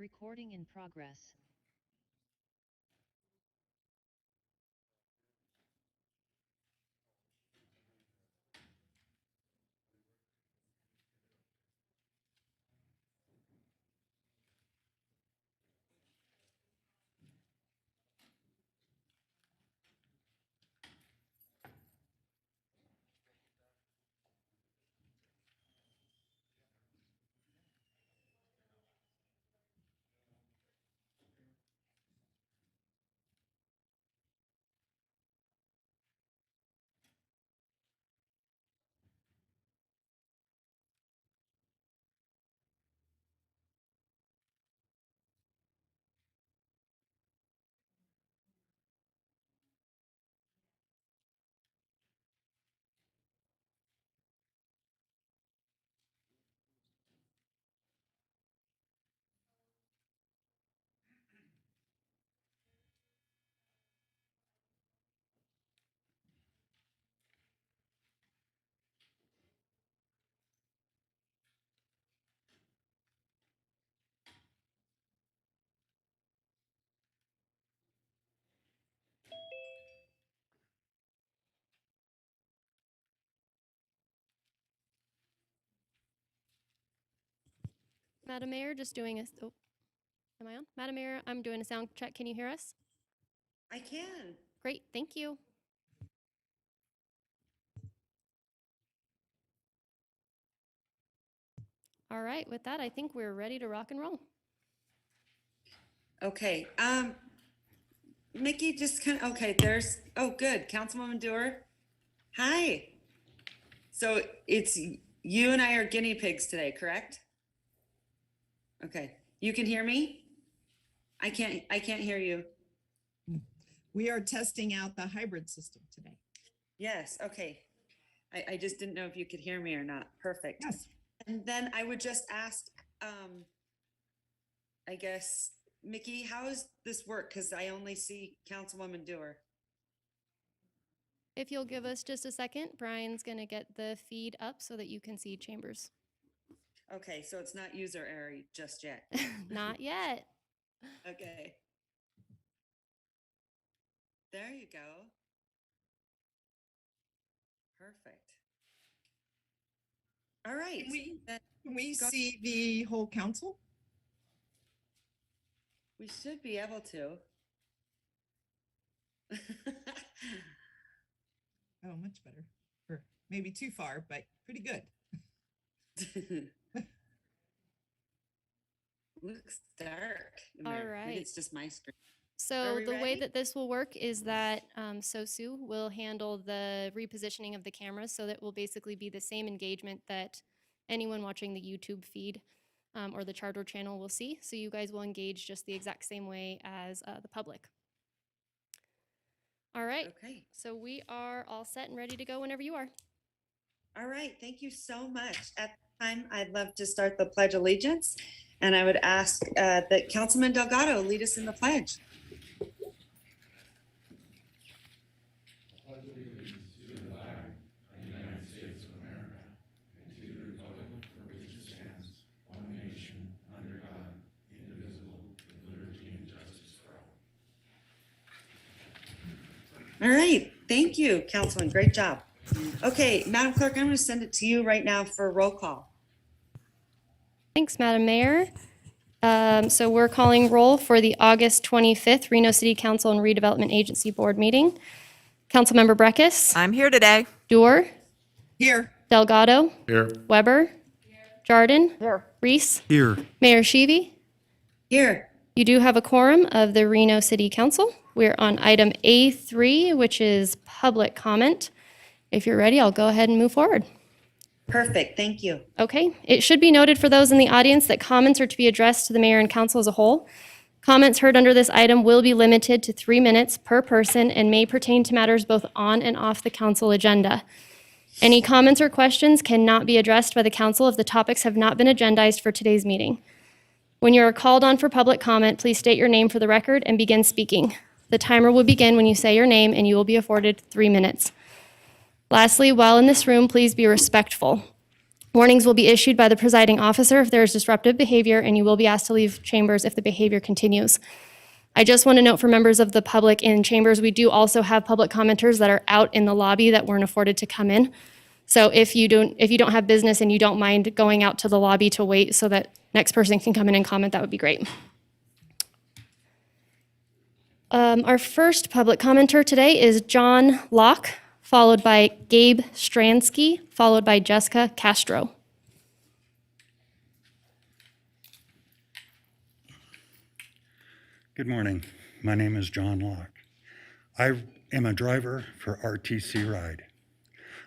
Recording in progress. Madam Mayor, just doing a, oh, am I on? Madam Mayor, I'm doing a sound check. Can you hear us? I can. Great, thank you. All right, with that, I think we're ready to rock and roll. Okay. Mickey, just kind of, okay, there's, oh, good. Councilwoman Dewar. Hi. So it's you and I are guinea pigs today, correct? Okay. You can hear me? I can't hear you. We are testing out the hybrid system today. Yes, okay. I just didn't know if you could hear me or not. Perfect. Yes. And then I would just ask, I guess, Mickey, how does this work? Because I only see Councilwoman Dewar. If you'll give us just a second, Brian's gonna get the feed up so that you can see Chambers. Okay, so it's not user error just yet. Not yet. Okay. There you go. Perfect. All right. Can we see the whole council? We should be able to. Oh, much better. Or maybe too far, but pretty good. Looks dark. All Maybe right. it's just my screen. So we the way ready? that this will work is that SOSU will handle the repositioning of the cameras, so that will basically be the same engagement that anyone watching the YouTube feed or the Charter channel will see. So you guys will engage just the exact same way as the public. All right. Okay. So we are all set and ready to go whenever you are. All right. Thank you so much. At this time, I'd love to start the Pledge of Allegiance, and I would ask that Councilman Delgado lead us in the pledge. All right, thank you, Councilman, great job. Okay, Madam Clerk, I'm going to send it to you right now for a roll call. Thanks, Madam Mayor. So we're calling roll for the August 25th Reno City Council and Redevelopment Agency Board meeting. Councilmember Breckus. I'm here today. Dewar. Here. Delgado. Here. Weber. Jardin. Here. Reese. Here. Mayor Sheevy. Here. You do have a quorum of the Reno City Council. We're on item A3, which is public comment. If you're ready, I'll go ahead and move forward. Perfect, thank you. Okay, it should be noted for those in the audience that comments are to be addressed to the mayor and council as a whole. Comments heard under this item will be limited to 3 minutes per person and may pertain to matters both on and off the council agenda. Any comments or questions cannot be addressed by the council if the topics have not been agendized for today's meeting. When you are called on for public comment, please state your name for the record and begin speaking. The timer will begin when you say your name, and you will be afforded 3 minutes. Lastly, while in this room, please be respectful. Warnings will be issued by the presiding officer if there is disruptive behavior, and you will be asked to leave chambers if the behavior continues. I just want to note for members of the public in chambers, we do also have public commenters that are out in the lobby that weren't afforded to come in. So if you don't have business and you don't mind going out to the lobby to wait so that next person can come in and comment, that would be great. Our first public commenter today is John Locke, followed by Gabe Stransky, followed by Jessica Castro. Good morning. My name is John Locke. I am a driver for RTC Ride.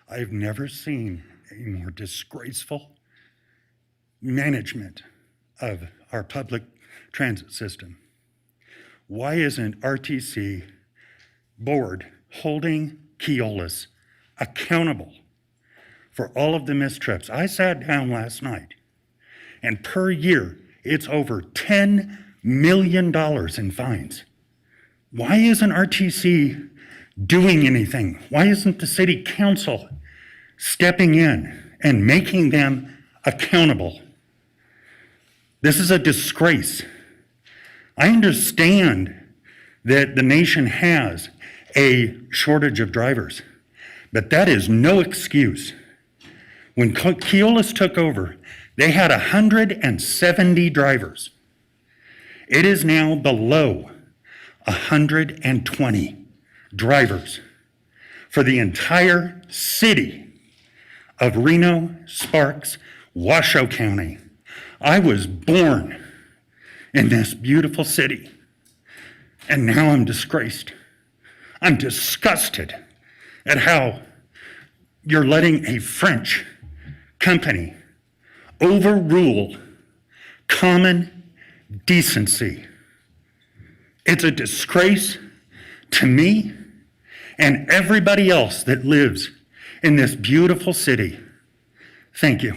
I've never seen a more disgraceful management of our public transit system. Why isn't RTC board holding Keolis accountable for all of the missed trips? I sat down last night, and per year, it's over $10 million in fines. Why isn't RTC doing anything? Why isn't the city council stepping in and making them accountable? This is a disgrace. I understand that the nation has a shortage of drivers, but that is no excuse. When Keolis took over, they had 170 drivers. It is now below 120 drivers for the entire city of Reno, Sparks, Washoe County. I was born in this beautiful city, and now I'm disgraced. I'm disgusted at how you're letting a French company overrule common decency. It's a disgrace to me and everybody else that lives in this beautiful city. Thank you.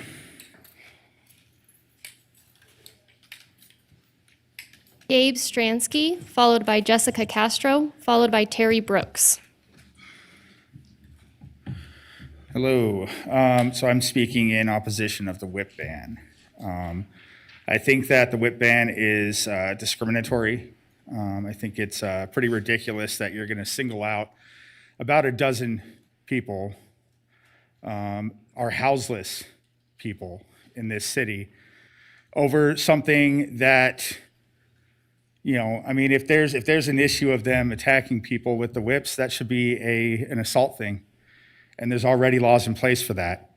Gabe Stransky, followed by Jessica Castro, followed by Terry Brooks. Hello. So I'm speaking in opposition of the whip ban. I think that the whip ban is discriminatory. I think it's pretty ridiculous that you're going to single out about a dozen people, are houseless people in this city, over something that, I mean, if there's an issue of them attacking people with the whips, that should be an assault thing, and there's already laws in place for that.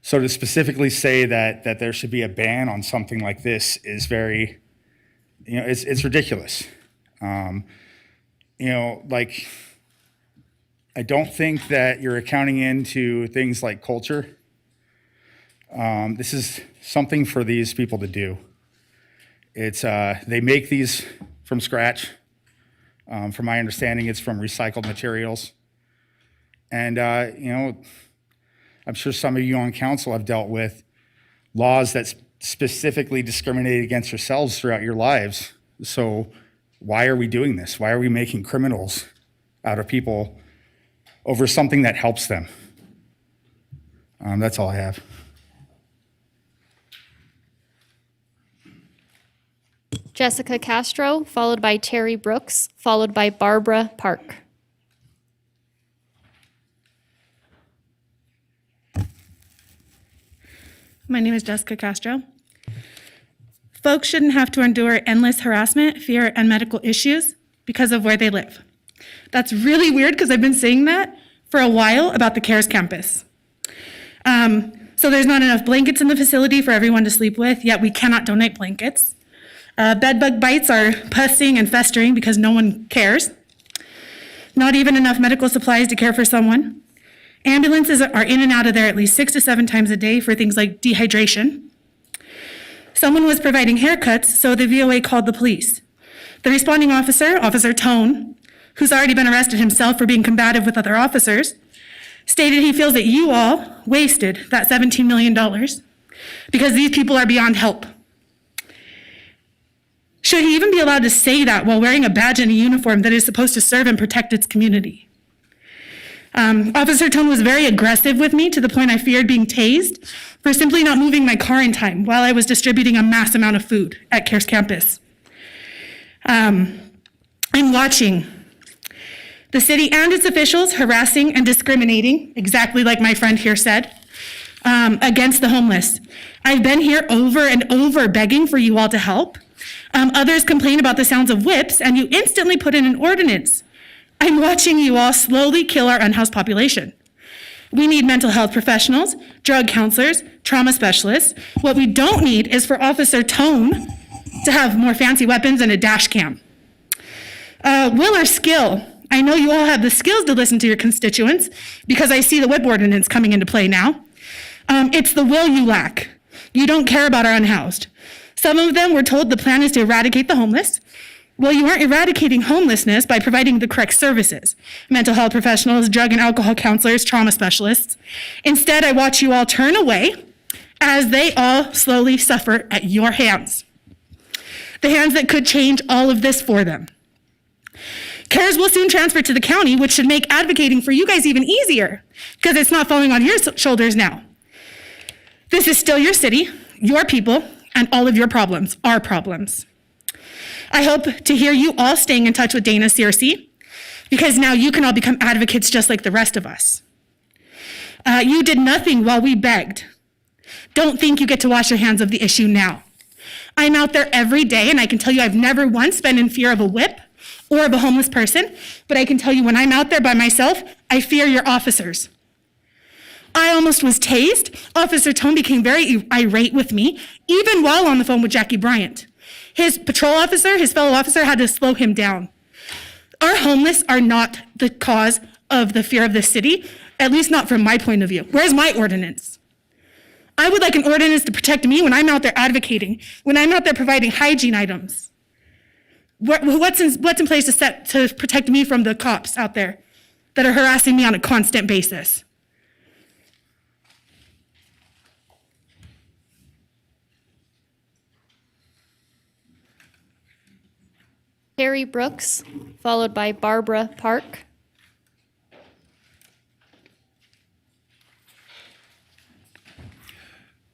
So to specifically say that there should be a ban on something like this is very, it's ridiculous. I don't think that you're accounting into things like culture. This is something for these people to do. It's they make these from scratch. From my understanding, it's from recycled materials. And, I'm sure some of you on council have dealt with laws that specifically discriminate against yourselves throughout your lives. So why are we doing this? Why are we making criminals out of people over something that helps them? That's all I have. Jessica Castro, followed by Terry Brooks, followed by Barbara Park. My name is Jessica Castro. Folks shouldn't have to endure endless harassment, fear, and medical issues because of where they live. That's really weird because I've been saying that for a while about the CARES campus. So there's not enough blankets in the facility for everyone to sleep with, yet we cannot donate blankets. Bed bug bites are pussing and festering because no one cares. Not even enough medical supplies to care for someone. Ambulances are in and out of there at least 6 to 7 times a day for things like dehydration. Someone was providing haircuts, so the VOA called the police. The responding officer, Officer Tone, who's already been arrested himself for being combative with other officers, stated he feels that you all wasted that $17 million because these people are beyond help. Should he even be allowed to say that while wearing a badge and a uniform that is supposed to serve and protect its community? Officer Tone was very aggressive with me to the point I feared being tased for simply not moving my car in time while I was distributing a mass amount of food at CARES campus. I'm watching the city and its officials harassing and discriminating, exactly like my friend here said, against the homeless. I've been here over and over begging for you all to help. Others complain about the sounds of whips, and you instantly put in an ordinance. I'm watching you all slowly kill our unhoused population. We need mental health professionals, drug counselors, trauma specialists. What we don't need is for Officer Tone to have more fancy weapons and a dash cam. Will or skill? I know you all have the skills to listen to your constituents because I see the whip ordinance coming into play now. It's the will you lack. You don't care about our unhoused. Some of them were told the plan is to eradicate the homeless. Well, you aren't eradicating homelessness by providing the correct services. Mental health professionals, drug and alcohol counselors, trauma specialists. Instead, I watch you all turn away as they all slowly suffer at your hands. The hands that could change all of this for them. CARES will soon transfer to the county, which should make advocating for you guys even easier because it's not falling on your shoulders now. This is still your city, your people, and all of your problems, our problems. I hope to hear you all staying in touch with Dana CRC because now you can all become advocates just like the rest of us. You did nothing while we begged. Don't think you get to wash your hands of the issue now. I'm out there every day, and I can tell you I've never once been in fear of a whip or of a homeless person, but I can tell you when I'm out there by myself, I fear your officers. I almost was tased. Officer Tone became very irate with me, even while on the phone with Jackie Bryant. His patrol officer, his fellow officer, had to slow him down. Our homeless are not the cause of the fear of the city, at least not from my point of view. Where's my ordinance? I would like an ordinance to protect me when I'm out there advocating, when I'm out there providing hygiene items. What's in place to protect me from the cops out there that are harassing me on a constant basis? Terry Brooks, followed by Barbara Park.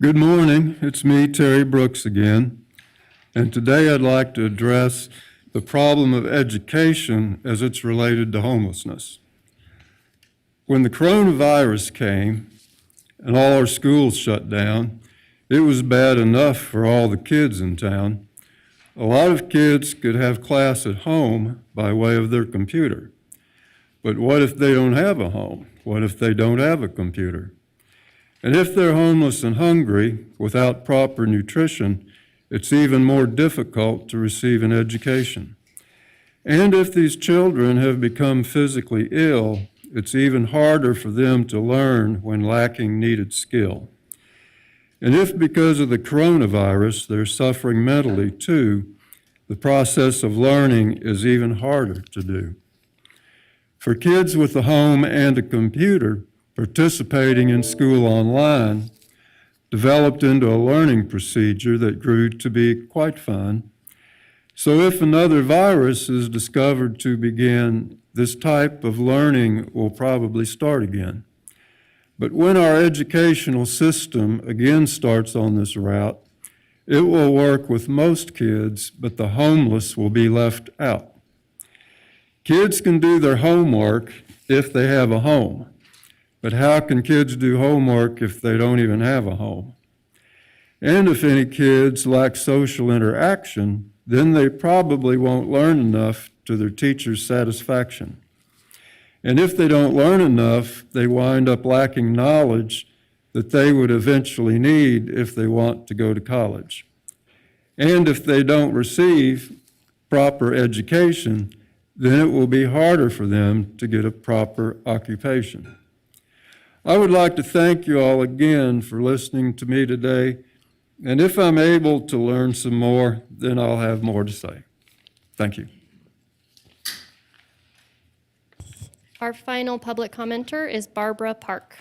Good morning, it's me, Terry Brooks again, and today I'd like to address the problem of education as it's related to homelessness. When the coronavirus came and all our schools shut down, it was bad enough for all the kids in town. A lot of kids could have class at home by way of their computer. But what if they don't have a home? What if they don't have a computer? And if they're homeless and hungry without proper nutrition, it's even more difficult to receive an education. And if these children have become physically ill, it's even harder for them to learn when lacking needed skill. And if because of the coronavirus they're suffering mentally too, the process of learning is even harder to do. For kids with a home and a computer, participating in school online developed into a learning procedure that grew to be quite fun. So if another virus is discovered to begin, this type of learning will probably start again. But when our educational system again starts on this route, it will work with most kids, but the homeless will be left out. Kids can do their homework if they have a home, but how can kids do homework if they don't even have a home? And if any kids lack social interaction, then they probably won't learn enough to their teacher's satisfaction. And if they don't learn enough, they wind up lacking knowledge that they would eventually need if they want to go to college. And if they don't receive proper education, then it will be harder for them to get a proper occupation. I would like to thank you all again for listening to me today. And if I'm able to learn some more, then I'll have more to say. Thank you. Our final public commenter is Barbara Park.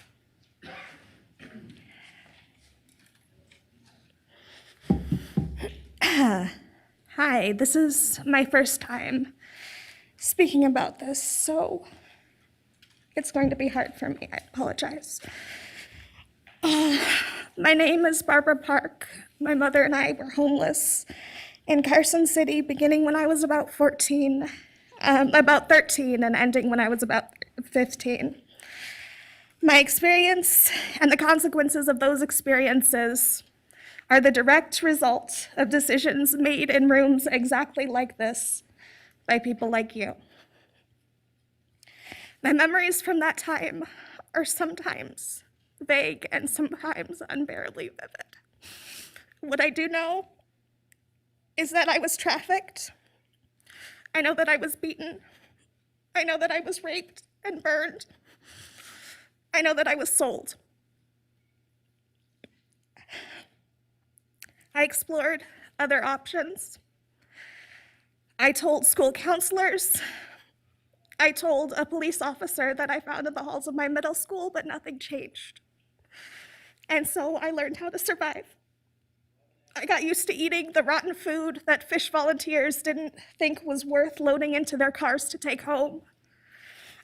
Hi, this is my first time speaking about this, so It's going to be hard for me. I apologize. My name is Barbara Park. My mother and I were homeless in Carson City beginning when I was about 13 and ending when I was about 15. My experience and the consequences of those experiences are the direct result of decisions made in rooms exactly like this by people like you. My memories from that time are sometimes vague and sometimes unbearably vivid. What I do know is that I was trafficked. I know that I was beaten. I know that I was raped and burned. I know that I was sold. I explored other options. I told school counselors. I told a police officer that I found in the halls of my middle school, but nothing changed. And so I learned how to survive. I got used to eating the rotten food that fish volunteers didn't think was worth loading into their cars to take home.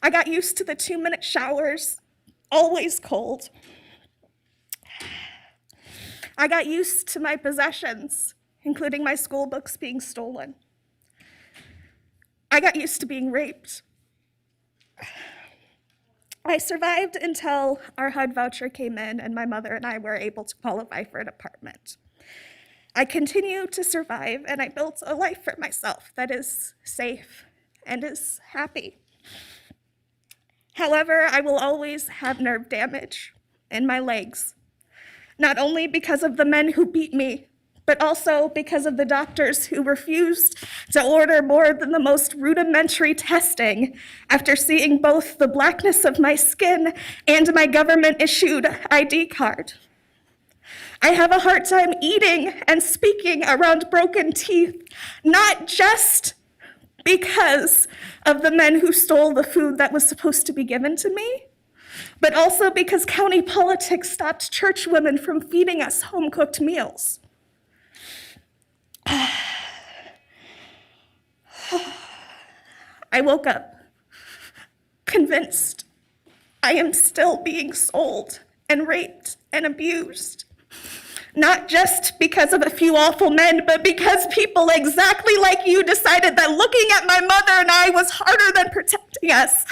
I got used to the 2-minute showers, always cold. I got used to my possessions, including my school books, being stolen. I got used to being raped. I survived until our HUD voucher came in and my mother and I were able to qualify for an apartment. I continue to survive, and I built a life for myself that is safe and is happy. However, I will always have nerve damage in my legs, not only because of the men who beat me, but also because of the doctors who refused to order more than the most rudimentary testing after seeing both the blackness of my skin and my government-issued ID card. I have a hard time eating and speaking around broken teeth, not just because of the men who stole the food that was supposed to be given to me, but also because county politics stopped church women from feeding us home-cooked meals. I woke up convinced I am still being sold and raped and abused. Not just because of a few awful men, but because people exactly like you decided that looking at my mother and I was harder than protecting us.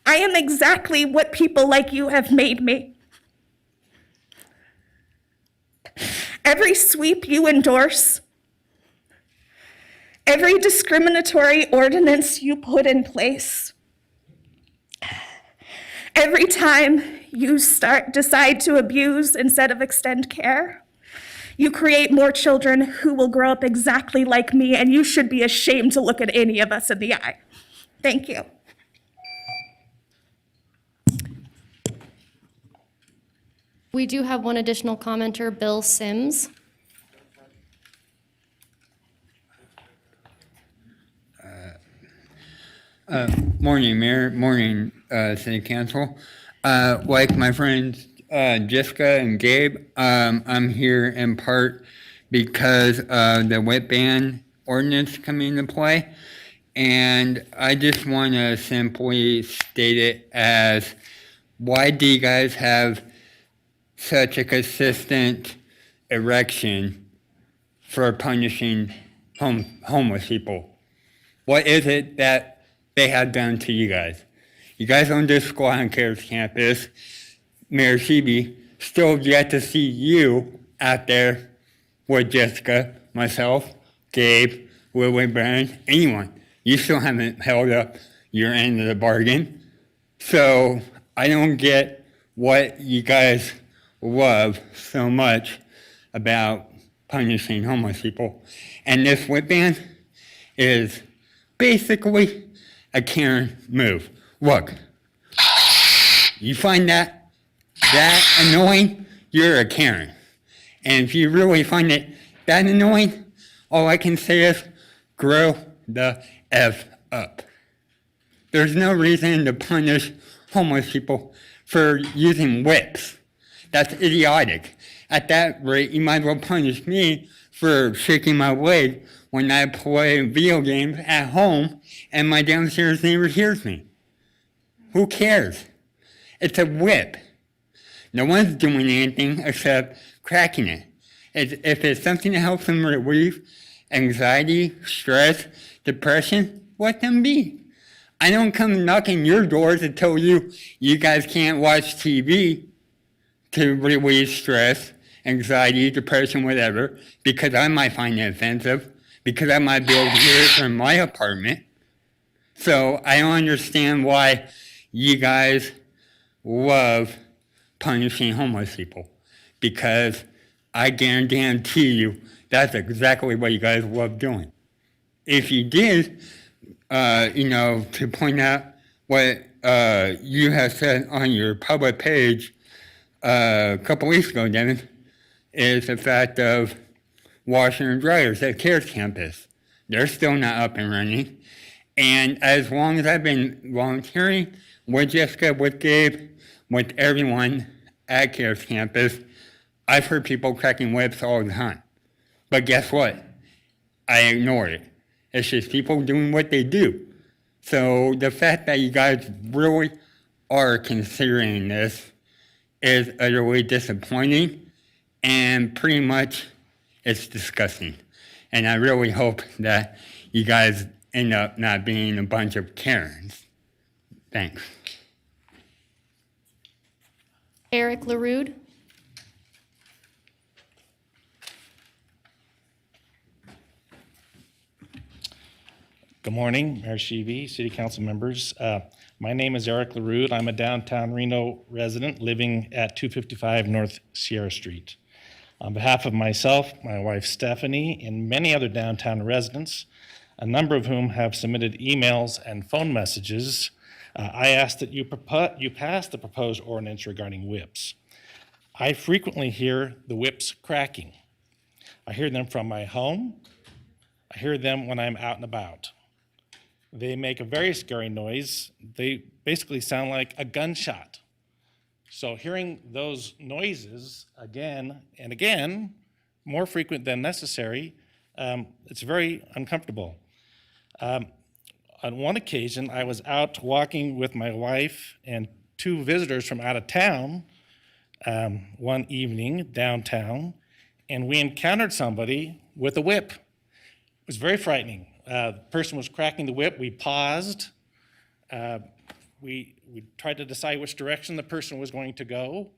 I am exactly what people like you have made me. Every sweep you endorse, every discriminatory ordinance you put in place, every time you decide to abuse instead of extend care, you create more children who will grow up exactly like me, and you should be ashamed to look at any of us in the eye. Thank you. We do have one additional commenter, Bill Sims. Morning, Mayor. Morning, City Council. Like my friends Jessica and Gabe, I'm here in part because of the whip ban ordinance coming into play. And I just want to simply state it as, why do you guys have such a consistent erection for punishing homeless people? What is it that they have done to you guys? You guys on this School on Cares campus, Mayor Sheeby, still yet to see you out there with Jessica, myself, Gabe, Willie Brown, anyone. You still haven't held up your end of the bargain. So I don't get what you guys love so much about punishing homeless people. And this whip ban is basically a Karen move. Look, you find that annoying, you're a Karen. And if you really find it that annoying, all I can say is grow the F up. There's no reason to punish homeless people for using whips. That's idiotic. At that rate, you might as well punish me for shaking my leg when I play video games at home and my downstairs neighbor hears me? Who cares? It's a whip. No one's doing anything except cracking it. If it's something that helps them relieve anxiety, stress, depression, let them be. I don't come knocking your doors to tell you you guys can't watch TV to relieve stress, anxiety, depression, whatever, because I might find it offensive, because I might be able to hear it from my apartment. So I don't understand why you guys love punishing homeless people, because I guarantee you that's exactly what you guys love doing. If you did, to point out what you have said on your public page a couple weeks ago, Devin, is the fact of washer and dryers at CARES campus. They're still not up and running. And as long as I've been volunteering with Jessica, with Gabe, with everyone at CARES campus, I've heard people cracking whips all the time. But guess what? I ignore it. It's just people doing what they do. So the fact that you guys really are considering this is utterly disappointing, and pretty much it's disgusting. And I really hope that you guys end up not being a bunch of Karens. Thanks. Eric LaRude. Good morning, Mayor Sheevy, City Council members. My name is Eric LaRude. I'm a downtown Reno resident living at 255 North Sierra Street. On behalf of myself, my wife Stephanie, and many other downtown residents, a number of whom have submitted emails and phone messages, I ask that you pass the proposed ordinance regarding whips. I frequently hear the whips cracking. I hear them from my home. I hear them when I'm out and about. They make a very scary noise. They basically sound like a gunshot. So hearing those noises again and again, more frequent than necessary, it's very uncomfortable. On one occasion, I was out walking with my wife and two visitors from out of town one evening downtown, and we encountered somebody with a whip. It was very frightening. The person was cracking the whip. We paused. We tried to decide which direction the person was going to go,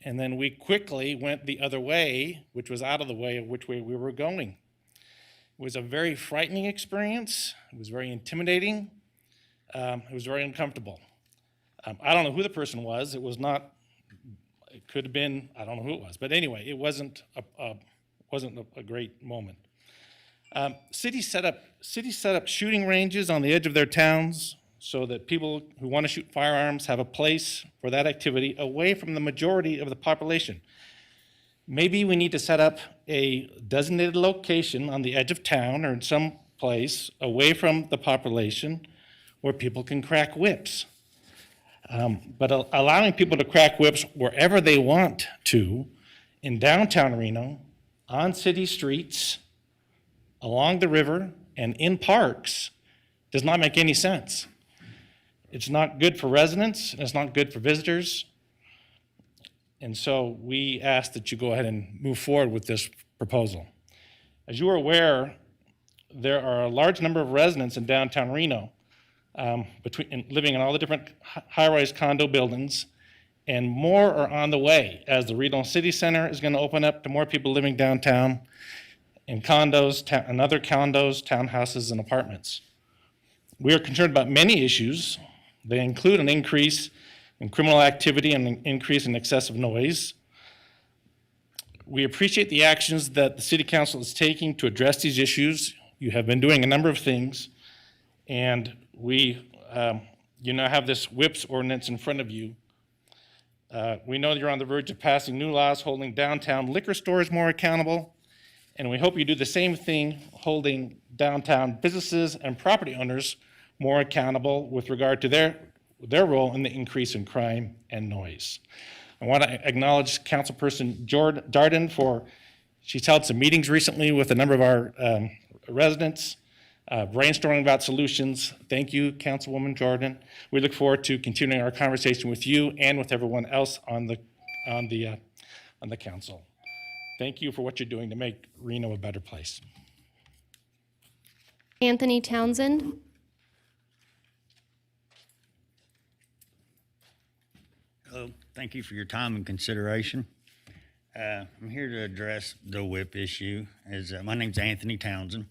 and then we quickly went the other way, which was out of the way of which way we were going. It was a very frightening experience. It was very intimidating. It was very uncomfortable. I don't know who the person was. It was not. It could have been. I don't know who it was. But anyway, it wasn't a great moment. Cities set up shooting ranges on the edge of their towns so that people who want to shoot firearms have a place for that activity away from the majority of the population. Maybe we need to set up a designated location on the edge of town or in some place away from the population where people can crack whips. But allowing people to crack whips wherever they want to, in downtown Reno, on city streets, along the river, and in parks, does not make any sense. It's not good for residents, and it's not good for visitors. And so we ask that you go ahead and move forward with this proposal. As you are aware, there are a large number of residents in downtown Reno, living in all the different high-rise condo buildings, and more are on the way as the Reno City Center is going to open up to more people living downtown in condos, and other condos, townhouses, and apartments. We are concerned about many issues. They include an increase in criminal activity and an increase in excessive noise. We appreciate the actions that the City Council is taking to address these issues. You have been doing a number of things, and we now have this whips ordinance in front of you. We know that you're on the verge of passing new laws holding downtown liquor stores more accountable, and we hope you do the same thing holding downtown businesses and property owners more accountable with regard to their role in the increase in crime and noise. I want to acknowledge Councilperson Darden she's held some meetings recently with a number of our residents, brainstorming about solutions. Thank you, Councilwoman Jordan. We look forward to continuing our conversation with you and with everyone else on the council. Thank you for what you're doing to make Reno a better place. Anthony Townsend. Hello, thank you for your time and consideration. I'm here to address the WIP issue. My name's Anthony Townsend,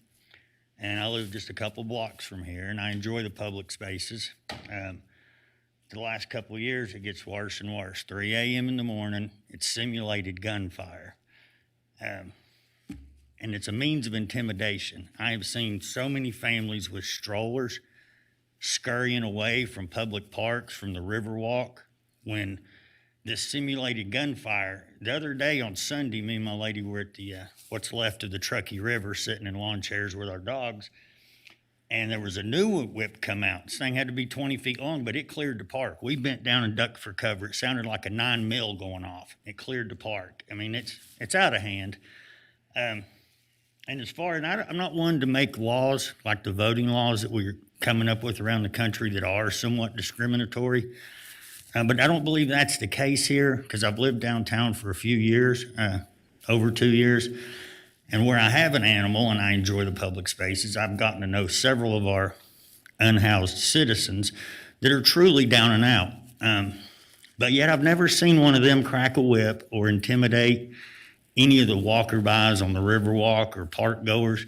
and I live just a couple blocks from here, and I enjoy the public spaces. The last couple of years, it gets worse and worse. 3 a.m. in the morning, it's simulated gunfire. And it's a means of intimidation. I have seen so many families with strollers scurrying away from public parks, from the Riverwalk, when this simulated gunfire. The other day on Sunday, me and my lady were at the what's left of the Truckee River, sitting in lawn chairs with our dogs, and there was a new whip come out. This thing had to be 20 feet long, but it cleared the park. We bent down and ducked for cover. It sounded like a 9 mil going off. It cleared the park. I mean, it's out of hand. And as far as I'm not one to make laws like the voting laws that we're coming up with around the country that are somewhat discriminatory. But I don't believe that's the case here, because I've lived downtown for a few years, over 2 years. And where I have an animal and I enjoy the public spaces, I've gotten to know several of our unhoused citizens that are truly down and out. But yet I've never seen one of them crack a whip or intimidate any of the walker-bys on the Riverwalk or park goers.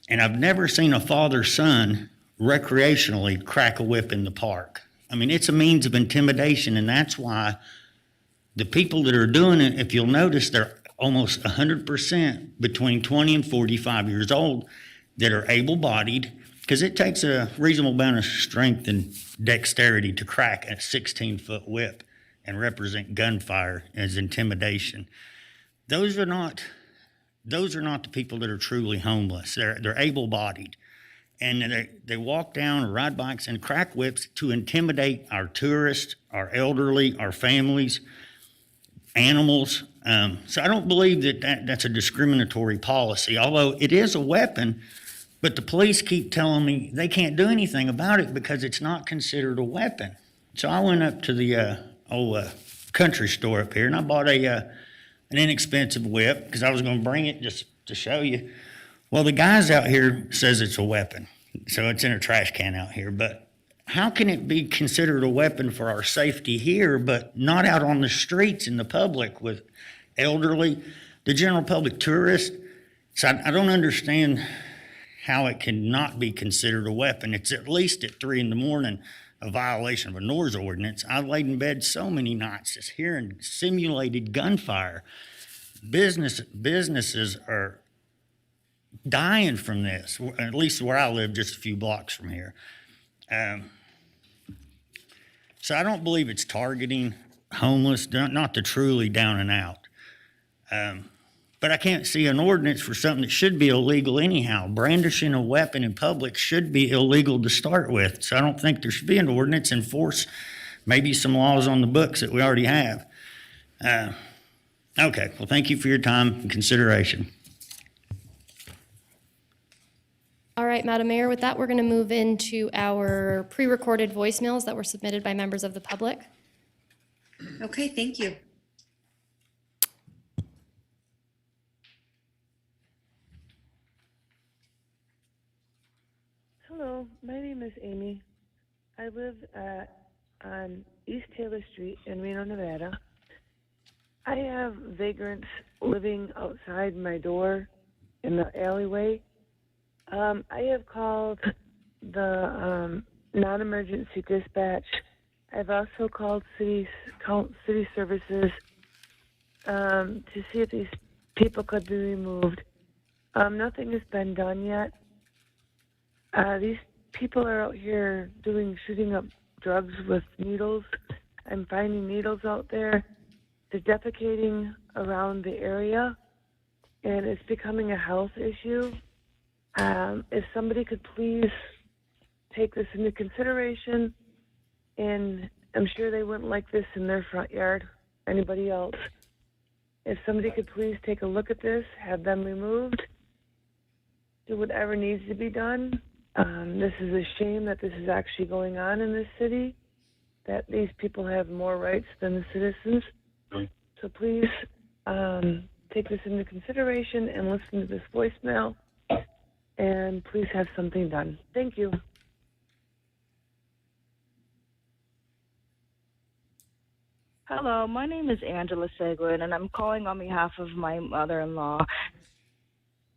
And I've never seen a father-son recreationally crack a whip in the park. I mean, it's a means of intimidation, and that's why the people that are doing it, if you'll notice, they're almost 100% between 20 and 45 years old that are able-bodied, because it takes a reasonable amount of strength and dexterity to crack a 16-foot whip and represent gunfire as intimidation. Those are not the people that are truly homeless. They're able-bodied, and they walk down or ride bikes and crack whips to intimidate our tourists, our elderly, our families, animals. So I don't believe that's a discriminatory policy, although it is a weapon. But the police keep telling me they can't do anything about it because it's not considered a weapon. So I went up to the old country store up here, and I bought an inexpensive whip because I was going to bring it just to show you. Well, the guys out here says it's a weapon, so it's in a trash can out here. But how can it be considered a weapon for our safety here, but not out on the streets in the public with elderly, the general public, tourists? So I don't understand how it cannot be considered a weapon. It's at least at 3 in the morning a violation of a noise ordinance. I've laid in bed so many nights just hearing simulated gunfire. Businesses are dying from this, at least where I live, just a few blocks from here. So I don't believe it's targeting homeless, not the truly down and out. But I can't see an ordinance for something that should be illegal anyhow. Brandishing a weapon in public should be illegal to start with. So I don't think there should be an ordinance, enforce maybe some laws on the books that we already have. Okay, well, thank you for your time and consideration. All right, Madam Mayor, with that, we're going to move into our pre-recorded voicemails that were submitted by members of the public. Okay, thank you. Hello, my name is Amy. I live on East Taylor Street in Reno, Nevada. I have vagrants living outside my door in the alleyway. I have called the non-emergency dispatch. I've also called city services to see if these people could be removed. Nothing has been done yet. These people are out here shooting up drugs with needles. I'm finding needles out there. They're defecating around the area, and it's becoming a health issue. If somebody could please take this into consideration, and I'm sure they wouldn't like this in their front yard, anybody else. If somebody could please take a look at this, have them removed, do whatever needs to be done. This is a shame that this is actually going on in this city, that these people have more rights than the citizens. So please take this into consideration and listen to this voicemail, and please have something done. Thank you. Hello, my name is Angela Seguin, and I'm calling on behalf of my mother-in-law.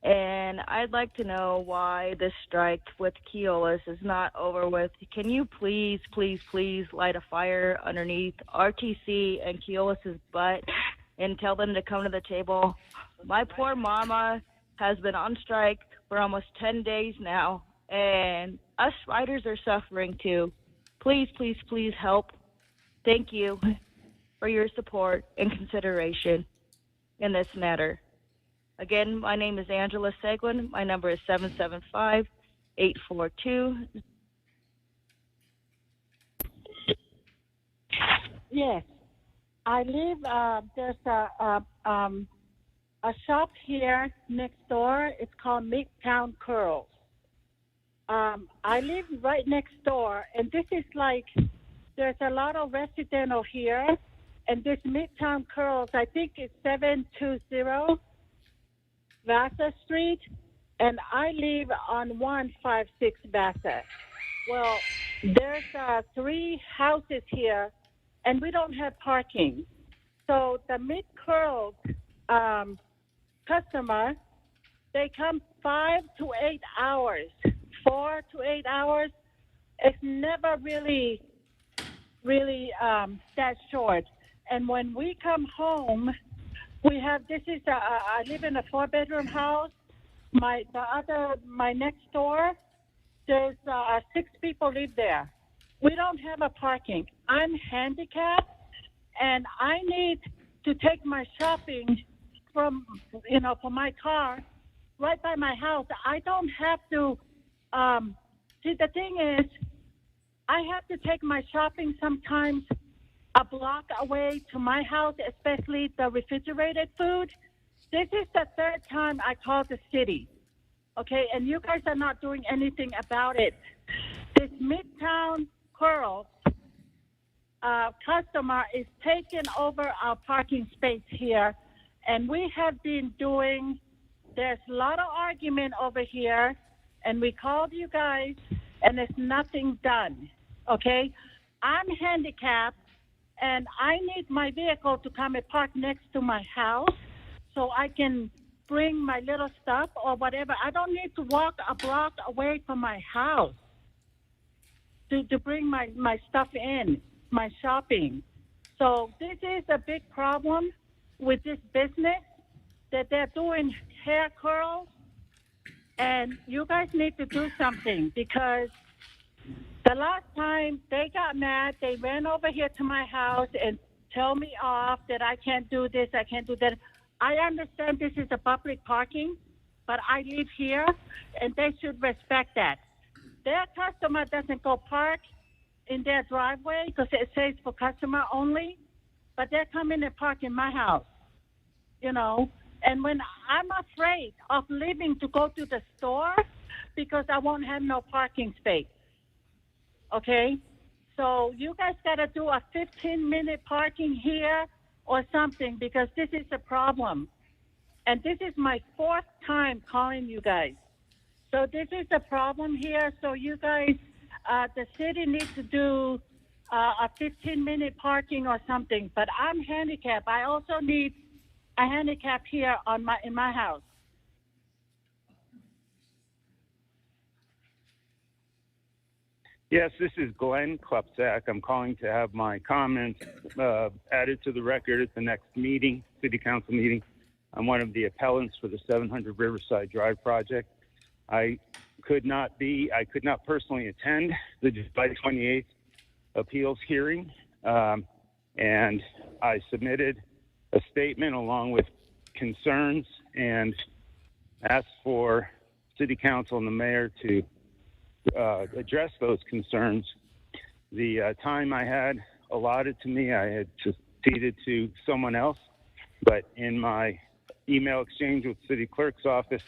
And I'd like to know why this strike with Keolis is not over with. Can you please, please, please light a fire underneath RTC and Keolis's butt and tell them to come to the table? My poor mama has been on strike for almost 10 days now, and us riders are suffering too. Please, please, please help. Thank you for your support and consideration in this matter. Again, my name is Angela Seguin. My number is 775-842. Yes, I live. There's a shop here next door. It's called Midtown Curls. I live right next door, and this is like there's a lot of residential here, and this Midtown Curls. I think it's 720. Vassar Street, and I live on 156 Vassar. Well, there's 3 houses here, and we don't have parking. So the mid-curl customer, they come 5 to 8 hours, 4 to 8 hours. It's never really that short. And when we come home, we have, I live in a 4-bedroom house. My next door, there's 6 people live there. We don't have a parking. I'm handicapped, and I need to take my shopping from my car right by my house. I don't have to, see, the thing is, I have to take my shopping sometimes a block away to my house, especially the refrigerated food. This is the 3rd time I called the city, okay? And you guys are not doing anything about it. This Midtown Curls customer is taking over our parking space here, and we have been there's a lot of argument over here, and we called you guys, and there's nothing done, okay? I'm handicapped, and I need my vehicle to come and park next to my house so I can bring my little stuff or whatever. I don't need to walk a block away from my house to bring my stuff in, my shopping. So this is a big problem with this business, that they're doing hair curls, and you guys need to do something, because the last time they got mad, they ran over here to my house and tell me off that I can't do this, I can't do that. I understand this is a public parking, but I live here, and they should respect that. Their customer doesn't go park in their driveway because it says for customer only, but they're coming and park in my house, And when I'm afraid of leaving to go to the store because I won't have no parking space. Okay, so you guys got to do a 15-minute parking here or something, because this is a problem. And this is my 4th time calling you guys. So this is a problem here. So you guys, the city needs to do a 15-minute parking or something. But I'm handicapped. I also need a handicap here in my house. Yes, this is Glenn Klepczak. I'm calling to have my comments added to the record at the next meeting, City Council meeting. I'm one of the appellants for the 700 Riverside Drive project. I could not personally attend the July 28th appeals hearing, and I submitted a statement along with concerns and asked for City Council and the mayor to address those concerns. The time I had allotted to me, I had ceded to someone else, but in my email exchange with city clerk's office,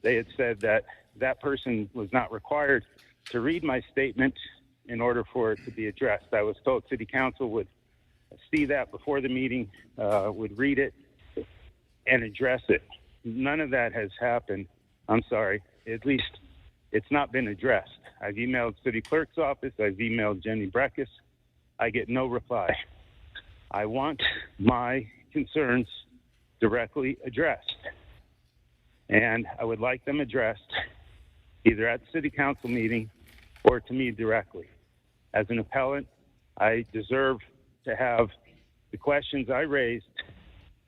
they had said that that person was not required to read my statement in order for it to be addressed. I was told City Council would see that before the meeting, would read it and address it. None of that has happened. I'm sorry. At least it's not been addressed. I've emailed City Clerk's office. I've emailed Jenny Breckus. I get no reply. I want my concerns directly addressed. And I would like them addressed either at the City Council meeting or to me directly. As an appellant, I deserve to have the questions I raised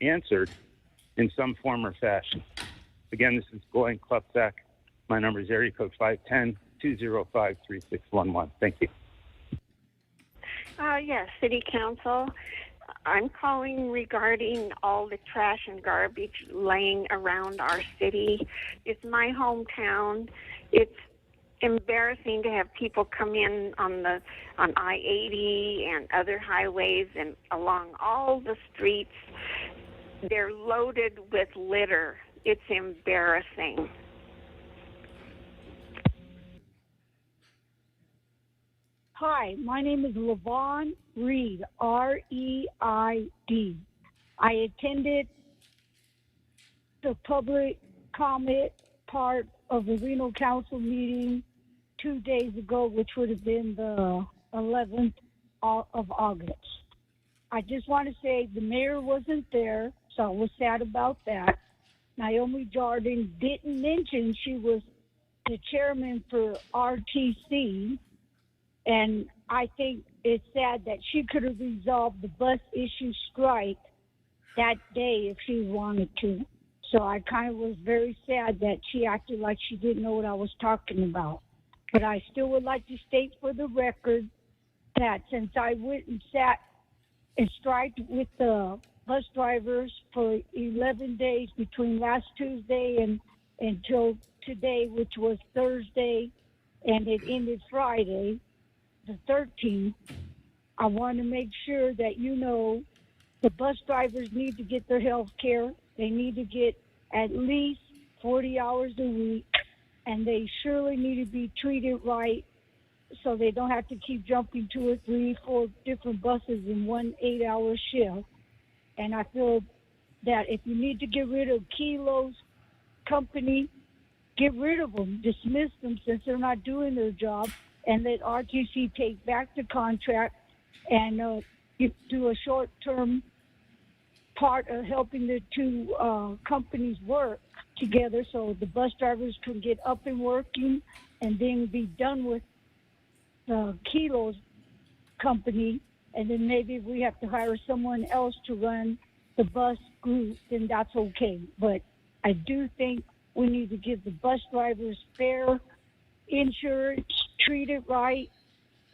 answered in some form or fashion. Again, this is Glenn Klupczak. My number is area code 510-205-3611. Thank you. Yes, City Council. I'm calling regarding all the trash and garbage laying around our city. It's my hometown. It's embarrassing to have people come in on I-80 and other highways and along all the streets. They're loaded with litter. It's embarrassing. Hi, my name is LaVon Reed, R-E-I-D. I attended the public comment part of the Reno Council meeting 2 days ago, which would have been the 11th of August. I just want to say the mayor wasn't there, so I was sad about that. Naomi Jordan didn't mention she was the chairman for RTC, and I think it's sad that she could have resolved the bus issue strike that day if she wanted to. So I kind of was very sad that she acted like she didn't know what I was talking about. But I still would like to state for the record that since I went and sat and striked with the bus drivers for 11 days between last Tuesday and until today, which was Thursday, and it ended Friday, the 13th, I want to make sure that you know the bus drivers need to get their health care. They need to get at least 40 hours a week, and they surely need to be treated right so they don't have to keep jumping 2 or 3, 4 different buses in one 8-hour shift. And I feel that if you need to get rid of Kilo's company, get rid of them, dismiss them since they're not doing their job, and let RTC take back the contract and do a short-term part of helping the two companies work together so the bus drivers can get up and working and then be done with the Kilo's company. And then maybe if we have to hire someone else to run the bus group, then that's okay. But I do think we need to give the bus drivers fair insurance, treat it right,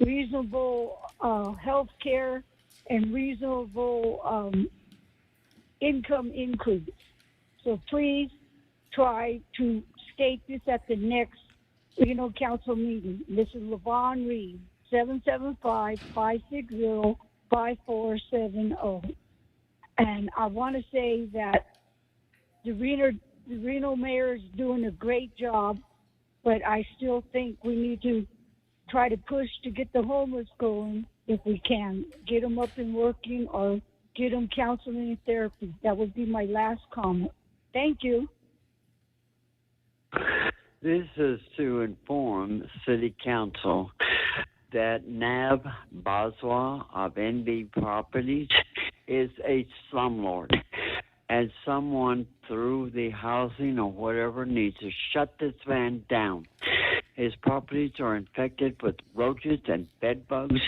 reasonable health care, and reasonable income increase. So please try to state this at the next Reno Council meeting. This is LaVon Reed, 775-560-5470. And I want to say that the Reno mayor is doing a great job, but I still think we need to try to push to get the homeless going if we can. Get them up and working or get them counseling and therapy. That would be my last comment. Thank you. This is to inform City Council that Nab Boswell of NB Properties is a slumlord, and someone through the housing or whatever needs to shut this man down. His properties are infected with roaches and bed bugs,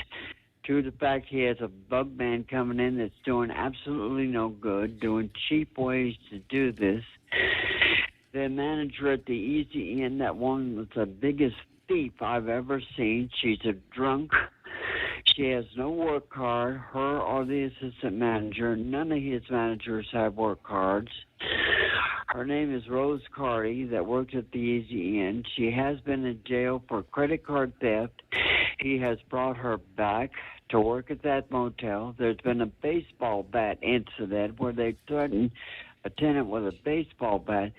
to the fact he has a bug man coming in that's doing absolutely no good, doing cheap ways to do this. The manager at the Easy Inn, that one was the biggest thief I've ever seen. She's a drunk. She has no work card, her or the assistant manager. None of his managers have work cards. Her name is Rose Carty, that works at the Easy Inn. She has been in jail for credit card theft. He has brought her back to work at that motel. There's been a baseball bat incident where they threatened a tenant with a baseball bat.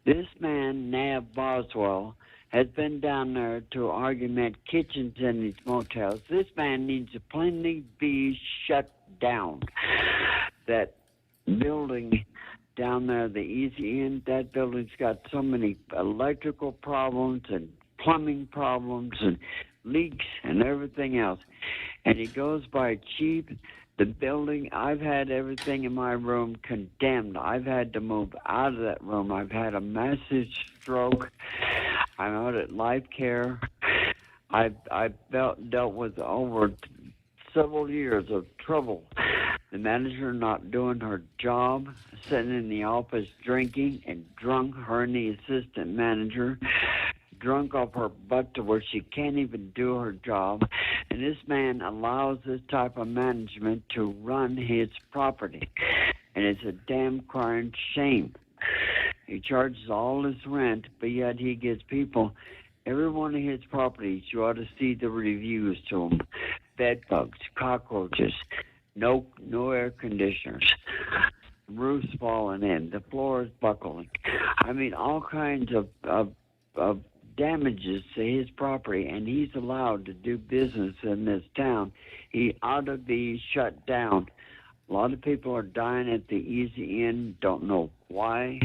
This man, Nab Boswell, has been down there to augment kitchens in these motels. This man needs to plainly be shut down. That building down there, the Easy Inn, that building's got so many electrical problems and plumbing problems and leaks and everything else. And he goes by cheap. The building, I've had everything in my room condemned. I've had to move out of that room. I've had a massive stroke. I'm out at Life Care. I've dealt with over several years of trouble. The manager not doing her job, sitting in the office drinking and drunk, her and the assistant manager, drunk off her butt to where she can't even do her job. And this man allows this type of management to run his property. And it's a damn crying shame. He charges all his rent, but yet he gives people, every one of his properties, you ought to see the reviews to them. Bed bugs, cockroaches, no air conditioners, roofs falling in, the floor is buckling. I mean, all kinds of damages to his property, and he's allowed to do business in this town. He ought to be shut down. A lot of people are dying at the Easy Inn, don't know why.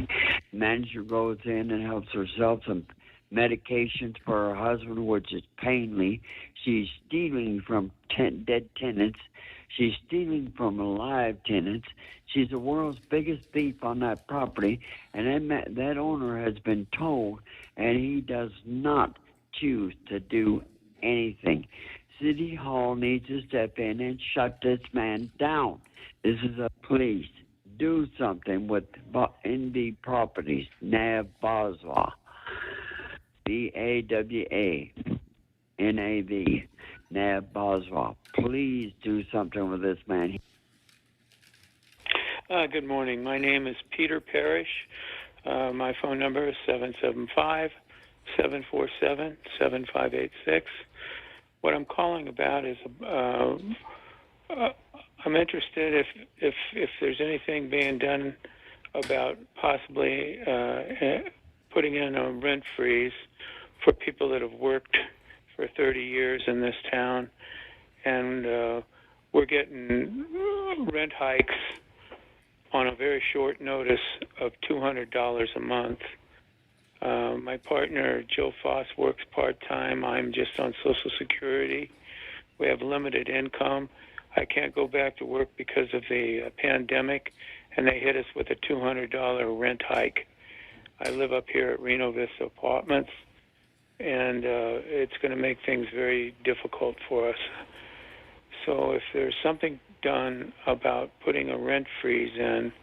Manager goes in and helps herself some medications for her husband, which is painful. She's stealing from dead tenants. She's stealing from alive tenants. She's the world's biggest thief on that property, and that owner has been told, and he does not choose to do anything. City Hall needs to step in and shut this man down. This is a please. Do something with NB Properties, Nab Boswell, BAWANAV, Nab Boswell. Please do something with this man. Good morning. My name is Peter Parrish. My phone number is 775-747-7586. What I'm calling about is I'm interested if there's anything being done about possibly putting in a rent freeze for people that have worked for 30 years in this town, and we're getting rent hikes on a very short notice of $200 a month. My partner, Joe Foss, works part-time. I'm just on Social Security. We have limited income. I can't go back to work because of the pandemic, and they hit us with a $200 rent hike. I live up here at Reno Vista Apartments, and it's going to make things very difficult for us. So if there's something done about putting a rent freeze in,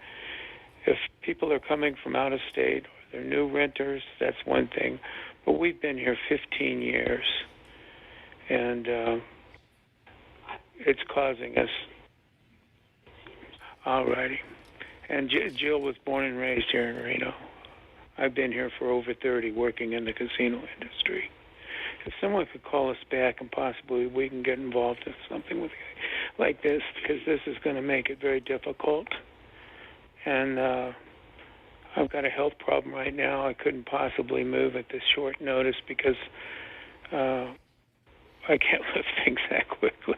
if people are coming from out of state, or they're new renters, that's one thing. But we've been here 15 years, and it's causing us. All righty. And Jill was born and raised here in Reno. I've been here for over 30, working in the casino industry. If someone could call us back and possibly we can get involved in something like this, because this is going to make it very difficult. And I've got a health problem right now. I couldn't possibly move at this short notice because I can't lift things that quickly.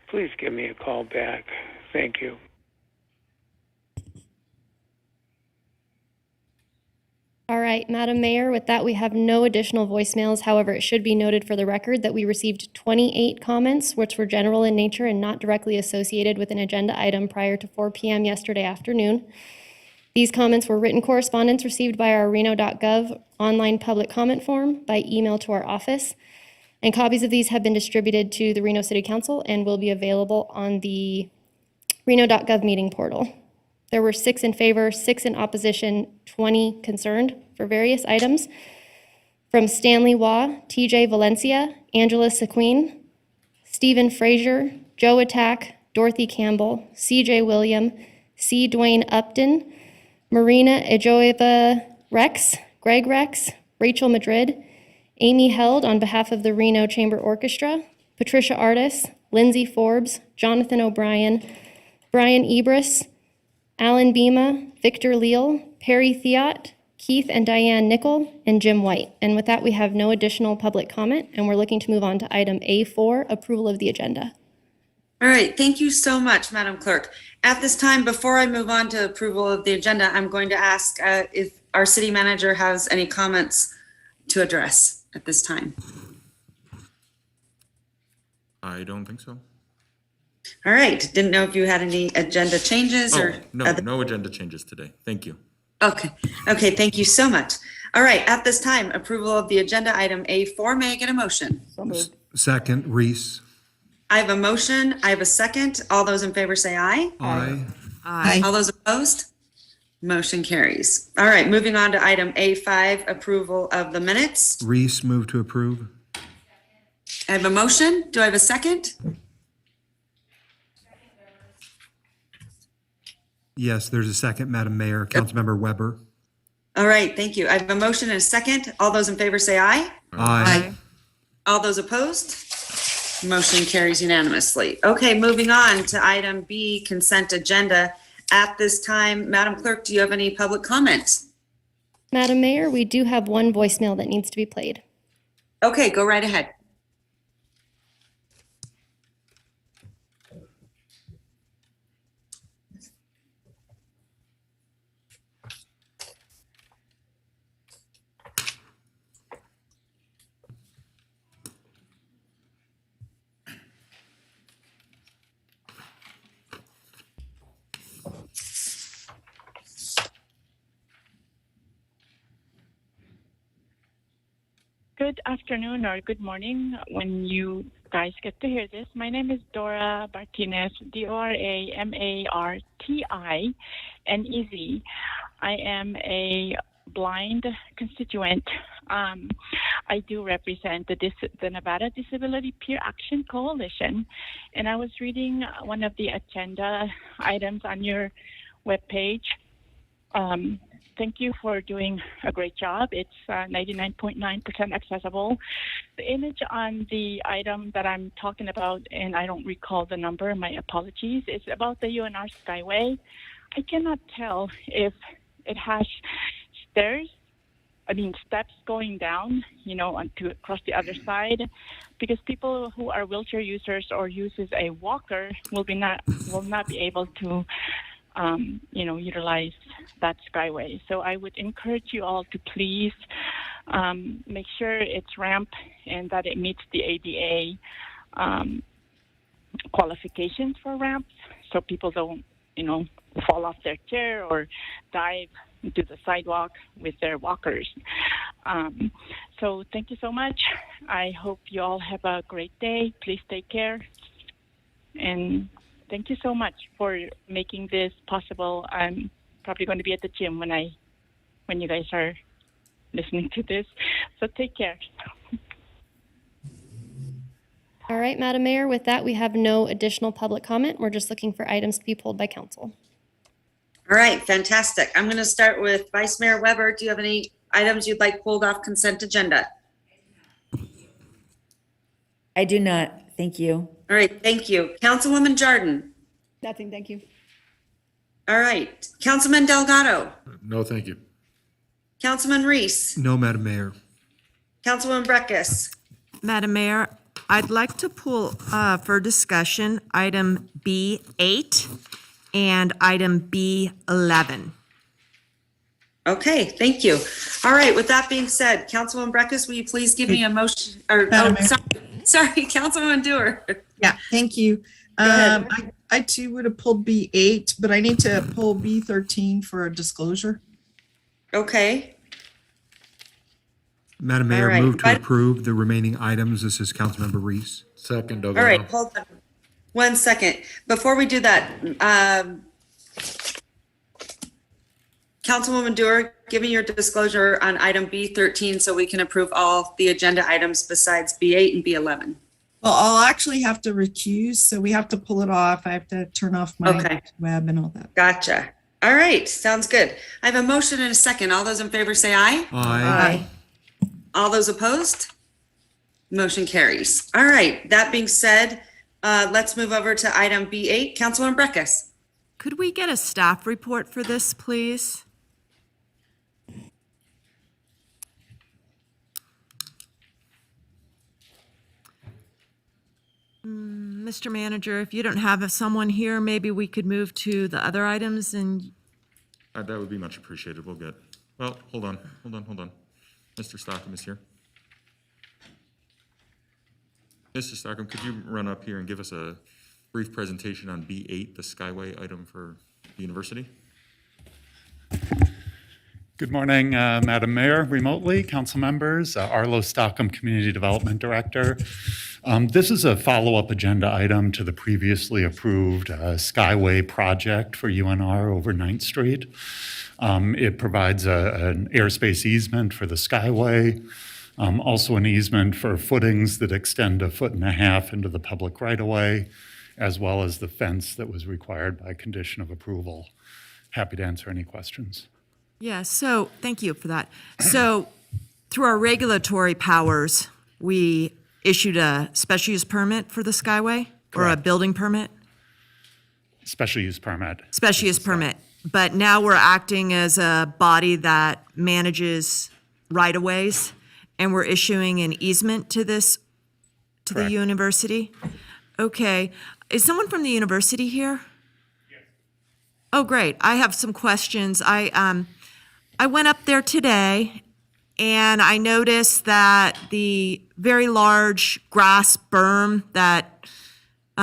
Please give me a call back. Thank you. All right, Madam Mayor, with that, we have no additional voicemails. However, it should be noted for the record that we received 28 comments, which were general in nature and not directly associated with an agenda item prior to 4 p.m. yesterday afternoon. These comments were written correspondence received by our Reno.gov online public comment form by email to our office, and copies of these have been distributed to the Reno City Council and will be available on the Reno.gov meeting portal. There were 6 in favor, 6 in opposition, 20 concerned for various items. From Stanley Waugh, TJ Valencia, Angela Sequin, Stephen Frazier, Joe Attack, Dorothy Campbell, CJ William, C. Dwayne Upton, Marina Ejoeva Rex, Greg Rex, Rachel Madrid, Amy Held on behalf of the Reno Chamber Orchestra, Patricia Artis, Lindsay Forbes, Jonathan O'Brien, Brian Ebris, Alan Bima, Victor Leal, Perry Theot, Keith and Diane Nickel, and Jim White. And with that, we have no additional public comment, and we're looking to move on to item A4, approval of the agenda. All right, thank you so much, Madam Clerk. At this time, before I move on to approval of the agenda, I'm going to ask if our city manager has any comments to address at this time. I don't think so. All right, didn't know if you had any agenda changes or No agenda changes today. Thank you. Okay, thank you so much. All right, at this time, approval of the agenda item A4, may I get a motion? Second, Reese. I have a motion, I have a second. All those in favor say aye. Aye. All those opposed? Motion carries. All right, moving on to item A5, approval of the minutes. Reese, move to approve. I have a motion. Do I have a second? Yes, there's a second, Madam Mayor. Councilmember Weber. All right, thank you. I have a motion and a second. All those in favor say aye. Aye. All those opposed? Motion carries unanimously. Okay, moving on to item B, consent agenda. At this time, Madam Clerk, do you have any public comments? Madam Mayor, we do have one voicemail that needs to be played. Okay, go right ahead. Good afternoon or good morning when you guys get to hear this. My name is Dora Martinez, DORAMARTINEZ. I am a blind constituent. I do represent the Nevada Disability Peer Action Coalition, and I was reading one of the agenda items on your webpage. Thank you for doing a great job. It's 99.9% accessible. The image on the item that I'm talking about, and I don't recall the number, my apologies, is about the UNR Skyway. I cannot tell if it has steps going down, to across the other side, because people who are wheelchair users or uses a walker will not be able to utilize that skyway. So I would encourage you all to please make sure it's ramp and that it meets the ADA qualifications for ramps, so people don't, fall off their chair or dive into the sidewalk with their walkers. So thank you so much. I hope you all have a great day. Please take care. And thank you so much for making this possible. I'm probably going to be at the gym when you guys are listening to this. So take care. All right, Madam Mayor, with that, we have no additional public comment. We're just looking for items to be pulled by council. All right, fantastic. I'm going to start with Vice Mayor Weber. Do you have any items you'd like pulled off consent agenda? I do not. Thank you. All right, thank you. Councilwoman Jordan. Nothing, thank you. All right. Councilman Delgado. No, thank you. Councilman Reese. No, Madam Mayor. Councilwoman Breckus. Madam Mayor, I'd like to pull for discussion item B8 and item B11. Okay, thank you. All right, with that being said, Councilwoman Breckus, will you please give me a motion, sorry, Councilwoman Dewar. Yeah, thank you. I too would have pulled B8, but I need to pull B13 for a disclosure. Okay. Madam Mayor, right. move to approve the remaining items. This is Councilmember Reese. Second, All right, hold on 1 second. Before we do that, Councilwoman Dewar, give me your disclosure on item B13 so we can approve all the agenda items besides B8 and B11. Well, I'll actually have to recuse, so we have to pull it off. I have to turn off my web and all that. Gotcha. All right, sounds good. I have a motion and a second. All those in favor say aye. Aye. All those opposed? Motion carries. All right, that being said, let's move over to item B8. Councilwoman Breckus. Could we get a staff report for this, please? Mr. Manager, if you don't have someone here, maybe we could move to the other items and, That would be much appreciated. We'll get, well, hold on. Mr. Stockham is here. Mr. Stockham, could you run up here and give us a brief presentation on B8, the Skyway item for the university? Good morning, Madam Mayor, remotely, council members, Arlo Stockham, Community Development Director. This is a follow-up agenda item to the previously approved Skyway project for UNR over 9th Street. It provides an airspace easement for the Skyway, also an easement for footings that extend 1.5 feet into the public right-of-way, as well as the fence that was required by condition of approval. Happy to answer any questions. yeah, so, thank you for that. So, through our regulatory powers, we issued a special use permit for the Skyway? Or a Correct. building permit? Special use permit. Special use permit. But now we're acting as a body that manages right-of-ways, and we're issuing an easement to this, to the Correct. university? Okay. Is someone from the university here? Oh, great. I have some questions. I went up there today, and I noticed that the very large grass berm that,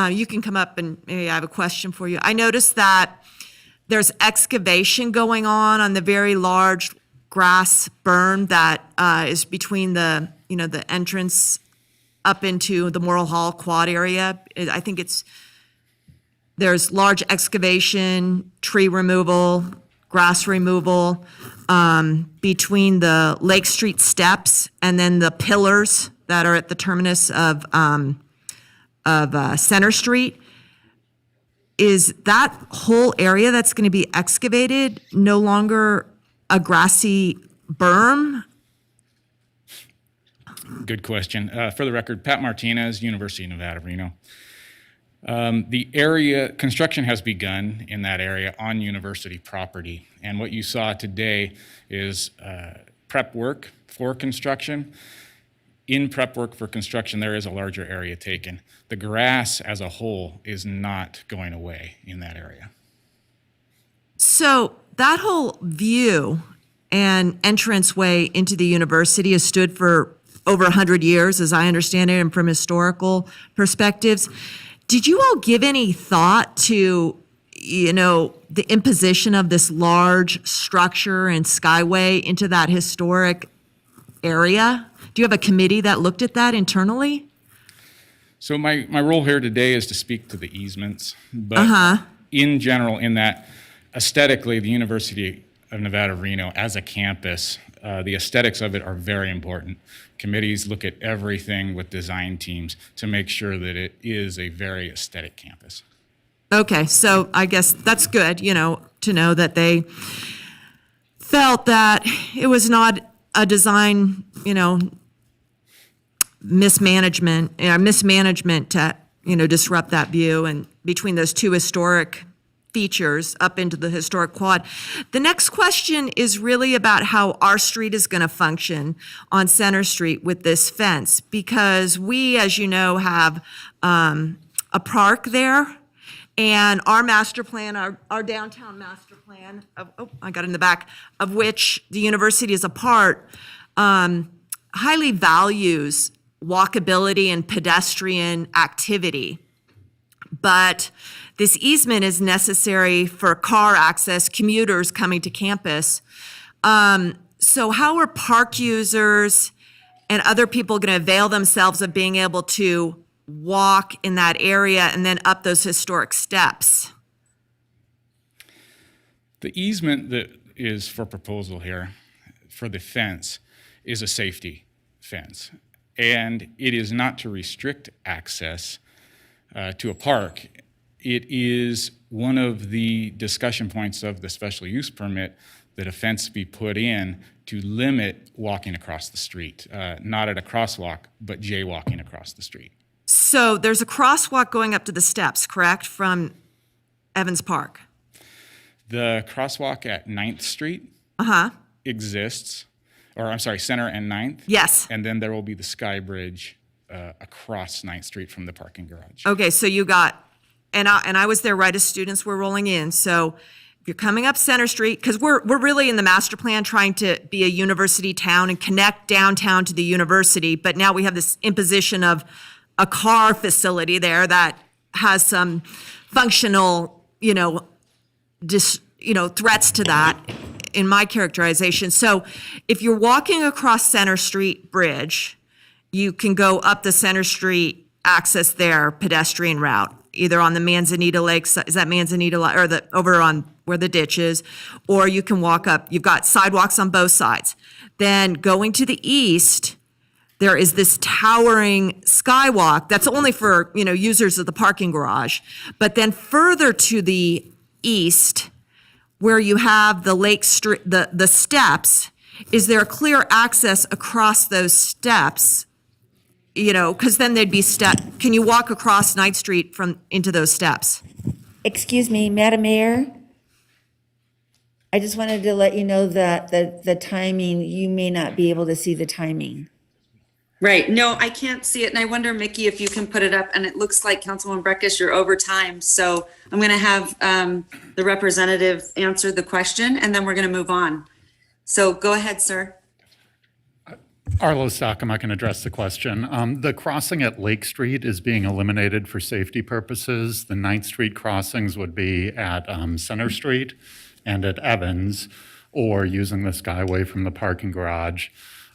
you can come up and maybe I have a question for you. I noticed that there's excavation going on the very large grass berm that is between the, the entrance up into the Morrill Hall quad area. I think there's large excavation, tree removal, grass removal between the Lake Street steps and then the pillars that are at the terminus of Center Street. Is that whole area that's going to be excavated no longer a grassy berm? Good question. For the record, Pat Martinez, University of Nevada, Reno. The area, construction has begun in that area on university property. And what you saw today is prep work for construction. In prep work for construction, there is a larger area taken. The grass as a whole is not going away in that area. So that whole view and entranceway into the university has stood for over 100 years, as I understand it, and from historical perspectives. Did you all give any thought to, the imposition of this large structure and skyway into that historic area? Do you have a committee that looked at that internally? So my role here today is to speak to the easements, but in general, in that aesthetically, the University of Nevada, Reno, as a campus, the aesthetics of it are very important. Committees look at everything with design teams to make sure that it is a very aesthetic campus. Okay, so I guess that's good, to know that they felt that it was not a design, mismanagement to, disrupt that view and between those two historic features up into the historic quad. The next question is really about how our street is going to function on Center Street with this fence, because we, as you know, have a park there, and our master plan, our downtown master plan, I got it in the back, of which the university is a part, highly values walkability and pedestrian activity. But this easement is necessary for car access, commuters coming to campus. So how are park users and other people going to avail themselves of being able to walk in that area and then up those historic steps? The easement that is for proposal here for the fence is a safety fence. And it is not to restrict access to a park. It is one of the discussion points of the special use permit that a fence be put in to limit walking across the street, not at a crosswalk, but jaywalking across the street. So there's a crosswalk going up to the steps, correct, from Evans Park? The crosswalk at 9th Street exists, or I'm sorry, Center and 9th. Yes. And then there will be the Sky Bridge across 9th Street from the parking garage. Okay, so you got, and I was there right as students were rolling in. So if you're coming up Center Street, because we're really in the master plan trying to be a university town and connect downtown to the university, but now we have this imposition of a car facility there that has some functional, threats to that in my characterization. So if you're walking across Center Street Bridge, you can go up the Center Street access there, pedestrian route, either on the Manzanita Lake, is that Manzanita, or over on where the ditch is, or you can walk up. You've got sidewalks on both sides. Then going to the east, there is this towering skywalk that's only for, users of the parking garage. But then further to the east, where you have the Lake Street, the steps, is there a clear access across those steps? Because then they'd be can you walk across 9th Street into those steps? Excuse me, Madam Mayor? I just wanted to let you know that the timing, you may not be able to see the timing. Right. No, I can't see it. And I wonder, Mickey, if you can put it up. And it looks like Councilwoman Breckish, you're over time. So I'm going to have the representative answer the question, and then we're going to move on. So go ahead, sir. Arlo Stockham, I can address the question. The crossing at Lake Street is being eliminated for safety purposes. The 9th Street crossings would be at Center Street and at Evans, or using the Skyway from the parking garage.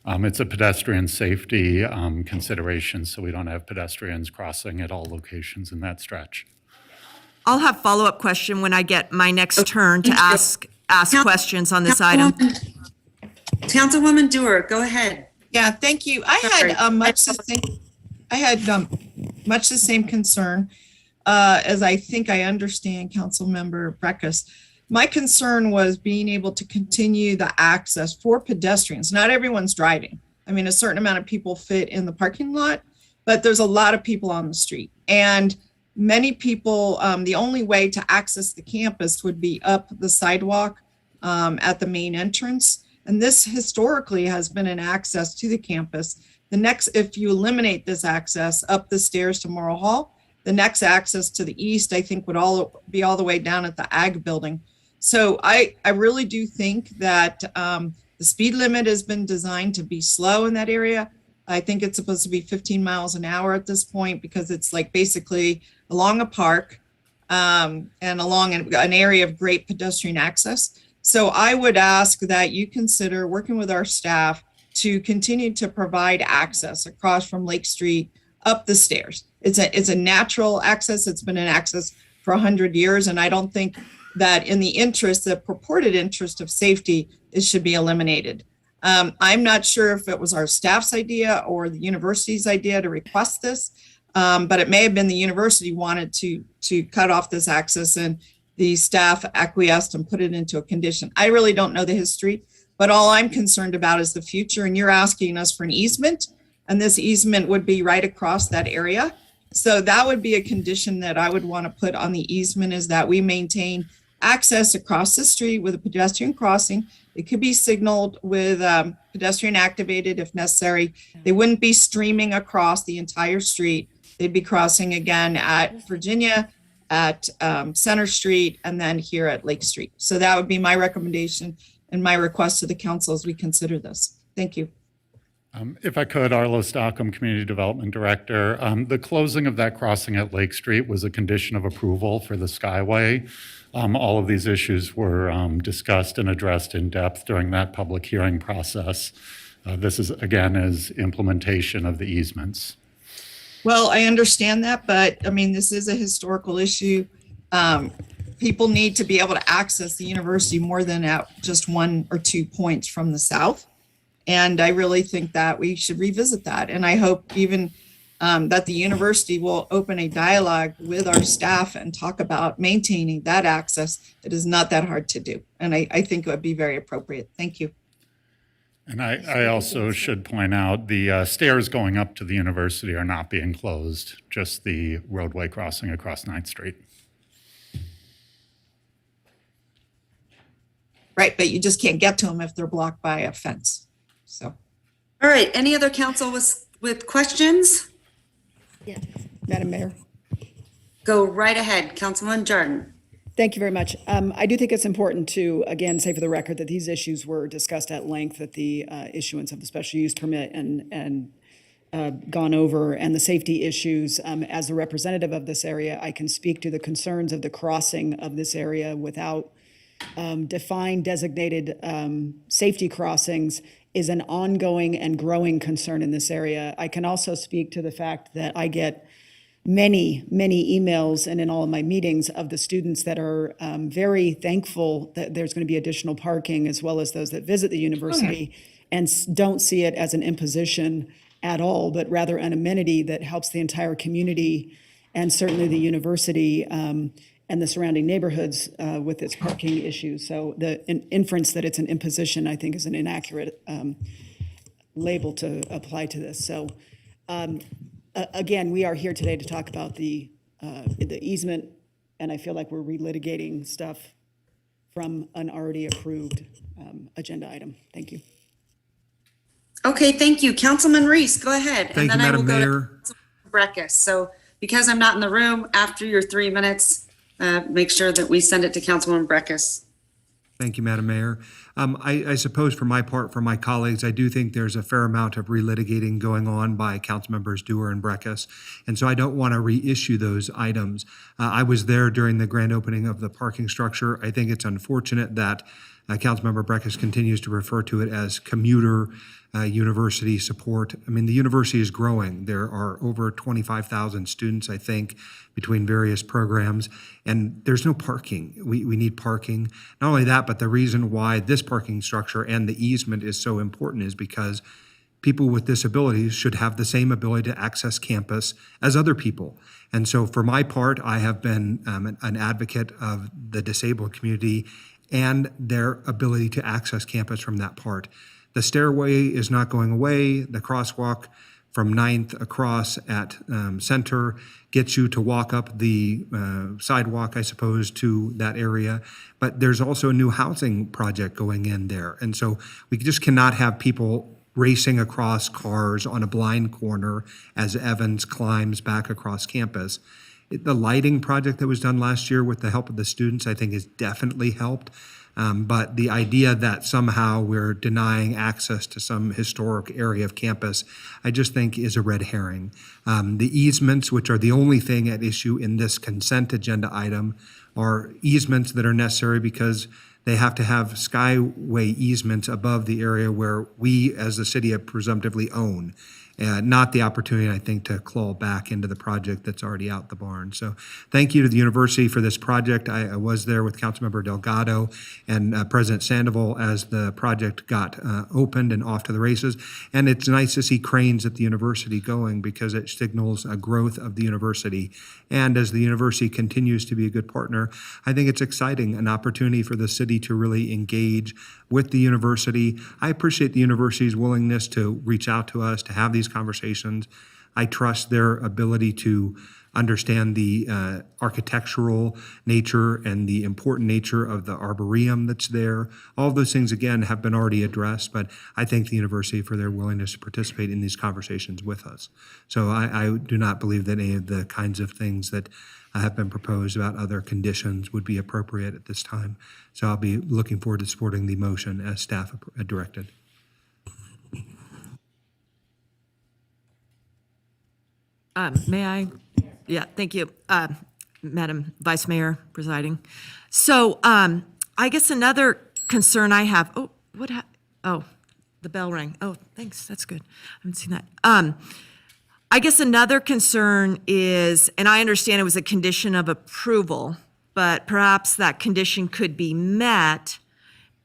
It's a pedestrian safety consideration, so we don't have pedestrians crossing at all locations in that stretch. I'll have follow-up question when I get my next turn to ask questions on this item. Councilwoman Dewar, go ahead. Yeah, thank you. I had much the same concern as I think I understand Councilmember Breckus. My concern was being able to continue the access for pedestrians. Not everyone's driving. I mean, a certain amount of people fit in the parking lot, but there's a lot of people on the street. And many people, the only way to access the campus would be up the sidewalk at the main entrance. And this historically has been an access to the campus. If you eliminate this access up the stairs to Morrow Hall, the next access to the east, I think, would be all the way down at the Ag building. So I really do think that the speed limit has been designed to be slow in that area. I think it's supposed to be 15 miles an hour at this point, because it's like basically along a park and along an area of great pedestrian access. So I would ask that you consider working with our staff to continue to provide access across from Lake Street up the stairs. It's a natural access. It's been an access for 100 years. And I don't think that in the purported interest of safety, it should be eliminated. I'm not sure if it was our staff's idea or the university's idea to request this, but it may have been the university wanted to cut off this access, and the staff acquiesced and put it into a condition. I really don't know the history, but all I'm concerned about is the future. And you're asking us for an easement, and this easement would be right across that area. So that would be a condition that I would want to put on the easement, is that we maintain access across the street with a pedestrian crossing. It could be signaled with pedestrian activated if necessary. They wouldn't be streaming across the entire street. They'd be crossing again at Virginia, at Center Street, and then here at Lake Street. So that would be my recommendation and my request to the council as we consider this. Thank you. If I could, Arlo Stockham, Community Development Director. The closing of that crossing at Lake Street was a condition of approval for the Skyway. All of these issues were discussed and addressed in depth during that public hearing process. This is, again, is implementation of the easements. Well, I understand that, but I mean, this is a historical issue. People need to be able to access the university more than at just 1 or 2 points from the south. And I really think that we should revisit that. And I hope even that the university will open a dialogue with our staff and talk about maintaining that access. It is not that hard to do. And I think it would be very appropriate. Thank you. And I also should point out the stairs going up to the university are not being closed, just the roadway crossing across 9th Street. Right, but you just can't get to them if they're blocked by a fence. So, all right. Any other council with questions? Madam Mayor. Go right ahead, Councilwoman Jordan. Thank you very much. I do think it's important to, again, say for the record that these issues were discussed at length at the issuance of the special use permit and gone over, and the safety issues. As the representative of this area, I can speak to the concerns of the crossing of this area without defined designated safety crossings is an ongoing and growing concern in this area. I can also speak to the fact that I get many emails and in all of my meetings of the students that are very thankful that there's going to be additional parking, as well as those that visit the university and don't see it as an imposition at all, but rather an amenity that helps the entire community and certainly the university and the surrounding neighborhoods with its parking issues. So an inference that it's an imposition, I think, is an inaccurate label to apply to this. So again, we are here today to talk about the easement, and I feel like we're relitigating stuff from an already approved agenda item. Thank you. Okay, thank you. Councilman Reese, go ahead. Thank you, Madam Mayor. Breckus. So because I'm not in the room after your 3 minutes, make sure that we send it to Councilwoman Breckus. Thank you, Madam Mayor. I suppose for my part, for my colleagues, I do think there's a fair amount of relitigating going on by council members Dewar and Breckus, and so I don't want to reissue those items. I was there during the grand opening of the parking structure. I think it's unfortunate that Councilmember Breckus continues to refer to it as commuter university support. I mean, the university is growing. There are over 25,000 students, I think, between various programs, and there's no parking. We need parking. Not only that, but the reason why this parking structure and the easement is so important is because people with disabilities should have the same ability to access campus as other people. And so for my part, I have been an advocate of the disabled community and their ability to access campus from that part. The stairway is not going away. The crosswalk from 9th across at Center gets you to walk up the sidewalk, I suppose, to that area. But there's also a new housing project going in there. And so we just cannot have people racing across cars on a blind corner as Evans climbs back across campus. The lighting project that was done last year with the help of the students, I think, has definitely helped. But the idea that somehow we're denying access to some historic area of campus, I just think is a red herring. The easements, which are the only thing at issue in this consent agenda item, are easements that are necessary because they have to have skyway easements above the area where we as the city have presumptively own. Not the opportunity, I think, to claw back into the project that's already out the barn. So thank you to the university for this project. I was there with Councilmember Delgado and President Sandoval as the project got opened and off to the races. And it's nice to see cranes at the university going because it signals a growth of the university. And as the university continues to be a good partner, I think it's exciting, an opportunity for the city to really engage with the university. I appreciate the university's willingness to reach out to us, to have these conversations. I trust their ability to understand the architectural nature and the important nature of the arboretum that's there. All of those things, again, have been already addressed, but I thank the university for their willingness to participate in these conversations with us. So I do not believe that any of the kinds of things that have been proposed about other conditions would be appropriate at this time. So I'll be looking forward to supporting the motion as staff directed. May I? Yeah, thank you, Madam Vice Mayor presiding. So I guess another concern I have, the bell rang. Oh, thanks, that's good. I haven't seen that. I guess another concern is, and I understand it was a condition of approval, but perhaps that condition could be met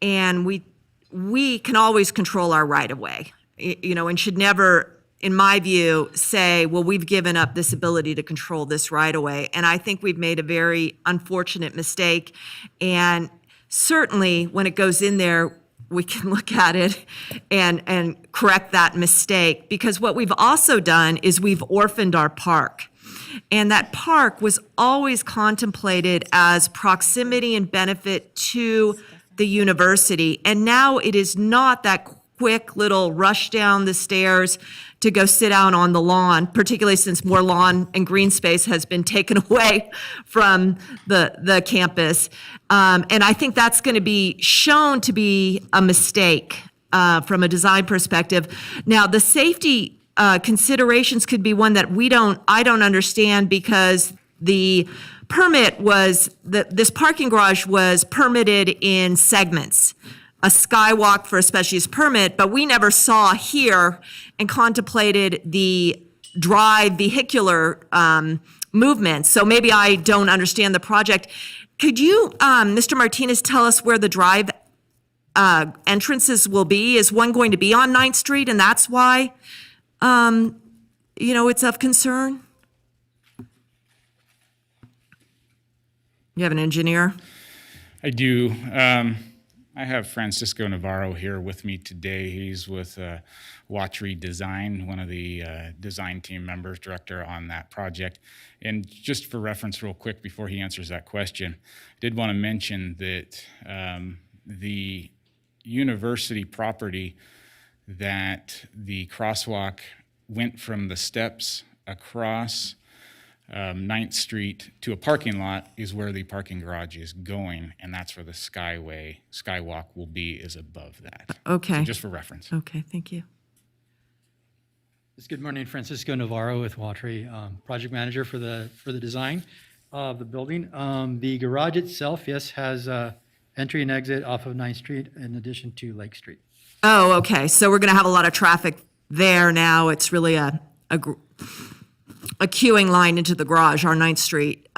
and we can always control our right-of-way, and should never, in my view, say, well, we've given up this ability to control this right-of-way. And I think we've made a very unfortunate mistake. And certainly when it goes in there, we can look at it and correct that mistake. Because what we've also done is we've orphaned our park. And that park was always contemplated as proximity and benefit to the university. And now it is not that quick little rush down the stairs to go sit down on the lawn, particularly since more lawn and green space has been taken away from the campus. And I think that's going to be shown to be a mistake from a design perspective. Now, the safety considerations could be one that I don't understand, because the permit was, this parking garage was permitted in segments. A skywalk for a special use permit, but we never saw here and contemplated the drive vehicular movement. So maybe I don't understand the project. Could you, Mr. Martinez, tell us where the drive entrances will be? Is one going to be on 9th Street, and that's why, it's of concern? You have an engineer? I do. I have Francisco Navarro here with me today. He's with Watry Design, one of the design team members, director on that project. And just for reference real quick before he answers that question, I did want to mention that the university property, that the crosswalk went from the steps across 9th Street to a parking lot, is where the parking garage is going, and that's where the skywalk will be, is above that. Okay. So just for reference. Okay, thank you. Good morning, Francisco Navarro with Watry, project manager for the design of the building. The garage itself, yes, has entry and exit off of 9th Street in addition to Lake Street. Oh, okay. So we're going to have a lot of traffic there now. It's really a queuing line into the garage, our 9th Street.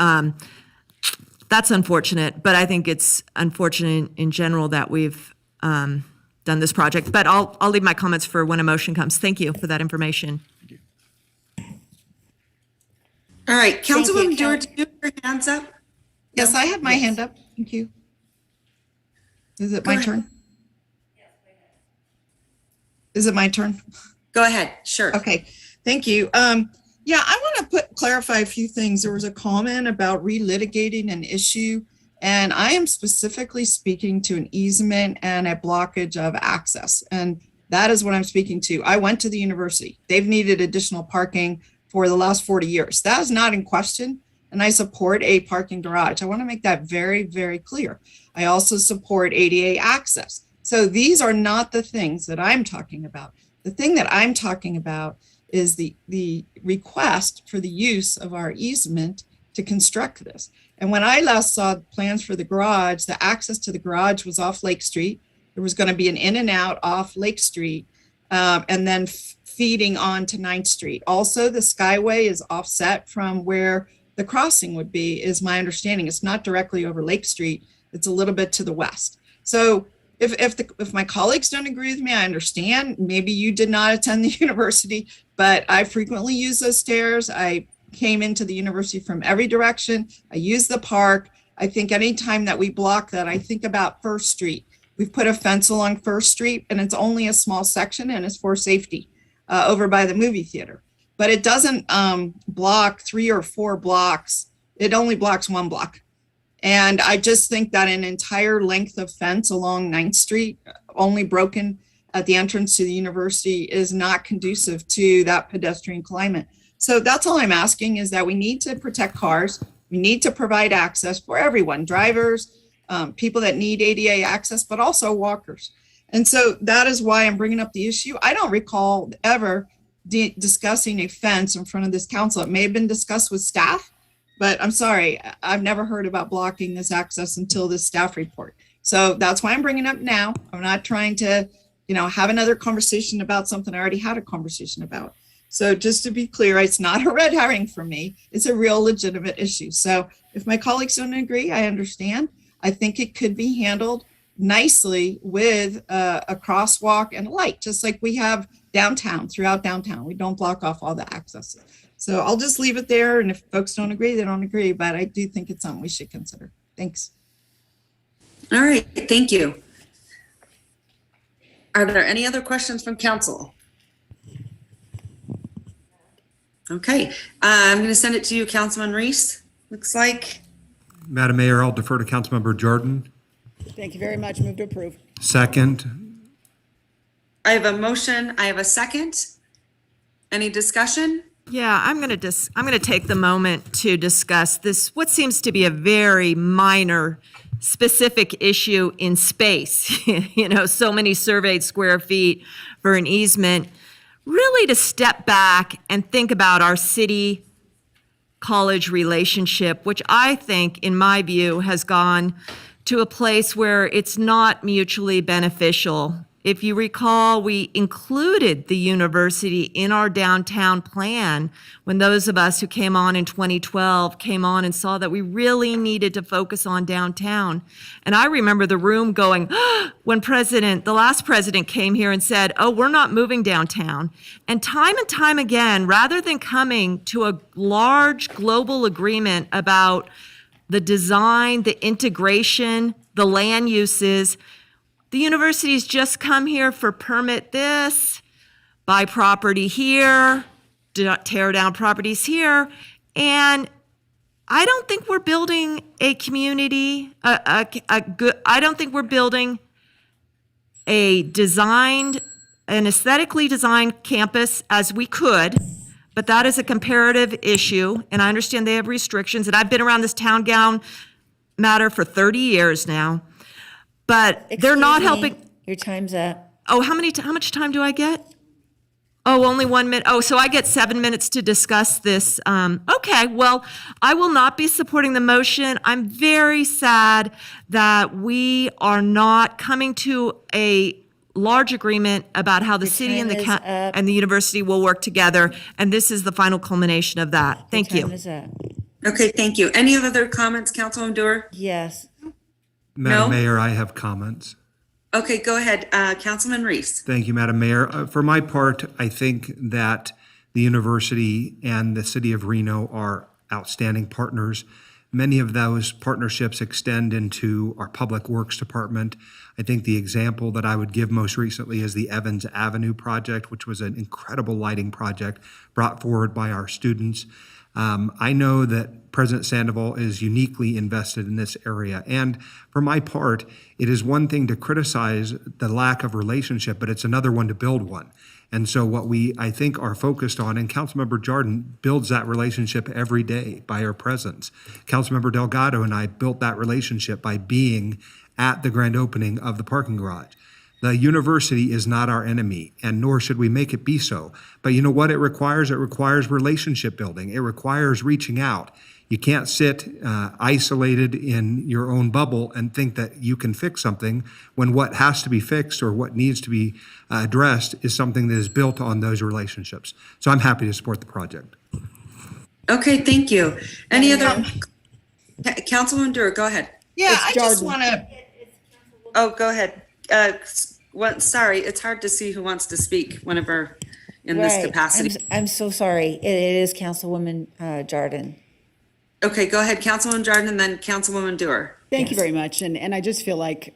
That's unfortunate, but I think it's unfortunate in general that we've done this project. But I'll leave my comments for when a motion comes. Thank you for that information. All right, Thank you, Councilwoman Dewar, do you have your hands up? Yes, I have my hand up. Thank you. Is it my turn? Is it my turn? Go ahead, sure. Okay, thank you. Yeah, I want to clarify a few things. There was a comment about relitigating an issue, and I am specifically speaking to an easement and a blockage of access, and that is what I'm speaking to. I went to the university. They've needed additional parking for the last 40 years. That is not in question, and I support a parking garage. I want to make that very, very clear. I also support ADA access. So these are not the things that I'm talking about. The thing that I'm talking about is the request for the use of our easement to construct this. And when I last saw plans for the garage, the access to the garage was off Lake Street. There was going to be an in and out off Lake Street, and then feeding on to 9th Street. Also, the Skyway is offset from where the crossing would be, is my understanding. It's not directly over Lake Street. It's a little bit to the west. So if my colleagues don't agree with me, I understand. Maybe you did not attend the university, but I frequently use those stairs. I came into the university from every direction. I use the park. I think anytime that we block that, I think about First Street. We've put a fence along First Street, and it's only a small section, and it's for safety over by the movie theater. But it doesn't block 3 or 4 blocks. It only blocks 1 block. And I just think that an entire length of fence along 9th Street, only broken at the entrance to the university, is not conducive to that pedestrian climate. So that's all I'm asking, is that we need to protect cars. We need to provide access for everyone, drivers, people that need ADA access, but also walkers. And so that is why I'm bringing up the issue. I don't recall ever discussing a fence in front of this council. It may have been discussed with staff, but I'm sorry, I've never heard about blocking this access until this staff report. So that's why I'm bringing it up now. I'm not trying to, have another conversation about something I already had a conversation about. So just to be clear, it's not a red herring for me. It's a real legitimate issue. So if my colleagues don't agree, I understand. I think it could be handled nicely with a crosswalk and a light, just like we have throughout downtown. We don't block off all the access. So I'll just leave it there. And if folks don't agree, they don't agree. But I do think it's something we should consider. Thanks. All right, thank you. Are there any other questions from council? Okay, I'm going to send it to you, Councilman Reese, looks like. Madam Mayor, I'll defer to Councilmember Jordan. Thank you very much. Move to approve. Second. I have a motion. I have a second. Any discussion? Yeah, I'm going to take the moment to discuss this, what seems to be a very minor specific issue in space. So many surveyed square feet for an easement. Really to step back and think about our city college relationship, which I think, in my view, has gone to a place where it's not mutually beneficial. If you recall, we included the university in our downtown plan when those of us who came on in 2012 came on and saw that we really needed to focus on downtown. And I remember the room going, when the last president came here and said, oh, we're not moving downtown. And time again, rather than coming to a large global agreement about the design, the integration, the land uses, the university's just come here for permit this, buy property here, tear down properties here. And I don't think we're building a community, I don't think we're building an aesthetically designed campus as we could, but that is a comparative issue. And I understand they have restrictions. And I've been around this town gown matter for 30 years now. But they're not helping. Your time's up. Oh, how much time do I get? Oh, only 1 minute. Oh, so I get 7 minutes to discuss this. Okay, well, I will not be supporting the motion. I'm very sad that we are not coming to a large agreement about how the city and the university will work together. And this is the final culmination of that. Thank you. Time is up. Okay, thank you. Any other comments, Councilwoman Dewar? Yes. Madam No? Mayor, I have comments. Okay, go ahead. Councilman Reese. Thank you, Madam Mayor. For my part, I think that the university and the city of Reno are outstanding partners. Many of those partnerships extend into our Public Works Department. I think the example that I would give most recently is the Evans Avenue project, which was an incredible lighting project brought forward by our students. I know that President Sandoval is uniquely invested in this area. And for my part, it is one thing to criticize the lack of relationship, but it's another one to build one. And so what we, I think, are focused on, and Councilmember Jordan builds that relationship every day by her presence. Councilmember Delgado and I built that relationship by being at the grand opening of the parking garage. The university is not our enemy, and nor should we make it be so. But you know what it requires? It requires relationship building. It requires reaching out. You can't sit isolated in your own bubble and think that you can fix something when what has to be fixed or what needs to be addressed is something that is built on those relationships. So I'm happy to support the project. Okay, thank you. Any other? Councilwoman Dewar, go ahead. Yeah, I just want to. Oh, go ahead. Sorry, it's hard to see who wants to speak whenever in this capacity. I'm so sorry. It is Councilwoman Jordan. Okay, go ahead, Councilwoman Jordan, and then Councilwoman Dewar. Thank you very much. And I just feel like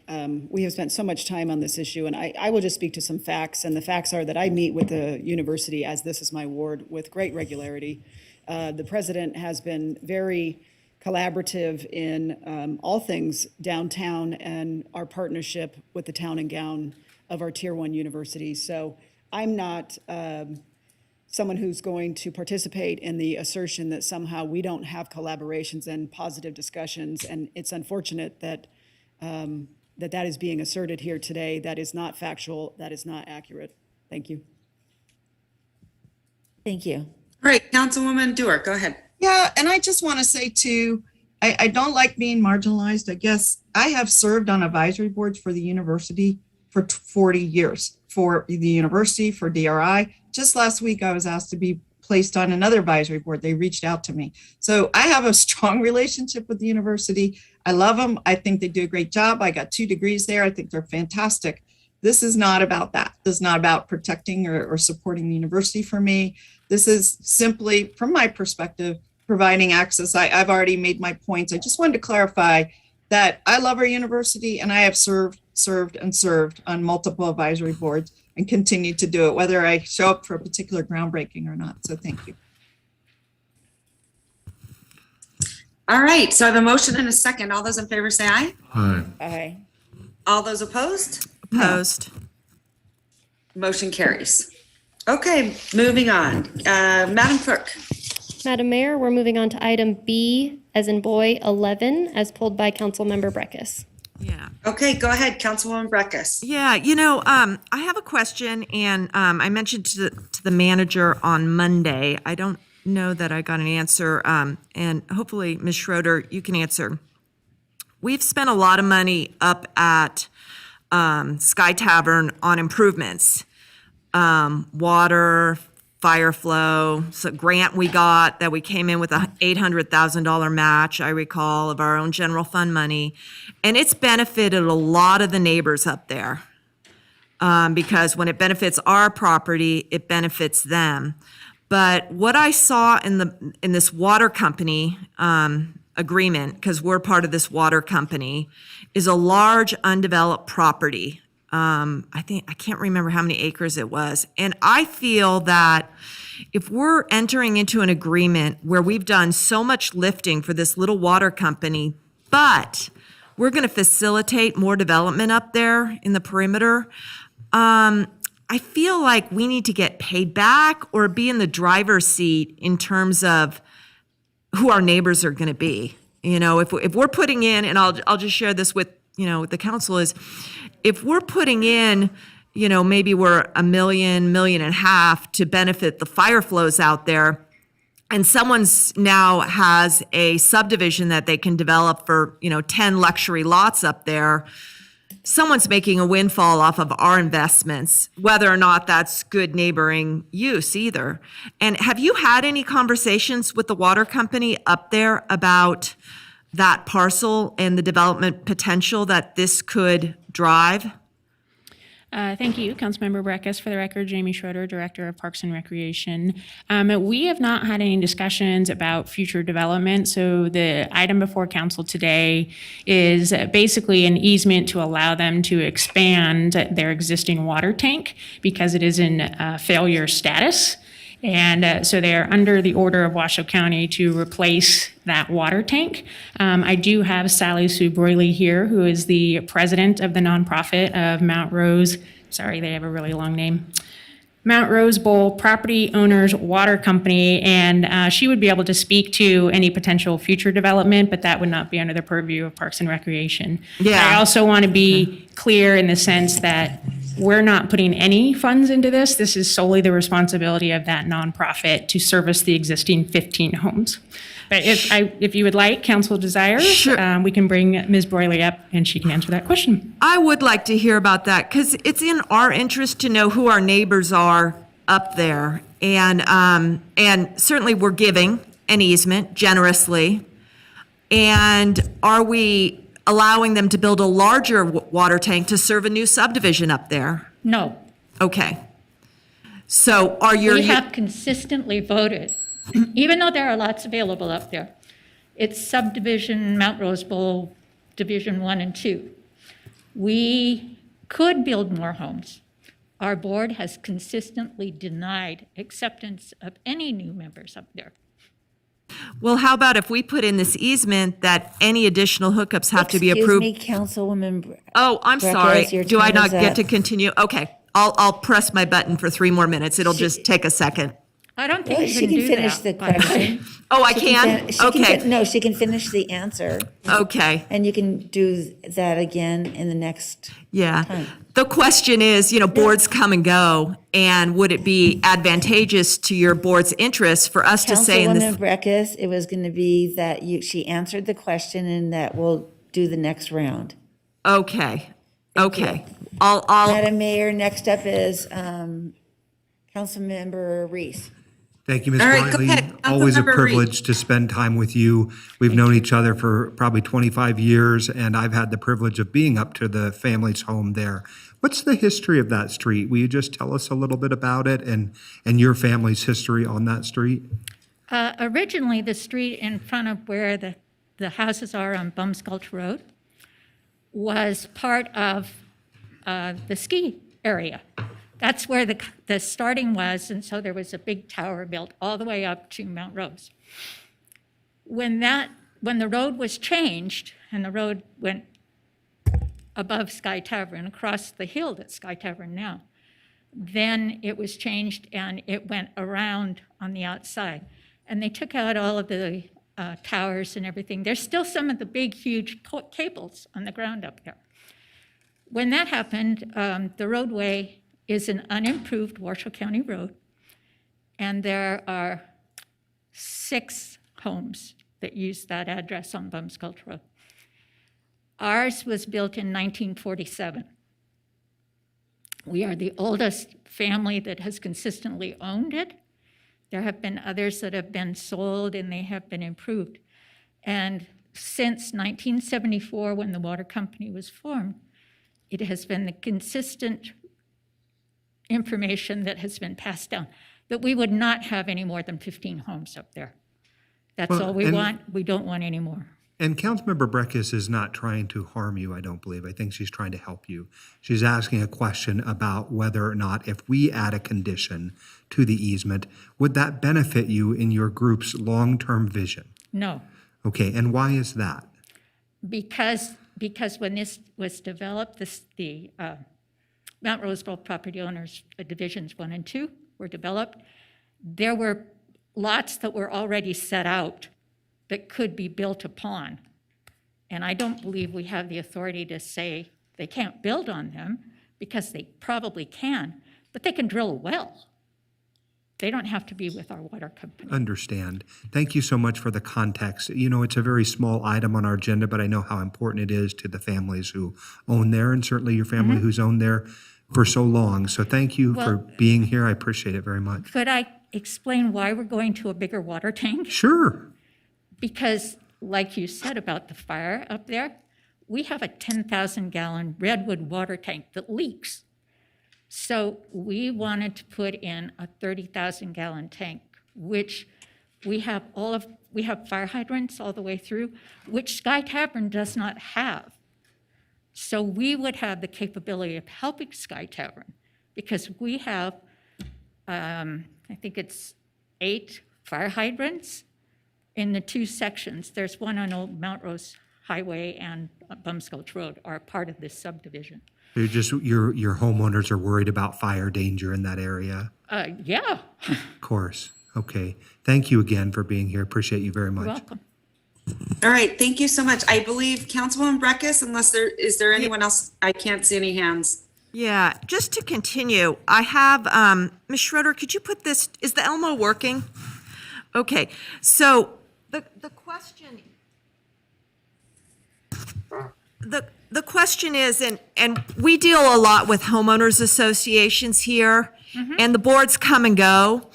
we have spent so much time on this issue, and I will just speak to some facts. And the facts are that I meet with the university, as this is my ward, with great regularity. The president has been very collaborative in all things downtown and our partnership with the town and gown of our Tier 1 universities. So I'm not someone who's going to participate in the assertion that somehow we don't have collaborations and positive discussions. And it's unfortunate that that is being asserted here today. That is not factual. That is not accurate. Thank you. Thank you. All right, Councilwoman Dewar, go ahead. Yeah, and I just want to say too, I don't like being marginalized. I guess I have served on advisory boards for the university for 40 years, for the university, for DRI. Just last week, I was asked to be placed on another advisory board. They reached out to me. So I have a strong relationship with the university. I love them. I think they do a great job. I got 2 degrees there. I think they're fantastic. This is not about that. This is not about protecting or supporting the university for me. This is simply, from my perspective, providing access. I've already made my points. I just wanted to clarify that I love our university and I have served on multiple advisory boards and continue to do it, whether I show up for a particular groundbreaking or not. So thank you. All right, so I have a motion and a second. All those in favor say aye. Aye. Aye. All those opposed? Opposed. Motion carries. Okay, moving on. Madam Clerk. Madam Mayor, we're moving on to item B, as in boy, 11, as pulled by Councilmember Breckus. Yeah. Okay, go ahead, Councilwoman Breckus. Yeah, I have a question, and I mentioned to the manager on Monday. I don't know that I got an answer, and hopefully, Ms. Schroeder, you can answer. We've spent a lot of money up at Sky Tavern on improvements, water, fire flow. So grant we got that we came in with a $800,000 match, I recall, of our own general fund money. And it's benefited a lot of the neighbors up there. Because when it benefits our property, it benefits them. But what I saw in this water company agreement, because we're part of this water company, is a large undeveloped property. I can't remember how many acres it was. And I feel that if we're entering into an agreement where we've done so much lifting for this little water company, but we're going to facilitate more development up there in the perimeter, I feel like we need to get paid back or be in the driver's seat in terms of who our neighbors are going to be. If we're putting in, and I'll just share this with the council, is if we're putting in, maybe we're $1 million, $1.5 million to benefit the fire flows out there, and someone's now has a subdivision that they can develop for 10 luxury lots up there, someone's making a windfall off of our investments, whether or not that's good neighboring use either. And have you had any conversations with the water company up there about that parcel and the development potential that this could drive? Thank you, Councilmember Breckus. For the record, Jamie Schroeder, Director of Parks and Recreation. We have not had any discussions about future development, so the item before council today is basically an easement to allow them to expand their existing water tank because it is in failure status. And so they are under the order of Washoe County to replace that water tank. I do have Sally Sue Broyley here, who is the president of the nonprofit of Mount Rose. Sorry, they have a really long name. Mount Rose Bowl Property Owners Water Company, and she would be able to speak to any potential future development, but that would not be under the purview of Parks and Recreation. Yeah. I also want to be clear in the sense that we're not putting any funds into this. This is solely the responsibility of that nonprofit to service the existing 15 homes. But if you would like, council desires, Sure. We can bring Ms. Broyley up and she can answer that question. I would like to hear about that because it's in our interest to know who our neighbors are up there. And certainly we're giving an easement generously. And are we allowing them to build a larger water tank to serve a new subdivision up there? No. Okay. So We have consistently voted, even though there are lots available up there. It's subdivision, Mount Rose Bowl, Division 1 and 2. We could build more homes. Our board has consistently denied acceptance of any new members up there. Well, how about if we put in this easement that any additional hookups have to be approved? Excuse me, Councilwoman. Oh, I'm Breckus, sorry. your Do I time not is get up. to continue? Okay, I'll press my button for 3 more minutes. It'll just take a second. I don't think Well, you she can can do finish that. the by the way. question. Oh, I She can? she Okay. No, she can finish the answer. Okay. And you can do that again in the next Yeah. time. The question is, boards come and go, and would it be advantageous to your board's interest for us to say in this? Councilwoman Breckus, it was going to be that she answered the question and that we'll do the next round. Okay. Okay. I'll Madam Mayor, next up is Councilmember Reese. Thank you, Ms. All right, go Bartley. ahead. Always a Councilmember Reed. privilege to spend time with you. We've known each other for probably 25 years, and I've had the privilege of being up to the family's home there. What's the history of that street? Will you just tell us a little bit about it and your family's history on that street? Originally, the street in front of where the houses are on Bums Gulch Road was part of the ski area. That's where the starting was, and so there was a big tower built all the way up to Mount Rose. When the road was changed and the road went above Sky Tavern, across the hill that's Sky Tavern now, Then it was changed and it went around on the outside. And they took out all of the towers and everything. There's still some of the big, huge cables on the ground up there. When that happened, the roadway is an unimproved Washoe County road, and there are 6 homes that use that address on Bums Gulch Road. Ours was built in 1947. We are the oldest family that has consistently owned it. There have been others that have been sold and they have been improved. And since 1974, when the water company was formed, it has been the consistent information that has been passed down that we would not have any more than 15 homes up there. That's Well, all we and- want. We don't want any more. And Councilmember Breckus is not trying to harm you, I don't believe. I think she's trying to help you. She's asking a question about whether or not if we add a condition to the easement, would that benefit you in your group's long-term vision? No, Okay, and why is that? because when this was developed, the Mount Roseville property owners, divisions 1 and 2 were developed. There were lots that were already set out that could be built upon. And I don't believe we have the authority to say they can't build on them, because they probably can, but they can drill a well. They don't have to be with our water company. Understand. Thank you so much for the context. You know, it's a very small item on our agenda, but I know how important it is to the families who own there, and certainly your family who's owned there for so long. So thank you for being here. I appreciate it very much. Could I explain why we're going to a bigger water tank? Sure. Because, like you said about the fire up there, we have a 10,000-gallon redwood water tank that leaks. So we wanted to put in a 30,000-gallon tank, which we have fire hydrants all the way through, which Sky Tavern does not have. So we would have the capability of helping Sky Tavern, because we have, I think it's 8 fire hydrants in the 2 sections. There's one on Old Mount Rose Highway and Bums Gulch Road are part of this subdivision. You're just, your homeowners are worried about fire danger in that area? Yeah. Of course. Okay. Thank you again for being here. Appreciate you very much. You're welcome. All right, thank you so much. I believe Councilwoman Breckus, is there anyone else? I can't see any hands. Yeah, just to continue, I have, Ms. Schroeder, could you put this, is the Elmo working? Okay, so the question, the question is, and we deal a lot with homeowners associations here, and the boards come and go.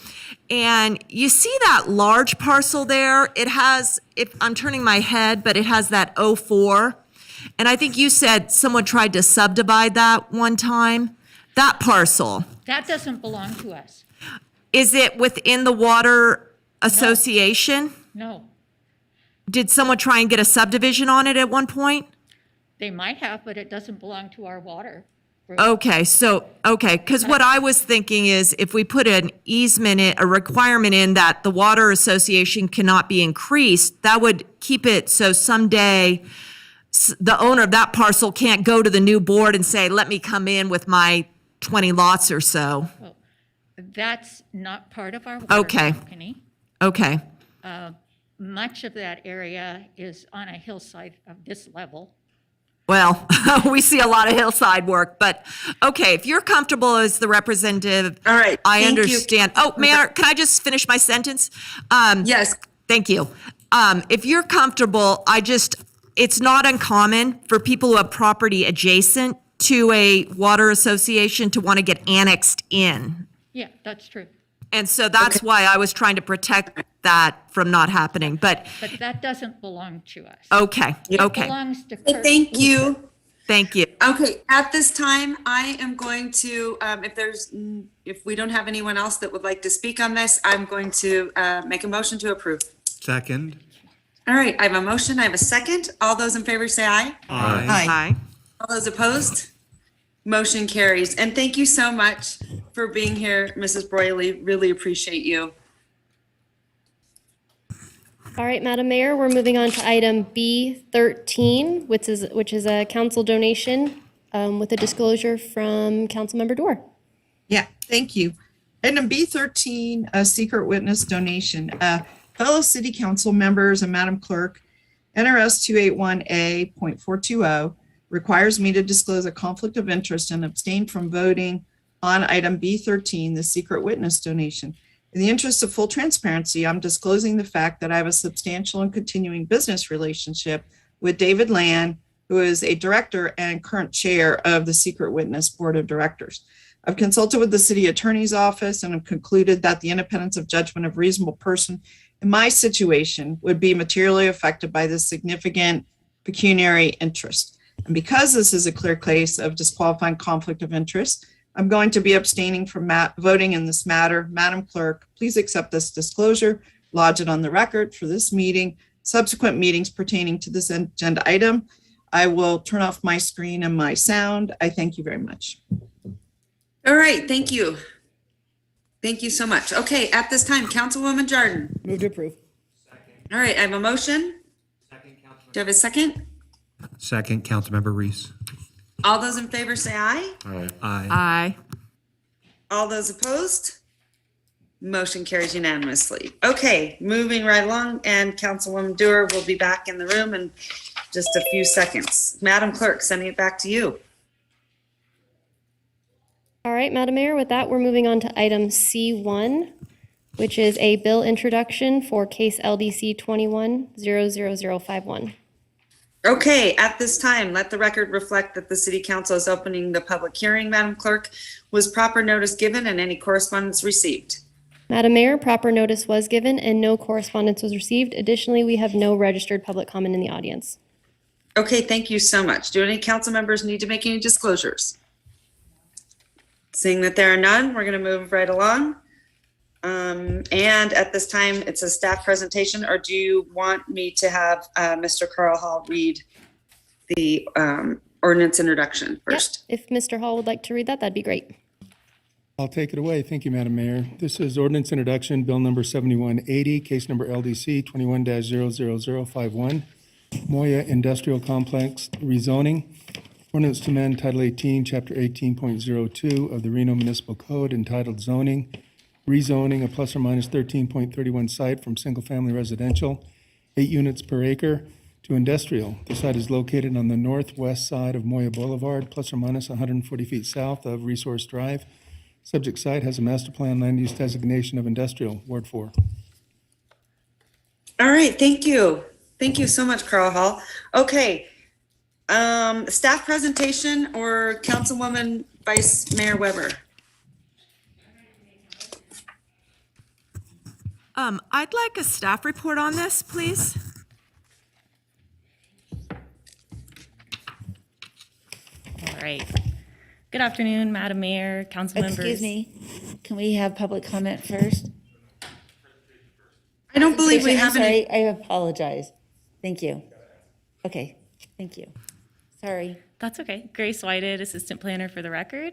And you see that large parcel there? It has, if I'm turning my head, but it has that 04. And I think you said someone tried to subdivide that one time. That parcel, That doesn't belong to us. is it within the water association? No, Did someone try and get a subdivision on it at one point? they might have, but it doesn't belong to our water group. Okay, because what I was thinking is if we put an easement, a requirement in that the water association cannot be increased, that would keep it so someday the owner of that parcel can't go to the new board and say, let me come in with my 20 lots or so. Well, that's not part of our water Okay. company. Okay, Much of that area is on a hillside of this level. well, we see a lot of hillside work, but, okay, if you're comfortable as the representative. All right, I thank you. understand. Oh, Mayor, can I just finish my sentence? Yes. Thank you. If you're comfortable, it's not uncommon for people who have property adjacent to a water association to want to get annexed in. Yeah, that's true. And so that's why I was trying to protect that from not happening, but, But that doesn't belong to us. okay, It okay. belongs to Kurt. Thank you. Thank you. Okay, at this time, I am going to, if we don't have anyone else that would like to speak on this, I'm going to make a motion to approve. Second. All right, I have a motion, I have a second. All those in favor say aye. Aye. All those opposed? Motion carries. And thank you so much for being here, Mrs. Broily. Really appreciate you. All right, Madam Mayor, we're moving on to item B13, which is a council donation with a disclosure from Councilmember Dorr. Yeah, thank you. Item B13, a secret witness donation. Fellow city council members and Madam Clerk, NRS 281A.420 requires me to disclose a conflict of interest and abstain from voting on item B13, the secret witness donation. In the interest of full transparency, I'm disclosing the fact that I have a substantial and continuing business relationship with David Land, who is a director and current chair of the Secret Witness Board of Directors. I've consulted with the city attorney's office and have concluded that the independence of judgment of reasonable person in my situation would be materially affected by this significant pecuniary interest. And because this is a clear case of disqualifying conflict of interest, I'm going to be abstaining from voting in this matter. Madam Clerk, please accept this disclosure, lodge it on the record for this meeting, subsequent meetings pertaining to this agenda item. I will turn off my screen and my sound. I thank you very much. All right, thank you. Thank you so much. Okay, at this time, Councilwoman Jordan. Move to approve. All right, I have a motion. Do you have a second? Second, Councilmember Reese. All those in favor say aye. Aye. Aye. Aye. All those opposed? Motion carries unanimously. Okay, moving right along, and Councilwoman Dewar will be back in the room in just a few seconds. Madam Clerk, sending it back to you. All right, Madam Mayor, with that, we're moving on to item C1, which is a bill introduction for case LDC 21-00051. Okay, at this time, let the record reflect that the City Council is opening the public hearing. Madam Clerk, was proper notice given and any correspondence received? Madam Mayor, proper notice was given and no correspondence was received. Additionally, we have no registered public comment in the audience. Okay, thank you so much. Do any council members need to make any disclosures? Seeing that there are none, we're going to move right along. And at this time, it's a staff presentation, or do you want me to have Mr. Carl Hall read the ordinance introduction first? Yep. If Mr. Hall would like to read that, that'd be great. I'll take it away. Thank you, Madam Mayor. This is ordinance introduction, bill number 7180, case number LDC 21-00051, Moya Industrial Complex rezoning. Ordinance to amend Title 18, Chapter 18.02 of the Reno Municipal Code entitled Zoning, rezoning a plus or minus 13.31 site from single-family residential, 8 units per acre, to industrial. The site is located on the northwest side of Moya Boulevard, plus or minus 140 feet south of Resource Drive. Subject site has a master plan land use designation of industrial, Ward 4. All right, thank you. Thank you so much, Carl Hall. Okay, staff presentation or Councilwoman Vice Mayor Weber? I'd like a staff report on this, please. All right. Good afternoon, Madam Mayor, council members. Excuse me, can we have public comment first? I don't believe we have any. Sorry, I apologize. Thank you. Okay, thank you. Sorry. That's okay. Grace Whited, Assistant Planner for the record.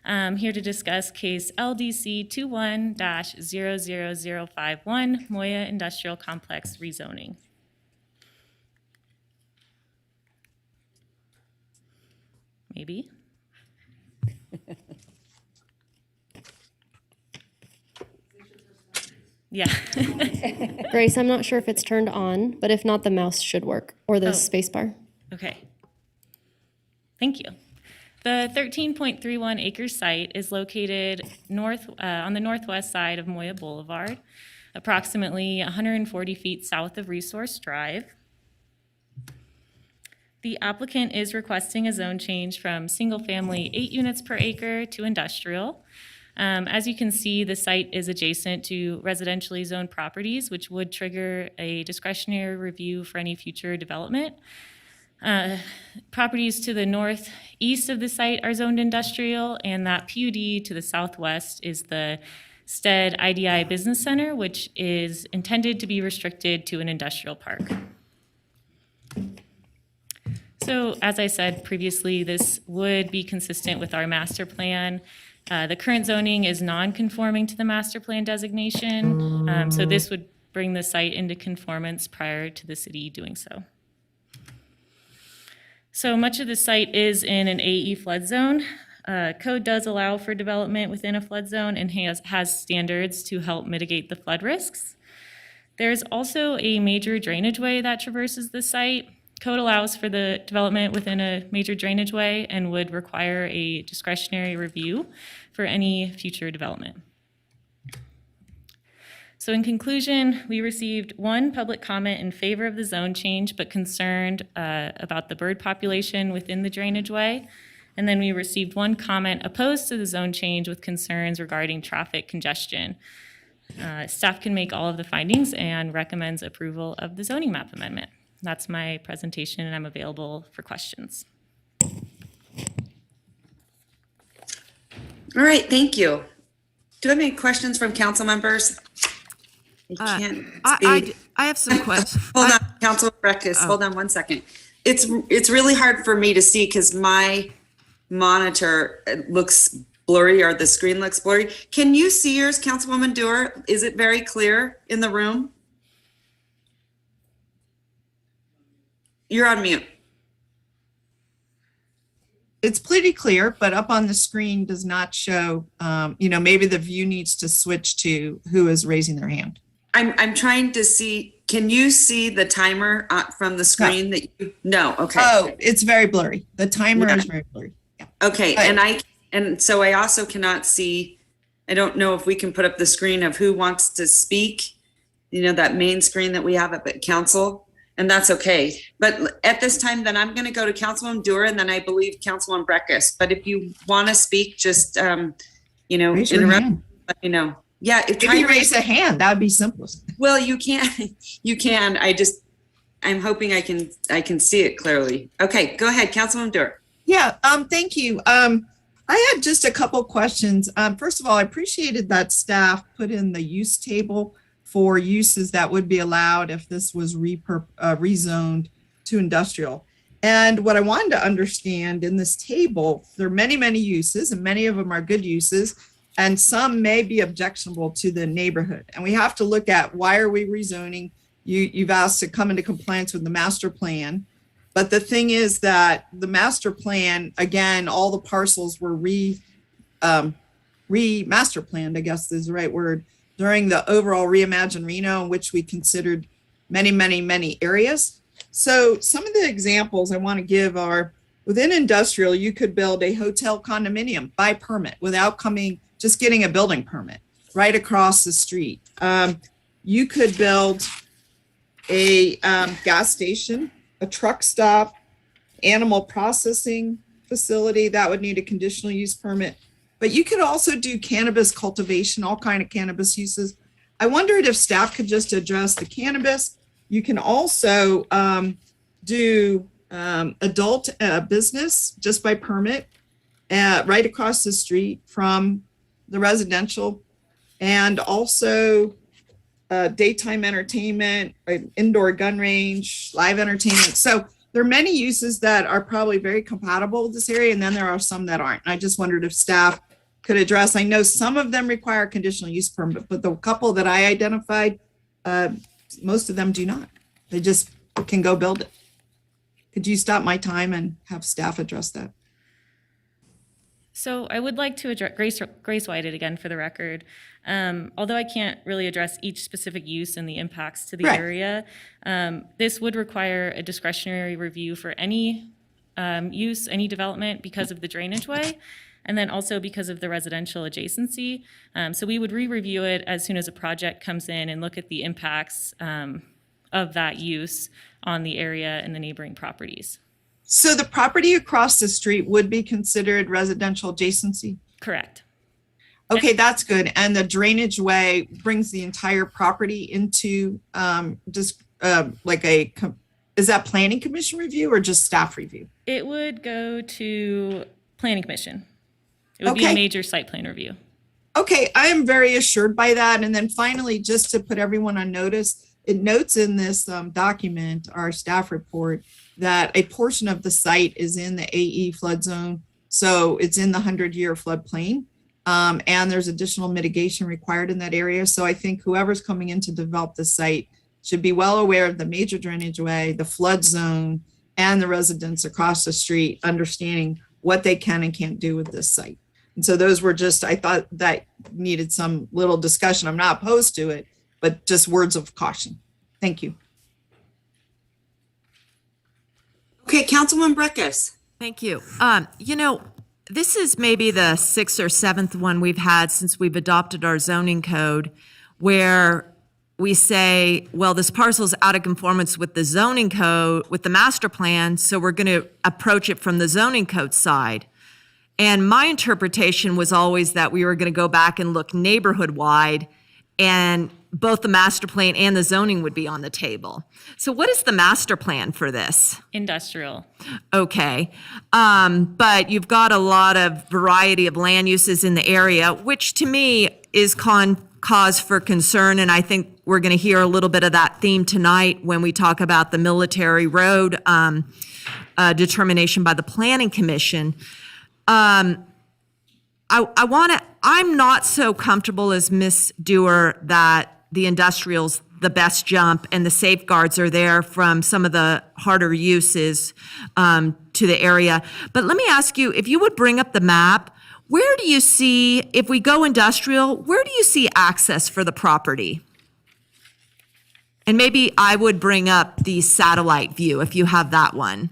Here to discuss case LDC 21-00051, Moya Industrial Complex rezoning. Maybe. Yeah. Grace, I'm not sure if it's turned on, but if not, the mouse should work, or the space bar. Okay. Thank you. The 13.31 acre site is located on the northwest side of Moya Boulevard, approximately 140 feet south of Resource Drive. The applicant is requesting a zone change from single-family 8 units per acre to industrial. As you can see, the site is adjacent to residentially zoned properties, which would trigger a discretionary review for any future development. Properties to the northeast of the site are zoned industrial, and that PUD to the southwest is the Stead IDI Business Center, which is intended to be restricted to an industrial park. So, as I said previously, this would be consistent with our master plan. The current zoning is non-conforming to the master plan designation, so this would bring the site into conformance prior to the city doing so. So much of the site is in an AE flood zone. Code does allow for development within a flood zone and has standards to help mitigate the flood risks. There's also a major drainage way that traverses the site. Code allows for the development within a major drainage way and would require a discretionary review for any future development. So in conclusion, we received one public comment in favor of the zone change, but concerned about the bird population within the drainage way. And then we received one comment opposed to the zone change with concerns regarding traffic congestion. Staff can make all of the findings and recommends approval of the zoning map amendment. That's my presentation, and I'm available for questions. All right, thank you. Do I have any questions from council members? I have some questions. Hold on, Council Breakfast, hold on one second. It's really hard for me to see because my monitor looks blurry, or the screen looks blurry. Can you see yours, Councilwoman Dewar? Is it very clear in the room? You're on mute. It's pretty clear, but up on the screen does not show, maybe the view needs to switch to who is raising their hand. I'm trying to see, can you see the timer from the screen No, okay. Oh, it's very blurry. The timer is very blurry. Yeah. Okay, and so I also cannot see, I don't know if we can put up the screen of who wants to speak, that main screen that we have up at council, and that's okay. But at this time, then I'm gonna go to Councilwoman Dewar and then I believe Councilwoman Breakfast. But if you wanna speak, just, Raise your interrupt, hand. let me know. Yeah. If you raise a hand, that would be simplest. Well, you can, I'm hoping I can see it clearly. Okay, go ahead, Councilwoman Dewar. Yeah, thank you. I had just a couple questions. First of all, I appreciated that staff put in the use table for uses that would be allowed if this was rezoned to industrial. And what I wanted to understand in this table, there are many, many uses, and many of them are good uses, and some may be objectionable to the neighborhood. And we have to look at, why are we rezoning? You've asked to come into compliance with the master plan. But the thing is that the master plan, again, all the parcels were master planned, I guess is the right word, during the overall Reimagine Reno, in which we considered many, many, many areas. So some of the examples I want to give are, within industrial, you could build a hotel condominium by permit without just getting a building permit right across the street. You could build a gas station, a truck stop, animal processing facility that would need a conditional use permit. But you could also do cannabis cultivation, all kind of cannabis uses. I wondered if staff could just address the cannabis. You can also do adult business just by permit right across the street from the residential, and also daytime entertainment, indoor gun range, live entertainment. So there are many uses that are probably very compatible with this area, and then there are some that aren't. And I just wondered if staff could address, I know some of them require a conditional use permit, but the couple that I identified, most of them do not. They just can go build it. Could you stop my time and have staff address that? So I would like to address, Grace White it again for the record. Although I can't really address each specific use and the impacts to the area, this would require a discretionary review for any use, any development because of the drainage way, and then also because of the residential adjacency. So we would re-review it as soon as a project comes in and look at the impacts of that use on the area and the neighboring properties. So the property across the street would be considered residential adjacency? Correct. Okay, that's good. And the drainage way brings the entire property into is that planning commission review or just staff review? It would go to planning commission. It would be a major site plan review. Okay, I am very assured by that. And then finally, just to put everyone on notice, it notes in this document, our staff report, that a portion of the site is in the AE flood zone. So it's in the 100-year floodplain. And there's additional mitigation required in that area. So I think whoever's coming in to develop the site should be well aware of the major drainage way, the flood zone, and the residents across the street, understanding what they can and can't do with this site. And so those were just, I thought that needed some little discussion. I'm not opposed to it, but just words of caution. Thank you. Okay, Councilman Breckus. Thank you. This is maybe the sixth or seventh one we've had since we've adopted our zoning code where we say, well, this parcel is out of conformance with the zoning code, with the master plan, so we're going to approach it from the zoning code side. And my interpretation was always that we were going to go back and look neighborhood-wide, and both the master plan and the zoning would be on the table. So what is the master plan for this? Industrial. Okay. But you've got a lot of variety of land uses in the area, which to me is cause for concern. And I think we're going to hear a little bit of that theme tonight when we talk about the military road determination by the Planning Commission. I'm not so comfortable as Ms. Dewar that the industrial's the best jump and the safeguards are there from some of the harder uses to the area. But let me ask you, if you would bring up the map, where do you see, if we go industrial, where do you see access for the property? And maybe I would bring up the satellite view if you have that one.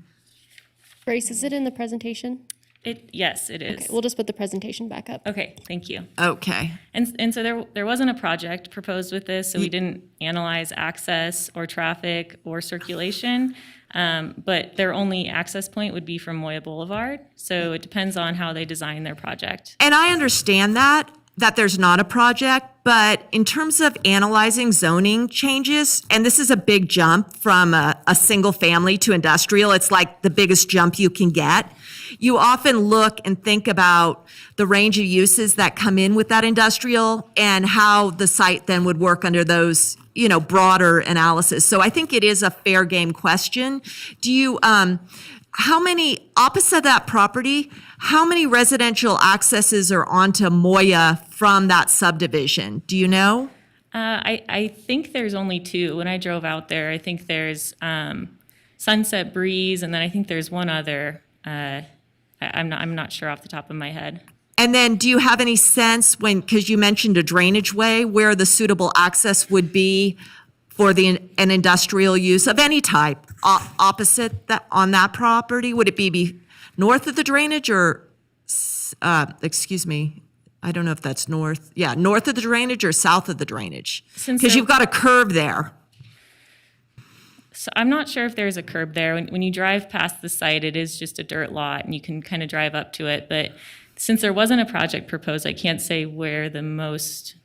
Grace, is it in the presentation? Yes, it is. Okay, we'll just put the presentation back up. Okay, thank you. Okay. And so there wasn't a project proposed with this, so we didn't analyze access or traffic or circulation. But their only access point would be from Moya Boulevard. So it depends on how they design their project. And I understand that there's not a project, but in terms of analyzing zoning changes, and this is a big jump from a single family to industrial, it's like the biggest jump you can get. You often look and think about the range of uses that come in with that industrial and how the site then would work under those, broader analysis. So I think it is a fair game question. Do you, how many, opposite that property, how many residential accesses are onto Moya from that subdivision? Do you know? I think there's only two. When I drove out there, I think there's Sunset Breeze, and then I think there's one other. I'm not sure off the top of my head. And then do you have any sense because you mentioned a drainage way, where the suitable access would be for an industrial use of any type opposite that on that property? Would it be north of the drainage or, excuse me, I don't know if that's north. Yeah, north of the drainage or south of the drainage? Because you've got a curve there. So I'm not sure if there's a curb there. When you drive past the site, it is just a dirt lot, and you can kind of drive up to it. But since there wasn't a project proposed, I can't say where the most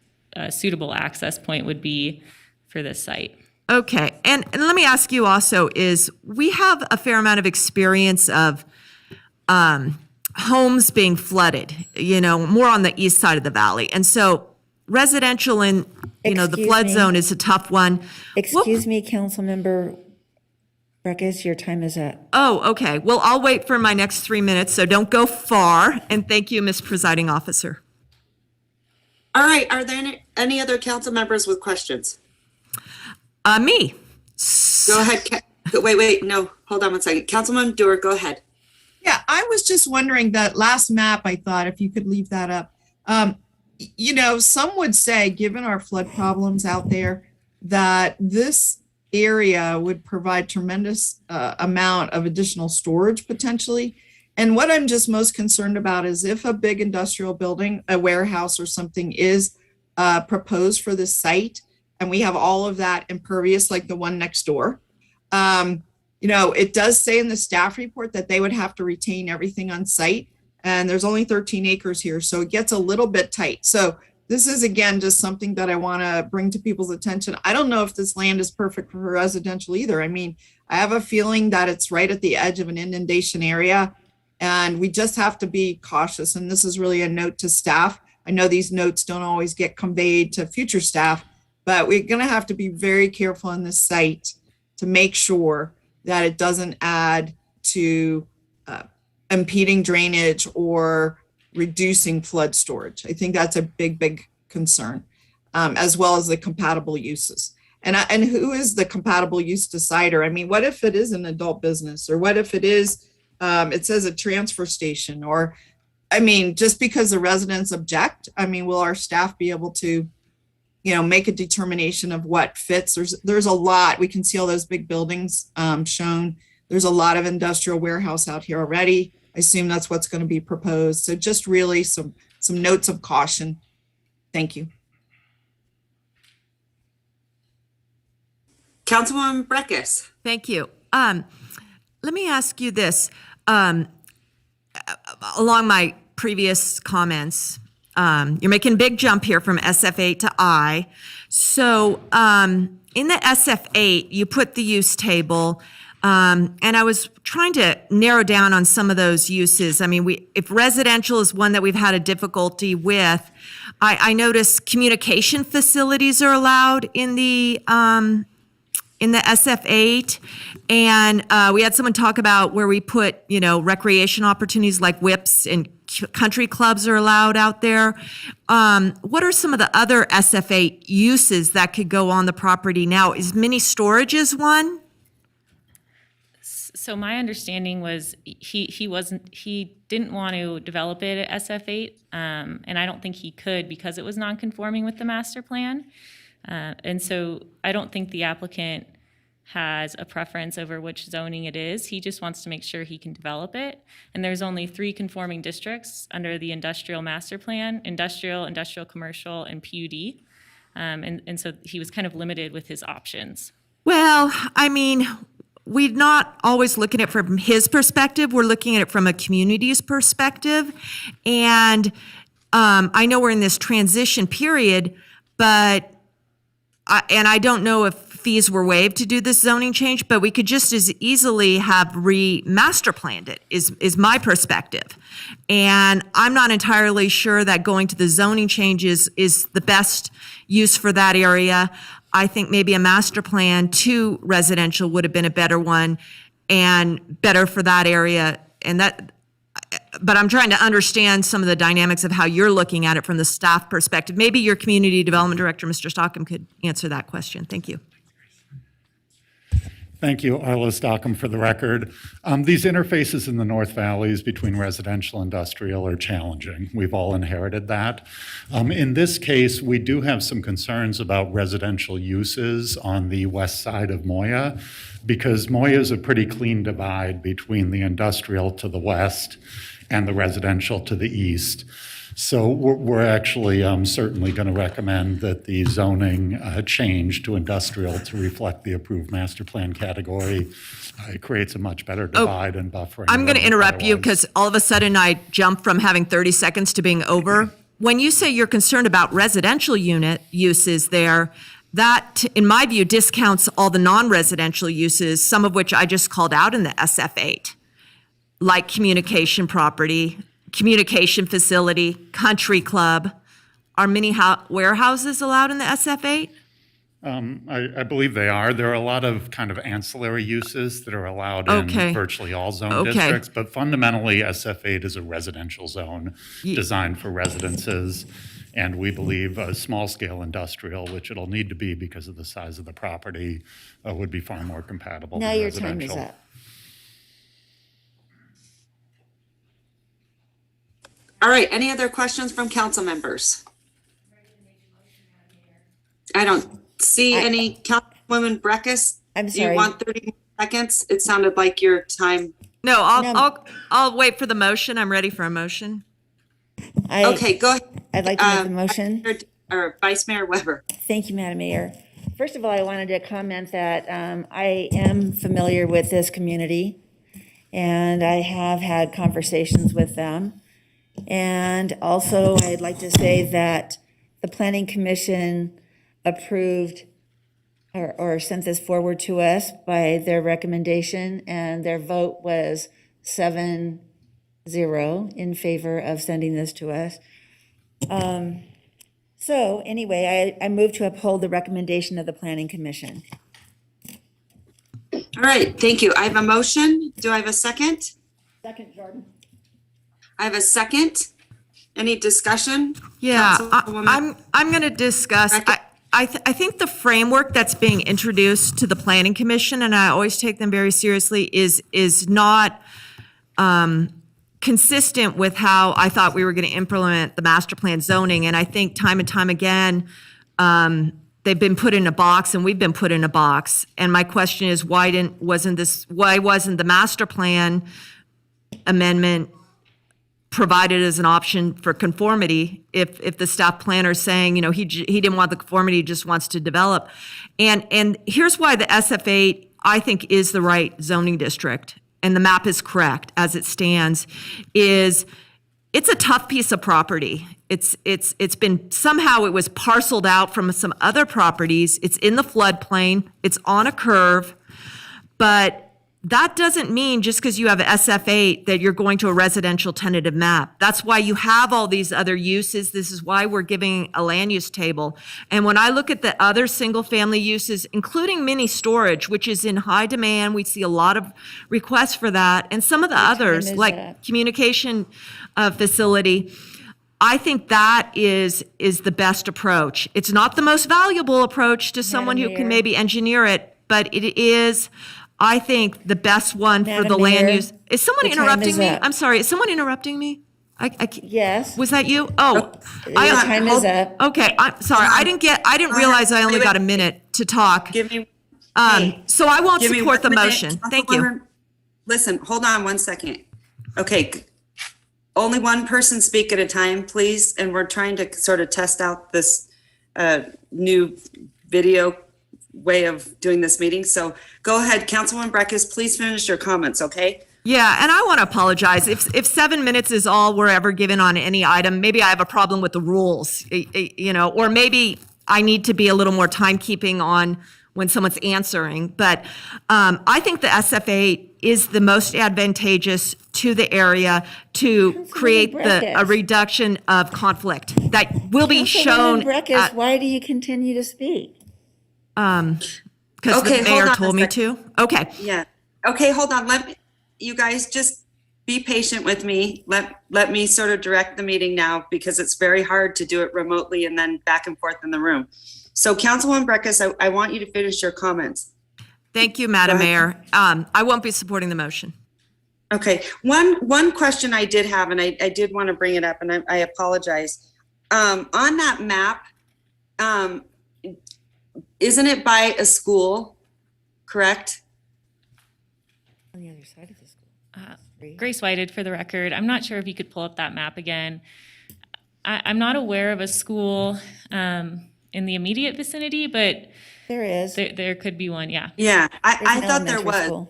suitable access point would be for this site. Okay, and let me ask you also is, we have a fair amount of experience of homes being flooded, more on the east side of the valley. And so residential in, the flood zone is a tough one. Excuse me, Councilmember Breckus, your time is up. Oh, okay. Well, I'll wait for my next 3 minutes, so don't go far. And thank you, Ms. Presiding Officer. All right, are there any other council members with questions? Me. Go ahead. Wait, no, hold on one second. Councilman Dewar, go ahead. Yeah, I was just wondering that last map, I thought, if you could leave that up. Some would say, given our flood problems out there, that this area would provide tremendous amount of additional storage potentially. And what I'm just most concerned about is if a big industrial building, a warehouse or something is proposed for this site, and we have all of that impervious like the one next door. It does say in the staff report that they would have to retain everything on site, and there's only 13 acres here, so it gets a little bit tight. So this is, again, just something that I want to bring to people's attention. I don't know if this land is perfect for residential either. I mean, I have a feeling that it's right at the edge of an inundation area, and we just have to be cautious. And this is really a note to staff. I know these notes don't always get conveyed to future staff, but we're going to have to be very careful on this site to make sure that it doesn't add to impeding drainage or reducing flood storage. I think that's a big concern, as well as the compatible uses. And who is the compatible use decider? I mean, what if it is an adult business, or what if it is It says a transfer station, or, I mean, just because the residents object, I mean, will our staff be able to, make a determination of what fits? There's a lot. We can see all those big buildings shown. There's a lot of industrial warehouse out here already. I assume that's what's going to be proposed. So just really some notes of caution. Thank you. Councilwoman Breckus. Thank you. Let me ask you this. Along my previous comments, you're making a big jump here from SF8 to I. So in the SF8, you put the use table, and I was trying to narrow down on some of those uses. I mean, if residential is one that we've had a difficulty with, I notice communication facilities are allowed in the SF8, and we had someone talk about where we put, recreation opportunities like whips and country clubs are allowed out there. What are some of the other SF8 uses that could go on the property now? Is mini storage is one? So my understanding was he didn't want to develop it at SF8, and I don't think he could because it was non-conforming with the master plan. And so I don't think the applicant has a preference over which zoning it is. He just wants to make sure he can develop it. And there's only 3 conforming districts under the industrial master plan: industrial, commercial, and PUD. And so he was kind of limited with his options. Well, I mean, we're not always looking at it from his perspective. We're looking at it from a community's perspective. And I know we're in this transition period, but I don't know if fees were waived to do this zoning change, but we could just as easily have master planned it, is my perspective. And I'm not entirely sure that going to the zoning changes is the best use for that area. I think maybe a master plan to residential would have been a better one and better for that area. But I'm trying to understand some of the dynamics of how you're looking at it from the staff perspective. Maybe your community development director, Mr. Stockham, could answer that question. Thank you. Thank you, Arlo Stockham, for the record. These interfaces in the North Valleys between residential and industrial are challenging. We've all inherited that. In this case, we do have some concerns about residential uses on the west side of Moya, because Moya is a pretty clean divide between the industrial to the west and the residential to the east. So we're actually certainly going to recommend that the zoning change to industrial to reflect the approved master plan category. It creates a much better divide and buffering. I'm going to interrupt you because all of a sudden I jump from having 30 seconds to being over. When you say you're concerned about residential unit uses there, that, in my view, discounts all the non-residential uses, some of which I just called out in the SF8, like communication property, communication facility, country club. Are mini warehouses allowed in the SF8? I believe they are. There are a lot of kind of ancillary uses that are allowed in virtually all zone districts, but fundamentally SF8 is a residential zone designed for residences, and we believe a small-scale industrial, which it'll need to be because of the size of the property, would be far more compatible Now with your residential. time is up. All right, any other questions from council members? I don't see any. Councilwoman Breckus? I'm Do you sorry. want 30 seconds? It sounded like your time. No, I'll wait for the motion. I'm ready for a motion. Okay, go ahead. I'd like to make a motion. Or Vice Mayor Weber. Thank you, Madam Mayor. First of all, I wanted to comment that I am familiar with this community, and I have had conversations with them. And also, I'd like to say that the Planning Commission approved or sent this forward to us by their recommendation, and their vote was 7-0 in favor of sending this to us. So anyway, I move to uphold the recommendation of the Planning Commission. All right, thank you. I have a motion. Do I have a second? Second, Jordan. I have a second. Any discussion? Yeah, Councilwoman? I'm going to discuss. I think the framework that's being introduced to the Planning Commission, and I always take them very seriously, is not consistent with how I thought we were going to implement the master plan zoning. And I think time and time again, they've been put in a box and we've been put in a box. And my question is, why wasn't the master plan amendment provided as an option for conformity if the staff planner is saying, he didn't want the conformity, he just wants to develop. And here's why the SF8, I think, is the right zoning district, and the map is correct as it stands, is it's a tough piece of property. It's been, somehow it was parceled out from some other properties. It's in the floodplain. It's on a curve. But that doesn't mean just because you have SF8 that you're going to a residential tentative map. That's why you have all these other uses. This is why we're giving a land use table. And when I look at the other single-family uses, including mini storage, which is in high demand, we see a lot of requests for that, and some of the others, like communication facility, I think that is the best approach. It's not the most valuable approach to someone who can maybe engineer it, but it is, I think, the best one for the land use. Is someone interrupting me? I'm sorry, is someone interrupting me? Yes. Was that you? Oh, Your time is up. Okay, I'm sorry. I didn't realize I only got a minute to talk. Give me. So I won't Give me support the 1 minute. motion. Thank you. Listen, hold on 1 second. Okay. Only one person speak at a time, please. And we're trying to sort of test out this new video way of doing this meeting. So go ahead, Councilwoman Breckus, please finish your comments, okay? Yeah, and I want to apologize. If 7 minutes is all we're ever given on any item, maybe I have a problem with the rules, or maybe I need to be a little more timekeeping on when someone's answering. But I think the SF8 is the most advantageous to the area to create a reduction of conflict that will be shown. Breckus, why do you continue to speak? Because the mayor told me to. Okay. Yeah. Okay, hold on. You guys just be patient with me. Let me sort of direct the meeting now, because it's very hard to do it remotely and then back and forth in the room. So Councilwoman Breckus, I want you to finish your comments. Thank you, Madam Mayor. I won't be supporting the motion. Okay. One question I did have, and I did want to bring it up, and I apologize. On that map, isn't it by a school, correct? On the other side of the school. Grace Whited, for the record. I'm not sure if you could pull up that map again. I'm not aware of a school in the immediate vicinity, but there is. There could be one, yeah. Yeah, I thought there was.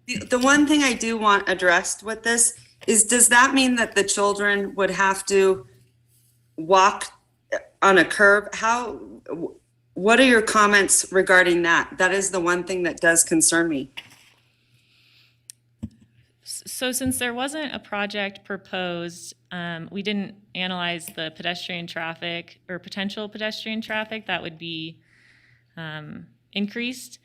The one thing I do want addressed with this is, does that mean that the children would have to walk on a curb? What are your comments regarding that? That is the one thing that does concern me. So since there wasn't a project proposed, we didn't analyze the pedestrian traffic or potential pedestrian traffic that would be increased.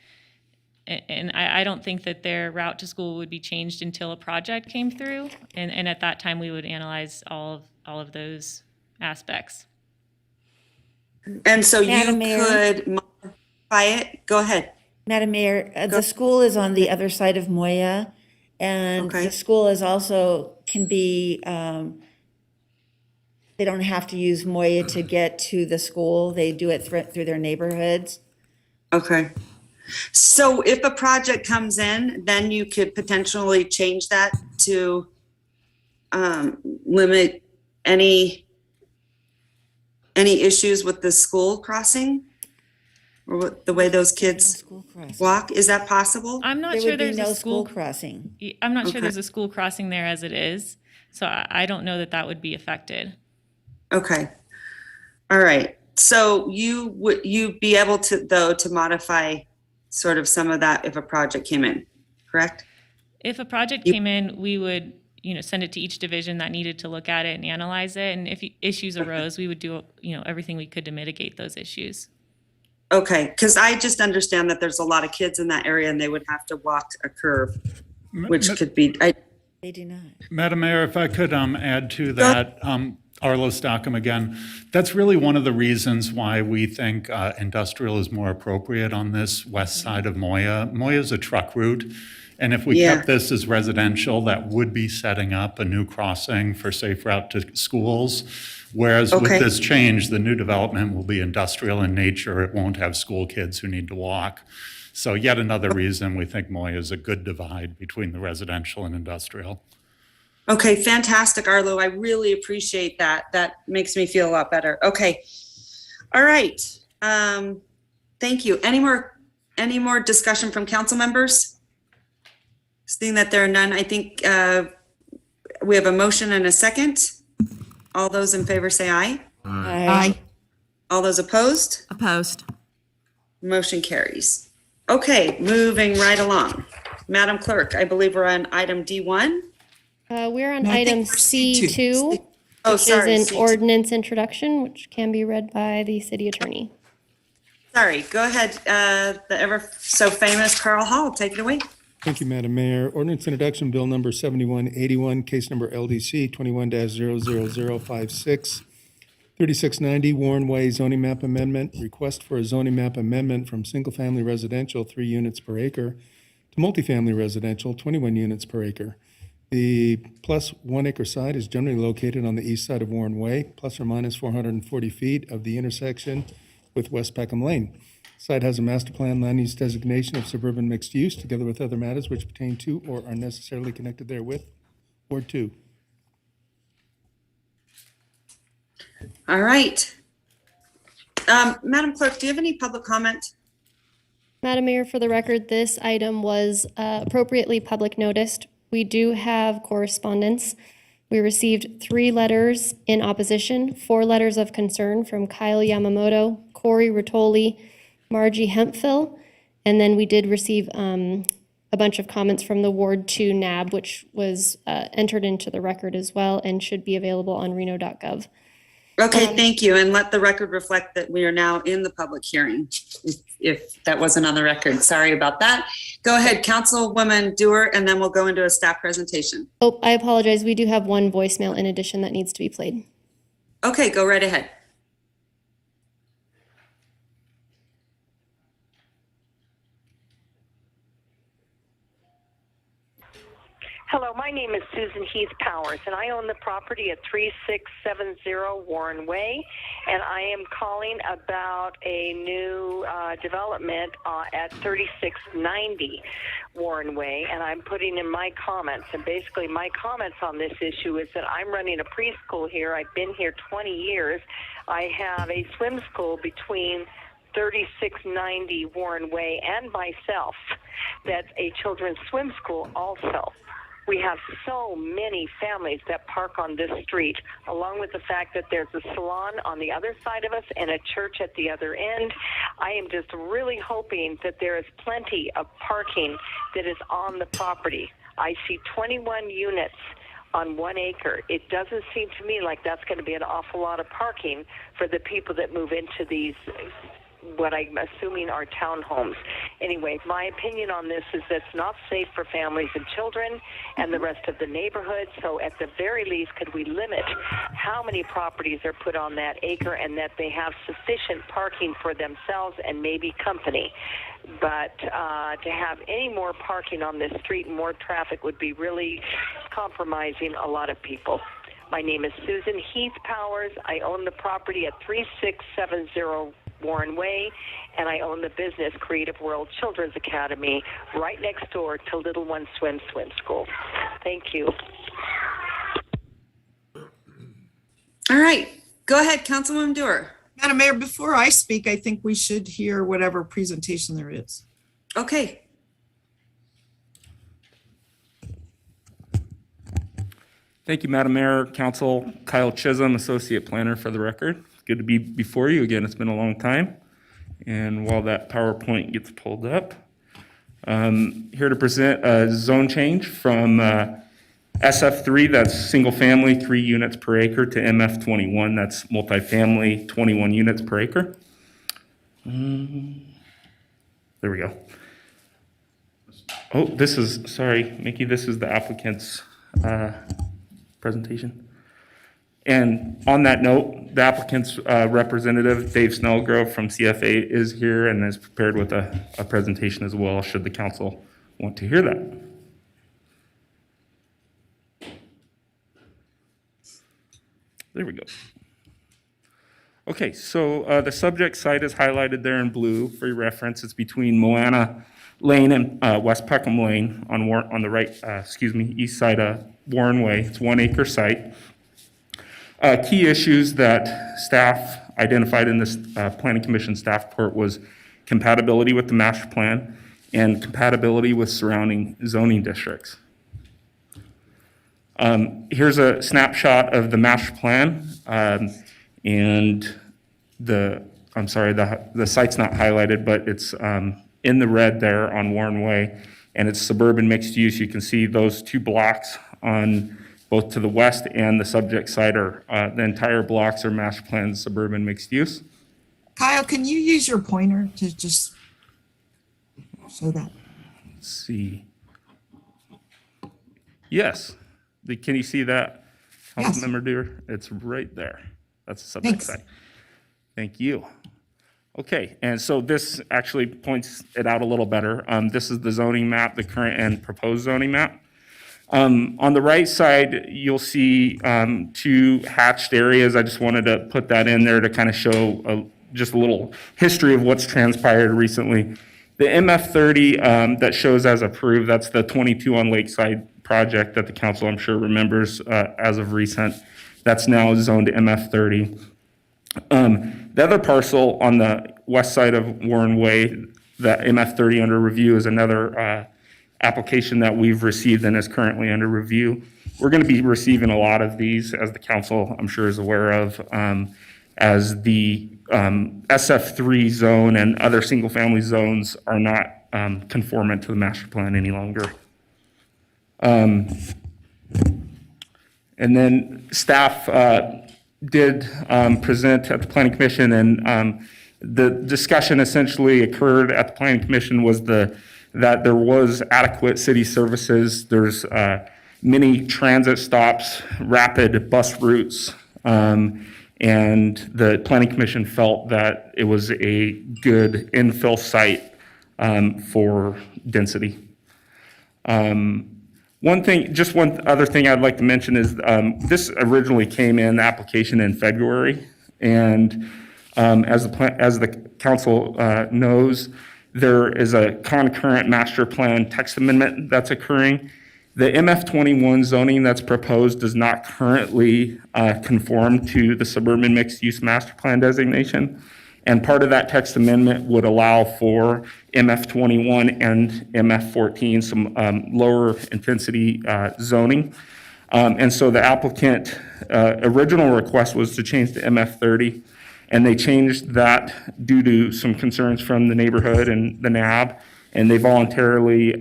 And I don't think that their route to school would be changed until a project came through. And at that time, we would analyze all of those aspects. And so Madam you Mayor. could modify it? Go ahead. Madam Mayor, the school is on the other side of Moya, and the school is also, can be, they don't have to use Moya to get to the school. They do it through their neighborhoods. Okay. So if a project comes in, then you could potentially change that to limit any issues with the school crossing, or with the way those kids walk? Is that possible? I'm not There sure would be there's no a school crossing. I'm not sure Okay. there's a school crossing there as it is. So I don't know that would be affected. Okay. All right. So you'd be able to, though, to modify sort of some of that if a project came in, correct? If a project came in, we would, send it to each division that needed to look at it and analyze it. And if issues arose, we would do, everything we could to mitigate those issues. Okay, because I just understand that there's a lot of kids in that area and they would have to walk a curve, which could be, They do not. Madam Mayor, if I could add to that, Arlo Stockham again, that's really one of the reasons why we think industrial is more appropriate on this west side of Moya. Moya is a truck route, And if we Yeah. kept this as residential, that would be setting up a new crossing for safe route to schools. Whereas with Okay. this change, the new development will be industrial in nature. It won't have school kids who need to walk. So yet another reason we think Moya is a good divide between the residential and industrial. Okay, fantastic, Arlo. I really appreciate that. That makes me feel a lot better. Okay. All right. Thank you. Any more discussion from council members? Seeing that there are none, I think we have a motion and a second. All those in favor say aye. Aye. All those opposed? Opposed. Motion carries. Okay, moving right along. Madam Clerk, I believe we're on item D1. We're on No, I think item we're C2. C2, Oh, which sorry, is an C2. ordinance introduction, which can be read by the city attorney. Sorry, go ahead. The ever so famous Carl Hall, take it away. Thank you, Madam Mayor. Ordinance introduction, Bill number 7181, case number LDC 21-00056, 3690 Warren Way zoning map amendment. Request for a zoning map amendment from single-family residential, 3 units per acre, to multifamily residential, 21 units per acre. The plus 1 acre site is generally located on the east side of Warren Way, plus or minus 440 feet of the intersection with West Peckham Lane. Site has a master plan land use designation of suburban mixed use, together with other matters which pertain to or are necessarily connected therewith. Ward 2. All right. Madam Clerk, do you have any public comment? Madam Mayor, for the record, this item was appropriately public noticed. We do have correspondence. We received 3 letters in opposition, 4 letters of concern from Kyle Yamamoto, Corey Rotoli, Margie Hemphill, and then we did receive a bunch of comments from the Ward 2 NAB, which was entered into the record as well and should be available on reno.gov. Okay, thank you. And let the record reflect that we are now in the public hearing, if that wasn't on the record. Sorry about that. Go ahead, Councilwoman Dewar, and then we'll go into a staff presentation. Oh, I apologize. We do have one voicemail in addition that needs to be played. Okay, go right ahead. Hello, my name is Susan Heath Powers, and I own the property at 3670 Warren Way, and I am calling about a new development at 3690 Warren Way, and I'm putting in my comments. And basically, my comments on this issue is that I'm running a preschool here. I've been here 20 years. I have a swim school between 3690 Warren Way and myself. That's a children's swim school also. We have so many families that park on this street, along with the fact that there's a salon on the other side of us and a church at the other end. I am just really hoping that there is plenty of parking that is on the property. I see 21 units on 1 acre. It doesn't seem to me like that's going to be an awful lot of parking for the people that move into these, what I'm assuming are townhomes. Anyway, my opinion on this is that it's not safe for families and children and the rest of the neighborhood. So at the very least, could we limit how many properties are put on that acre and that they have sufficient parking for themselves and maybe company? But to have any more parking on this street and more traffic would be really compromising a lot of people. My name is Susan Heath Powers. I own the property at 3670 Warren Way, and I own the business Creative World Children's Academy right next door to Little One Swim School. Thank you. All right, go ahead, Councilwoman Dewar. Madam Mayor, before I speak, I think we should hear whatever presentation there is. Okay. Thank you, Madam Mayor, Council. Kyle Chisholm, Associate Planner for the record. Good to be before you again. It's been a long time. And while that PowerPoint gets pulled up, here to present a zone change from SF3, that's single family, 3 units per acre, to MF21, that's multifamily, 21 units per acre. There we go. Oh, this is, sorry, Mickey, this is the applicant's presentation. And on that note, the applicant's representative, Dave Snellgrove from CFA, is here and is prepared with a presentation as well, should the council want to hear that. There we go. Okay, so the subject site is highlighted there in blue for your reference. It's between Moana Lane and West Peckham Lane on the right, east side of Warren Way. It's 1 acre site. Key issues that staff identified in this Planning Commission staff report was compatibility with the master plan and compatibility with surrounding zoning districts. Here's a snapshot of the master plan, and the site's not highlighted, but it's in the red there on Warren Way, and it's suburban mixed use. You can see those two blocks on both to the west and the subject site are the entire blocks are master plan suburban mixed use. Kyle, can you use your pointer to just show that? Let's see. Yes. Can you see that, Councilmember Dewar? It's right there. That's the subject site. Thank you. Okay, and so this actually points it out a little better. This is the zoning map, the current and proposed zoning map. On the right side, you'll see two hatched areas. I just wanted to put that in there to kind of show just a little history of what's transpired recently. The MF30 that shows as approved, that's the 22 on Lakeside project that the council, I'm sure, remembers as of recent. That's now zoned MF30. The other parcel on the west side of Warren Way, the MF30 under review, is another application that we've received and is currently under review. We're going to be receiving a lot of these, as the council, I'm sure, is aware of, as the SF3 zone and other single-family zones are not conformant to the master plan any longer. And then staff did present at the Planning Commission, and the discussion essentially occurred at the Planning Commission was that there was adequate city services. There's many transit stops, rapid bus routes, and the Planning Commission felt that it was a good infill site for density. One other thing I'd like to mention is this originally came in the application in February, and as the council knows, there is a concurrent master plan text amendment that's occurring. The MF21 zoning that's proposed does not currently conform to the suburban mixed use master plan designation. And part of that text amendment would allow for MF21 and MF14, some lower intensity zoning. And so the applicant original request was to change to MF30, and they changed that due to some concerns from the neighborhood and the NAB, and they voluntarily,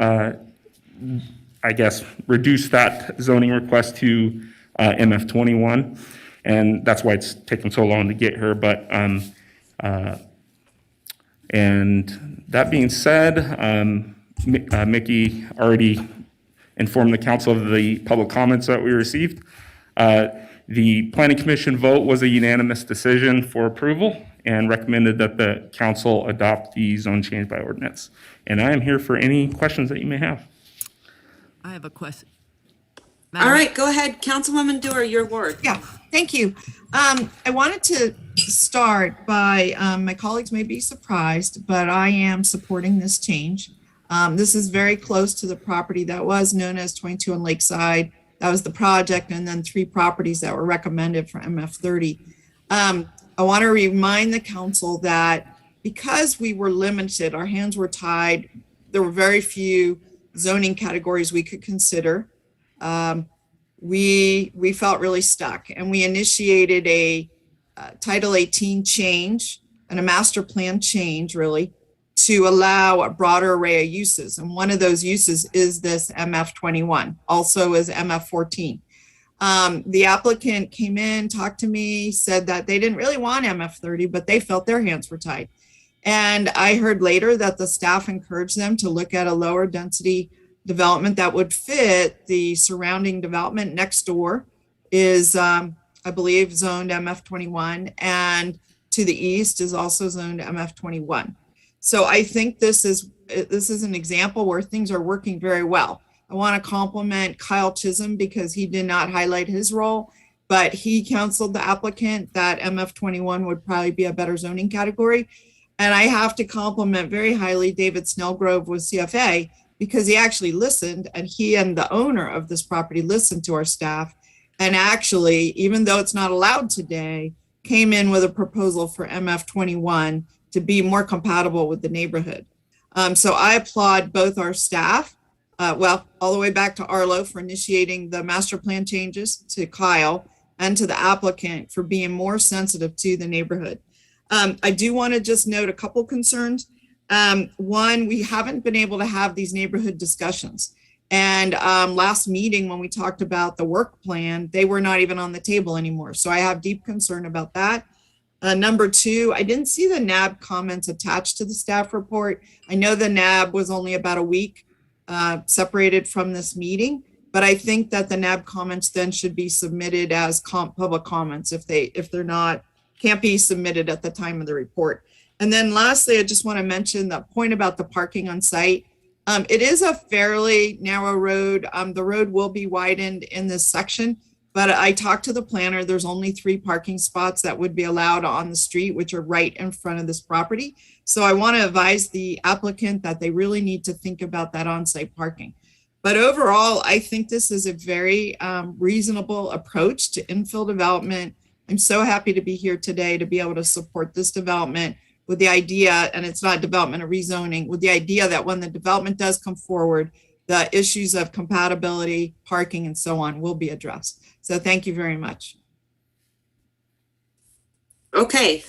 reduced that zoning request to MF21, and that's why it's taken so long to get here. But and that being said, Mickey already informed the council of the public comments that we received. The Planning Commission vote was a unanimous decision for approval and recommended that the council adopt the zone change by ordinance. And I am here for any questions that you may have. I have a question. All right, go ahead, Councilwoman Dewar, your word. Yeah, thank you. I wanted to start by, my colleagues may be surprised, but I am supporting this change. This is very close to the property that was known as 22 on Lakeside. That was the project, and then 3 properties that were recommended for MF30. I want to remind the council that because we were limited, our hands were tied, there were very few zoning categories we could consider. We felt really stuck, and we initiated a Title 18 change and a master plan change, really, to allow a broader array of uses. And one of those uses is this MF21, also is MF14. The applicant came in, talked to me, said that they didn't really want MF30, but they felt their hands were tied. And I heard later that the staff encouraged them to look at a lower density development that would fit the surrounding development. Next door is, I believe, zoned MF21, and to the east is also zoned MF21. So I think this is an example where things are working very well. I want to compliment Kyle Chisholm because he did not highlight his role, but he counseled the applicant that MF21 would probably be a better zoning category. And I have to compliment very highly David Snellgrove with CFA because he actually listened, and he and the owner of this property listened to our staff. And actually, even though it's not allowed today, came in with a proposal for MF21 to be more compatible with the neighborhood. So I applaud both our staff, all the way back to Arlo for initiating the master plan changes, to Kyle, and to the applicant for being more sensitive to the neighborhood. I do want to just note a couple concerns. One, we haven't been able to have these neighborhood discussions. And last meeting, when we talked about the work plan, they were not even on the table anymore. So I have deep concern about that. Number two, I didn't see the NAB comments attached to the staff report. I know the NAB was only about a week separated from this meeting, but I think that the NAB comments then should be submitted as public comments if they're not, can't be submitted at the time of the report. And then lastly, I just want to mention the point about the parking on site. It is a fairly narrow road. The road will be widened in this section, but I talked to the planner. There's only 3 parking spots that would be allowed on the street, which are right in front of this property. So I want to advise the applicant that they really need to think about that on-site parking. But overall, I think this is a very reasonable approach to infill development. I'm so happy to be here today to be able to support this development with the idea, and it's not development or rezoning, with the idea that when the development does come forward, the issues of compatibility, parking, and so on will be addressed. So thank you very much. Okay.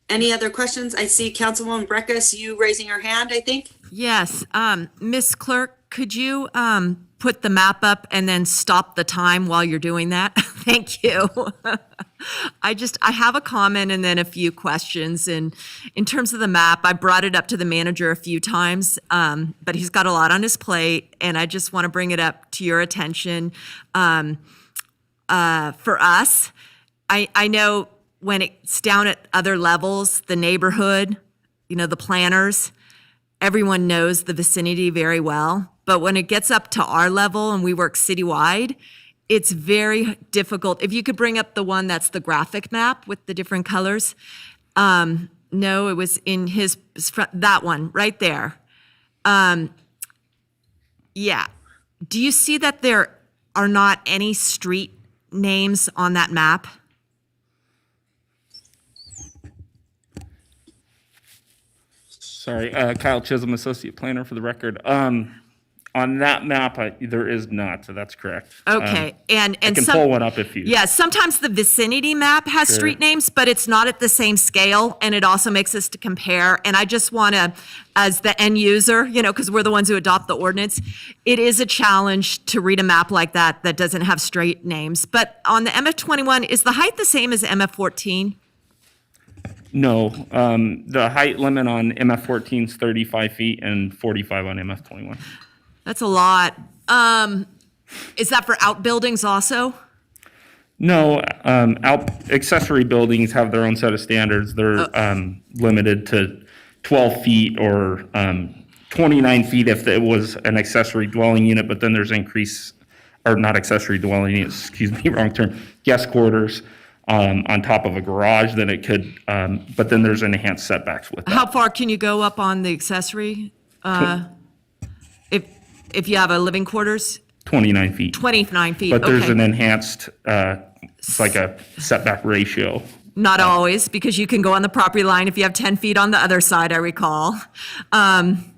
Any other questions? I see Councilwoman Breckus, you raising your hand, I think. Yes, Ms. Clerk, could you put the map up and then stop the time while you're doing that? Thank you. I have a comment and then a few questions. And in terms of the map, I brought it up to the manager a few times, but he's got a lot on his plate, and I just want to bring it up to your attention. For us, I know when it's down at other levels, the neighborhood, the planners, everyone knows the vicinity very well. But when it gets up to our level and we work citywide, it's very difficult. If you could bring up the one that's the graphic map with the different colors. No, it was in his front, that one right there. Yeah. Do you see that there are not any street names on that map? Sorry, Kyle Chisholm, Associate Planner for the record. On that map, there is not, so that's correct. Okay, and I can pull one up if you. Yeah, sometimes the vicinity map has Sure. street names, but it's not at the same scale, and it also makes us to compare. And I just want to, as the end user, because we're the ones who adopt the ordinance, it is a challenge to read a map like that doesn't have street names. But on the MF21, is the height the same as MF14? No, the height limit on MF14 is 35 feet and 45 on MF21. That's a lot. Is that for outbuildings also? No, accessory buildings have their own set of standards. They're limited to 12 feet or 29 feet if it was an accessory dwelling unit, but then there's not accessory dwelling units, excuse me, wrong term, guest quarters on top of a garage, then it could, but then there's enhanced setbacks with that. How far can you go up on the accessory? If you have a living quarters? 29 feet. 29 feet, But there's okay. an enhanced, it's like a setback ratio. Not always, because you can go on the property line if you have 10 feet on the other side, I recall. In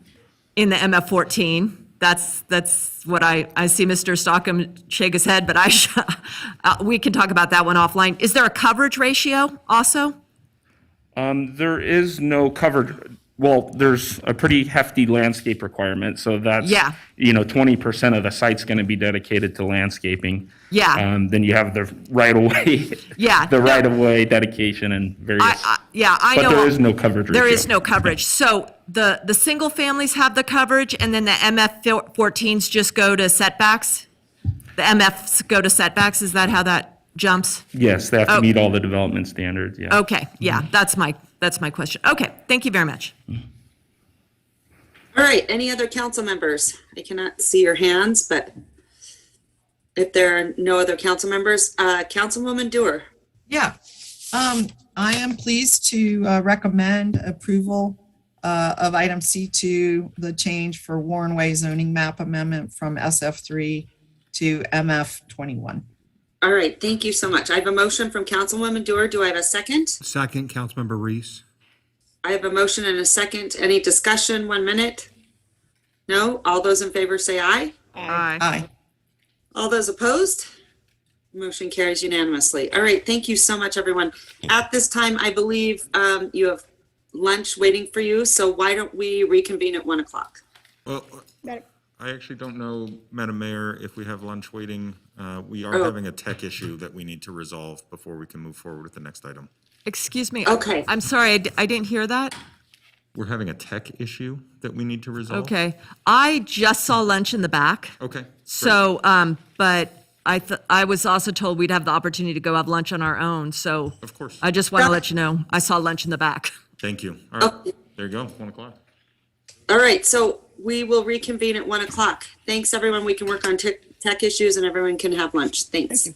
the MF14, that's what I see Mr. Stockham shake his head, but we can talk about that one offline. Is there a coverage ratio also? There is no coverage. Well, there's a pretty hefty landscape requirement, so that's, 20% of the site's going to be dedicated to landscaping. Yeah. Then you have the right-of-way, right-of-way dedication and various. I know. But there is no coverage ratio. There is no coverage. So the single families have the coverage, and then the MF14s just go to setbacks? The MFs go to setbacks? Is that how that jumps? Yes, they have to meet all the development standards, yeah. Okay, yeah, that's my question. Okay, thank you very much. All right, any other council members? I cannot see your hands, but if there are no other council members, Councilwoman Dewar. Yeah, I am pleased to recommend approval of item C2, the change for Warren Way zoning map amendment from SF3 to MF21. All right, thank you so much. I have a motion from Councilwoman Dewar. Do I have a second? Second, Councilmember Reese. I have a motion and a second. Any discussion? 1 minute? No? All those in favor say aye. Aye. Aye. All those opposed? Motion carries unanimously. All right, thank you so much, everyone. At this time, I believe you have lunch waiting for you, so why don't we reconvene at 1 o'clock? Well, I actually don't know, Madam Mayor, if we have lunch waiting. We are having a tech issue that we need to resolve before we can move forward with the next item. Excuse me. Okay. I'm sorry, I didn't hear that. We're having a tech issue that we need to resolve? Okay. I just saw lunch in the back. Okay. So, but I was also told we'd have the opportunity to go have lunch on our own, so. Of course. I just want to let you know, I saw lunch in the back. Thank you. All right, there you go, 1 o'clock. All right, so we will reconvene at 1 o'clock. Thanks, everyone. We can work on tech issues and everyone can have lunch. Thanks.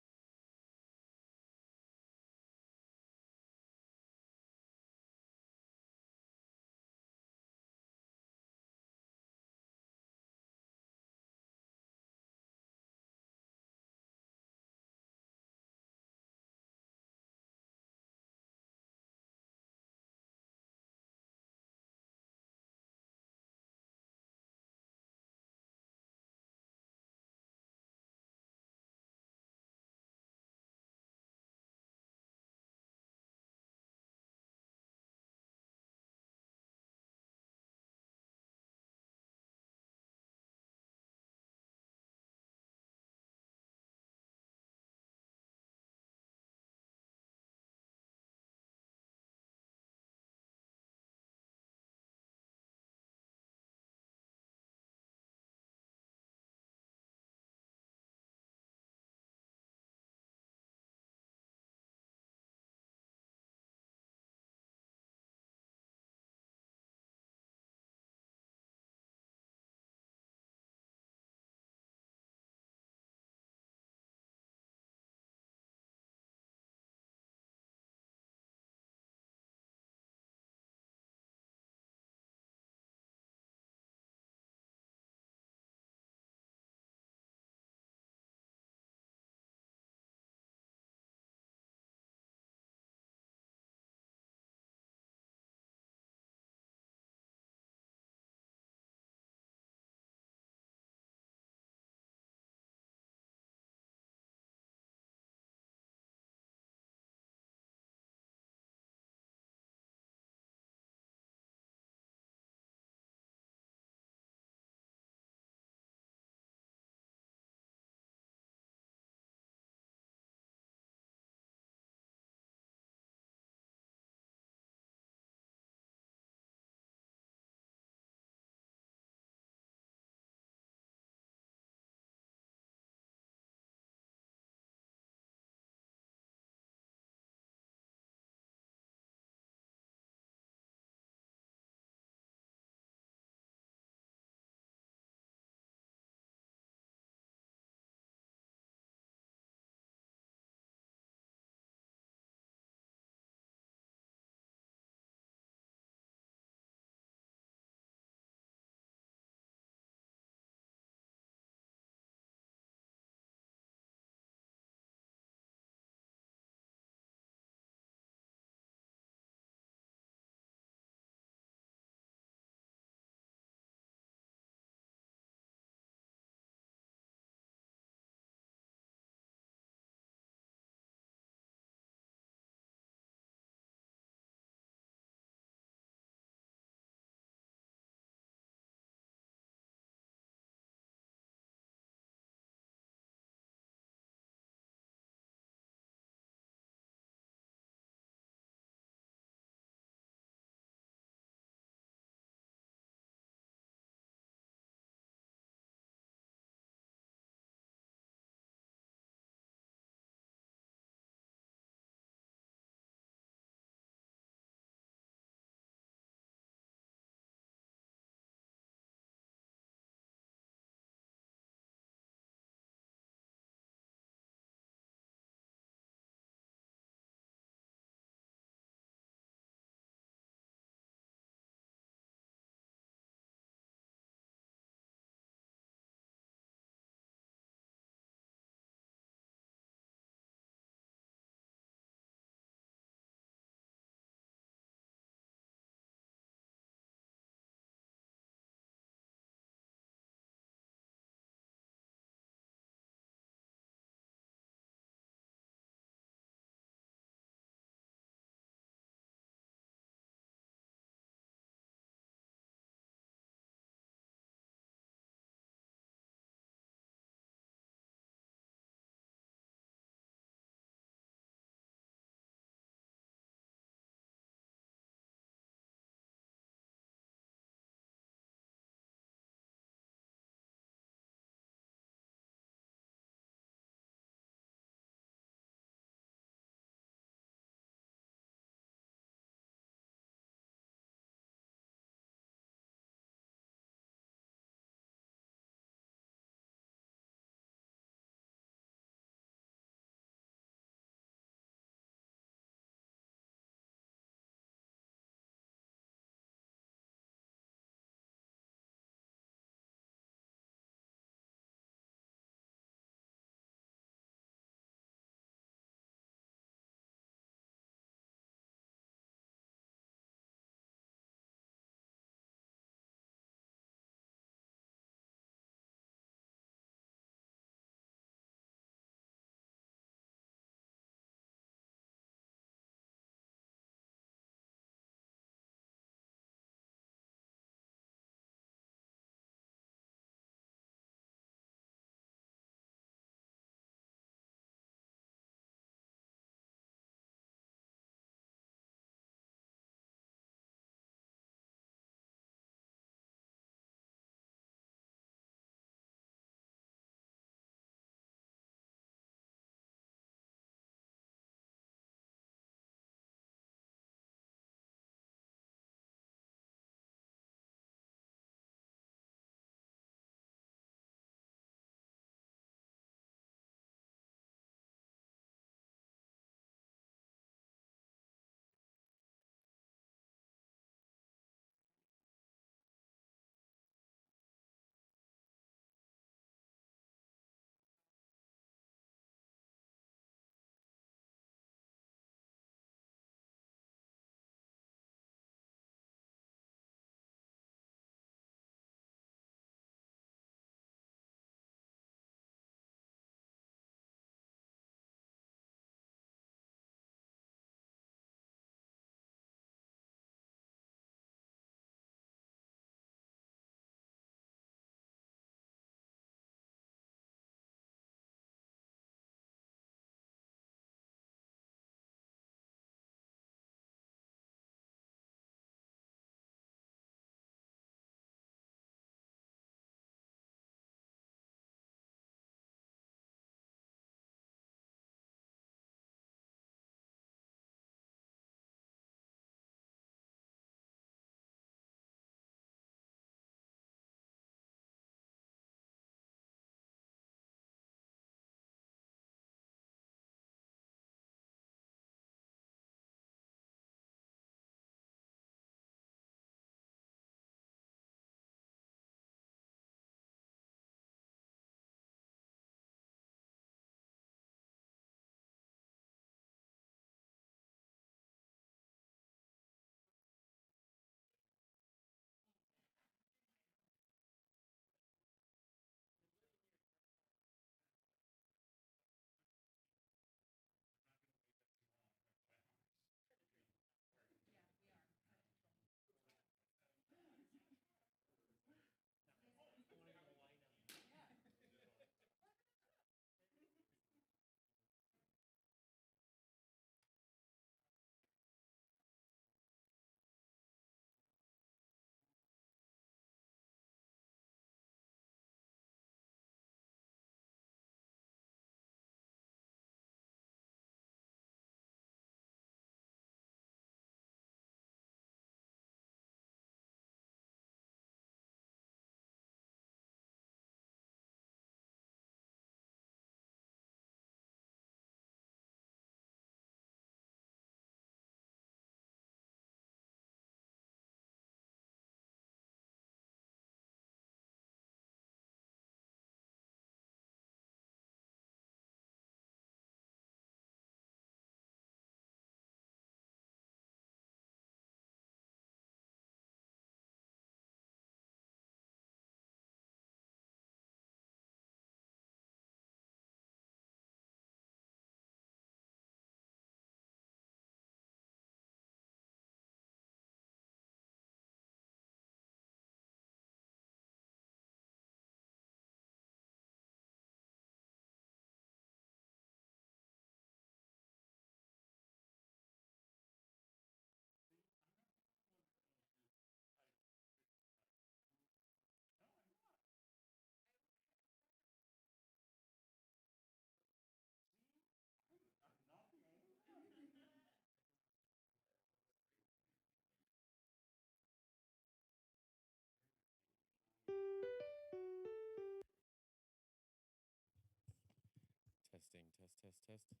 Testing, test, test, test.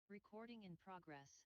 Recording in progress.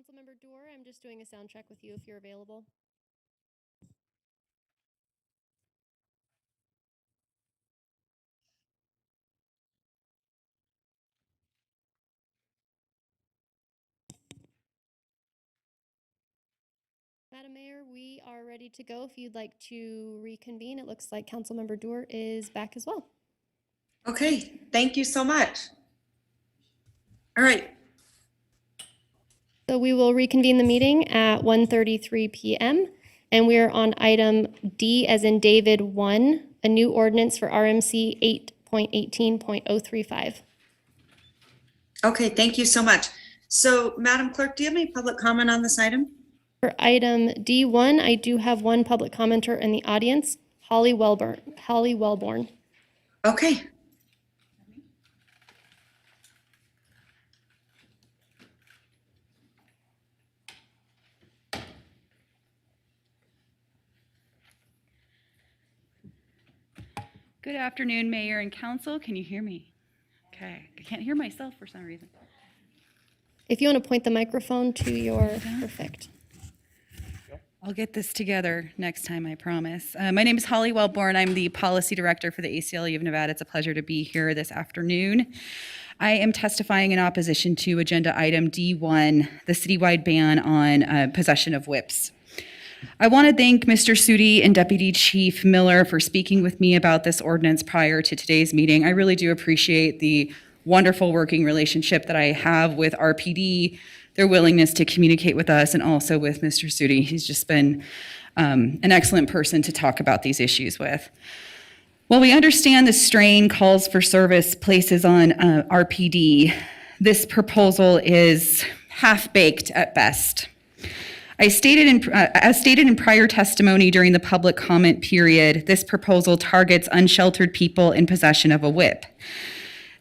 Councilmember Dorr, I'm just doing a sound check with you if you're available. Madam Mayor, we are ready to go. If you'd like to reconvene, it looks like Councilmember Dorr is back as well. Okay, thank you so much. All right. So we will reconvene the meeting at 1:33 p.m. and we are on item D as in David 1, a new ordinance for RMC 8.18.035. Okay, thank you so much. So, Madam Clerk, do you have any public comment on this item? For item D1, I do have one public commenter in the audience, Holly Wellborn. Okay. Good afternoon, Mayor and Council. Can you hear me? Okay, I can't hear myself for some reason. If you want to point the microphone to your, perfect. I'll get this together next time, I promise. My name is Holly Wellborn. I'm the Policy Director for the ACLU of Nevada. It's a pleasure to be here this afternoon. I am testifying in opposition to Agenda Item D1, the citywide ban on possession of whips. I want to thank Mr. Sudi and Deputy Chief Miller for speaking with me about this ordinance prior to today's meeting. I really do appreciate the wonderful working relationship that I have with RPD, their willingness to communicate with us, and also with Mr. Sudi. He's just been an excellent person to talk about these issues with. While we understand the strain calls for service places on RPD, this proposal is half-baked at best. As stated in prior testimony during the public comment period, this proposal targets unsheltered people in possession of a whip.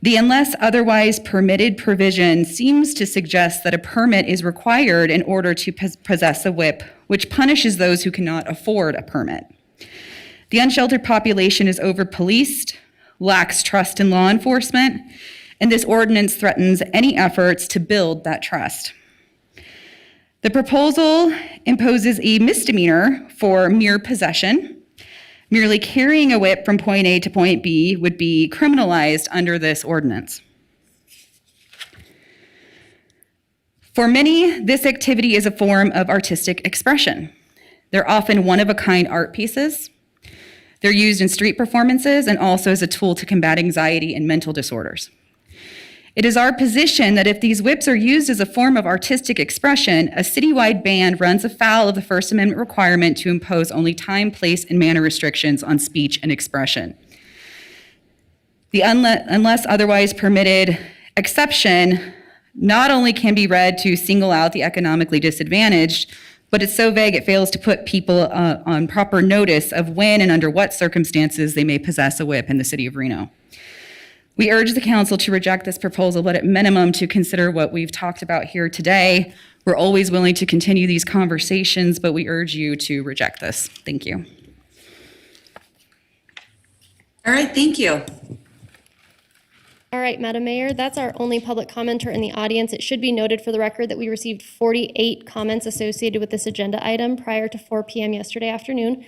The unless otherwise permitted provision seems to suggest that a permit is required in order to possess a whip, which punishes those who cannot afford a permit. The unsheltered population is over-policed, lacks trust in law enforcement, and this ordinance threatens any efforts to build that trust. The proposal imposes a misdemeanor for mere possession. Merely carrying a whip from point A to point B would be criminalized under this ordinance. For many, this activity is a form of artistic expression. They're often one-of-a-kind art pieces. They're used in street performances and also as a tool to combat anxiety and mental disorders. It is our position that if these whips are used as a form of artistic expression, a citywide ban runs afoul of the First Amendment requirement to impose only time, place, and manner restrictions on speech and expression. The unless otherwise permitted exception not only can be read to single out the economically disadvantaged, but it's so vague it fails to put people on proper notice of when and under what circumstances they may possess a whip in the city of Reno. We urge the council to reject this proposal, but at minimum to consider what we've talked about here today. We're always willing to continue these conversations, but we urge you to reject this. Thank you. All right, thank you. All right, Madam Mayor, that's our only public commenter in the audience. It should be noted for the record that we received 48 comments associated with this agenda item prior to 4 p.m. yesterday afternoon.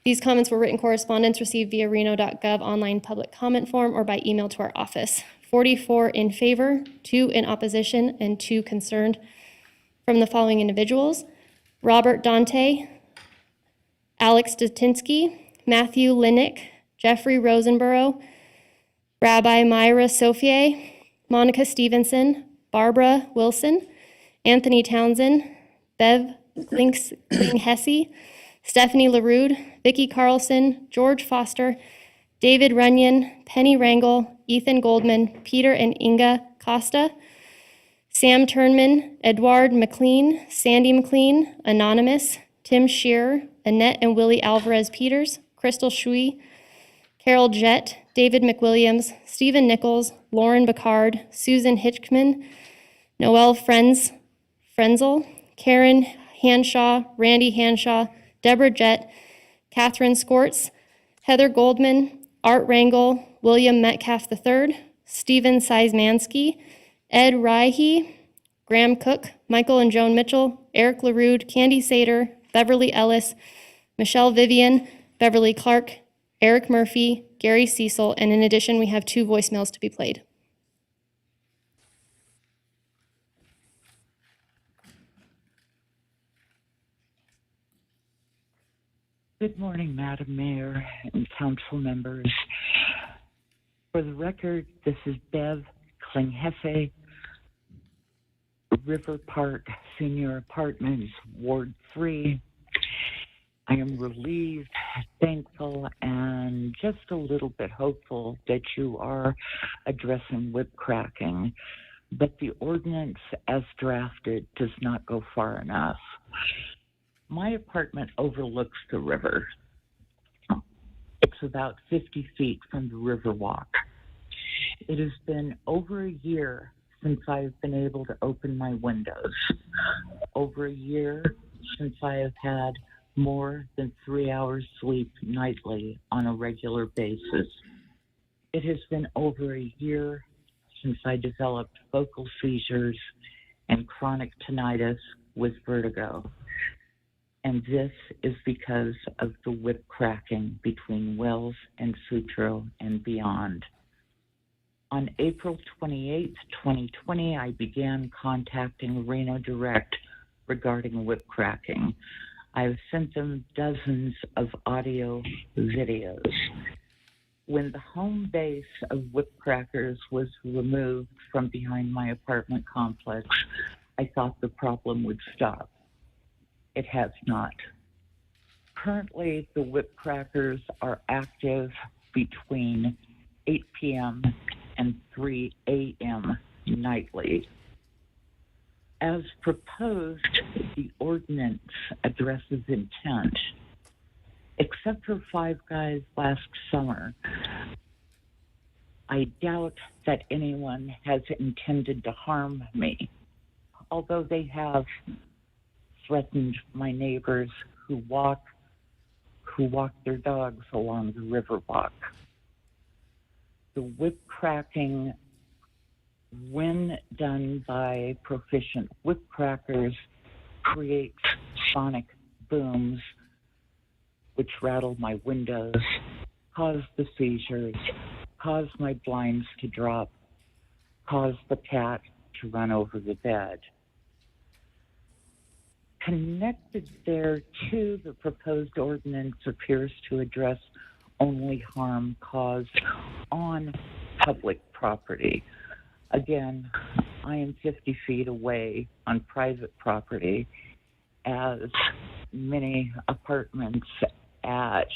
These comments were written correspondence received via reno.gov online public comment form or by email to our office. 44 in favor, 2 in opposition, and 2 concerned from the following individuals: Robert Dante, Alex Dutinsky, Matthew Linick, Jeffrey Rosenborough, Rabbi Myra Sofier, Monica Stevenson, Barbara Wilson, Anthony Townsend, Bev Kling-Hesse, Stephanie LaRude, Vicki Carlson, George Foster, David Runyon, Penny Rangel, Ethan Goldman, Peter and Inga Costa, Sam Turnman, Edward McLean, Sandy McLean, Anonymous, Tim Shearer, Annette and Willie Alvarez Peters, Crystal Shui, Carol Jett, David McWilliams, Stephen Nichols, Lauren Bacard, Susan Hitchman, Noelle Frenzel, Karen Hanshaw, Randy Hanshaw, Deborah Jett, Catherine Skortz, Heather Goldman, Art Rangel, William Metcalf III, Stephen Seismansky, Ed Raihe, Graham Cook, Michael and Joan Mitchell, Eric LaRude, Candy Sater, Beverly Ellis, Michelle Vivian, Beverly Clark, Eric Murphy, Gary Cecil, and in addition, we have 2 voicemails to be played. Good morning, Madam Mayor and council members. For the record, this is Bev Klinghefe, River Park Senior Apartments, Ward 3. I am relieved, thankful, and just a little bit hopeful that you are addressing whip cracking, but the ordinance as drafted does not go far enough. My apartment overlooks the river. It's about 50 feet from the river walk. It has been over a year since I've been able to open my windows. Over a year since I have had more than 3 hours sleep nightly on a regular basis. It has been over a year since I developed vocal seizures and chronic tinnitus with vertigo. And this is because of the whip cracking between Wells and Sutro and beyond. On April 28, 2020, I began contacting Reno Direct regarding whip cracking. I've sent them dozens of audio videos. When the home base of whip crackers was removed from behind my apartment complex, I thought the problem would stop. It has not. Currently, the whip crackers are active between 8 p.m. and 3 a.m. nightly. As proposed, the ordinance addresses intent. Except for Five Guys last summer, I doubt that anyone has intended to harm me, although they have threatened my neighbors who walk their dogs along the riverwalk. The whip cracking, when done by proficient whip crackers, creates sonic booms which rattle my windows, cause the seizures, cause my blinds to drop, cause the cat to run over the bed. Connected thereto, the proposed ordinance appears to address only harm caused on public property. Again, I am 50 feet away on private property, as many apartments at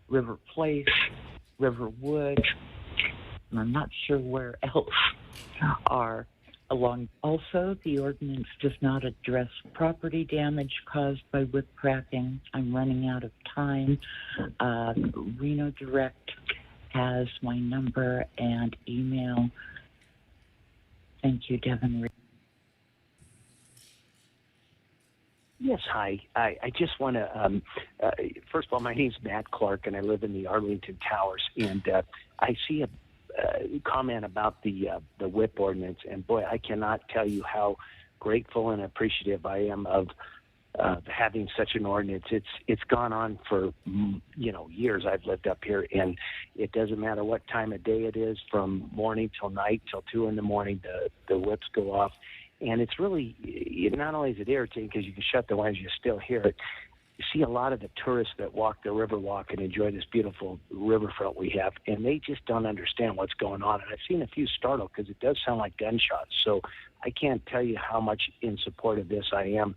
River Place, Riverwood, and I'm not sure where else are along. Also, the ordinance does not address property damage caused by whip cracking. I'm running out of time. Reno Direct has my number and email. Thank you, Devin. Yes, hi. I just want to, first of all, my name's Matt Clark, and I live in the Arlington Towers. And I see a comment about the whip ordinance, and boy, I cannot tell you how grateful and appreciative I am of having such an ordinance. It's gone on for years. I've lived up here, and it doesn't matter what time of day it is, from morning till night till 2 in the morning, the whips go off. And it's really, not only is it irritating because you can shut the windows, you still hear it. You see a lot of the tourists that walk the Riverwalk and enjoy this beautiful riverfront we have, and they just don't understand what's going on. And I've seen a few startled because it does sound like gunshots. So I can't tell you how much in support of this I am.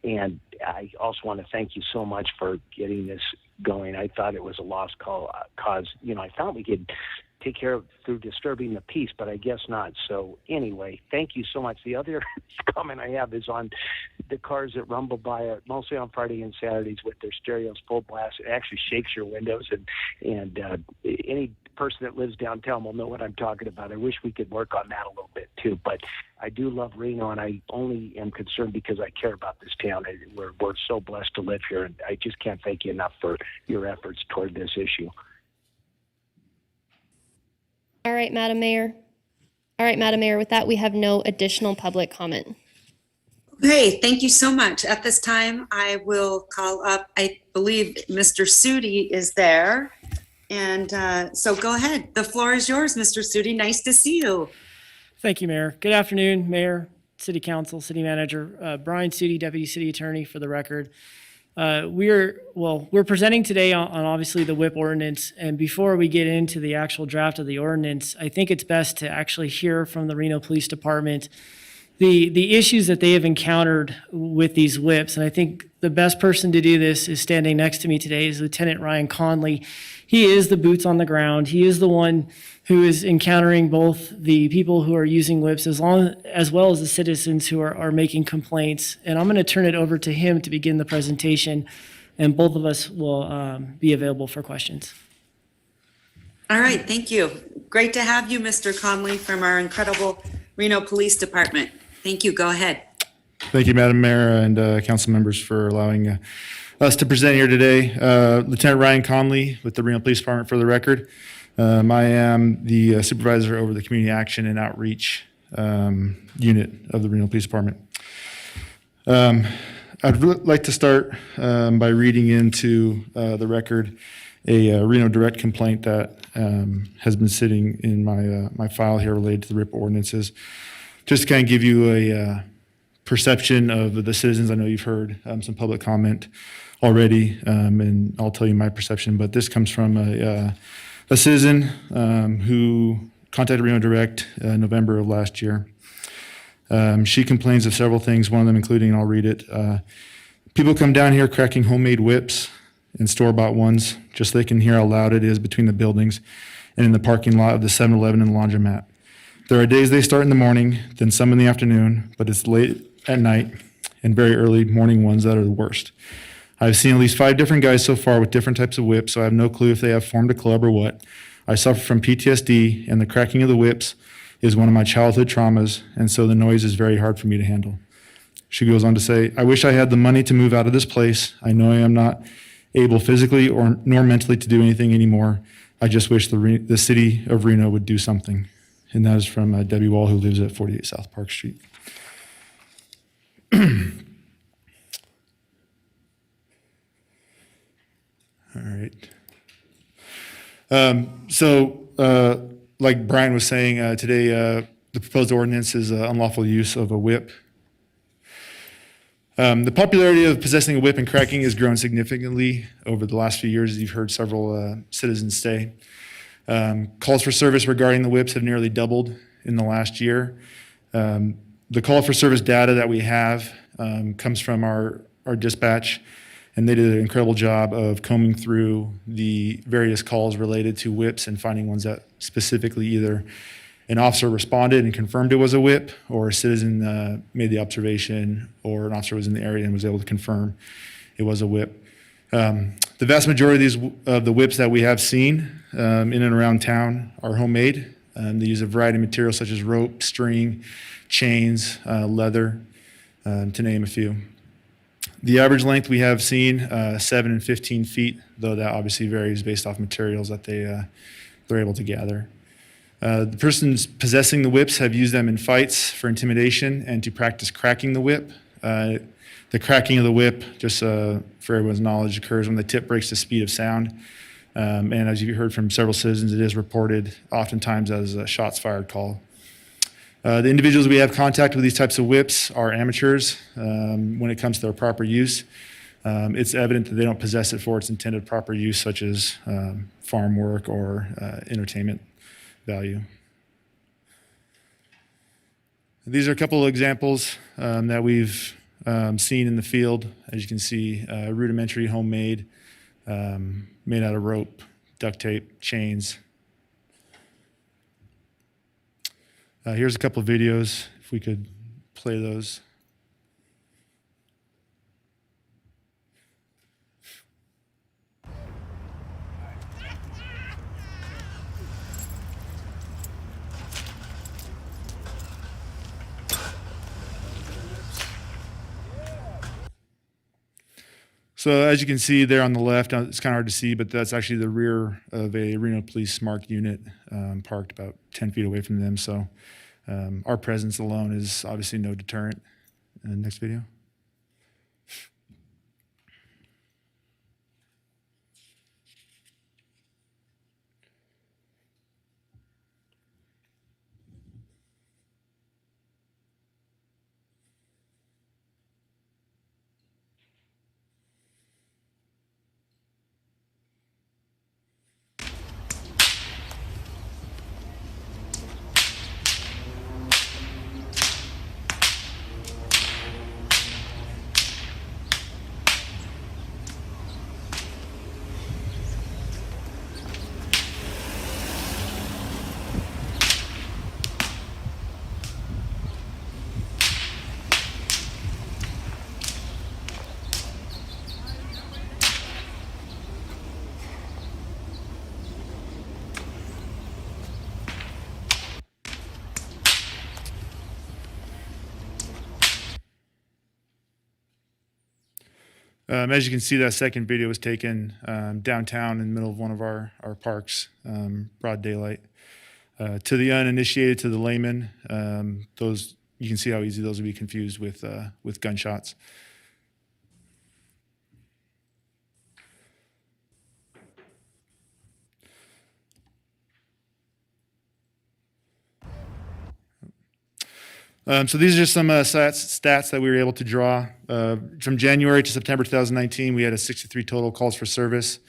And I also want to thank you so much for getting this going. I thought it was a lost cause. I thought we could take care of through disturbing the peace, but I guess not. So anyway, thank you so much. The other comment I have is on the cars that rumble by, mostly on Friday and Saturdays with their stereos full blast. It actually shakes your windows, and any person that lives downtown will know what I'm talking about. I wish we could work on that a little bit too, but I do love Reno, and I only am concerned because I care about this town. We're so blessed to live here, and I just can't thank you enough for your efforts toward this issue. All right, Madam Mayor. With that, we have no additional public comment. Okay, thank you so much. At this time, I will call up, I believe Mr. Sudi is there. And so go ahead. The floor is yours, Mr. Sudi. Nice to see you. Thank you, Mayor. Good afternoon, Mayor, City Council, City Manager. Brian Sudi, Deputy City Attorney, for the record. We're presenting today on obviously the WIP ordinance. And before we get into the actual draft of the ordinance, I think it's best to actually hear from the Reno Police Department the issues that they have encountered with these WIPs. And I think the best person to do this is standing next to me today is Lieutenant Ryan Conley. He is the boots on the ground. He is the one who is encountering both the people who are using WIPs as well as the citizens who are making complaints. And I'm going to turn it over to him to begin the presentation, and both of us will be available for questions. All right, thank you. Great to have you, Mr. Conley, from our incredible Reno Police Department. Thank you. Go ahead. Thank you, Madam Mayor and council members, for allowing us to present here today. Lieutenant Ryan Conley with the Reno Police Department, for the record. I am the supervisor over the Community Action and Outreach unit of the Reno Police Department. I'd like to start by reading into the record a Reno Direct complaint that has been sitting in my file here related to the RIP ordinances. Just to kind of give you a perception of the citizens. I know you've heard some public comment already, and I'll tell you my perception, but this comes from a citizen who contacted Reno Direct in November of last year. She complains of several things, one of them including, and I'll read it, people come down here cracking homemade whips and store-bought ones just so they can hear how loud it is between the buildings and in the parking lot of the 7-Eleven and laundromat. There are days they start in the morning, then some in the afternoon, but it's late at night and very early morning ones that are the worst. I've seen at least 5 different guys so far with different types of whips, so I have no clue if they have formed a club or what. I suffer from PTSD, and the cracking of the whips is one of my childhood traumas, and so the noise is very hard for me to handle. She goes on to say, I wish I had the money to move out of this place. I know I am not able physically nor mentally to do anything anymore. I just wish the city of Reno would do something. And that is from Debbie Wall, who lives at 48 South Park Street. All right. Like Brian was saying today, the proposed ordinance is unlawful use of a whip. The popularity of possessing a whip and cracking has grown significantly over the last few years, as you've heard several citizens say. Calls for service regarding the whips have nearly doubled in the last year. The call for service data that we have comes from our dispatch, and they did an incredible job of combing through the various calls related to whips and finding ones that specifically either an officer responded and confirmed it was a whip, or a citizen made the observation, or an officer was in the area and was able to confirm it was a whip. The vast majority of the whips that we have seen in and around town are homemade. They use a variety of materials such as rope, string, chains, leather, to name a few. The average length we have seen 7 and 15 feet, though that obviously varies based off materials that they're able to gather. The persons possessing the whips have used them in fights for intimidation and to practice cracking the whip. The cracking of the whip, just for everyone's knowledge, occurs when the tip breaks the speed of sound. And as you heard from several citizens, it is reported oftentimes as a shots fired call. The individuals we have contact with these types of whips are amateurs when it comes to their proper use. It's evident that they don't possess it for its intended proper use, such as farm work or entertainment value. These are a couple of examples that we've seen in the field. As you can see, rudimentary, homemade, made out of rope, duct tape, chains. Here's a couple of videos, if we could play those. So as you can see there on the left, it's kind of hard to see, but that's actually the rear of a Reno Police marked unit parked about 10 feet away from them. So our presence alone is obviously no deterrent. Next video. As you can see, that second video was taken downtown in the middle of one of our parks, broad daylight. To the uninitiated, to the layman, those you can see how easy those would be confused with gunshots. So these are just some stats that we were able to draw. From January to September 2019, we had 63 total calls for service.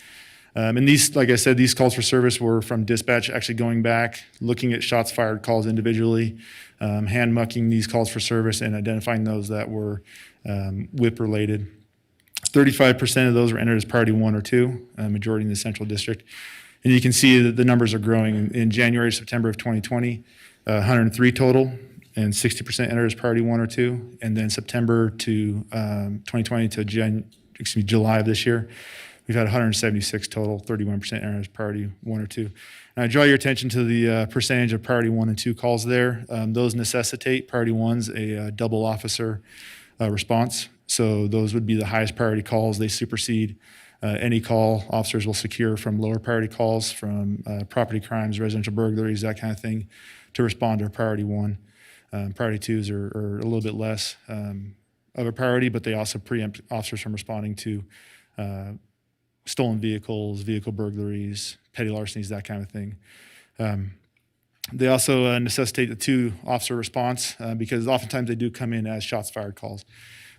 And these, like I said, these calls for service were from dispatch actually going back, looking at shots fired calls individually, hand mucking these calls for service and identifying those that were whip related. 35% of those were entered as priority 1 or 2, majority in the Central District. And you can see that the numbers are growing. In January to September of 2020, 103 total, and 60% entered as priority 1 or 2. And then September to 2020 to July of this year, we've had 176 total, 31% entered as priority 1 or 2. And I draw your attention to the percentage of priority 1 and 2 calls there. Those necessitate, priority 1's a double officer response. So those would be the highest priority calls. They supersede any call officers will secure from lower priority calls, from property crimes, residential burglaries, that kind of thing, to respond to a priority 1. Priority 2s are a little bit less of a priority, but they also preempt officers from responding to stolen vehicles, vehicle burglaries, petty larcenies, that kind of thing. They also necessitate the 2-officer response because oftentimes they do come in as shots fired calls.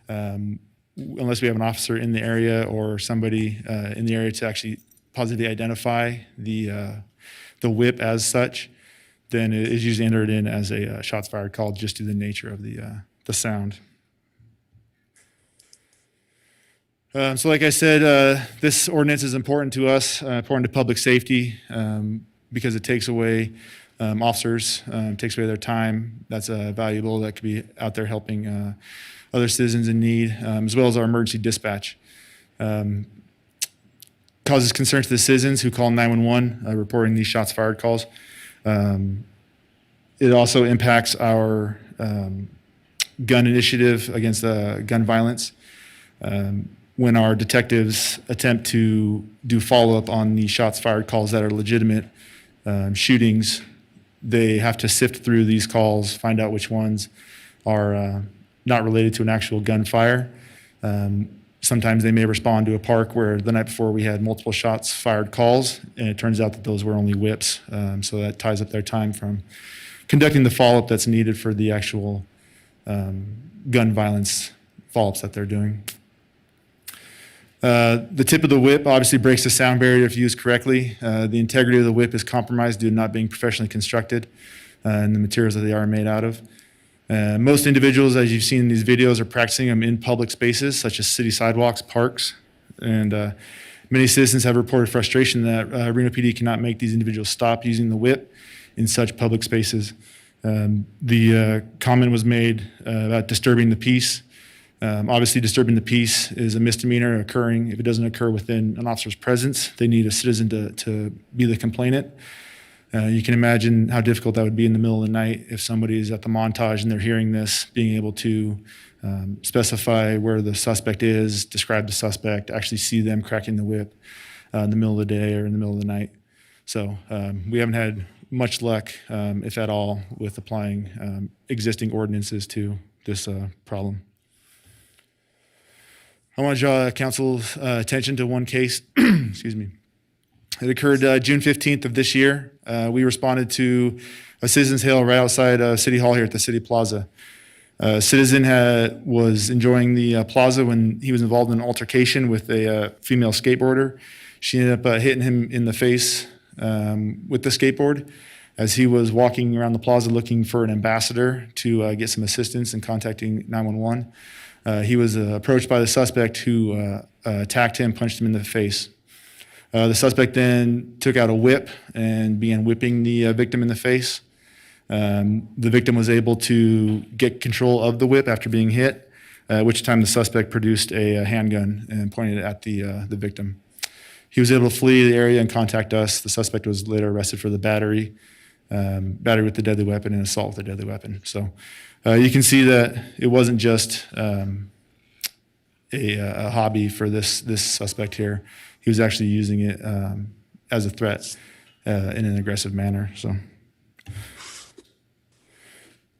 Unless we have an officer in the area or somebody in the area to actually positively identify the whip as such, then it is usually entered in as a shots fired call just due to the nature of the sound. So like I said, this ordinance is important to us, important to public safety, because it takes away officers, takes away their time. That's valuable. That could be out there helping other citizens in need, as well as our emergency dispatch. Causes concern to the citizens who call 911 reporting these shots fired calls. It also impacts our gun initiative against gun violence. When our detectives attempt to do follow-up on the shots fired calls that are legitimate shootings, they have to sift through these calls, find out which ones are not related to an actual gunfire. Sometimes they may respond to a park where the night before we had multiple shots fired calls, and it turns out that those were only whips. So that ties up their time from conducting the follow-up that's needed for the actual gun violence follow-ups that they're doing. The tip of the whip obviously breaks the sound barrier if used correctly. The integrity of the whip is compromised due to not being professionally constructed and the materials that they are made out of. Most individuals, as you've seen in these videos, are practicing them in public spaces such as city sidewalks, parks, and many citizens have reported frustration that Reno PD cannot make these individuals stop using the whip in such public spaces. The comment was made about disturbing the peace. Obviously, disturbing the peace is a misdemeanor occurring. If it doesn't occur within an officer's presence, they need a citizen to be the complainant. You can imagine how difficult that would be in the middle of the night if somebody is at the montage and they're hearing this, being able to specify where the suspect is, describe the suspect, actually see them cracking the whip in the middle of the day or in the middle of the night. So we haven't had much luck, if at all, with applying existing ordinances to this problem. I want to draw council's attention to one case. Excuse me. It occurred June 15th of this year. We responded to a citizen's hail right outside City Hall here at the City Plaza. A citizen was enjoying the plaza when he was involved in an altercation with a female skateboarder. She ended up hitting him in the face with the skateboard as he was walking around the plaza looking for an ambassador to get some assistance and contacting 911. He was approached by the suspect who attacked him, punched him in the face. The suspect then took out a whip and began whipping the victim in the face. The victim was able to get control of the whip after being hit, at which time the suspect produced a handgun and pointed it at the victim. He was able to flee the area and contact us. The suspect was later arrested for the battery with the deadly weapon and assault with a deadly weapon. So you can see that it wasn't just a hobby for this suspect here. He was actually using it as a threat in an aggressive manner. So.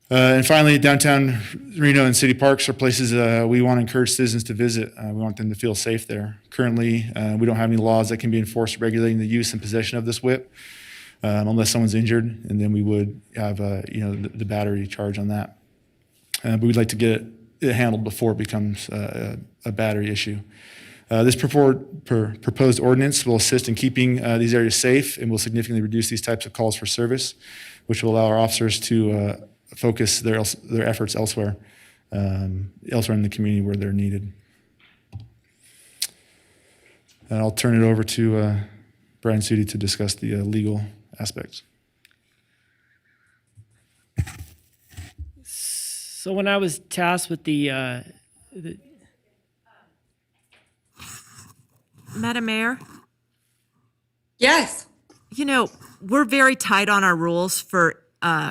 And finally, downtown Reno and city parks are places we want to encourage citizens to visit. We want them to feel safe there. Currently, we don't have any laws that can be enforced regulating the use and possession of this whip unless someone's injured, and then we would have the battery charge on that. But we'd like to get it handled before it becomes a battery issue. This proposed ordinance will assist in keeping these areas safe and will significantly reduce these types of calls for service, which will allow our officers to focus their efforts elsewhere in the community where they're needed. And I'll turn it over to Brian Sudi to discuss the legal aspects. So when I was tasked with the Madam Mayor? Yes. We're very tight on our rules for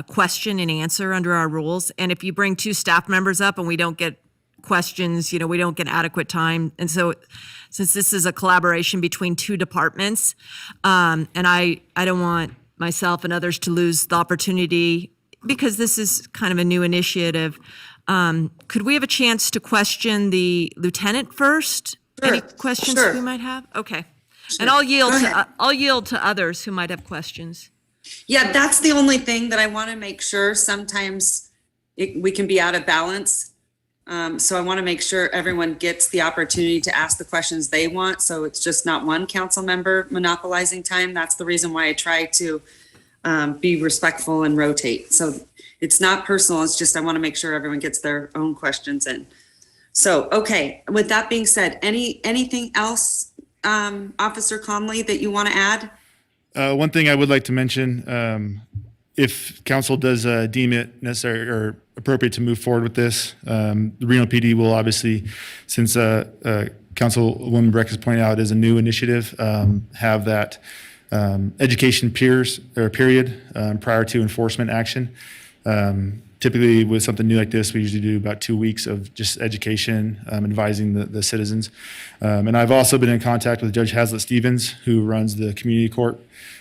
question and answer under our rules. And if you bring two staff members up and we don't get questions, we don't get adequate time. And so since this is a collaboration between two departments, and I don't want myself and others to lose the opportunity because this is kind of a new initiative. Could we have a chance to question the lieutenant first? Sure. Any questions Sure. we might have? Okay. Sure. And I'll Go yield to others who might have questions. Yeah, that's the only thing that I want to make sure. Sometimes we can be out of balance. So I want to make sure everyone gets the opportunity to ask the questions they want. So it's just not one council member monopolizing time. That's the reason why I try to be respectful and rotate. So it's not personal. It's just I want to make sure everyone gets their own questions in. So, okay, with that being said, anything else, Officer Conley, that you want to add? One thing I would like to mention, if council does deem it necessary or appropriate to move forward with this, the Reno PD will obviously, since Councilwoman Breck has pointed out, is a new initiative, have that education period prior to enforcement action. Typically with something new like this, we usually do about 2 weeks of just education, advising the citizens. And I've also been in contact with Judge Hazlitt Stevens, who runs the community court,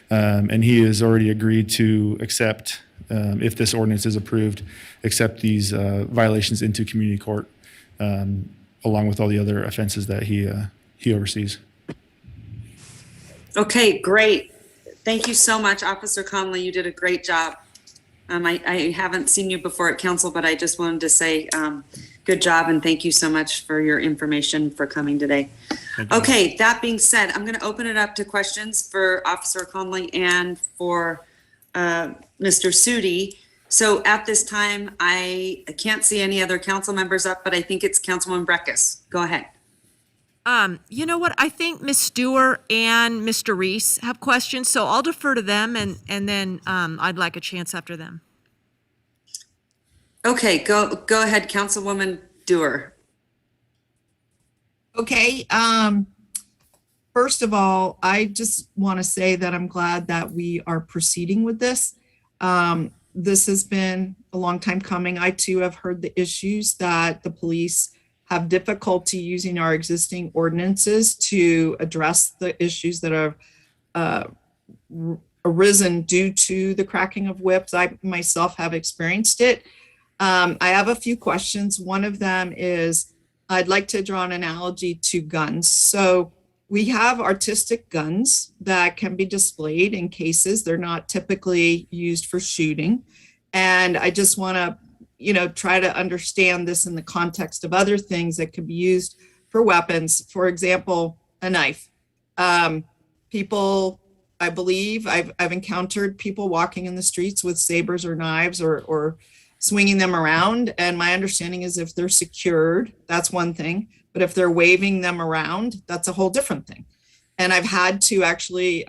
and he has already agreed to accept, if this ordinance is approved, accept these violations into community court, along with all the other offenses that he oversees. Okay, great. Thank you so much, Officer Conley. You did a great job. I haven't seen you before at council, but I just wanted to say good job and thank you so much for your information for coming today. Okay, that being said, I'm going to open it up to questions for Officer Conley and for Mr. Sudi. So at this time, I can't see any other council members up, but I think it's Councilwoman Breckus. Go ahead. You know what? I think Ms. Stewart and Mr. Reese have questions, so I'll defer to them, and then I'd like a chance after them. Okay, go ahead, Councilwoman Dewar. Okay. First of all, I just want to say that I'm glad that we are proceeding with this. This has been a long time coming. I too have heard the issues that the police have difficulty using our existing ordinances to address the issues that have arisen due to the cracking of whips. I myself have experienced it. I have a few questions. One of them is, I'd like to draw an analogy to guns. So we have artistic guns that can be displayed in cases. They're not typically used for shooting. And I just want to, try to understand this in the context of other things that can be used for weapons. For example, a knife. People, I believe, I've encountered people walking in the streets with sabers or knives or swinging them around. And my understanding is if they're secured, that's one thing. But if they're waving them around, that's a whole different thing. And I've had to actually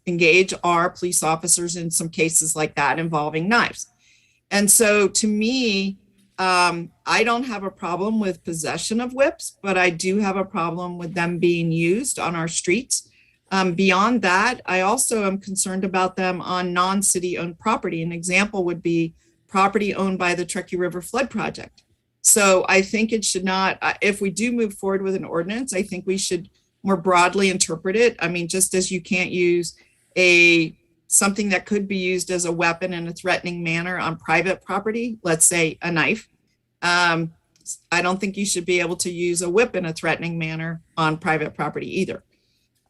engage our police officers in some cases like that involving knives. And so to me, I don't have a problem with possession of whips, but I do have a problem with them being used on our streets. Beyond that, I also am concerned about them on non-city owned property. An example would be property owned by the Truckee River Flood Project. So I think it should not, if we do move forward with an ordinance, I think we should more broadly interpret it. I mean, just as you can't use something that could be used as a weapon in a threatening manner on private property, let's say a knife. I don't think you should be able to use a whip in a threatening manner on private property either.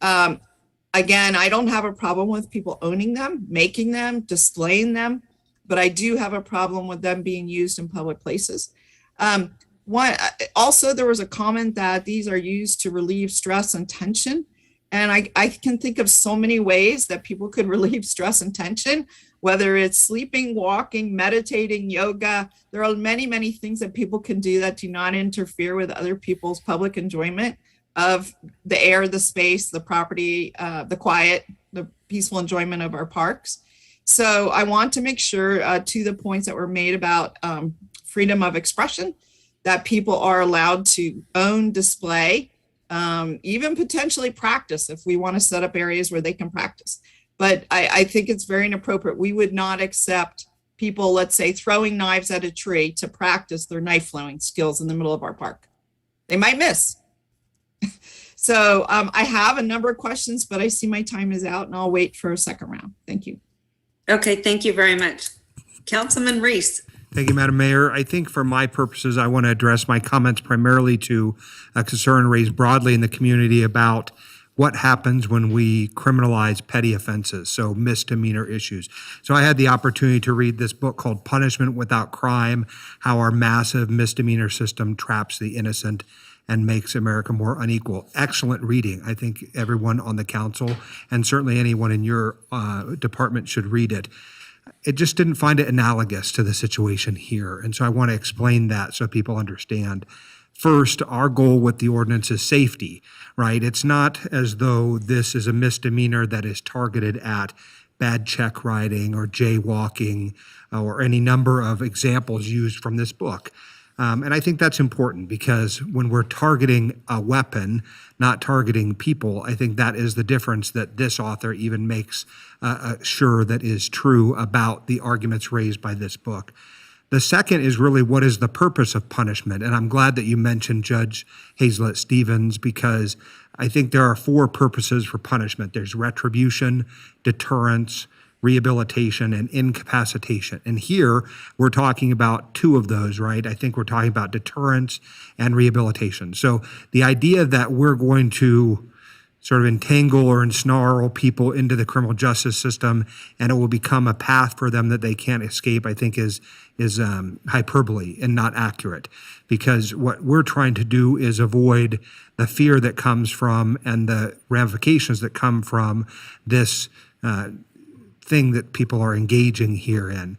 Again, I don't have a problem with people owning them, making them, displaying them, but I do have a problem with them being used in public places. Also, there was a comment that these are used to relieve stress and tension. And I can think of so many ways that people could relieve stress and tension, whether it's sleeping, walking, meditating, yoga. There are many, many things that people can do that do not interfere with other people's public enjoyment of the air, the space, the property, the quiet, the peaceful enjoyment of our parks. So I want to make sure to the points that were made about freedom of expression, that people are allowed to own, display, even potentially practice if we want to set up areas where they can practice. But I think it's very inappropriate. We would not accept people, let's say, throwing knives at a tree to practice their knife throwing skills in the middle of our park. They might miss. So I have a number of questions, but I see my time is out and I'll wait for a second round. Thank you. Okay, thank you very much. Councilman Reese. Thank you, Madam Mayor. I think for my purposes, I want to address my comments primarily to a concern raised broadly in the community about what happens when we criminalize petty offenses, so misdemeanor issues. So I had the opportunity to read this book called Punishment Without Crime, How Our Massive Misdemeanor System Traps the Innocent and Makes America More Unequal. Excellent reading. I think everyone on the council and certainly anyone in your department should read it. It just didn't find it analogous to the situation here. And so I want to explain that so people understand. First, our goal with the ordinance is safety, right? It's not as though this is a misdemeanor that is targeted at bad check writing or jaywalking or any number of examples used from this book. And I think that's important because when we're targeting a weapon, not targeting people, I think that is the difference that this author even makes sure that is true about the arguments raised by this book. The second is really what is the purpose of punishment? And I'm glad that you mentioned Judge Hazlett Stevens because I think there are four purposes for punishment. There's retribution, deterrence, rehabilitation, and incapacitation. And here we're talking about two of those, right? I think we're talking about deterrence and rehabilitation. So the idea that we're going to sort of entangle or ensnarl people into the criminal justice system and it will become a path for them that they can't escape, I think is hyperbole and not accurate. Because what we're trying to do is avoid the fear that comes from and the ramifications that come from this thing that people are engaging here in,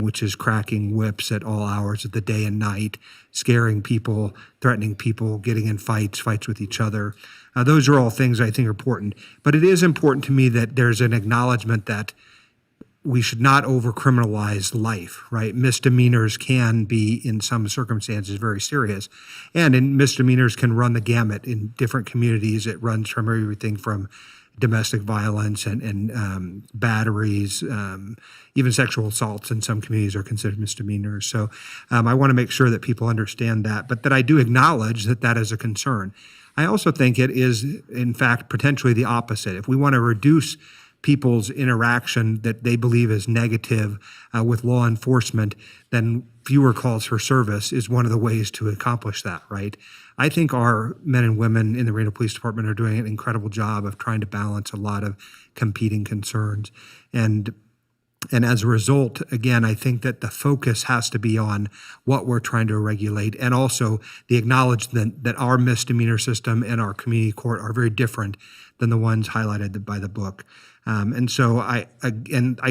which is cracking whips at all hours of the day and night, scaring people, threatening people, getting in fights with each other. Those are all things I think are important. But it is important to me that there's an acknowledgement that we should not over-criminalize life, right? Misdemeanors can be, in some circumstances, very serious. And misdemeanors can run the gamut in different communities. It runs from everything from domestic violence and batteries, even sexual assaults in some communities are considered misdemeanors. So I want to make sure that people understand that, but that I do acknowledge that that is a concern. I also think it is, in fact, potentially the opposite. If we want to reduce people's interaction that they believe is negative with law enforcement, then fewer calls for service is one of the ways to accomplish that, right? I think our men and women in the Reno Police Department are doing an incredible job of trying to balance a lot of competing concerns. And as a result, again, I think that the focus has to be on what we're trying to regulate, and also the acknowledgement that our misdemeanor system and our community court are very different than the ones highlighted by the book. And so I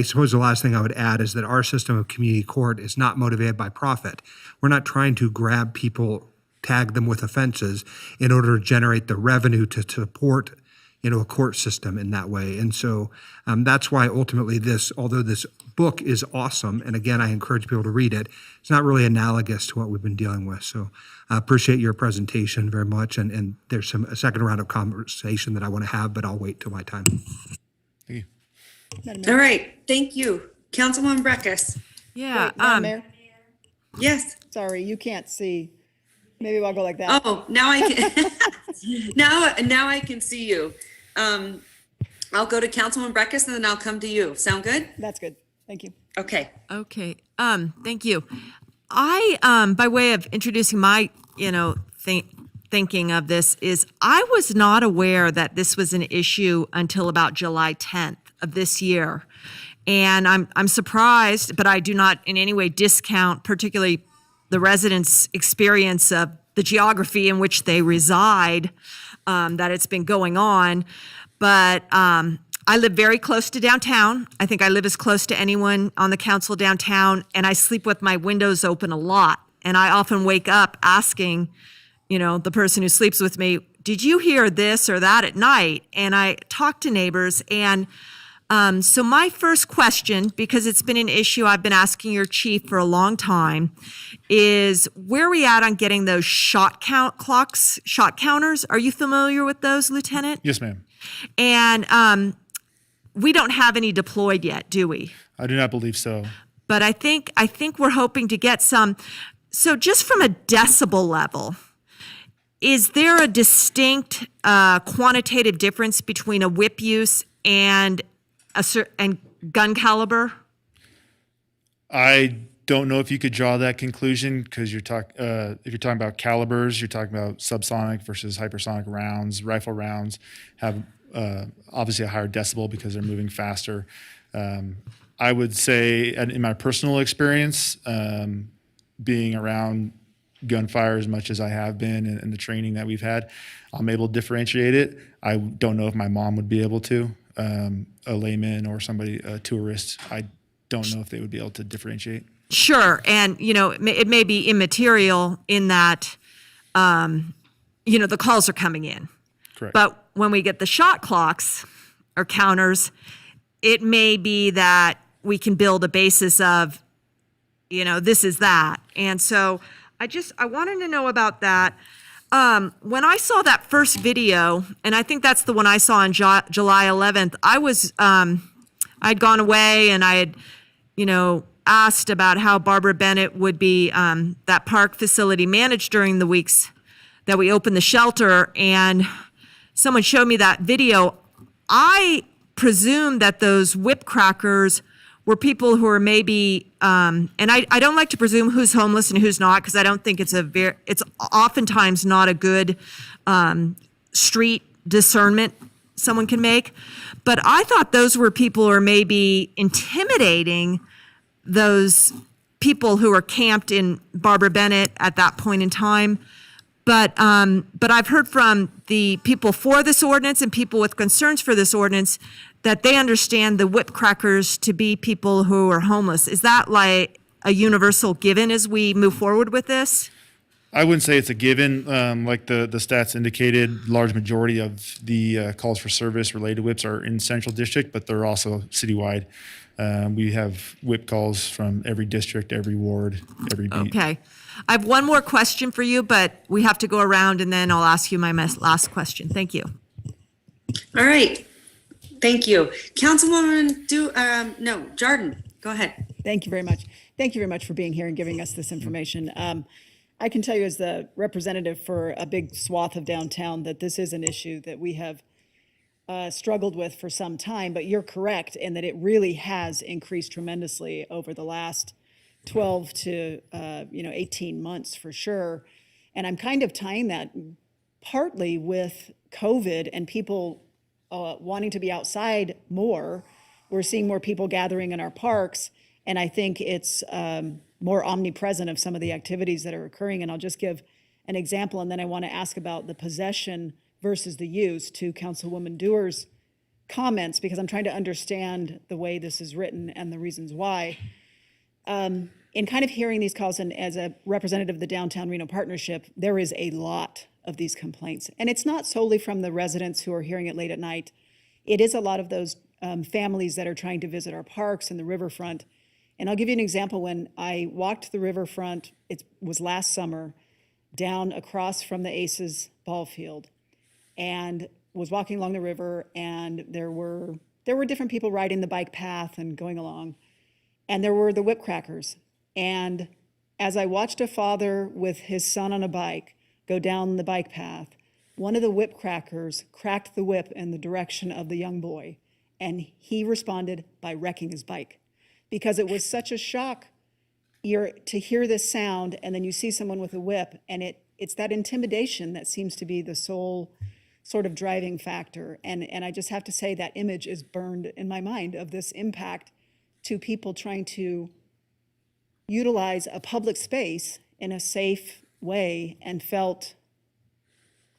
suppose the last thing I would add is that our system of community court is not motivated by profit. We're not trying to grab people, tag them with offenses in order to generate the revenue to support a court system in that way. And so that's why ultimately although this book is awesome, and again, I encourage people to read it, it's not really analogous to what we've been dealing with. So I appreciate your presentation very much. And there's a second round of conversation that I want to have, but I'll wait till my time. Thank you. All right, thank you. Councilwoman Breckus. Yeah. Madam Mayor? Yes. Sorry, you can't see. Maybe I'll go like that. Oh, now I can, now I can see you. I'll go to Councilwoman Breckus and then I'll come to you. Sound good? That's good. Thank you. Okay. Okay. Thank you. I, by way of introducing my, thinking of this is I was not aware that this was an issue until about July 10th of this year. And I'm surprised, but I do not in any way discount particularly the residents' experience of the geography in which they reside, that it's been going on. But I live very close to downtown. I think I live as close to anyone on the council downtown, and I sleep with my windows open a lot. And I often wake up asking, the person who sleeps with me, did you hear this or that at night? And I talk to neighbors. And so my first question, because it's been an issue I've been asking your chief for a long time, is where are we at on getting those shot counters? Are you familiar with those, Lieutenant? Yes, ma'am. And we don't have any deployed yet, do we? I do not believe so. But I think we're hoping to get some. So just from a decibel level, is there a distinct quantitative difference between a whip use and gun caliber? I don't know if you could draw that conclusion because if you're talking about calibers, you're talking about subsonic versus hypersonic rounds. Rifle rounds have obviously a higher decibel because they're moving faster. I would say, in my personal experience, being around gunfire as much as I have been and the training that we've had, I'm able to differentiate it. I don't know if my mom would be able to. A layman or somebody, a tourist, I don't know if they would be able to differentiate. Sure, and it may be immaterial in that, the calls are coming in. Correct. But when we get the shot clocks or counters, it may be that we can build a basis of, this is that. And so I wanted to know about that. When I saw that first video, and I think that's the one I saw on July 11th, I'd gone away and I had, asked about how Barbara Bennett would be that park facility managed during the weeks that we opened the shelter, and someone showed me that video. I presume that those whip crackers were people who are maybe, and I don't like to presume who's homeless and who's not, because I don't think it's oftentimes not a good street discernment someone can make. But I thought those were people who are maybe intimidating those people who are camped in Barbara Bennett at that point in time. But I've heard from the people for this ordinance and people with concerns for this ordinance that they understand the whip crackers to be people who are homeless. Is that like a universal given as we move forward with this? I wouldn't say it's a given. Like the stats indicated, large majority of the calls for service related whips are in Central District, but they're also citywide. We have whip calls from every district, every ward, every beat. Okay. I have one more question for you, but we have to go around and then I'll ask you my last question. Thank you. All right. Thank you. Councilwoman Jordan, go ahead. Thank you very much. Thank you very much for being here and giving us this information. I can tell you as the representative for a big swath of downtown that this is an issue that we have struggled with for some time, but you're correct in that it really has increased tremendously over the last 12 to 18 months for sure. And I'm kind of tying that partly with COVID and people wanting to be outside more. We're seeing more people gathering in our parks, and I think it's more omnipresent of some of the activities that are occurring. And I'll just give an example, and then I want to ask about the possession versus the use to Councilwoman Dewar's comments, because I'm trying to understand the way this is written and the reasons why. In kind of hearing these calls, and as a representative of the Downtown Reno Partnership, there is a lot of these complaints. And it's not solely from the residents who are hearing it late at night. It is a lot of those families that are trying to visit our parks and the riverfront. And I'll give you an example. When I walked the riverfront, it was last summer, down across from the Aces ball field, and was walking along the river, and there were different people riding the bike path and going along, and there were the whip crackers. And as I watched a father with his son on a bike go down the bike path, one of the whip crackers cracked the whip in the direction of the young boy, and he responded by wrecking his bike, because it was such a shock to hear this sound, and then you see someone with a whip, and it's that intimidation that seems to be the sole sort of driving factor. And I just have to say that image is burned in my mind of this impact to people trying to utilize a public space in a safe way, and felt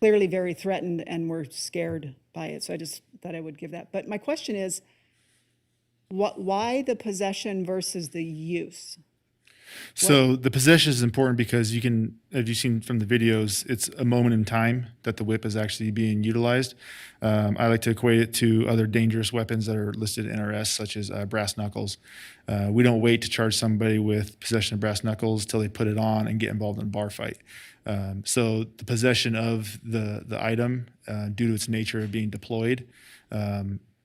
clearly very threatened and were scared by it. So I just thought I would give that. But my question is, why the possession versus the use? So the possession is important because you can, as you've seen from the videos, it's a moment in time that the whip is actually being utilized. I like to equate it to other dangerous weapons that are listed in NRS, such as brass knuckles. We don't wait to charge somebody with possession of brass knuckles till they put it on and get involved in a bar fight. So the possession of the item, due to its nature of being deployed,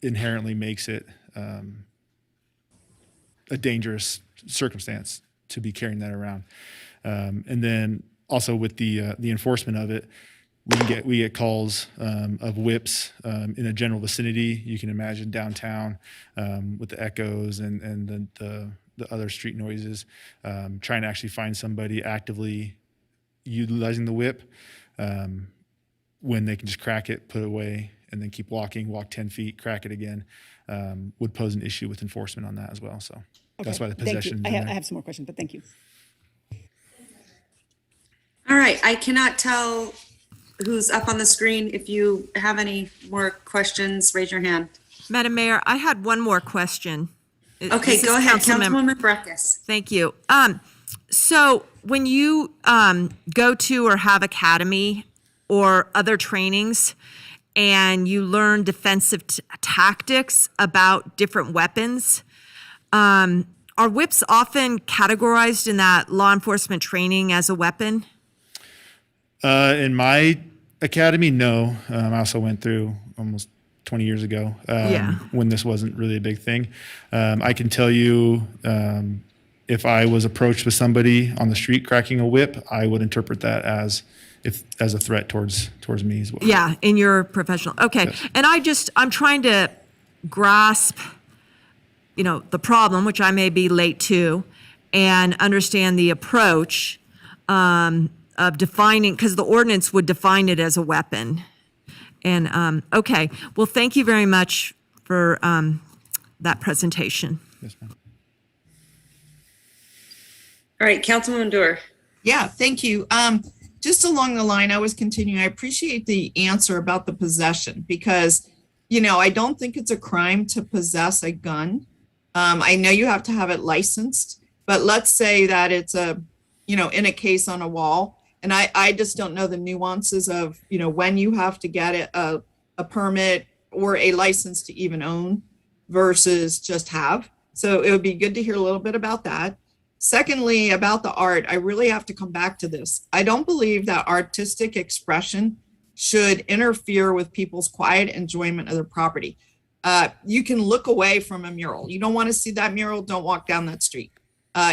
inherently makes it a dangerous circumstance to be carrying that around. And then also with the enforcement of it, we get calls of whips in a general vicinity. You can imagine downtown with the echoes and the other street noises, trying to actually find somebody actively utilizing the whip when they can just crack it, put it away, and then keep walking, walk 10 feet, crack it again, would pose an issue with enforcement on that as well. So that's why the possession. Thank you. I have some more questions, but thank you. All right, I cannot tell who's up on the screen. If you have any more questions, raise your hand. Madam Mayor, I had one more question. Okay, go ahead, Councilwoman Breckus. Thank you. So when you go to or have academy or other trainings, and you learn defensive tactics about different weapons, are whips often categorized in that law enforcement training as a weapon? In my academy, no. I also went through almost 20 years ago when this wasn't really a big thing. I can tell you, if I was approached with somebody on the street cracking a whip, I would interpret that as a threat towards me as well. Yeah, in your professional. Okay. Yes. And I'm trying to grasp, the problem, which I may be late to, and understand the approach of defining, because the ordinance would define it as a weapon. And, okay. Well, thank you very much for that presentation. Yes, ma'am. All right, Councilwoman Dewar. Yeah, thank you. Just along the line, I was continuing. I appreciate the answer about the possession, because, I don't think it's a crime to possess a gun. I know you have to have it licensed, but let's say that it's in a case on a wall. And I just don't know the nuances of, when you have to get a permit or a license to even own versus just have. So it would be good to hear a little bit about that. Secondly, about the art, I really have to come back to this. I don't believe that artistic expression should interfere with people's quiet enjoyment of their property. You can look away from a mural. You don't want to see that mural, don't walk down that street.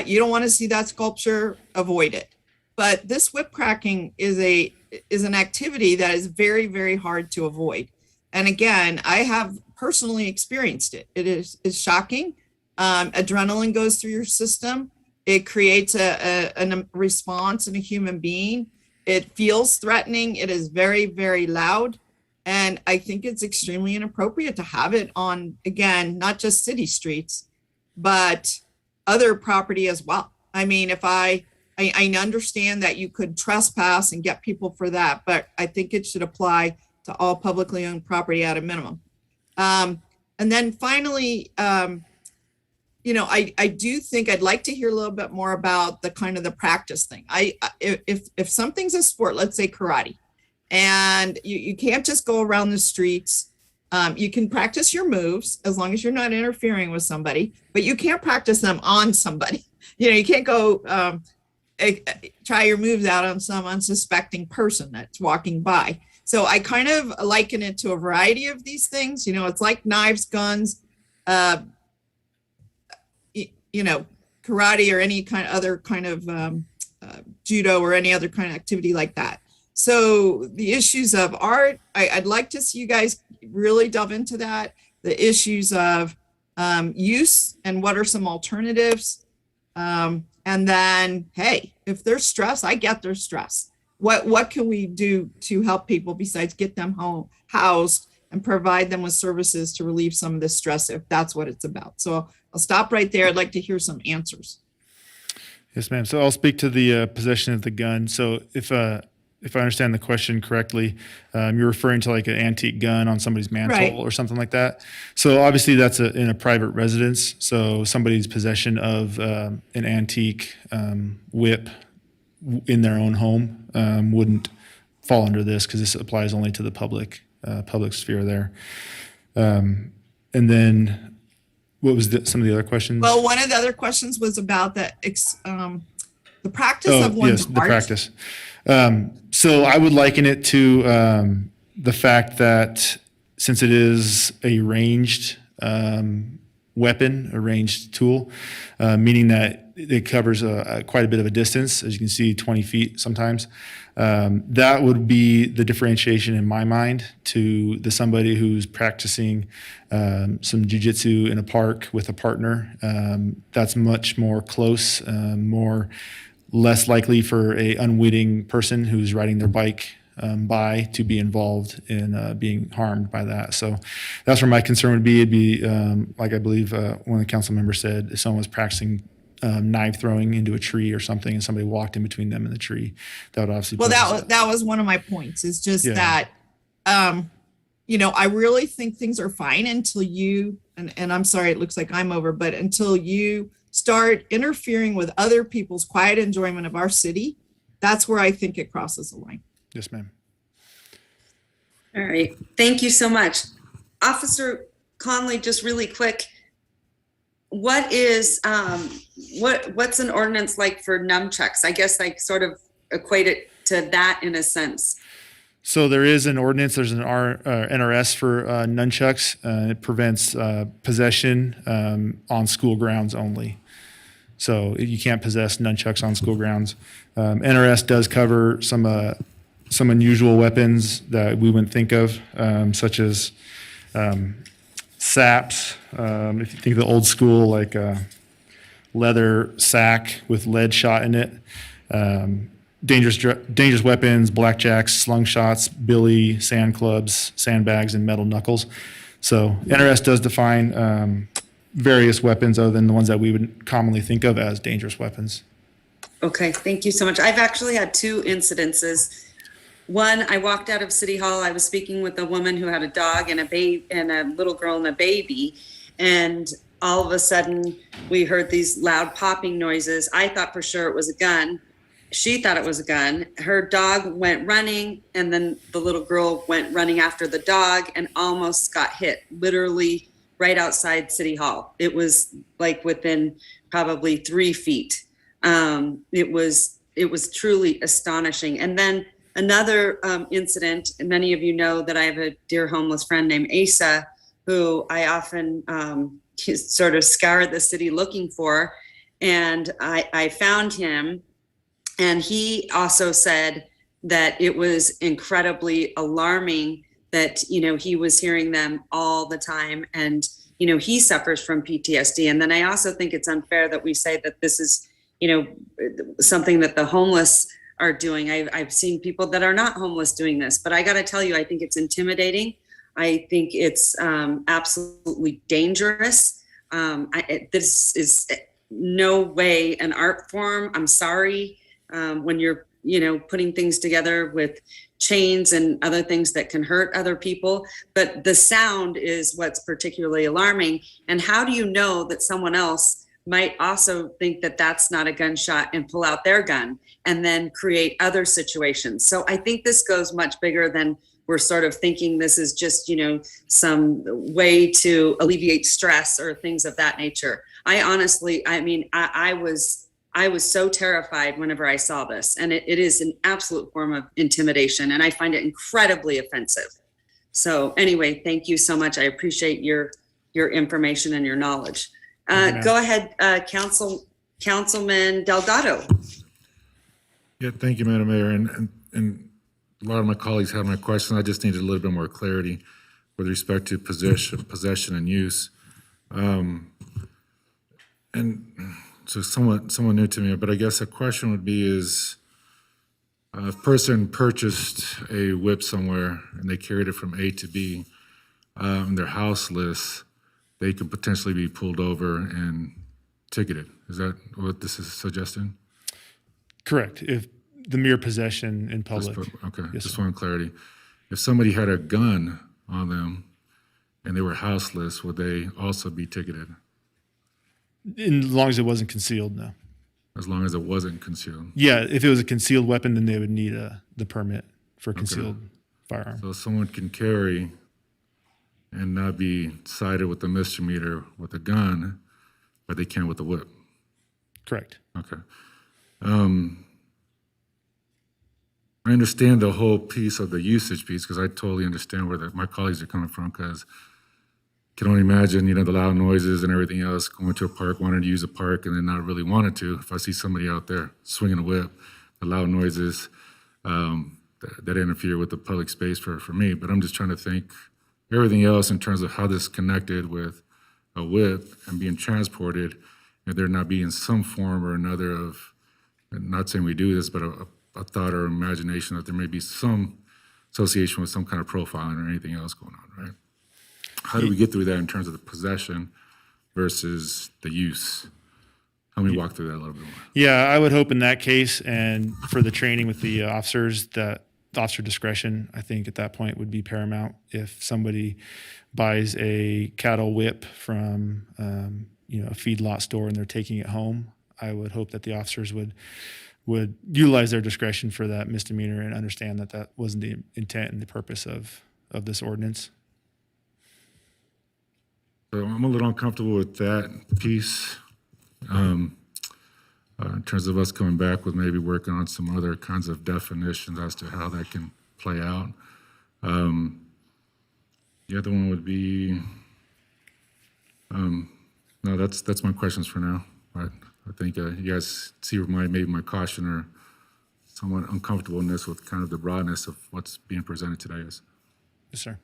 You don't want to see that sculpture, avoid it. But this whip cracking is an activity that is very, very hard to avoid. And again, I have personally experienced it. It's shocking. Adrenaline goes through your system. It creates a response in a human being. It feels threatening. It is very, very loud. And I think it's extremely inappropriate to have it on, again, not just city streets, but other property as well. I mean, if I understand that you could trespass and get people for that, but I think it should apply to all publicly owned property at a minimum. And then finally, you know, I do think I'd like to hear a little bit more about the kind of the practice thing. If something's a sport, let's say karate, and you can't just go around the streets. You can practice your moves as long as you're not interfering with somebody, but you can't practice them on somebody. You know, you can't go try your moves out on some unsuspecting person that's walking by. So I kind of liken it to a variety of these things. You know, it's like knives, guns, you know, karate or any kind of other kind of judo or any other kind of activity like that. So the issues of art, I'd like to see you guys really delve into that. The issues of use and what are some alternatives. And then, hey, if there's stress, I get there's stress. What can we do to help people besides get them housed and provide them with services to relieve some of the stress if that's what it's about? So I'll stop right there. I'd like to hear some answers. Yes, ma'am. So I'll speak to the possession of the gun. So if I understand the question correctly, you're referring to like an antique gun on somebody's mantle, right, or something like that. So obviously that's in a private residence. So somebody's possession of an antique whip in their own home wouldn't fall under this because this applies only to the public sphere there. And then what was some of the other questions? Well, one of the other questions was about the practice of one's art. The practice. So I would liken it to the fact that since it is a ranged weapon, a ranged tool, meaning that it covers quite a bit of a distance, as you can see, 20 feet sometimes. That would be the differentiation in my mind to somebody who's practicing some jiu-jitsu in a park with a partner. That's much more close, less likely for a unwitting person who's riding their bike by to be involved in being harmed by that. So that's where my concern would be. It'd be like I believe one of the council members said, if someone was practicing knife throwing into a tree or something and somebody walked in between them and the tree, that would obviously. Well, that was one of my points, is just that, you know, I really think things are fine until you, and I'm sorry, it looks like I'm over, but until you start interfering with other people's quiet enjoyment of our city, that's where I think it crosses the line. Yes, ma'am. All right. Thank you so much. Officer Conley, just really quick, what is, what's an ordinance like for nunchucks? I guess I sort of equate it to that in a sense. So there is an ordinance, there's an NRS for nunchucks. It prevents possession on school grounds only. So you can't possess nunchucks on school grounds. NRS does cover some unusual weapons that we wouldn't think of, such as saps. If you think of the old school, like a leather sack with lead shot in it. Dangerous weapons, blackjacks, slingshots, billy, sand clubs, sandbags, and metal knuckles. So NRS does define various weapons other than the ones that we would commonly think of as dangerous weapons. Okay, thank you so much. I've actually had two incidences. One, I walked out of City Hall. I was speaking with a woman who had a dog and a little girl and a baby. And all of a sudden we heard these loud popping noises. I thought for sure it was a gun. She thought it was a gun. Her dog went running, and then the little girl went running after the dog and almost got hit, literally right outside City Hall. It was like within probably 3 feet. It was truly astonishing. And then another incident, and many of you know that I have a dear homeless friend named Asa, who I often sort of scoured the city looking for. And I found him. And he also said that it was incredibly alarming that, he was hearing them all the time, and, he suffers from PTSD. And then I also think it's unfair that we say that this is, something that the homeless are doing. I've seen people that are not homeless doing this, but I got to tell you, I think it's intimidating. I think it's absolutely dangerous. This is no way an art form. I'm sorry, when you're, putting things together with chains and other things that can hurt other people. But the sound is what's particularly alarming. And how do you know that someone else might also think that that's not a gunshot and pull out their gun and then create other situations? So I think this goes much bigger than we're sort of thinking this is just, some way to alleviate stress or things of that nature. I honestly, I was so terrified whenever I saw this, and it is an absolute form of intimidation, and I find it incredibly offensive. So anyway, thank you so much. I appreciate your information and your knowledge. Go ahead, Councilman Delgado. Yeah, thank you, Madam Mayor. And a lot of my colleagues had my question. I just needed a little bit more clarity with respect to possession and use. And so somewhat new to me, but I guess the question would be is, if a person purchased a whip somewhere and they carried it from A to B, and they're houseless, they could potentially be pulled over and ticketed. Is that what this is suggesting? Correct. If the mere possession in public. Okay, Yes, just sir. want clarity. If somebody had a gun on them and they were houseless, would they also be ticketed? As long as it wasn't concealed, no. As long as it wasn't concealed? Yeah, if it was a concealed weapon, then they would need the permit for concealed firearm. So someone can carry and not be cited with a misdemeanor with a gun, but they can with a whip? Correct. Okay. I understand the whole piece of the usage piece, because I totally understand where my colleagues are coming from, because I can only imagine, the loud noises and everything else, going to a park, wanting to use a park, and then not really wanted to. If I see somebody out there swinging a whip, the loud noises, that interfere with the public space for me. But I'm just trying to think everything else in terms of how this connected with a whip and being transported, and there not being some form or another of, not saying we do this, but a thought or imagination that there may be some association with some kind of profiling or anything else going on, right? How do we get through that in terms of the possession versus the use? Help me walk through that a little bit more. Yeah, I would hope in that case, and for the training with the officers, that the officer discretion, I think at that point would be paramount. If somebody buys a cattle whip from, a feedlot store and they're taking it home, I would hope that the officers would utilize their discretion for that misdemeanor and understand that that wasn't the intent and the purpose of this ordinance. So I'm a little uncomfortable with that piece, in terms of us coming back with maybe working on some other kinds of definitions as to how that can play out. The other one would be, no, that's my questions for now. I think you guys see maybe my caution or somewhat uncomfortableness with kind of the broadness of what's being presented today is. Yes, sir.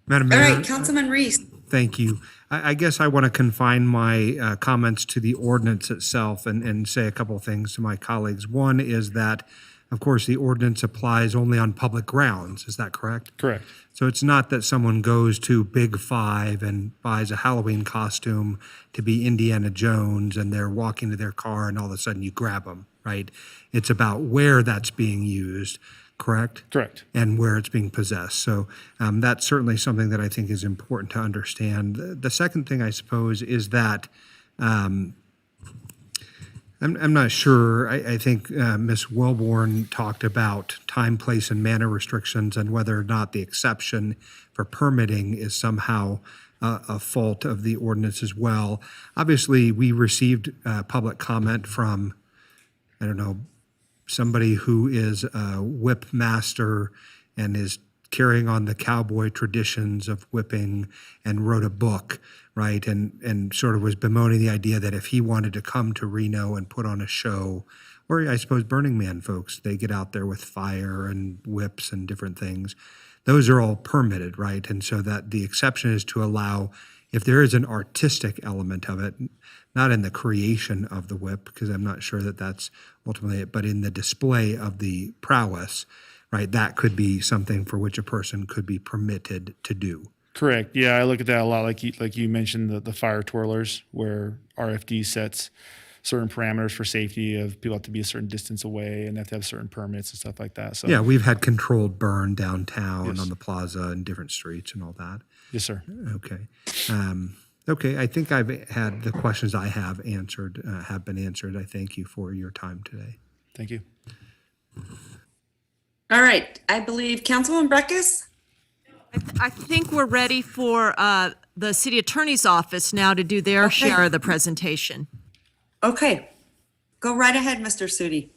Madam All Mayor. right, Councilman Reese. Thank you. I guess I want to confine my comments to the ordinance itself and say a couple of things to my colleagues. One is that, of course, the ordinance applies only on public grounds. Is that correct? Correct. So it's not that someone goes to Big Five and buys a Halloween costume to be Indiana Jones and they're walking to their car and all of a sudden you grab them, right? It's about where that's being used. Correct? Correct. And where it's being possessed. So that's certainly something that I think is important to understand. The second thing, I suppose, is that I'm not sure. I think Ms. Wellborn talked about time, place, and manner restrictions and whether or not the exception for permitting is somehow a fault of the ordinance as well. Obviously, we received public comment from, I don't know, somebody who is a whip master and is carrying on the cowboy traditions of whipping and wrote a book, right? And sort of was bemoaning the idea that if he wanted to come to Reno and put on a show or I suppose Burning Man folks, they get out there with fire and whips and different things. Those are all permitted, right? And so that the exception is to allow, if there is an artistic element of it, not in the creation of the whip, because I'm not sure that that's ultimately it, but in the display of the prowess, right? That could be something for which a person could be permitted to do. Correct. Yeah, I look at that a lot. Like you mentioned, the fire twirlers, where RFD sets certain parameters for safety of people have to be a certain distance away and have to have certain permits and stuff like that. So Yeah, we've had controlled burn downtown Yes. on the plaza and different streets and all that. Yes, sir. Okay. Okay, I think I've had the questions I have been answered. I thank you for your time today. Thank you. All right, I believe Councilwoman Breckus? I think we're ready for the city attorney's office now to do their share of the presentation. Okay, go right ahead, Mr. Sudi.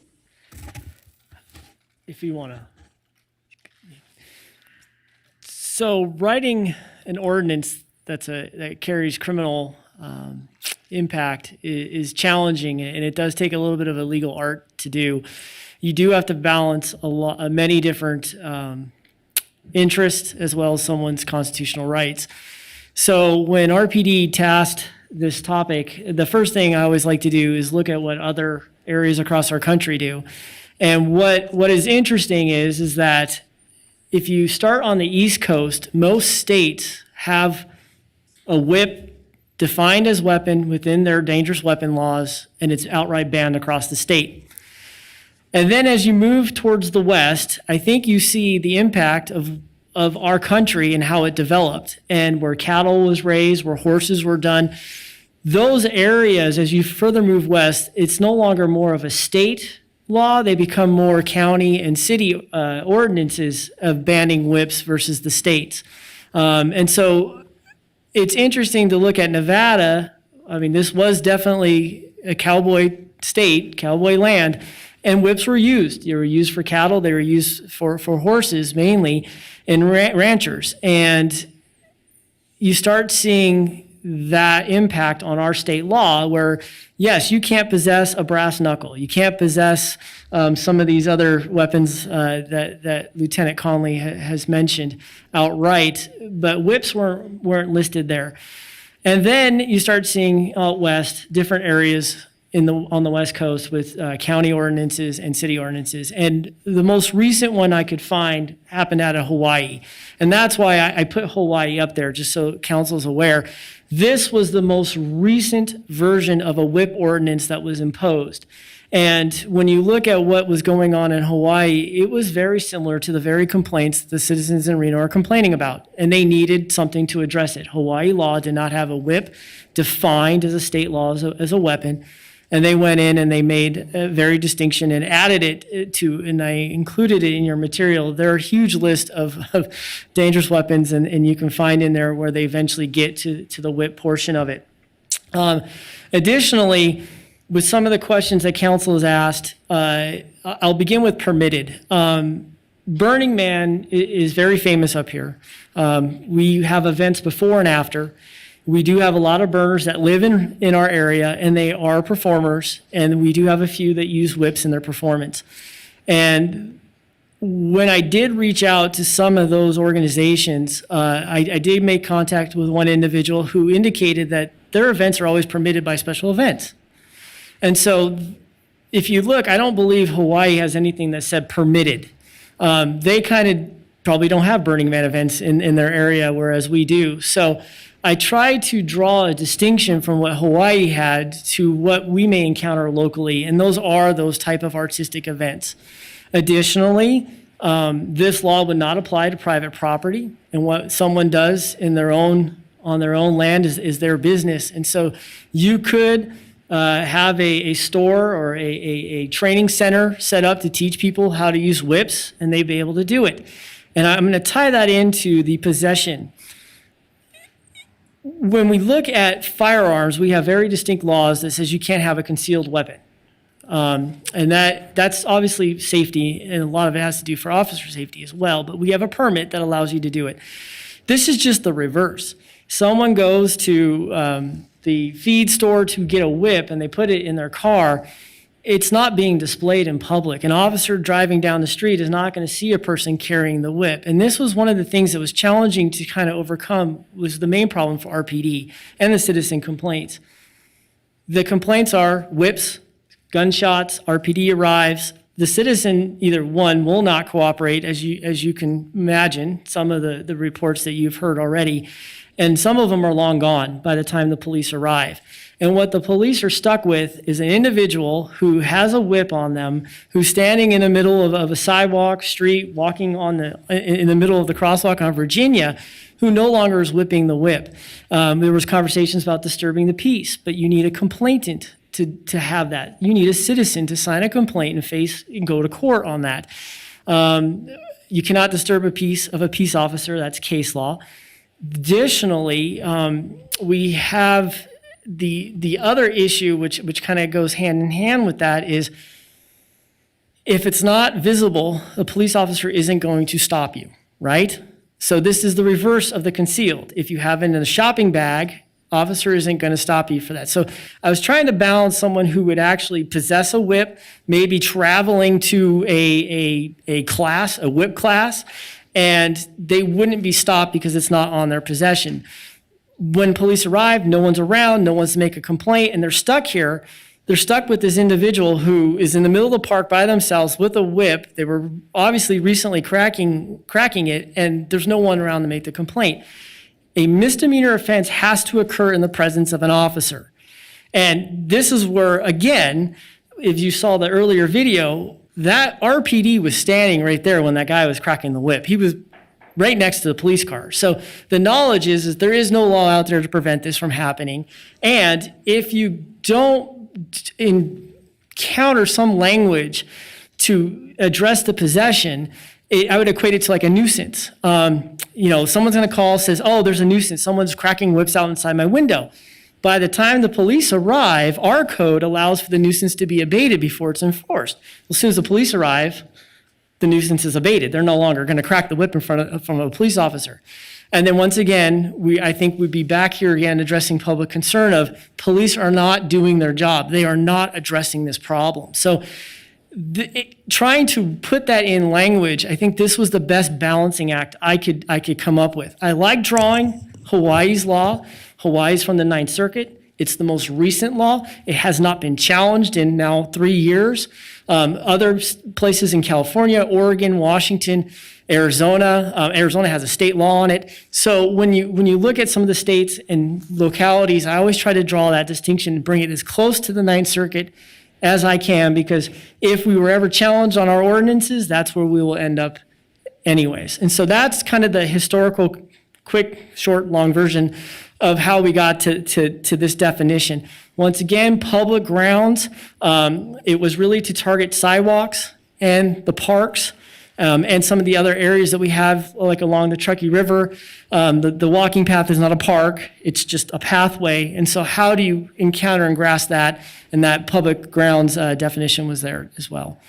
If you want to. So writing an ordinance that carries criminal impact is challenging, and it does take a little bit of a legal art to do. You do have to balance many different interests as well as someone's constitutional rights. So when RPD tasked this topic, the first thing I always like to do is look at what other areas across our country do. And what is interesting is that if you start on the East Coast, most states have a whip defined as weapon within their dangerous weapon laws, and it's outright banned across the state. And then as you move towards the West, I think you see the impact of our country and how it developed, and where cattle was raised, where horses were done. Those areas, as you further move west, it's no longer more of a state law. They become more county and city ordinances of banning whips versus the states. And so it's interesting to look at Nevada. I mean, this was definitely a cowboy state, cowboy land, and whips were used. They were used for cattle. They were used for horses mainly, and ranchers. And you start seeing that impact on our state law where, yes, you can't possess a brass knuckle. You can't possess some of these other weapons that Lieutenant Conley has mentioned outright, but whips weren't listed there. And then you start seeing out west different areas on the West Coast with county ordinances and city ordinances. And the most recent one I could find happened out of Hawaii. And that's why I put Hawaii up there, just so council's aware. This was the most recent version of a whip ordinance that was imposed. And when you look at what was going on in Hawaii, it was very similar to the very complaints the citizens in Reno are complaining about. And they needed something to address it. Hawaii law did not have a whip defined as a state law as a weapon. And they went in and they made a very distinction and added it to, and I included it in your material. There are a huge list of dangerous weapons, and you can find in there where they eventually get to the whip portion of it. Additionally, with some of the questions that council has asked, I'll begin with permitted. Burning Man is very famous up here. We have events before and after. We do have a lot of burners that live in our area, and they are performers, and we do have a few that use whips in their performance. And when I did reach out to some of those organizations, I did make contact with one individual who indicated that their events are always permitted by special events. And so if you look, I don't believe Hawaii has anything that said permitted. They kind of probably don't have Burning Man events in their area, whereas we do. So I tried to draw a distinction from what Hawaii had to what we may encounter locally, and those are those type of artistic events. Additionally, this law would not apply to private property, and what someone does on their own land is their business. And so you could have a store or a training center set up to teach people how to use whips, and they'd be able to do it. And I'm going to tie that into the possession. When we look at firearms, we have very distinct laws that says you can't have a concealed weapon. And that's obviously safety, and a lot of it has to do for officer safety as well, but we have a permit that allows you to do it. This is just the reverse. Someone goes to the feed store to get a whip, and they put it in their car. it's not being displayed in public. An officer driving down the street is not going to see a person carrying the whip. And this was one of the things that was challenging to kind of overcome, was the main problem for RPD and the citizen complaints. The complaints are whips, gunshots, RPD arrives. The citizen, either one, will not cooperate, as you can imagine, some of the reports that you've heard already. And some of them are long gone by the time the police arrive. And what the police are stuck with is an individual who has a whip on them, who's standing in the middle of a sidewalk, street, walking in the middle of the crosswalk on Virginia, who no longer is whipping the whip. There was conversations about disturbing the peace, but you need a complainant to have that. You need a citizen to sign a complaint and go to court on that. You cannot disturb a peace of a peace officer. That's case law. Additionally, we have the other issue, which kind of goes hand in hand with that, is if it's not visible, the police officer isn't going to stop you, right? So this is the reverse of the concealed. If you have it in a shopping bag, officer isn't going to stop you for that. So I was trying to balance someone who would actually possess a whip, maybe traveling to a class, a whip class, and they wouldn't be stopped because it's not on their possession. When police arrive, no one's around, no one's to make a complaint, and they're stuck here. They're stuck with this individual who is in the middle of the park by themselves with a whip. They were obviously recently cracking it, and there's no one around to make the complaint. A misdemeanor offense has to occur in the presence of an officer. And this is where, again, if you saw the earlier video, that RPD was standing right there when that guy was cracking the whip. He was right next to the police car. So the knowledge is there is no law out there to prevent this from happening. And if you don't encounter some language to address the possession, I would equate it to like a nuisance. Someone's going to call, says, oh, there's a nuisance. Someone's cracking whips out inside my window. By the time the police arrive, our code allows for the nuisance to be abated before it's enforced. As soon as the police arrive, the nuisance is abated. They're no longer going to crack the whip in front of a police officer. And then once again, I think we'd be back here again addressing public concern of police are not doing their job. They are not addressing this problem. So trying to put that in language, I think this was the best balancing act I could come up with. I like drawing Hawaii's law. Hawaii's from the Ninth Circuit. It's the most recent law. It has not been challenged in now 3 years. Other places in California, Oregon, Washington, Arizona. Arizona has a state law on it. So when you look at some of the states and localities, I always try to draw that distinction and bring it as close to the Ninth Circuit as I can, because if we were ever challenged on our ordinances, that's where we will end up anyways. And so that's kind of the historical, quick, short, long version of how we got to this definition. Once again, public grounds, it was really to target sidewalks and the parks, and some of the other areas that we have, like along the Truckee River. The walking path is not a park, it's just a pathway. And so how do you encounter and grasp that? And that public grounds definition was there as well.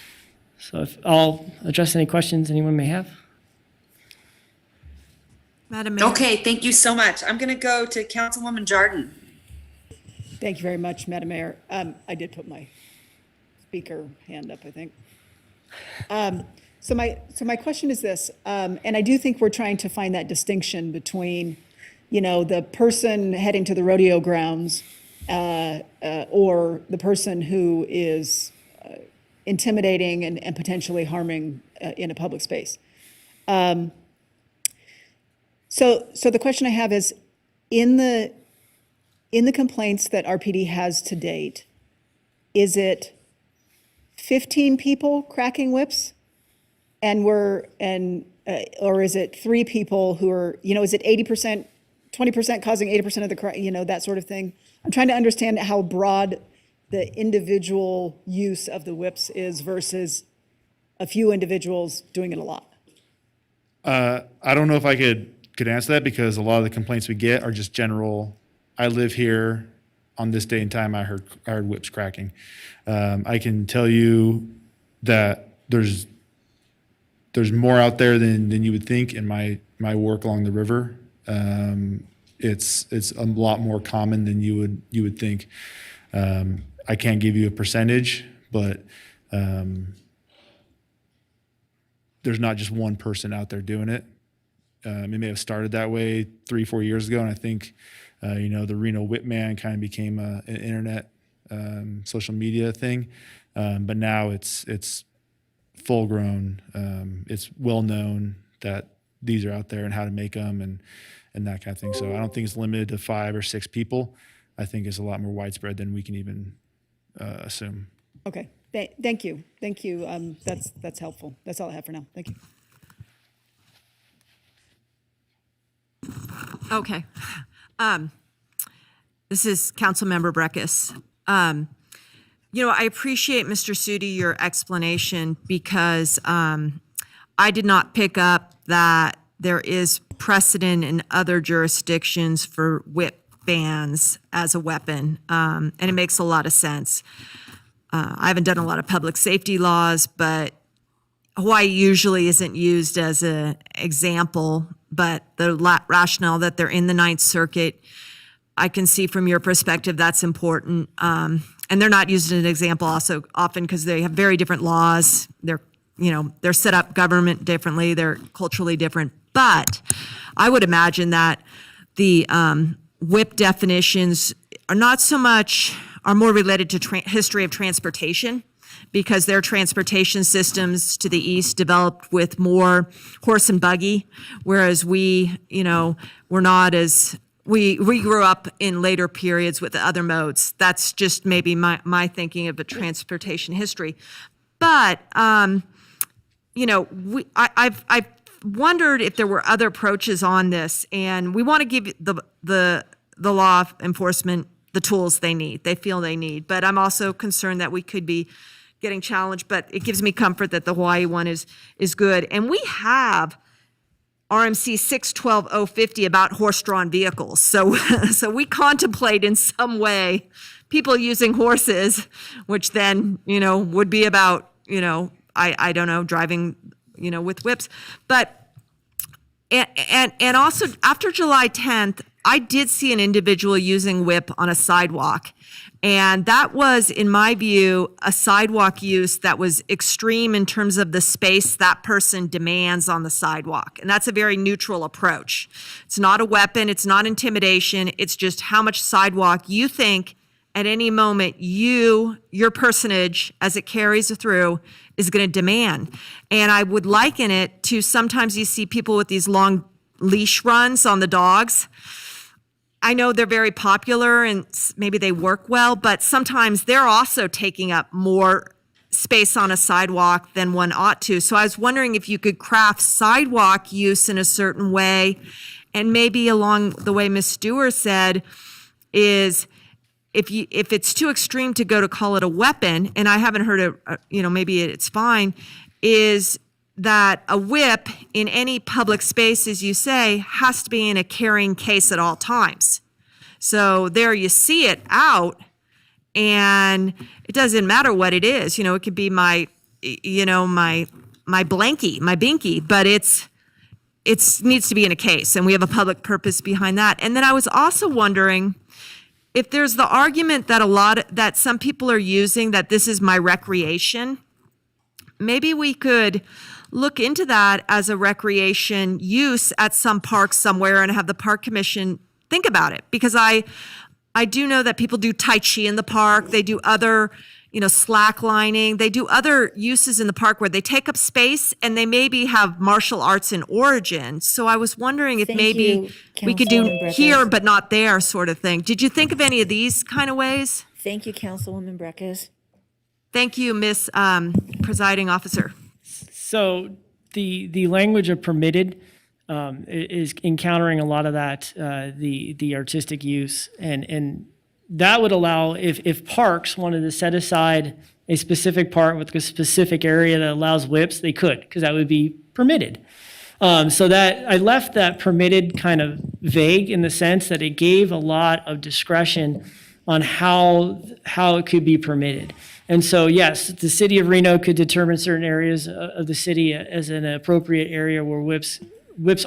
So if I'll address any questions anyone may have. Madam Mayor. Okay, thank you so much. I'm going to go to Councilwoman Jordan. Thank you very much, Madam Mayor. I did put my speaker hand up, I think. So my question is this, and I do think we're trying to find that distinction between, the person heading to the rodeo grounds or the person who is intimidating and potentially harming in a public space. So the question I have is, in the complaints that RPD has to date, is it 15 people cracking whips, or is it 3 people who are, is it 80%, 20% causing 80% of the that sort of thing? I'm trying to understand how broad the individual use of the whips is versus a few individuals doing it a lot. I don't know if I could answer that, because a lot of the complaints we get are just general. I live here on this day and time. I heard whips cracking. I can tell you that there's more out there than you would think in my work along the river. It's a lot more common than you would think. I can't give you a percentage, but there's not just one person out there doing it. It may have started that way 3-4 years ago, and I think the Reno Whip Man kind of became an internet social media thing, but now it's full grown. It's well known that these are out there and how to make them and that kind of thing. So I don't think it's limited to 5 or 6 people. I think it's a lot more widespread than we can even assume. Okay, thank you. Thank you. That's helpful. That's all I have for now. Thank you. Okay. This is Councilmember Breckus. I appreciate, Mr. Sudi, your explanation because I did not pick up that there is precedent in other jurisdictions for whip bans as a weapon, and it makes a lot of sense. I haven't done a lot of public safety laws, but Hawaii usually isn't used as an example, but the rationale that they're in the Ninth Circuit, I can see from your perspective that's important. And they're not used as an example also often because they have very different laws. They're set up government differently. They're culturally different. But I would imagine that the whip definitions are more related to history of transportation, because their transportation systems to the east developed with more horse and buggy, whereas we grew up in later periods with the other modes. That's just maybe my thinking of the transportation history. But I've wondered if there were other approaches on this, and we want to give the law enforcement the tools they feel they need. But I'm also concerned that we could be getting challenged, but it gives me comfort that the Hawaii one is good. And we have RMC 612050 about horse-drawn vehicles. So we contemplate in some way people using horses, which then, would be about, I don't know, driving, with whips. But, and also after July 10th, I did see an individual using whip on a sidewalk. And that was, in my view, a sidewalk use that was extreme in terms of the space that person demands on the sidewalk. And that's a very neutral approach. It's not a weapon, it's not intimidation, it's just how much sidewalk you think at any moment your personage, as it carries through, is going to demand. And I would liken it to sometimes you see people with these long leash runs on the dogs. I know they're very popular and maybe they work well, but sometimes they're also taking up more space on a sidewalk than one ought to. So I was wondering if you could craft sidewalk use in a certain way, and maybe along the way Ms. Stewart said is if it's too extreme to call it a weapon, and I haven't heard it, maybe it's fine, is that a whip in any public space, as you say, has to be in a carrying case at all times. So there you see it out, and it doesn't matter what it is. It could be my blankie, my binky, but it needs to be in a case, and we have a public purpose behind that. And then I was also wondering if there's the argument that some people are using that this is my recreation. Maybe we could look into that as a recreation use at some park somewhere and have the park commission think about it. Because I do know that people do Tai Chi in the park. They do other, slacklining. They do other uses in the park where they take up space and they maybe have martial arts in origin. So I was wondering if maybe we could do here but not there sort of thing. Did you think of any of these kind of ways? Thank you, Councilwoman Breckus. Thank you, Ms. Presiding Officer. So the language of permitted is encountering a lot of that, the artistic use. And that would allow, if parks wanted to set aside a specific part with a specific area that allows whips, they could, because that would be permitted. So that I left that permitted kind of vague in the sense that it gave a lot of discretion on how it could be permitted. And so, yes, the city of Reno could determine certain areas of the city as an appropriate area where whips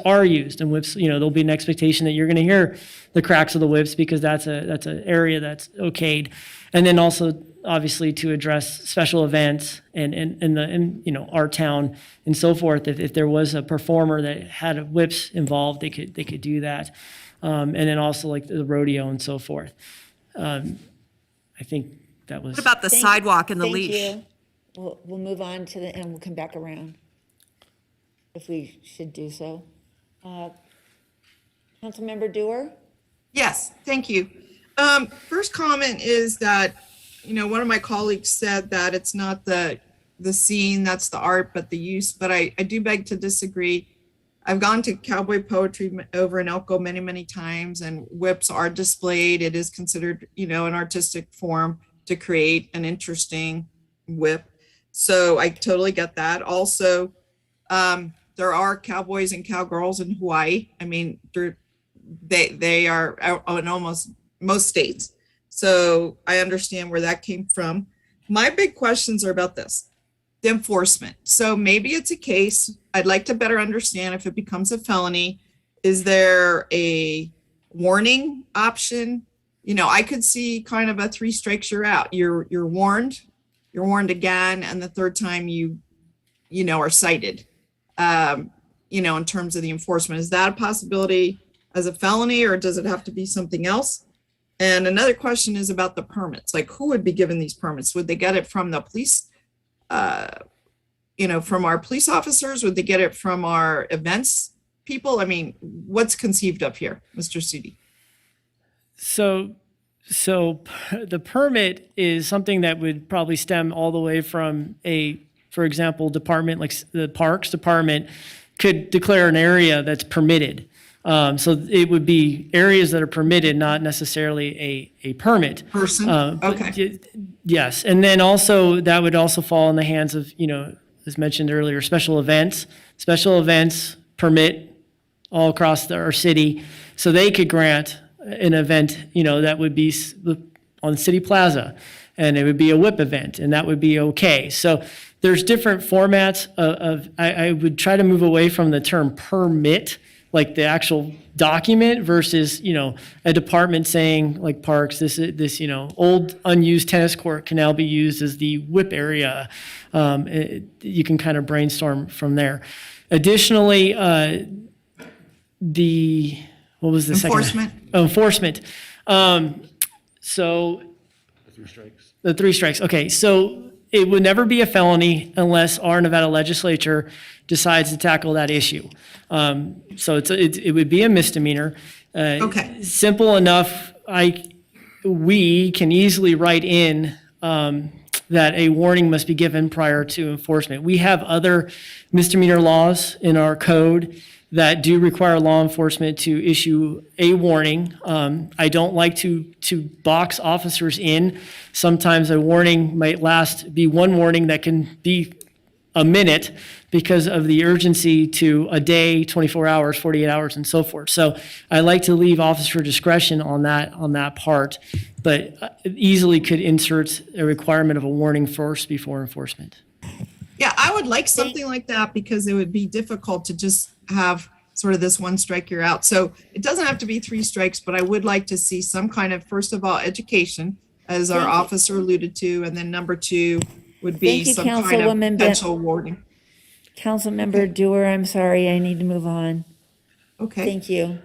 are used, and whips, there'll be an expectation that you're going to hear the cracks of the whips because that's an area that's okayed. And then also obviously to address special events and our town and so forth. If there was a performer that had whips involved, they could do that. And then also like the rodeo and so forth. I think that was. What about the sidewalk and the Thank leash? you. We'll move on to the, and we'll come back around if we should do so. Councilmember Dewar? Yes, thank you. First comment is that, one of my colleagues said that it's not the scene, that's the art, but the use, but I do beg to disagree. I've gone to cowboy poetry over in Elko many, many times, and whips are displayed. It is considered, an artistic form to create an interesting whip. So I totally get that. Also, there are cowboys and cowgirls in Hawaii. I mean, they are out in almost most states. So I understand where that came from. My big questions are about this, the enforcement. So maybe it's a case, I'd like to better understand if it becomes a felony, is there a warning option? I could see kind of a 3 strikes, you're out. You're warned again, and the third time you are cited. In terms of the enforcement, is that a possibility as a felony, or does it have to be something else? And another question is about the permits. Like, who would be given these permits? Would they get it from the police, from our police officers? Would they get it from our events people? I mean, what's conceived of here, Mr. Sudi? So the permit is something that would probably stem all the way from for example, department like the Parks Department could declare an area that's permitted. So it would be areas that are permitted, not necessarily a permit. Person, okay. Yes, and then also that would also fall in the hands of, as mentioned earlier, special events. Special events permit all across our city, so they could grant an event, that would be on City Plaza, and it would be a whip event, and that would be okay. So there's different formats I would try to move away from the term permit, like the actual document, versus, a department saying, like Parks, this old unused tennis court can now be used as the whip area. You can kind of brainstorm from there. Additionally, what was the Enforcement. second? Enforcement. So the 3 strikes. Okay, so it would never be a felony unless our Nevada legislature decides to tackle that issue. So it would be a misdemeanor. Okay. Simple enough. We can easily write in that a warning must be given prior to enforcement. We have other misdemeanor laws in our code that do require law enforcement to issue a warning. I don't like to box officers in. Sometimes a warning might be one warning that can be a minute because of the urgency to a day, 24 hours, 48 hours, and so forth. So I like to leave officer discretion on that part, but easily could insert a requirement of a warning first before enforcement. Yeah, I would like something like that, because it would be difficult to just have sort of this 1 strike, you're out. So it doesn't have to be 3 strikes, but I would like to see some kind of, first of all, education, as our officer alluded to, and then number 2 would be some kind of potential warning. Councilmember Dewar, I'm sorry, I need to move on. Okay. Thank you.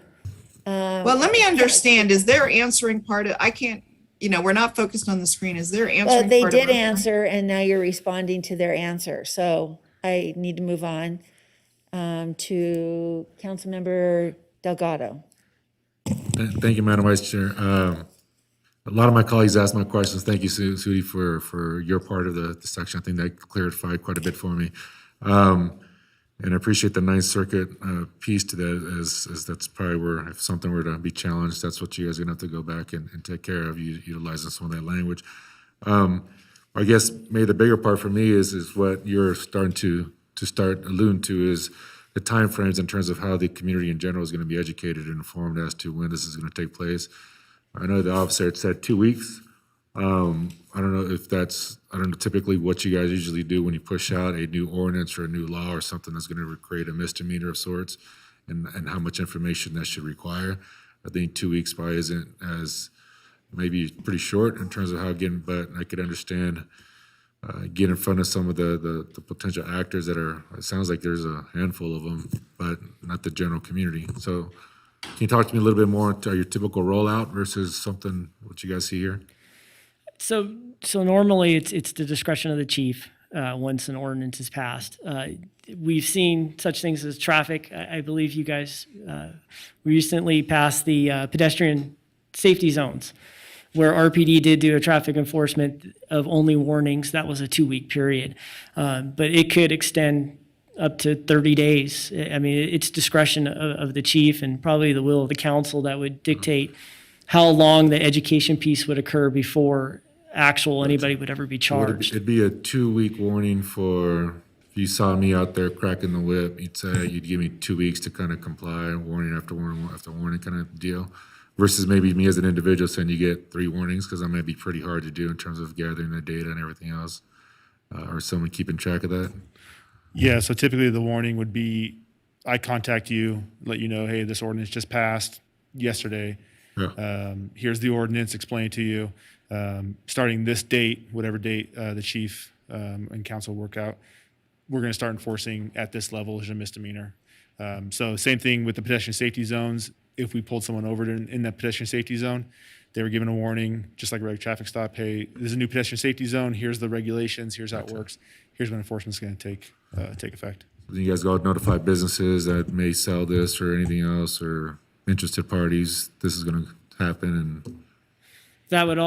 Well, let me understand, is there answering part of, I can't, we're not focused on the screen. Is there answering Well, they part of did our- answer, and now you're responding to their answer. So I need to move on to Councilmember Delgado. Thank you, Madam Vice Chair. A lot of my colleagues asked my questions. Thank you, Sudi, for your part of the section. I think that clarified quite a bit for me. And I appreciate the Ninth Circuit piece to that, as that's probably where, if something were to be challenged, that's what you guys are going to have to go back and take care of, utilizing some of that language. I guess maybe the bigger part for me is what you're starting to alluding to, is the timeframes in terms of how the community in general is going to be educated and informed as to when this is going to take place. I know the officer had said 2 weeks. I don't know if that's, typically what you guys usually do when you push out a new ordinance or a new law or something that's going to create a misdemeanor of sorts, and how much information that should require. I think 2 weeks probably isn't as maybe pretty short in terms of how getting, but I could understand get in front of some of the potential actors that are, it sounds like there's a handful of them, but not the general community. So can you talk to me a little bit more to your typical rollout versus something, what you guys see here? So normally it's the discretion of the chief once an ordinance is passed. We've seen such things as traffic. I believe you guys recently passed the pedestrian safety zones, where RPD did do a traffic enforcement of only warnings. That was a 2-week period. But it could extend up to 30 days. I mean, it's discretion of the chief and probably the will of the council that would dictate how long the education piece would occur before anybody would ever be charged. It'd be a 2-week warning for, if you saw me out there cracking the whip, you'd give me 2 weeks to kind of comply, warning after warning after warning kind of deal. Versus maybe me as an individual saying you get 3 warnings, because that might be pretty hard to do in terms of gathering the data and everything else. Or someone keeping track of that? Yeah, so typically the warning would be, I contact you, let you know, hey, this ordinance just passed yesterday. Yeah. Here's the ordinance, explain it to you. Starting this date, whatever date the chief and council work out, we're going to start enforcing at this level as a misdemeanor. So same thing with the pedestrian safety zones. If we pulled someone over in that pedestrian safety zone, they were given a warning, just like a regular traffic stop. Hey, this is a new pedestrian safety zone. Here's the regulations. Here's how it works. Here's when enforcement's going to take effect. You guys go out and notify businesses that may sell this or anything else, or interested parties, this is going to happen, and That would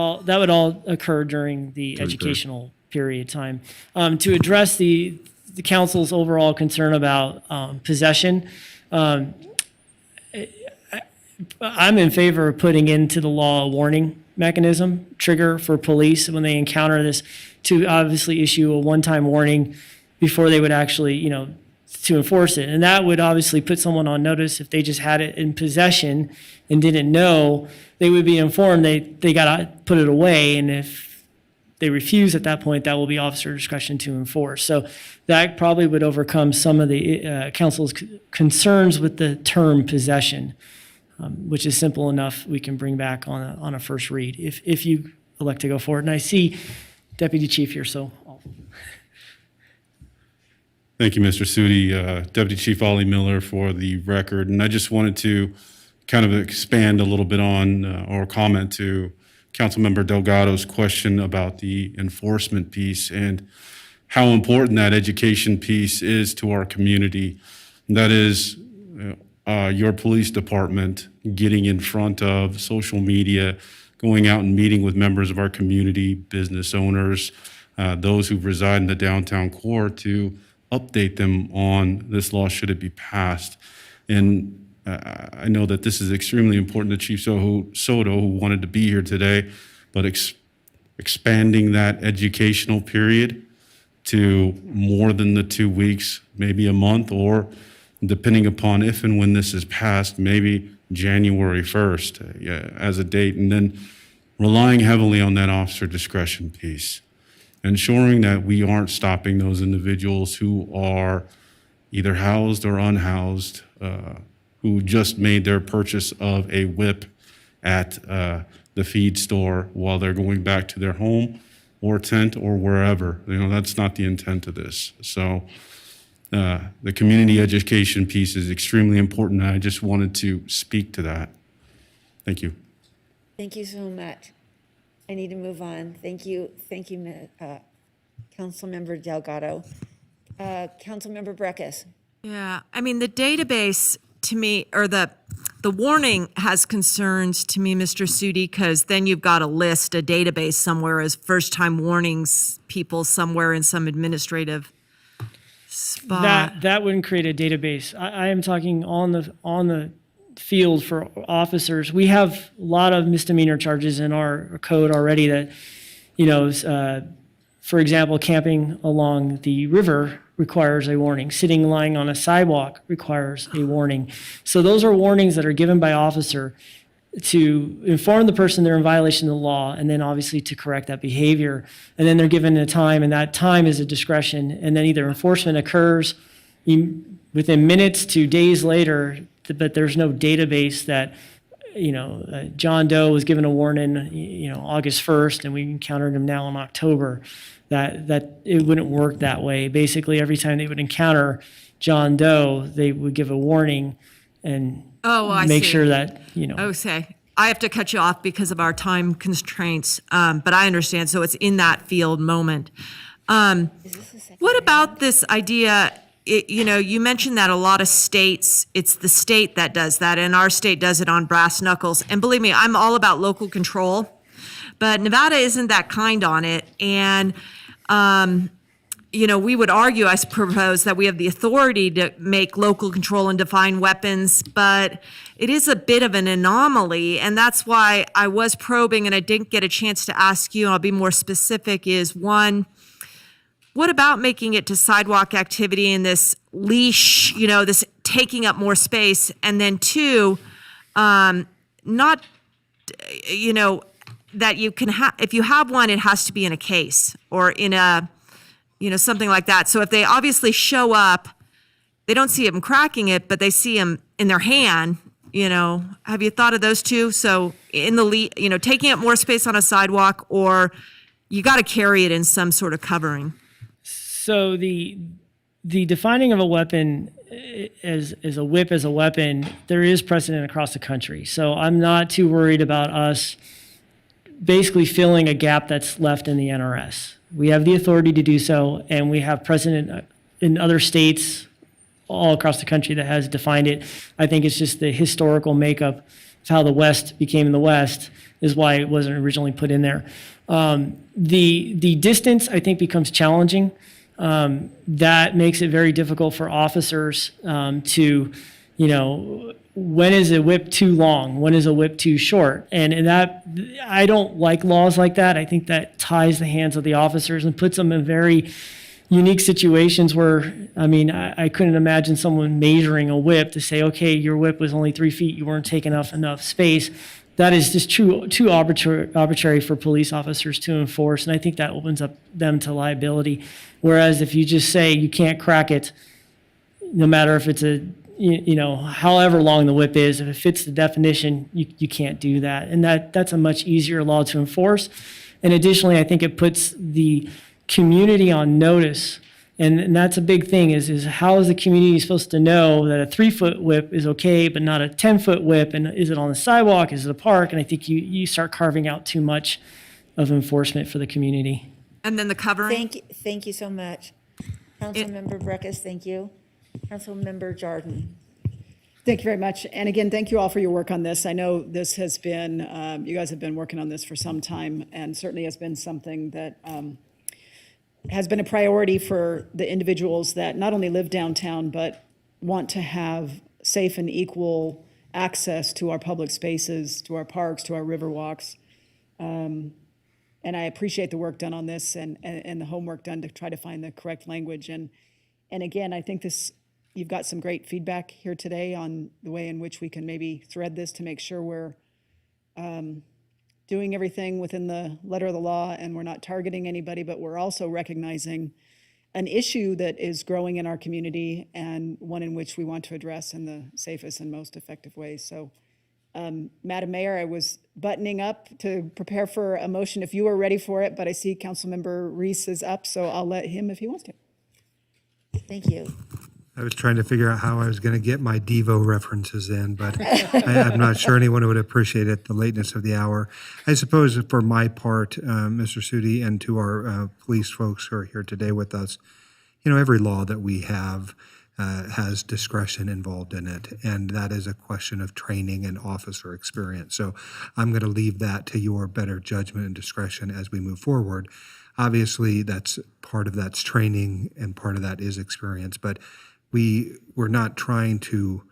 all occur during the educational period of time. To address the council's overall concern about possession, I'm in favor of putting into the law a warning mechanism, trigger for police when they encounter this, to obviously issue a one-time warning before they would actually, to enforce it. And that would obviously put someone on notice. If they just had it in possession and didn't know, they would be informed they got to put it away. And if they refuse at that point, that will be officer discretion to enforce. So that probably would overcome some of the council's concerns with the term possession, which is simple enough we can bring back on a first read if you elect to go forward. And I see Deputy Chief here, so I'll. Thank you, Mr. Sudi. Deputy Chief Ollie Miller for the record. And I just wanted to kind of expand a little bit on or comment to Councilmember Delgado's question about the enforcement piece and how important that education piece is to our community. That is your police department getting in front of social media, going out and meeting with members of our community, business owners, those who reside in the downtown core, to update them on this law should it be passed. And I know that this is extremely important to Chief Soto, who wanted to be here today, but expanding that educational period to more than the 2 weeks, maybe a month, or depending upon if and when this is passed, maybe January 1st as a date, and then relying heavily on that officer discretion piece. Ensuring that we aren't stopping those individuals who are either housed or unhoused, who just made their purchase of a whip at the feed store while they're going back to their home or tent or wherever. That's not the intent of this. So the community education piece is extremely important. I just wanted to speak to that. Thank you. Thank you so much. I need to move on. Thank you, Councilmember Delgado. Councilmember Breckus. Yeah, I mean, the database to me, or the warning has concerns to me, Mr. Sudi, because then you've got to list a database somewhere as first-time warnings people somewhere in some administrative spot. That wouldn't create a database. I am talking on the field for officers. We have a lot of misdemeanor charges in our code already that, for example, camping along the river requires a warning. Sitting, lying on a sidewalk requires a warning. So those are warnings that are given by officer to inform the person they're in violation of the law, and then obviously to correct that behavior. And then they're given a time, and that time is a discretion. And then either enforcement occurs within minutes to days later, but there's no database that John Doe was given a warning, August 1st, and we encountered him now in October, that it wouldn't work that way. Basically, every time they would encounter John Doe, they would give a warning and make sure that, Okay. I have to cut you off because of our time constraints, but I understand. So it's in that field moment. What about this idea? You mentioned that a lot of states, it's the state that does that, and our state does it on brass knuckles. And believe me, I'm all about local control, but Nevada isn't that kind on it. And, we would argue, I propose, that we have the authority to make local control and define weapons, but it is a bit of an anomaly. And that's why I was probing and I didn't get a chance to ask you, and I'll be more specific, is one, what about making it to sidewalk activity in this leash, this taking up more space? And then two, not, that you can have, if you have one, it has to be in a case or in a, something like that. So if they obviously show up, they don't see them cracking it, but they see them in their hand, have you thought of those two? So in the, taking up more space on a sidewalk, or you got to carry it in some sort of covering. So the defining of a weapon as a whip as a weapon, there is precedent across the country. So I'm not too worried about us basically filling a gap that's left in the NRS. We have the authority to do so, and we have precedent in other states all across the country that has defined it. I think it's just the historical makeup of how the West became the West is why it wasn't originally put in there. The distance, I think, becomes challenging. That makes it very difficult for officers to, when is a whip too long? When is a whip too short? And that, I don't like laws like that. I think that ties the hands of the officers and puts them in very unique situations where, I couldn't imagine someone measuring a whip to say, okay, your whip was only 3 feet, you weren't taking up enough space. That is just too arbitrary for police officers to enforce, and I think that opens up them to liability. Whereas if you just say you can't crack it, no matter if it's however long the whip is, if it fits the definition, you can't do that. And that's a much easier law to enforce. And additionally, I think it puts the community on notice. And that's a big thing is how is the community supposed to know that a 3-foot whip is okay, but not a 10-foot whip? And is it on the sidewalk? Is it a park? And I think you start carving out too much of enforcement for the community. And then the covering? Thank you so much. Councilmember Breckus, thank you. Councilmember Jordan. Thank you very much. And again, thank you all for your work on this. I know this has been, you guys have been working on this for some time, and certainly has been something that has been a priority for the individuals that not only live downtown, but want to have safe and equal access to our public spaces, to our parks, to our river walks. And I appreciate the work done on this and the homework done to try to find the correct language. And again, I think you've got some great feedback here today on the way in which we can maybe thread this to make sure we're doing everything within the letter of the law and we're not targeting anybody, but we're also recognizing an issue that is growing in our community and one in which we want to address in the safest and most effective ways. So, Madam Mayor, I was buttoning up to prepare for a motion if you were ready for it, but I see Councilmember Reese is up, so I'll let him if he wants to. Thank you. I was trying to figure out how I was going to get my Devo references in, but I'm not sure anyone would appreciate it, the lateness of the hour. I suppose for my part, Mr. Sudi, and to our police folks who are here today with us, every law that we have has discretion involved in it, and that is a question of training and officer experience. So I'm going to leave that to your better judgment and discretion as we move forward. Obviously, that's part of that's training and part of that is experience, but we're not trying to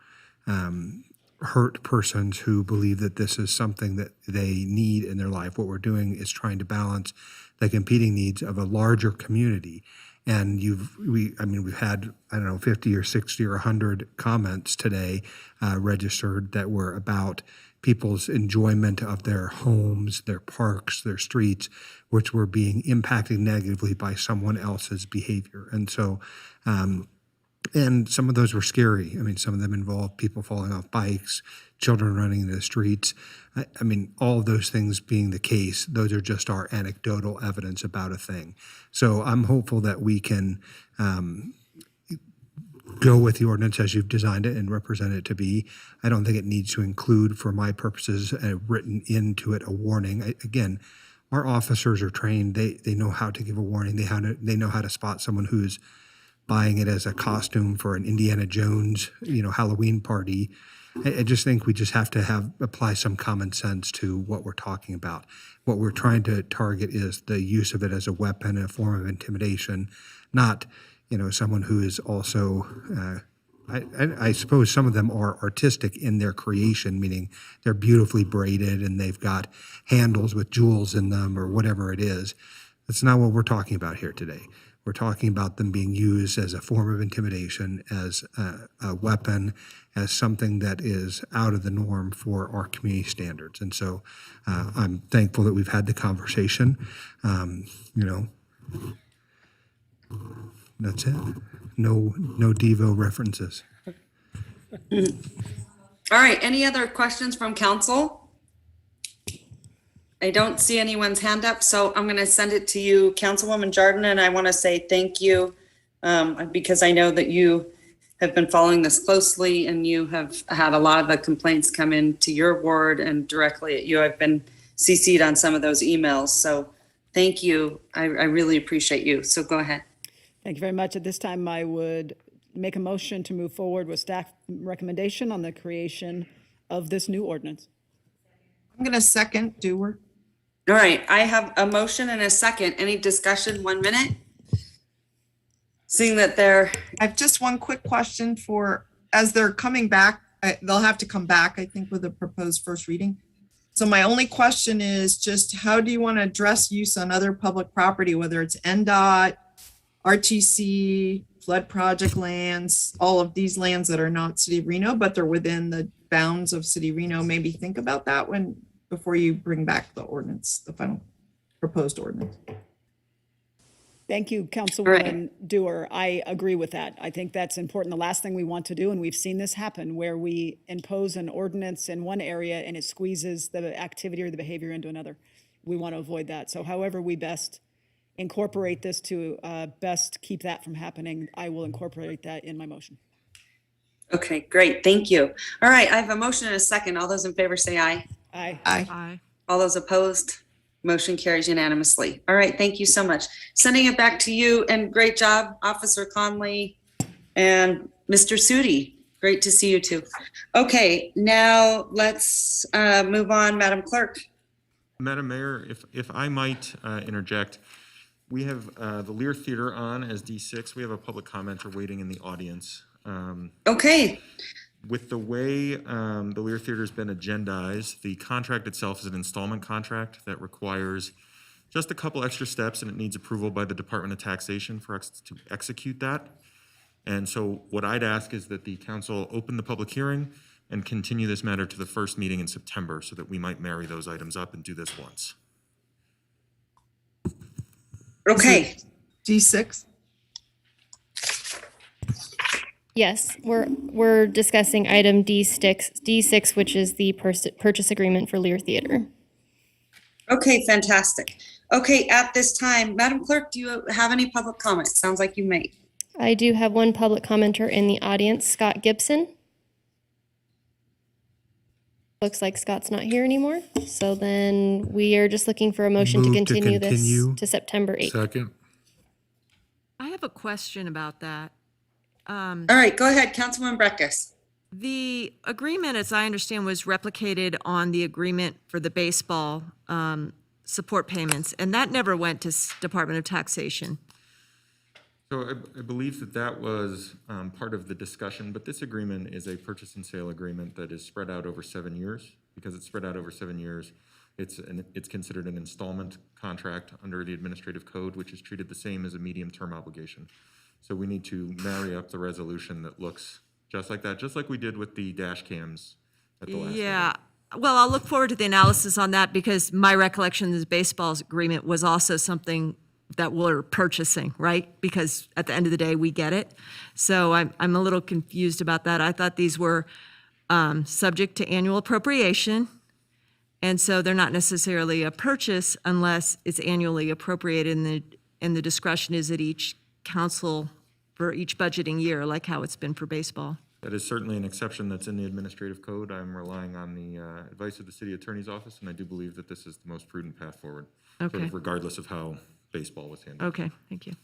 hurt persons who believe that this is something that they need in their life. What we're doing is trying to balance the competing needs of a larger community. And we've had, 50 or 60 or 100 comments today registered that were about people's enjoyment of their homes, their parks, their streets, which were being impacted negatively by someone else's behavior. And so, and some of those were scary. Some of them involved people falling off bikes, children running into the streets. I mean, all of those things being the case, those are just our anecdotal evidence about a thing. So I'm hopeful that we can go with the ordinance as you've designed it and represent it to be. I don't think it needs to include, for my purposes, written into it a warning. Again, our officers are trained. They know how to give a warning. They know how to spot someone who's buying it as a costume for an Indiana Jones, Halloween party. I just think we just have to apply some common sense to what we're talking about. What we're trying to target is the use of it as a weapon, a form of intimidation, not someone who is also, I suppose some of them are artistic in their creation, meaning they're beautifully braided and they've got handles with jewels in them or whatever it is. That's not what we're talking about here today. We're talking about them being used as a form of intimidation, as a weapon, as something that is out of the norm for our community standards. And so I'm thankful that we've had the conversation. That's it. No Devo references. All right, any other questions from council? I don't see anyone's hand up, so I'm going to send it to you, Councilwoman Jardine, and I want to say thank you because I know that you have been following this closely and you have had a lot of the complaints come in to your ward and directly at you. I've been CC'd on some of those emails, so thank you. I really appreciate you, so go ahead. Thank you very much. At this time, I would make a motion to move forward with staff recommendation on the creation of this new ordinance. I'm going to second Dewar. All right, I have a motion and a second. Any discussion? 1 minute? Seeing that I have just one quick question as they're coming back, they'll have to come back, I think, with a proposed first reading. So my only question is just how do you want to address use on other public property, whether it's NDOT, RTC, flood project lands, all of these lands that are not City of Reno, but they're within the bounds of City of Reno? Maybe think about that before you bring back the ordinance, the final proposed ordinance. Thank you, Councilwoman Dewar. I agree with that. I think that's important. The last thing we want to do, and we've seen this happen, where we impose an ordinance in one area and it squeezes the activity or the behavior into another. We want to avoid that. So however we best incorporate this to best keep that from happening, I will incorporate that in my motion. Okay, great. Thank you. All right, I have a motion and a second. All those in favor say aye. Aye. Aye. All those opposed? Motion carries unanimously. All right, thank you so much. Sending it back to you, and great job, Officer Conley and Mr. Sudi. Great to see you too. Okay, now let's move on, Madam Clerk. Madam Mayor, if I might interject, we have the Lear Theater on as D6. We have a public commenter waiting in the audience. Okay. With the way the Lear Theater's been agendized, the contract itself is an installment contract that requires just a couple extra steps, and it needs approval by the Department of Taxation for us to execute that. And so what I'd ask is that the council open the public hearing and continue this matter to the first meeting in September so that we might marry those items up and do this once. Okay. D6? Yes, we're discussing item D6, which is the purchase agreement for Lear Theater. Okay, fantastic. Okay, at this time, Madam Clerk, do you have any public comments? Sounds like you may. I do have one public commenter in the audience, Scott Gibson. Looks like Scott's not here anymore. So then we are just looking for a motion to continue this to September 8th. Second. I have a question about that. All right, go ahead, Councilwoman Breckus. The agreement, as I understand, was replicated on the agreement for the baseball support payments, and that never went to Department of Taxation. So I believe that was part of the discussion, but this agreement is a purchase and sale agreement that is spread out over 7 years. Because it's spread out over 7 years, it's considered an installment contract under the administrative code, which is treated the same as a medium-term obligation. So we need to marry up the resolution that looks just like that, just like we did with the dash cams at the last Yeah. Well, I'll look forward to the analysis on that because my recollection of the baseball's agreement was also something that we're purchasing, right? Because at the end of the day, we get it. So I'm a little confused about that. I thought these were subject to annual appropriation. And so they're not necessarily a purchase unless it's annually appropriated, and the discretion is at each council for each budgeting year, like how it's been for baseball. That is certainly an exception that's in the administrative code. I'm relying on the advice of the city attorney's office, and I do believe that this is the most prudent path forward, sort Okay. of regardless of how baseball was handled. Okay, thank you.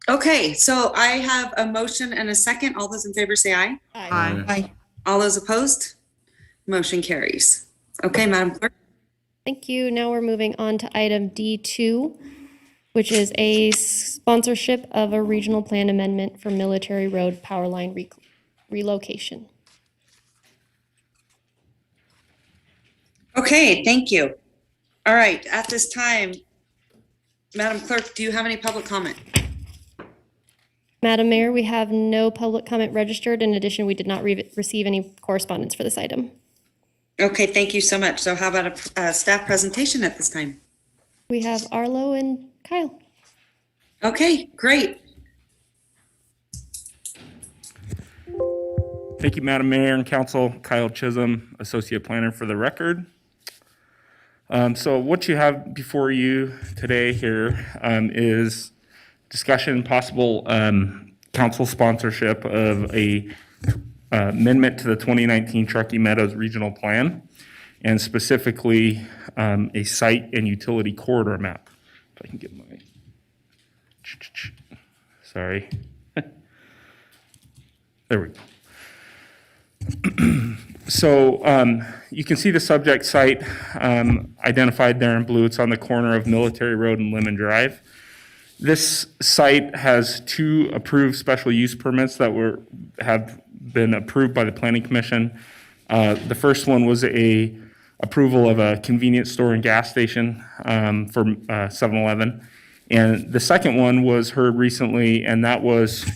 Okay, so I have a motion and a second. All those in favor say aye. Aye. Aye. All those opposed? Motion carries. Okay, Madam Clerk. Thank you. Now we're moving on to item D2, which is a sponsorship of a regional plan amendment for Military Road power line relocation. Okay, thank you. All right, at this time, Madam Clerk, do you have any public comment? Madam Mayor, we have no public comment registered. In addition, we did not receive any correspondence for this item. Okay, thank you so much. So how about a staff presentation at this time? We have Arlo and Kyle. Okay, great. Thank you, Madam Mayor and Council. Kyle Chisholm, Associate Planner for the record. So what you have before you today here is discussion, possible council sponsorship of a amendment to the 2019 Truckee Meadows Regional Plan, and specifically a site and utility corridor map. If I can get my, sorry. There we go. So you can see the subject site identified there in blue. It's on the corner of Military Road and Lemon Drive. This site has 2 approved special use permits that have been approved by the Planning Commission. The first one was a approval of a convenience store and gas station for 7-Eleven. And the second one was heard recently, and that was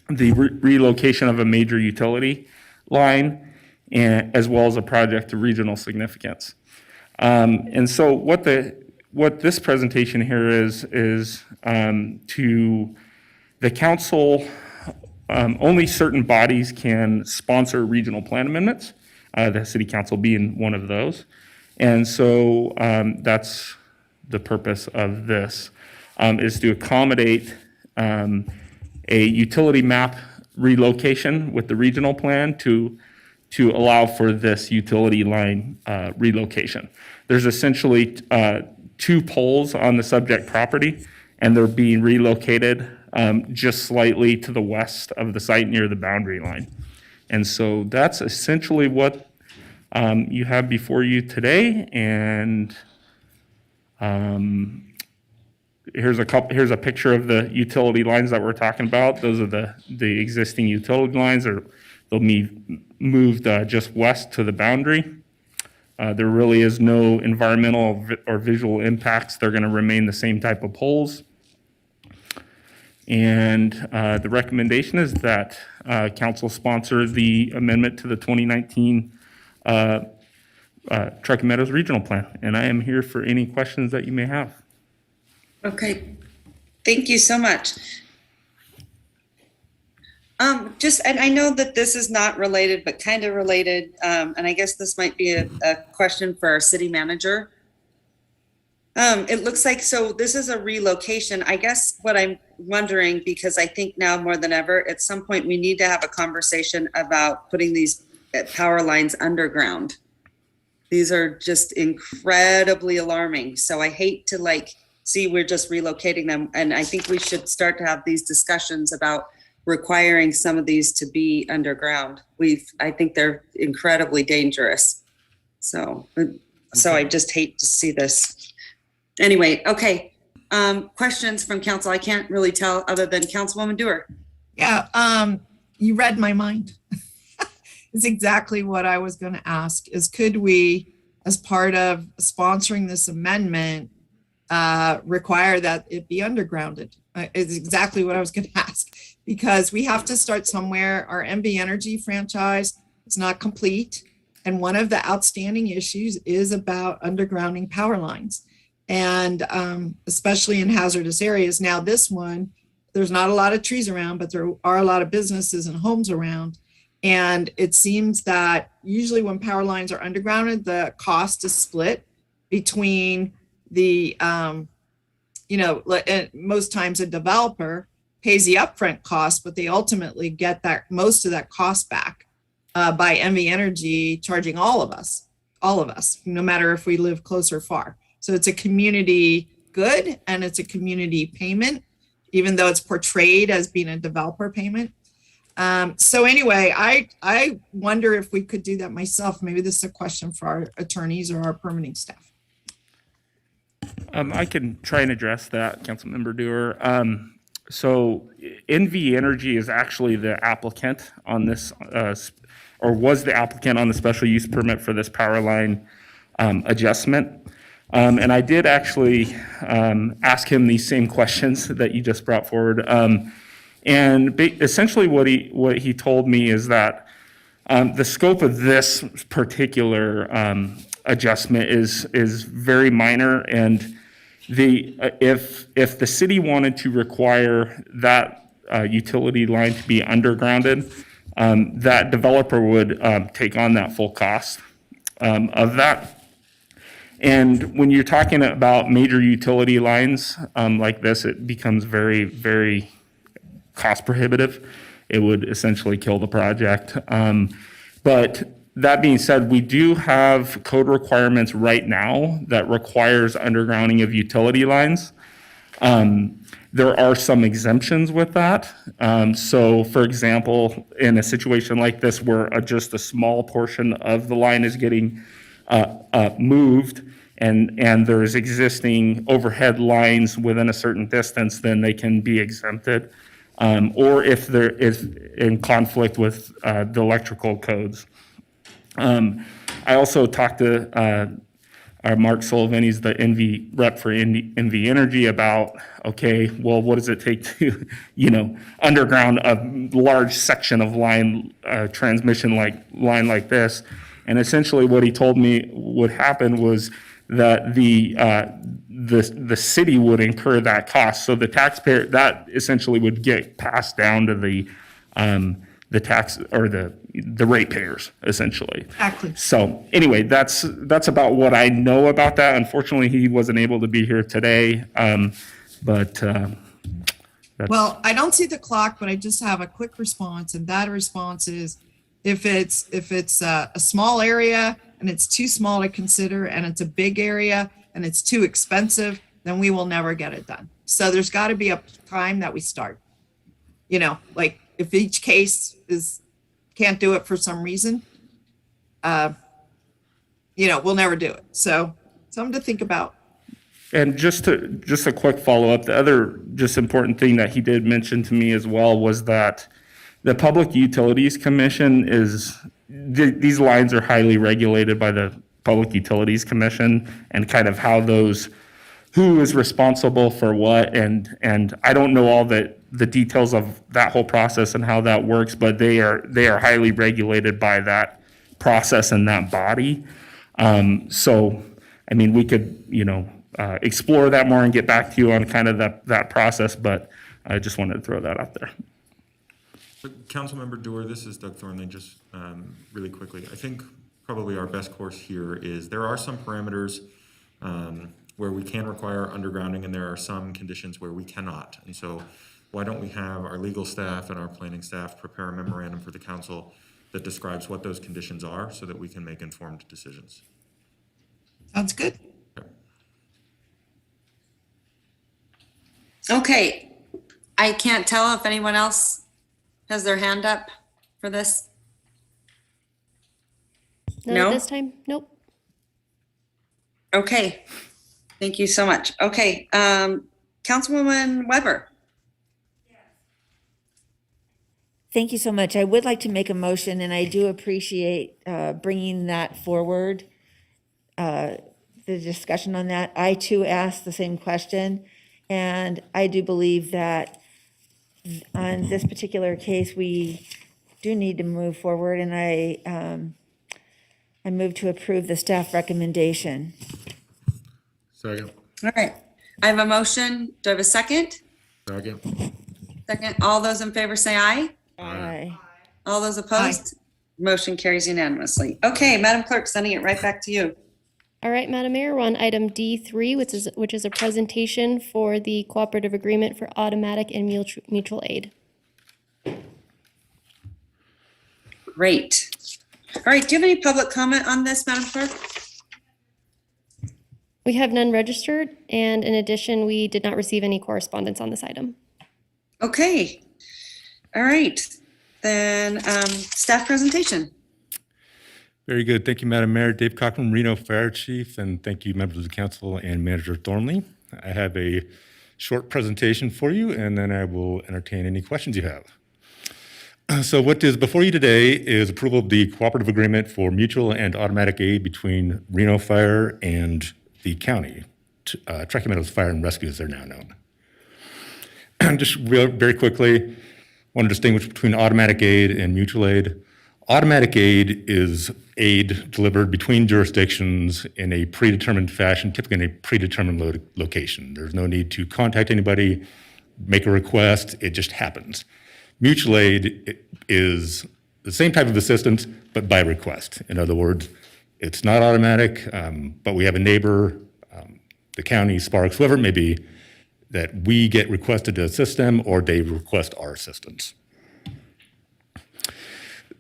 the relocation of a major utility line, and as well as a project of regional significance. And so what this presentation here is to the council, only certain bodies can sponsor regional plan amendments, the city council being one of those. And so that's the purpose of this, is to accommodate a utility map relocation with the regional plan to allow for this utility line relocation. There's essentially 2 poles on the subject property, and they're being relocated just slightly to the west of the site near the boundary line. And so that's essentially what you have before you today. And here's a picture of the utility lines that we're talking about. Those are the existing utility lines. They'll be moved just west to the boundary. There really is no environmental or visual impacts. They're going to remain the same type of poles. And the recommendation is that council sponsor the amendment to the 2019 Truckee Meadows Regional Plan. And I am here for any questions that you may have. Okay, thank you so much. And I know that this is not related, but kind of related. And I guess this might be a question for our city manager. It looks like, so this is a relocation. I guess what I'm wondering, because I think now more than ever, at some point we need to have a conversation about putting these power lines underground. These are just incredibly alarming. So I hate to see we're just relocating them. And I think we should start to have these discussions about requiring some of these to be underground. I think they're incredibly dangerous. So I just hate to see this. Anyway, okay. Questions from council? I can't really tell other than Councilwoman Dewar. Yeah, you read my mind. It's exactly what I was going to ask, is could we, as part of sponsoring this amendment, require that it be undergrounded? Is exactly what I was going to ask, because we have to start somewhere. Our MB Energy franchise is not complete. And one of the outstanding issues is about undergrounding power lines, and especially in hazardous areas. Now, this one, there's not a lot of trees around, but there are a lot of businesses and homes around. And it seems that usually when power lines are undergrounded, the cost is split between the, and most times a developer pays the upfront cost, but they ultimately get that most of that cost back by MV Energy charging all of us, no matter if we live close or far. So it's a community good and it's a community payment, even though it's portrayed as being a developer payment. So anyway, I wonder if we could do that myself. Maybe this is a question for our attorneys or our permitting staff. I can try and address that, Councilmember Dewar. So NV Energy is actually the applicant on this, or was the applicant on the special use permit for this power line adjustment. And I did actually ask him these same questions that you just brought forward. And essentially what he told me is that the scope of this particular adjustment is very minor, and if the city wanted to require that utility line to be undergrounded, that developer would take on that full cost of that. And when you're talking about major utility lines like this, it becomes very, very cost prohibitive. It would essentially kill the project. But that being said, we do have code requirements right now that requires undergrounding of utility lines. There are some exemptions with that. So for example, in a situation like this where just a small portion of the line is getting moved and there's existing overhead lines within a certain distance, then they can be exempted. Or if there is in conflict with the electrical codes. I also talked to Mark Sullivan, he's the NV rep for NV Energy, about, okay, well, what does it take to, underground a large section of line, transmission line like this? And essentially what he told me would happen was that the city would incur that cost. So the taxpayer, that essentially would get passed down to the tax or the ratepayers, essentially. Exactly. So anyway, that's about what I know about that. Unfortunately, he wasn't able to be here today, but that's... Well, I don't see the clock, but I just have a quick response, and that response is if it's a small area and it's too small to consider, and it's a big area and it's too expensive, then we will never get it done. So there's got to be a time that we start. Like if each case can't do it for some reason, we'll never do it. So something to think about. And just a quick follow-up, the other just important thing that he did mention to me as well was that the Public Utilities Commission these lines are highly regulated by the Public Utilities Commission, and kind of who is responsible for what, and I don't know all the details of that whole process and how that works, but they are highly regulated by that process and that body. So, I mean, we could, explore that more and get back to you on kind of that process, but I just wanted to throw that out there. Councilmember Dewar, this is Doug Thornley. Just really quickly, I think probably our best course here is there are some parameters where we can require undergrounding, and there are some conditions where we cannot. And so why don't we have our legal staff and our planning staff prepare a memorandum for the council that describes what those conditions are so that we can make informed decisions. Sounds good. Okay, I can't tell if anyone else has their hand up for this. None No? at this time? Nope. Okay, thank you so much. Okay, Councilwoman Weber. Thank you so much. I would like to make a motion, and I do appreciate bringing that forward, the discussion on that. I too asked the same question, and I do believe that on this particular case, we do need to move forward, and I move to approve the staff recommendation. Second. All right, I have a motion. Do I have a second? Second. Second. All those in favor say aye. Aye. All those opposed? Motion carries unanimously. Okay, Madam Clerk, sending it right back to you. All right, Madam Mayor, we're on item D3, which is a presentation for the cooperative agreement for automatic and mutual aid. Great. All right, do you have any public comment on this, Madam Clerk? We have none registered, and in addition, we did not receive any correspondence on this item. Okay. All right. Then staff presentation. Very good. Thank you, Madam Mayor. Dave Cochran, Reno Fire Chief, and thank you, members of the council and Manager Thornley. I have a short presentation for you, and then I will entertain any questions you have. So what is before you today is approval of the cooperative agreement for mutual and automatic aid between Reno Fire and the county, Truckee Meadows Fire and Rescue as they're now known. Just very quickly, want to distinguish between automatic aid and mutual aid. Automatic aid is aid delivered between jurisdictions in a predetermined fashion, typically in a predetermined location. There's no need to contact anybody, make a request, it just happens. Mutual aid is the same type of assistance, but by request. In other words, it's not automatic, but we have a neighbor, the county, Sparks, whoever it may be, that we get requested to assist them or they request our assistance.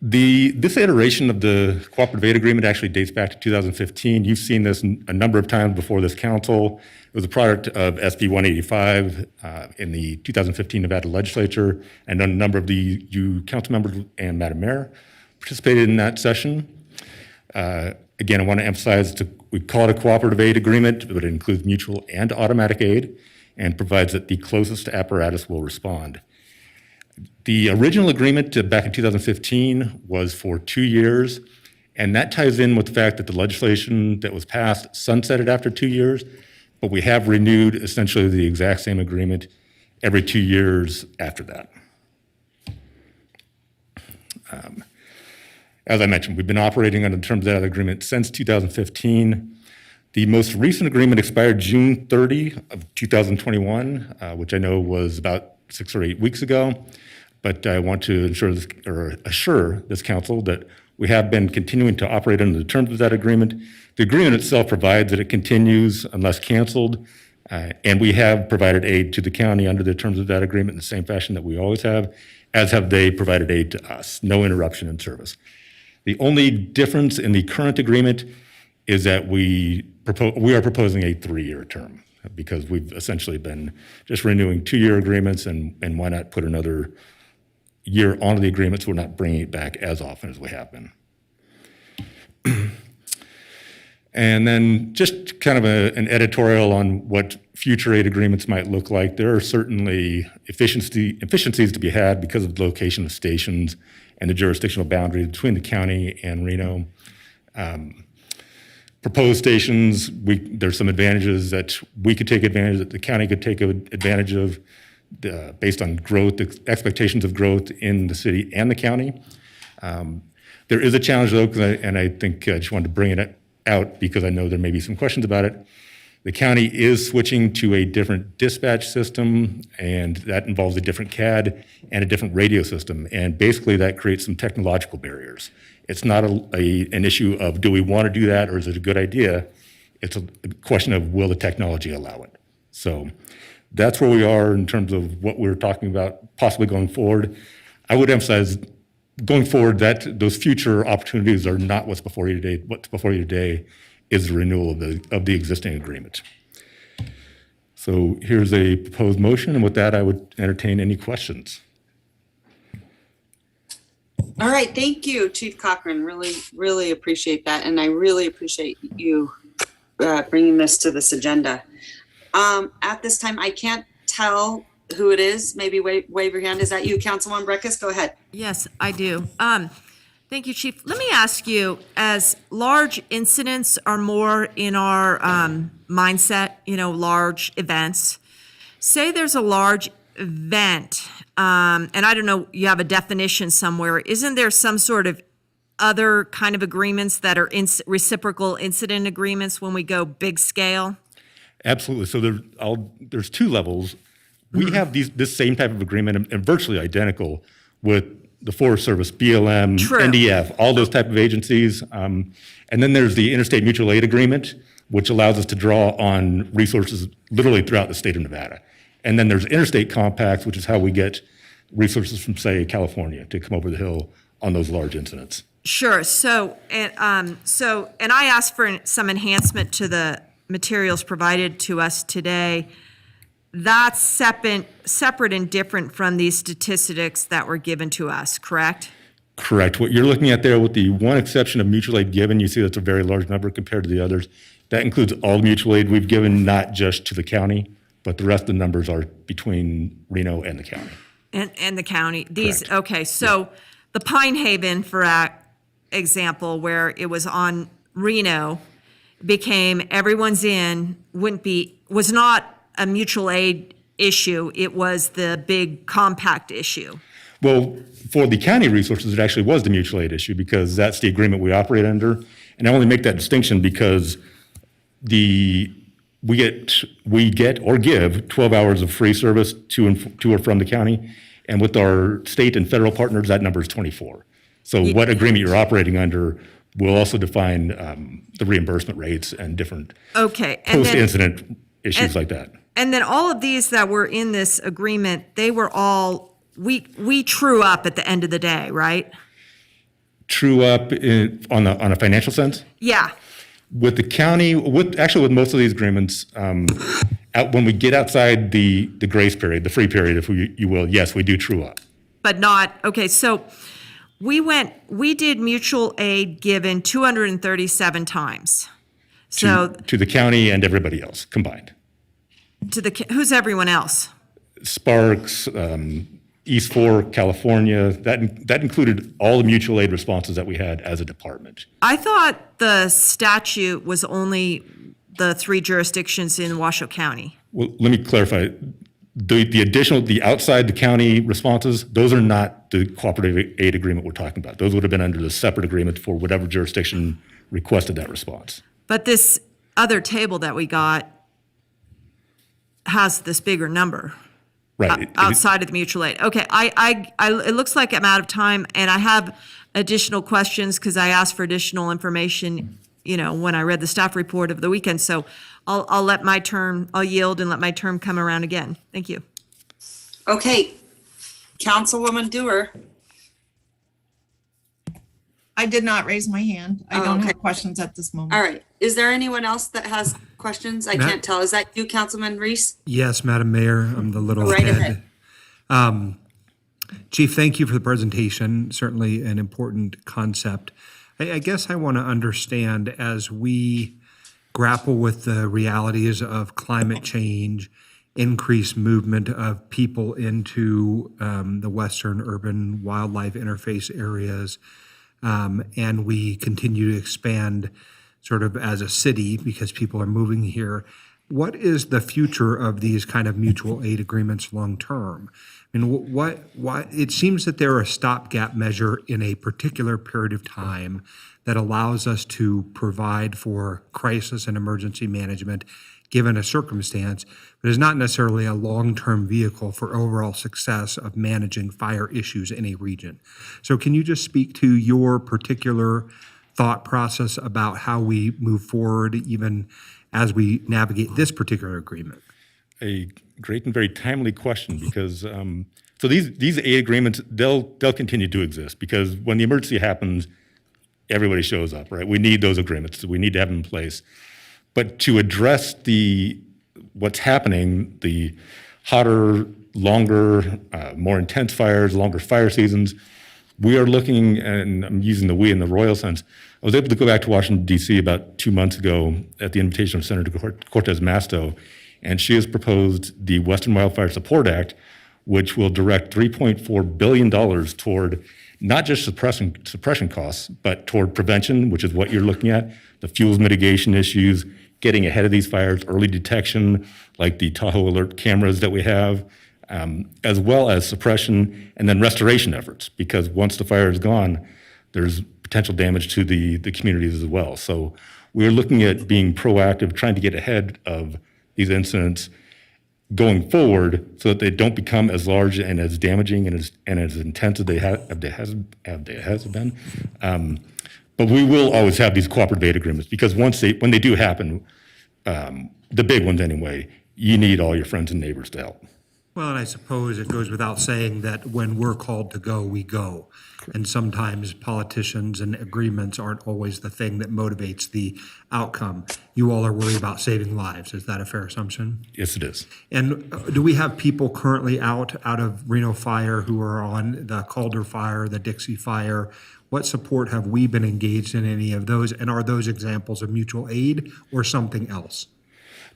This iteration of the cooperative aid agreement actually dates back to 2015. You've seen this a number of times before this council. It was a product of SB 185 in the 2015 Nevada legislature, and a number of you council members and Madam Mayor participated in that session. Again, I want to emphasize we call it a cooperative aid agreement, but it includes mutual and automatic aid and provides that the closest apparatus will respond. The original agreement back in 2015 was for 2 years, and that ties in with the fact that the legislation that was passed sunsetted after 2 years, but we have renewed essentially the exact same agreement every 2 years after that. As I mentioned, we've been operating under the terms of that agreement since 2015. The most recent agreement expired June 30 of 2021, which I know was about 6 or 8 weeks ago. But I want to assure this council that we have been continuing to operate under the terms of that agreement. The agreement itself provides that it continues unless canceled, and we have provided aid to the county under the terms of that agreement in the same fashion that we always have, as have they provided aid to us. No interruption in service. The only difference in the current agreement is that we are proposing a 3-year term because we've essentially been just renewing 2-year agreements, and why not put another year onto the agreement so we're not bringing it back as often as we have been. And then just kind of an editorial on what future aid agreements might look like. There are certainly efficiencies to be had because of the location of stations and the jurisdictional boundaries between the county and Reno. Proposed stations, there's some advantages that we could take advantage, that the county could take advantage of based on growth, expectations of growth in the city and the county. There is a challenge though, and I think I just wanted to bring it out because I know there may be some questions about it. The county is switching to a different dispatch system, and that involves a different CAD and a different radio system. And basically that creates some technological barriers. It's not an issue of do we want to do that or is it a good idea? It's a question of will the technology allow it? So that's where we are in terms of what we're talking about possibly going forward. I would emphasize going forward that those future opportunities are not what's before you today. What's before you today is the renewal of the existing agreement. So here's a proposed motion, and with that, I would entertain any questions. All right, thank you, Chief Cochran. Really, really appreciate that, and I really appreciate you bringing this to this agenda. At this time, I can't tell who it is. Maybe wave your hand. Is that you, Councilwoman Breckus? Go ahead. Yes, I do. Thank you, Chief. Let me ask you, as large incidents are more in our mindset, large events, say there's a large event, and I don't know, you have a definition somewhere, isn't there some sort of other kind of agreements that are reciprocal incident agreements when we go big scale? Absolutely. So there's 2 levels. We have this same type of agreement and virtually identical with the Forest Service, BLM, True. NDF, all those type of agencies. And then there's the Interstate Mutual Aid Agreement, which allows us to draw on resources literally throughout the state of Nevada. And then there's interstate compacts, which is how we get resources from, say, California to come over the hill on those large incidents. Sure. So, and I asked for some enhancement to the materials provided to us today. That's separate and different from these statistics that were given to us, correct? Correct. What you're looking at there, with the one exception of mutual aid given, you see that's a very large number compared to the others. That includes all mutual aid we've given, not just to the county, but the rest of the numbers are between Reno and the county. And the county. These, Correct. okay, so the Pine Haven, for example, where it was on Reno, became everyone's in, was not a mutual aid issue, it was the big compact issue. Well, for the county resources, it actually was the mutual aid issue because that's the agreement we operate under. And I only make that distinction because we get or give 12 hours of free service to or from the county. And with our state and federal partners, that number is 24. So what agreement you're operating under will also define the reimbursement rates and different post-incident issues like that. And then all of these that were in this agreement, they were all, we true up at the end of the day, right? True up on a financial sense? Yeah. With the county, with most of these agreements, when we get outside the grace period, the free period, if you will, yes, we do true up. But not, okay, so we did mutual aid given 237 times. So to the county and everybody else combined. Who's everyone else? Sparks, East Fork, California, that included all the mutual aid responses that we had as a department. I thought the statute was only the 3 jurisdictions in Washoe County. Well, let me clarify. The outside the county responses, those are not the cooperative aid agreement we're talking about. Those would have been under the separate agreement for whatever jurisdiction requested that response. But this other table that we got has this bigger number. Right. Outside of the mutual aid. Okay, it looks like I'm out of time, and I have additional questions because I asked for additional information, when I read the staff report over the weekend. So I'll yield and let my term come around again. Thank you. Okay, Councilwoman Dewar. I did not raise my hand. I don't have questions at this moment. All right. Is there anyone else that has questions? I can't tell. Is that you, Councilman Reese? Yes, Madam Mayor, I'm the little Right head. Chief, thank you for the presentation. Certainly an important concept. I guess I want to understand, as we grapple with the realities of climate change, increased movement of people into the western urban wildlife interface areas, and we continue to expand sort of as a city because people are moving here. What is the future of these kind of mutual aid agreements long term? I mean, what it seems that they're a stopgap measure in a particular period of time that allows us to provide for crisis and emergency management given a circumstance, but is not necessarily a long-term vehicle for overall success of managing fire issues in a region. So can you just speak to your particular thought process about how we move forward even as we navigate this particular agreement? A great and very timely question because so these aid agreements, they'll continue to exist because when the emergency happens, everybody shows up, right? We need those agreements. We need to have them in place. But to address what's happening, the hotter, longer, more intense fires, longer fire seasons, we are looking, and I'm using the we in the royal sense. I was able to go back to Washington, D.C. about 2 months ago at the invitation of Senator Cortez Masto, and she has proposed the Western Wildfire Support Act, which will direct $3.4 billion toward not just suppression costs, but toward prevention, which is what you're looking at, the fuels mitigation issues, getting ahead of these fires, early detection, like the Tahoe alert cameras that we have, as well as suppression and then restoration efforts, because once the fire is gone, there's potential damage to the communities as well. So we're looking at being proactive, trying to get ahead of these incidents. going forward so that they don't become as large and as damaging and as intense as they has been. But we will always have these cooperative aid agreements because when they do happen, the big ones anyway, you need all your friends and neighbors to help. Well, and I suppose it goes without saying that when we're called to go, we go. And sometimes politicians and agreements aren't always the thing that motivates the outcome. You all are worried about saving lives. Is that a fair assumption? Yes, it is. And do we have people currently out of Reno Fire who are on the Calder Fire, the Dixie Fire? What support have we been engaged in any of those? And are those examples of mutual aid or something else?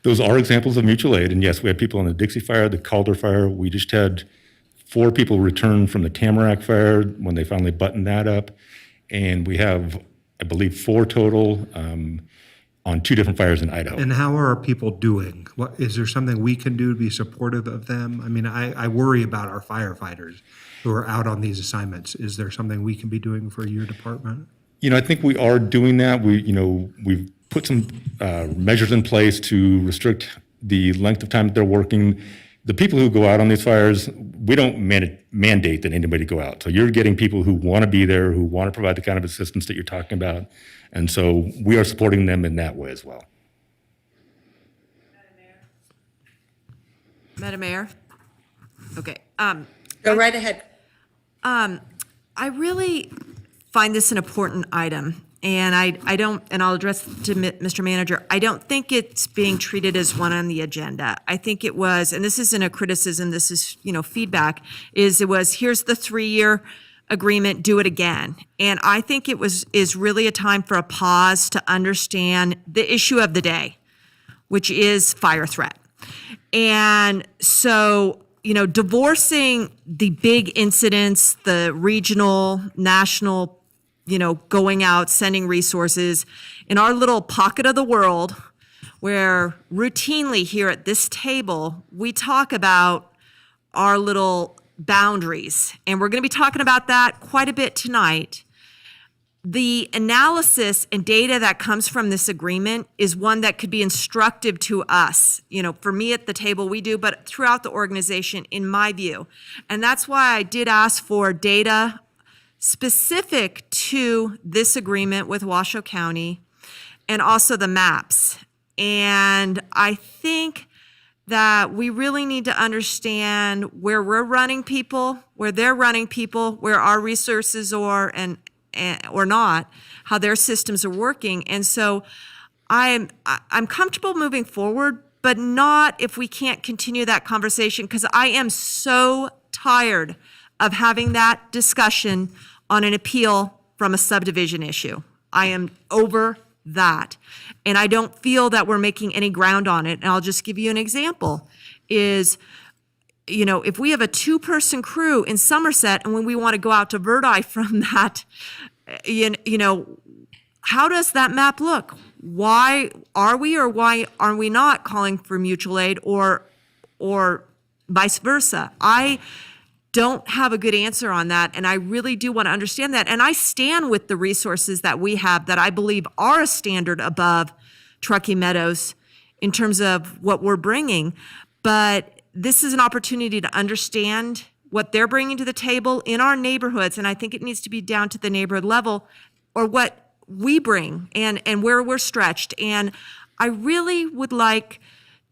Those are examples of mutual aid. And yes, we have people on the Dixie Fire, the Calder Fire. We just had 4 people return from the Tamarack Fire when they finally buttoned that up. And we have, I believe, 4 total on 2 different fires in Idaho. And how are our people doing? What, is there something we can do to be supportive of them? I mean, I worry about our firefighters who are out on these assignments. Is there something we can be doing for your department? I think we are doing that. We've put some measures in place to restrict the length of time that they're working. The people who go out on these fires, we don't mandate that anybody go out. So you're getting people who want to be there, who want to provide the kind of assistance that you're talking about. And so we are supporting them in that way as well. Madam Mayor? Okay. Go right ahead. I really find this an important item, and I don't, and I'll address to Mr. Manager, I don't think it's being treated as one on the agenda. I think it was, and this isn't a criticism, this is, feedback, it was, here's the 3-year agreement, do it again. And I think is really a time for a pause to understand the issue of the day, which is fire threat. And so, divorcing the big incidents, the regional, national, going out, sending resources in our little pocket of the world where routinely here at this table, we talk about our little boundaries. And we're going to be talking about that quite a bit tonight. The analysis and data that comes from this agreement is one that could be instructive to us. For me at the table, we do, but throughout the organization, in my view. And that's why I did ask for data specific to this agreement with Washoe County and also the maps. And I think that we really need to understand where we're running people, where they're running people, where our resources are and or not, how their systems are working. And so I'm comfortable moving forward, but not if we can't continue that conversation, because I am so tired of having that discussion on an appeal from a subdivision issue. I am over that. And I don't feel that we're making any ground on it. And I'll just give you an example is, if we have a 2-person crew in Somerset and when we want to go out to Verdi from that, how does that map look? Why are we or why are we not calling for mutual aid or vice versa? I don't have a good answer on that, and I really do want to understand that. And I stand with the resources that we have that I believe are a standard above Truckee Meadows in terms of what we're bringing. But this is an opportunity to understand what they're bringing to the table in our neighborhoods, and I think it needs to be down to the neighborhood level, or what we bring and where we're stretched. And I really would like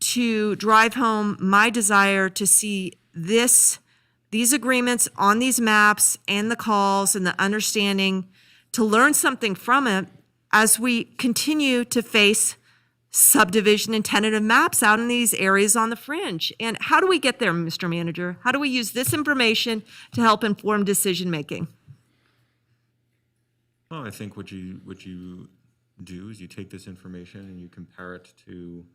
to drive home my desire to see these agreements on these maps and the calls and the understanding, to learn something from it as we continue to face subdivision and tentative maps out in these areas on the fringe. And how do we get there, Mr. Manager? How do we use this information to help inform decision making? Well, I think what you do is you take this information and you compare it to,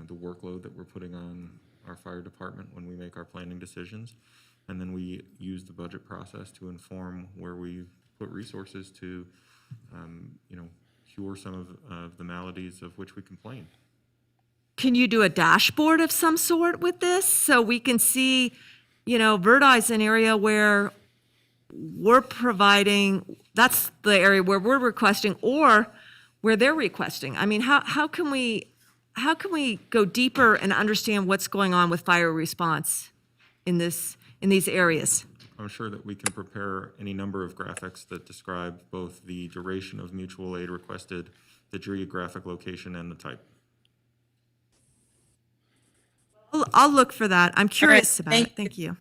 the workload that we're putting on our fire department when we make our planning decisions, and then we use the budget process to inform where we put resources to, cure some of the maladies of which we complain. Can you do a dashboard of some sort with this so we can see, Verdi's an area where we're providing, that's the area where we're requesting or where they're requesting. I mean, how can we how can we go deeper and understand what's going on with fire response in these areas? I'm sure that we can prepare any number of graphics that describe both the duration of mutual aid requested, the geographic location, and the type. I'll look for that. I'm curious about it. Thank you.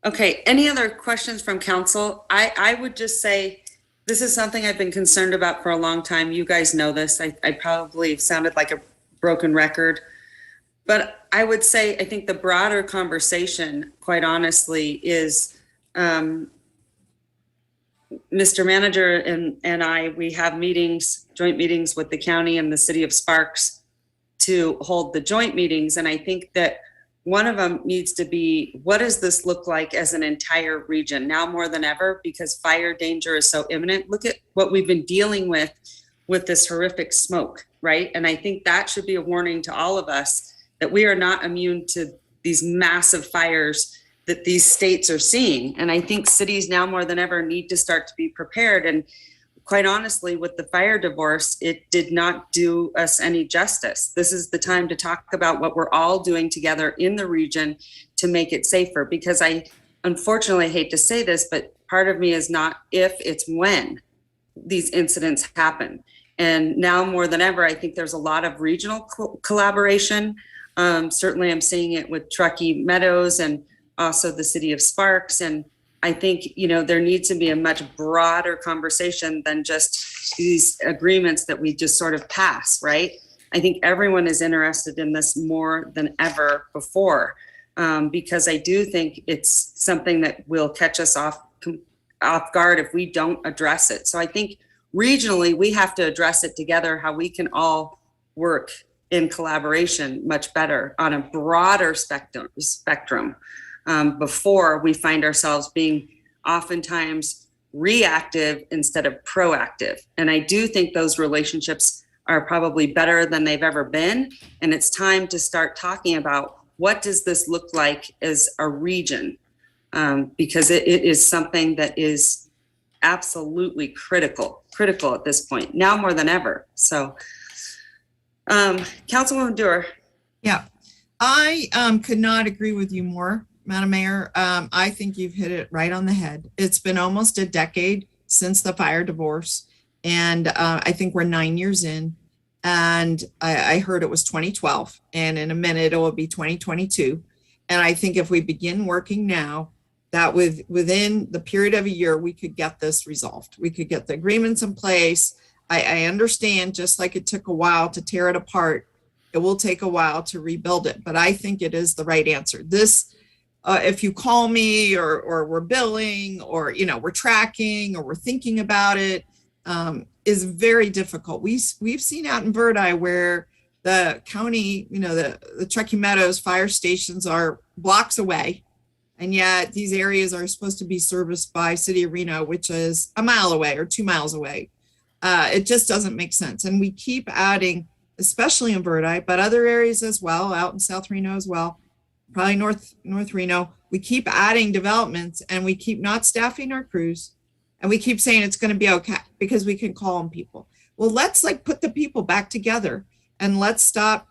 Okay, any other questions from council? I would just say, this is something I've been concerned about for a long time. You guys know this. I probably sounded like a broken record. But I would say, I think the broader conversation, quite honestly, is Mr. Manager and I, we have meetings, joint meetings with the county and the city of Sparks to hold the joint meetings. And I think that one of them needs to be, what does this look like as an entire region now more than ever, because fire danger is so imminent. Look at what we've been dealing with this horrific smoke, right? And I think that should be a warning to all of us that we are not immune to these massive fires that these states are seeing. And I think cities now more than ever need to start to be prepared. And quite honestly, with the fire divorce, it did not do us any justice. This is the time to talk about what we're all doing together in the region to make it safer. Because I unfortunately hate to say this, but part of me is not if, it's when these incidents happen. And now more than ever, I think there's a lot of regional collaboration. Certainly I'm seeing it with Truckee Meadows and also the city of Sparks. And I think, there needs to be a much broader conversation than just these agreements that we just sort of pass, right? I think everyone is interested in this more than ever before, because I do think it's something that will catch us off guard if we don't address it. So I think regionally, we have to address it together, how we can all work in collaboration much better on a broader spectrum. Before we find ourselves being oftentimes reactive instead of proactive. And I do think those relationships are probably better than they've ever been. And it's time to start talking about what does this look like as a region? Because it is something that is absolutely critical at this point, now more than ever. So, Councilwoman Dewar. Yeah, I could not agree with you more, Madam Mayor. I think you've hit it right on the head. It's been almost a decade since the fire divorce, and I think we're 9 years in. And I heard it was 2012, and in a minute it will be 2022. And I think if we begin working now, that within the period of a year, we could get this resolved. We could get the agreements in place. I understand, just like it took a while to tear it apart, it will take a while to rebuild it. But I think it is the right answer. This, if you call me or we're billing or, we're tracking or we're thinking about it, is very difficult. We've seen out in Verdi where the county, the Truckee Meadows fire stations are blocks away. And yet these areas are supposed to be serviced by City of Reno, which is a mile away or 2 miles away. It just doesn't make sense. And we keep adding, especially in Verdi, but other areas as well, out in South Reno as well, probably North Reno. We keep adding developments and we keep not staffing our crews. And we keep saying it's going to be okay because we can call on people. Well, let's put the people back together and let's stop,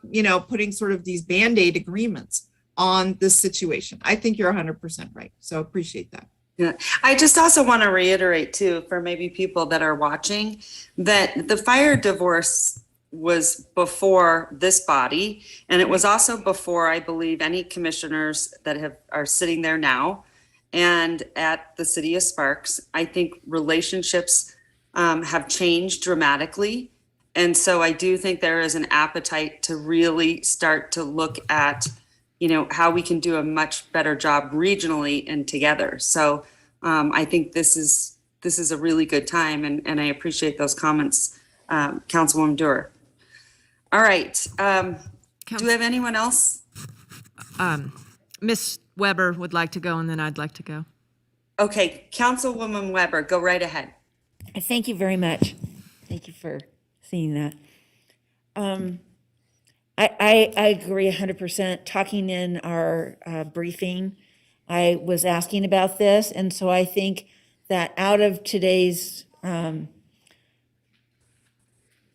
putting sort of these Band-Aid agreements on this situation. I think you're 100% right. So appreciate that. Yeah, I just also want to reiterate too, for maybe people that are watching, that the fire divorce was before this body, and it was also before, I believe, any commissioners that are sitting there now. And at the city of Sparks, I think relationships have changed dramatically. And so I do think there is an appetite to really start to look at how we can do a much better job regionally and together. So I think this is a really good time, and I appreciate those comments, Councilwoman Dewar. All right. Do we have anyone else? Ms. Weber would like to go, and then I'd like to go. Okay, Councilwoman Weber, go right ahead. Thank you very much. Thank you for seeing that. I agree 100%. Talking in our briefing, I was asking about this, and so I think that out of today's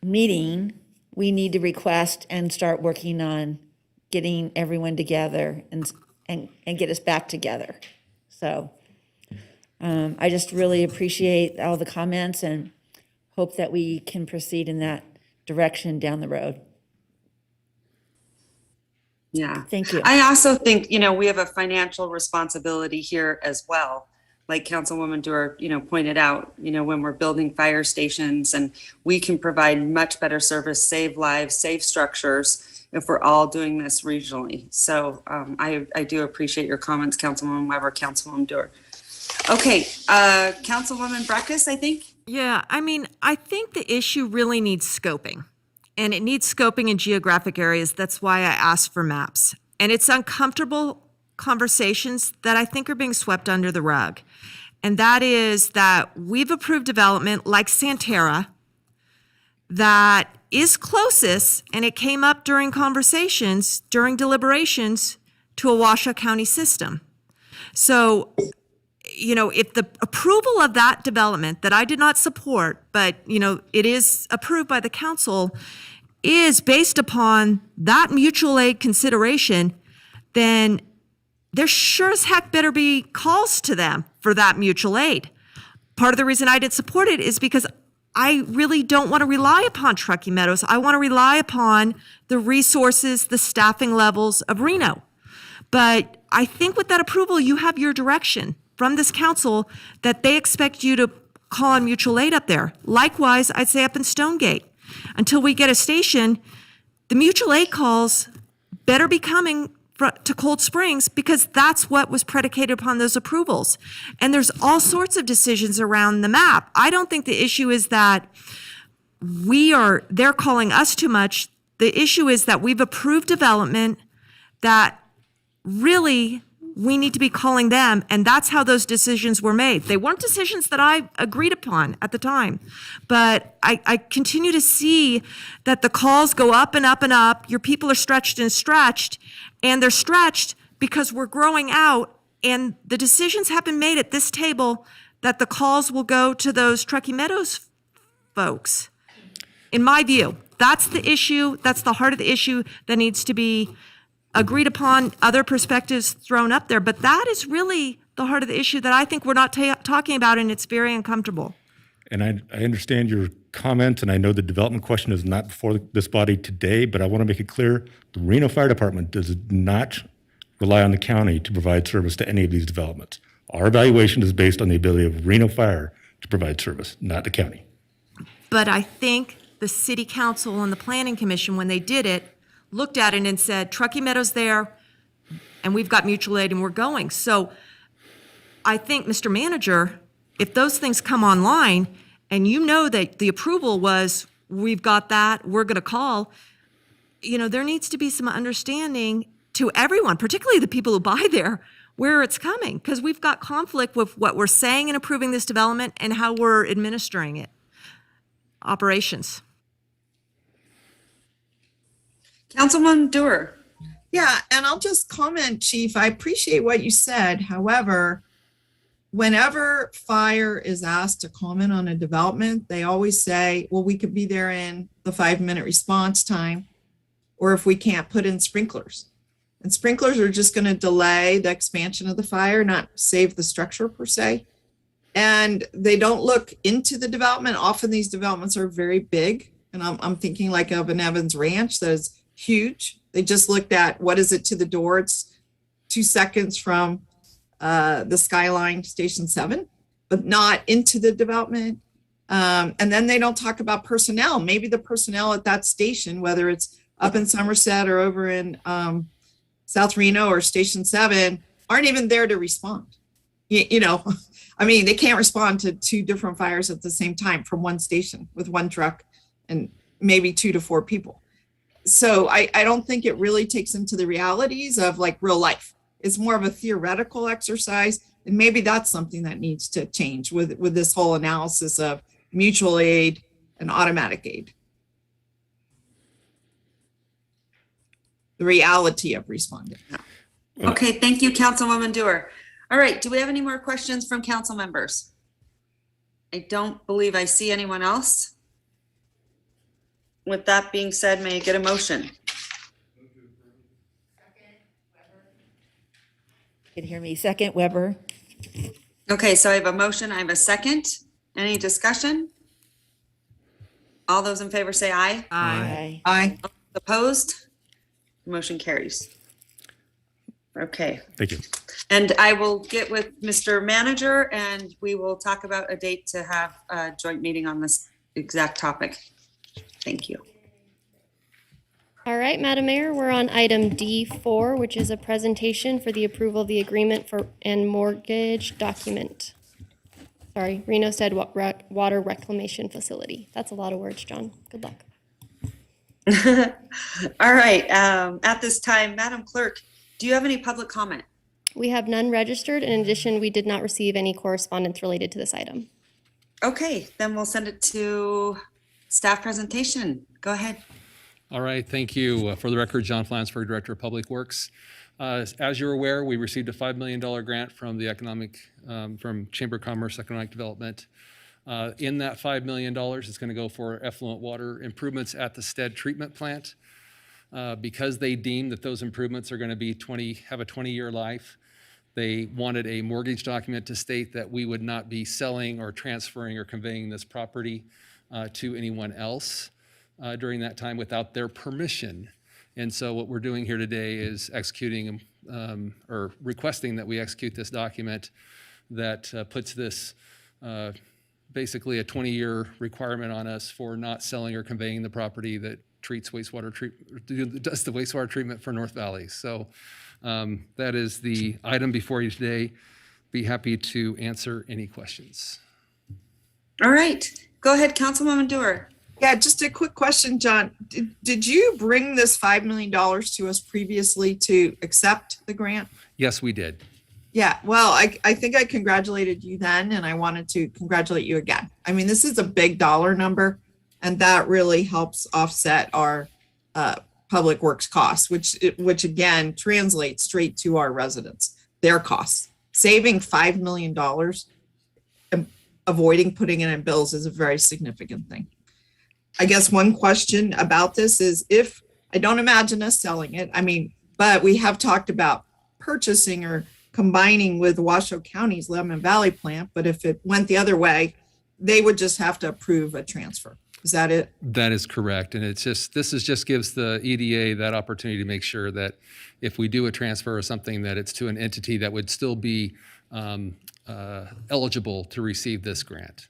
meeting, we need to request and start working on getting everyone together and get us back together. So I just really appreciate all the comments and hope that we can proceed in that direction down the road. Yeah. Thank you. I also think, we have a financial responsibility here as well. Like Councilwoman Dewar, pointed out, when we're building fire stations, and we can provide much better service, save lives, save structures if we're all doing this regionally. So I do appreciate your comments, Councilwoman Weber, Councilwoman Dewar. Okay, Councilwoman Breckus, I think. Yeah, I mean, I think the issue really needs scoping, and it needs scoping in geographic areas. That's why I asked for maps. And it's uncomfortable conversations that I think are being swept under the rug. And that is that we've approved development like Santerra that is closest, and it came up during conversations, during deliberations, to a Washoe County system. So, if the approval of that development that I did not support, but, it is approved by the council, is based upon that mutual aid consideration, then there sure as heck better be calls to them for that mutual aid. Part of the reason I did support it is because I really don't want to rely upon Truckee Meadows. I want to rely upon the resources, the staffing levels of Reno. But I think with that approval, you have your direction from this council that they expect you to call on mutual aid up there. Likewise, I'd say up in Stonegate. Until we get a station, the mutual aid calls better be coming to Cold Springs, because that's what was predicated upon those approvals. And there's all sorts of decisions around the map. I don't think the issue is that they're calling us too much. The issue is that we've approved development that really we need to be calling them, and that's how those decisions were made. They weren't decisions that I agreed upon at the time, but I continue to see that the calls go up and up and up. Your people are stretched and stretched, and they're stretched because we're growing out, and the decisions have been made at this table that the calls will go to those Truckee Meadows folks. In my view, that's the issue. That's the heart of the issue that needs to be agreed upon, other perspectives thrown up there. But that is really the heart of the issue that I think we're not talking about, and it's very uncomfortable. And I understand your comment, and I know the development question is not before this body today, but I want to make it clear, the Reno Fire Department does not rely on the county to provide service to any of these developments. Our evaluation is based on the ability of Reno Fire to provide service, not the county. But I think the city council and the planning commission, when they did it, looked at it and said, Truckee Meadows there, and we've got mutual aid and we're going. So I think, Mr. Manager, if those things come online and you know that the approval was, we've got that, we're going to call, there needs to be some understanding to everyone, particularly the people who buy there, where it's coming, because we've got conflict with what we're saying in approving this development and how we're administering it. Operations. Councilwoman Dewar. Yeah, and I'll just comment, Chief, I appreciate what you said. However, whenever fire is asked to comment on a development, they always say, well, we could be there in the 5-minute response time, or if we can't, put in sprinklers. And sprinklers are just going to delay the expansion of the fire, not save the structure per se. And they don't look into the development. Often these developments are very big. And I'm thinking like of an Evans Ranch that is huge. They just looked at what is it to the door. It's 2 seconds from the Skyline Station 7, but not into the development. And then they don't talk about personnel. Maybe the personnel at that station, whether it's up in Somerset or over in South Reno or Station 7, aren't even there to respond. I mean, they can't respond to 2 different fires at the same time from one station with 1 truck and maybe 2 to 4 people. So I don't think it really takes into the realities of like real life. It's more of a theoretical exercise. And maybe that's something that needs to change with this whole analysis of mutual aid and automatic aid. The reality of responding. Okay, thank you, Councilwoman Dewar. All right, do we have any more questions from council members? I don't believe I see anyone else. with that being said, may I get a motion? Can hear me? Second, Weber. Okay, so I have a motion, I have a second. Any discussion? All those in favor say aye. Aye. Aye. Opposed? Motion carries. Okay, Thank you. and I will get with Mr. Manager and we will talk about a date to have a joint meeting on this exact topic. Thank you. All right, Madam Mayor, we're on item D4, which is a presentation for the approval of the agreement for and mortgage document. Sorry, Reno said water reclamation facility. That's a lot of words, John. Good luck. All right, at this time, Madam Clerk, do you have any public comment? We have none registered. In addition, we did not receive any correspondence related to this item. Okay, then we'll send it to staff presentation. Go ahead. All right, thank you. For the record, John Flansburgh, Director of Public Works. As you're aware, we received a $5 million grant from the from Chamber of Commerce Economic Development. In that $5 million, it's going to go for effluent water improvements at the Stead treatment plant. Because they deem that those improvements are going to be have a 20-year life, they wanted a mortgage document to state that we would not be selling or transferring or conveying this property to anyone else during that time without their permission. And so what we're doing here today is executing or requesting that we execute this document that puts this basically a 20-year requirement on us for not selling or conveying the property that does the wastewater treatment for North Valley. So that is the item before you today. Be happy to answer any questions. All right, go ahead, Councilwoman Dewar. Yeah, just a quick question, John. Did you bring this $5 million to us previously to accept the grant? Yes, we did. Yeah, well, I think I congratulated you then, and I wanted to congratulate you again. I mean, this is a big dollar number, and that really helps offset our public works costs, which again translates straight to our residents, their costs. Saving $5 million and avoiding putting it in bills is a very significant thing. I guess one question about this is if, I don't imagine us selling it, I mean, but we have talked about purchasing or combining with Washoe County's Lemon Valley plant, but if it went the other way, they would just have to approve a transfer. Is that it? That is correct. And this just gives the EDA that opportunity to make sure that if we do a transfer or something, that it's to an entity that would still be eligible to receive this grant.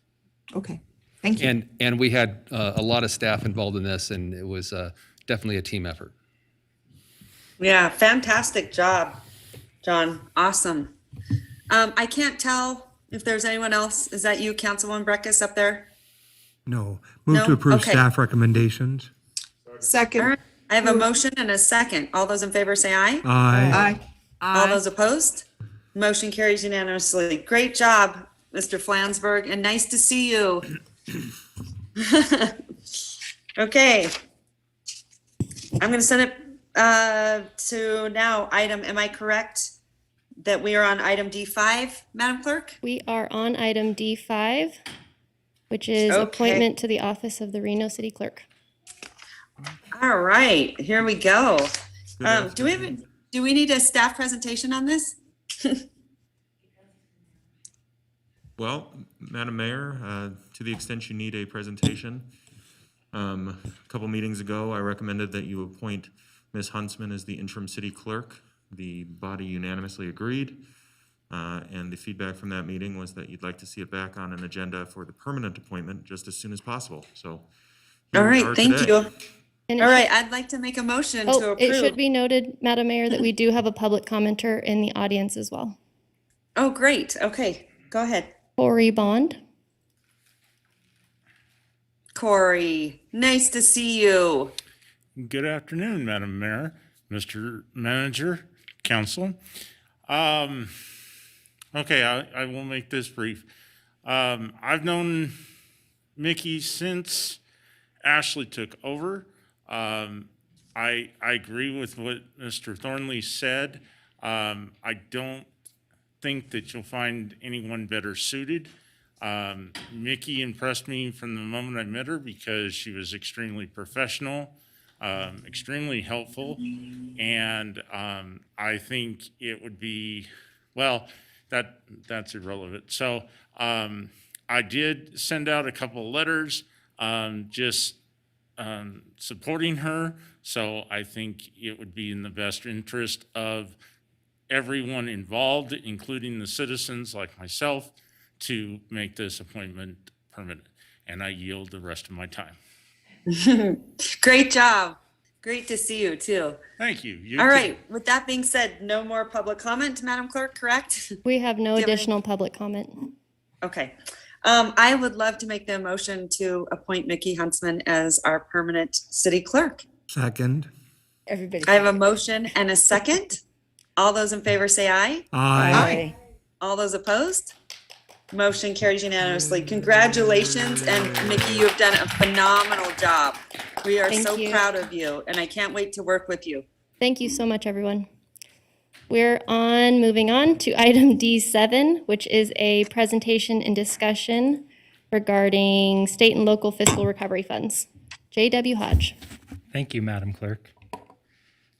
Okay, thank you. And we had a lot of staff involved in this, and it was definitely a team effort. Yeah, fantastic job, John. Awesome. I can't tell if there's anyone else. Is that you, Councilwoman Breckus, up there? No. Move No? to approve Okay. staff recommendations. Second. All right, I have a motion and a second. All those in favor say aye. Aye. All those opposed? Motion carries unanimously. Great job, Mr. Flansburgh, and nice to see you. Okay. I'm going to send it to now item, am I correct that we are on item D5, Madam Clerk? We are on item D5, which is Okay. appointment to the office of the Reno City Clerk. All right, here we go. Do we need a staff presentation on this? Well, Madam Mayor, to the extent you need a presentation, a couple meetings ago, I recommended that you appoint Ms. Huntsman as the interim city clerk. The body unanimously agreed, and the feedback from that meeting was that you'd like to see it back on an agenda for the permanent appointment just as soon as possible. So, here All we right, are thank today. you. And All right, I'd like to make a motion to approve. It should be noted, Madam Mayor, that we do have a public commenter in the audience as well. Oh, great. Okay, go ahead. Corey Bond. Corey, nice to see you. Good afternoon, Madam Mayor, Mr. Manager, Council. Okay, I will make this brief. I've known Mickey since Ashley took over. I agree with what Mr. Thornley said. I don't think that you'll find anyone better suited. Mickey impressed me from the moment I met her because she was extremely professional, extremely helpful, and I think it would be, well, that's irrelevant. So I did send out a couple of letters just supporting her, so I think it would be in the best interest of everyone involved, including the citizens like myself, to make this appointment permanent. And I yield the rest of my time. Great job. Great to see you too. Thank you. You All too. right. With that being said, no more public comment, Madam Clerk, correct? We have no Do you have any- additional public comment. Okay. I would love to make the motion to appoint Mickey Huntsman as our permanent city clerk. Second. Everybody. I have a motion and a second. All those in favor say aye. Aye. All those opposed? Motion carries unanimously. Congratulations, and Mickey, you have done a phenomenal job. We are Thank so you. proud of you, and I can't wait to work with you. Thank you so much, everyone. We're moving on to item D7, which is a presentation and discussion regarding state and local fiscal recovery funds. J.W. Hodge. Thank you, Madam Clerk.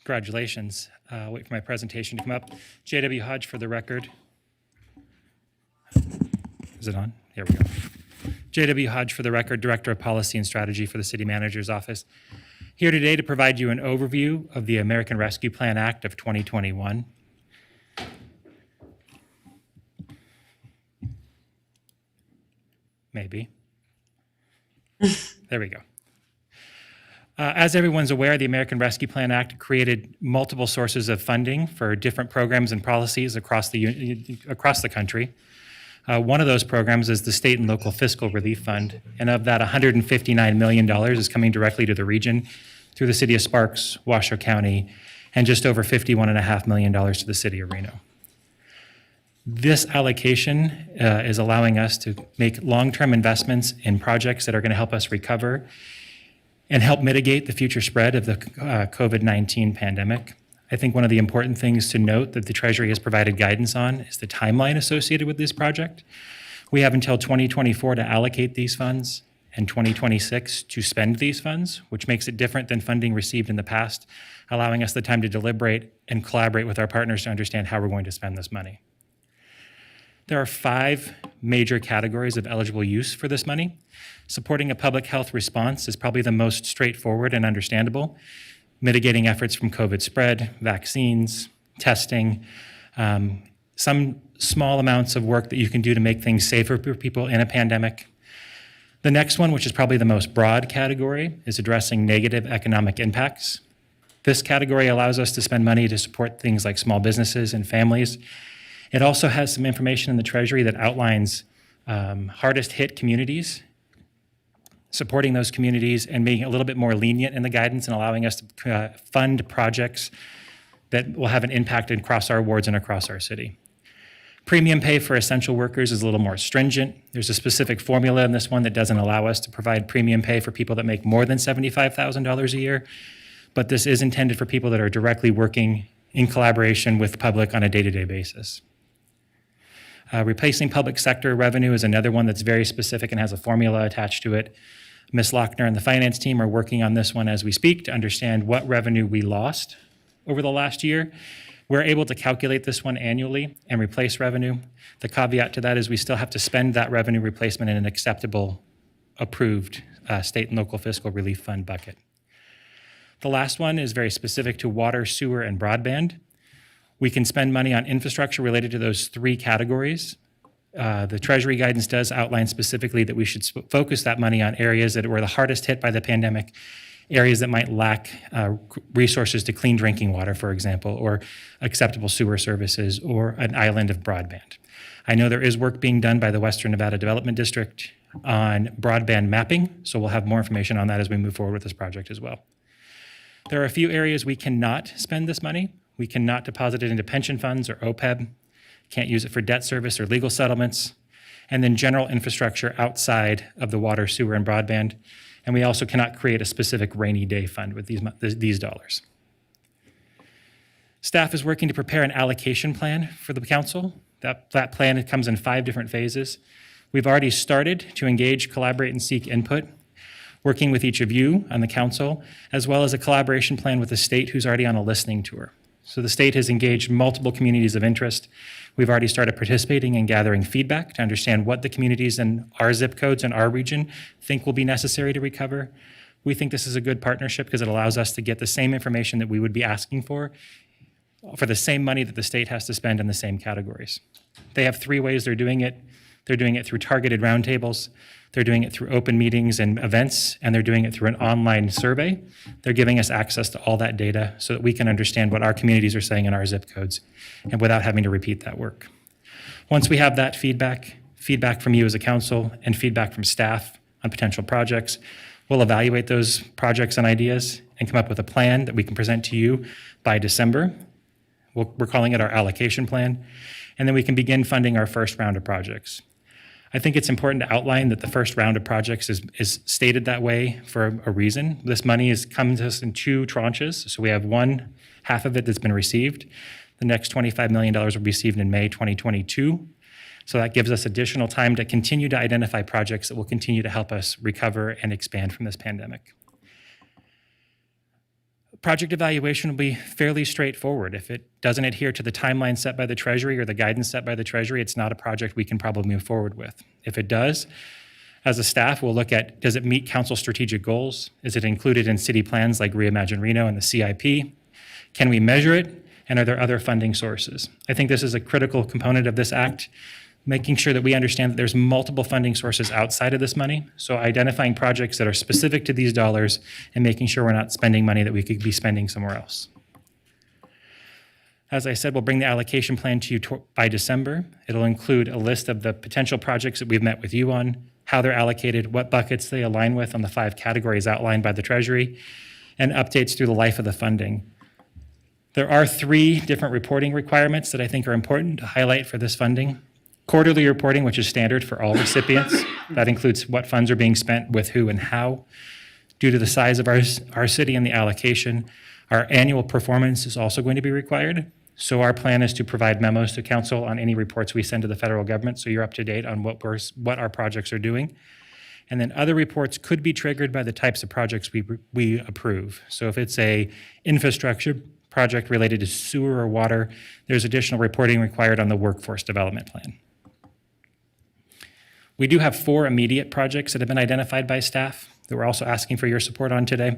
Congratulations. Wait for my presentation to come up. J.W. Hodge for the record. Is it on? Here we go. J.W. Hodge for the record, Director of Policy and Strategy for the City Manager's Office. Here today to provide you an overview of the American Rescue Plan Act of 2021. Maybe. There we go. As everyone's aware, the American Rescue Plan Act created multiple sources of funding for different programs and policies across the country. One of those programs is the State and Local Fiscal Relief Fund, and of that, $159 million is coming directly to the region through the City of Sparks, Washoe County, and just over $51.5 million to the City of Reno. This allocation is allowing us to make long-term investments in projects that are going to help us recover and help mitigate the future spread of the COVID-19 pandemic. I think one of the important things to note that the Treasury has provided guidance on is the timeline associated with this project. We have until 2024 to allocate these funds and 2026 to spend these funds, which makes it different than funding received in the past, allowing us the time to deliberate and collaborate with our partners to understand how we're going to spend this money. There are 5 major categories of eligible use for this money. Supporting a public health response is probably the most straightforward and understandable. Mitigating efforts from COVID spread, vaccines, testing, some small amounts of work that you can do to make things safer for people in a pandemic. The next one, which is probably the most broad category, is addressing negative economic impacts. This category allows us to spend money to support things like small businesses and families. It also has some information in the Treasury that outlines hardest hit communities, supporting those communities and being a little bit more lenient in the guidance and allowing us to fund projects that will have an impact across our wards and across our city. Premium pay for essential workers is a little more stringent. There's a specific formula in this one that doesn't allow us to provide premium pay for people that make more than $75,000 a year, but this is intended for people that are directly working in collaboration with the public on a day-to-day basis. Replacing public sector revenue is another one that's very specific and has a formula attached to it. Ms. Lochner and the finance team are working on this one as we speak to understand what revenue we lost over the last year. We're able to calculate this one annually and replace revenue. The caveat to that is we still have to spend that revenue replacement in an acceptable, approved state and local fiscal relief fund bucket. The last one is very specific to water, sewer, and broadband. We can spend money on infrastructure related to those 3 categories. The Treasury guidance does outline specifically that we should focus that money on areas that were the hardest hit by the pandemic, areas that might lack resources to clean drinking water, for example, or acceptable sewer services, or an island of broadband. I know there is work being done by the Western Nevada Development District on broadband mapping, so we'll have more information on that as we move forward with this project as well. There are a few areas we cannot spend this money. We cannot deposit it into pension funds or OPEB, can't use it for debt service or legal settlements, and then general infrastructure outside of the water, sewer, and broadband. And we also cannot create a specific rainy day fund with these dollars. Staff is working to prepare an allocation plan for the council. That plan comes in 5 different phases. We've already started to engage, collaborate, and seek input, working with each of you on the council, as well as a collaboration plan with the state who's already on a listening tour. So the state has engaged multiple communities of interest. We've already started participating and gathering feedback to understand what the communities in our zip codes and our region think will be necessary to recover. We think this is a good partnership because it allows us to get the same information that we would be asking for the same money that the state has to spend in the same categories. They have 3 ways they're doing it. They're doing it through targeted roundtables, they're doing it through open meetings and events, and they're doing it through an online survey. They're giving us access to all that data so that we can understand what our communities are saying in our zip codes and without having to repeat that work. Once we have that feedback from you as a council and feedback from staff on potential projects, we'll evaluate those projects and ideas and come up with a plan that we can present to you by December. We're calling it our allocation plan, and then we can begin funding our first round of projects. I think it's important to outline that the first round of projects is stated that way for a reason. This money is coming to us in 2 tranches, so we have half of it that's been received. The next $25 million will be received in May 2022. So that gives us additional time to continue to identify projects that will continue to help us recover and expand from this pandemic. Project evaluation will be fairly straightforward. If it doesn't adhere to the timeline set by the Treasury or the guidance set by the Treasury, it's not a project we can probably move forward with. If it does, as a staff, we'll look at, does it meet council strategic goals? Is it included in city plans like Reimagine Reno and the CIP? Can we measure it? And are there other funding sources? I think this is a critical component of this act, making sure that we understand that there's multiple funding sources outside of this money. So identifying projects that are specific to these dollars and making sure we're not spending money that we could be spending somewhere else. As I said, we'll bring the allocation plan to you by December. It'll include a list of the potential projects that we've met with you on, how they're allocated, what buckets they align with on the 5 categories outlined by the Treasury, and updates through the life of the funding. There are 3 different reporting requirements that I think are important to highlight for this funding. Quarterly reporting, which is standard for all recipients. That includes what funds are being spent with who and how. Due to the size of our city and the allocation, our annual performance is also going to be required. So our plan is to provide memos to council on any reports we send to the federal government, so you're up to date on what our projects are doing. And then other reports could be triggered by the types of projects we approve. So if it's a infrastructure project related to sewer or water, there's additional reporting required on the workforce development plan. We do have 4 immediate projects that have been identified by staff that we're also asking for your support on today.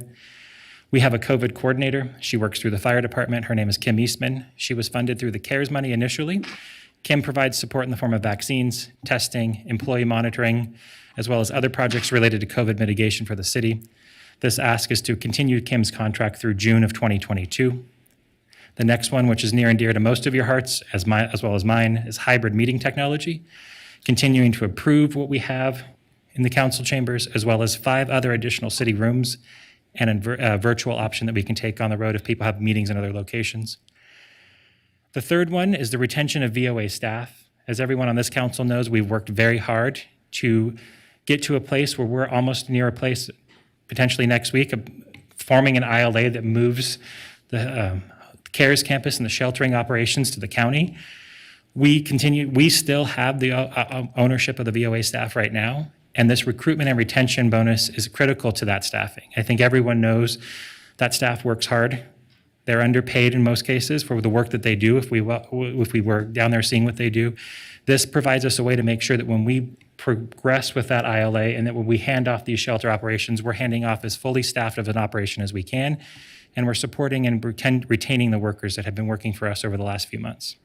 We have a COVID coordinator. She works through the fire department. Her name is Kim Eastman. She was funded through the CARES money initially. Kim provides support in the form of vaccines, testing, employee monitoring, as well as other projects related to COVID mitigation for the city. This ask is to continue Kim's contract through June of 2022. The next one, which is near and dear to most of your hearts, as well as mine, is hybrid meeting technology, continuing to approve what we have in the council chambers, as well as 5 other additional city rooms and a virtual option that we can take on the road if people have meetings in other locations. The third one is the retention of VOA staff. As everyone on this council knows, we've worked very hard to get to a place where we're almost near a place, potentially next week, forming an ILA that moves the CARES campus and the sheltering operations to the county. We still have the ownership of the VOA staff right now, and this recruitment and retention bonus is critical to that staffing. I think everyone knows that staff works hard. They're underpaid in most cases for the work that they do if we were down there seeing what they do. This provides us a way to make sure that when we progress with that ILA and that when we hand off these shelter operations, we're handing off as fully staffed of an operation as we can, and we're supporting and retaining the workers that have been working for us over the last few months.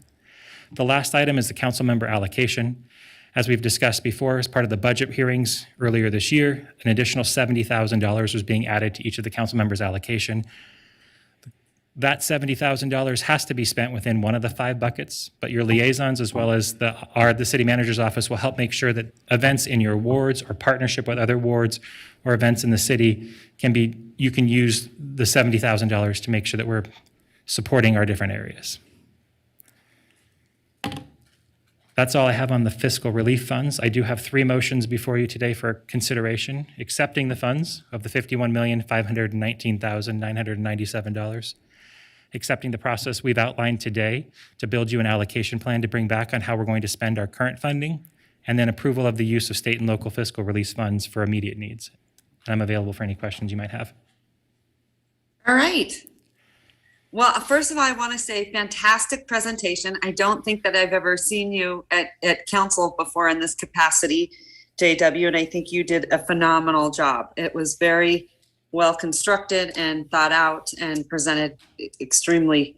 The last item is the council member allocation. As we've discussed before, as part of the budget hearings earlier this year, an additional $70,000 was being added to each of the council members' allocation. That $70,000 has to be spent within one of the 5 buckets, but your liaisons as well as the city manager's office will help make sure that events in your wards or partnership with other wards or events in the city you can use the $70,000 to make sure that we're supporting our different areas. That's all I have on the fiscal relief funds. I do have 3 motions before you today for consideration, accepting the funds of the $51,519,997, accepting the process we've outlined today to build you an allocation plan to bring back on how we're going to spend our current funding and then approval of the use of state and local fiscal release funds for immediate needs. And I'm available for any questions you might have. All right. Well, first of all, I want to say fantastic presentation. I don't think that I've ever seen you at council before in this capacity, JW, and I think you did a phenomenal job. It was very well constructed and thought out and presented extremely,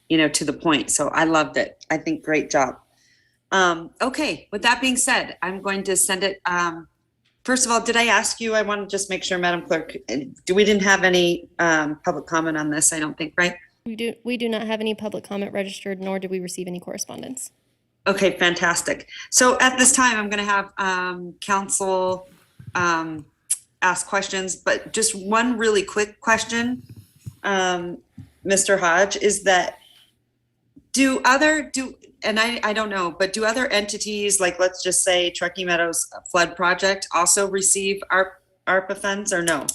to the point. So I loved it. I think great job. Okay, with that being said, I'm going to send it. First of all, did I ask you, I want to just make sure, Madam Clerk, we didn't have any public comment on this, I don't think, right? We do not have any public comment registered, nor did we receive any correspondence. Okay, fantastic. So at this time, I'm going to have council ask questions, but just one really quick question, Mr. Hodge, is that and I don't know, but do other entities, like let's just say Truckee Meadows Flood Project, also receive ARPA funds or no?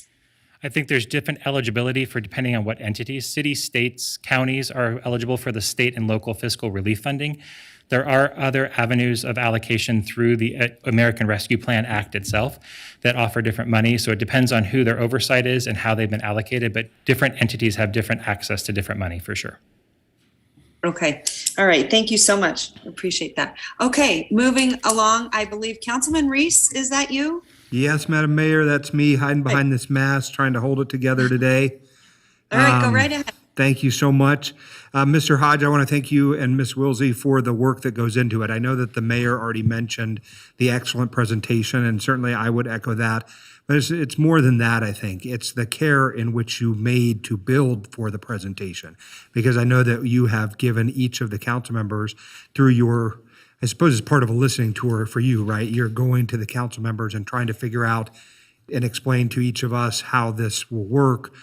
I think there's different eligibility for depending on what entities. Cities, states, counties are eligible for the state and local fiscal relief funding. There are other avenues of allocation through the American Rescue Plan Act itself that offer different money. So it depends on who their oversight is and how they've been allocated, but different entities have different access to different money for sure. Okay. All right. Thank you so much. Appreciate that. Okay. Moving along, I believe Councilman Reese, is that you? Yes, Madam Mayor, that's me hiding behind this mask, trying to hold it together today. All right. Go right ahead. Thank you so much. Mr. Hodge, I want to thank you and Ms. Wilsey for the work that goes into it. I know that the mayor already mentioned the excellent presentation, and certainly I would echo that. But it's more than that, I think. It's the care in which you made to build for the presentation. Because I know that you have given each of the council members through your, I suppose it's part of a listening tour for you, right? You're going to the council members and trying to figure out and explain to each of us how this will work.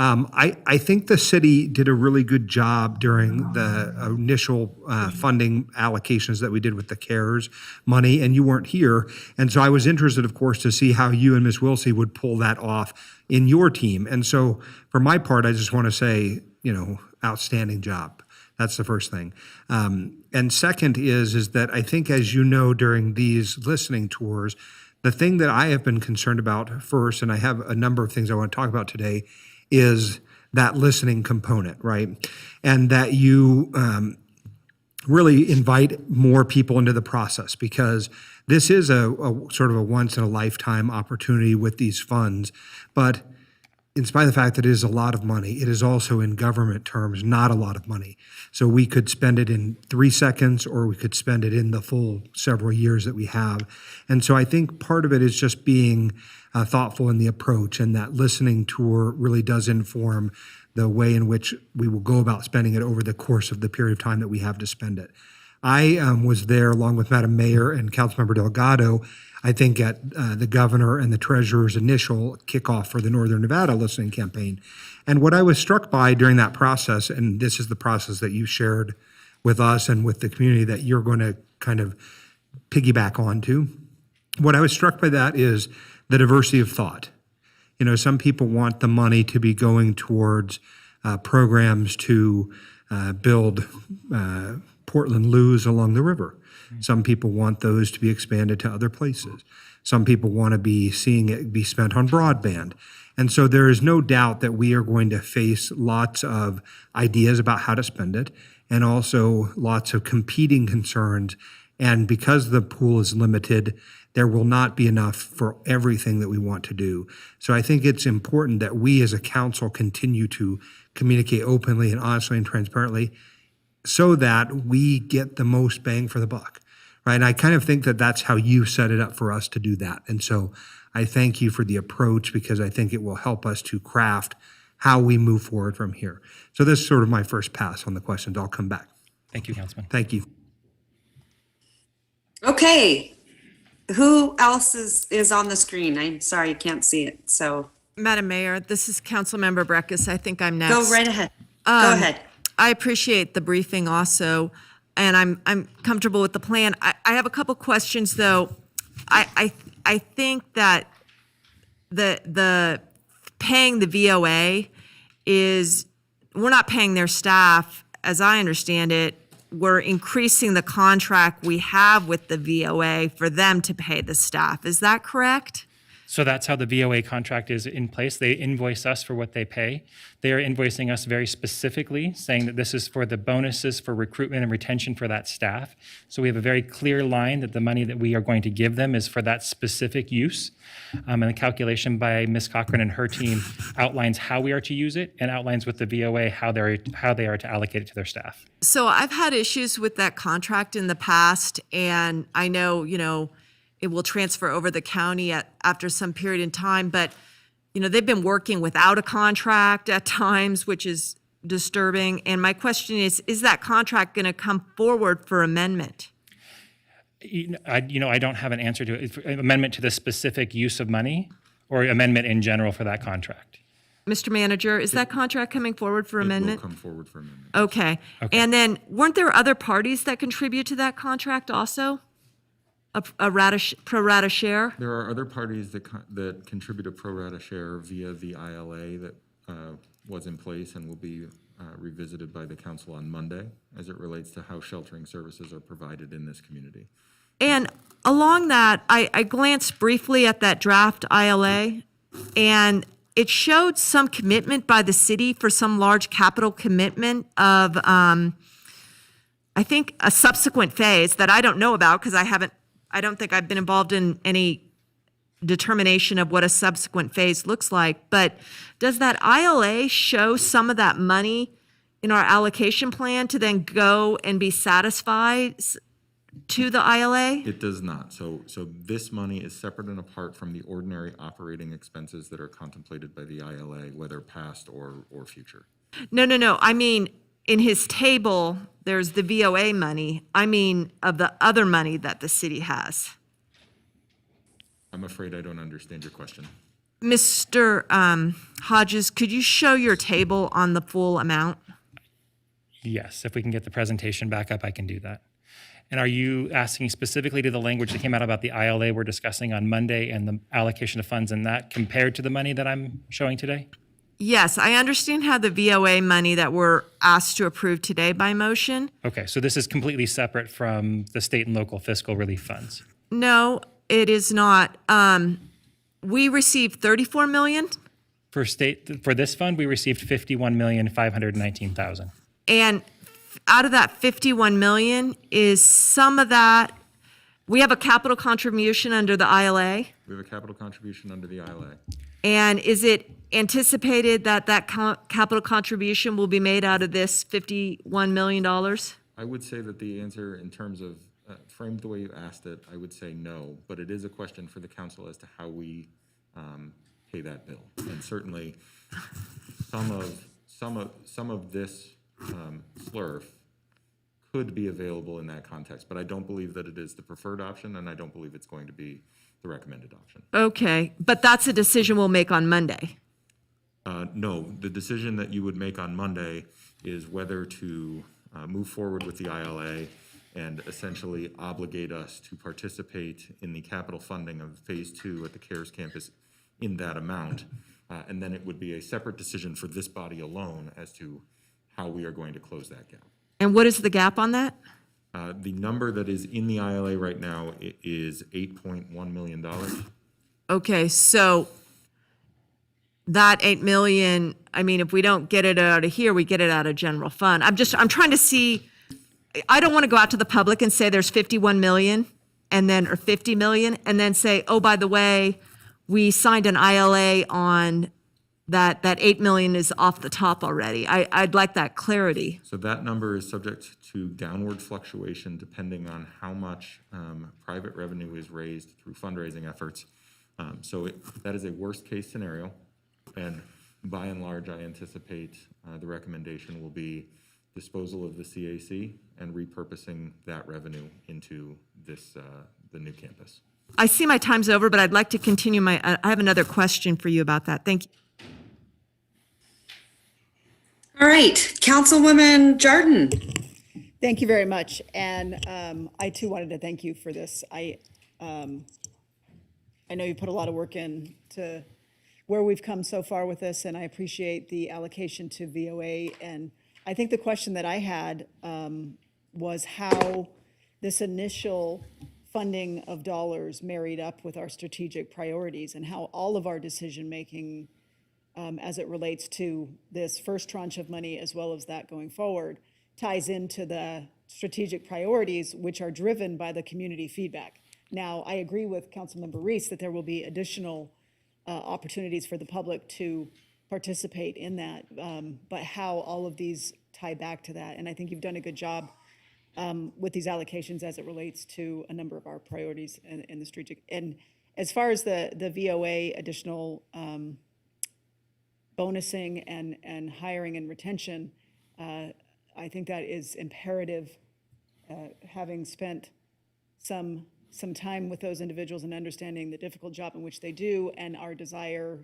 I think the city did a really good job during the initial funding allocations that we did with the CARES money, and you weren't here. And so I was interested, of course, to see how you and Ms. Wilsey would pull that off in your team. And so for my part, I just want to say, outstanding job. That's the first thing. And second is that I think, as you know, during these listening tours, the thing that I have been concerned about first, and I have a number of things I want to talk about today, is that listening component, right? And that you really invite more people into the process, because this is a sort of a once in a lifetime opportunity with these funds. But in spite of the fact that it is a lot of money, it is also in government terms not a lot of money. So we could spend it in 3 seconds, or we could spend it in the full several years that we have. And so I think part of it is just being thoughtful in the approach, and that listening tour really does inform the way in which we will go about spending it over the course of the period of time that we have to spend it. I was there along with Madam Mayor and Councilmember Delgado, I think at the governor and the treasurer's initial kickoff for the Northern Nevada listening campaign. And what I was struck by during that process, and this is the process that you shared with us and with the community that you're going to kind of piggyback onto, what I was struck by that is the diversity of thought. Some people want the money to be going towards programs to build Portland loos along the river. Some people want those to be expanded to other places. Some people want to be seeing it be spent on broadband. And so there is no doubt that we are going to face lots of ideas about how to spend it, and also lots of competing concerns. And because the pool is limited, there will not be enough for everything that we want to do. So I think it's important that we as a council continue to communicate openly and honestly and transparently, so that we get the most bang for the buck, right? And I kind of think that that's how you set it up for us to do that. And so I thank you for the approach, because I think it will help us to craft how we move forward from here. So this is sort of my first pass on the questions. I'll come back. Thank you, Councilman. Thank you. Okay. Who else is on the screen? I'm sorry, I can't see it. So, Madam Mayor, this is Councilmember Breckus. I think I'm next. go right ahead. Go ahead. I appreciate the briefing also, and I'm comfortable with the plan. I have a couple questions, though. I think that the paying the VOA is, we're not paying their staff, as I understand it, we're increasing the contract we have with the VOA for them to pay the staff. Is that correct? So that's how the VOA contract is in place. They invoice us for what they pay. They are invoicing us very specifically, saying that this is for the bonuses for recruitment and retention for that staff. So we have a very clear line that the money that we are going to give them is for that specific use. And the calculation by Ms. Cochran and her team outlines how we are to use it and outlines with the VOA how they are to allocate it to their staff. So I've had issues with that contract in the past, and I know, it will transfer over the county after some period in time, but, they've been working without a contract at times, which is disturbing. And my question is that contract going to come forward for amendment? I don't have an answer to it. Amendment to the specific use of money or amendment in general for that contract? Mr. Manager, is that contract coming forward for amendment? It will come forward for amendment. Okay. And then weren't there other parties that contribute to that contract also? A pro rata share? There are other parties that contribute a pro rata share via the ILA that was in place and will be revisited by the council on Monday as it relates to how sheltering services are provided in this community. And along that, I glanced briefly at that draft ILA, and it showed some commitment by the city for some large capital commitment of, I think, a subsequent phase that I don't know about because I don't think I've been involved in any determination of what a subsequent phase looks like. But does that ILA show some of that money in our allocation plan to then go and be satisfied to the ILA? It does not. So this money is separate and apart from the ordinary operating expenses that are contemplated by the ILA, whether past or future. No. I mean, in his table, there's the VOA money. I mean, of the other money that the city has. I'm afraid I don't understand your question. Mr. Hodges, could you show your table on the full amount? Yes, if we can get the presentation back up, I can do that. And are you asking specifically to the language that came out about the ILA we're discussing on Monday and the allocation of funds in that compared to the money that I'm showing today? Yes, I understand how the VOA money that we're asked to approve today by motion. Okay, so this is completely separate from the state and local fiscal relief funds. No, it is not. We received 34 million. For this fund, we received 51,519,000. And out of that 51 million, is some of that, we have a capital contribution under the ILA. We have a capital contribution under the ILA. And is it anticipated that capital contribution will be made out of this $51 million? I would say that the answer in terms of framed the way you asked it, I would say no, but it is a question for the council as to how we pay that bill. And certainly some of this slurf could be available in that context, but I don't believe that it is the preferred option, and I don't believe it's going to be the recommended option. Okay, but that's a decision we'll make on Monday. No, the decision that you would make on Monday is whether to move forward with the ILA and essentially obligate us to participate in the capital funding of Phase 2 at the CARES campus in that amount. And then it would be a separate decision for this body alone as to how we are going to close that gap. And what is the gap on that? The number that is in the ILA right now is $8.1 million. Okay, so that 8 million, I mean, if we don't get it out of here, we get it out of general fund. I'm trying to see, I don't want to go out to the public and say there's 51 million and then, or 50 million, and then say, oh, by the way, we signed an ILA on that 8 million is off the top already. I'd like that clarity. So that number is subject to downward fluctuation depending on how much private revenue is raised through fundraising efforts. That is a worst case scenario. And by and large, I anticipate the recommendation will be disposal of the CAC and repurposing that revenue into this the new campus. I see my time's over, but I'd like to continue I have another question for you about that. Thank you. All right, Councilwoman Jordan. Thank you very much. And I too wanted to thank you for this. I know you put a lot of work in to where we've come so far with this, and I appreciate the allocation to VOA. And I think the question that I had was how this initial funding of dollars married up with our strategic priorities and how all of our decision-making as it relates to this first tranche of money as well as that going forward ties into the strategic priorities, which are driven by the community feedback. Now, I agree with Councilmember Reese that there will be additional opportunities for the public to participate in that, but how all of these tie back to that. And I think you've done a good job with these allocations as it relates to a number of our priorities in the strategic. And as far as the VOA additional bonusing and hiring and retention, I think that is imperative, having spent some time with those individuals and understanding the difficult job in which they do and our desire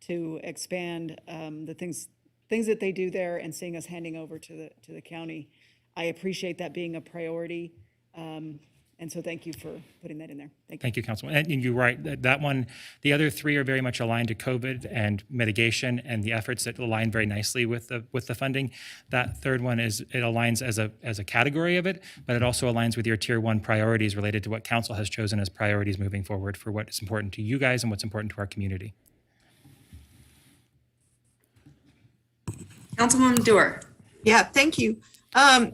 to expand the things that they do there and seeing us handing over to the county. I appreciate that being a priority. And so thank you for putting that in there. Thank you, Councilman. And you're right, that one, the other three are very much aligned to COVID and mitigation and the efforts that align very nicely with the funding. That third one it aligns as a category of it, but it also aligns with your tier 1 priorities related to what council has chosen as priorities moving forward for what is important to you guys and what's important to our community. Councilwoman Dewar. Yeah, thank you.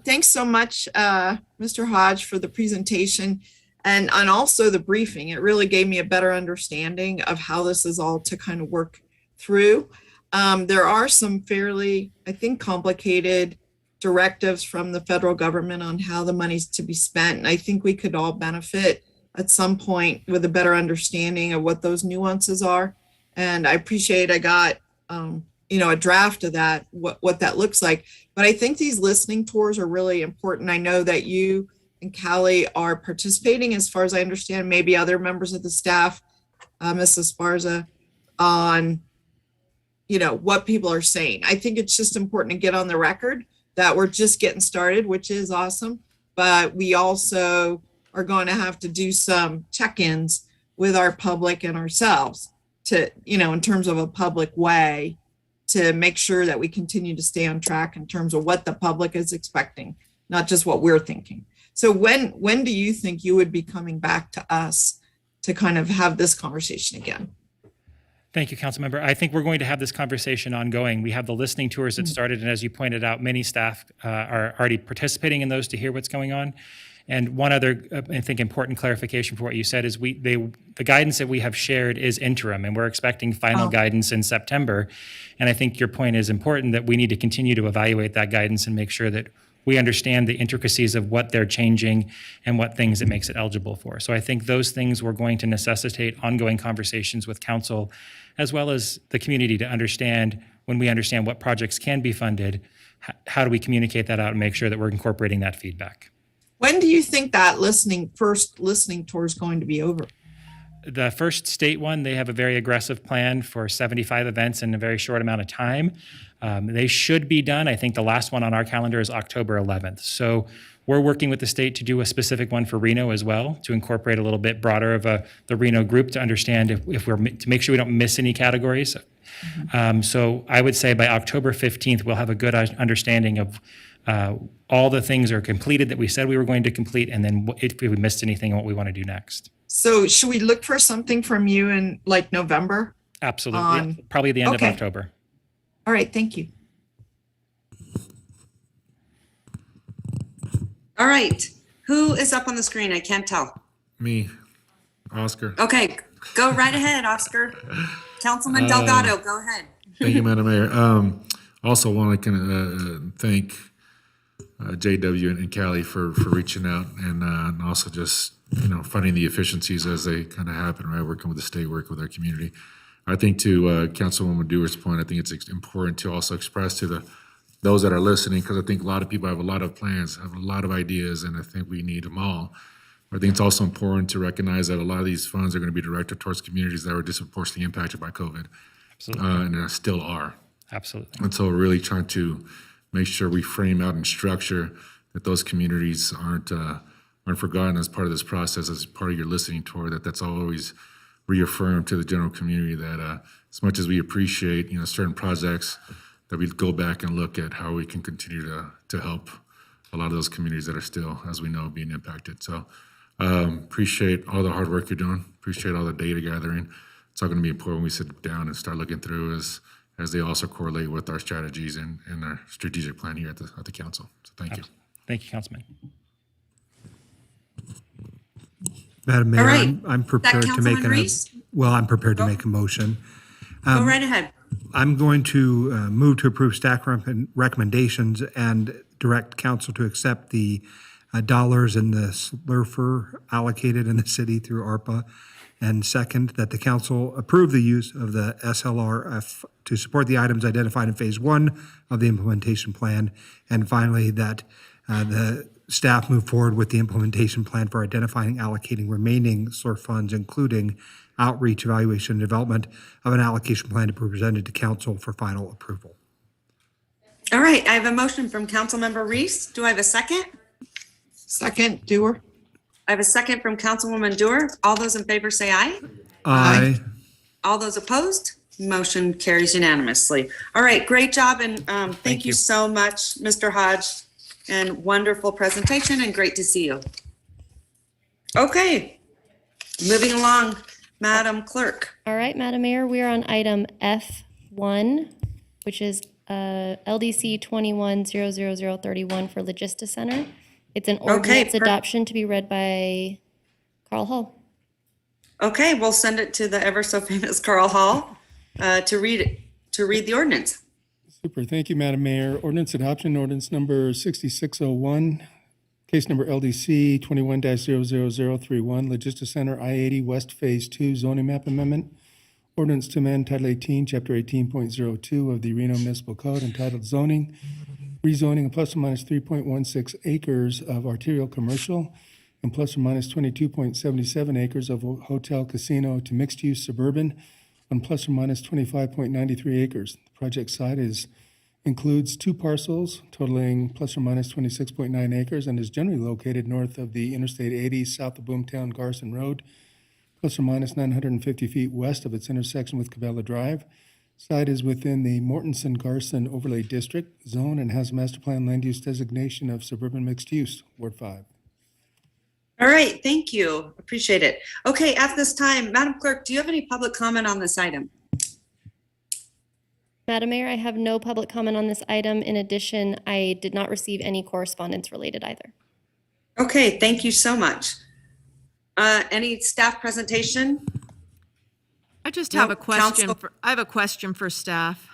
Thanks so much, Mr. Hodge, for the presentation and also the briefing. It really gave me a better understanding of how this is all to kind of work through. There are some fairly, I think, complicated directives from the federal government on how the money's to be spent. And I think we could all benefit at some point with a better understanding of what those nuances are. And I appreciate I got, a draft of that, what that looks like. But I think these listening tours are really important. I know that you and Callie are participating, as far as I understand, maybe other members of the staff, Ms. Esparza, on, what people are saying. I think it's just important to get on the record that we're just getting started, which is awesome. But we also are going to have to do some check-ins with our public and ourselves to, in terms of a public way, to make sure that we continue to stay on track in terms of what the public is expecting, not just what we're thinking. So when do you think you would be coming back to us to kind of have this conversation again? Thank you, Councilmember. I think we're going to have this conversation ongoing. We have the listening tours that started, and as you pointed out, many staff are already participating in those to hear what's going on. And one other, I think, important clarification for what you said is the guidance that we have shared is interim, and we're expecting final guidance in September. And I think your point is important, that we need to continue to evaluate that guidance and make sure that we understand the intricacies of what they're changing and what things it makes it eligible for. So I think those things we're going to necessitate ongoing conversations with council, as well as the community, to understand, when we understand what projects can be funded, how do we communicate that out and make sure that we're incorporating that feedback. When do you think that first listening tour is going to be over? The first state one, they have a very aggressive plan for 75 events in a very short amount of time. They should be done. I think the last one on our calendar is October 11th. So we're working with the state to do a specific one for Reno as well, to incorporate a little bit broader of the Reno group, to understand if we're, to make sure we don't miss any categories. So I would say by October 15th, we'll have a good understanding of all the things are completed that we said we were going to complete, and then if we missed anything and what we want to do next. So should we look for something from you in like November? Absolutely. Probably the end of October. All right. Thank you. All right. Who is up on the screen? I can't tell. Me, Oscar. Okay. Go right ahead, Oscar. Councilman Delgado, go ahead. Thank you, Madam Mayor. Also want to thank JW and Callie for reaching out and also just, finding the efficiencies as they kind of happen, right? Working with the state, working with our community. I think to Councilwoman Dewar's point, I think it's important to also express to those that are listening, because I think a lot of people have a lot of plans, have a lot of ideas, and I think we need them all. I think it's also important to recognize that a lot of these funds are going to be directed towards communities that were disproportionately impacted by COVID. Absolutely. And still are. Absolutely. And so we're really trying to make sure we frame out and structure that those communities aren't forgotten as part of this process, as part of your listening tour, that's always reaffirmed to the general community that as much as we appreciate, certain projects, that we go back and look at how we can continue to help a lot of those communities that are still, as we know, being impacted. So appreciate all the hard work you're doing. Appreciate all the data gathering. It's all going to be important when we sit down and start looking through as they also correlate with our strategies and our strategic plan here at the council. So thank you. Thank you, Councilman. Madam Mayor, All right. I'm prepared to make Councilman Reese? I'm prepared to make a motion. Go right ahead. I'm going to move to approve staff recommendations and direct council to accept the dollars in the SLRFR allocated in the city through ARPA. And second, that the council approve the use of the SLRF to support the items identified in phase 1 of the implementation plan. And finally, that the staff move forward with the implementation plan for identifying, allocating remaining SLRF funds, including outreach, evaluation, and development of an allocation plan to be presented to council for final approval. All right, I have a motion from Councilmember Reese. Do I have a second? Second, Dewar. I have a second from Councilwoman Dewar. All those in favor say aye. Aye. All those opposed? Motion carries unanimously. All right, great job, and thank you so much, Mr. Hodge, and wonderful presentation, and great to see you. Okay, moving along, Madam Clerk. All right, Madam Mayor, we are on item F1, which is LDC 21-00031 for Logista Center. It's an ordinance adoption to be read by Carl Hall. Okay, we'll send it to the ever so famous Carl Hall to read the ordinance. Super. Thank you, Madam Mayor. Ordinance adoption, ordinance number 6601, case number LDC 21-00031, Logista Center I-80 West Phase 2 zoning map amendment. Ordinance to amend Title 18, Chapter 18.02 of the Reno Municipal Code entitled Zoning, rezoning of plus or minus 3.16 acres of arterial commercial and plus or minus 22.77 acres of hotel casino to mixed-use suburban on plus or minus 25.93 acres. The project site includes 2 parcels totaling plus or minus 26.9 acres and is generally located north of the Interstate 80 south of Boomtown Garson Road, plus or minus 950 feet west of its intersection with Cabela Drive. Site is within the Mortensen-Garson Overlay District zone and has master plan land use designation of suburban mixed use, Ward 5. All right, thank you. Appreciate it. Okay, at this time, Madam Clerk, do you have any public comment on this item? Madam Mayor, I have no public comment on this item. In addition, I did not receive any correspondence related either. Okay, thank you so much. Any staff presentation? I just have a question. I have a question for staff.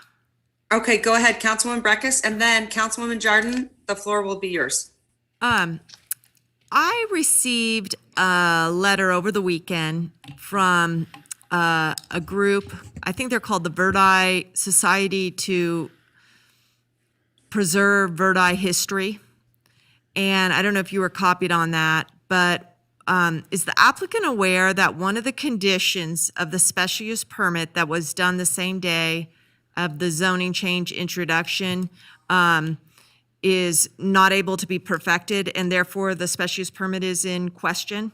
Okay, go ahead, Councilwoman Breckus, and then Councilwoman Jordan, the floor will be yours. I received a letter over the weekend from a group, I think they're called the Verdi Society to Preserve Verdi History. And I don't know if you were copied on that, but is the applicant aware that one of the conditions of the special use permit that was done the same day of the zoning change introduction is not able to be perfected, and therefore the special use permit is in question?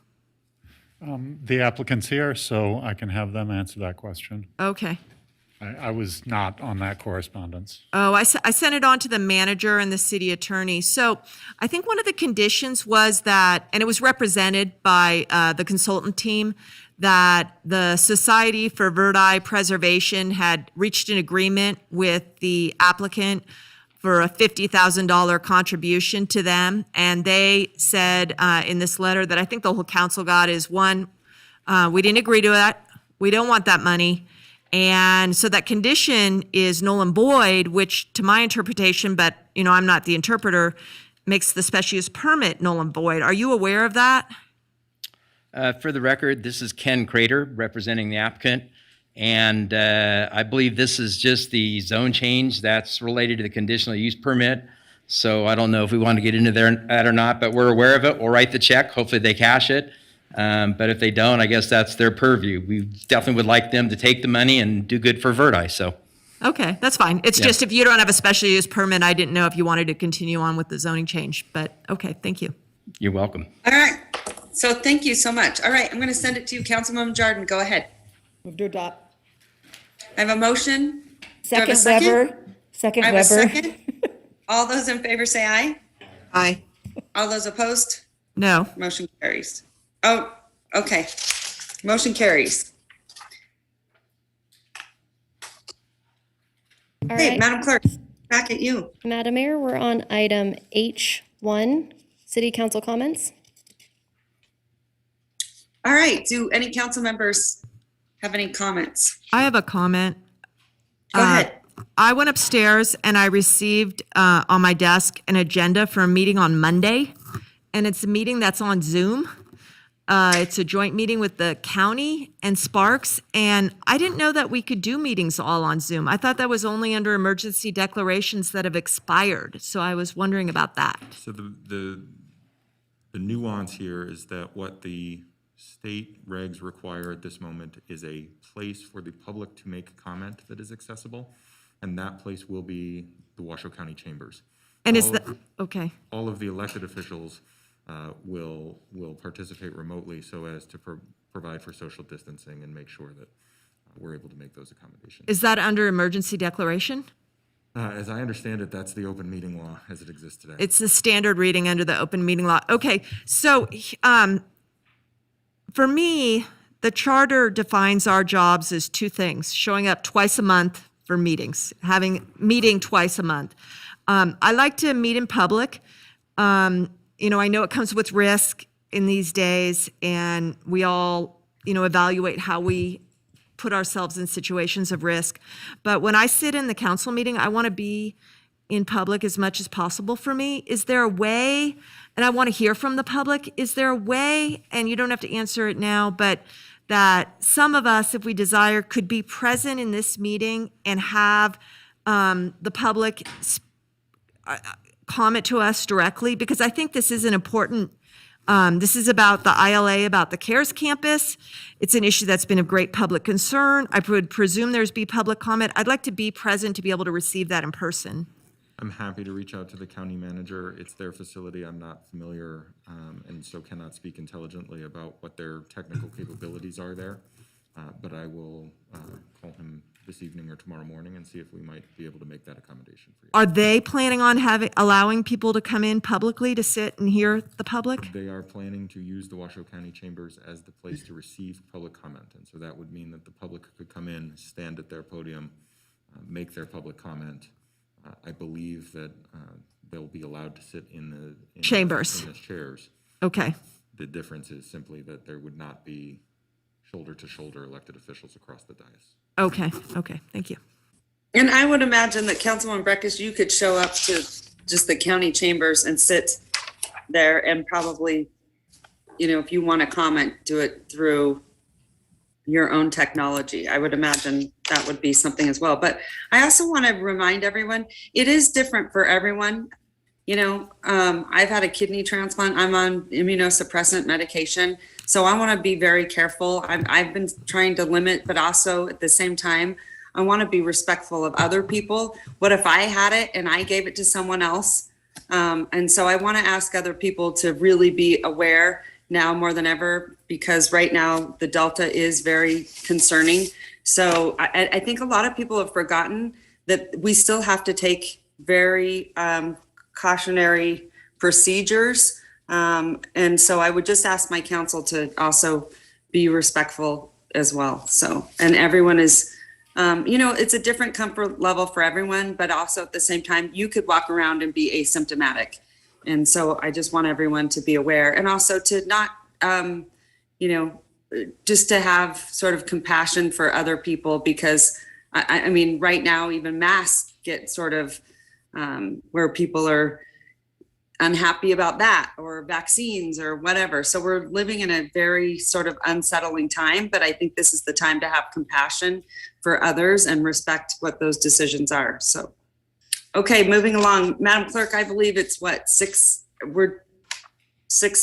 The applicant's here, so I can have them answer that question. Okay. I was not on that correspondence. Oh, I sent it on to the manager and the city attorney. So I think one of the conditions was that, and it was represented by the consultant team, that the Society for Verdi Preservation had reached an agreement with the applicant for a $50,000 contribution to them. And they said in this letter that I think the whole council got is, one, we didn't agree to that. We don't want that money. And so that condition is null and void, which to my interpretation, but I'm not the interpreter, makes the special use permit null and void. Are you aware of that? For the record, this is Ken Crater representing the applicant. And I believe this is just the zone change that's related to the conditional use permit. So I don't know if we want to get into that or not, but we're aware of it. We'll write the check. Hopefully they cash it. But if they don't, I guess that's their purview. We definitely would like them to take the money and do good for Verdi, so. Okay, that's fine. It's just if you don't have a special use permit, I didn't know if you wanted to continue on with the zoning change, but okay, thank you. You're welcome. All right, so thank you so much. All right, I'm going to send it to you, Councilwoman Jordan. Go ahead. Move to adopt. I have a motion. Do I have Second, a second? Weber. Second, I have a Weber. second. All those in favor say aye. Aye. All those opposed? No. Motion carries. Oh, okay. Motion carries. All Hey, right, Madam Clerk, back at you. Madam Mayor, we're on item H1, City Council comments. All right, do any council members have any comments? I have a comment. Go ahead. I went upstairs and I received on my desk an agenda for a meeting on Monday, and it's a meeting that's on Zoom. It's a joint meeting with the county and Sparks, and I didn't know that we could do meetings all on Zoom. I thought that was only under emergency declarations that have expired, so I was wondering about that. So the nuance here is that what the state regs require at this moment is a place for the public to make comment that is accessible, and that place will be the Washoe County Chambers. And is that, okay. All of the elected officials will participate remotely so as to provide for social distancing and make sure that we're able to make those accommodations. Is that under emergency declaration? As I understand it, that's the open meeting law as it exists today. It's the standard reading under the open meeting law. Okay, so for me, the charter defines our jobs as two things: showing up twice a month for meetings, meeting twice a month. I like to meet in public. You know, I know it comes with risk in these days, and we all, evaluate how we put ourselves in situations of risk. But when I sit in the council meeting, I want to be in public as much as possible for me. Is there a way, and I want to hear from the public, is there a way, and you don't have to answer it now, but that some of us, if we desire, could be present in this meeting and have the public comment to us directly? Because I think this is an important, this is about the ILA, about the CARES campus. It's an issue that's been of great public concern. I would presume there's be public comment. I'd like to be present to be able to receive that in person. I'm happy to reach out to the county manager. It's their facility. I'm not familiar and so cannot speak intelligently about what their technical capabilities are there. But I will call him this evening or tomorrow morning and see if we might be able to make that accommodation for you. Are they planning on allowing people to come in publicly to sit and hear the public? They are planning to use the Washoe County Chambers as the place to receive public comment. And so that would mean that the public could come in, stand at their podium, make their public comment. I believe that they'll be allowed to sit in the chambers, in the chairs. Okay. The difference is simply that there would not be shoulder-to-shoulder elected officials across the dais. Okay, thank you. And I would imagine that Councilwoman Breckus, you could show up to just the county chambers and sit there and probably, if you want to comment, do it through your own technology. I would imagine that would be something as well. But I also want to remind everyone, it is different for everyone. I've had a kidney transplant. I'm on immunosuppressant medication. So I want to be very careful. I've been trying to limit, but also at the same time, I want to be respectful of other people. What if I had it and I gave it to someone else? And so I want to ask other people to really be aware now more than ever, because right now the Delta is very concerning. So I think a lot of people have forgotten that we still have to take very cautionary procedures. And so I would just ask my council to also be respectful as well. So, and everyone is, it's a different comfort level for everyone, but also at the same time, you could walk around and be asymptomatic. And so I just want everyone to be aware, and also to not, just to have sort of compassion for other people, because I mean, right now, even masks get sort of where people are unhappy about that, or vaccines or whatever. So we're living in a very sort of unsettling time, but I think this is the time to have compassion for others and respect what those decisions are. So, okay, moving along. Madam Clerk, I believe it's what, 6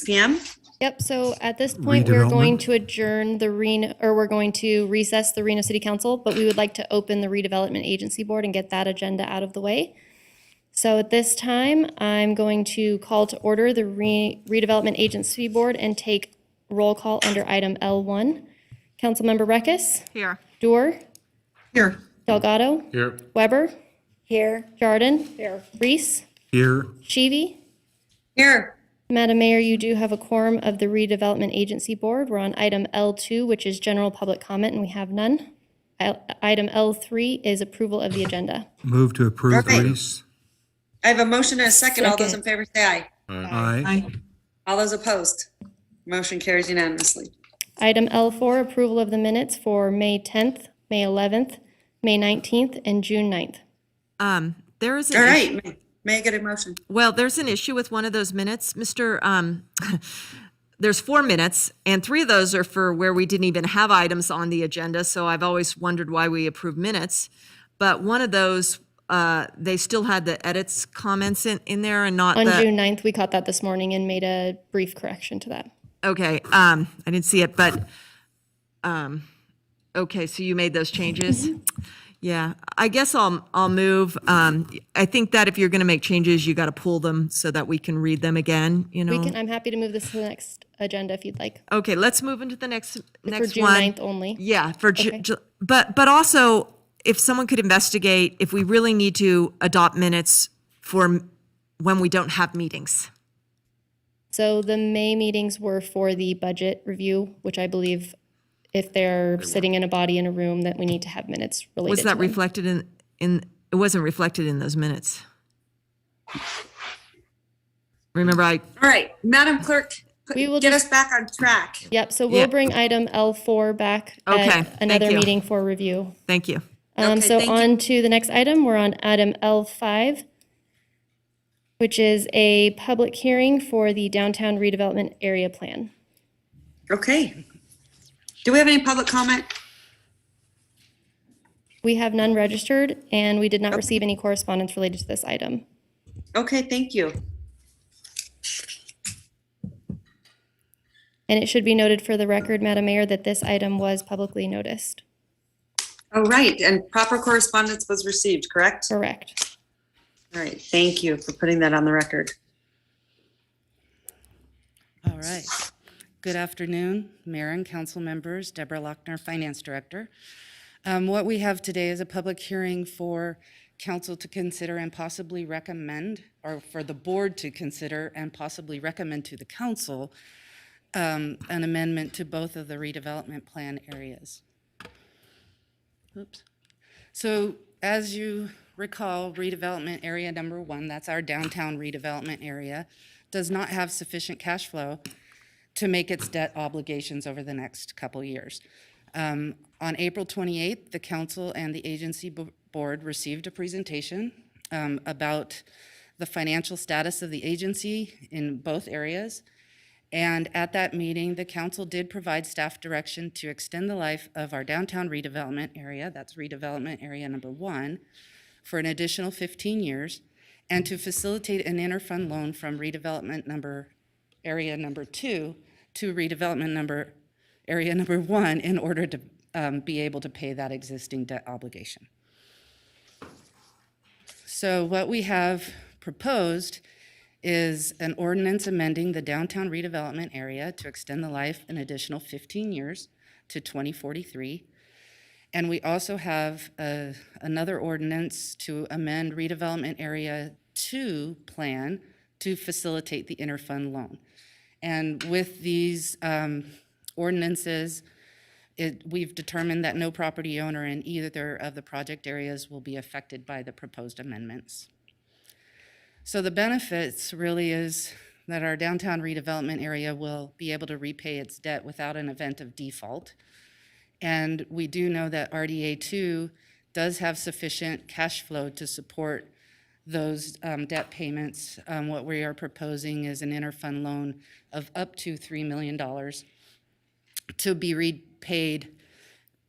p.m.? Yep, so at this point, we're going to adjourn we're going to recess the Reno City Council, but we would like to open the Redevelopment Agency Board and get that agenda out of the way. So at this time, I'm going to call to order the Redevelopment Agency Board and take roll call under item L1. Councilmember Breckus? Here. Dorr? Here. Delgado? Here. Weber? Here. Jardin? Here. Reese? Here. Sheevy? Here. Madam Mayor, you do have a quorum of the Redevelopment Agency Board. We're on item L2, which is general public comment, and we have none. Item L3 is approval of the agenda. Move to approve, Okay. please. I have a motion and a second. All those in Second. favor say aye. Aye. All those opposed? Motion carries unanimously. Item L4, approval of the minutes for May 10th, May 11th, May 19th, and June 9th. There is an All issue- right, may I get a motion? Well, there's an issue with one of those minutes, there's 4 minutes, and 3 of those are for where we didn't even have items on the agenda, so I've always wondered why we approve minutes. But one of those, they still had the edits, comments in there and not On the... June 9th, we caught that this morning and made a brief correction to that. Okay, I didn't see it, but, okay, so you made those changes? Yeah, I guess I'll move. I think that if you're going to make changes, you got to pull them so that we can read them again, you know? I'm happy to move this to the next agenda if you'd like. Okay, let's move into the next one. For June 9th only. Yeah, for Okay. but also, if someone could investigate if we really need to adopt minutes for when we don't have meetings. So the May meetings were for the budget review, which I believe if they're sitting in a body in a room, that we need to have minutes related Was to that them. reflected in, it wasn't reflected in those minutes? Remember, All right, Madam Clerk, We will get just- us back on track. Yep, so we'll Yeah. bring item L4 back Okay, at thank another you. meeting for review. Thank you. Okay, So thank you. on to the next item, we're on item L5, which is a public hearing for the downtown redevelopment area plan. Okay. Do we have any public comment? We have none registered, and we did not receive any correspondence related to this item. Okay, thank you. And it should be noted for the record, Madam Mayor, that this item was publicly noticed. All right, and proper correspondence was received, correct? Correct. All right, thank you for putting that on the record. All right. Good afternoon, Mayor and council members. Deborah Lochner, Finance Director. What we have today is a public hearing for council to consider and possibly recommend, or for the board to consider and possibly recommend to the council, an amendment to both of the redevelopment plan areas. Oops. So as you recall, redevelopment area number 1, that's our downtown redevelopment area, does not have sufficient cash flow to make its debt obligations over the next couple years. On April 28th, the council and the agency board received a presentation about the financial status of the agency in both areas. And at that meeting, the council did provide staff direction to extend the life of our downtown redevelopment area, that's redevelopment area number 1, for an additional 15 years, and to facilitate an interfund loan from redevelopment area number 2 to redevelopment area number 1 in order to be able to pay that existing debt obligation. So what we have proposed is an ordinance amending the downtown redevelopment area to extend the life an additional 15 years to 2043. And we also have another ordinance to amend redevelopment area 2 plan to facilitate the interfund loan. And with these ordinances, we've determined that no property owner in either of the project areas will be affected by the proposed amendments. So the benefits really is that our downtown redevelopment area will be able to repay its debt without an event of default. And we do know that RDA 2 does have sufficient cash flow to support those debt payments. What we are proposing is an interfund loan of up to $3 million to be repaid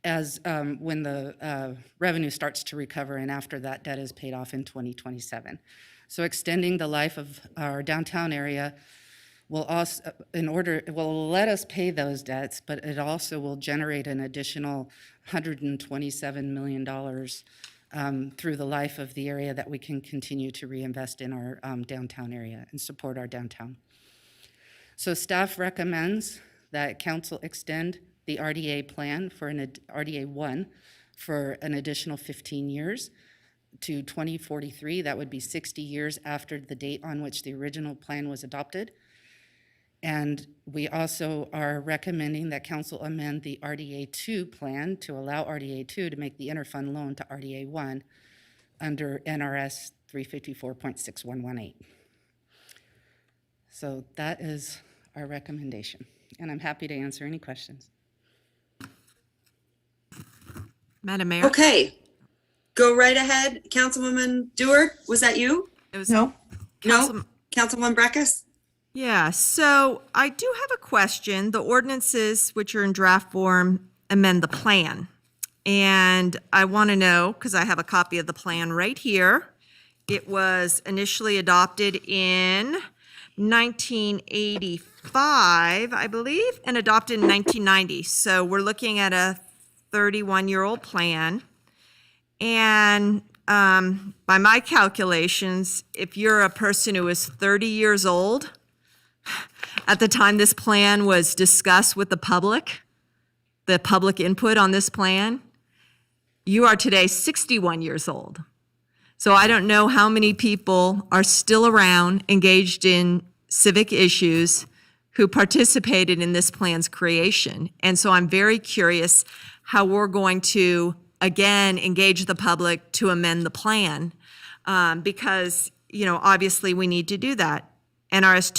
as when the revenue starts to recover and after that debt is paid off in 2027. So extending the life of our downtown area will also, will let us pay those debts, but it also will generate an additional $127 million through the life of the area that we can continue to reinvest in our downtown area and support our downtown. So staff recommends that council extend the RDA plan for RDA 1 for an additional 15 years to 2043. That would be 60 years after the date on which the original plan was adopted. And we also are recommending that council amend the RDA2 plan to allow RDA2 to make the interfund loan to RDA1 under NRS 354.6118. So that is our recommendation, and I'm happy to answer any questions. Madam Mayor? Okay, go right ahead. Councilwoman Dewar, was that you? It was No? No? Councilwoman Breckus? Yeah, so I do have a question. The ordinances, which are in draft form, amend the plan. And I want to know, because I have a copy of the plan right here. It was initially adopted in 1985, I believe, and adopted in 1990. So we're looking at a 31-year-old plan. And by my calculations, if you're a person who is 30 years old, at the time this plan was discussed with the public input on this plan, you are today 61 years old. So I don't know how many people are still around, engaged in civic issues, who participated in this plan's creation. And so I'm very curious how we're going to, again, engage the public to amend the plan, because, obviously we need to do that. NRS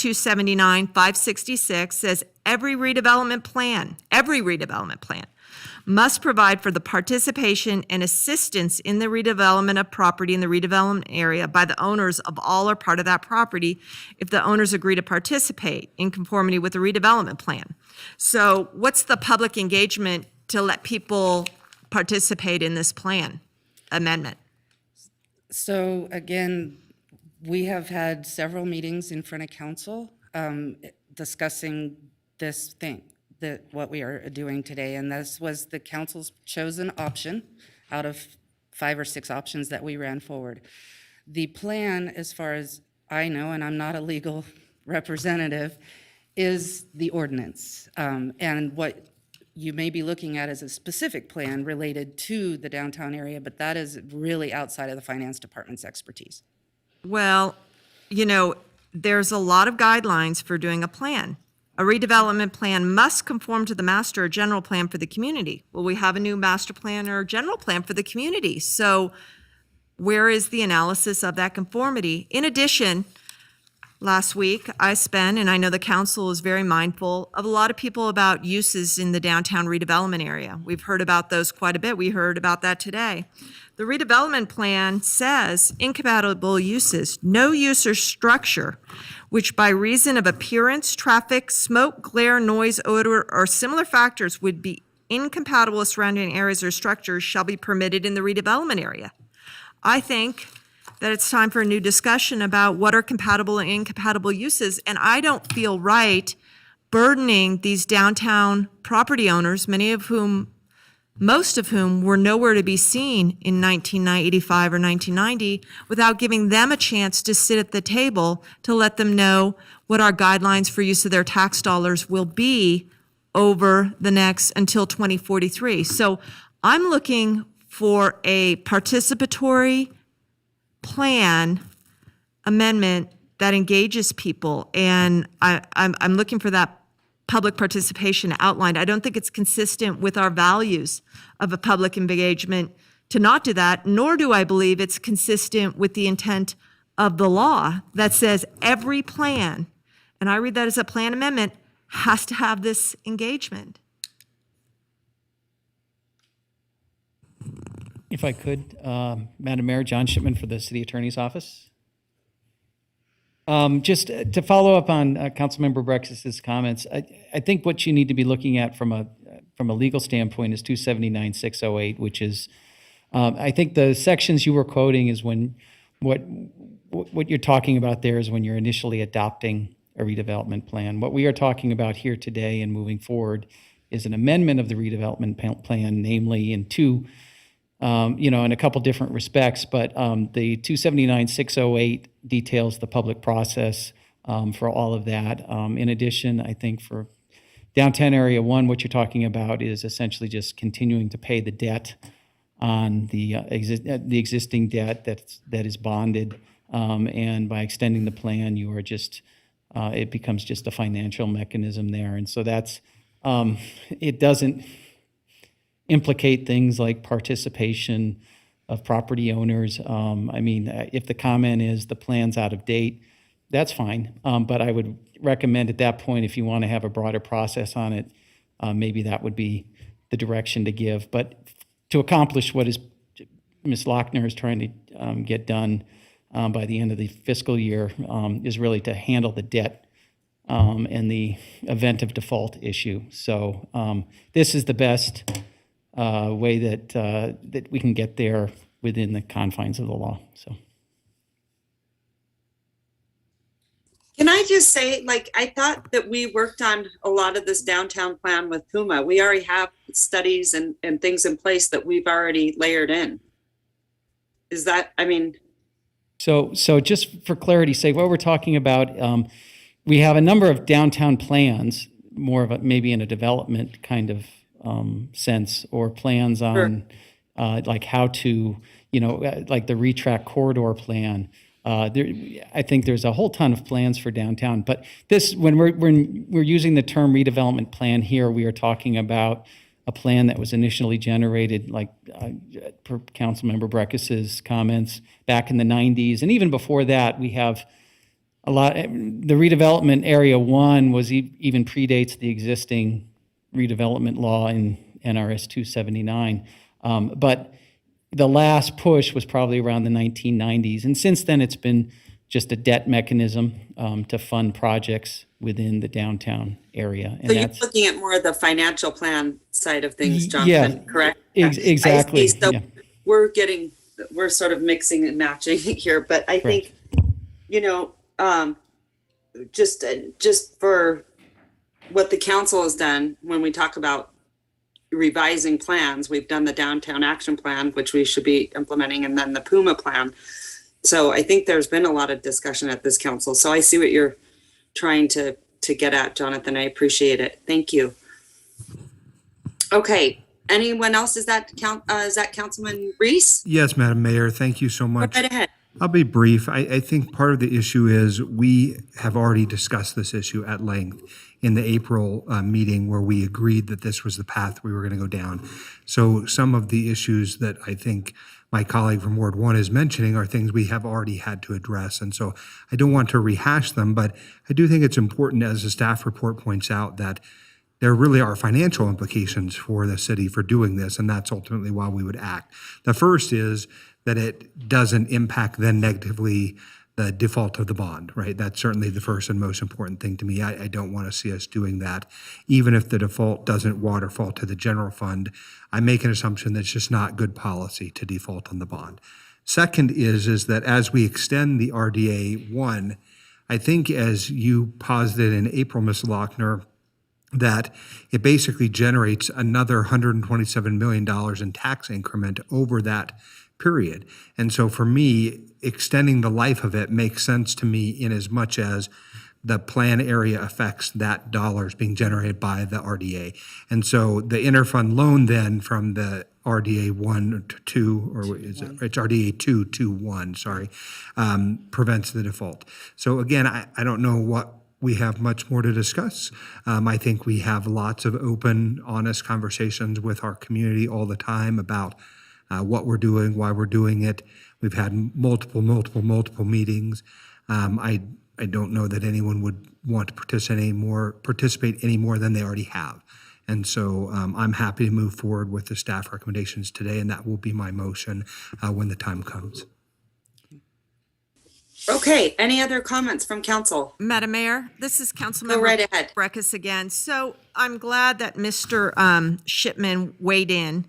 279-566 says every redevelopment plan must provide for the participation and assistance in the redevelopment of property in the redevelopment area by the owners of all or part of that property if the owners agree to participate in conformity with the redevelopment plan. So what's the public engagement to let people participate in this plan amendment? So again, we have had several meetings in front of council discussing this thing, what we are doing today, and this was the council's chosen option out of 5 or 6 options that we ran forward. The plan, as far as I know, and I'm not a legal representative, is the ordinance. And what you may be looking at is a specific plan related to the downtown area, but that is really outside of the finance department's expertise. Well, there's a lot of guidelines for doing a plan. A redevelopment plan must conform to the master or general plan for the community. Well, we have a new master plan or general plan for the community. So where is the analysis of that conformity? In addition, last week I spent, and I know the council is very mindful of a lot of people about uses in the downtown redevelopment area. We've heard about those quite a bit. We heard about that today. The redevelopment plan says incompatible uses, no use or structure, which by reason of appearance, traffic, smoke, glare, noise, odor, or similar factors would be incompatible with surrounding areas or structures shall be permitted in the redevelopment area. I think that it's time for a new discussion about what are compatible and incompatible uses, and I don't feel right burdening these downtown property owners, most of whom were nowhere to be seen in 1985 or 1990, without giving them a chance to sit at the table to let them know what our guidelines for use of their tax dollars will be over the next until 2043. So I'm looking for a participatory plan amendment that engages people, and I'm looking for that public participation outlined. I don't think it's consistent with our values of a public engagement to not do that, nor do I believe it's consistent with the intent of the law that says every plan, and I read that as a plan amendment, has to have this engagement. If I could, Madam Mayor, John Shipman for the City Attorney's Office. Just to follow up on Councilmember Brexis's comments, I think what you need to be looking at from a legal standpoint is 279-608, which is, I think the sections you were quoting is when what you're talking about there is when you're initially adopting a redevelopment plan. What we are talking about here today and moving forward is an amendment of the redevelopment plan, namely in in a couple different respects, but the 279-608 details the public process for all of that. In addition, I think for downtown area 1, what you're talking about is essentially just continuing to pay the debt on the existing debt that is bonded, and by extending the plan, you are just it becomes just a financial mechanism there. And so that's, it doesn't implicate things like participation of property owners. I mean, if the comment is the plan's out of date, that's fine. But I would recommend at that point, if you want to have a broader process on it, maybe that would be the direction to give. But to accomplish what Ms. Lochner is trying to get done by the end of the fiscal year is really to handle the debt and the event of default issue. So this is the best way that we can get there within the confines of the law. So. Can I just say, like, I thought that we worked on a lot of this downtown plan with Puma. We already have studies and things in place that we've already layered in. Is that, I mean. So just for clarity's sake, what we're talking about, we have a number of downtown plans, more of a, maybe in a development kind of sense, or plans on like how to, like the retract corridor plan. I think there's a whole ton of plans for downtown, but this, when we're using the term redevelopment plan here, we are talking about a plan that was initially generated, like per Councilmember Breckis's comments, back in the 90s. And even before that, we have a lot, the redevelopment area 1 was even predates the existing redevelopment law in NRS 279. But the last push was probably around the 1990s. And since then, it's been just a debt mechanism to fund projects within the downtown area. And so you're looking at more of the financial plan side of things, Jonathan, yeah, correct? Exactly. So yeah. we're sort of mixing and matching here, but I think, just for what the council has done, when we talk about revising plans, we've done the downtown action plan, which we should be implementing, and then the Puma plan. So I think there's been a lot of discussion at this council. So I see what you're trying to get at, Jonathan. I appreciate it. Thank you. Okay. Anyone else? Is that Councilman Reese? Yes, Madam Mayor, thank you so much. Go right ahead. I'll be brief. I think part of the issue is we have already discussed this issue at length in the April meeting, where we agreed that this was the path we were going to go down. So some of the issues that I think my colleague from Ward 1 is mentioning are things we have already had to address. And so I don't want to rehash them, but I do think it's important, as the staff report points out, that there really are financial implications for the city for doing this, and that's ultimately why we would act. The first is that it doesn't impact then negatively the default of the bond, right? That's certainly the first and most important thing to me. I don't want to see us doing that. Even if the default doesn't waterfall to the general fund, I make an assumption that's just not good policy to default on the bond. Second is that as we extend the RDA 1, I think, as you posited in April, Ms. Lochner, that it basically generates another $127 million in tax increment over that period. And so for me, extending the life of it makes sense to me, in as much as the plan area affects that dollars being generated by the RDA. And so the interfund loan then from the RDA 1 to 2, or is it, it's RDA 2 to 1, sorry, prevents the default. So again, I don't know what we have much more to discuss. I think we have lots of open, honest conversations with our community all the time about what we're doing, why we're doing it. We've had multiple meetings. I don't know that anyone would want to participate any more than they already have. And so I'm happy to move forward with the staff recommendations today, and that will be my motion when the time comes. Okay, any other comments from council? Madam Mayor, this is Councilmember Go right ahead. Breckis again. So I'm glad that Mr. Shipman weighed in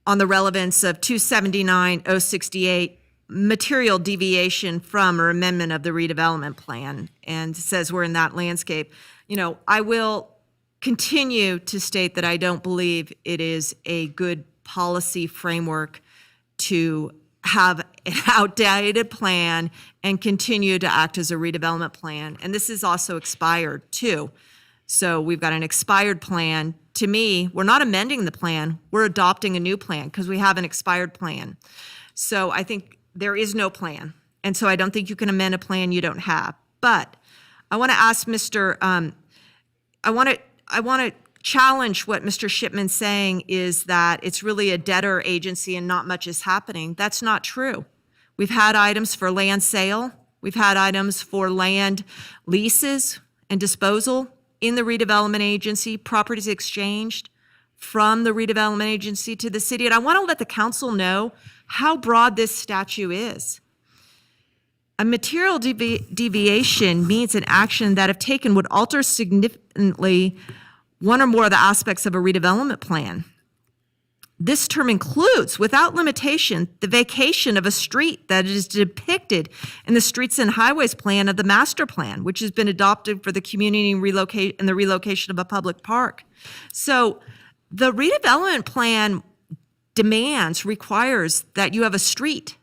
on the relevance of 279-068, material deviation from or amendment of the redevelopment plan, and says we're in that landscape. I will continue to state that I don't believe it is a good policy framework to have an outdated plan and continue to act as a redevelopment plan. And this is also expired too. So we've got an expired plan. To me, we're not amending the plan, we're adopting a new plan because we have an expired plan. So I think there is no plan. And so I don't think you can amend a plan you don't have. But I want to ask Mr. I want to challenge what Mr. Shipman's saying is that it's really a debtor agency and not much is happening. That's not true. We've had items for land sale. We've had items for land leases and disposal in the redevelopment agency, properties exchanged from the redevelopment agency to the city. And I want to let the council know how broad this statute is. A material deviation means an action that, if taken, would alter significantly one or more of the aspects of a redevelopment plan. This term includes, without limitation, the vacation of a street that is depicted in the Streets and Highways Plan of the Master Plan, which has been adopted for the community and the relocation of a public park. So the redevelopment plan requires that you have a street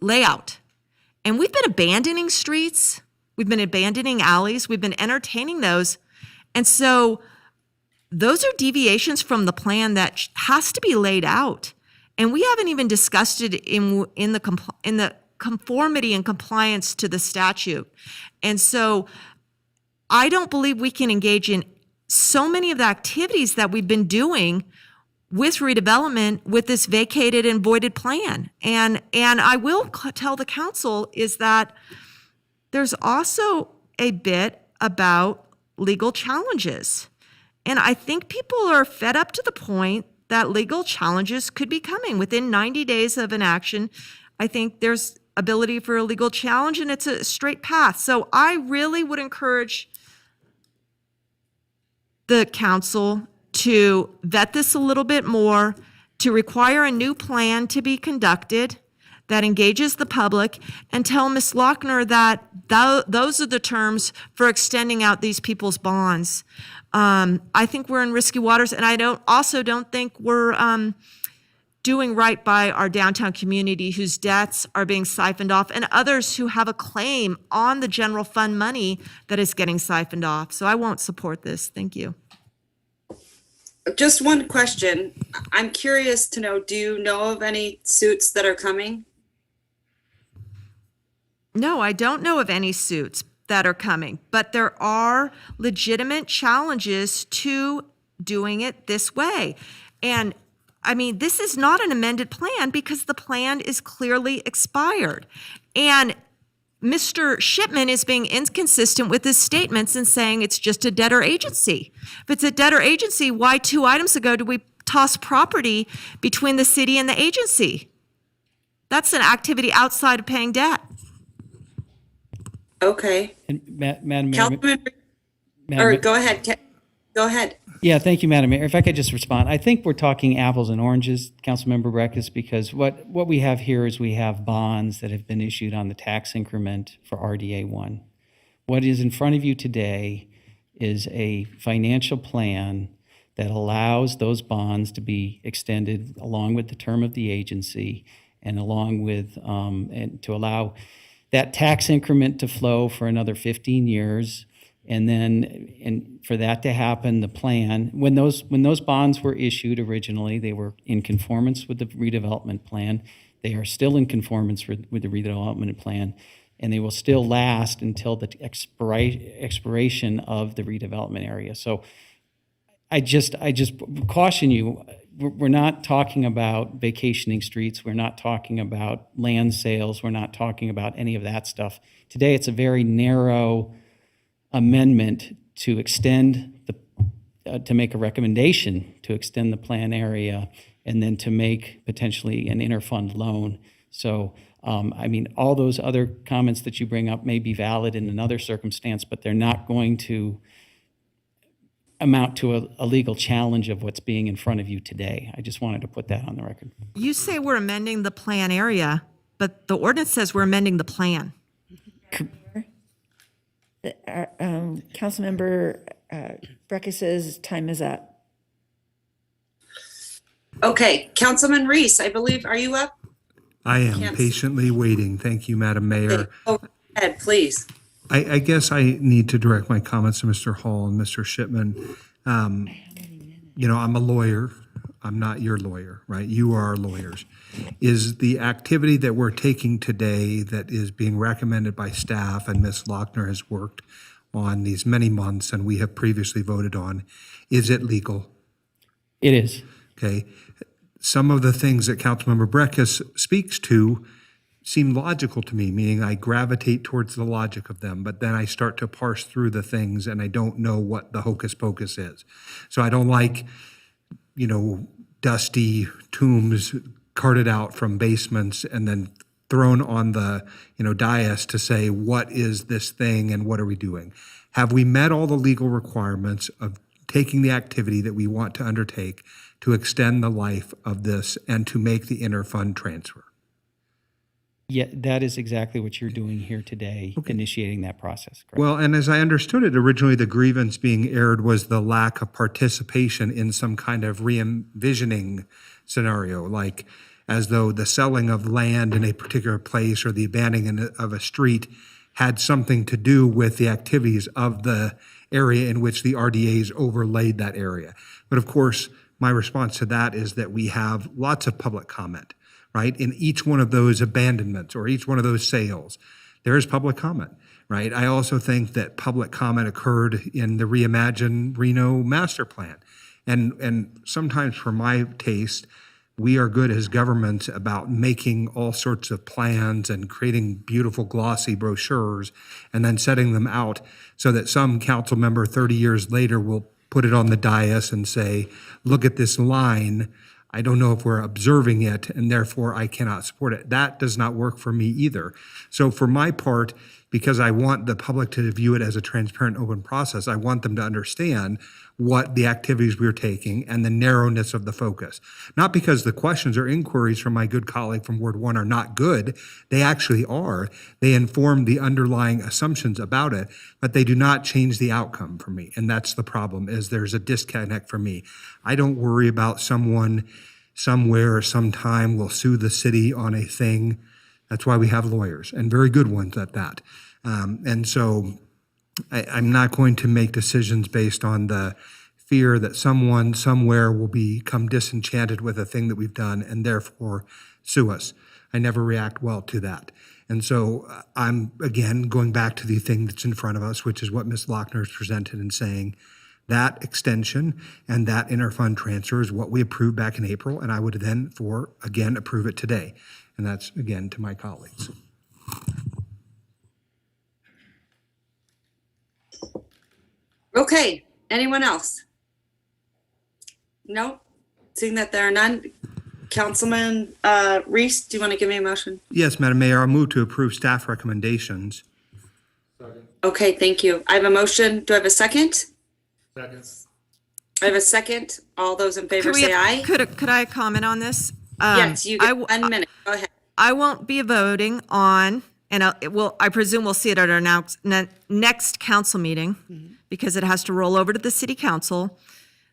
layout. And we've been abandoning streets, we've been abandoning alleys, we've been entertaining those. And so those are deviations from the plan that has to be laid out. And we haven't even discussed it in the conformity and compliance to the statute. And so I don't believe we can engage in so many of the activities that we've been doing with redevelopment with this vacated and voided plan. And I will tell the council is that there's also a bit about legal challenges. And I think people are fed up to the point that legal challenges could be coming within 90 days of an action. I think there's ability for a legal challenge and it's a straight path. So I really would encourage the council to vet this a little bit more, to require a new plan to be conducted that engages the public, and tell Ms. Lochner that those are the terms for extending out these people's bonds. I think we're in risky waters, and I don't think we're doing right by our downtown community whose debts are being siphoned off, and others who have a claim on the general fund money that is getting siphoned off. So I won't support this. Thank you. Just one question. I'm curious to know, do you know of any suits that are coming? No, I don't know of any suits that are coming, but there are legitimate challenges to doing it this way. And I mean, this is not an amended plan because the plan is clearly expired. And Mr. Shipman is being inconsistent with his statements and saying it's just a debtor agency. If it's a debtor agency, why 2 items ago did we toss property between the city and the agency? That's an activity outside of paying debt. Okay. And Madam Mayor. Councilman, or go ahead. Go ahead. Yeah, thank you, Madam Mayor. If I could just respond. I think we're talking apples and oranges, Councilmember Breckes, because what we have here is we have bonds that have been issued on the tax increment for RDA 1. What is in front of you today is a financial plan that allows those bonds to be extended along with the term of the agency and along with, and to allow that tax increment to flow for another 15 years. And then, and for that to happen, the plan, when those bonds were issued originally, they were in conformance with the redevelopment plan. They are still in conformance with the redevelopment plan, and they will still last until the expiration of the redevelopment area. So I just caution you, we're not talking about vacationing streets. We're not talking about land sales. We're not talking about any of that stuff. Today, it's a very narrow amendment to extend to make a recommendation to extend the plan area and then to make potentially an interfund loan. So, I mean, all those other comments that you bring up may be valid in another circumstance, but they're not going to amount to a legal challenge of what's being in front of you today. I just wanted to put that on the record. You say we're amending the plan area, but the ordinance says we're amending the plan. Councilmember Breckes' time is up. Okay, Councilman Reese, I believe, are you up? I am patiently waiting. Thank you, Madam Mayor. Go ahead, please. I guess I need to direct my comments to Mr. Hall and Mr. Shipman. I'm a lawyer. I'm not your lawyer, right? You are our lawyers. Is the activity that we're taking today that is being recommended by staff and Ms. Lochner has worked on these many months and we have previously voted on, is it legal? It is. Okay. Some of the things that Councilmember Breckus speaks to seem logical to me, meaning I gravitate towards the logic of them, but then I start to parse through the things and I don't know what the hocus pocus is. So I don't like, dusty tombs carted out from basements and then thrown on the, dais to say, what is this thing and what are we doing? Have we met all the legal requirements of taking the activity that we want to undertake to extend the life of this and to make the interfund transfer? Yeah, that is exactly what you're doing here today, initiating that process. Correct? Well, and as I understood it, originally the grievance being aired was the lack of participation in some kind of re-envisioning scenario, like as though the selling of land in a particular place or the abandoning of a street had something to do with the activities of the area in which the RDAs overlaid that area. But of course, my response to that is that we have lots of public comment. Right? In each one of those abandonments or each one of those sales, there is public comment, right? I also think that public comment occurred in the Reimagine Reno master plan. And sometimes for my taste, we are good as governments about making all sorts of plans and creating beautiful glossy brochures and then setting them out so that some council member 30 years later will put it on the dais and say, look at this line. I don't know if we're observing it, and therefore I cannot support it. That does not work for me either. So for my part, because I want the public to view it as a transparent, open process, I want them to understand what the activities we're taking and the narrowness of the focus. Not because the questions or inquiries from my good colleague from Ward 1 are not good. They actually are. They inform the underlying assumptions about it, but they do not change the outcome for me. And that's the problem, is there's a disconnect for me. I don't worry about someone somewhere or sometime will sue the city on a thing. That's why we have lawyers, and very good ones at that. And so I'm not going to make decisions based on the fear that someone somewhere will become disenchanted with a thing that we've done and therefore sue us. I never react well to that. And so I'm, again, going back to the thing that's in front of us, which is what Ms. Lochner has presented and saying that extension and that interfund transfer is what we approved back in April, and I would then, again, approve it today. And that's, again, to my colleagues. Okay, anyone else? No? Seeing that there are none, Councilman Reese, do you want to give me a motion? Yes, Madam Mayor, I'll move to approve staff recommendations. Okay, thank you. I have a motion. Do I have a second? Second. I have a second. All those in favor say aye. Could I comment on this? Yes, you get 1 minute. Go ahead. I won't be voting on, and I presume we'll see it at our next council meeting because it has to roll over to the city council.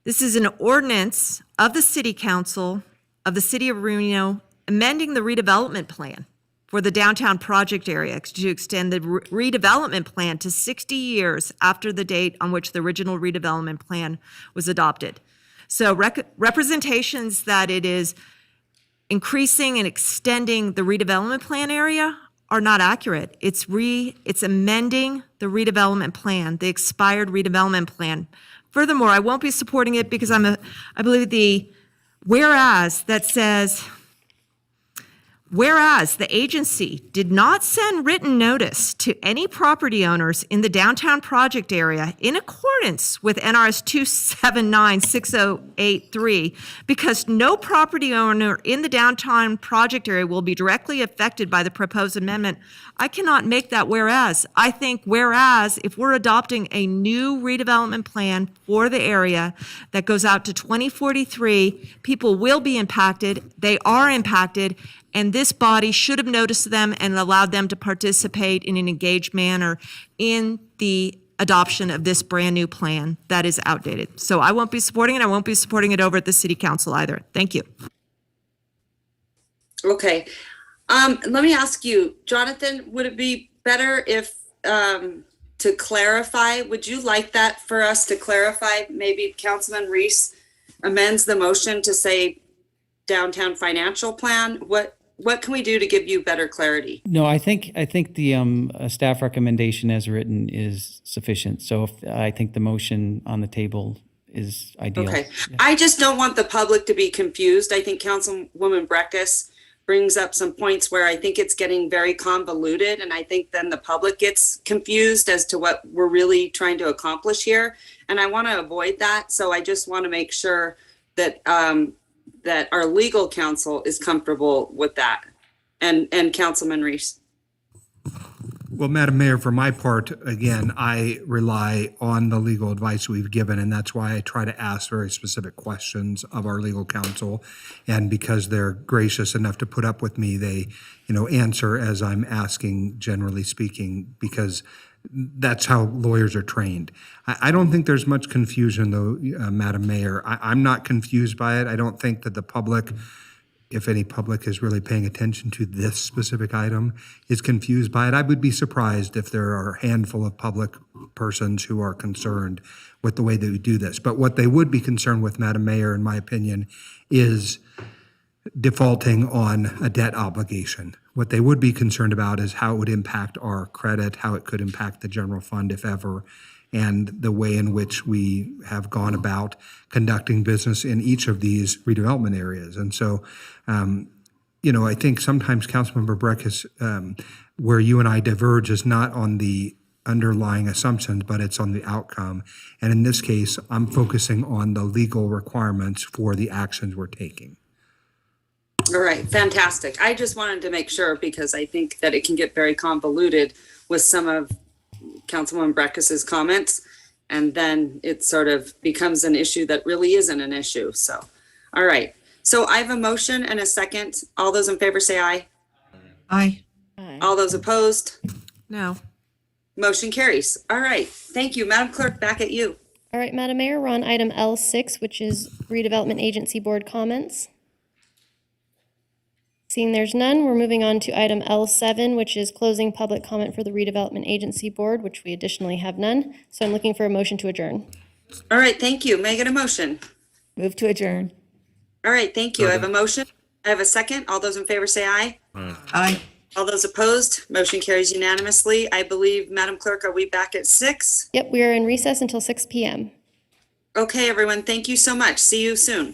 This is an ordinance of the city council of the city of Reno amending the redevelopment plan for the downtown project area to extend the redevelopment plan to 60 years after the date on which the original redevelopment plan was adopted. So representations that it is increasing and extending the redevelopment plan area are not accurate. It's amending the redevelopment plan, the expired redevelopment plan. Furthermore, I won't be supporting it because I believe the whereas that says, whereas the agency did not send written notice to any property owners in the downtown project area in accordance with NRS 279-6083, because no property owner in the downtown project area will be directly affected by the proposed amendment, I cannot make that whereas. I think whereas if we're adopting a new redevelopment plan for the area that goes out to 2043, people will be impacted, they are impacted, and this body should have noticed them and allowed them to participate in an engaged manner in the adoption of this brand-new plan that is outdated. So I won't be supporting it. I won't be supporting it over at the city council either. Thank you. Okay. Let me ask you, Jonathan, would it be better if, to clarify, would you like that for us to clarify, maybe Councilman Reese, amends the motion to say downtown financial plan, what can we do to give you better clarity? No, I think the staff recommendation as written is sufficient. So I think the motion on the table is ideal. Okay, I just don't want the public to be confused. I think Councilwoman Breckus brings up some points where I think it's getting very convoluted, and I think then the public gets confused as to what we're really trying to accomplish here. And I want to avoid that, so I just want to make sure that that our legal counsel is comfortable with that, and Councilman Reese. Well, Madam Mayor, for my part, again, I rely on the legal advice we've given, and that's why I try to ask very specific questions of our legal counsel. And because they're gracious enough to put up with me, they, answer as I'm asking, generally speaking, because that's how lawyers are trained. I don't think there's much confusion, though, Madam Mayor. I'm not confused by it. I don't think that the public, if any public is really paying attention to this specific item, is confused by it. I would be surprised if there are a handful of public persons who are concerned with the way that we do this. But what they would be concerned with, Madam Mayor, in my opinion, is defaulting on a debt obligation. What they would be concerned about is how it would impact our credit, how it could impact the general fund, if ever, and the way in which we have gone about conducting business in each of these redevelopment areas. And so, I think sometimes Councilmember Breckus, where you and I diverge is not on the underlying assumptions, but it's on the outcome. And in this case, I'm focusing on the legal requirements for the actions we're taking. All right, fantastic. I just wanted to make sure because I think that it can get very convoluted with some of Councilwoman Breckus's comments, and then it sort of becomes an issue that really isn't an issue. So, all right. So I have a motion and a second. All those in favor say aye. Aye. All those opposed? No. Motion carries. All right. Thank you. Madam Clerk, back at you. All right, Madam Mayor, we're on item L6, which is Redevelopment Agency Board comments. Seeing there's none, we're moving on to item L7, which is closing public comment for the Redevelopment Agency Board, which we additionally have none. So I'm looking for a motion to adjourn. All right. Thank you. May I get a motion? Move to adjourn. All right. Thank you. I have a motion. I have a second. All those in favor say aye. Aye. All those opposed? Motion carries unanimously. I believe, Madam Clerk, are we back at 6? Yep, we are in recess until 6 p.m. Okay, everyone. Thank you so much. See you soon.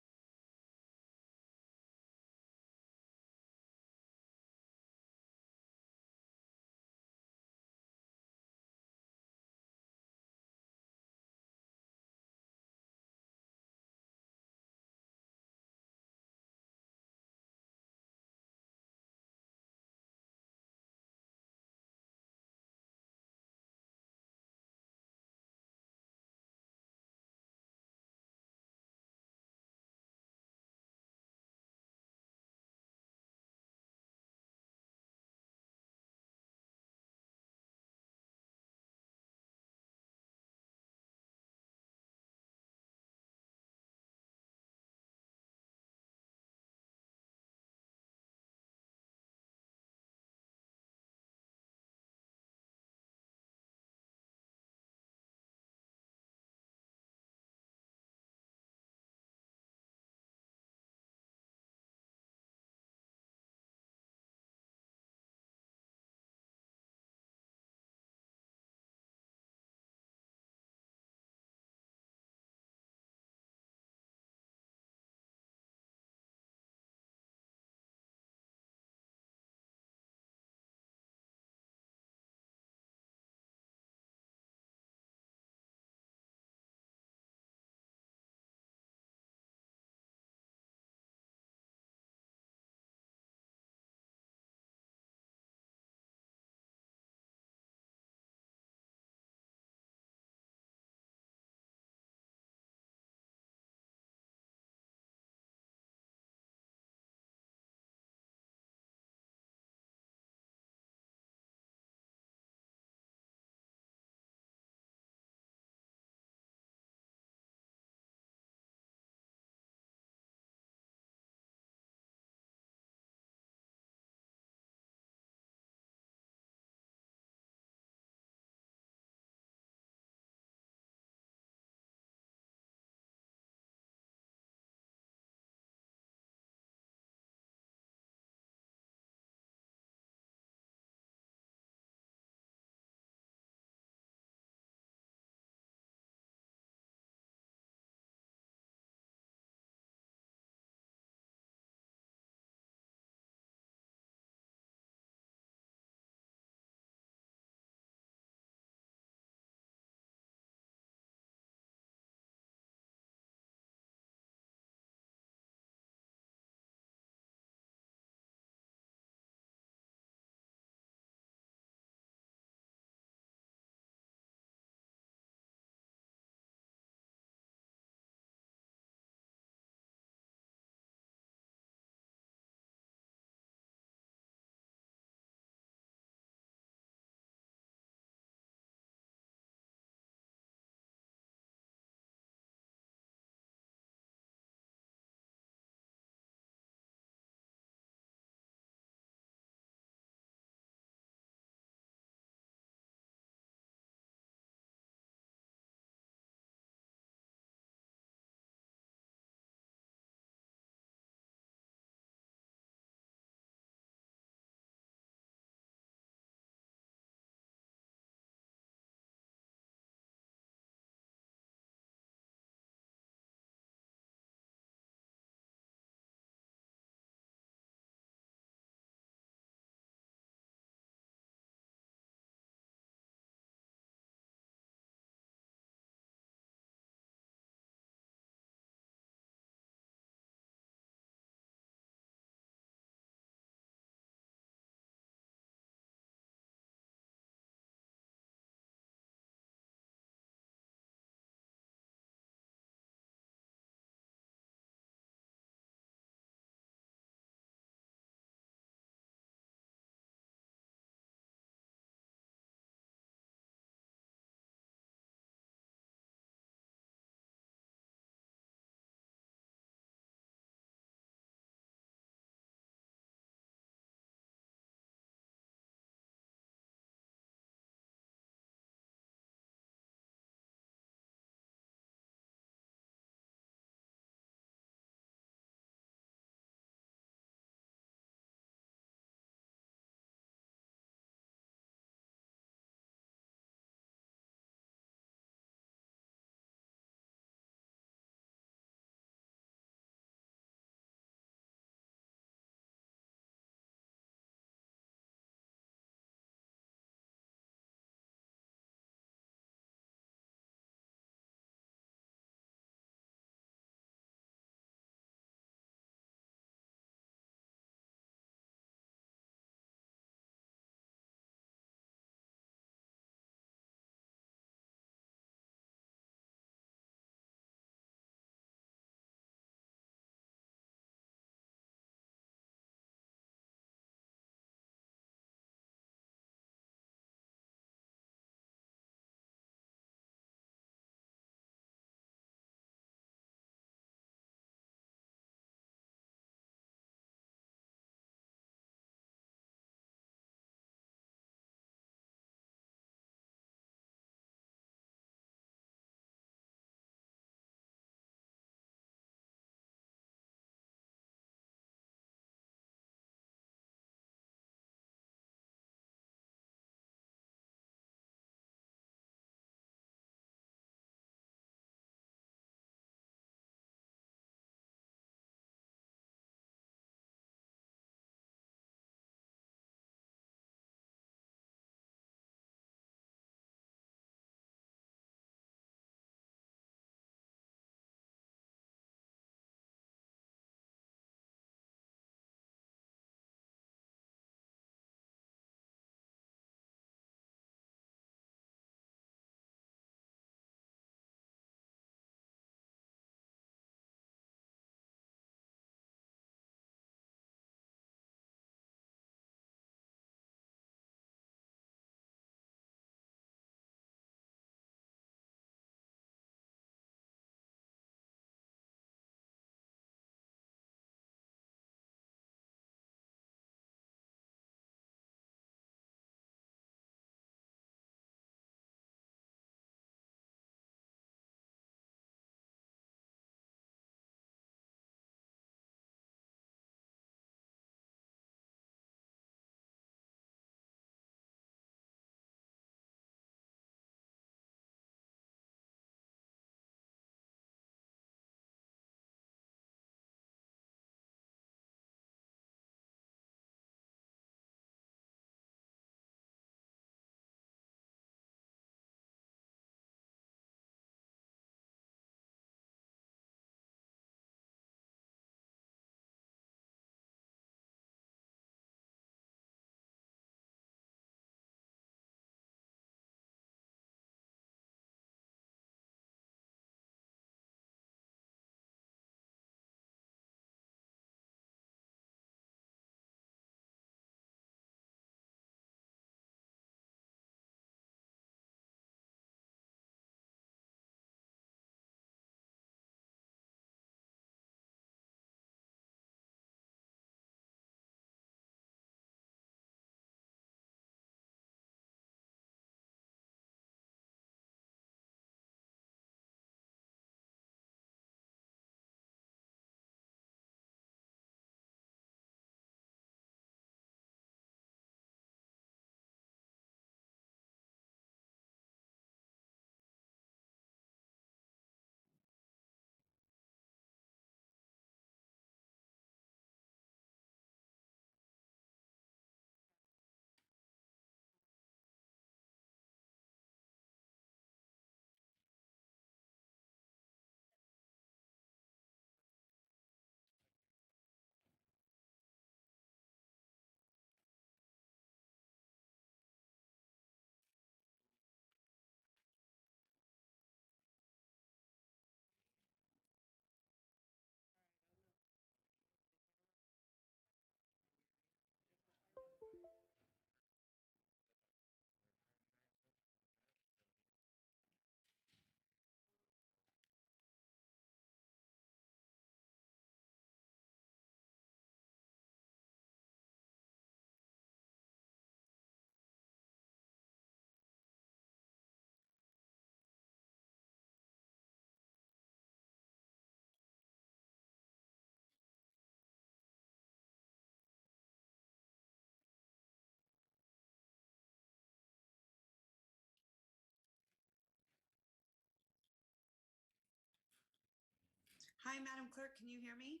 Hi, Madam Clerk, can you hear me?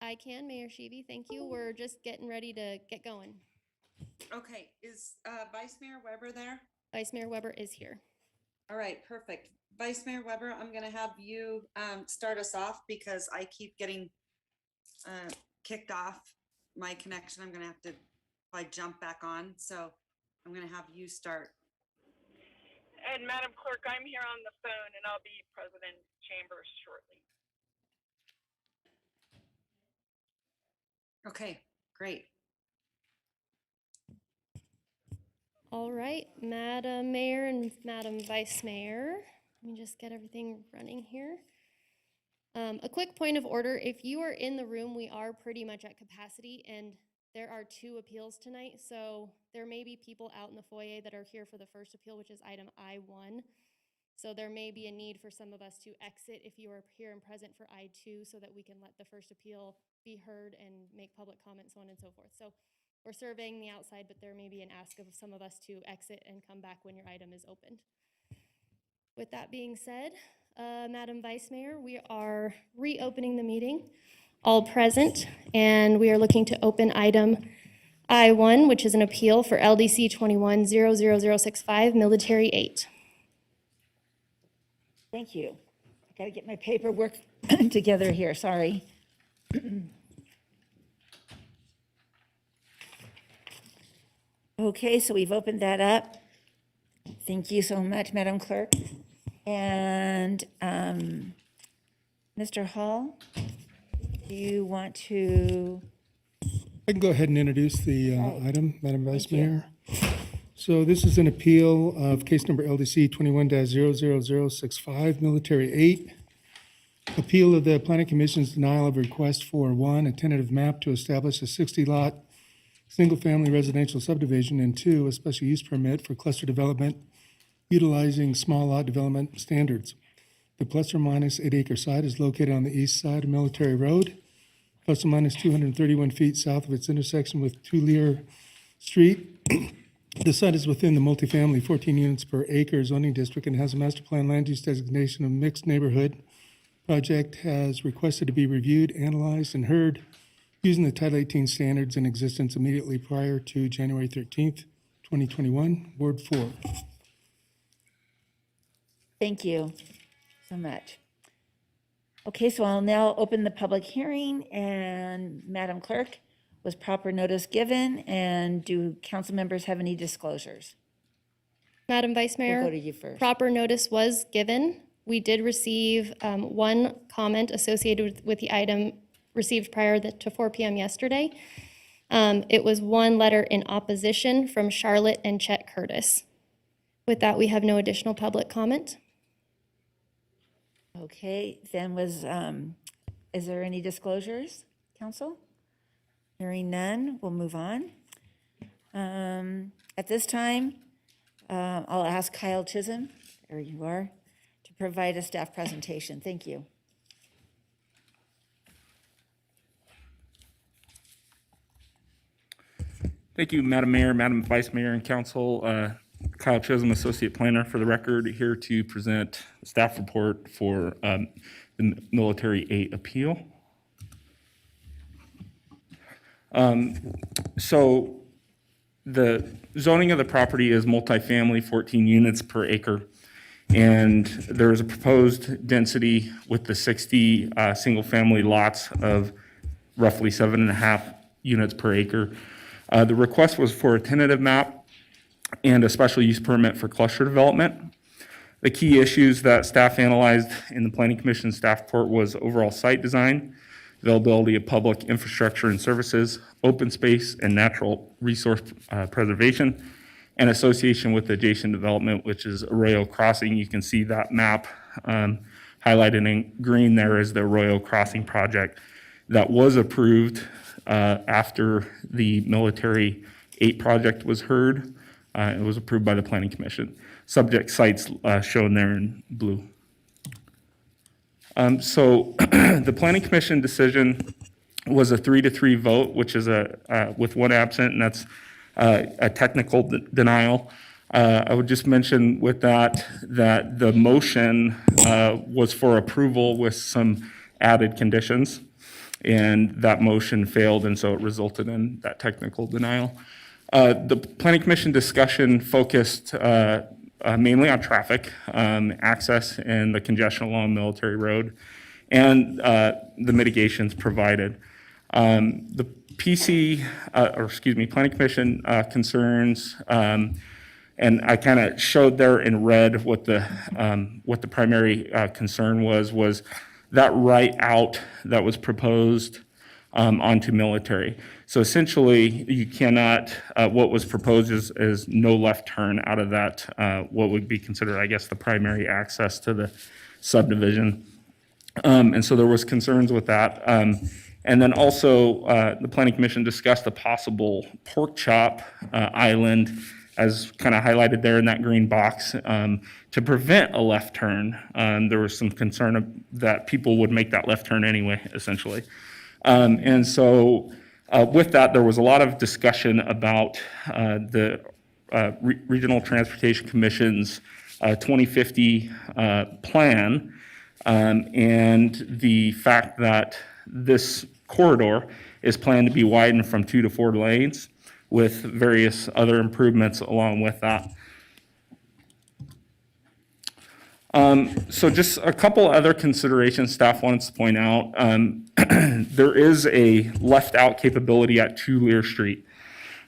I can, Mayor Sheevy, thank you. We're just getting ready to get going. Okay, is Vice Mayor Weber there? Vice Mayor Weber is here. All right, perfect. Vice Mayor Weber, I'm gonna have you start us off because I keep getting kicked off my connection. I'm gonna have to probably jump back on. So I'm gonna have you start. And Madam Clerk, I'm here on the phone and I'll be President Chambers shortly. Okay, great. All right, Madam Mayor and Madam Vice Mayor. Let me just get everything running here. A quick point of order, if you are in the room, we are pretty much at capacity and there are 2 appeals tonight. So there may be people out in the foyer that are here for the first appeal, which is item I-1. So there may be a need for some of us to exit if you are here and present for I-2 so that we can let the first appeal be heard and make public comments, so on and so forth. So we're surveying the outside, but there may be an ask of some of us to exit and come back when your item is opened. With that being said, Madam Vice Mayor, we are reopening the meeting, all present, and we are looking to open item I-1, which is an appeal for LDC 21-00065, Military 8. Thank you. I got to get my paperwork together here, sorry. Okay, so we've opened that up. Thank you so much, Madam Clerk. And Mr. Hall, do you want to? I can go ahead and introduce the item, Madam Vice Mayor. So this is an appeal of case number LDC 21-00065, Military 8. Appeal of the Planning Commission's denial of request for 1, a tentative map to establish a 60-lot single-family residential subdivision, and 2, a special use permit for cluster development utilizing small lot development standards. The plus or minus 8-acre site is located on the east side of Military Road, plus or minus 231 feet south of its intersection with Tulier Street. The site is within the multifamily 14 units per acre zoning district and has a master plan land use designation of mixed neighborhood. Project has requested to be reviewed, analyzed, and heard using the Title 18 standards in existence immediately prior to January 13th, 2021, Ward 4. Thank you so much. Okay, so I'll now open the public hearing, and Madam Clerk, was proper notice given, and do council members have any disclosures? Madam Vice Mayor, We'll go to you first. proper notice was given. We did receive 1 comment associated with the item received prior to 4 p.m. yesterday. It was 1 letter in opposition from Charlotte and Chet Curtis. With that, we have no additional public comment. Okay, then is there any disclosures, council? Hearing none, we'll move on. At this time, I'll ask Kyle Chisholm, there you are, to provide a staff presentation. Thank you. Thank you, Madam Mayor, Madam Vice Mayor, and Council. Kyle Chisholm, Associate Planner for the record, here to present the staff report for the Military 8 appeal. So the zoning of the property is multifamily, 14 units per acre. And there is a proposed density with the 60 single-family lots of roughly 7.5 units per acre. The request was for a tentative map and a special use permit for cluster development. The key issues that staff analyzed in the Planning Commission staff report was overall site design, availability of public infrastructure and services, open space and natural resource preservation, and association with adjacent development, which is Arroyo Crossing. You can see that map highlighted in green there is the Arroyo Crossing project that was approved after the Military 8 project was heard. It was approved by the Planning Commission. Subject sites shown there in blue. So the Planning Commission decision was a 3-3 vote, which is with 1 absent, and that's a technical denial. I would just mention with that the motion was for approval with some added conditions. And that motion failed, and so it resulted in that technical denial. The Planning Commission discussion focused mainly on traffic, access, and the congestion along Military Road, and the mitigations provided. The Planning Commission concerns, and I kind of showed there in red what the primary concern was that right out that was proposed onto Military. So essentially, you cannot, what was proposed is no left turn out of that, what would be considered, I guess, the primary access to the subdivision. And so there was concerns with that. And then also, the Planning Commission discussed a possible pork chop island, as kind of highlighted there in that green box, to prevent a left turn. There was some concern that people would make that left turn anyway, essentially. And so with that, there was a lot of discussion about the Regional Transportation Commission's 2050 plan, and the fact that this corridor is planned to be widened from 2 to 4 lanes with various other improvements along with that. So just a couple other considerations staff wants to point out. There is a left out capability at 2 Lear Street,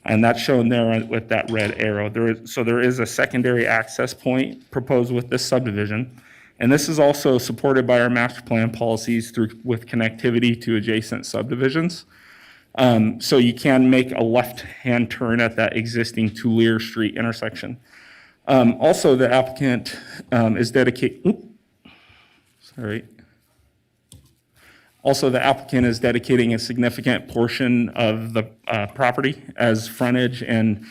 and that's shown there with that red arrow. There is a secondary access point proposed with this subdivision, and this is also supported by our master plan policies with connectivity to adjacent subdivisions. So you can make a left-hand turn at that existing 2 Lear Street intersection. Also, the applicant is dedicating a significant portion of the property as frontage and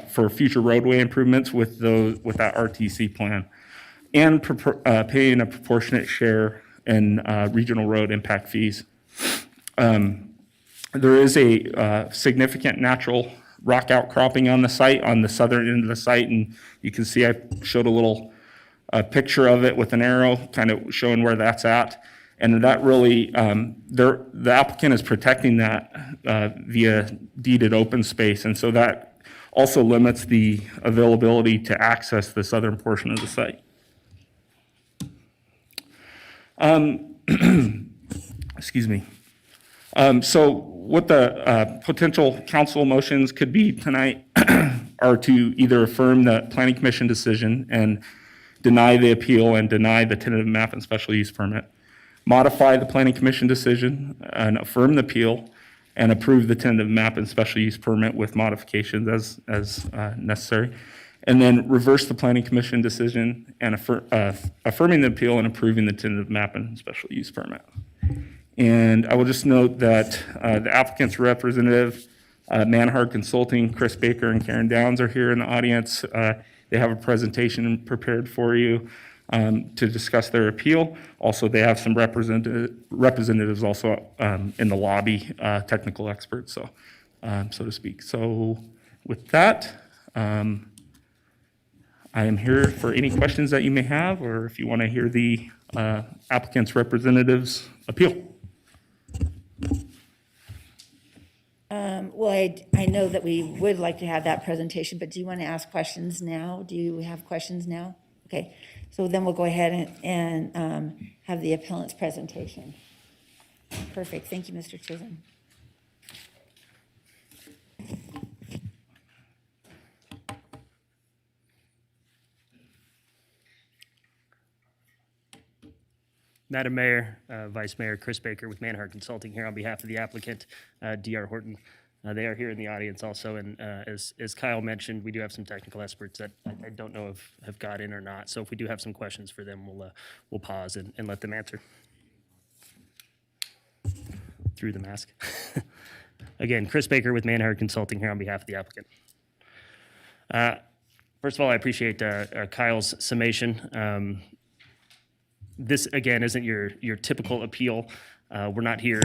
for future roadway improvements with that RTC plan, and paying a proportionate share in regional road impact fees. There is a significant natural rock outcropping on the site, on the southern end of the site, and you can see I showed a little picture of it with an arrow kind of showing where that's at. And that really, the applicant is protecting that via deeded open space, and so that also limits the availability to access the southern portion of the site. Excuse me. So what the potential council motions could be tonight are to either affirm the Planning Commission decision and deny the appeal and deny the tentative map and special use permit, modify the Planning Commission decision and affirm the appeal, and approve the tentative map and special use permit with modifications as necessary, and then reverse the Planning Commission decision and affirming the appeal and approving the tentative map and special use permit. And I will just note that the applicant's representative, Manhard Consulting, Chris Baker and Karen Downs are here in the audience. They have a presentation prepared for you to discuss their appeal. Also, they have some representatives also in the lobby, technical experts, so to speak. So with that, I am here for any questions that you may have, or if you want to hear the applicant's representative's appeal. Well, I know that we would like to have that presentation, but do you want to ask questions now? Do you have questions now? Okay, so then we'll go ahead and have the appellant's presentation. Perfect, thank you, Mr. Chisholm. Madam Mayor, Vice Mayor Chris Baker with Manhard Consulting here on behalf of the applicant, D.R. Horton. They are here in the audience also, and as Kyle mentioned, we do have some technical experts that I don't know if have got in or not. So if we do have some questions for them, we'll pause and let them answer. Through the mask. Again, Chris Baker with Manhard Consulting here on behalf of the applicant. First of all, I appreciate Kyle's summation. This, again, isn't your typical appeal. We're not here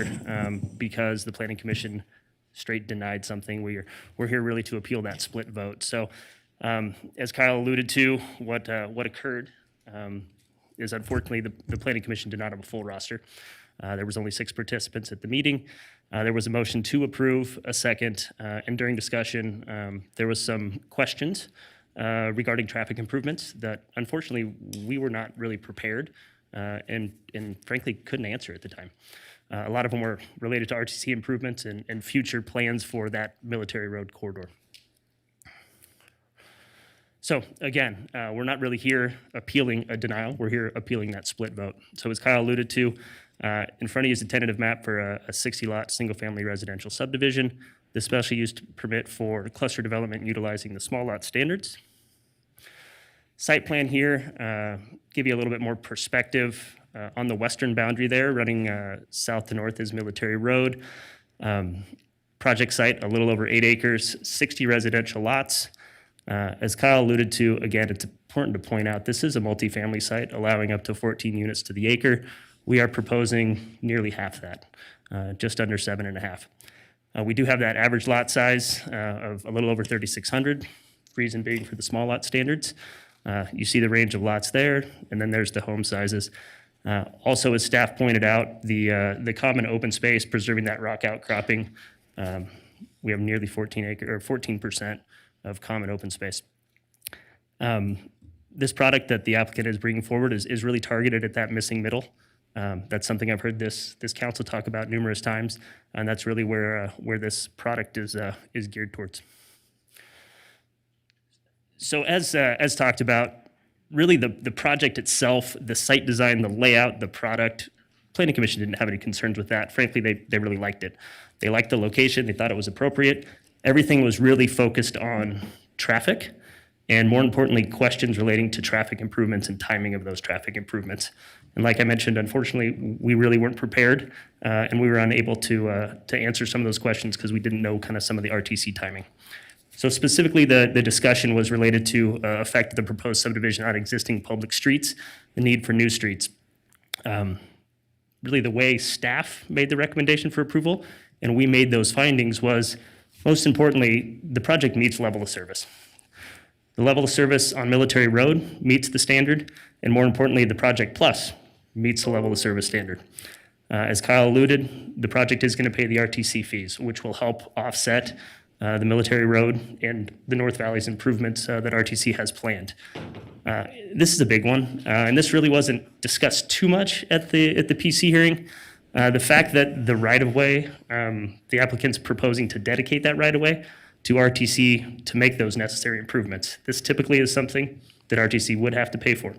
because the Planning Commission straight denied something. We're here really to appeal that split vote. So as Kyle alluded to, what occurred is unfortunately the Planning Commission did not have a full roster. There was only 6 participants at the meeting. There was a motion to approve, a second, and during discussion, there was some questions regarding traffic improvements that unfortunately we were not really prepared and frankly couldn't answer at the time. A lot of them were related to RTC improvements and future plans for that military road corridor. So again, we're not really here appealing a denial. We're here appealing that split vote. So as Kyle alluded to, in front of you is a tentative map for a 60-lot single-family residential subdivision. The special use permit for cluster development utilizing the small lot standards. Site plan here, give you a little bit more perspective. On the western boundary there, running south to north is Military Road. Project site, a little over 8 acres, 60 residential lots. As Kyle alluded to, again, it's important to point out this is a multifamily site allowing up to 14 units to the acre. We are proposing nearly half that, just under 7.5. We do have that average lot size of a little over 3,600, reason being for the small lot standards. You see the range of lots there, and then there's the home sizes. Also, as staff pointed out, the common open space, preserving that rock outcropping, we have nearly 14% of common open space. This product that the applicant is bringing forward is really targeted at that missing middle. That's something I've heard this council talk about numerous times, and that's really where this product is geared towards. So as talked about, really the project itself, the site design, the layout, the product, Planning Commission didn't have any concerns with that. Frankly, they really liked it. They liked the location. They thought it was appropriate. Everything was really focused on traffic, and more importantly, questions relating to traffic improvements and timing of those traffic improvements. And like I mentioned, unfortunately, we really weren't prepared, and we were unable to answer some of those questions because we didn't know kind of some of the RTC timing. So specifically, the discussion was related to effect of the proposed subdivision on existing public streets, the need for new streets. Really, the way staff made the recommendation for approval, and we made those findings, was most importantly, the project meets level of service. The level of service on Military Road meets the standard, and more importantly, the Project Plus meets the level of service standard. As Kyle alluded, the project is going to pay the RTC fees, which will help offset the Military Road and the North Valley's improvements that RTC has planned. This is a big one, and this really wasn't discussed too much at the PC hearing. The fact that the right-of-way, the applicant's proposing to dedicate that right-of-way to RTC to make those necessary improvements. This typically is something that RTC would have to pay for.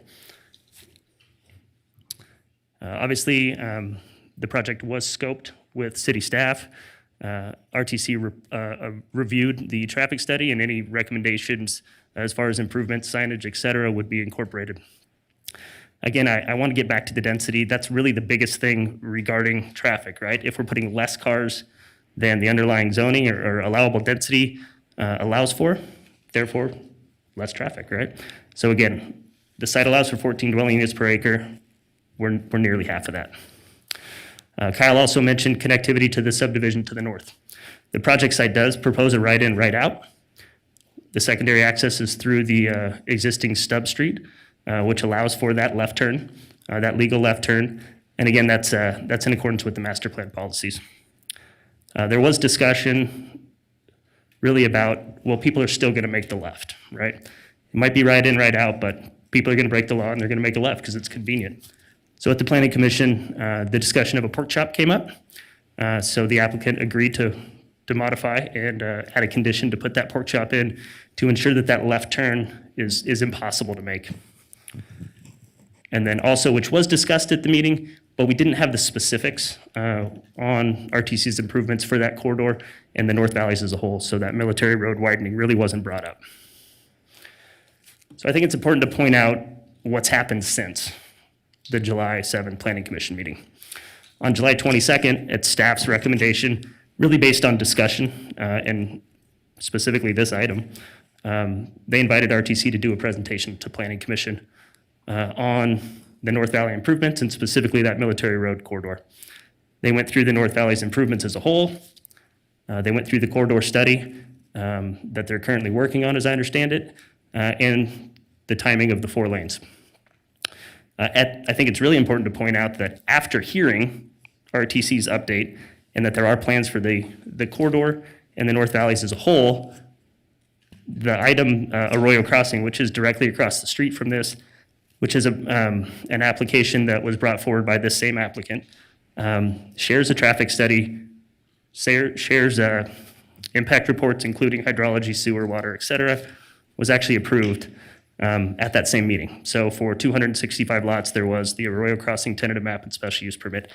Obviously, the project was scoped with city staff. RTC reviewed the traffic study, and any recommendations as far as improvements, signage, et cetera, would be incorporated. Again, I want to get back to the density. That's really the biggest thing regarding traffic, right? If we're putting less cars than the underlying zoning or allowable density allows for, therefore, less traffic, right? So again, the site allows for 14 dwelling units per acre. We're nearly half of that. Kyle also mentioned connectivity to the subdivision to the north. The project site does propose a right-in, right-out. The secondary access is through the existing stub street, which allows for that left turn, that legal left turn. And again, that's in accordance with the master plan policies. There was discussion really about, well, people are still going to make the left, right? It might be right in, right out, but people are going to break the law and they're going to make a left because it's convenient. So at the Planning Commission, the discussion of a pork chop came up. So the applicant agreed to modify and had a condition to put that pork chop in to ensure that that left turn is impossible to make. And then also, which was discussed at the meeting, but we didn't have the specifics on RTC's improvements for that corridor and the North Valleys as a whole. So that Military Road widening really wasn't brought up. So I think it's important to point out what's happened since the July 7th Planning Commission meeting. On July 22nd, at staff's recommendation, really based on discussion and specifically this item, they invited RTC to do a presentation to Planning Commission on the North Valley improvements and specifically that Military Road corridor. They went through the North Valley's improvements as a whole. They went through the corridor study that they're currently working on, as I understand it, and the timing of the 4 lanes. I think it's really important to point out that after hearing RTC's update and that there are plans for the corridor and the North Valleys as a whole, the item Arroyo Crossing, which is directly across the street from this, which is an application that was brought forward by this same applicant, shares a traffic study, shares impact reports, including hydrology, sewer, water, et cetera, was actually approved at that same meeting. So for 265 lots, there was the Arroyo Crossing tentative map and special use permit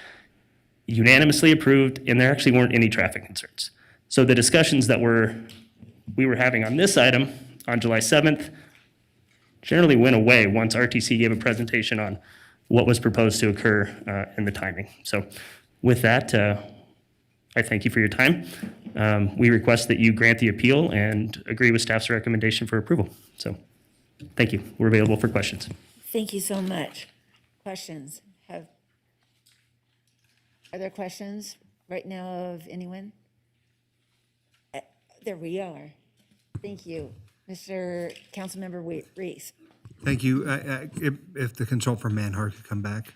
unanimously approved, and there actually weren't any traffic concerns. So the discussions that we were having on this item on July 7th generally went away once RTC gave a presentation on what was proposed to occur and the timing. So with that, I thank you for your time. We request that you grant the appeal and agree with staff's recommendation for approval. So thank you. We're available for questions. Thank you so much. Questions? Are there questions right now of anyone? There we are. Thank you. Mr. Councilmember Reese. Thank you. If the consultant from Manhart could come back.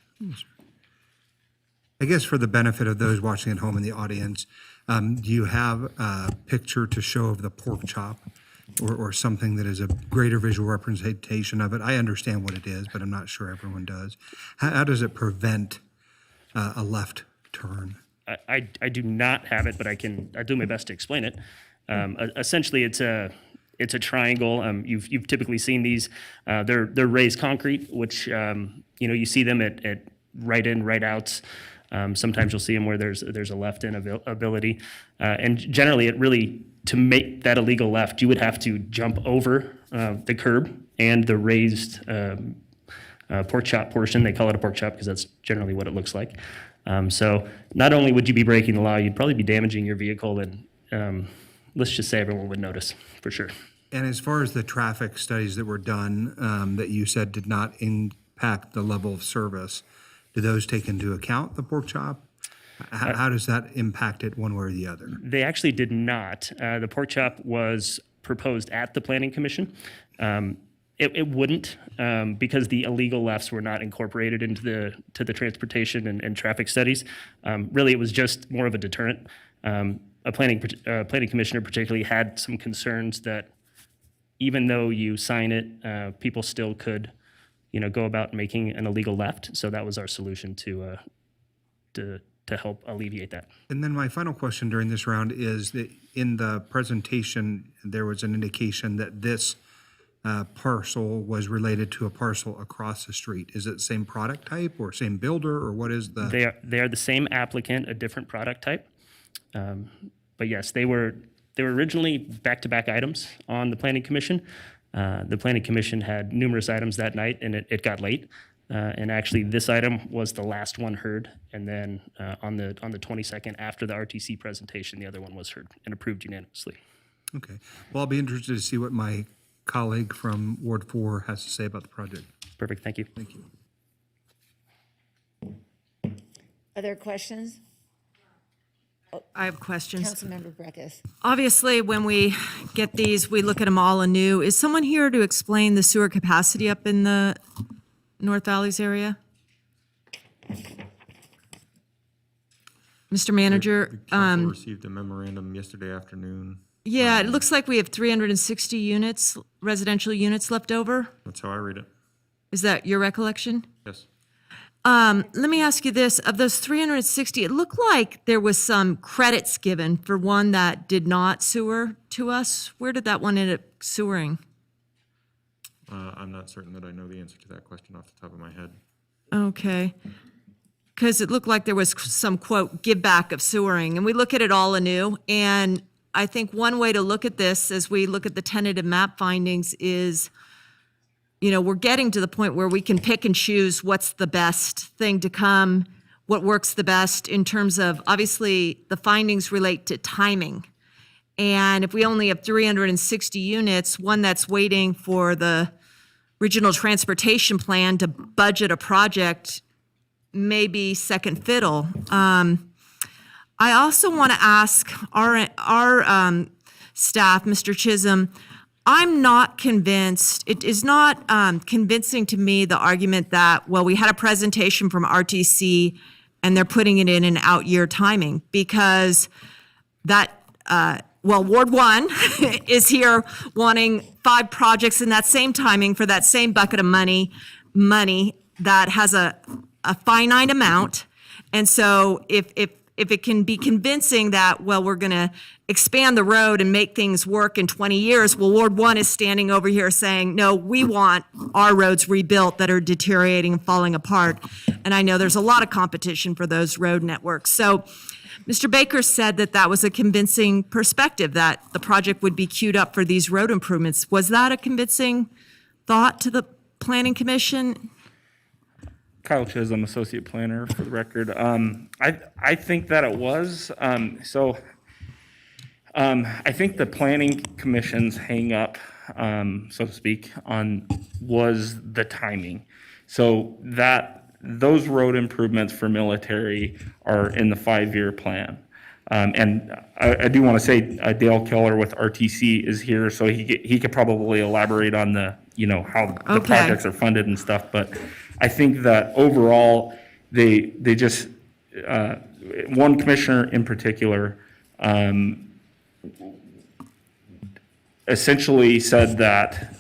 I guess for the benefit of those watching at home in the audience, do you have a picture to show of the pork chop or something that is a greater visual representation of it? I understand what it is, but I'm not sure everyone does. How does it prevent a left turn? I do not have it, but I'll do my best to explain it. Essentially, it's a triangle. You've typically seen these. They're raised concrete, which you see them at right in, right outs. Sometimes you'll see them where there's a left in ability, and generally, to make that a legal left, you would have to jump over the curb and the raised pork chop portion. They call it a pork chop because that's generally what it looks like. So not only would you be breaking the law, you'd probably be damaging your vehicle, and let's just say everyone would notice for sure. And as far as the traffic studies that were done that you said did not impact the level of service, do those take into account the pork chop? How does that impact it one way or the other? They actually did not. The pork chop was proposed at the Planning Commission. It wouldn't because the illegal lefts were not incorporated into the transportation and traffic studies. Really, it was just more of a deterrent. A planning commissioner particularly had some concerns that even though you sign it, people still could, go about making an illegal left. So that was our solution to help alleviate that. And then my final question during this round is that in the presentation, there was an indication that this parcel was related to a parcel across the street. Is it the same product type or same builder, or what is the? They are the same applicant, a different product type. But yes, they were originally back-to-back items on the Planning Commission. The Planning Commission had numerous items that night, and it got late. And actually, this item was the last one heard. And then on the 22nd, after the RTC presentation, the other one was heard and approved unanimously. Okay. Well, I'll be interested to see what my colleague from Ward 4 has to say about the project. Perfect. Thank you. Thank you. Other questions? I have questions. Councilmember Breckus. Obviously, when we get these, we look at them all anew. Is someone here to explain the sewer capacity up in the North Valleys area? Mr. Manager. The council received a memorandum yesterday afternoon. Yeah, it looks like we have 360 units, residential units left over. That's how I read it. Is that your recollection? Yes. Let me ask you this. Of those 360, it looked like there was some credits given for one that did not sewer to us. Where did that one end up sewering? I'm not certain that I know the answer to that question off the top of my head. Okay. Because it looked like there was some, quote, give back of sewering. And we look at it all anew. And I think one way to look at this as we look at the tentative map findings is, we're getting to the point where we can pick and choose what's the best thing to come, what works the best in terms of, obviously, the findings relate to timing. And if we only have 360 units, one that's waiting for the regional transportation plan to budget a project may be second fiddle. I also want to ask our staff, Mr. Chisholm, I'm not convinced, it is not convincing to me, the argument that, well, we had a presentation from RTC and they're putting it in an out year timing, because that, Ward 1 is here wanting 5 projects in that same timing for that same bucket of money that has a finite amount. And so if it can be convincing that, well, we're going to expand the road and make things work in 20 years, well, Ward 1 is standing over here saying, no, we want our roads rebuilt that are deteriorating and falling apart. And I know there's a lot of competition for those road networks. So Mr. Baker said that that was a convincing perspective, that the project would be queued up for these road improvements. Was that a convincing thought to the Planning Commission? Kyle Chisholm, Associate Planner, for the record. I think that it was. I think the Planning Commission's hang up, so to speak, was the timing. So those road improvements for military are in the 5-year plan. And I do want to say Dale Keller with RTC is here, so he could probably elaborate on how the projects are funded and stuff. But I think that overall, they just, one commissioner in particular, essentially said that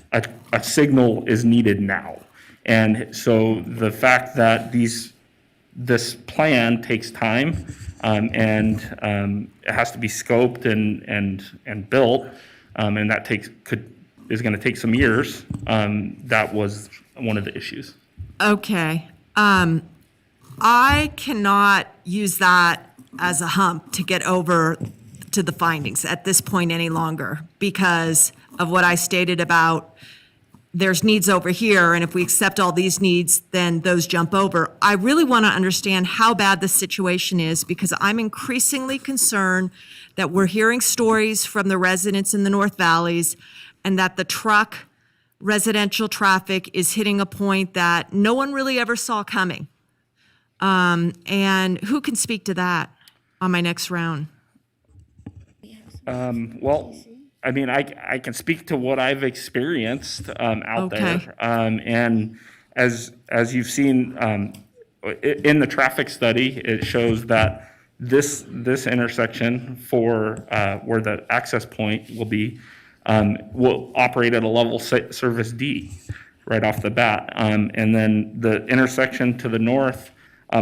a signal is needed now. And so the fact that this plan takes time, and it has to be scoped and built, and that is going to take some years, that was one of the issues. Okay. I cannot use that as a hump to get over to the findings at this point any longer, because of what I stated about there's needs over here, and if we accept all these needs, then those jump over. I really want to understand how bad the situation is, because I'm increasingly concerned that we're hearing stories from the residents in the North Valleys, and that the residential traffic is hitting a point that no one really ever saw coming. And who can speak to that on my next round? Well, I mean, I can speak to what I've experienced out there. And as you've seen in the traffic study, it shows that this intersection for where the access point will be will operate at a level service D right off the bat. And then the intersection to the north,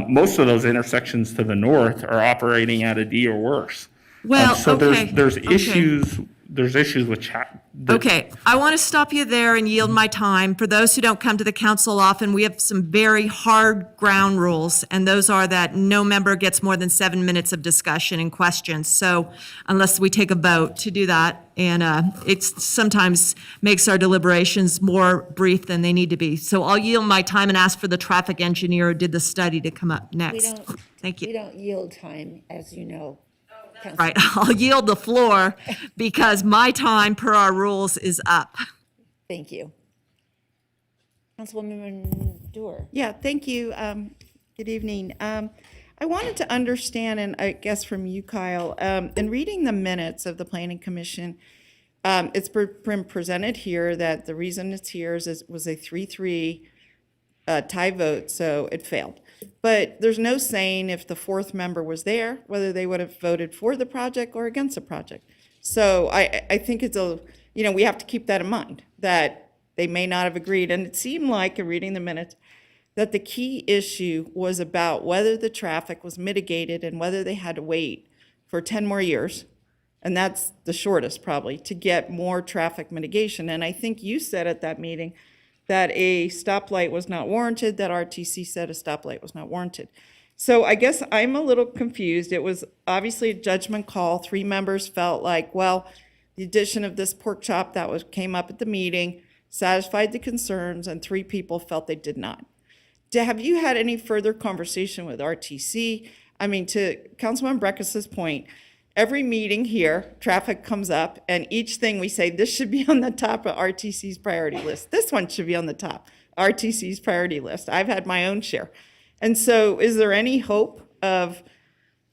most of those intersections to the north are operating at a D or worse. Well, so okay. there's Okay. issues. There's issues with Okay, I want to stop you there and yield my time. For those who don't come to the council often, we have some very hard ground rules, and those are that no member gets more than 7 minutes of discussion and questions. So unless we take a vote to do that, and it sometimes makes our deliberations more brief than they need to be. So I'll yield my time and ask for the traffic engineer who did the study to come up next. Thank you. We don't yield time, as you know. Right, I'll yield the floor because my time per our rules is up. Thank you. Councilwoman Dewar. Yeah, thank you. Good evening. I wanted to understand, and I guess from you, Kyle, in reading the minutes of the Planning Commission, it's been presented here that the reason it's here was a 3-3 tie vote, so it failed. But there's no saying if the fourth member was there, whether they would have voted for the project or against the project. So I think we have to keep that in mind, that they may not have agreed. And it seemed like, in reading the minutes, that the key issue was about whether the traffic was mitigated and whether they had to wait for 10 more years. And that's the shortest, probably, to get more traffic mitigation. And I think you said at that meeting that a stoplight was not warranted, that RTC said a stoplight was not warranted. So I guess I'm a little confused. It was obviously a judgment call. 3 members felt like, well, the addition of this pork chop that came up at the meeting satisfied the concerns, and 3 people felt they did not. Have you had any further conversation with RTC? I mean, to Councilman Breckis's point, every meeting here, traffic comes up, and each thing we say, this should be on the top of RTC's priority list. This one should be on the top, RTC's priority list. I've had my own share. And so is there any hope of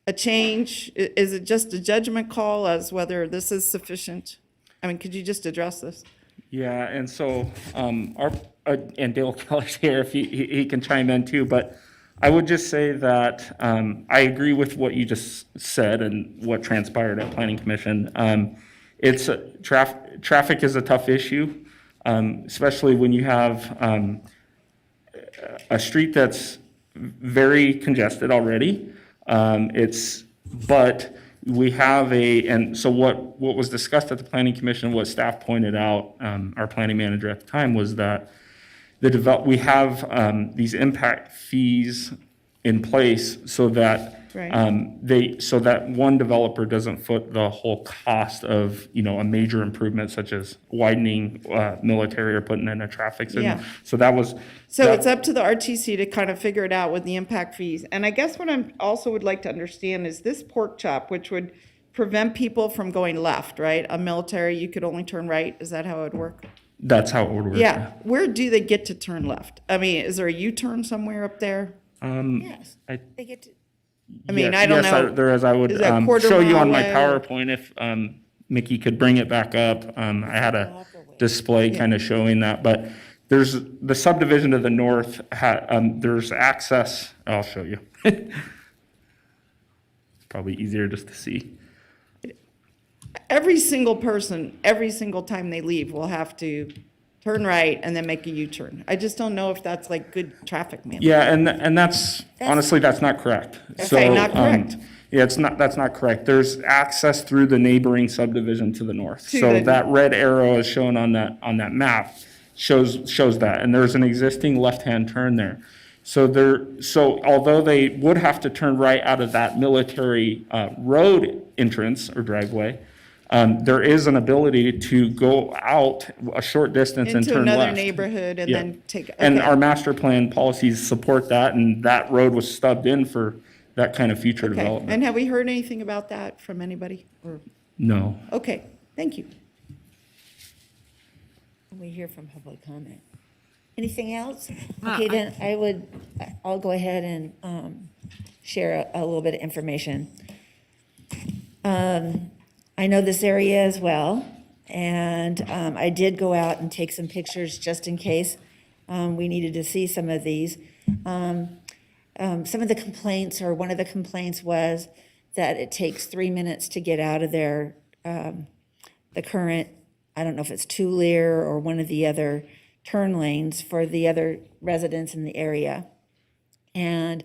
a change? Is it just a judgment call as whether this is sufficient? I mean, could you just address this? Yeah, and so and Dale Keller's here if he can chime in too, but I would just say that I agree with what you just said and what transpired at Planning Commission. It's traffic is a tough issue, especially when you have a street that's very congested already. But we have and so what was discussed at the Planning Commission, what staff pointed out, our planning manager at the time, was that we have these impact fees in place so that so that one developer doesn't foot the whole cost of, a major improvement such as widening military or putting in a traffic signal. Yeah. So that was. So it's up to the RTC to kind of figure it out with the impact fees. And I guess what I'm also would like to understand is this pork chop, which would prevent people from going left, right? A military, you could only turn right. Is that how it would work? That's how it would work. Yeah. Where do they get to turn left? I mean, is there a U-turn somewhere up there? Yes, they get to. I mean, I don't know. There is. I would Is that a quarter show you mile on my away or- PowerPoint if Mickey could bring it back up. I had a display kind of showing that, but there's the subdivision to the north. There's access. I'll show you. It's probably easier just to see. Every single person, every single time they leave, will have to turn right and then make a U-turn. I just don't know if that's like good traffic management. Yeah, and that's honestly, that's not correct. Okay, not correct. Yeah, that's not correct. There's access through the neighboring subdivision to the north. So that red arrow is shown on that map shows that, and there's an existing left-hand turn there. So although they would have to turn right out of that military road entrance or driveway, there is an ability to go out a short distance and turn left. Into another neighborhood and then take. And okay. our master plan policies support that, and that road was stubbed in for that kind of future Okay. development. And have we heard anything about that from anybody? Or No. okay, thank you. We hear from public comment. Anything else? Okay, then I'll go ahead and share a little bit of information. I know this area as well, and I did go out and take some pictures just in case we needed to see some of these. Some of the complaints, or one of the complaints, was that it takes 3 minutes to get out of there. The current, I don't know if it's Tulier or one of the other turn lanes for the other residents in the area. And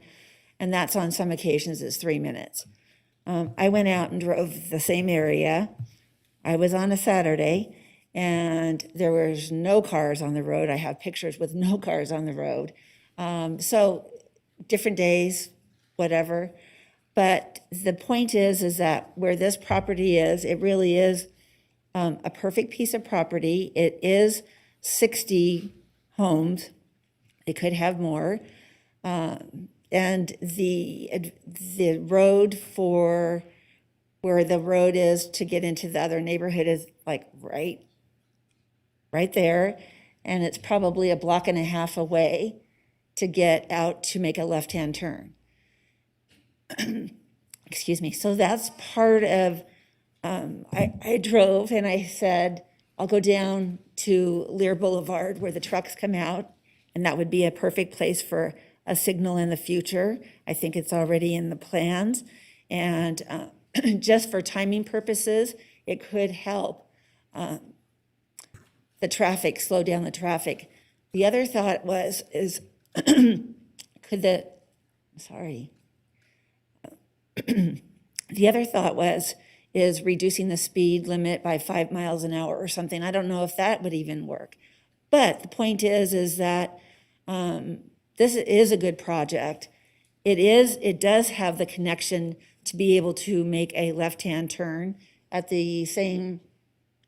that's on some occasions is 3 minutes. I went out and drove the same area. I was on a Saturday, and there was no cars on the road. I have pictures with no cars on the road. So different days, whatever. But the point is that where this property is, it really is a perfect piece of property. It is 60 homes. It could have more. And the road for where the road is to get into the other neighborhood is like right there. And it's probably a block and a half away to get out to make a left-hand turn. Excuse me. So that's part of, I drove and I said, I'll go down to Lear Boulevard where the trucks come out, and that would be a perfect place for a signal in the future. I think it's already in the plans. And just for timing purposes, it could help the traffic, slow down the traffic. The other thought is the other thought is reducing the speed limit by 5 miles an hour or something. I don't know if that would even work. But the point is that this is a good project. It does have the connection to be able to make a left-hand turn at the same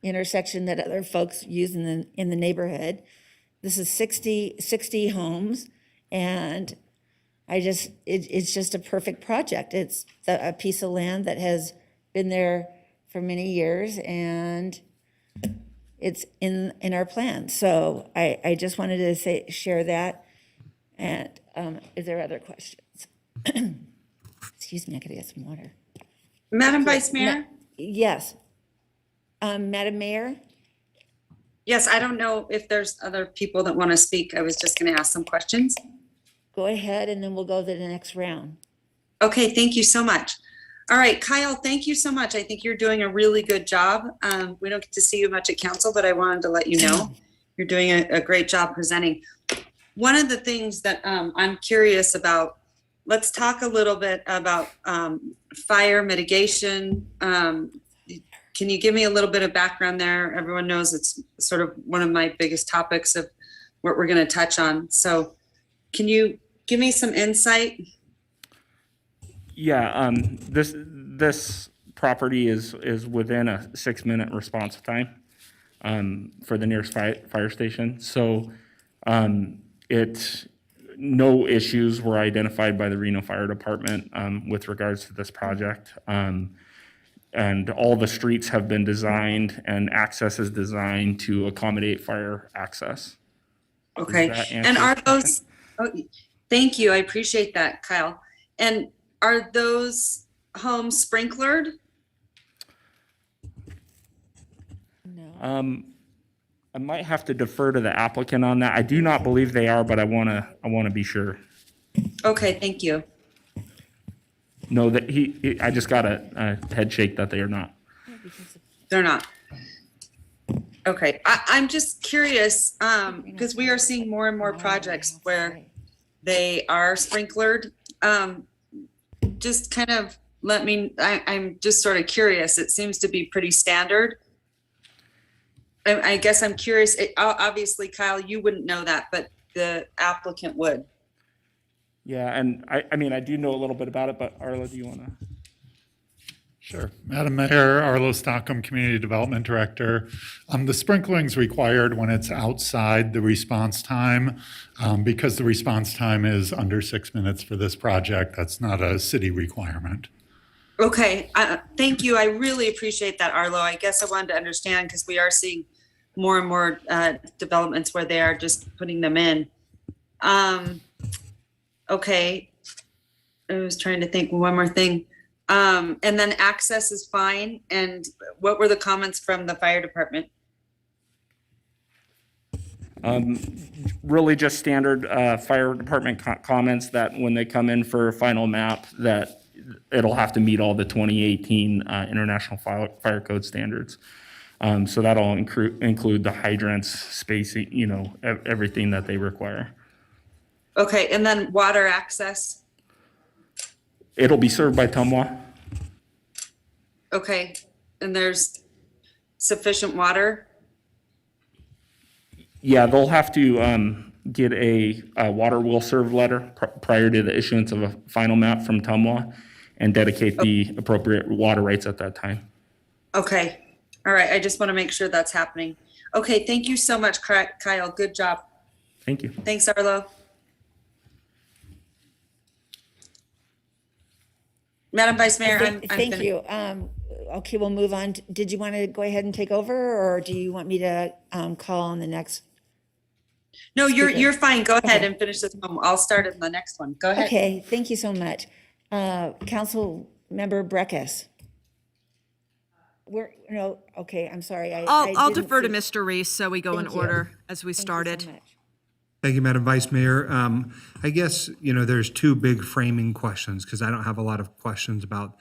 intersection that other folks use in the neighborhood. This is 60 homes, and it's just a perfect project. It's a piece of land that has been there for many years, and it's in our plan. So I just wanted to share that. And is there other questions? Excuse me, I gotta get some water. Madam Vice Mayor? Yes. Madam Mayor? Yes, I don't know if there's other people that want to speak. I was just going to ask some questions. Go ahead, and then we'll go to the next round. Okay, thank you so much. All right, Kyle, thank you so much. I think you're doing a really good job. We don't get to see you much at council, but I wanted to let you know you're doing a great job presenting. One of the things that I'm curious about, let's talk a little bit about fire mitigation. Can you give me a little bit of background there? Everyone knows it's sort of one of my biggest topics of what we're going to touch on. So can you give me some insight? Yeah, this property is within a 6-minute response time for the nearest fire station. So no issues were identified by the Reno Fire Department with regards to this project. And all the streets have been designed and access is designed to accommodate fire access. Okay, and are those, oh, thank you, I appreciate that, Kyle. And are those homes sprinklered? I might have to defer to the applicant on that. I do not believe they are, but I wanna be sure. Okay, thank you. No, that I just got a head shake that they are not. They're not. Okay, I'm just curious, because we are seeing more and more projects where they are sprinklered. Just kind of I'm just sort of curious. It seems to be pretty standard. I guess I'm curious, obviously, Kyle, you wouldn't know that, but the applicant would. Yeah, and I mean, I do know a little bit about it, but Arlo, do you wanna? Sure. Madam Mayor, Arlo Stockham, Community Development Director. The sprinkling's required when it's outside the response time. Because the response time is under 6 minutes for this project, that's not a city requirement. Okay, thank you. I really appreciate that, Arlo. I guess I wanted to understand because we are seeing more and more developments where they are just putting them in. Okay, I was trying to think one more thing. And then access is fine. And what were the comments from the fire department? Really just standard fire department comments that when they come in for a final map, that it'll have to meet all the 2018 International Fire Code standards. So that'll include the hydrants, spacing, everything that they require. Okay, and then water access? It'll be served by Tumwa. Okay, and there's sufficient water? Yeah, they'll have to get a water will serve letter prior to the issuance of a final map from Tumwa and dedicate the appropriate water rights at that time. Okay, all right, I just want to make sure that's happening. Okay, thank you so much, Kyle, good job. Thank you. Thanks, Arlo. Madam Vice Mayor, I'm Thank you. Okay, we'll move on. Did you want to go ahead and take over, or do you want me to call on the next? No, speaker? you're fine. Go ahead Okay. and finish this one. I'll start in the next one. Go ahead. Okay, thank you so much. Council Member Breckus. Okay, I'm sorry. I'll didn't defer to see- Mr. Reese so we go in Thank you. order as we Thank you so started. much. Thank you, Madam Vice Mayor. I guess, there's two big framing questions because I don't have a lot of questions about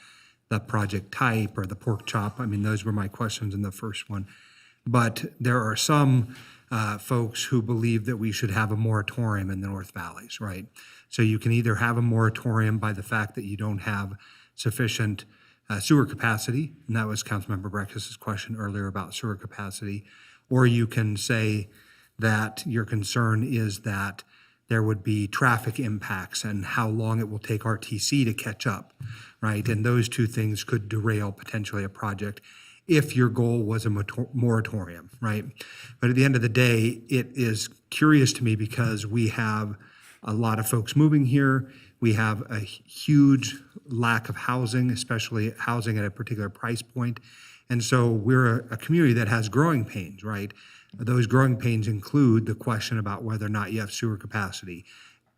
the project type or the pork chop. I mean, those were my questions in the first one. But there are some folks who believe that we should have a moratorium in the North Valleys, right? So you can either have a moratorium by the fact that you don't have sufficient sewer capacity, and that was Councilmember Breakfast's question earlier about sewer capacity, or you can say that your concern is that there would be traffic impacts and how long it will take RTC to catch up, right? And those two things could derail potentially a project if your goal was a moratorium, right? But at the end of the day, it is curious to me because we have a lot of folks moving here. We have a huge lack of housing, especially housing at a particular price point. And so we're a community that has growing pains, right? Those growing pains include the question about whether or not you have sewer capacity.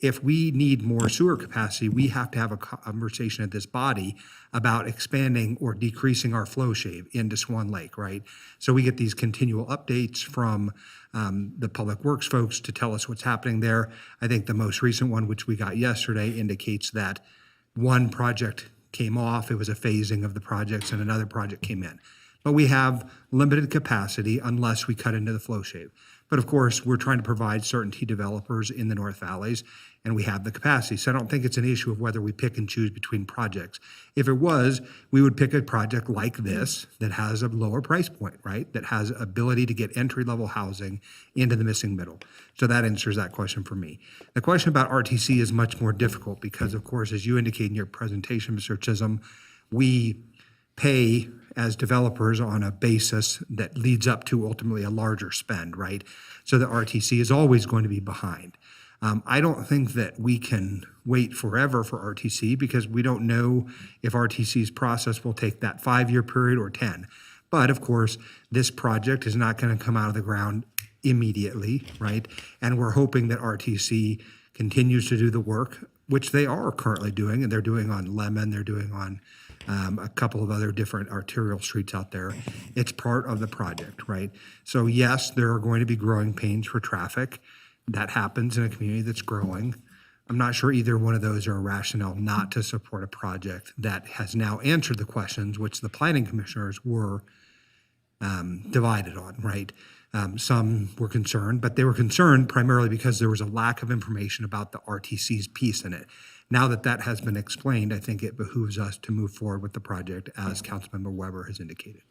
if we need more sewer capacity, we have to have a conversation at this body about expanding or decreasing our flow shave into Swan Lake, right? So we get these continual updates from the Public Works folks to tell us what's happening there. I think the most recent one, which we got yesterday, indicates that one project came off. It was a phasing of the projects and another project came in. But we have limited capacity unless we cut into the flow shave. But of course, we're trying to provide certainty to developers in the North Valleys, and we have the capacity. So I don't think it's an issue of whether we pick and choose between projects. If it was, we would pick a project like this that has a lower price point, right? That has ability to get entry-level housing into the missing middle. So that answers that question for me. The question about RTC is much more difficult because, of course, as you indicate in your presentation, Mr. Chisholm, we pay as developers on a basis that leads up to ultimately a larger spend, right? So the RTC is always going to be behind. I don't think that we can wait forever for RTC because we don't know if RTC's process will take that 5-year period or 10. But of course, this project is not going to come out of the ground immediately, right? And we're hoping that RTC continues to do the work, which they are currently doing, and they're doing on Lemon, they're doing on a couple of other different arterial streets out there. It's part of the project, right? So yes, there are going to be growing pains for traffic. That happens in a community that's growing. I'm not sure either one of those are a rationale not to support a project that has now answered the questions which the planning commissioners were divided on, right? Some were concerned, but they were concerned primarily because there was a lack of information about the RTC's piece in it. Now that that has been explained, I think it behooves us to move forward with the project as Councilmember Weber has indicated.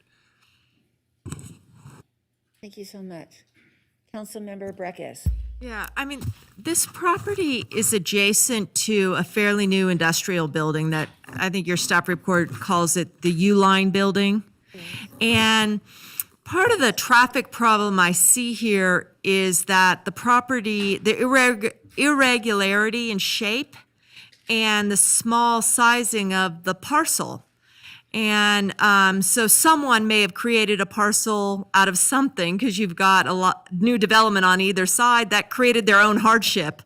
Thank you so much. Councilmember Breckus. Yeah, I mean, this property is adjacent to a fairly new industrial building that I think your staff report calls it the U-Line building. And part of the traffic problem I see here is that the property, the irregularity in shape and the small sizing of the parcel. And so someone may have created a parcel out of something because you've got a lot new development on either side that created their own hardship.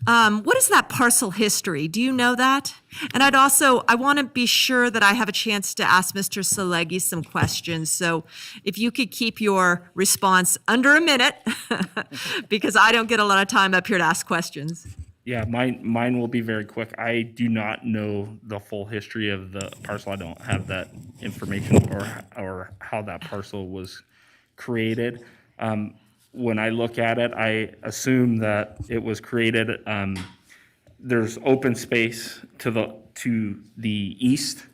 What is that parcel history? Do you know that? And I want to be sure that I have a chance to ask Mr. Seleghi some questions. So if you could keep your response under a minute, because I don't get a lot of time up here to ask questions. Yeah, mine will be very quick. I do not know the full history of the parcel. I don't have that information or how that parcel was created. When I look at it, I assume that it was created. There's open space to the east,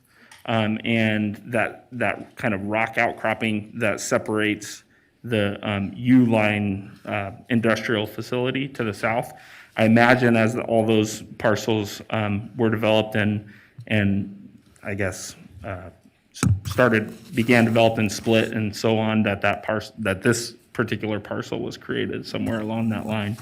and that kind of rock outcropping that separates the U-Line industrial facility to the south. I imagine as all those parcels were developed and I guess began developing, split, and so on, that this particular parcel was created somewhere along that line.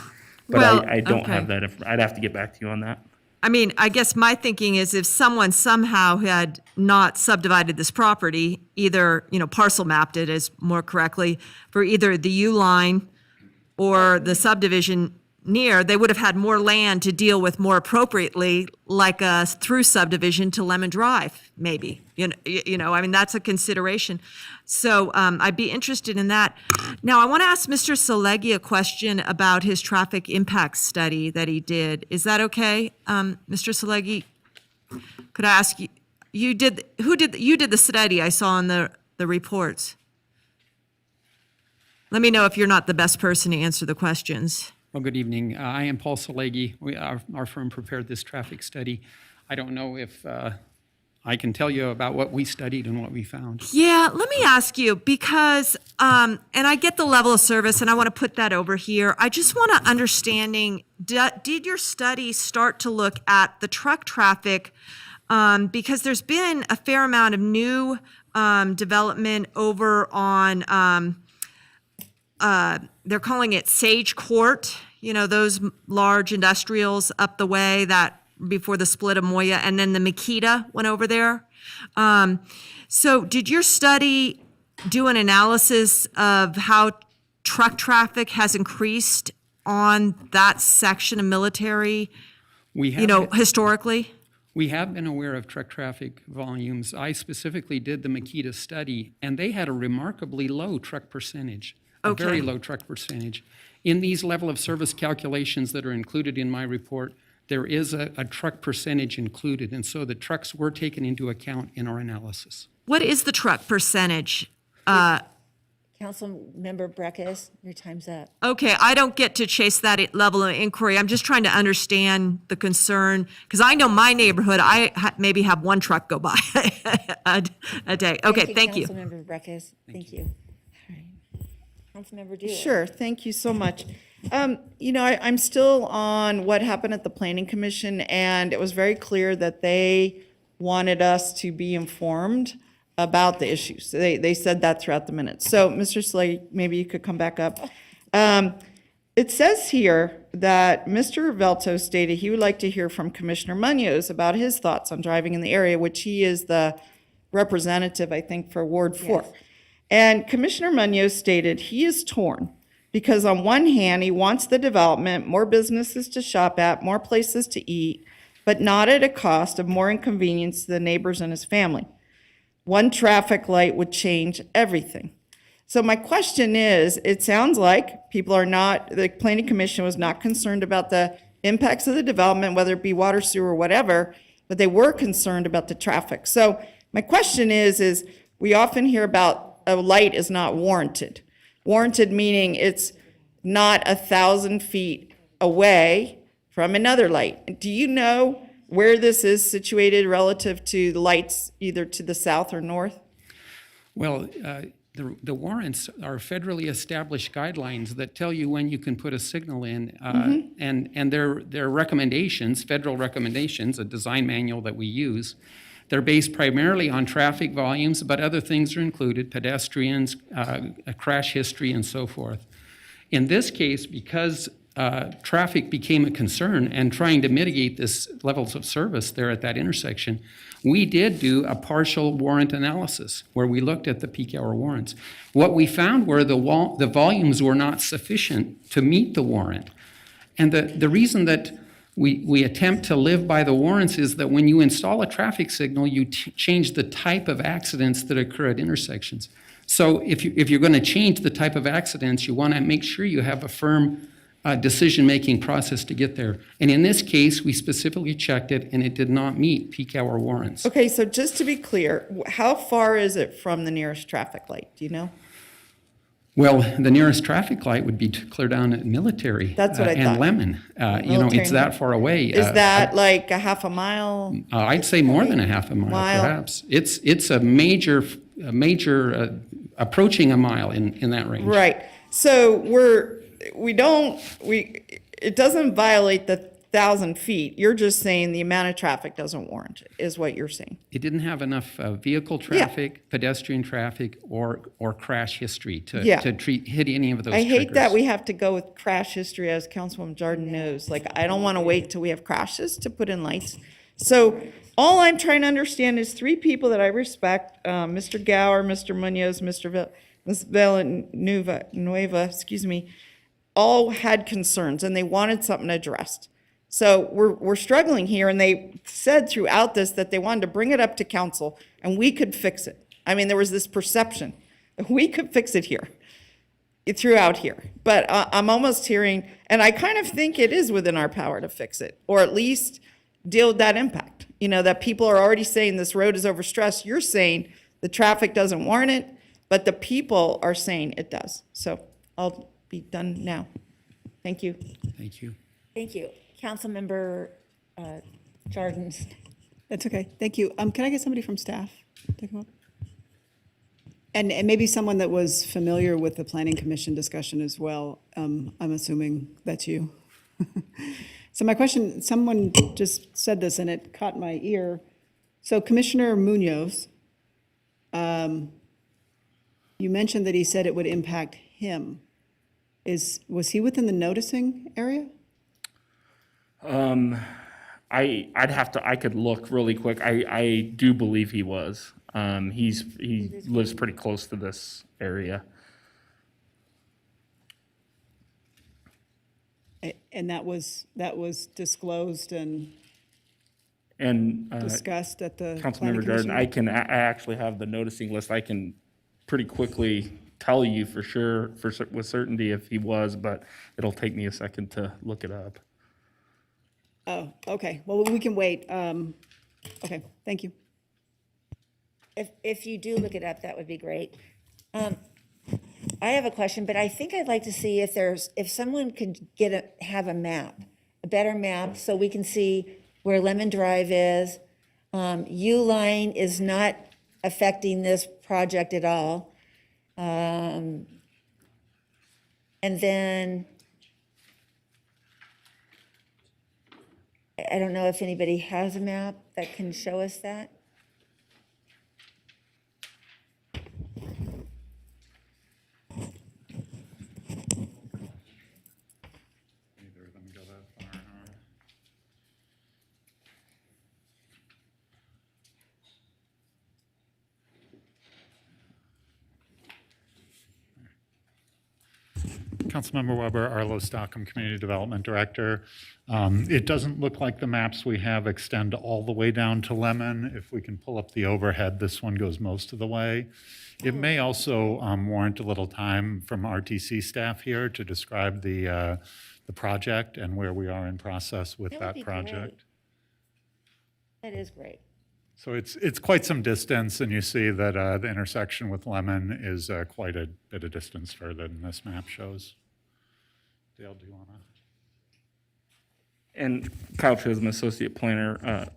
But Well, I don't okay. have that. I'd have to get back to you on that. I mean, I guess my thinking is if someone somehow had not subdivided this property, either, parcel mapped it as more correctly for either the U-Line or the subdivision near, they would have had more land to deal with more appropriately, like a through subdivision to Lemon Drive, maybe. I mean, that's a consideration. So I'd be interested in that. Now, I want to ask Mr. Seleghi a question about his traffic impact study that he did. Is that okay, Mr. Seleghi? Could I ask you? You did the study I saw in the reports. Let me know if you're not the best person to answer the questions. Well, good evening. I am Paul Seleghi. Our firm prepared this traffic study. I don't know if I can tell you about what we studied and what we found. Yeah, let me ask you, because, and I get the level of service, and I want to put that over here. I just want to understanding, did your study start to look at the truck traffic? Because there's been a fair amount of new development over on, they're calling it Sage Court, those large industrials up the way that before the split of Moya, and then the Makita went over there. So did your study do an analysis of how truck traffic has increased on that section of Military We you know, have- historically? We have been aware of truck traffic volumes. I specifically did the Makita study, and they had a remarkably low truck percentage, a very Okay. low truck percentage. In these level of service calculations that are included in my report, there is a truck percentage included, and so the trucks were taken into account in our analysis. What is the truck percentage? Councilmember Breckus, your time's up. Okay, I don't get to chase that level of inquiry. I'm just trying to understand the concern, because I know my neighborhood, maybe have one truck go by a day. Okay, thank you. Councilmember Breckus, thank you. All right. Councilmember Dewar. Sure, thank you so much. You know, I'm still on what happened at the Planning Commission, and it was very clear that they wanted us to be informed about the issues. They said that throughout the minutes. So, Mr. Slay, maybe you could come back up. It says here that Mr. Velto stated he would like to hear from Commissioner Munoz about his thoughts on driving in the area, which he is the representative, I think, for Ward 4. Yes. And Commissioner Munoz stated he is torn because on one hand, he wants the development, more businesses to shop at, more places to eat, but not at a cost of more inconvenience to the neighbors and his family. One traffic light would change everything. So my question is, it sounds like the Planning Commission was not concerned about the impacts of the development, whether it be water, sewer, or whatever, but they were concerned about the traffic. So my question is we often hear about a light is not warranted. Warranted meaning it's not 1,000 feet away from another light. Do you know where this is situated relative to the lights either to the south or north? Well, the warrants are federally established guidelines that tell you when you can put a signal in, and they're recommendations, federal recommendations, a design manual that we use. They're based primarily on traffic volumes, but other things are included, pedestrians, a crash history, and so forth. In this case, because traffic became a concern and trying to mitigate this levels of service there at that intersection, we did do a partial warrant analysis where we looked at the peak hour warrants. What we found were the volumes were not sufficient to meet the warrant. And the reason that we attempt to live by the warrants is that when you install a traffic signal, you change the type of accidents that occur at intersections. So if you're going to change the type of accidents, you want to make sure you have a firm decision-making process to get there. And in this case, we specifically checked it, and it did not meet peak hour warrants. Okay, so just to be clear, how far is it from the nearest traffic light? Do you know? Well, the nearest traffic light would be clear down at Military. That's what I and thought. Lemon. Military It's that far away. Is that like a half a mile? I'd say more than a half a mile, perhaps. It's a major approaching a mile in that range. Right. So it doesn't violate the 1,000 feet. You're just saying the amount of traffic doesn't warrant it, is what you're saying. It didn't have enough vehicle traffic, pedestrian traffic, or crash history to hit any of those I hate that triggers. we have to go with crash history, as Councilwoman Jordan knows. Like, I don't want to wait till we have crashes to put in lights. So all I'm trying to understand is three people that I respect, Mr. Gower, Mr. Munoz, Ms. Villanueva, all had concerns and they wanted something addressed. So we're struggling here, and they said throughout this that they wanted to bring it up to council and we could fix it. I mean, there was this perception that we could fix it here, throughout here. But I'm almost hearing, and I kind of think it is within our power to fix it, or at least deal with that impact. You know, that people are already saying this road is overstressed. You're saying the traffic doesn't warrant it, but the people are saying it does. So I'll be done now. Thank you. Thank you. Thank you. Councilmember Jordan. That's okay. Thank you. Can I get somebody from staff to come up? And maybe someone that was familiar with the Planning Commission discussion as well. I'm assuming that's you. So my question, someone just said this and it caught my ear. So Commissioner Munoz, you mentioned that he said it would impact him. Was he within the noticing area? I could look really quick. I do believe he was. He lives pretty close to this area. And that was disclosed and And discussed at the Councilmember planning Jordan, commission? I actually have the noticing list. I can pretty quickly tell you for sure, with certainty if he was, but it'll take me a second to look it up. Oh, okay. Well, we can wait. Okay, thank you. If you do look it up, that would be great. I have a question, but I think I'd like to see if someone could have a map, a better map, so we can see where Lemon Drive is. U-Line is not affecting this project at all. And then, I don't know if anybody has a map that can show us that. Councilmember Weber, Arlo Stockham, Community Development Director. It doesn't look like the maps we have extend all the way down to Lemon. If we can pull up the overhead, this one goes most of the way. It may also warrant a little time from RTC staff here to describe the project and where we are in process with That would that be project. That is great. So it's quite some distance, and you see that the intersection with Lemon is quite a bit of distance further than this map shows. Dale, do you want to? And Kyle Chisholm, Associate Planner.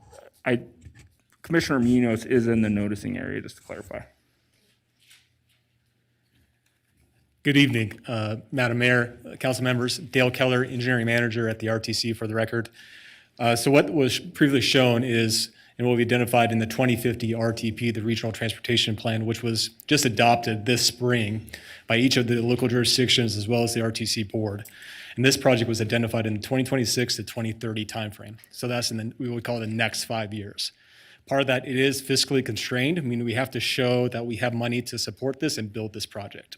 Commissioner Munoz is in the noticing area, just to clarify. Good evening, Madam Mayor, council members. Dale Keller, Engineering Manager at the RTC for the record. So what was previously shown is, and what we identified in the 2050 RTP, the Regional Transportation Plan, which was just adopted this spring by each of the local jurisdictions as well as the RTC board. And this project was identified in the 2026 to 2030 timeframe. So that's we would call it the next 5 years. Part of that, it is fiscally constrained. I mean, we have to show that we have money to support this and build this project.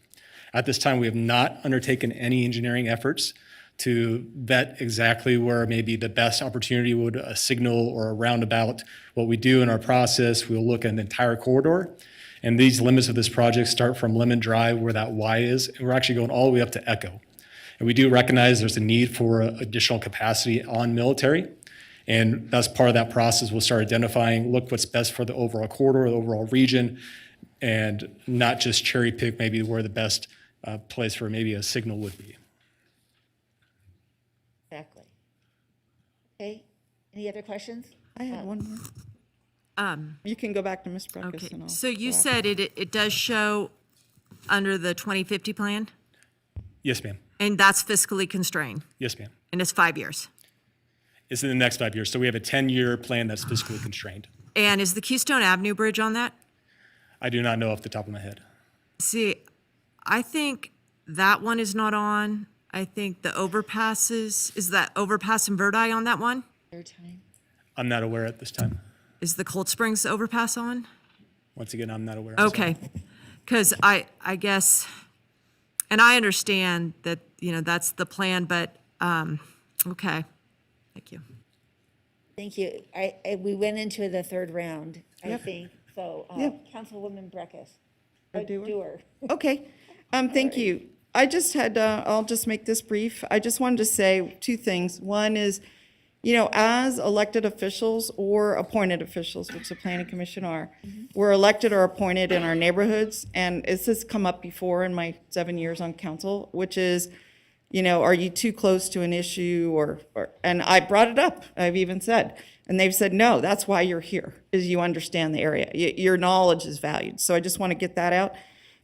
At this time, we have not undertaken any engineering efforts to vet exactly where maybe the best opportunity would a signal or a roundabout. What we do in our process, we'll look at an entire corridor. And these limits of this project start from Lemon Drive where that Y is, and we're actually going all the way up to Echo. And we do recognize there's a need for additional capacity on military. And that's part of that process. We'll start identifying, look what's best for the overall corridor, the overall region, and not just cherry pick maybe where the best place for maybe a signal would be. Exactly. Okay, any other questions? I had one more. You can go back to Ms. Breckus Okay, and I'll so you go said it does show under the 2050 plan, Yes, ma'am. and that's fiscally constrained, Yes, ma'am. and it's 5 years. It's in the next 5 years. So we have a 10-year plan that's fiscally constrained. And is the Keystone Avenue Bridge on that? I do not know off the top of my head. See, I think that one is not on. I think the overpasses, is that overpass in Verdi on that one? Third time. I'm not aware at this time. Is the Cold Springs overpass on? Once again, I'm not aware. I'm sorry. Okay, because I guess, and I understand that, that's the plan, but, okay, thank you. Thank you. We went into the third round, I Yep. think, so, Yep. Councilwoman Breckus. Dewar. Okay, thank you. I just had, I'll just make this brief. I just wanted to say two things. One is, as elected officials or appointed officials, which the planning commission are, we're elected or appointed in our neighborhoods, and this has come up before in my 7 years on council, which is, are you too close to an issue and I brought it up, I've even said, and they've said, no, that's why you're here, is you understand the area. Your knowledge is valued. So I just want to get that out.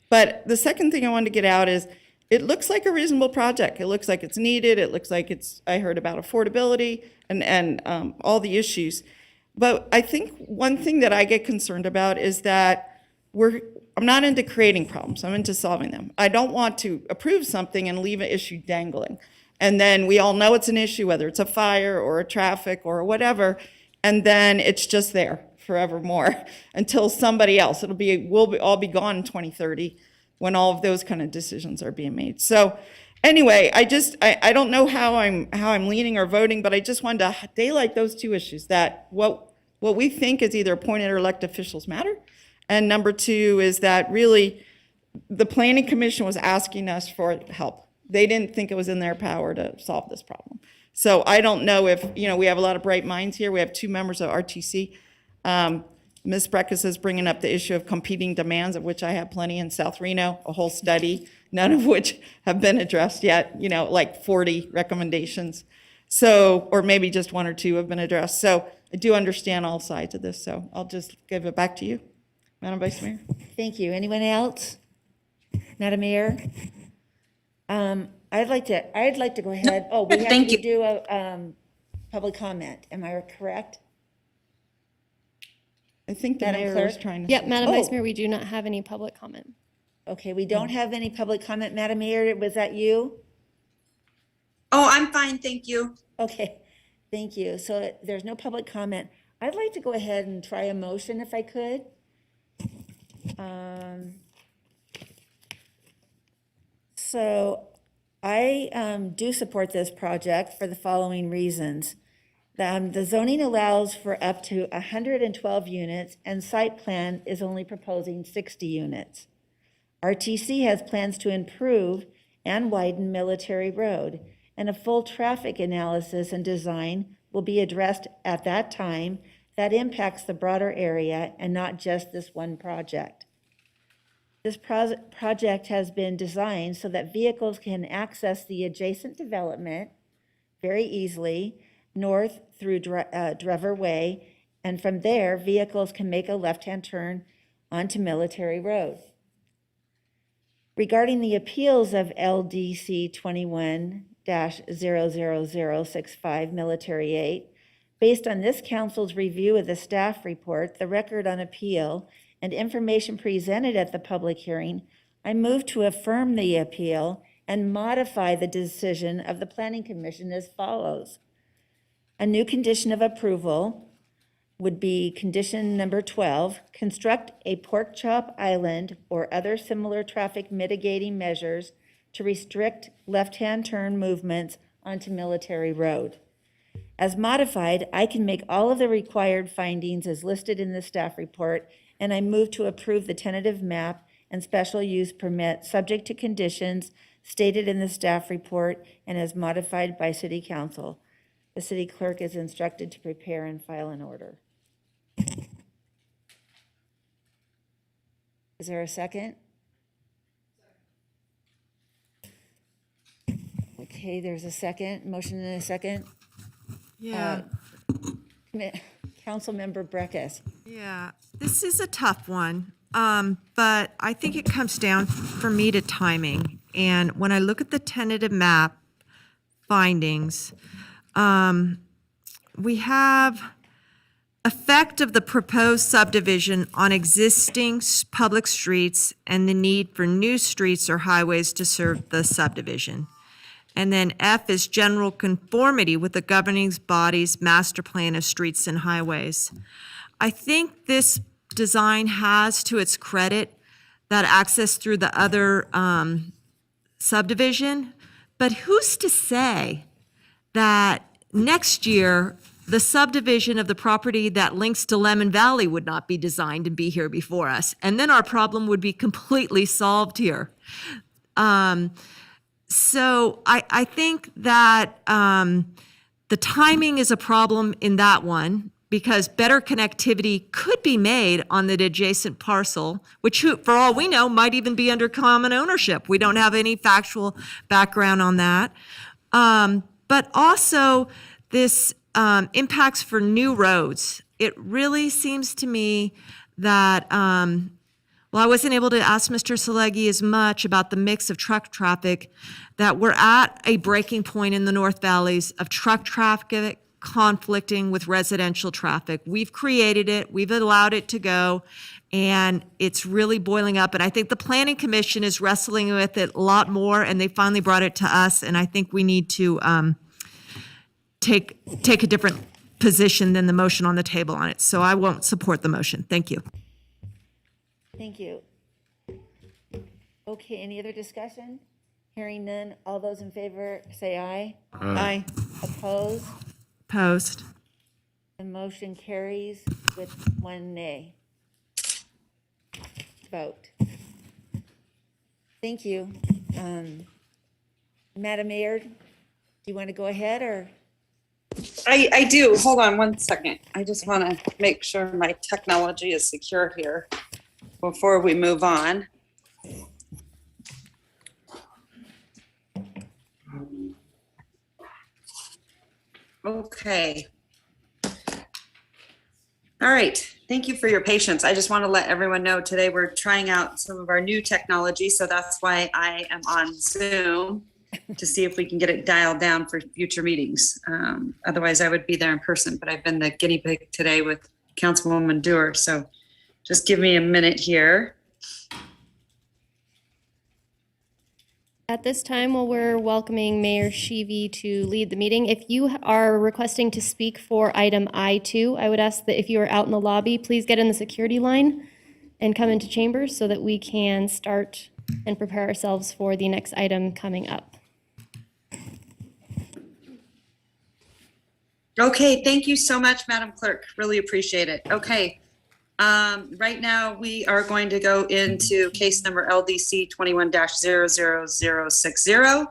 But the second thing I wanted to get out is, it looks like a reasonable project. It looks like it's needed. It looks like I heard about affordability and all the issues. But I think one thing that I get concerned about is that I'm not into creating problems. I'm into solving them. I don't want to approve something and leave an issue dangling. And then we all know it's an issue, whether it's a fire or a traffic or whatever, and then it's just there forevermore until somebody else. We'll all be gone in 2030 when all of those kind of decisions are being made. So Anyway, I don't know how I'm leaning or voting, but I just wanted to daylight those two issues, that what we think is either appointed or elected officials matter. And number two is that really the planning commission was asking us for help. They didn't think it was in their power to solve this problem. So I don't know if, we have a lot of bright minds here. We have two members of RTC. Ms. Breckus is bringing up the issue of competing demands, of which I have plenty in South Reno, a whole study, none of which have been addressed yet, like 40 recommendations. So, or maybe just one or two have been addressed. So I do understand all sides of this. So I'll just give it back to you, Madam Vice Mayor. Thank you. Anyone else? Madam Mayor? I'd like to go ahead. Oh, we have to do a public comment. Am I correct? I think the Madam mayor Clerk? was trying to. Yep, say- Madam Oh, Vice Mayor, we do not have any public comment. Okay, we don't have any public comment. Madam Mayor, was that you? Oh, I'm fine, thank you. Okay, thank you. So there's no public comment. I'd like to go ahead and try a motion if I could. So I do support this project for the following reasons. The zoning allows for up to 112 units and site plan is only proposing 60 units. RTC has plans to improve and widen Military Road, and a full traffic analysis and design will be addressed at that time that impacts the broader area and not just this one project. This project has been designed so that vehicles can access the adjacent development very easily, north through Drever Way, and from there, vehicles can make a left-hand turn onto Military Road. Regarding the appeals of LDC 21-00065 Military 8, based on this council's review of the staff report, the record on appeal, and information presented at the public hearing, I move to affirm the appeal and modify the decision of the Planning Commission as follows. A new condition of approval would be condition number 12, construct a pork chop island or other similar traffic mitigating measures to restrict left-hand turn movements onto Military Road. As modified, I can make all of the required findings as listed in the staff report, and I move to approve the tentative map and special use permit subject to conditions stated in the staff report and as modified by City Council. The city clerk is instructed to prepare and file an order. Is there a second? Okay, there's a second. Motion and a second. Yeah. Councilmember Breckus. Yeah, this is a tough one, but I think it comes down for me to timing. And when I look at the tentative map findings, we have effect of the proposed subdivision on existing public streets and the need for new streets or highways to serve the subdivision. And then F is general conformity with the governing body's master plan of streets and highways. I think this design has to its credit that access through the other subdivision, but who's to say that next year the subdivision of the property that links to Lemon Valley would not be designed and be here before us, and then our problem would be completely solved here. So I think that the timing is a problem in that one because better connectivity could be made on the adjacent parcel, which for all we know might even be under common ownership. We don't have any factual background on that. But also this impacts for new roads. It really seems to me that well, I wasn't able to ask Mr. Seleghi as much about the mix of truck traffic, that we're at a breaking point in the North Valleys of truck traffic conflicting with residential traffic. We've created it, we've allowed it to go, and it's really boiling up. And I think the Planning Commission is wrestling with it a lot more, and they finally brought it to us, and I think we need to take a different position than the motion on the table on it. So I won't support the motion. Thank you. Thank you. Okay, any other discussion? Hearing none, all those in favor say aye. Aye. Opposed? Post. The motion carries with 1 nay. Vote. Thank you. Madam Mayor, do you want to go ahead or? I do. Hold on one second. I just want to make sure my technology is secure here before we move on. Okay. All right. Thank you for your patience. I just want to let everyone know today we're trying out some of our new technology. So that's why I am on Zoom to see if we can get it dialed down for future meetings. Otherwise, I would be there in person, but I've been the guinea pig today with Councilwoman Dewar. So just give me a minute here. At this time, while we're welcoming Mayor Sheevy to lead the meeting, if you are requesting to speak for item I2, I would ask that if you are out in the lobby, please get in the security line and come into chambers so that we can start and prepare ourselves for the next item coming up. Okay, thank you so much, Madam Clerk. Really appreciate it. Okay. Right now, we are going to go into case number LDC 21-00060.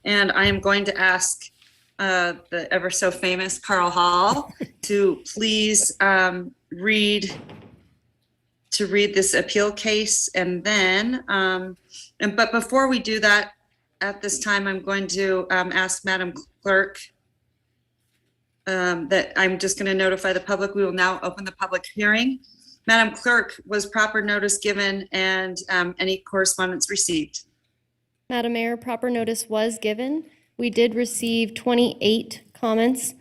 And I am going to ask the ever so famous Carl Hall to please read this appeal case. And then, but before we do that, at this time, I'm going to ask Madam Clerk that I'm just going to notify the public. We will now open the public hearing. Madam Clerk, was proper notice given and any correspondence received? Madam Mayor, proper notice was given. We did receive 28 comments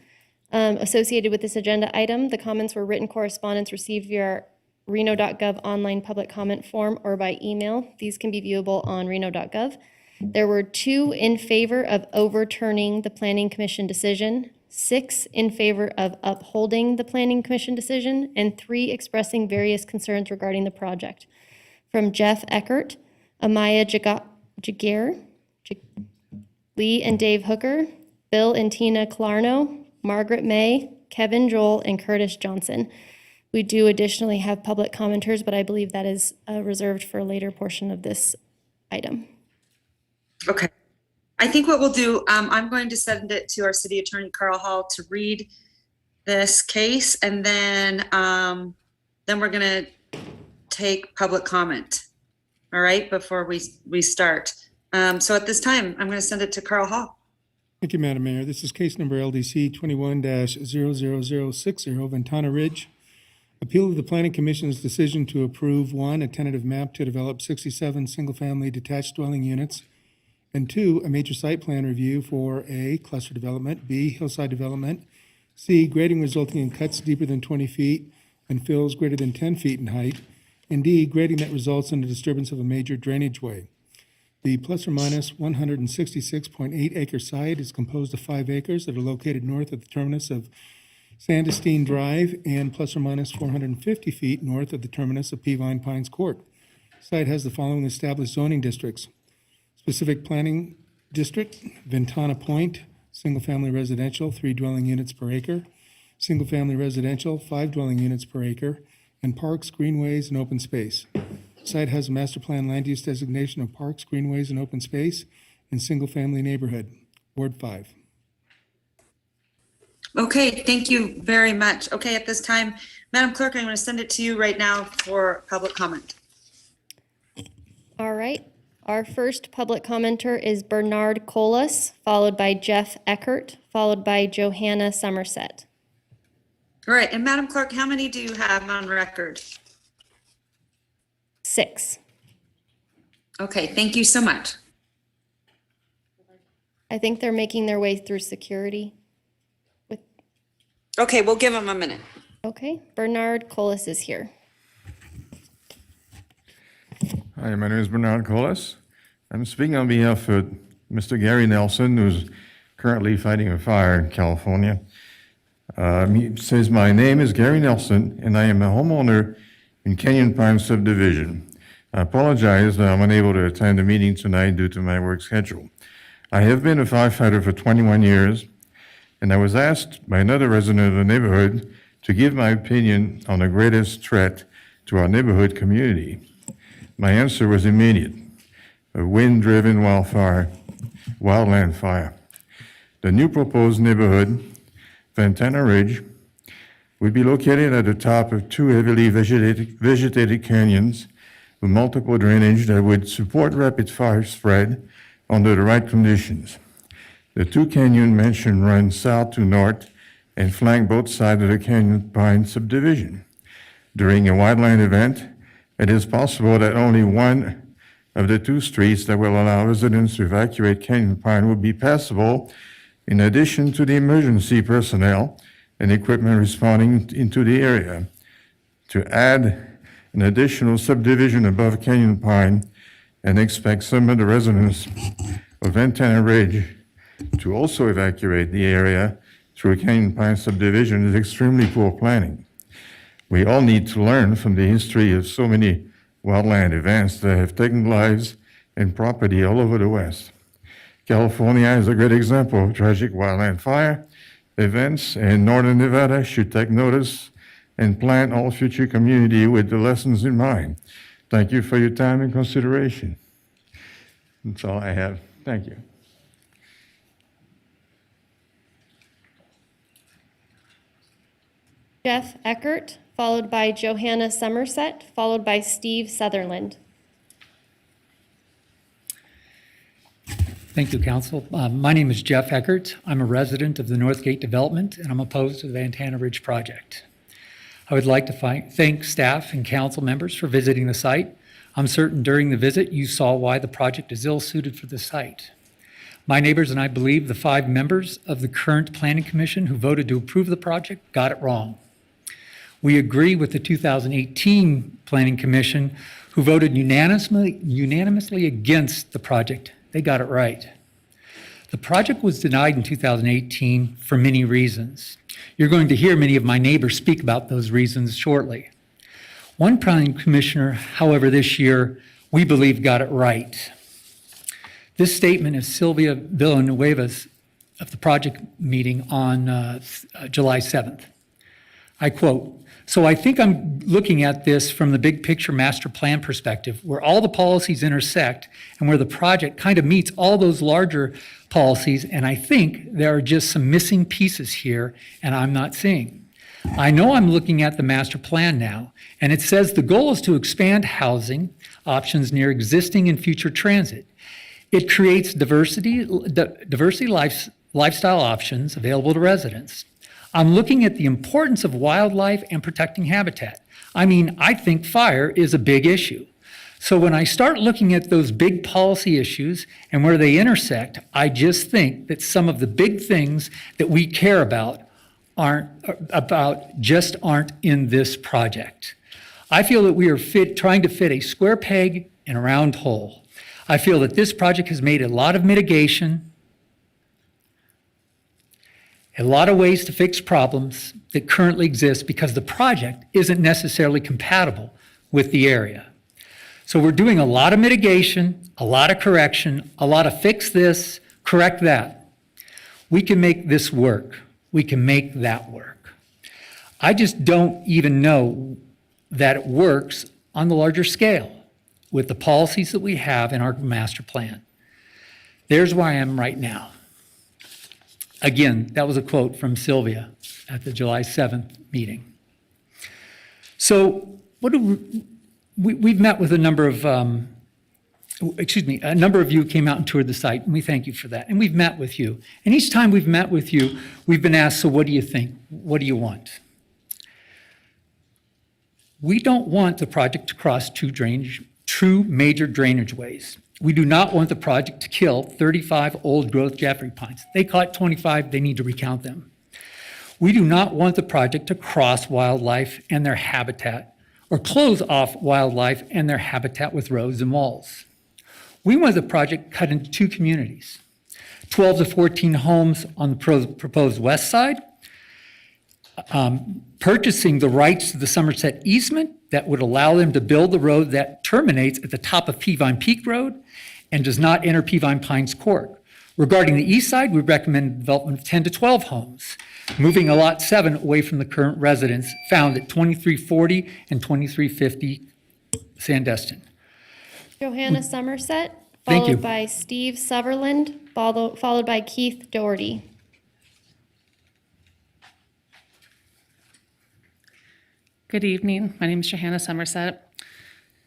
associated with this agenda item. The comments were written correspondence received via our reno.gov online public comment form or by email. These can be viewable on reno.gov. There were 2 in favor of overturning the Planning Commission decision, 6 in favor of upholding the Planning Commission decision, and 3 expressing various concerns regarding the project. From Jeff Eckert, Amaya Jaguar, Lee and Dave Hooker, Bill and Tina Clarno, Margaret May, Kevin Joel, and Curtis Johnson. We do additionally have public commenters, but I believe that is reserved for a later portion of this item. Okay. I think what we'll do, I'm going to send it to our city attorney, Carl Hall, to read this case, and then we're going to take public comment, all right, before we start. So at this time, I'm going to send it to Carl Hall. Thank you, Madam Mayor. This is case number LDC 21-00060, Ventana Ridge. Appeal of the Planning Commission's decision to approve 1, a tentative map to develop 67 single-family detached dwelling units, and 2, a major site plan review for A, cluster development, B, hillside development, C, grading resulting in cuts deeper than 20 feet and fills greater than 10 feet in height, and D, grading that results in the disturbance of a major drainage way. The plus or minus 166.8 acre site is composed of 5 acres that are located north of the terminus of Sandestein Drive and plus or minus 450 feet north of the terminus of Peavine Pines Court. The site has the following established zoning districts: Specific Planning District, Ventana Point, single-family residential, 3 dwelling units per acre, single-family residential, 5 dwelling units per acre, and parks, greenways, and open space. The site has a master plan land use designation of parks, greenways, and open space in single-family neighborhood, Ward 5. Okay, thank you very much. Okay, at this time, Madam Clerk, I'm going to send it to you right now for public comment. All right. Our first public commenter is Bernard Colas, followed by Jeff Eckert, followed by Johanna Somerset. All right, and Madam Clerk, how many do you have on record? 6. Okay, thank you so much. I think they're making their way through security. Okay, we'll give them a minute. Okay, Bernard Colas is here. Hi, my name is Bernard Colas. I'm speaking on behalf of Mr. Gary Nelson, who's currently fighting a fire in California. He says, my name is Gary Nelson, and I am a homeowner in Canyon Pine subdivision. I apologize that I'm unable to attend the meeting tonight due to my work schedule. I have been a firefighter for 21 years, and I was asked by another resident of the neighborhood to give my opinion on the greatest threat to our neighborhood community. My answer was immediate: a wind-driven wildland fire. The new proposed neighborhood, Ventana Ridge, would be located at the top of two heavily vegetated canyons with multiple drainage that would support rapid fire spread under the right conditions. The two canyons mentioned run south to north and flank both sides of the Canyon Pine subdivision. During a wildland event, it is possible that only one of the two streets that will allow residents to evacuate Canyon Pine will be passable, in addition to the emergency personnel and equipment responding into the area. To add an additional subdivision above Canyon Pine and expect some of the residents of Ventana Ridge to also evacuate the area through a Canyon Pine subdivision is extremely poor planning. We all need to learn from the history of so many wildland events that have taken lives and property all over the West. California is a great example of tragic wildland fire events, and Northern Nevada should take notice and plan all future community with the lessons in mind. Thank you for your time and consideration. That's all I have. Thank you. Jeff Eckert, followed by Johanna Somerset, followed by Steve Sutherland. Thank you, Council. My name is Jeff Eckert. I'm a resident of the Northgate Development, and I'm opposed to the Ventana Ridge project. I would like to thank staff and council members for visiting the site. I'm certain during the visit you saw why the project is ill-suited for the site. My neighbors and I believe the 5 members of the current Planning Commission who voted to approve the project got it wrong. We agree with the 2018 Planning Commission who voted unanimously against the project. They got it right. The project was denied in 2018 for many reasons. You're going to hear many of my neighbors speak about those reasons shortly. One planning commissioner, however, this year, we believe got it right. This statement is Sylvia Villanueva's of the project meeting on July 7th. I quote, "So I think I'm looking at this from the big picture master plan perspective, where all the policies intersect and where the project kind of meets all those larger policies, and I think there are just some missing pieces here and I'm not seeing. I know I'm looking at the master plan now, and it says the goal is to expand housing options near existing and future transit. It creates diversity lifestyle options available to residents. I'm looking at the importance of wildlife and protecting habitat. I mean, I think fire is a big issue. So when I start looking at those big policy issues and where they intersect, I just think that some of the big things that we care about aren't in this project. I feel that we are trying to fit a square peg in a round hole. I feel that this project has made a lot of mitigation, a lot of ways to fix problems that currently exist because the project isn't necessarily compatible with the area. So we're doing a lot of mitigation, a lot of correction, a lot of fix this, correct that. We can make this work. We can make that work. I just don't even know that it works on the larger scale with the policies that we have in our master plan. There's where I am right now. Again, that was a quote from Sylvia at the July 7th meeting. So we've met with a number of you came out and toured the site, and we thank you for that. And we've met with you. And each time we've met with you, we've been asked, so what do you think? What do you want? We don't want the project to cross two major drainage ways. We do not want the project to kill 35 old-growth Jeffrey pines. They caught 25, they need to recount them. We do not want the project to cross wildlife and their habitat, or close off wildlife and their habitat with roads and walls. We want the project cut into 2 communities, 12 to 14 homes on the proposed west side, purchasing the rights to the Somerset easement that would allow them to build the road that terminates at the top of Peavine Peak Road and does not enter Peavine Pines Court. Regarding the east side, we recommend development of 10 to 12 homes, moving a lot 7 away from the current residents found at 2340 and 2350 Sandestin. Johanna Somerset, Thank you. followed by Steve Sutherland, followed by Keith Doherty. Good evening. My name is Johanna Somerset.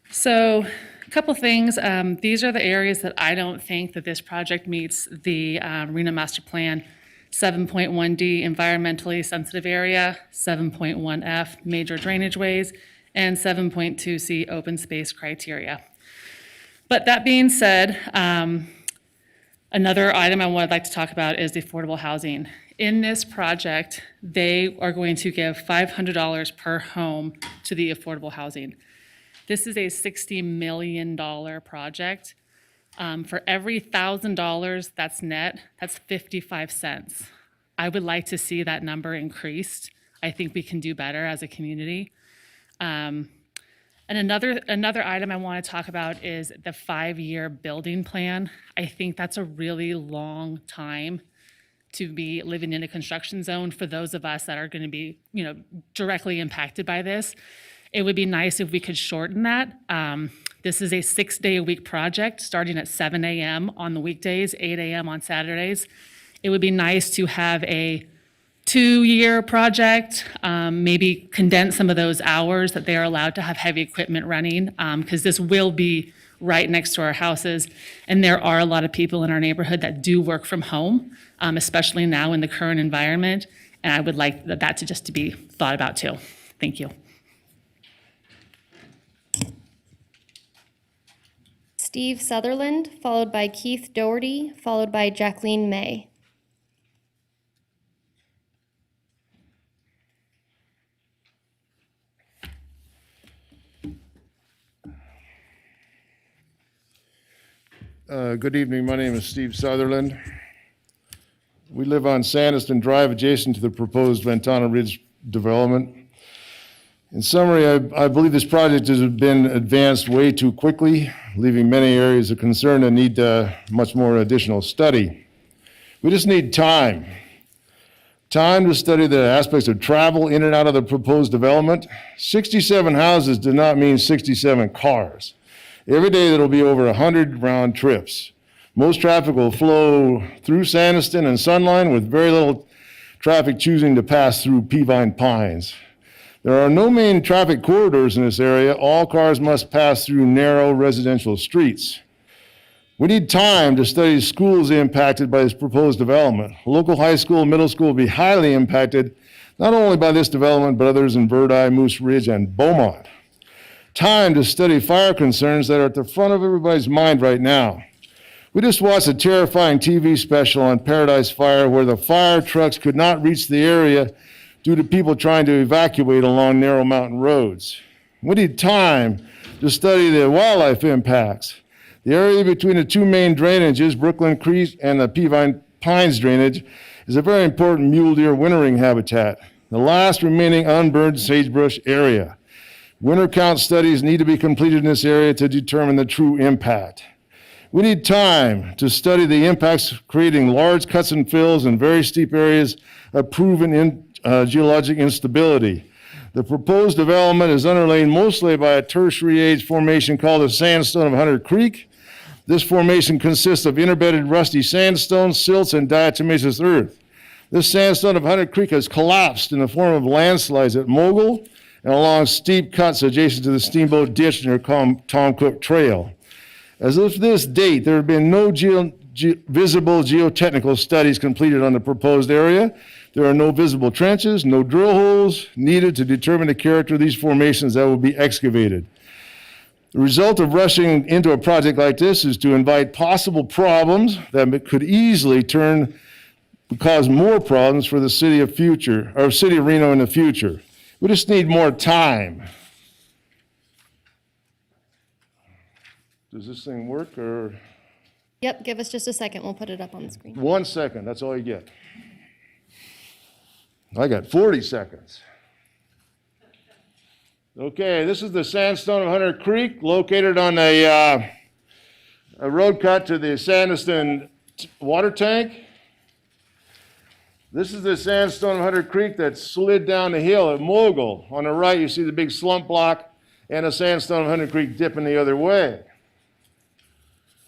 So a couple things. These are the areas that I don't think that this project meets the Reno Master Plan 7.1D environmentally sensitive area, 7.1F major drainage ways, and 7.2C open space criteria. But that being said, another item I would like to talk about is the affordable housing. In this project, they are going to give $500 per home to the affordable housing. This is a $60 million project. For every $1,000 that's net, that's 55 cents. I would like to see that number increased. I think we can do better as a community. And another item I want to talk about is the 5-year building plan. I think that's a really long time to be living in a construction zone for those of us that are going to be, directly impacted by this. It would be nice if we could shorten that. This is a 6-day-a-week project starting at 7 a.m. on the weekdays, 8 a.m. on Saturdays. It would be nice to have a 2-year project, maybe condense some of those hours that they are allowed to have heavy equipment running, because this will be right next to our houses. And there are a lot of people in our neighborhood that do work from home, especially now in the current environment. And I would like that to just to be thought about too. Thank you. Steve Sutherland, followed by Keith Doherty, followed by Jacqueline May. Good evening. My name is Steve Sutherland. We live on Sandestin Drive, adjacent to the proposed Ventana Ridge development. In summary, I believe this project has been advanced way too quickly, leaving many areas of concern that need much more additional study. We just need time. Time to study the aspects of travel in and out of the proposed development. 67 houses does not mean 67 cars. Every day there'll be over 100 round trips. Most traffic will flow through Sandestin and Sunline, with very little traffic choosing to pass through Peavine Pines. There are no main traffic corridors in this area. All cars must pass through narrow residential streets. We need time to study schools impacted by this proposed development. Local high school and middle school will be highly impacted, not only by this development, but others in Verdi, Moose Ridge, and Beaumont. Time to study fire concerns that are at the front of everybody's mind right now. We just watched a terrifying TV special on Paradise Fire where the fire trucks could not reach the area due to people trying to evacuate along narrow mountain roads. We need time to study the wildlife impacts. The area between the two main drainages, Brooklyn Creek and the Peavine Pines drainage, is a very important mule deer wintering habitat, the last remaining unburned sagebrush area. Winter count studies need to be completed in this area to determine the true impact. We need time to study the impacts of creating large cuts and fills in very steep areas of proven geologic instability. The proposed development is underlain mostly by a tertiary age formation called the sandstone of Hunter Creek. This formation consists of interbedded rusty sandstone, silts, and diatomaceous earth. This sandstone of Hunter Creek has collapsed in the form of landslides at Mogul and along steep cuts adjacent to the Steamboat Ditch near Tom Cook Trail. As of this date, there have been no visible geotechnical studies completed on the proposed area. There are no visible trenches, no drill holes needed to determine the character of these formations that will be excavated. The result of rushing into a project like this is to invite possible problems that could easily cause more problems for the city of Reno in the future. We just need more time. Does this thing work, or? Yep, give us just a second. We'll put it up on the screen. 1 second, that's all you get. I got 40 seconds. Okay, this is the sandstone of Hunter Creek, located on a road cut to the Sanderson water tank. This is the sandstone of Hunter Creek that slid down the hill at Mogul. On the right, you see the big slump block and the sandstone of Hunter Creek dipping the other way.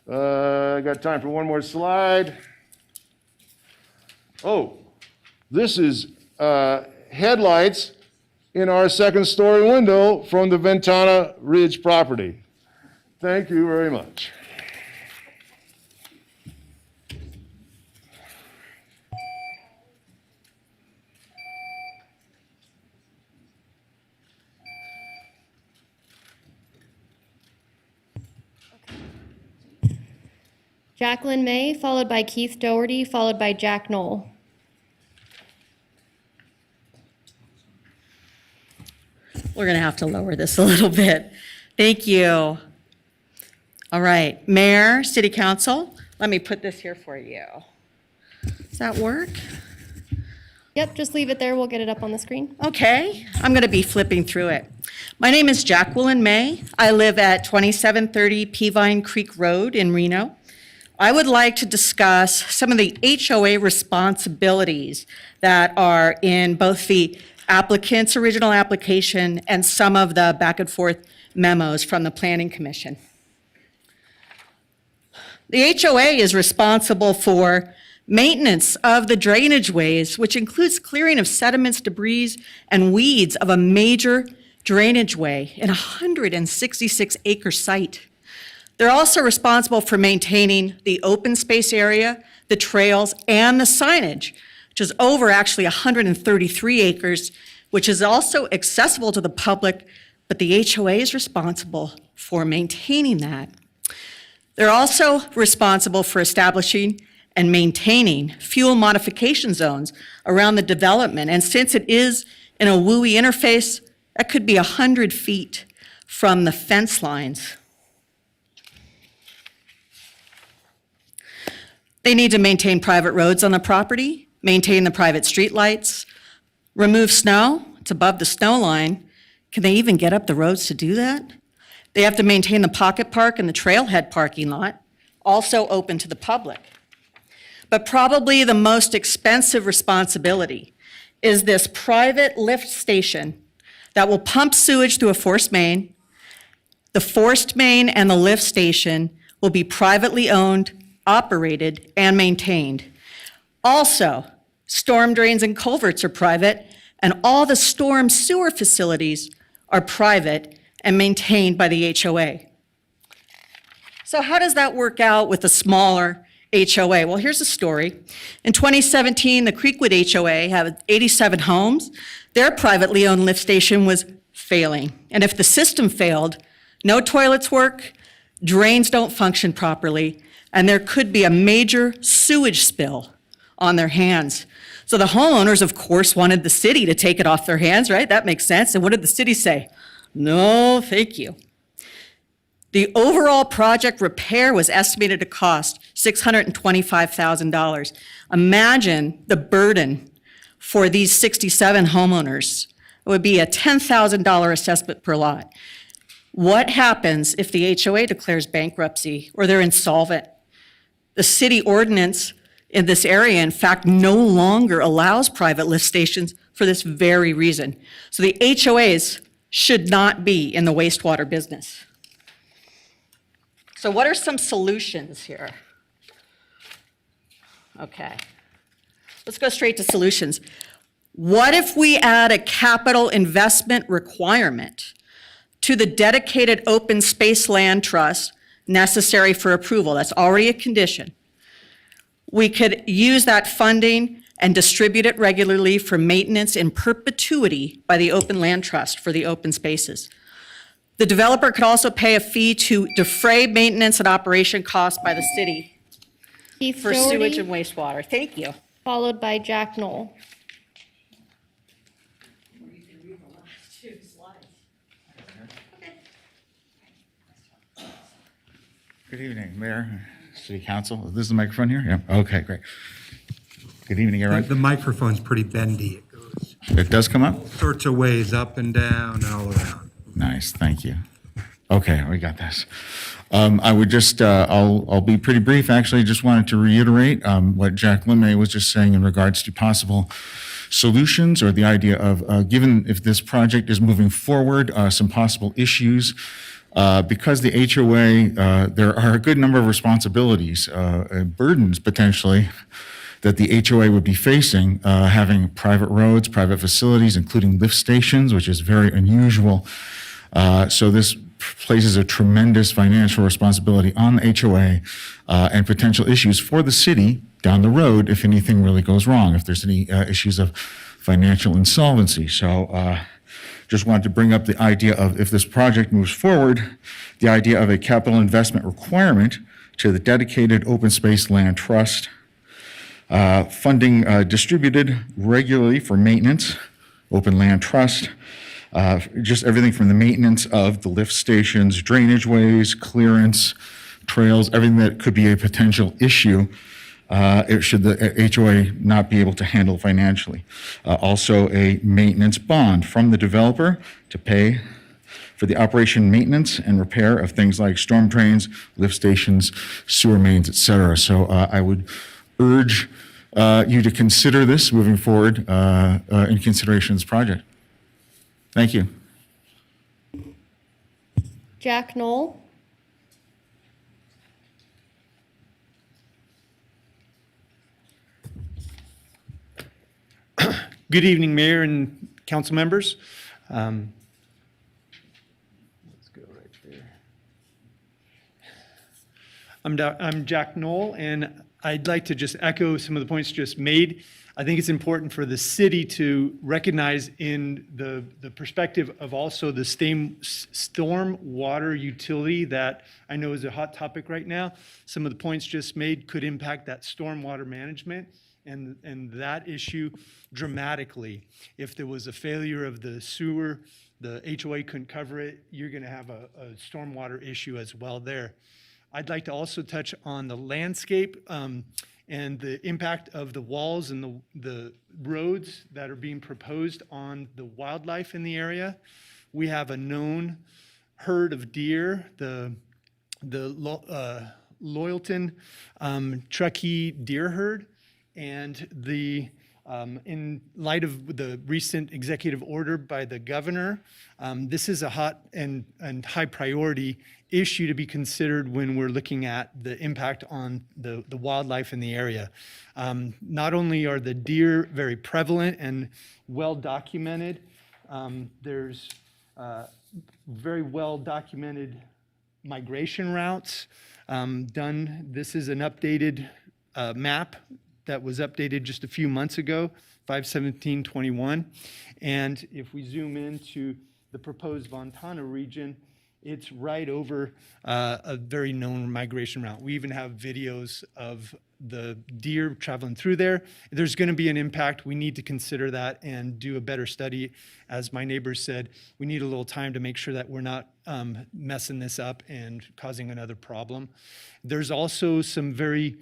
I got time for one more slide. Oh, this is headlights in our second-story window from the Ventana Ridge property. Thank you very much. Jacqueline May, followed by Keith Doherty, followed by Jack Knoll. We're going to have to lower this a little bit. Thank you. All right, Mayor, City Council, let me put this here for you. Does that work? Yep, just leave it there. We'll get it up on the screen. Okay, I'm going to be flipping through it. My name is Jacqueline May. I live at 2730 Peavine Creek Road in Reno. I would like to discuss some of the HOA responsibilities that are in both the applicant's original application and some of the back and forth memos from the Planning Commission. The HOA is responsible for maintenance of the drainage ways, which includes clearing of sediments, debris, and weeds of a major drainage way in a 166-acre site. They're also responsible for maintaining the open space area, the trails, and the signage, which is over actually 133 acres, which is also accessible to the public, but the HOA is responsible for maintaining that. They're also responsible for establishing and maintaining fuel modification zones around the development. And since it is in a WUI interface, that could be 100 feet from the fence lines. They need to maintain private roads on the property, maintain the private streetlights, remove snow. It's above the snow line. Can they even get up the roads to do that? They have to maintain the pocket park and the trailhead parking lot, also open to the public. But probably the most expensive responsibility is this private lift station that will pump sewage through a forced main. The forced main and the lift station will be privately owned, operated, and maintained. Also, storm drains and culverts are private, and all the storm sewer facilities are private and maintained by the HOA. So how does that work out with a smaller HOA? Well, here's the story. In 2017, the Creekwood HOA had 87 homes. Their privately owned lift station was failing. And if the system failed, no toilets work, drains don't function properly, and there could be a major sewage spill on their hands. So the homeowners, of course, wanted the city to take it off their hands, right? That makes sense. And what did the city say? No, thank you. The overall project repair was estimated to cost $625,000. Imagine the burden for these 67 homeowners. It would be a $10,000 assessment per lot. What happens if the HOA declares bankruptcy or they're insolvent? The city ordinance in this area, in fact, no longer allows private lift stations for this very reason. So the HOAs should not be in the wastewater business. So what are some solutions here? Okay, let's go straight to solutions. What if we add a capital investment requirement to the dedicated open space land trust necessary for approval? That's already a condition. We could use that funding and distribute it regularly for maintenance in perpetuity by the Open Land Trust for the open spaces. The developer could also pay a fee to defray maintenance and operation costs by the city Keith for Doherty, sewage and wastewater. Thank you. followed by Jack Knoll. Good evening, Mayor, City Council. Is this the microphone here? Yeah. Okay, great. Good evening, everyone. The microphone's pretty bendy. It goes It does come up? sorts of ways, up and down and all around. Nice, thank you. Okay, we got this. I would just, I'll be pretty brief, actually. Just wanted to reiterate what Jack Lemay was just saying in regards to possible solutions, or the idea of, given if this project is moving forward, some possible issues. Because the HOA, there are a good number of responsibilities, and burdens potentially, that the HOA would be facing, having private roads, private facilities, including lift stations, which is very unusual. So this places a tremendous financial responsibility on the HOA, and potential issues for the city down the road if anything really goes wrong, if there's any issues of financial insolvency. So just wanted to bring up the idea of, if this project moves forward, the idea of a capital investment requirement to the dedicated open space land trust, funding distributed regularly for maintenance, open land trust, just everything from the maintenance of the lift stations, drainage ways, clearance, trails, everything that could be a potential issue, should the HOA not be able to handle financially. Also, a maintenance bond from the developer to pay for the operation, maintenance, and repair of things like storm drains, lift stations, sewer mains, et cetera. So I would urge you to consider this moving forward in consideration of this project. Thank you. Jack Knoll. Good evening, Mayor and council members. Let's go right there. I'm Jack Knoll, and I'd like to just echo some of the points just made. I think it's important for the city to recognize, in the perspective of also the storm water utility that I know is a hot topic right now. Some of the points just made could impact that stormwater management and that issue dramatically. If there was a failure of the sewer, the HOA couldn't cover it, you're going to have a stormwater issue as well there. I'd like to also touch on the landscape and the impact of the walls and the roads that are being proposed on the wildlife in the area. We have a known herd of deer, the Loyalton Truckee deer herd, and in light of the recent executive order by the governor, this is a hot and high priority issue to be considered when we're looking at the impact on the wildlife in the area. Not only are the deer very prevalent and well documented, there's very well documented migration routes done. This is an updated map that was updated just a few months ago, 5/17/21. And if we zoom into the proposed Ventana region, it's right over a very known migration route. We even have videos of the deer traveling through there. There's going to be an impact. We need to consider that and do a better study. As my neighbors said, we need a little time to make sure that we're not messing this up and causing another problem. There's also some very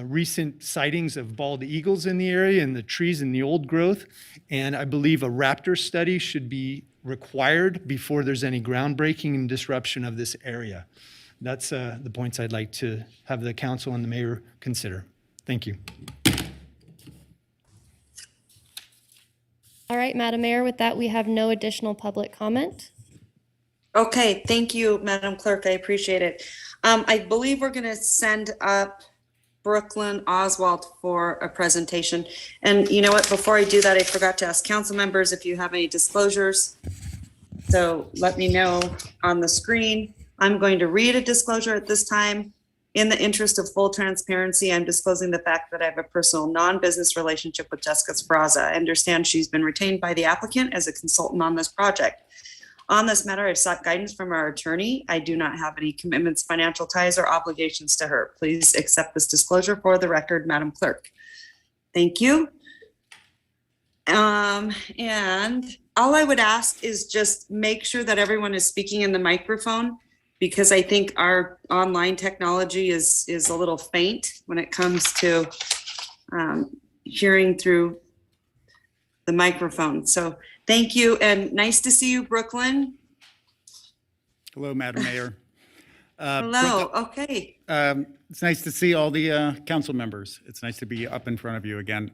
recent sightings of bald eagles in the area and the trees in the old growth. And I believe a raptor study should be required before there's any groundbreaking and disruption of this area. That's the points I'd like to have the council and the mayor consider. Thank you. All right, Madam Mayor, with that, we have no additional public comment. Okay, thank you, Madam Clerk. I appreciate it. I believe we're going to send up Brooklyn Oswald for a presentation. And you know what, before I do that, I forgot to ask council members if you have any disclosures. So let me know on the screen. I'm going to read a disclosure at this time. In the interest of full transparency, I'm disclosing the fact that I have a personal non-business relationship with Jessica Spraza. I understand she's been retained by the applicant as a consultant on this project. On this matter, I've sought guidance from our attorney. I do not have any commitments, financial ties, or obligations to her. Please accept this disclosure for the record, Madam Clerk. Thank you. And all I would ask is just make sure that everyone is speaking in the microphone, because I think our online technology is a little faint when it comes to hearing through the microphone. So thank you, and nice to see you, Brooklyn. Hello, Madam Mayor. Hello, okay. It's nice to see all the council members. It's nice to be up in front of you again.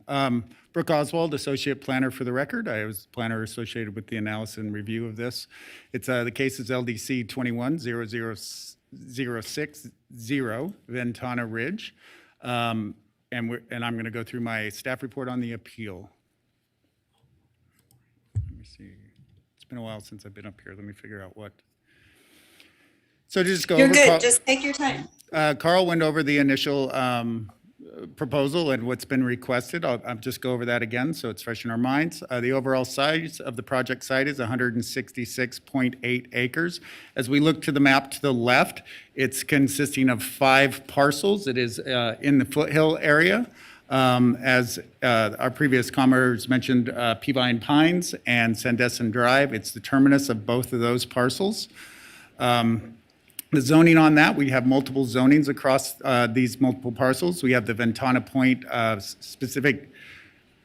Brooke Oswald, Associate Planner for the record. I was planner associated with the analysis and review of this. It's the case is LDC 21-00060 Ventana Ridge. And I'm going to go through my staff report on the appeal. Let me see. It's been a while since I've been up here. Let me figure out what. So just go You're over. good, just take your time. Carl went over the initial proposal and what's been requested. I'll just go over that again so it's fresh in our minds. The overall size of the project site is 166.8 acres. As we look to the map to the left, it's consisting of 5 parcels. It is in the foothill area. As our previous commenters mentioned, Peavine Pines and Sandestin Drive, it's the terminus of both of those parcels. The zoning on that, we have multiple zonings across these multiple parcels. We have the Ventana Point specific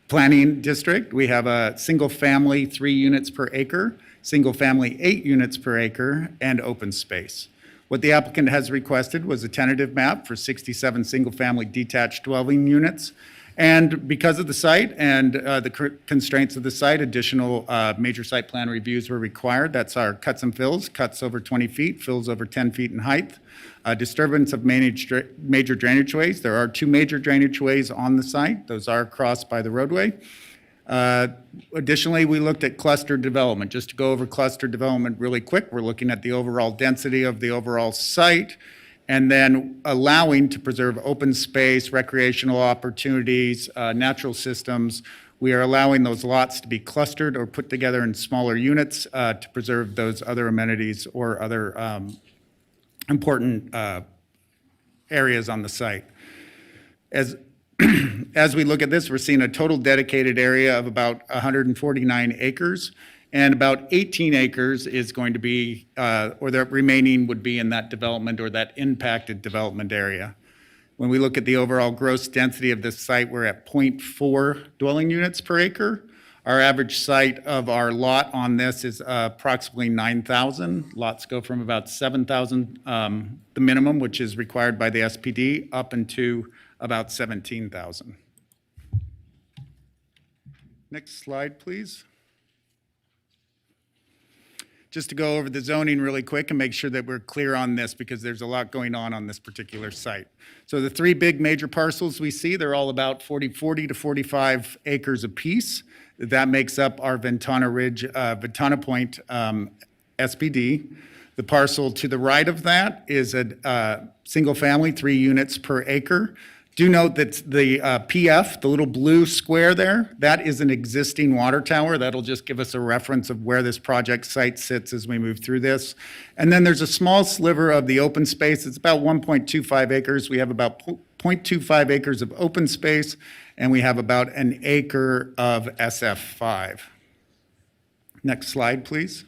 planning district. We have a single family 3 units per acre, single family 8 units per acre, and open space. What the applicant has requested was a tentative map for 67 single family detached dwelling units. And because of the site and the constraints of the site, additional major site plan reviews were required. That's our cuts and fills, cuts over 20 feet, fills over 10 feet in height. Disturbance of major drainage ways. There are 2 major drainage ways on the site. Those are crossed by the roadway. Additionally, we looked at cluster development. Just to go over cluster development really quick, we're looking at the overall density of the overall site, and then allowing to preserve open space, recreational opportunities, natural systems. We are allowing those lots to be clustered or put together in smaller units to preserve those other amenities or other important areas on the site. As we look at this, we're seeing a total dedicated area of about 149 acres. And about 18 acres is going to be, or the remaining would be in that development or that impacted development area. When we look at the overall gross density of this site, we're at 0.4 dwelling units per acre. Our average site of our lot on this is approximately 9,000. Lots go from about 7,000, the minimum, which is required by the SPD, up into about 17,000. Next slide, please. Just to go over the zoning really quick and make sure that we're clear on this because there's a lot going on this particular site. So the 3 big major parcels we see, they're all about 40 to 45 acres apiece. That makes up our Ventana Ridge, Ventana Point SPD. The parcel to the right of that is a single family, 3 units per acre. Do note that the PF, the little blue square there, that is an existing water tower. That'll just give us a reference of where this project site sits as we move through this. And then there's a small sliver of the open space. It's about 1.25 acres. We have about 0.25 acres of open space, and we have about an acre of SF5. Next slide, please.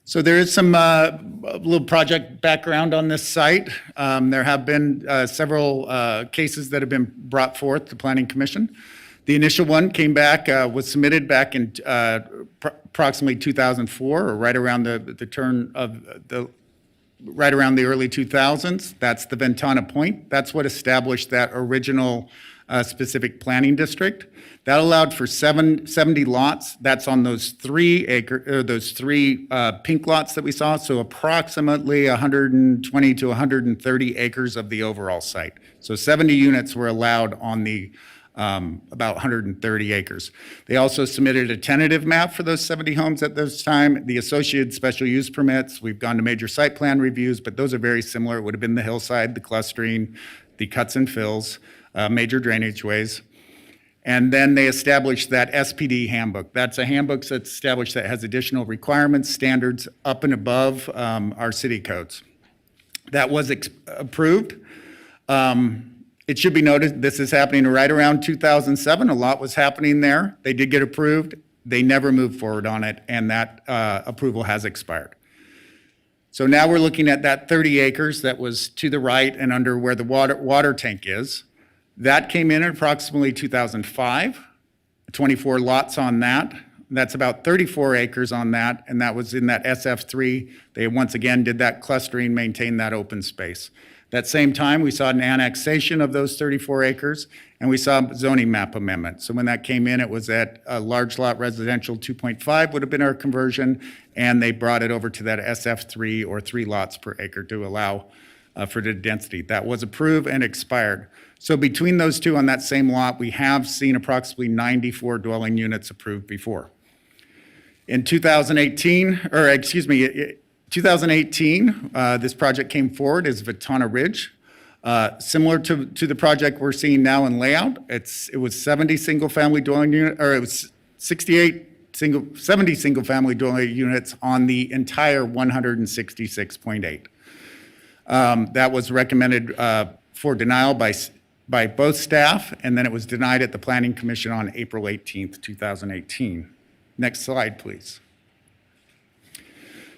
So there is some little project background on this site. There have been several cases that have been brought forth to Planning Commission. The initial one came back, was submitted back in approximately 2004, or right around the turn of right around the early 2000s. That's the Ventana Point. That's what established that original specific planning district. That allowed for 70 lots. That's on those 3 pink lots that we saw. So approximately 120 to 130 acres of the overall site. So 70 units were allowed on the about 130 acres. They also submitted a tentative map for those 70 homes at this time. The associated special use permits, we've gone to major site plan reviews, but those are very similar. It would have been the hillside, the clustering, the cuts and fills, major drainage ways. And then they established that SPD handbook. That's a handbook that's established that has additional requirements, standards up and above our city codes. That was approved. It should be noted, this is happening right around 2007. A lot was happening there. They did get approved. They never moved forward on it, and that approval has expired. So now we're looking at that 30 acres that was to the right and under where the water tank is. That came in at approximately 2005, 24 lots on that. That's about 34 acres on that, and that was in that SF3. They once again did that clustering, maintained that open space. That same time, we saw an annexation of those 34 acres, and we saw a zoning map amendment. So when that came in, it was at a large lot residential 2.5 would have been our conversion, and they brought it over to that SF3 or 3 lots per acre to allow for the density. That was approved and expired. So between those two on that same lot, we have seen approximately 94 dwelling units approved before. In 2018, or excuse me, 2018, this project came forward as Ventana Ridge. Similar to the project we're seeing now in layout, it was 70 single-family dwelling unit, or it was 70 single-family dwelling units on the entire 166.8. That was recommended for denial by both staff, and then it was denied at the Planning Commission on April 18th, 2018. Next slide, please.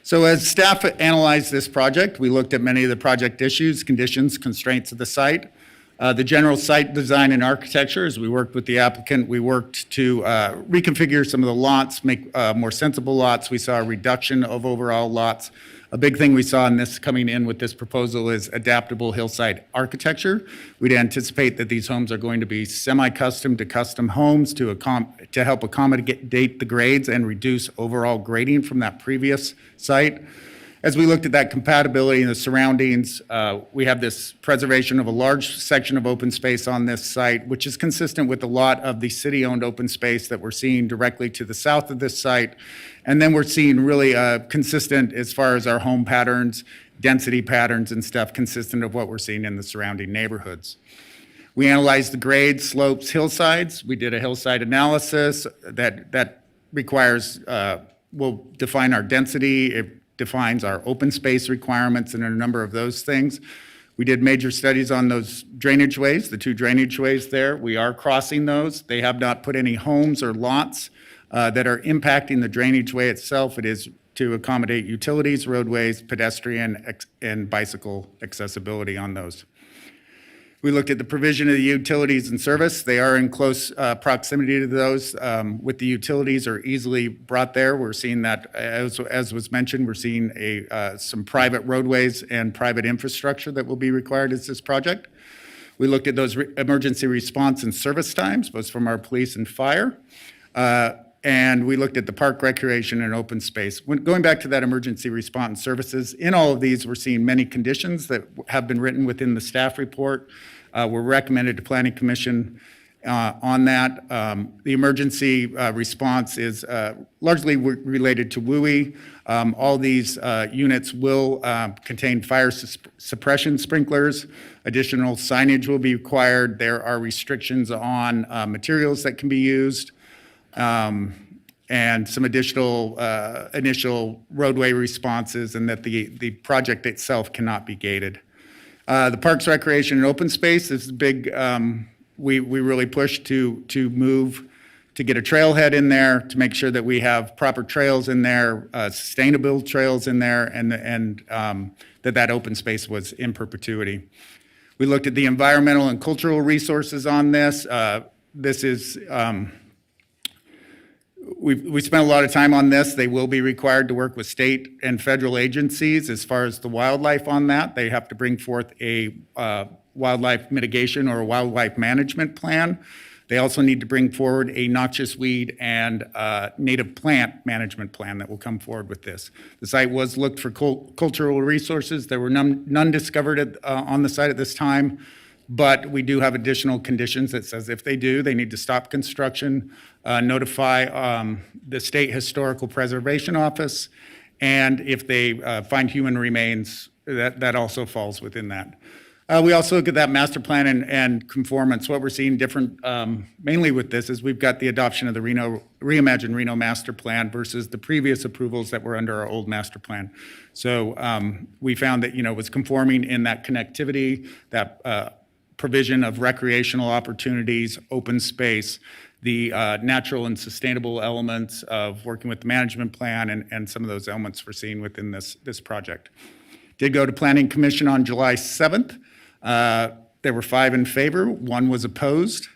So as staff analyzed this project, we looked at many of the project issues, conditions, constraints of the site. The general site design and architecture, as we worked with the applicant, we worked to reconfigure some of the lots, make more sensible lots. We saw a reduction of overall lots. A big thing we saw in this coming in with this proposal is adaptable hillside architecture. We'd anticipate that these homes are going to be semi-custom to custom homes to help accommodate the grades and reduce overall grading from that previous site. As we looked at that compatibility in the surroundings, we have this preservation of a large section of open space on this site, which is consistent with a lot of the city-owned open space that we're seeing directly to the south of this site. And then we're seeing really consistent as far as our home patterns, density patterns and stuff, consistent of what we're seeing in the surrounding neighborhoods. We analyzed the grades, slopes, hillsides. We did a hillside analysis that requires, will define our density. It defines our open space requirements and a number of those things. We did major studies on those drainage ways, the 2 drainage ways there. We are crossing those. They have not put any homes or lots that are impacting the drainage way itself. It is to accommodate utilities, roadways, pedestrian and bicycle accessibility on those. We looked at the provision of the utilities and service. They are in close proximity to those. With the utilities are easily brought there. We're seeing that, as was mentioned, we're seeing some private roadways and private infrastructure that will be required as this project. We looked at those emergency response and service times, both from our police and fire. And we looked at the park recreation and open space. Going back to that emergency response services, in all of these, we're seeing many conditions that have been written within the staff report. Were recommended to Planning Commission on that. The emergency response is largely related to WUI. All these units will contain fire suppression sprinklers. Additional signage will be required. There are restrictions on materials that can be used. And some additional initial roadway responses, and that the project itself cannot be gated. The Parks, Recreation, and Open Space is big. We really push to move to get a trailhead in there, to make sure that we have proper trails in there, sustainable trails in there, and that open space was in perpetuity. We looked at the environmental and cultural resources on this. This is we spent a lot of time on this. They will be required to work with state and federal agencies as far as the wildlife on that. They have to bring forth a wildlife mitigation or a wildlife management plan. They also need to bring forward a noxious weed and native plant management plan that will come forward with this. The site was looked for cultural resources. There were none discovered on the site at this time. But we do have additional conditions that says if they do, they need to stop construction, notify the State Historical Preservation Office, and if they find human remains, that also falls within that. We also look at that master plan and conformance. What we're seeing different, mainly with this, is we've got the adoption of the Reimagine Reno master plan versus the previous approvals that were under our old master plan. So we found that, it was conforming in that connectivity, that provision of recreational opportunities, open space, the natural and sustainable elements of working with the management plan, and some of those elements foreseen within this project. Did go to Planning Commission on July 7th. There were 5 in favor, 1 was opposed.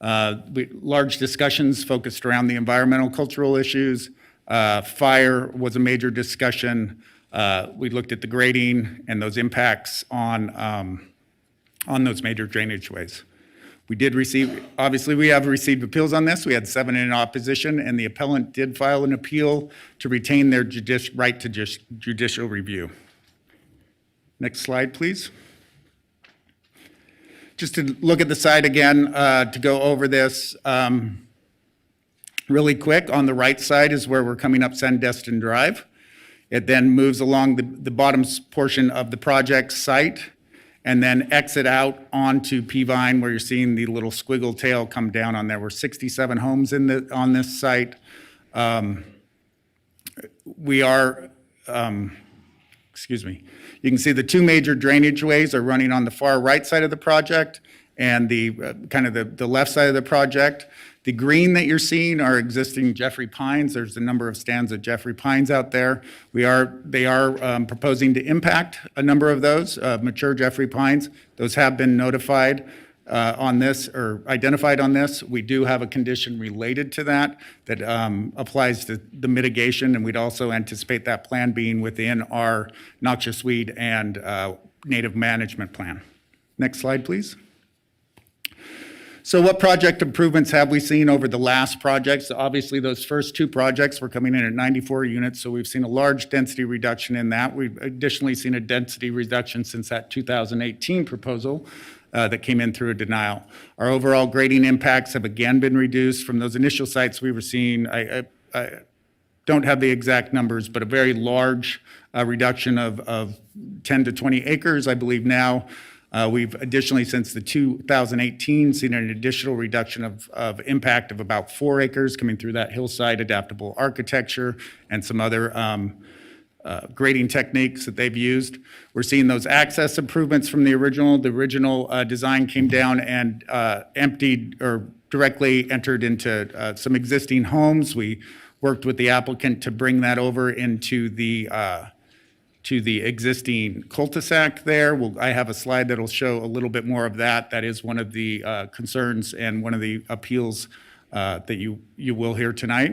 Large discussions focused around the environmental cultural issues. Fire was a major discussion. We looked at the grading and those impacts on those major drainage ways. We did receive, obviously, we have received appeals on this. We had 7 in opposition, and the appellant did file an appeal to retain their right to judicial review. Next slide, please. Just to look at the site again, to go over this really quick. On the right side is where we're coming up Sandestin Drive. It then moves along the bottom portion of the project site and then exit out onto Peavine, where you're seeing the little squiggle tail come down on there. We're 67 homes on this site. Excuse me. You can see the 2 major drainage ways are running on the far right side of the project and the the left side of the project. The green that you're seeing are existing Jeffrey pines. There's a number of stands of Jeffrey pines out there. They are proposing to impact a number of those mature Jeffrey pines. Those have been notified on this, or identified on this. We do have a condition related to that applies to the mitigation, and we'd also anticipate that plan being within our noxious weed and native management plan. Next slide, please. So what project improvements have we seen over the last projects? Obviously, those first 2 projects were coming in at 94 units, so we've seen a large density reduction in that. We've additionally seen a density reduction since that 2018 proposal that came in through a denial. Our overall grading impacts have again been reduced from those initial sites we were seeing. I don't have the exact numbers, but a very large reduction of 10 to 20 acres, I believe now. We've additionally, since the 2018, seen an additional reduction of impact of about 4 acres coming through that hillside adaptable architecture and some other grading techniques that they've used. We're seeing those access improvements from the original. The original design came down and emptied or directly entered into some existing homes. We worked with the applicant to bring that over into the existing cul-de-sac there. I have a slide that'll show a little bit more of that. That is one of the concerns and one of the appeals that you will hear tonight.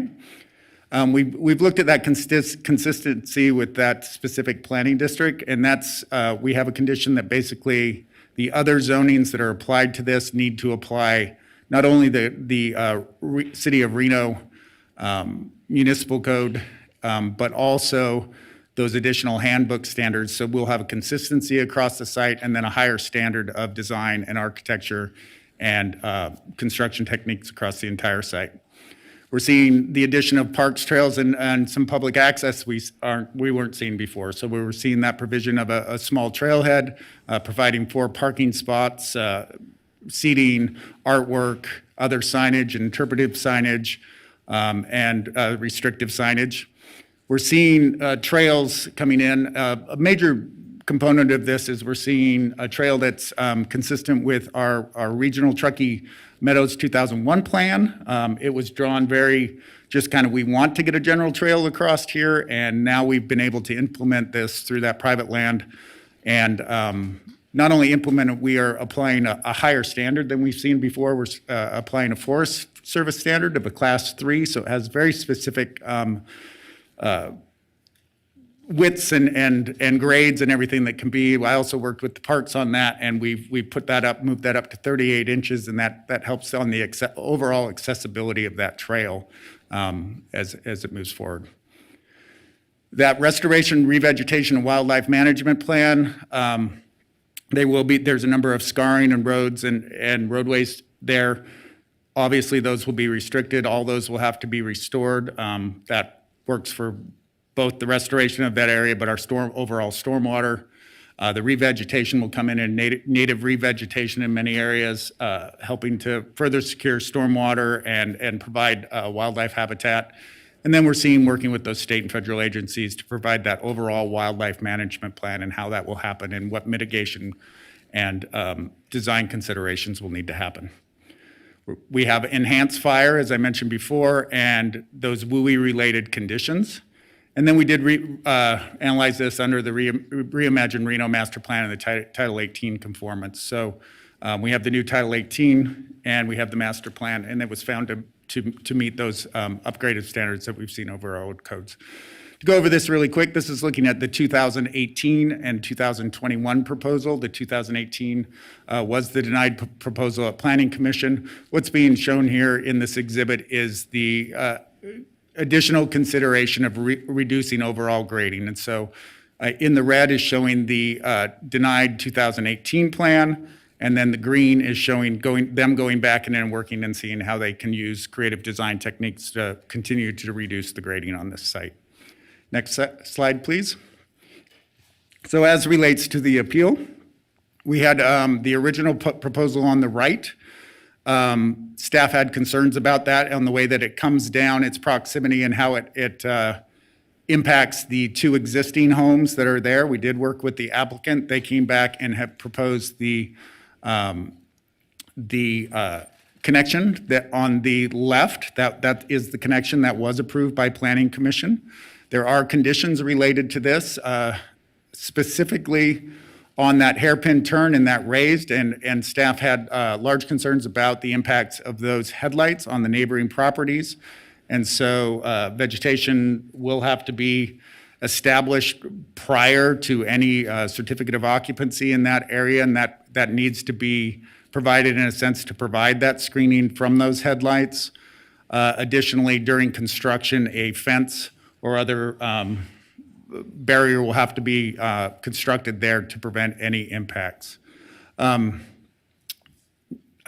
We've looked at that consistency with that specific planning district, and that's we have a condition that basically the other zonings that are applied to this need to apply not only the City of Reno municipal code, but also those additional handbook standards. So we'll have a consistency across the site and then a higher standard of design and architecture and construction techniques across the entire site. We're seeing the addition of parks, trails, and some public access we weren't seeing before. So we were seeing that provision of a small trailhead, providing 4 parking spots, seating, artwork, other signage, interpretive signage, and restrictive signage. We're seeing trails coming in. A major component of this is we're seeing a trail that's consistent with our regional Truckee Meadows 2001 plan. It was drawn very just kind of, we want to get a general trail across here, and now we've been able to implement this through that private land. And not only implement it, we are applying a higher standard than we've seen before. We're applying a Forest Service standard of a Class 3, so it has very specific widths and grades and everything that can be. I also worked with the parks on that, and we put that up, moved that up to 38 inches, and that helps on the overall accessibility of that trail as it moves forward. That restoration, revegetation, and wildlife management plan, there's a number of scarring and roads and roadways there. Obviously, those will be restricted. All those will have to be restored. That works for both the restoration of that area, but our overall stormwater. The revegetation will come in native revegetation in many areas, helping to further secure stormwater and provide wildlife habitat. And then we're working with those state and federal agencies to provide that overall wildlife management plan and how that will happen and what mitigation and design considerations will need to happen. We have enhanced fire, as I mentioned before, and those WUI-related conditions. And then we did analyze this under the Reimagine Reno Master Plan and the Title 18 conformance. So We have the new Title 18, and we have the master plan, and it was found to meet those upgraded standards that we've seen over our old codes. To go over this really quick, this is looking at the 2018 and 2021 proposal. The 2018 was the denied proposal at Planning Commission. What's being shown here in this exhibit is the additional consideration of reducing overall grading. And so in the red is showing the denied 2018 plan, and then the green is showing them going back and then working and seeing how they can use creative design techniques to continue to reduce the grading on this site. Next slide, please. So as relates to the appeal, we had the original proposal on the right. Staff had concerns about that on the way that it comes down, its proximity, and how it impacts the two existing homes that are there. We did work with the applicant. They came back and have proposed the connection that on the left, that is the connection that was approved by Planning Commission. There are conditions related to this, specifically on that hairpin turn and that raised, and staff had large concerns about the impacts of those headlights on the neighboring properties. And so vegetation will have to be established prior to any certificate of occupancy in that area, and that needs to be provided in a sense to provide that screening from those headlights. Additionally, during construction, a fence or other barrier will have to be constructed there to prevent any impacts. I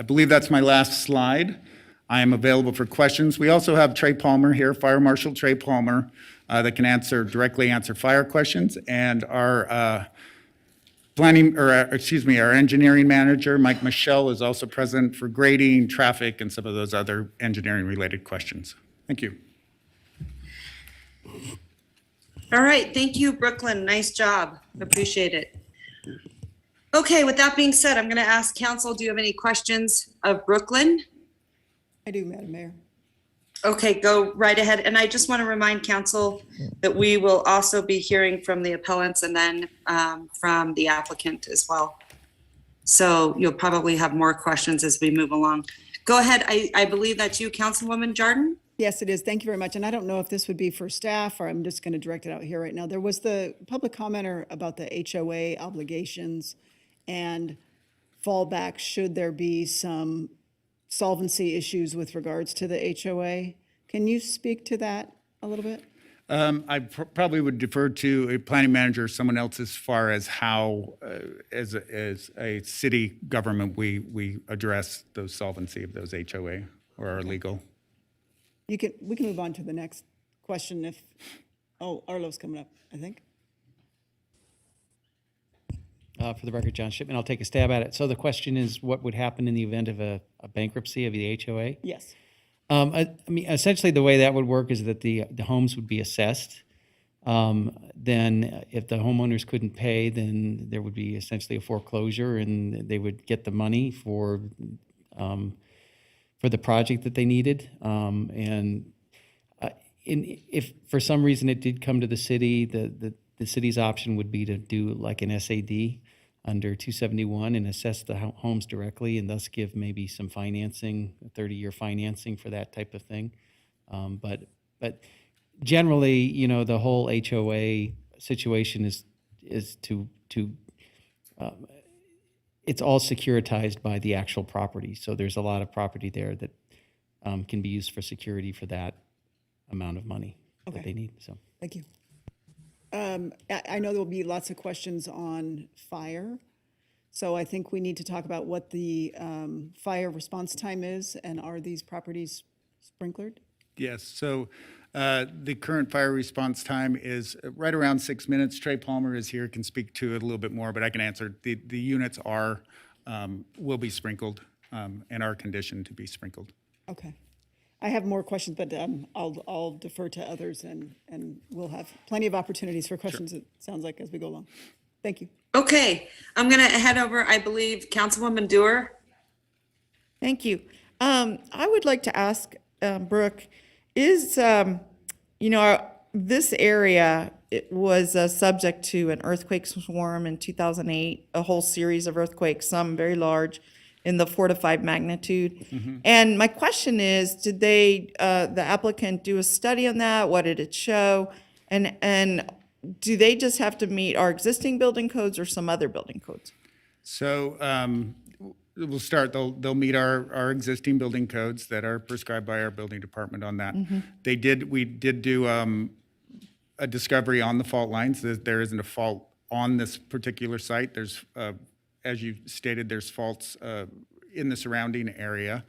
believe that's my last slide. I am available for questions. We also have Trey Palmer here, Fire Marshal Trey Palmer, that can directly answer fire questions, and our our engineering manager, Mike Michelle, is also present for grading, traffic, and some of those other engineering-related questions. Thank you. All right, thank you, Brooklyn. Nice job. Appreciate it. Okay, with that being said, I'm going to ask council, do you have any questions of Brooklyn? I do, Madam Mayor. Okay, go right ahead. And I just want to remind council that we will also be hearing from the appellants and then from the applicant as well. So you'll probably have more questions as we move along. Go ahead. I believe that's you, Councilwoman Jordan. Yes, it is. Thank you very much. And I don't know if this would be for staff or I'm just going to direct it out here right now. There was the public commenter about the HOA obligations and fallback should there be some solvency issues with regards to the HOA. Can you speak to that a little bit? I probably would defer to a planning manager or someone else as far as how, as a city government, we address those solvency of those HOA or our legal. We can move on to the next question if, Arlo's coming up, I think. For the record, John Shipman, I'll take a stab at it. So the question is, what would happen in the event of a bankruptcy of the HOA? Yes. I mean, essentially the way that would work is that the homes would be assessed. Then if the homeowners couldn't pay, then there would be essentially a foreclosure and they would get the money for the project that they needed. If for some reason it did come to the city, the city's option would be to do like an SAD under 271 and assess the homes directly and thus give maybe some financing, 30-year financing for that type of thing. But generally, you know, the whole HOA situation is it's all securitized by the actual property. So there's a lot of property there that can be used for security for that amount of money that they need. So Thank you. I know there will be lots of questions on fire. So I think we need to talk about what the fire response time is and are these properties sprinklered? Yes, so the current fire response time is right around 6 minutes. Trey Palmer is here, can speak to it a little bit more, but I can answer. The units will be sprinkled and are conditioned to be sprinkled. Okay. I have more questions, but I'll defer to others and we'll have plenty of opportunities for questions, it sounds like, as we go along. Thank you. Okay, I'm going to head over, I believe, Councilwoman Dewar. Thank you. I would like to ask Brooke, is, this area, it was subject to an earthquake swarm in 2008, a whole series of earthquakes, some very large, in the 4 to 5 magnitude. And my question is, did they, the applicant do a study on that? What did it show? And do they just have to meet our existing building codes or some other building codes? So we'll start, they'll meet our existing building codes that are prescribed by our building department on that. We did do a discovery on the fault lines. There isn't a fault on this particular site. There's, as you stated, there's faults in the surrounding area.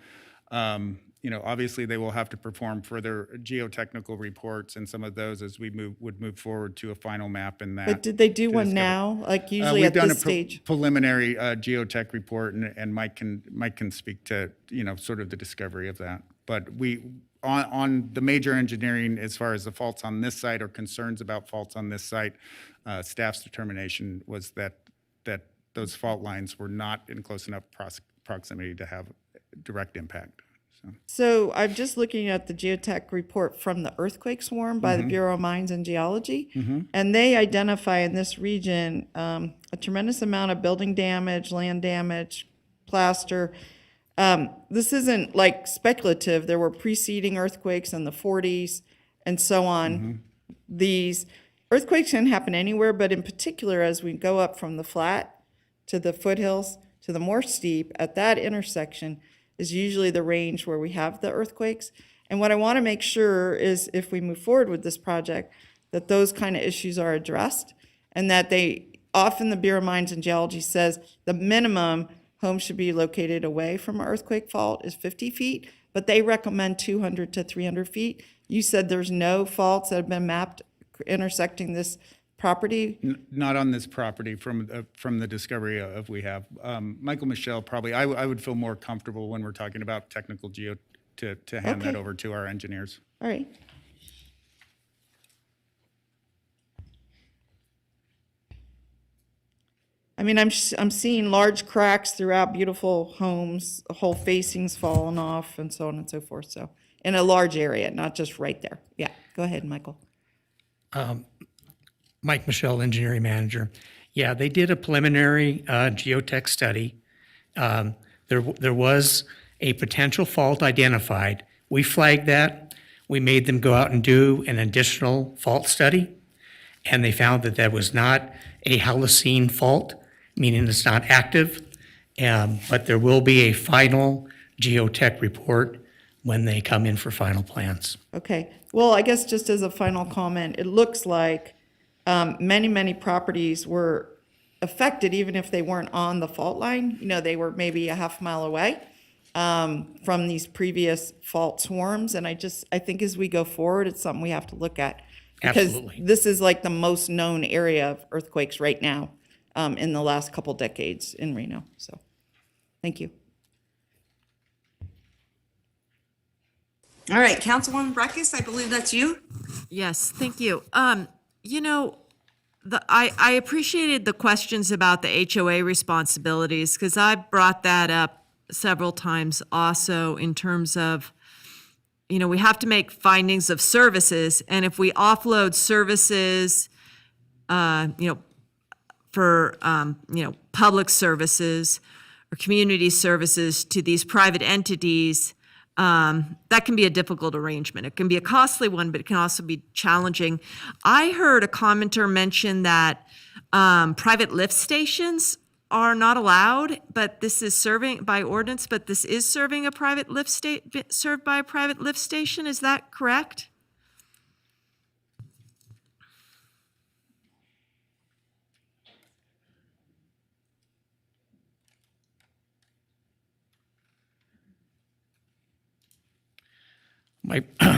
Obviously they will have to perform further geotechnical reports and some of those as we would move forward to a final map in that. But did they do one now, like usually at this stage? We've done a preliminary geotech report, and Mike can speak to, sort of the discovery of that. But on the major engineering, as far as the faults on this site or concerns about faults on this site, staff's determination was that those fault lines were not in close enough proximity to have direct impact. So I'm just looking at the geotech report from the earthquake swarm by the Bureau of Mines and Geology, and they identify in this region a tremendous amount of building damage, land damage, plaster. This isn't like speculative. There were preceding earthquakes in the 40s and so on. These earthquakes can happen anywhere, but in particular, as we go up from the flat to the foothills to the more steep, at that intersection is usually the range where we have the earthquakes. And what I want to make sure is if we move forward with this project, that those kind of issues are addressed, and that often the Bureau of Mines and Geology says the minimum homes should be located away from an earthquake fault is 50 feet, but they recommend 200 to 300 feet. You said there's no faults that have been mapped intersecting this property? Not on this property from the discovery of we have. Michael Michelle, probably, I would feel more comfortable when we're talking about technical geo to hand that over to our engineers. All right. I mean, I'm seeing large cracks throughout beautiful homes, whole facings falling off and so on and so forth. So in a large area, not just right there. Yeah, go ahead, Michael. Mike Michelle, engineering manager. Yeah, they did a preliminary geotech study. There was a potential fault identified. We flagged that. We made them go out and do an additional fault study, and they found that that was not a Holocene fault, meaning it's not active, but there will be a final geotech report when they come in for final plans. Okay. Well, I guess just as a final comment, it looks like many properties were affected even if they weren't on the fault line. They were maybe a half mile away from these previous fault swarms. And I think as we go forward, it's something we have to look at. Because Absolutely. This is like the most known area of earthquakes right now in the last couple decades in Reno. So, thank you. All right, Councilwoman Breckus, I believe that's you. Yes, thank you. I appreciated the questions about the HOA responsibilities, because I brought that up several times also in terms of, we have to make findings of services, and if we offload services, for, public services or community services to these private entities, that can be a difficult arrangement. It can be a costly one, but it can also be challenging. I heard a commenter mention that private lift stations are not allowed, but this is serving by ordinance, but this is serving a private lift served by a private lift station. Is that correct?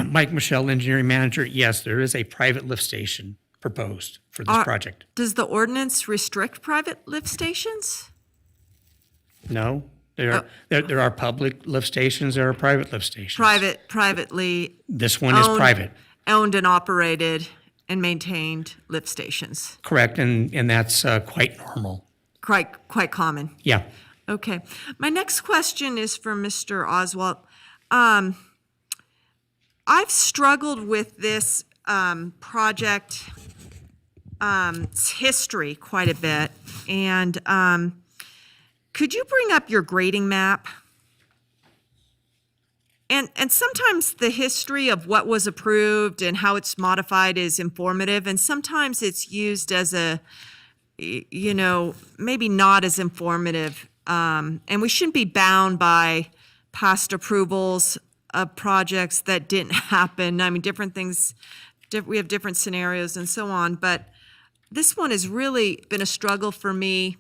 Mike Michelle, engineering manager. Yes, there is a private lift station proposed for this project. Does the ordinance restrict private lift stations? No, there are public lift stations, there are private lift stations. Privately. This one is private. Owned and operated and maintained lift stations. Correct, and that's quite normal. Quite common. Yeah. Okay. My next question is for Mr. Oswald. I've struggled with this project history quite a bit, and could you bring up your grading map? And sometimes the history of what was approved and how it's modified is informative, and sometimes it's used as a, maybe not as informative. And we shouldn't be bound by past approvals of projects that didn't happen. I mean, different things, we have different scenarios and so on, but this one has really been a struggle for me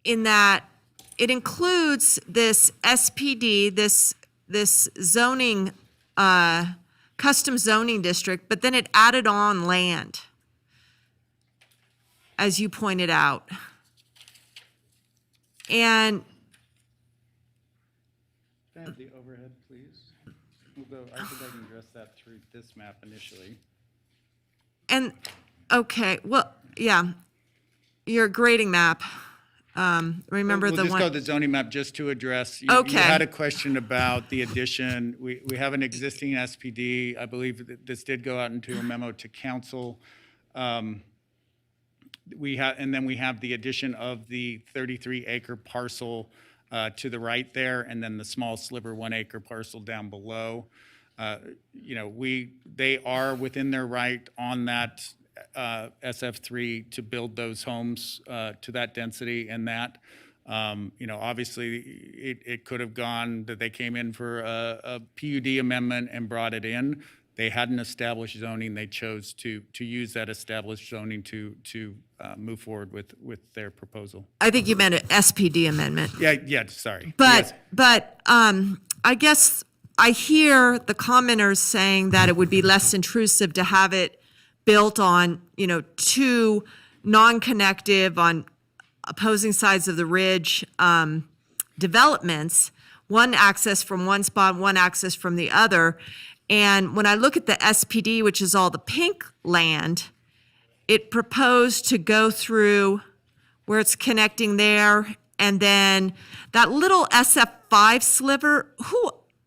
in that it includes this SPD, this zoning, custom zoning district, but then it added on land, as you pointed out. And Can I have the overhead, please? I think I can address that through this map initially. okay, well, yeah, your grading map. Remember We'll the just one. go to the zoning map just to address. You Okay. had a question about the addition. We have an existing SPD. I believe that this did go out into a memo to council. And then we have the addition of the 33-acre parcel to the right there, and then the small sliver 1-acre parcel down below. They are within their right on that SF3 to build those homes to that density and that. Obviously, it could have gone that they came in for a PUD amendment and brought it in. They hadn't established zoning. They chose to use that established zoning to move forward with their proposal. I think you meant an SPD amendment. Yeah, sorry. But Yes. I guess I hear the commenters saying that it would be less intrusive to have it built on, two non-connective on opposing sides of the ridge developments, one access from one spot, one access from the other. And when I look at the SPD, which is all the pink land, it proposed to go through where it's connecting there, and then that little SF5 sliver,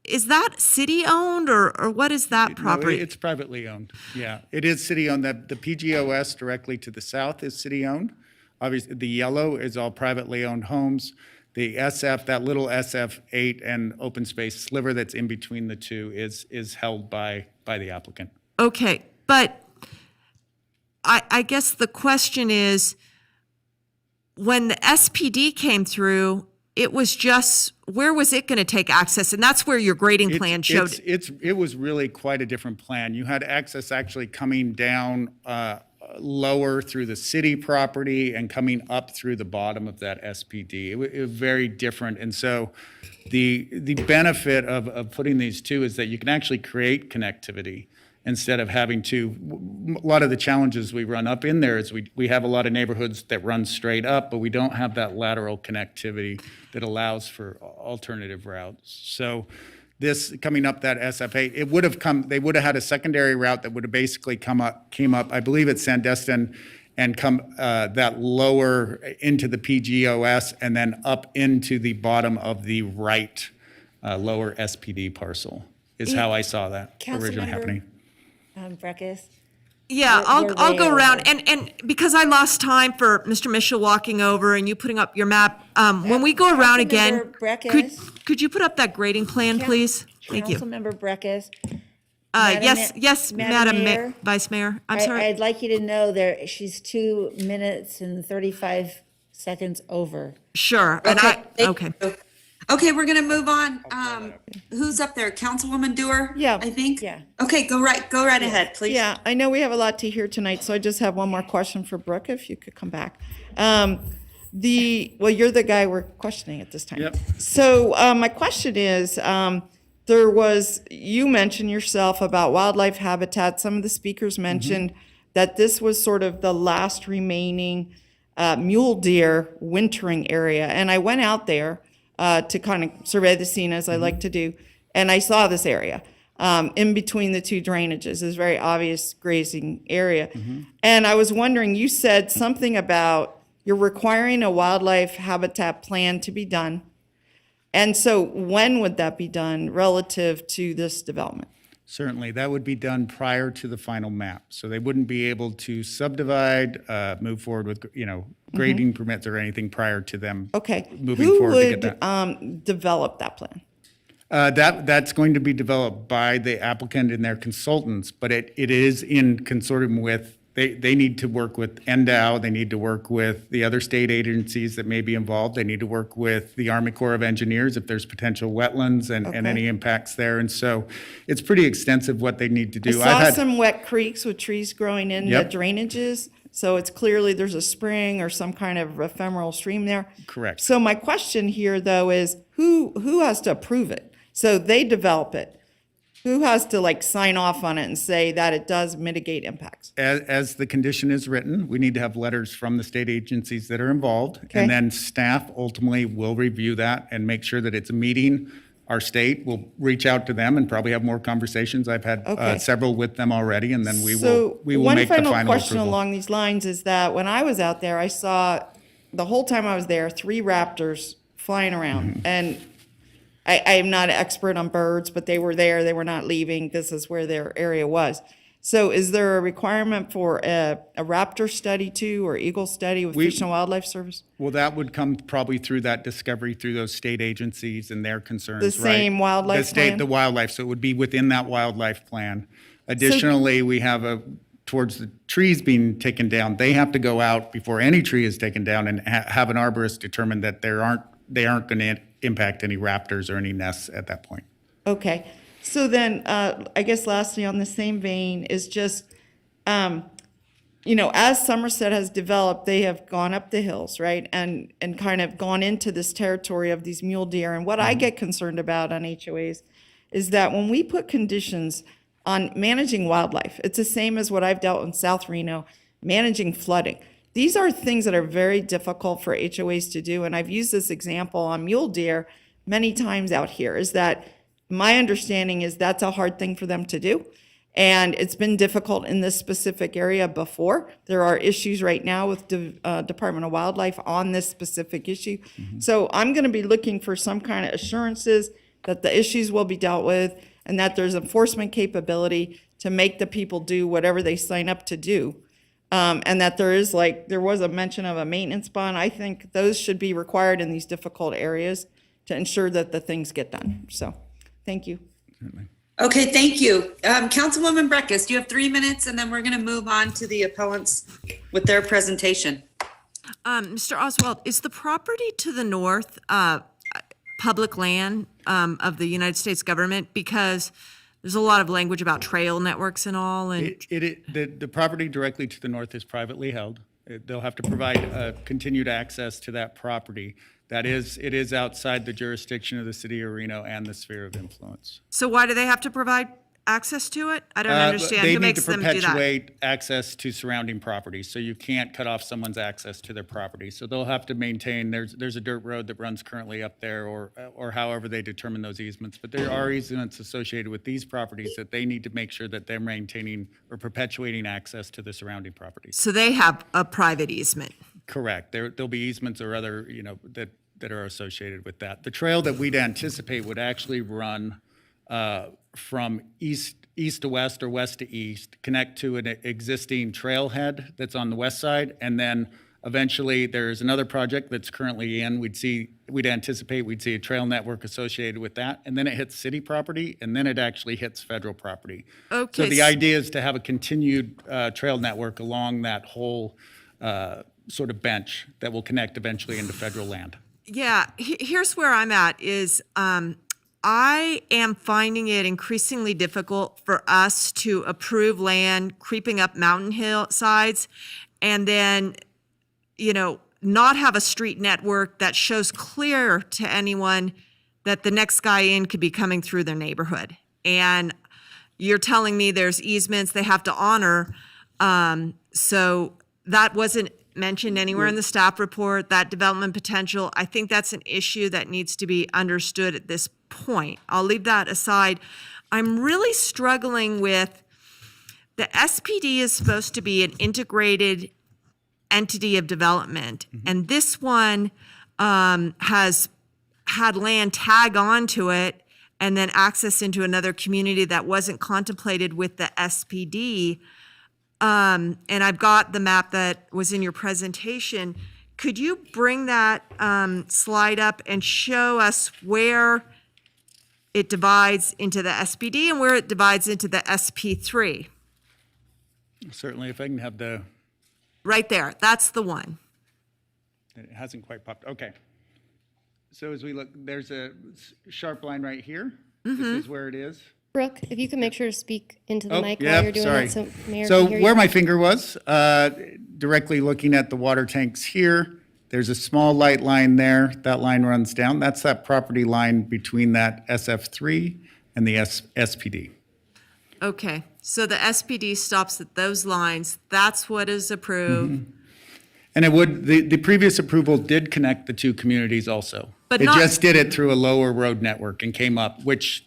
is that city-owned, or what is that property? No, it's privately owned. Yeah, it is city-owned. The PGOS directly to the south is city-owned. Obviously, the yellow is all privately owned homes. The SF, that little SF8 and open space sliver that's in between the two is held by the applicant. Okay, but I guess the question is, when the SPD came through, it was just, where was it going to take access? And that's where your grading plan showed. It was really quite a different plan. You had access actually coming down lower through the city property and coming up through the bottom of that SPD. It was very different. And so the benefit of putting these two is that you can actually create connectivity instead of having to. A lot of the challenges we run up in there is we have a lot of neighborhoods that run straight up, but we don't have that lateral connectivity that allows for alternative routes. So this coming up that SF8, they would have had a secondary route that would have basically came up, I believe it's Sandestin, and come that lower into the PGOS and then up into the bottom of the right lower SPD parcel is how I saw that originally happening. Breckus? Yeah, We're I'll way go around, over. and because I lost time for Mr. Mitchell walking over and you putting up your map, when we go around again, Breckus? could you put up that grading plan, please? Thank you. Councilmember Breckus? Yes, Madam Mayor? Vice Mayor, I'm sorry. I'd like you to know she's 2 minutes and 35 seconds over. Sure, okay. Okay, we're gonna move on. Who's up there? Councilwoman Dewar? Yeah. I think? Yeah. Okay, go right ahead, please. Yeah, I know we have a lot to hear tonight, so I just have one more question for Brooke, if you could come back. Well, you're the guy we're questioning at this time. Yep. So my question is, you mentioned yourself about wildlife habitat. Some of the speakers mentioned that this was sort of the last remaining mule deer wintering area. And I went out there to kind of survey the scene, as I like to do, and I saw this area in between the two drainages. It's a very obvious grazing area. And I was wondering, you said something about you're requiring a wildlife habitat plan to be done. And so when would that be done relative to this development? Certainly, that would be done prior to the final map. So they wouldn't be able to subdivide, move forward with, grading permits or anything prior to them Okay. moving Who forward to get would that. develop that plan? That's going to be developed by the applicant and their consultants, but it is in consortium with, they need to work with NDOW, they need to work with the other state agencies that may be involved, they need to work with the Army Corps of Engineers if there's potential wetlands and any impacts there. And so it's pretty extensive what they need to do. I saw some wet creeks with trees growing in Yep. the drainages, so it's clearly there's a spring or some kind of ephemeral stream there. Correct. So my question here, though, is who has to approve it? So they develop it. Who has to sign off on it and say that it does mitigate impacts? As the condition is written, we need to have letters from the state agencies that are involved. Okay. And then staff ultimately will review that and make sure that it's meeting our state. We'll reach out to them and probably have more conversations. I've had Okay. several with them already, and then we So will one make the final final question approval. along these lines is that when I was out there, I saw the whole time I was there, 3 raptors flying around. Mm-hmm. And I am not an expert on birds, but they were there. They were not leaving. This is where their area was. So is there a requirement for a raptor study too, or eagle study with Fish and Wildlife Service? Well, that would come probably through that discovery through those state agencies and their concerns, The right? same wildlife plan? The wildlife, so it would be within that wildlife plan. Additionally, we have towards the trees being taken down, they have to go out before any tree is taken down and have an arborist determine that they aren't going to impact any raptors or any nests at that point. Okay. So then, I guess lastly, on the same vein, is just, as Somerset has developed, they have gone up the hills, right? And kind of gone into this territory of these mule deer. And what I get concerned about on HOAs is that when we put conditions on managing wildlife, it's the same as what I've dealt in South Reno, managing flooding. These are things that are very difficult for HOAs to do. And I've used this example on mule deer many times out here, is that my understanding is that's a hard thing for them to do. And it's been difficult in this specific area before. There are issues right now with Department of Wildlife on this specific issue. So I'm going to be looking for some kind of assurances that the issues will be dealt with and that there's enforcement capability to make the people do whatever they sign up to do. And that there was a mention of a maintenance bond. I think those should be required in these difficult areas to ensure that the things get done. So, thank you. Okay, thank you. Councilwoman Breckus, you have 3 minutes, and then we're going to move on to the appellants with their presentation. Mr. Oswald, is the property to the north public land of the United States government? Because there's a lot of language about trail networks and all, and The property directly to the north is privately held. They'll have to provide continued access to that property. It is outside the jurisdiction of the city of Reno and the sphere of influence. so why do they have to provide access to it? I don't understand who makes them do They that. need to perpetuate access to surrounding properties, so you can't cut off someone's access to their property. So they'll have to maintain, there's a dirt road that runs currently up there, or however they determine those easements. But there are easements associated with these properties that they need to make sure that they're maintaining or perpetuating access to the surrounding properties. So they have a private easement. Correct. There'll be easements or other, that are associated with that. The trail that we'd anticipate would actually run from east to west or west to east, connect to an existing trailhead that's on the west side, and then eventually there's another project that's currently in. We'd anticipate we'd see a trail network associated with that, and then it hits city property, and then it actually hits federal property. Okay. So the idea is to have a continued trail network along that whole sort of bench that will connect eventually into federal land. Yeah, here's where I'm at is I am finding it increasingly difficult for us to approve land creeping up mountain hillsides and then, not have a street network that shows clear to anyone that the next guy in could be coming through their neighborhood. And you're telling me there's easements they have to honor. So that wasn't mentioned anywhere in the staff report, that development potential. I think that's an issue that needs to be understood at this point. I'll leave that aside. I'm really struggling with the SPD is supposed to be an integrated entity of development, and this one has had land tag onto it and then access into another community that wasn't contemplated with the SPD. And I've got the map that was in your presentation. Could you bring that slide up and show us where it divides into the SPD and where it divides into the SP3? Certainly, if I can have the, Right there, that's the one. it hasn't quite popped, okay. So as we look, there's a sharp line right here. This is where it is. Brooke, if you could make sure to speak into the Oh, mic yeah, while you're doing sorry. that, so Mayor So can hear you. where my finger was, directly looking at the water tanks here, there's a small light line there. That line runs down. That's that property line between that SF3 and the SPD. Okay, so the SPD stops at those lines. That's what is approved. And it would, the previous approval did connect the two communities also. But It not- just did it through a lower road network and came up, which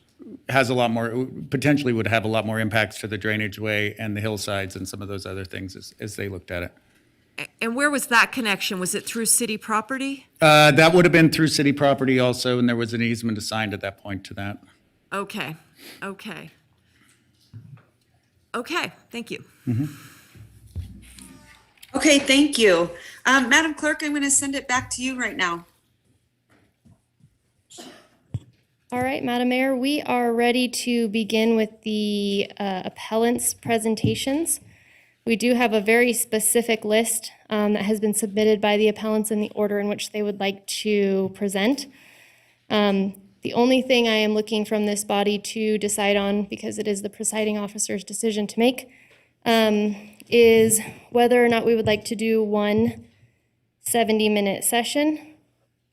has a lot more, potentially would have a lot more impacts to the drainage way and the hillsides and some of those other things as they looked at it. And where was that connection? Was it through city property? That would have been through city property also, and there was an easement assigned at that point to that. Okay, okay. Okay, thank you. Okay, thank you. Madam Clerk, I'm going to send it back to you right now. All right, Madam Mayor, we are ready to begin with the appellant's presentations. We do have a very specific list that has been submitted by the appellants in the order in which they would like to present. The only thing I am looking from this body to decide on, because it is the presiding officer's decision to make, is whether or not we would like to do one 70-minute session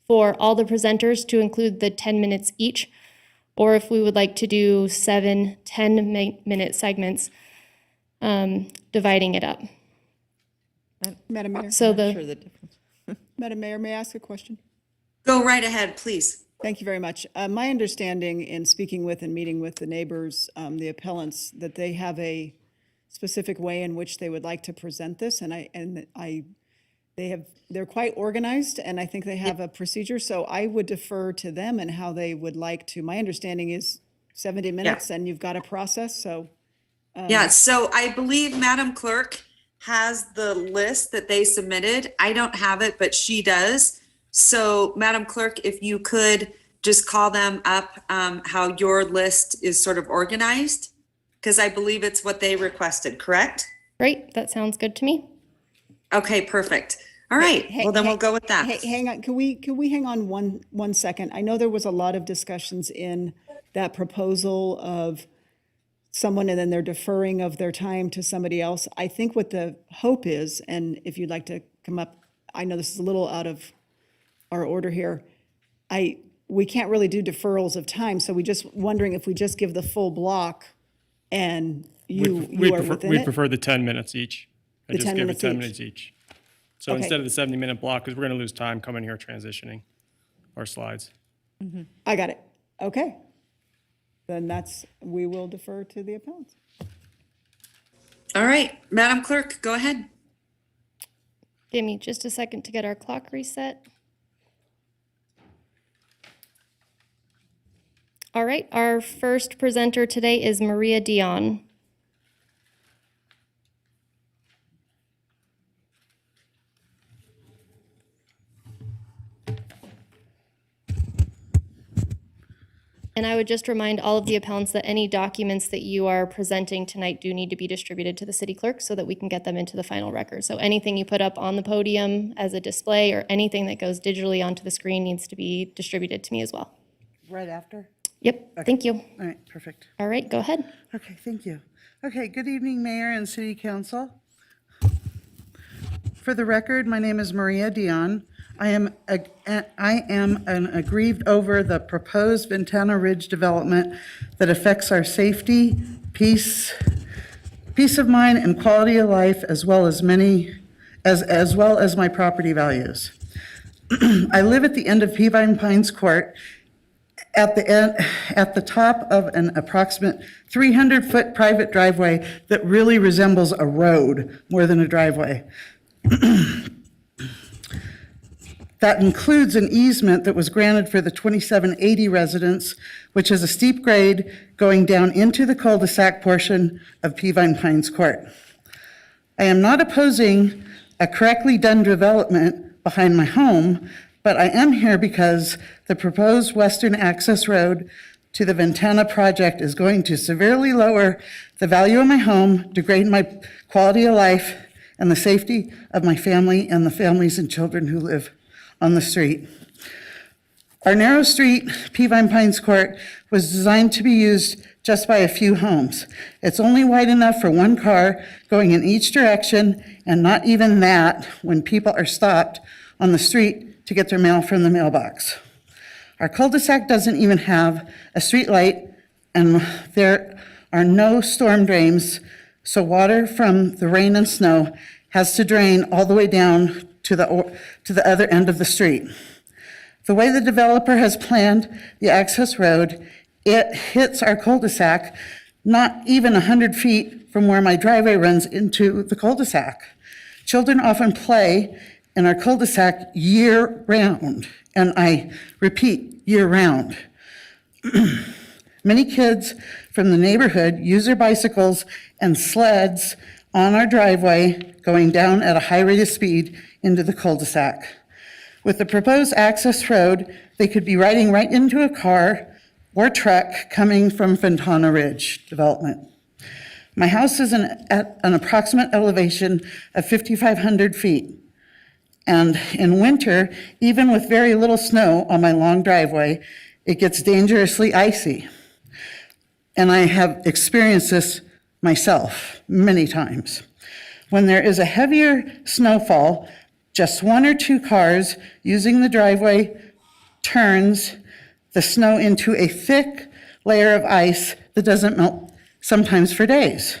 for all the presenters to include the 10 minutes each, or if we would like to do 7 10-minute segments, dividing it up. Madam Mayor? So I'm not the- sure the difference. Madam Mayor, may I ask a question? Go right ahead, please. Thank you very much. My understanding in speaking with and meeting with the neighbors, the appellants, that they have a specific way in which they would like to present this, they're quite organized, and I think they have a procedure, so I would defer to them and how they would like to. My understanding is 70 minutes, and you've got a process, so. Yeah, so I believe Madam Clerk has the list that they submitted. I don't have it, but she does. So Madam Clerk, if you could just call them up, how your list is sort of organized, because I believe it's what they requested, correct? Great, that sounds good to me. Okay, perfect. All right, well then we'll go with that. Hang on, can we hang on one second? I know there was a lot of discussions in that proposal of someone and then they're deferring of their time to somebody else. I think what the hope is, and if you'd like to come up, I know this is a little out of our order here. We can't really do deferrals of time, so we just wondering if we just give the full block and you are within We'd it? prefer the 10 minutes each. The 10 give it minutes 10 each. minutes each. So Okay. instead of the 70-minute block, because we're going to lose time coming here transitioning our slides. I got it. Okay. Then we will defer to the appellants. All right, Madam Clerk, go ahead. Give me just a second to get our clock reset. All right, our first presenter today is Maria Dion. And I would just remind all of the appellants that any documents that you are presenting tonight do need to be distributed to the city clerk so that we can get them into the final record. So anything you put up on the podium as a display or anything that goes digitally onto the screen needs to be distributed to me as well. Right after? Yep, thank you. All right, perfect. All right, go ahead. Okay, thank you. Okay, good evening, Mayor and City Council. For the record, my name is Maria Dion. I am an aggrieved over the proposed Ventana Ridge development that affects our safety, peace of mind, and quality of life, as well as my property values. I live at the end of Peavine Pines Court, at the top of an approximate 300-foot private driveway that really resembles a road more than a driveway. That includes an easement that was granted for the 2780 residents, which is a steep grade going down into the cul-de-sac portion of Peavine Pines Court. I am not opposing a correctly done development behind my home, but I am here because the proposed western access road to the Ventana project is going to severely lower the value of my home, degrade my quality of life, and the safety of my family and the families and children who live on the street. Our narrow street, Peavine Pines Court, was designed to be used just by a few homes. It's only wide enough for one car going in each direction, and not even that when people are stopped on the street to get their mail from the mailbox. Our cul-de-sac doesn't even have a street light, and there are no storm drains, so water from the rain and snow has to drain all the way down to the other end of the street. The way the developer has planned the access road, it hits our cul-de-sac not even 100 feet from where my driveway runs into the cul-de-sac. Children often play in our cul-de-sac year-round, and I repeat, year-round. Many kids from the neighborhood use their bicycles and sleds on our driveway going down at a high rate of speed into the cul-de-sac. With the proposed access road, they could be riding right into a car or truck coming from Ventana Ridge Development. My house is at an approximate elevation of 5,500 feet. And in winter, even with very little snow on my long driveway, it gets dangerously icy. And I have experienced this myself many times. When there is a heavier snowfall, just one or two cars using the driveway turns the snow into a thick layer of ice that doesn't melt, sometimes for days.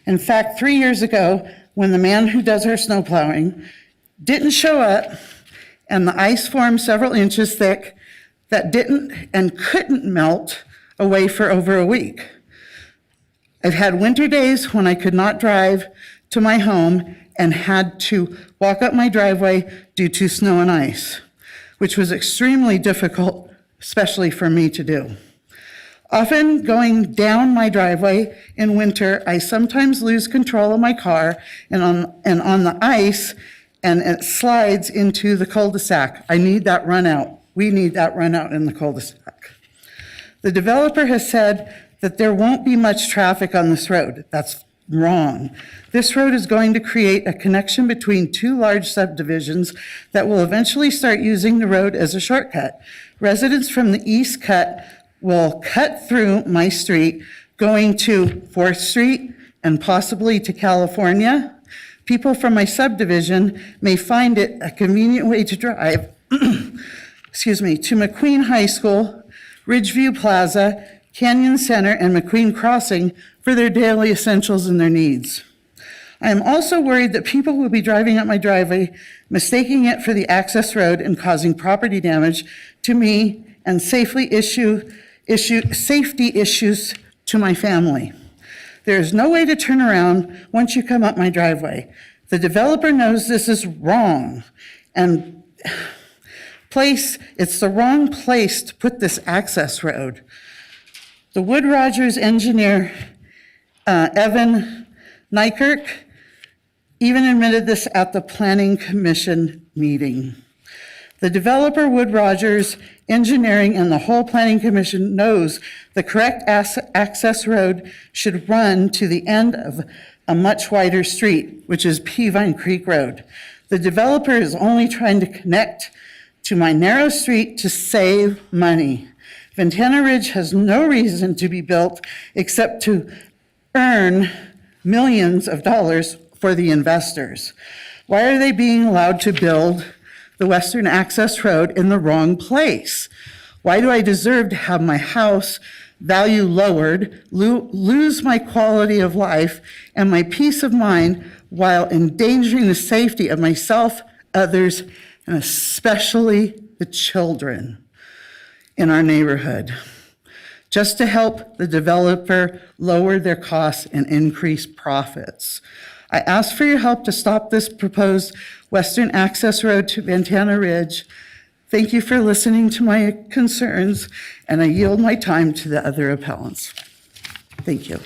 In fact, 3 years ago, when the man who does our snow plowing didn't show up and the ice formed several inches thick that didn't and couldn't melt away for over a week. I've had winter days when I could not drive to my home and had to walk up my driveway due to snow and ice, which was extremely difficult, especially for me to do. Often going down my driveway in winter, I sometimes lose control of my car and on the ice, and it slides into the cul-de-sac. I need that run out. We need that run out in the cul-de-sac. The developer has said that there won't be much traffic on this road. That's wrong. This road is going to create a connection between two large subdivisions that will eventually start using the road as a shortcut. Residents from the east cut will cut through my street going to 4th Street and possibly to California. People from my subdivision may find it a convenient way to drive to McQueen High School, Ridgeview Plaza, Canyon Center, and McQueen Crossing for their daily essentials and their needs. I am also worried that people will be driving up my driveway, mistaking it for the access road and causing property damage to me and safety issues to my family. There is no way to turn around once you come up my driveway. The developer knows this is wrong, and it's the wrong place to put this access road. The Wood Rogers engineer, Evan Nykirk, even admitted this at the Planning Commission meeting. The developer, Wood Rogers Engineering, and the whole Planning Commission knows the correct access road should run to the end of a much wider street, which is Peavine Creek Road. The developer is only trying to connect to my narrow street to save money. Ventana Ridge has no reason to be built except to earn millions of dollars for the investors. Why are they being allowed to build the Western Access Road in the wrong place? Why do I deserve to have my house value lowered, lose my quality of life and my peace of mind while endangering the safety of myself, others, and especially the children in our neighborhood, just to help the developer lower their costs and increase profits? I ask for your help to stop this proposed western access road to Ventana Ridge. Thank you for listening to my concerns, and I yield my time to the other appellants. Thank you.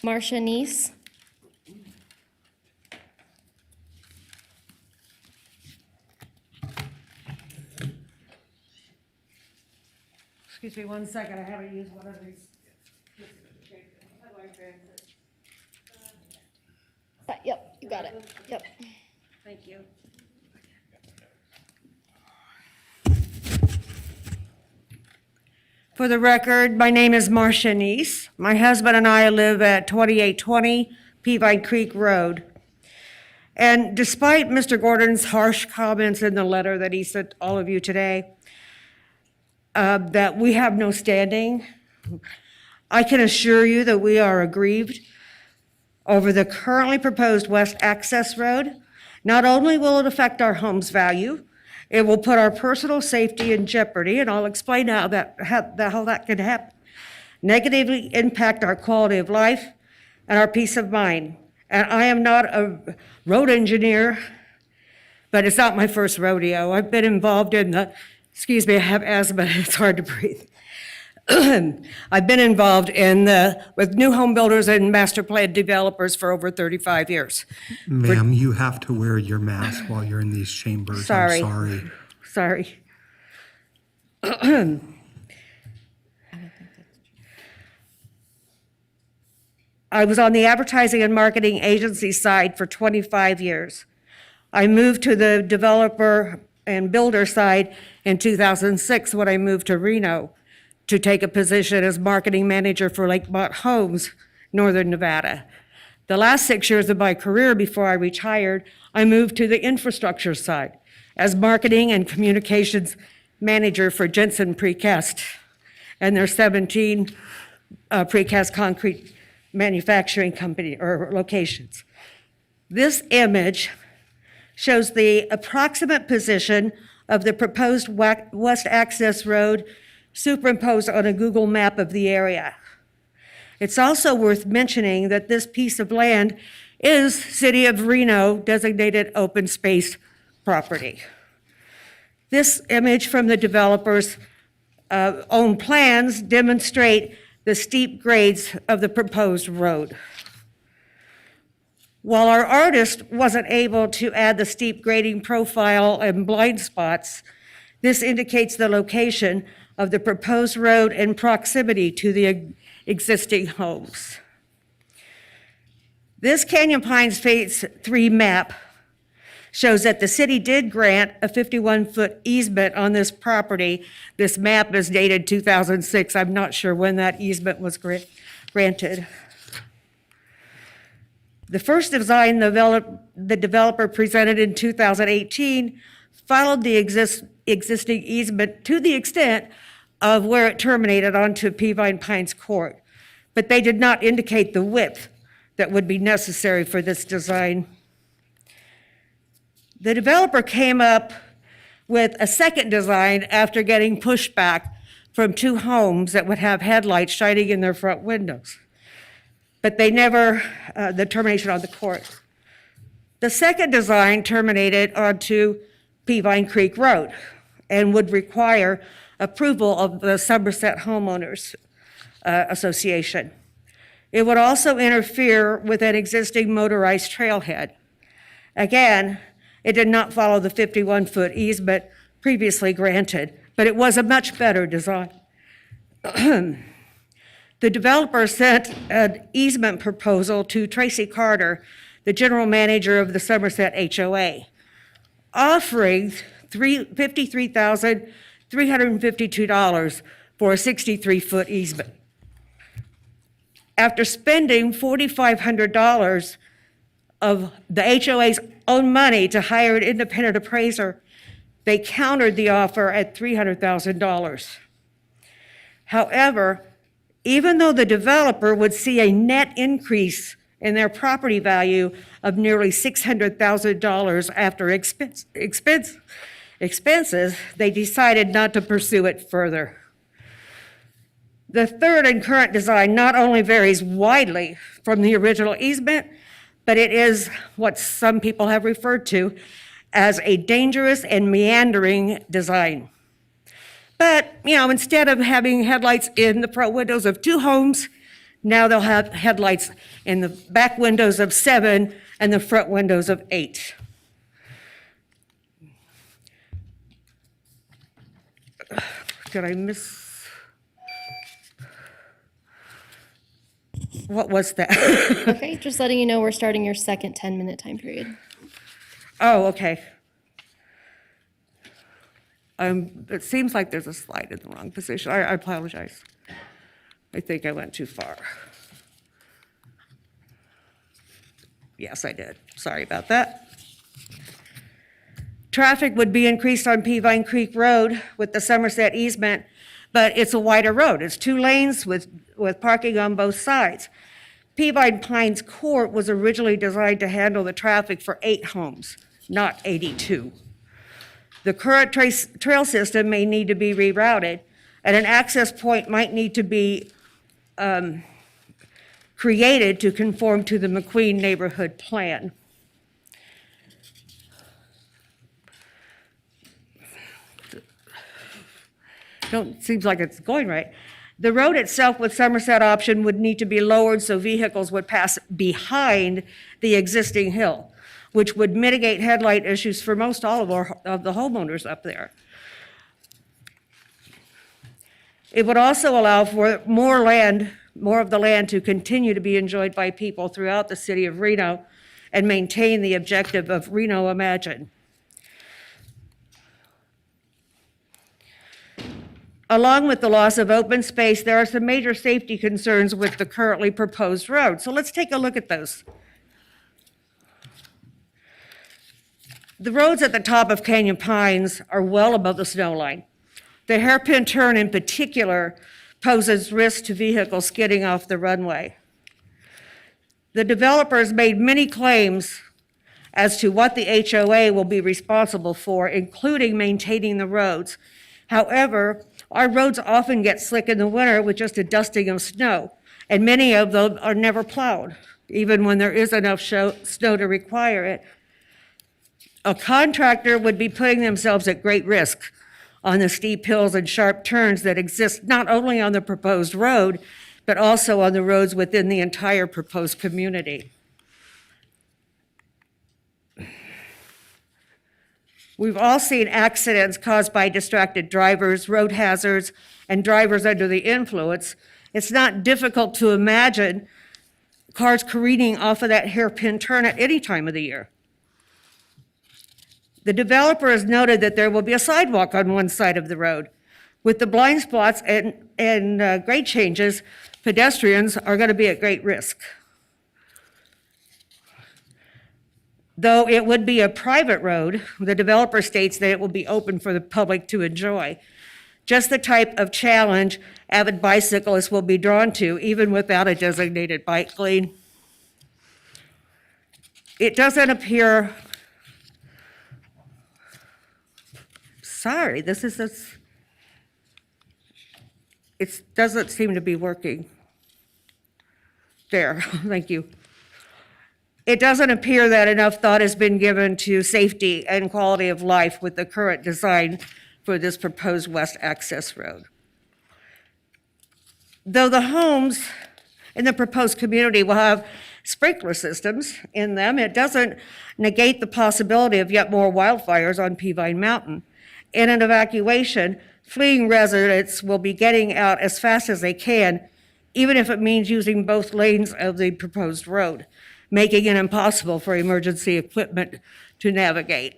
Marcia Neese. Excuse me one second, I haven't used one of these. Yep, you got it. Yep. Thank you. For the record, my name is Marcia Neese. My husband and I live at 2820 Peavine Creek Road. And despite Mr. Gordon's harsh comments in the letter that he sent all of you today, that we have no standing, I can assure you that we are aggrieved over the currently proposed west access road. Not only will it affect our home's value, it will put our personal safety in jeopardy, and I'll explain how that can happen. Negatively impact our quality of life and our peace of mind. And I am not a road engineer, but it's not my first rodeo. I've been involved in the, excuse me, I have asthma, it's hard to breathe. I've been involved with new home builders and master plan developers for over 35 years. Ma'am, you have to wear your mask while you're in these chambers. Sorry. I'm sorry. I was on the advertising and marketing agency side for 25 years. I moved to the developer and builder side in 2006 when I moved to Reno to take a position as marketing manager for Lakemont Homes, Northern Nevada. The last 6 years of my career before I retired, I moved to the infrastructure side as marketing and communications manager for Jensen Precast and their 17 precast concrete manufacturing company or locations. This image shows the approximate position of the proposed west access road superimposed on a Google map of the area. It's also worth mentioning that this piece of land is City of Reno designated open space property. This image from the developer's own plans demonstrate the steep grades of the proposed road. While our artist wasn't able to add the steep grading profile and blind spots, this indicates the location of the proposed road and proximity to the existing homes. This Canyon Pines Phase 3 map shows that the city did grant a 51-foot easement on this property. This map is dated 2006. I'm not sure when that easement was granted. The first design the developer presented in 2018 followed the existing easement to the extent of where it terminated onto Peavine Pines Court, but they did not indicate the width that would be necessary for this design. The developer came up with a second design after getting pushback from two homes that would have headlights shining in their front windows, but they never, the termination on the court. The second design terminated onto Peavine Creek Road and would require approval of the Somerset Homeowners Association. It would also interfere with an existing motorized trailhead. Again, it did not follow the 51-foot easement previously granted, but it was a much better design. The developer sent an easement proposal to Tracy Carter, the general manager of the Somerset HOA, offering $53,352 for a 63-foot easement. After spending $4,500 of the HOA's own money to hire an independent appraiser, they countered the offer at $300,000. However, even though the developer would see a net increase in their property value of nearly $600,000 after expenses, they decided not to pursue it further. The third and current design not only varies widely from the original easement, but it is what some people have referred to as a dangerous and meandering design. But, instead of having headlights in the front windows of 2 homes, now they'll have headlights in the back windows of 7 and the front windows of 8. Did I miss? What was that? Okay, just letting you know we're starting your second 10-minute time period. Oh, okay. It seems like there's a slide in the wrong position. I apologize. I think I went too far. Yes, I did. Sorry about that. Traffic would be increased on Peavine Creek Road with the Somerset easement, but it's a wider road. It's 2 lanes with parking on both sides. Peavine Pines Court was originally designed to handle the traffic for 8 homes, not 82. The current trail system may need to be rerouted, and an access point might need to be created to conform to the McQueen neighborhood plan. Seems like it's going right. The road itself with Somerset option would need to be lowered so vehicles would pass behind the existing hill, which would mitigate headlight issues for most all of the homeowners up there. It would also allow for more of the land to continue to be enjoyed by people throughout the city of Reno and maintain the objective of Reno Imagine. Along with the loss of open space, there are some major safety concerns with the currently proposed road. So let's take a look at those. The roads at the top of Canyon Pines are well above the snow line. The hairpin turn in particular poses risk to vehicles skidding off the runway. The developers made many claims as to what the HOA will be responsible for, including maintaining the roads. However, our roads often get slick in the winter with just a dusting of snow, and many of them are never plowed, even when there is enough snow to require it. A contractor would be putting themselves at great risk on the steep hills and sharp turns that exist not only on the proposed road, but also on the roads within the entire proposed community. We've all seen accidents caused by distracted drivers, road hazards, and drivers under the influence. It's not difficult to imagine cars careening off of that hairpin turn at any time of the year. The developer has noted that there will be a sidewalk on one side of the road. With the blind spots and grade changes, pedestrians are going to be at great risk. Though it would be a private road, the developer states that it will be open for the public to enjoy. Just the type of challenge avid bicyclists will be drawn to, even without a designated bike lane. It doesn't appear, sorry, it doesn't seem to be working. There, thank you. It doesn't appear that enough thought has been given to safety and quality of life with the current design for this proposed west access road. Though the homes in the proposed community will have sprinkler systems in them, it doesn't negate the possibility of yet more wildfires on Peavine Mountain. In an evacuation, fleeing residents will be getting out as fast as they can, even if it means using both lanes of the proposed road, making it impossible for emergency equipment to navigate.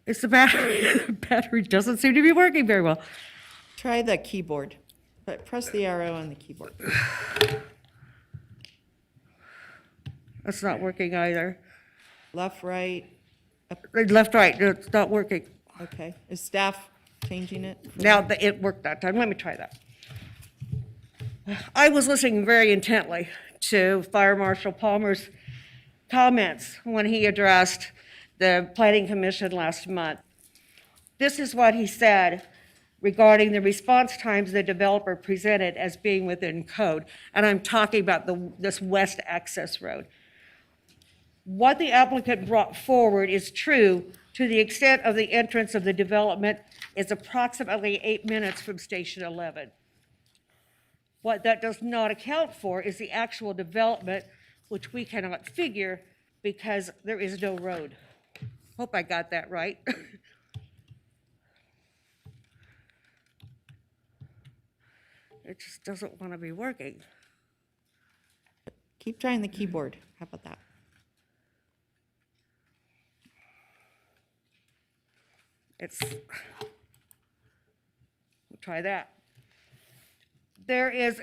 It's the battery. Battery doesn't seem to be working very well. Try the keyboard, but press the arrow on the keyboard. That's not working either. Left, right. Left, right, it's not working. Okay. Is staff changing it? Now, it worked that time. Let me try that. I was listening very intently to Fire Marshal Palmer's comments when he addressed the Planning Commission last month. This is what he said regarding the response times the developer presented as being within code. And I'm talking about this west access road. What the applicant brought forward is true to the extent of the entrance of the development is approximately 8 minutes from Station 11. What that does not account for is the actual development, which we cannot figure because there is no road. Hope I got that right. It just doesn't want to be working. Keep trying the keyboard. How about that? We'll try that. There's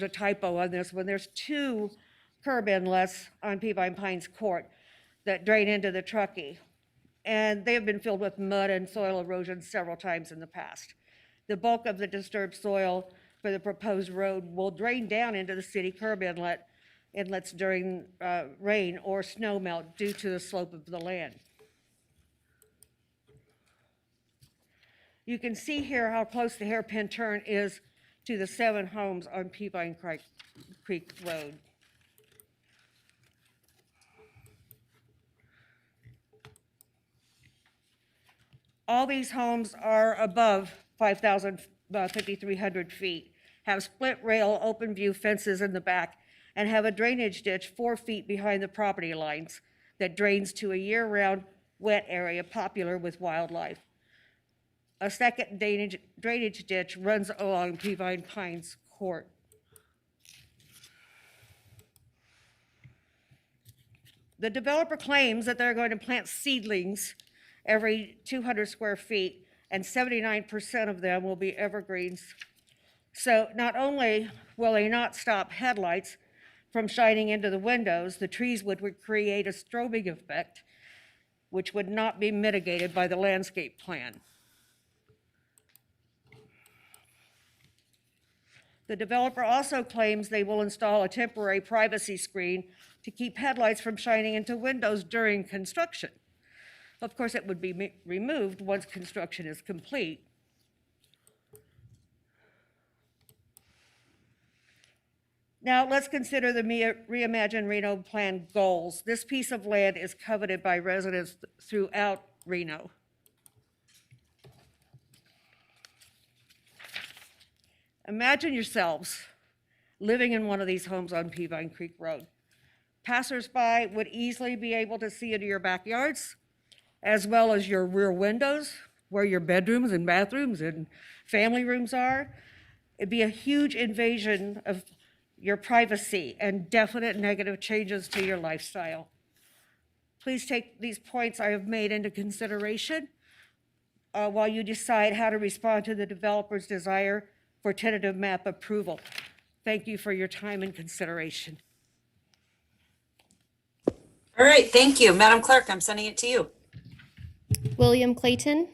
a typo on this one. There's 2 curb inlets on Peavine Pines Court that drain into the Truckee. And they have been filled with mud and soil erosion several times in the past. The bulk of the disturbed soil for the proposed road will drain down into the city curb inlets during rain or snow melt due to the slope of the land. You can see here how close the hairpin turn is to the 7 homes on Peavine Creek Road. All these homes are above 5,300 feet, have split rail open view fences in the back, and have a drainage ditch 4 feet behind the property lines that drains to a year-round wet area popular with wildlife. A second drainage ditch runs along Peavine Pines Court. The developer claims that they're going to plant seedlings every 200 square feet, and 79% of them will be evergreens. So not only will they not stop headlights from shining into the windows, the trees would create a strobing effect, which would not be mitigated by the landscape plan. The developer also claims they will install a temporary privacy screen to keep headlights from shining into windows during construction. Of course, it would be removed once construction is complete. Now, let's consider the Reimagine Reno plan goals. This piece of land is coveted by residents throughout Reno. Imagine yourselves living in one of these homes on Peavine Creek Road. Passersby would easily be able to see into your backyards, as well as your rear windows, where your bedrooms and bathrooms and family rooms are. It'd be a huge invasion of your privacy and definite negative changes to your lifestyle. Please take these points I have made into consideration while you decide how to respond to the developer's desire for tentative map approval. Thank you for your time and consideration. All right, thank you. Madam Clerk, I'm sending it to you. William Clayton.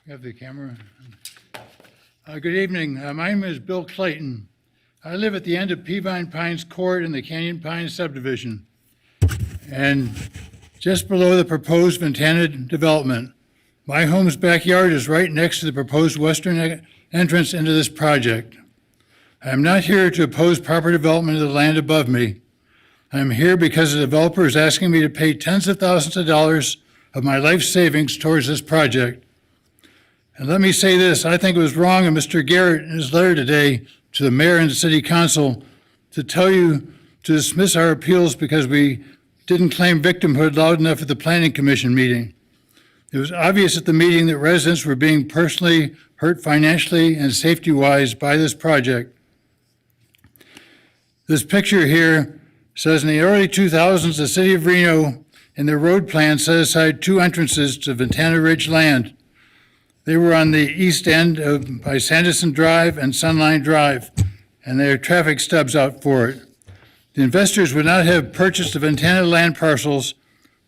You have the camera. Good evening. My name is Bill Clayton. I live at the end of Peavine Pines Court in the Canyon Pines subdivision, and just below the proposed Ventana development. My home's backyard is right next to the proposed western entrance into this project. I am not here to oppose proper development of the land above me. I am here because the developer is asking me to pay tens of thousands of dollars of my life savings towards this project. And let me say this, I think it was wrong of Mr. Garrett in his letter today to the mayor and the city council to tell you to dismiss our appeals because we didn't claim victimhood loud enough at the planning commission meeting. It was obvious at the meeting that residents were being personally hurt financially and safety-wise by this project. This picture here says in the early 2000s, the city of Reno in their road plan set aside 2 entrances to Ventana Ridge land. They were on the east end by Sanderson Drive and Sunline Drive, and there are traffic stubs out for it. The investors would not have purchased the Ventana land parcels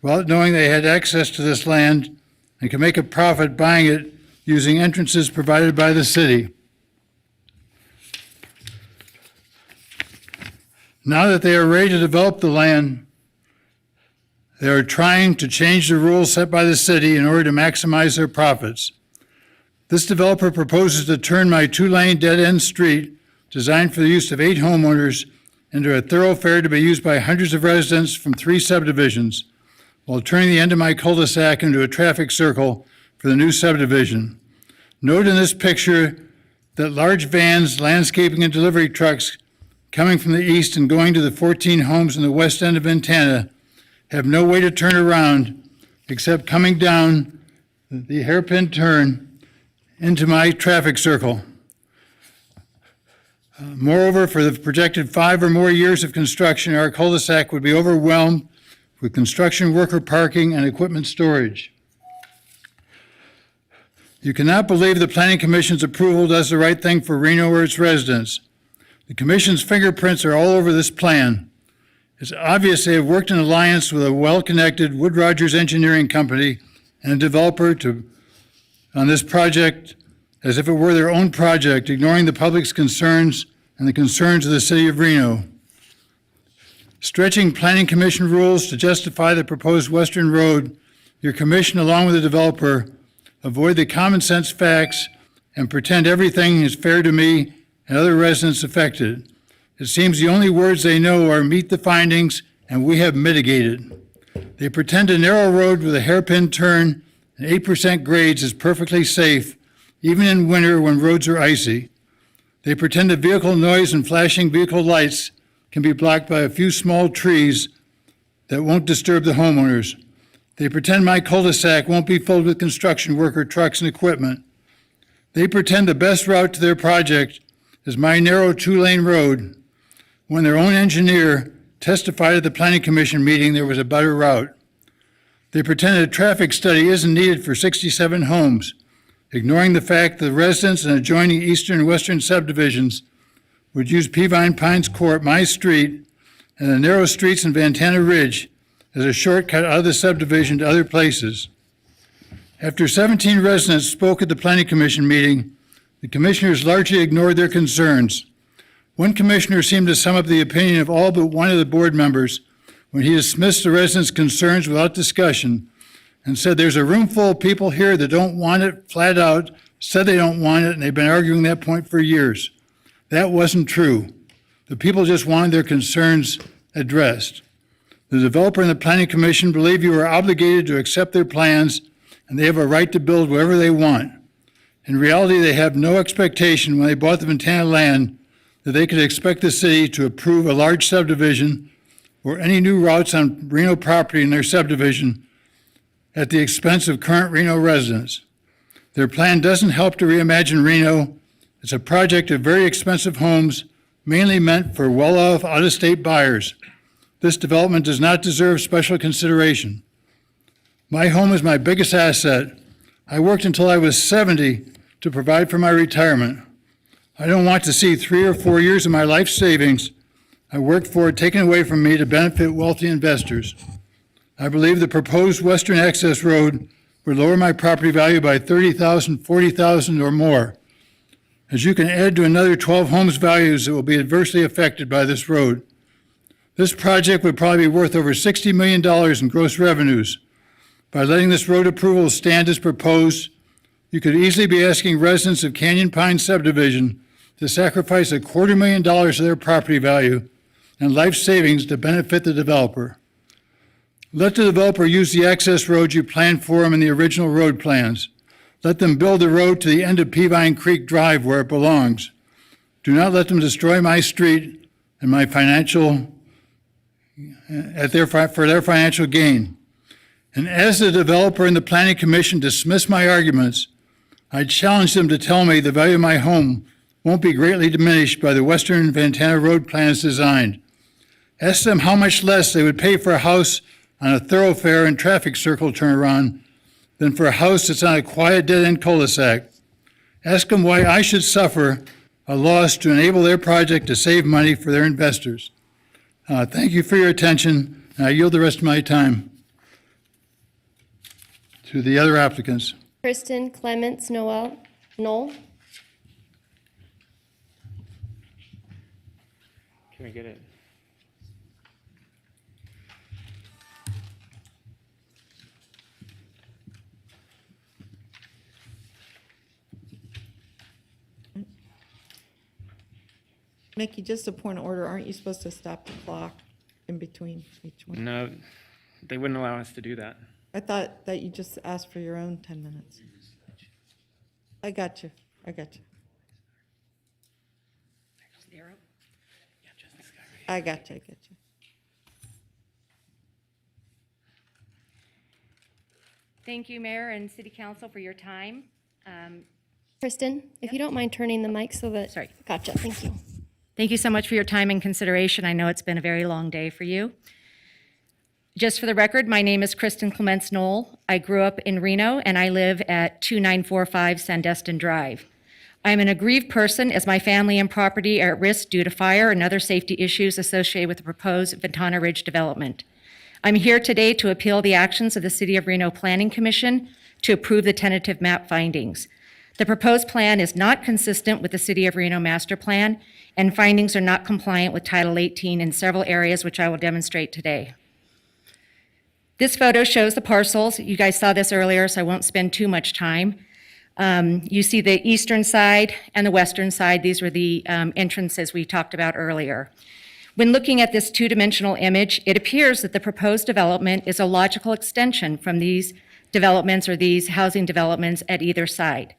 without knowing they had access to this land and could make a profit buying it using entrances provided by the city. Now that they are ready to develop the land, they are trying to change the rules set by the city in order to maximize their profits. This developer proposes to turn my 2-lane dead-end street, designed for the use of 8 homeowners, into a thoroughfare to be used by hundreds of residents from 3 subdivisions, while turning the end of my cul-de-sac into a traffic circle for the new subdivision. Note in this picture that large vans, landscaping, and delivery trucks coming from the east and going to the 14 homes in the west end of Ventana have no way to turn around except coming down the hairpin turn into my traffic circle. Moreover, for the projected 5 or more years of construction, our cul-de-sac would be overwhelmed with construction worker parking and equipment storage. You cannot believe the Planning Commission's approval does the right thing for Reno or its residents. The Commission's fingerprints are all over this plan. It's obvious they have worked in alliance with a well-connected Wood Rogers Engineering Company and a developer on this project as if it were their own project, ignoring the public's concerns and the concerns of the city of Reno. Stretching Planning Commission rules to justify the proposed Western Road, your commission, along with the developer, avoid the common sense facts and pretend everything is fair to me and other residents affected. It seems the only words they know are meet the findings and we have mitigated. They pretend a narrow road with a hairpin turn and 8% grades is perfectly safe, even in winter when roads are icy. They pretend that vehicle noise and flashing vehicle lights can be blocked by a few small trees that won't disturb the homeowners. They pretend my cul-de-sac won't be filled with construction worker trucks and equipment. They pretend the best route to their project is my narrow 2-lane road, when their own engineer testified at the Planning Commission meeting there was a better route. They pretend a traffic study isn't needed for 67 homes, ignoring the fact that the residents in adjoining eastern and western subdivisions would use Peavine Pines Court, my street, and the narrow streets in Ventana Ridge as a shortcut out of the subdivision to other places. After 17 residents spoke at the Planning Commission meeting, the commissioners largely ignored their concerns. One commissioner seemed to sum up the opinion of all but one of the board members when he dismissed the residents' concerns without discussion and said, "There's a room full of people here that don't want it flat out, said they don't want it, and they've been arguing that point for years." That wasn't true. The people just wanted their concerns addressed. The developer and the Planning Commission believe you are obligated to accept their plans and they have a right to build wherever they want. In reality, they have no expectation when they bought the Ventana land that they could expect the city to approve a large subdivision or any new routes on Reno property in their subdivision at the expense of current Reno residents. Their plan doesn't help to reimagine Reno. It's a project of very expensive homes, mainly meant for well-off, out-of-state buyers. This development does not deserve special consideration. My home is my biggest asset. I worked until I was 70 to provide for my retirement. I don't want to see 3 or 4 years of my life savings I worked for taken away from me to benefit wealthy investors. I believe the proposed western access road would lower my property value by $30,000, $40,000 or more. As you can add to another 12 homes' values that will be adversely affected by this road. This project would probably be worth over $60 million in gross revenues. By letting this road approval stand as proposed, you could easily be asking residents of Canyon Pine subdivision to sacrifice $250,000 of their property value and life savings to benefit the developer. Let the developer use the access roads you planned for them in the original road plans. Let them build the road to the end of Peavine Creek Drive where it belongs. Do not let them destroy my street and my financial, for their financial gain. And as the developer and the Planning Commission dismiss my arguments, I challenge them to tell me the value of my home won't be greatly diminished by the Western Ventana Road plan as designed. Ask them how much less they would pay for a house on a thoroughfare and traffic circle turnaround than for a house that's on a quiet dead-end cul-de-sac. Ask them why I should suffer a loss to enable their project to save money for their investors. Thank you for your attention, and I yield the rest of my time. to the other applicants. Kristen Clements Noel, Knoll. Can we get it? Mickey, just a point of order, aren't you supposed to stop the clock in between each one? No, they wouldn't allow us to do that. I thought that you just asked for your own 10 minutes. I got you. I got you. I got you. I got you. Thank you, Mayor and City Council, for your time. Kristen, if you don't mind turning the mic so that. Sorry. Gotcha, thank you. Thank you so much for your time and consideration. I know it's been a very long day for you. Just for the record, my name is Kristen Clements Knoll. I grew up in Reno and I live at 2945 Sandestin Drive. I am an aggrieved person as my family and property are at risk due to fire and other safety issues associated with the proposed Ventana Ridge development. I'm here today to appeal the actions of the City of Reno Planning Commission to approve the tentative map findings. The proposed plan is not consistent with the City of Reno master plan, and findings are not compliant with Title 18 in several areas, which I will demonstrate today. This photo shows the parcels. You guys saw this earlier, so I won't spend too much time. You see the eastern side and the western side. These were the entrances we talked about earlier. When looking at this two-dimensional image, it appears that the proposed development is a logical extension from these developments or these housing developments at either side.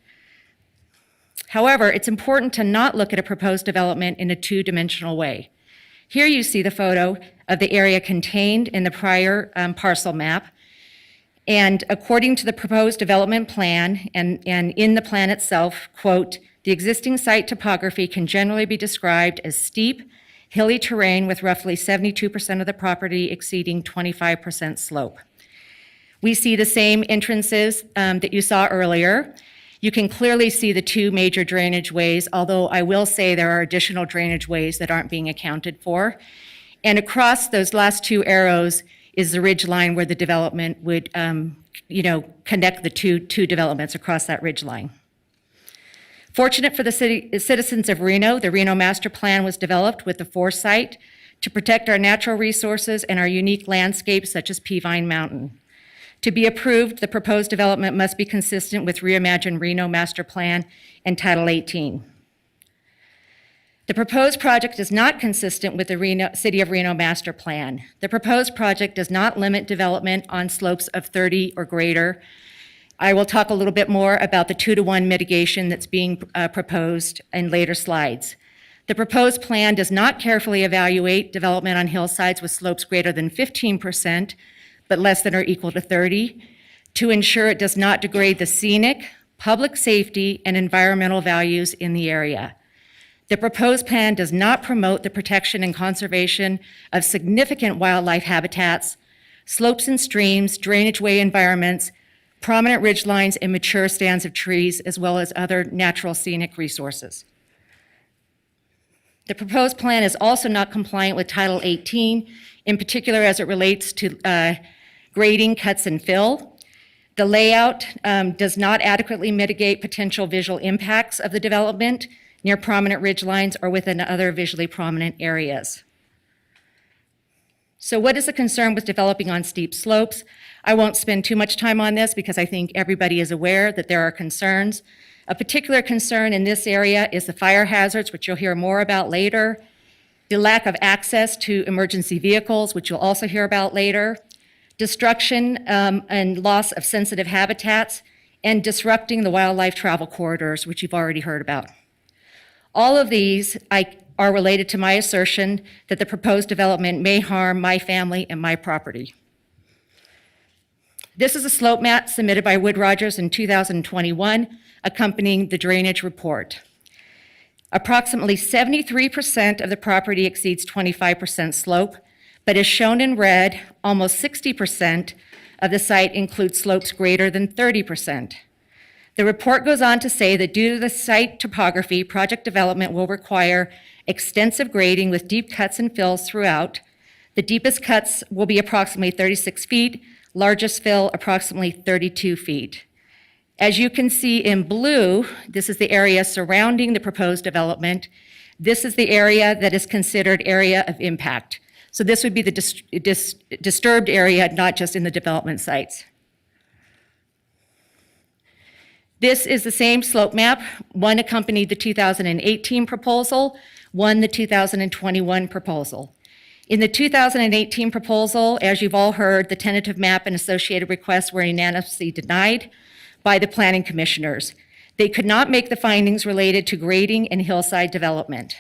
However, it's important to not look at a proposed development in a two-dimensional way. Here you see the photo of the area contained in the prior parcel map. And according to the proposed development plan and in the plan itself, quote, the existing site topography can generally be described as steep, hilly terrain with roughly 72% of the property exceeding 25% slope. We see the same entrances that you saw earlier. You can clearly see the two major drainage ways, although I will say there are additional drainage ways that aren't being accounted for. And across those last two arrows is the ridge line where the development would, connect the two developments across that ridge line. Fortunate for the citizens of Reno, the Reno Master Plan was developed with the foresight to protect our natural resources and our unique landscapes such as Peavine Mountain. To be approved, the proposed development must be consistent with Reimagine Reno Master Plan and Title 18. The proposed project is not consistent with the City of Reno Master Plan. The proposed project does not limit development on slopes of 30 or greater. I will talk a little bit more about the 2-to-1 mitigation that's being proposed in later slides. The proposed plan does not carefully evaluate development on hillsides with slopes greater than 15%, but less than or equal to 30, to ensure it does not degrade the scenic, public safety, and environmental values in the area. The proposed plan does not promote the protection and conservation of significant wildlife habitats, slopes and streams, drainage way environments, prominent ridge lines, and mature stands of trees, as well as other natural scenic resources. The proposed plan is also not compliant with Title 18, in particular as it relates to grading, cuts, and fill. The layout does not adequately mitigate potential visual impacts of the development near prominent ridge lines or within other visually prominent areas. So what is the concern with developing on steep slopes? I won't spend too much time on this because I think everybody is aware that there are concerns. A particular concern in this area is the fire hazards, which you'll hear more about later, the lack of access to emergency vehicles, which you'll also hear about later, destruction and loss of sensitive habitats, and disrupting the wildlife travel corridors, which you've already heard about. All of these are related to my assertion that the proposed development may harm my family and my property. This is a slope map submitted by Wood Rogers in 2021, accompanying the drainage report. Approximately 73% of the property exceeds 25% slope, but as shown in red, almost 60% of the site includes slopes greater than 30%. The report goes on to say that due to the site topography, project development will require extensive grading with deep cuts and fills throughout. The deepest cuts will be approximately 36 feet, largest fill approximately 32 feet. As you can see in blue, this is the area surrounding the proposed development. This is the area that is considered area of impact. So this would be the disturbed area, not just in the development sites. This is the same slope map. One accompanied the 2018 proposal, one the 2021 proposal. In the 2018 proposal, as you've all heard, the tentative map and associated requests were unanimously denied by the planning commissioners. They could not make the findings related to grading and hillside development.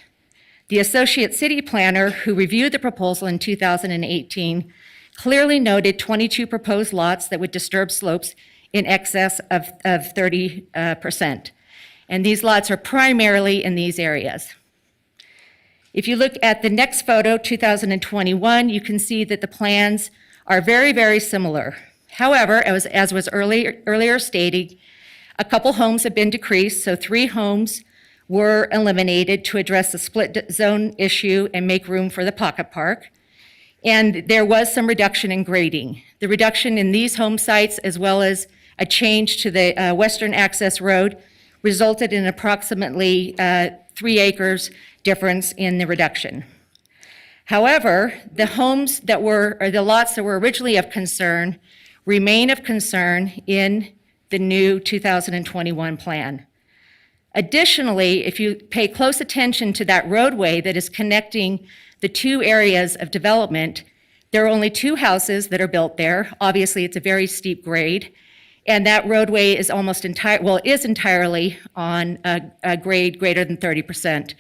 The associate city planner who reviewed the proposal in 2018 clearly noted 22 proposed lots that would disturb slopes in excess of 30%. And these lots are primarily in these areas. If you look at the next photo, 2021, you can see that the plans are very, very similar. However, as was earlier stated, a couple homes have been decreased, so 3 homes were eliminated to address the split zone issue and make room for the pocket park. And there was some reduction in grading. The reduction in these home sites, as well as a change to the western access road, resulted in approximately 3 acres difference in the reduction. However, the lots that were originally of concern remain of concern in the new 2021 plan. Additionally, if you pay close attention to that roadway that is connecting the 2 areas of development, there are only 2 houses that are built there. Obviously, it's a very steep grade, and that roadway is entirely on a grade greater than 30%.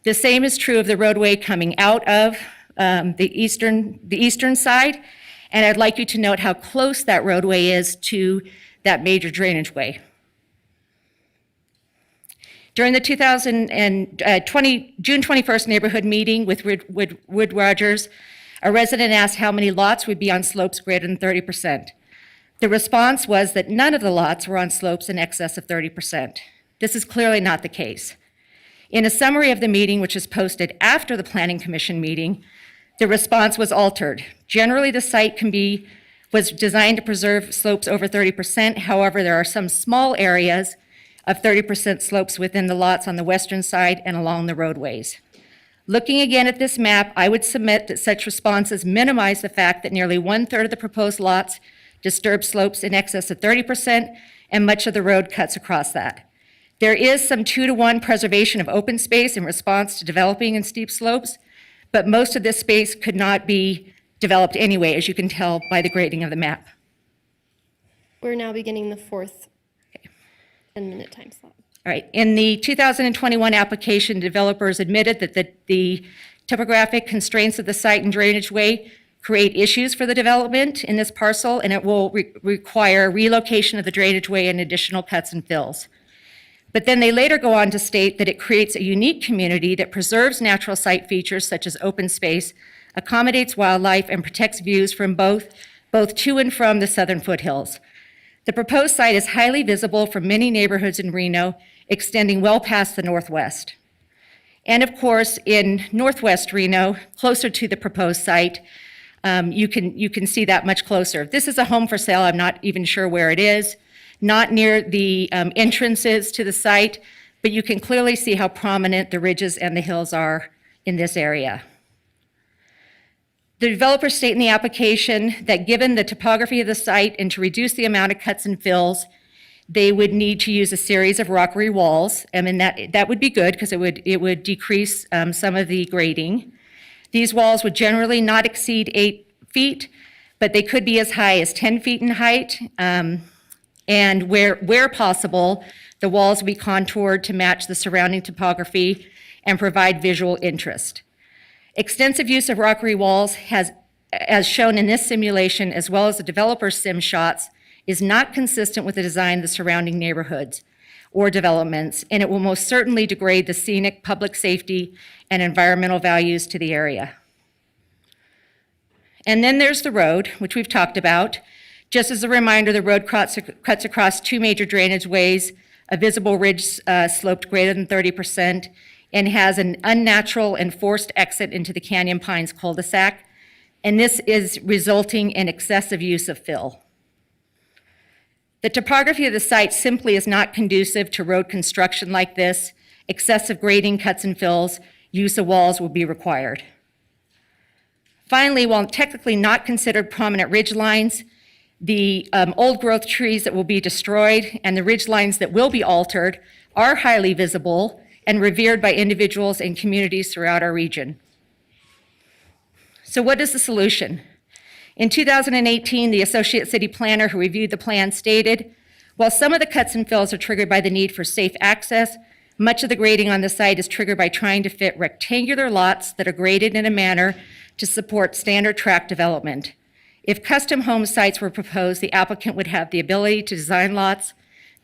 The same is true of the roadway coming out of the eastern side, and I'd like you to note how close that roadway is to that major drainage way. During the June 21st neighborhood meeting with Wood Rogers, a resident asked how many lots would be on slopes greater than 30%. The response was that none of the lots were on slopes in excess of 30%. This is clearly not the case. In a summary of the meeting, which is posted after the Planning Commission meeting, the response was altered. Generally, the site was designed to preserve slopes over 30%. However, there are some small areas of 30% slopes within the lots on the western side and along the roadways. Looking again at this map, I would submit that such responses minimize the fact that nearly 1/3 of the proposed lots disturb slopes in excess of 30%, and much of the road cuts across that. There is some 2-to-1 preservation of open space in response to developing in steep slopes, but most of this space could not be developed anyway, as you can tell by the grading of the map. We're now beginning the 4th 10-minute time slot. All right, in the 2021 application, developers admitted that the topographic constraints of the site and drainage way create issues for the development in this parcel, and it will require relocation of the drainage way and additional cuts and fills. But then they later go on to state that it creates a unique community that preserves natural site features such as open space, accommodates wildlife, and protects views from both to and from the southern foothills. The proposed site is highly visible from many neighborhoods in Reno, extending well past the northwest. And of course, in northwest Reno, closer to the proposed site, you can see that much closer. This is a home for sale. I'm not even sure where it is. Not near the entrances to the site, but you can clearly see how prominent the ridges and the hills are in this area. The developers state in the application that given the topography of the site and to reduce the amount of cuts and fills, they would need to use a series of rockery walls. I mean, that would be good because it would decrease some of the grading. These walls would generally not exceed 8 feet, but they could be as high as 10 feet in height. And where possible, the walls will be contoured to match the surrounding topography and provide visual interest. Extensive use of rockery walls as shown in this simulation, as well as the developer's sim shots, is not consistent with the design of the surrounding neighborhoods or developments, and it will most certainly degrade the scenic, public safety, and environmental values to the area. And then there's the road, which we've talked about. Just as a reminder, the road cuts across 2 major drainage ways, a visible ridge sloped greater than 30%, and has an unnatural and forced exit into the Canyon Pines cul-de-sac. and this is resulting in excessive use of fill. The topography of the site simply is not conducive to road construction like this. Excessive grading, cuts and fills, use of walls will be required. Finally, while technically not considered prominent ridge lines, the old growth trees that will be destroyed and the ridge lines that will be altered are highly visible and revered by individuals and communities throughout our region. So what is the solution? In 2018, the Associate City Planner who reviewed the plan stated, while some of the cuts and fills are triggered by the need for safe access, much of the grading on the site is triggered by trying to fit rectangular lots that are graded in a manner to support standard tract development. If custom home sites were proposed, the applicant would have the ability to design lots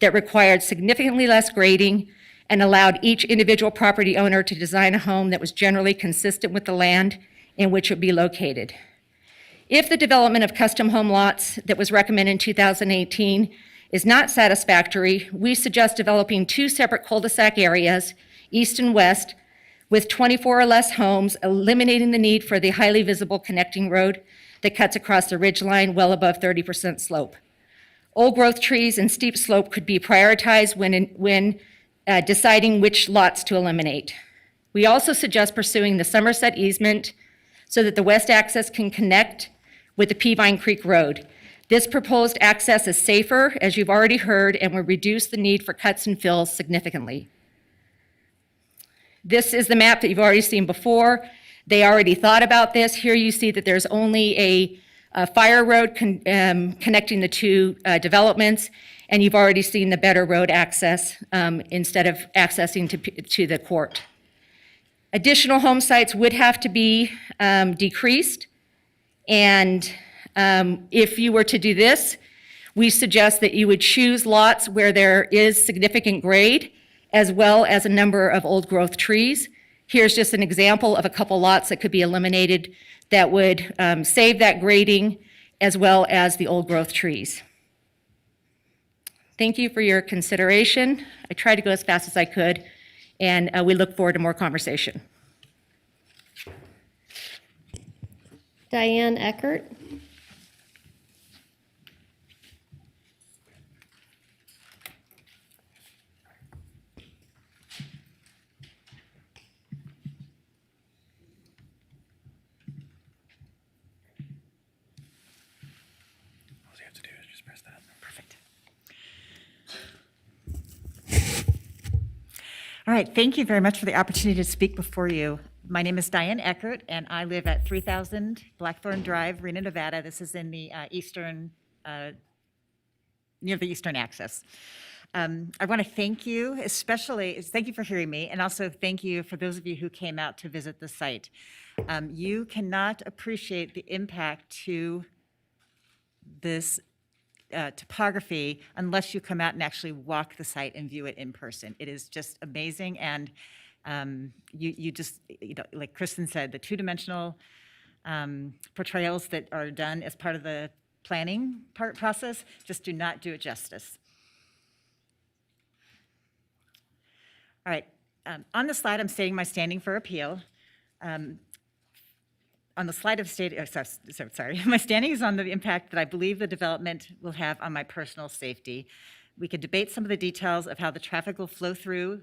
that required significantly less grading and allowed each individual property owner to design a home that was generally consistent with the land in which it would be located. If the development of custom home lots that was recommended in 2018 is not satisfactory, we suggest developing 2 separate cul-de-sac areas, east and west, with 24 or less homes, eliminating the need for the highly visible connecting road that cuts across the ridgeline well above 30% slope. Old growth trees and steep slope could be prioritized when deciding which lots to eliminate. We also suggest pursuing the Somerset easement so that the west access can connect with the Peavine Creek Road. This proposed access is safer, as you've already heard, and will reduce the need for cuts and fills significantly. This is the map that you've already seen before. They already thought about this. Here you see that there's only a fire road connecting the 2 developments, and you've already seen the better road access instead of accessing to the court. Additional home sites would have to be decreased, and if you were to do this, we suggest that you would choose lots where there is significant grade, as well as a number of old growth trees. Here's just an example of a couple lots that could be eliminated that would save that grading, as well as the old growth trees. Thank you for your consideration. I tried to go as fast as I could, and we look forward to more conversation. Diane Eckert. All right, thank you very much for the opportunity to speak before you. My name is Diane Eckert, and I live at 3000 Blackthorn Drive, Reno, Nevada. This is in the near the eastern axis. I want to thank you, especially, thank you for hearing me, and also thank you for those of you who came out to visit the site. You cannot appreciate the impact to this topography unless you come out and actually walk the site and view it in person. It is just amazing, and you just, like Kristen said, the 2-dimensional portrayals that are done as part of the planning process just do not do it justice. All right, on the slide, I'm stating my standing for appeal. On the slide of my standing is on the impact that I believe the development will have on my personal safety. We could debate some of the details of how the traffic will flow through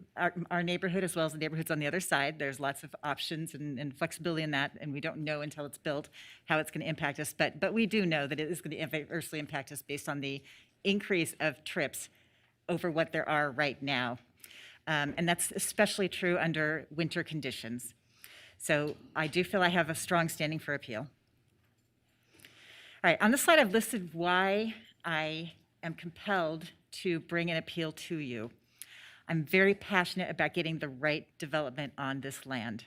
our neighborhood as well as the neighborhoods on the other side. There's lots of options and flexibility in that, and we don't know until it's built how it's going to impact us. But we do know that it is going to adversely impact us based on the increase of trips over what there are right now. And that's especially true under winter conditions. So I do feel I have a strong standing for appeal. All right, on the slide I've listed why I am compelled to bring an appeal to you. I'm very passionate about getting the right development on this land.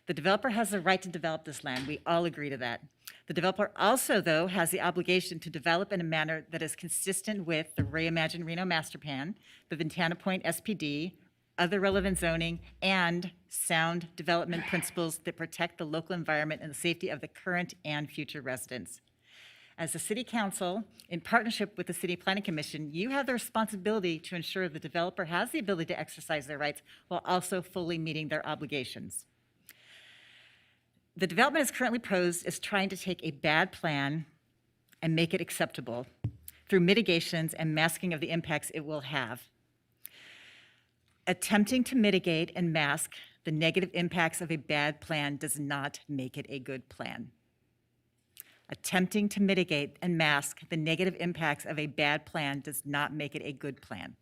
The developer has the right to develop this land. We all agree to that. The developer also, though, has the obligation to develop in a manner that is consistent with the Reimagine Reno Master Plan, the Ventana Point SPD, other relevant zoning, and sound development principles that protect the local environment and the safety of the current and future residents. As the City Council, in partnership with the City Planning Commission, you have the responsibility to ensure the developer has the ability to exercise their rights while also fully meeting their obligations. The development is currently posed as trying to take a bad plan and make it acceptable through mitigations and masking of the impacts it will have. Attempting to mitigate and mask the negative impacts of a bad plan does not make it a good plan. Attempting to mitigate and mask the negative impacts of a bad plan does not make it a good plan.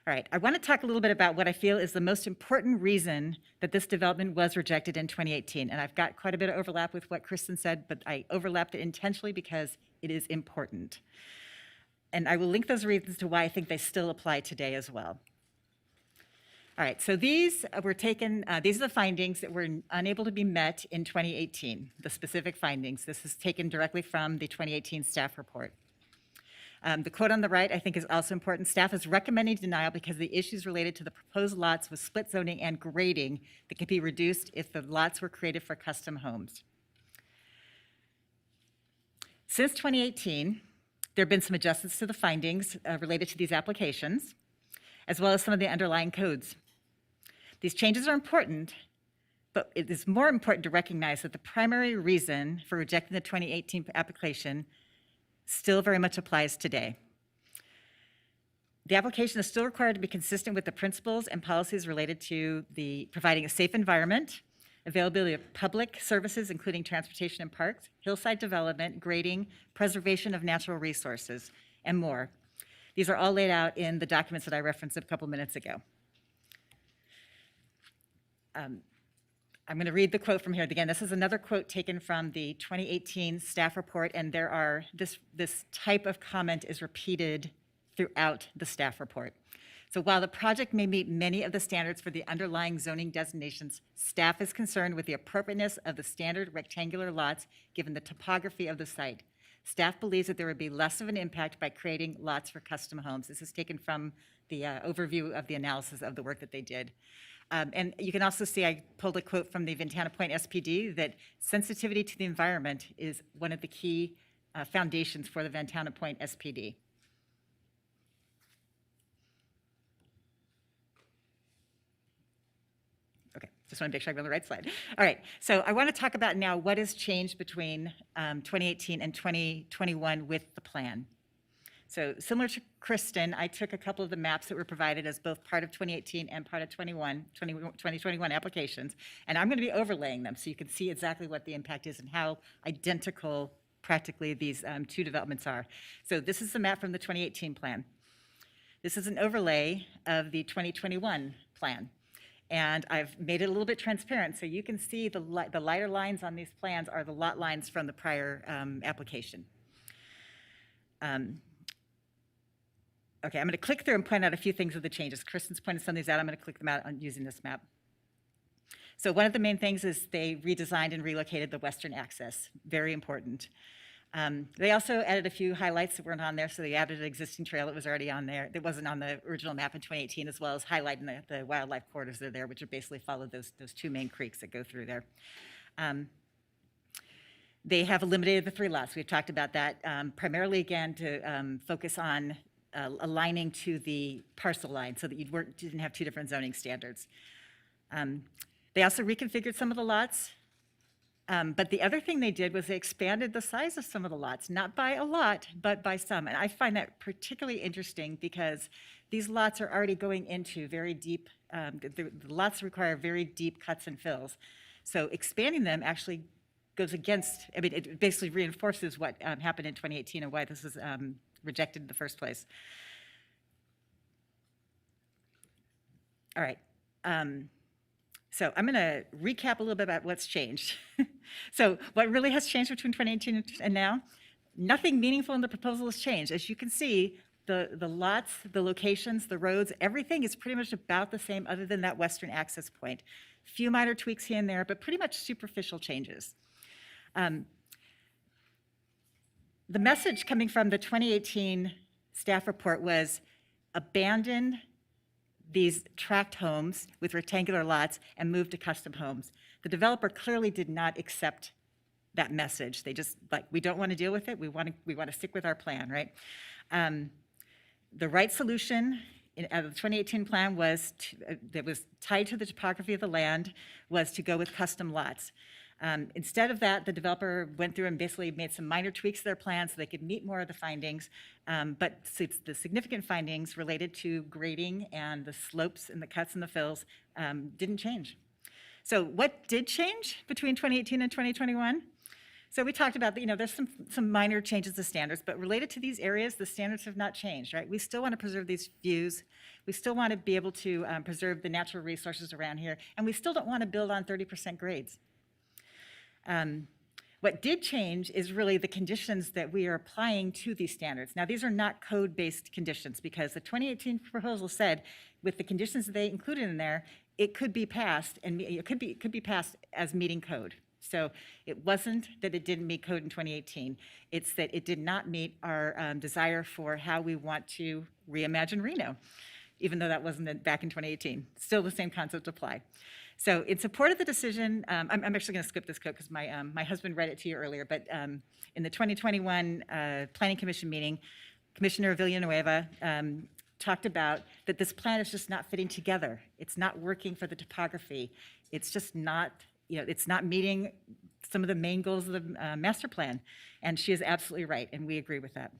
All right, I want to talk a little bit about what I feel is the most important reason that this development was rejected in 2018. And I've got quite a bit of overlap with what Kristen said, but I overlapped it intentionally because it is important. And I will link those reasons to why I think they still apply today as well. All right, so these were taken, these are the findings that were unable to be met in 2018, the specific findings. This is taken directly from the 2018 staff report. The quote on the right, I think, is also important. Staff is recommending denial because the issues related to the proposed lots with split zoning and grading that could be reduced if the lots were created for custom homes. Since 2018, there have been some adjustments to the findings related to these applications, as well as some of the underlying codes. These changes are important, but it is more important to recognize that the primary reason for rejecting the 2018 application still very much applies today. The application is still required to be consistent with the principles and policies related to the providing a safe environment, availability of public services, including transportation and parks, hillside development, grading, preservation of natural resources, and more. These are all laid out in the documents that I referenced a couple minutes ago. I'm going to read the quote from here. Again, this is another quote taken from the 2018 staff report, and there are, this type of comment is repeated throughout the staff report. So while the project may meet many of the standards for the underlying zoning designations, staff is concerned with the appropriateness of the standard rectangular lots given the topography of the site. Staff believes that there would be less of an impact by creating lots for custom homes. This is taken from the overview of the analysis of the work that they did. And you can also see, I pulled a quote from the Ventana Point SPD that sensitivity to the environment is one of the key foundations for the Ventana Point SPD. Okay, just want to make sure I'm on the right slide. All right, so I want to talk about now what has changed between 2018 and 2021 with the plan. So similar to Kristen, I took a couple of the maps that were provided as both part of 2018 and part of 2021 applications, and I'm going to be overlaying them so you can see exactly what the impact is and how identical practically these two developments are. So this is the map from the 2018 plan. This is an overlay of the 2021 plan. And I've made it a little bit transparent so you can see the lighter lines on these plans are the lot lines from the prior application. Okay, I'm going to click through and point out a few things of the changes. Kristen's pointed some of these out. I'm going to click them out on using this map. So one of the main things is they redesigned and relocated the western access. Very important. They also added a few highlights that weren't on there. So they added an existing trail that was already on there. That wasn't on the original map in 2018, as well as highlighting the wildlife corridors that are there, which are basically followed those two main creeks that go through there. They have eliminated the 3 lots. We've talked about that, primarily, again, to focus on aligning to the parcel line so that you didn't have 2 different zoning standards. They also reconfigured some of the lots, but the other thing they did was they expanded the size of some of the lots, not by a lot, but by some. And I find that particularly interesting because these lots are already going into very deep, the lots require very deep cuts and fills. So expanding them actually goes against, I mean, it basically reinforces what happened in 2018 and why this is rejected in the first place. All right. So I'm going to recap a little bit about what's changed. So what really has changed between 2018 and now? Nothing meaningful in the proposal has changed. As you can see, the lots, the locations, the roads, everything is pretty much about the same other than that western access point. Few minor tweaks here and there, but pretty much superficial changes. The message coming from the 2018 staff report was abandon these tract homes with rectangular lots and move to custom homes. The developer clearly did not accept that message. They just, like, we don't want to deal with it. We want to stick with our plan, right? The right solution The 2018 plan was, that was tied to the topography of the land, was to go with custom lots. Instead of that, the developer went through and basically made some minor tweaks to their plan so they could meet more of the findings. But the significant findings related to grading and the slopes and the cuts and the fills didn't change. So what did change between 2018 and 2021? So we talked about, there's some minor changes to standards, but related to these areas, the standards have not changed, right? We still want to preserve these views. We still want to be able to preserve the natural resources around here, and we still don't want to build on 30% grades. What did change is really the conditions that we are applying to these standards. Now, these are not code-based conditions because the 2018 proposal said with the conditions that they included in there, it could be passed, and it could be passed as meeting code. So it wasn't that it didn't meet code in 2018. It's that it did not meet our desire for how we want to reimagine Reno, even though that wasn't back in 2018. Still the same concept apply. So in support of the decision, I'm actually going to skip this quote because my husband read it to you earlier, but in the 2021 Planning Commission meeting, Commissioner Villanueva talked about that this plan is just not fitting together. It's not working for the topography. It's just not, it's not meeting some of the main goals of the master plan. And she is absolutely right, and we agree with that.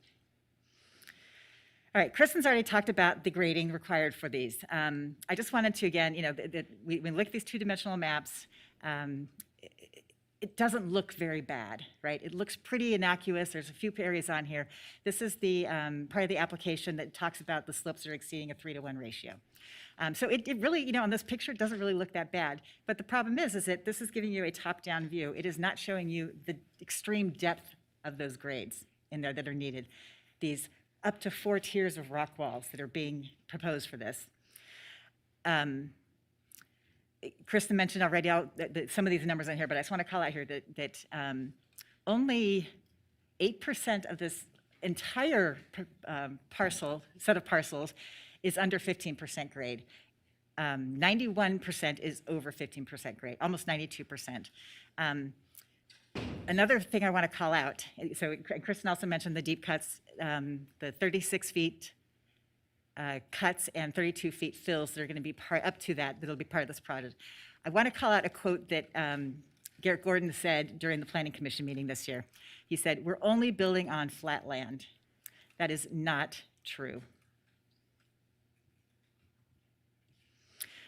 All right, Kristen's already talked about the grading required for these. I just wanted to, again, when we look at these two-dimensional maps, it doesn't look very bad, right? It looks pretty innocuous. There's a few areas on here. This is the part of the application that talks about the slopes that are exceeding a 3-to-1 ratio. So it really, on this picture, it doesn't really look that bad. But the problem is that this is giving you a top-down view. It is not showing you the extreme depth of those grades in there that are needed. These up to 4 tiers of rock walls that are being proposed for this. Kristen mentioned already some of these numbers on here, but I just want to call out here that only 8% of this entire set of parcels is under 15% grade. 91% is over 15% grade, almost 92%. Another thing I want to call out, so Kristen also mentioned the deep cuts, the 36 feet cuts and 32 feet fills that are going to be up to that'll be part of this project. I want to call out a quote that Garrett Gordon said during the Planning Commission meeting this year. He said, "We're only building on flat land." That is not true.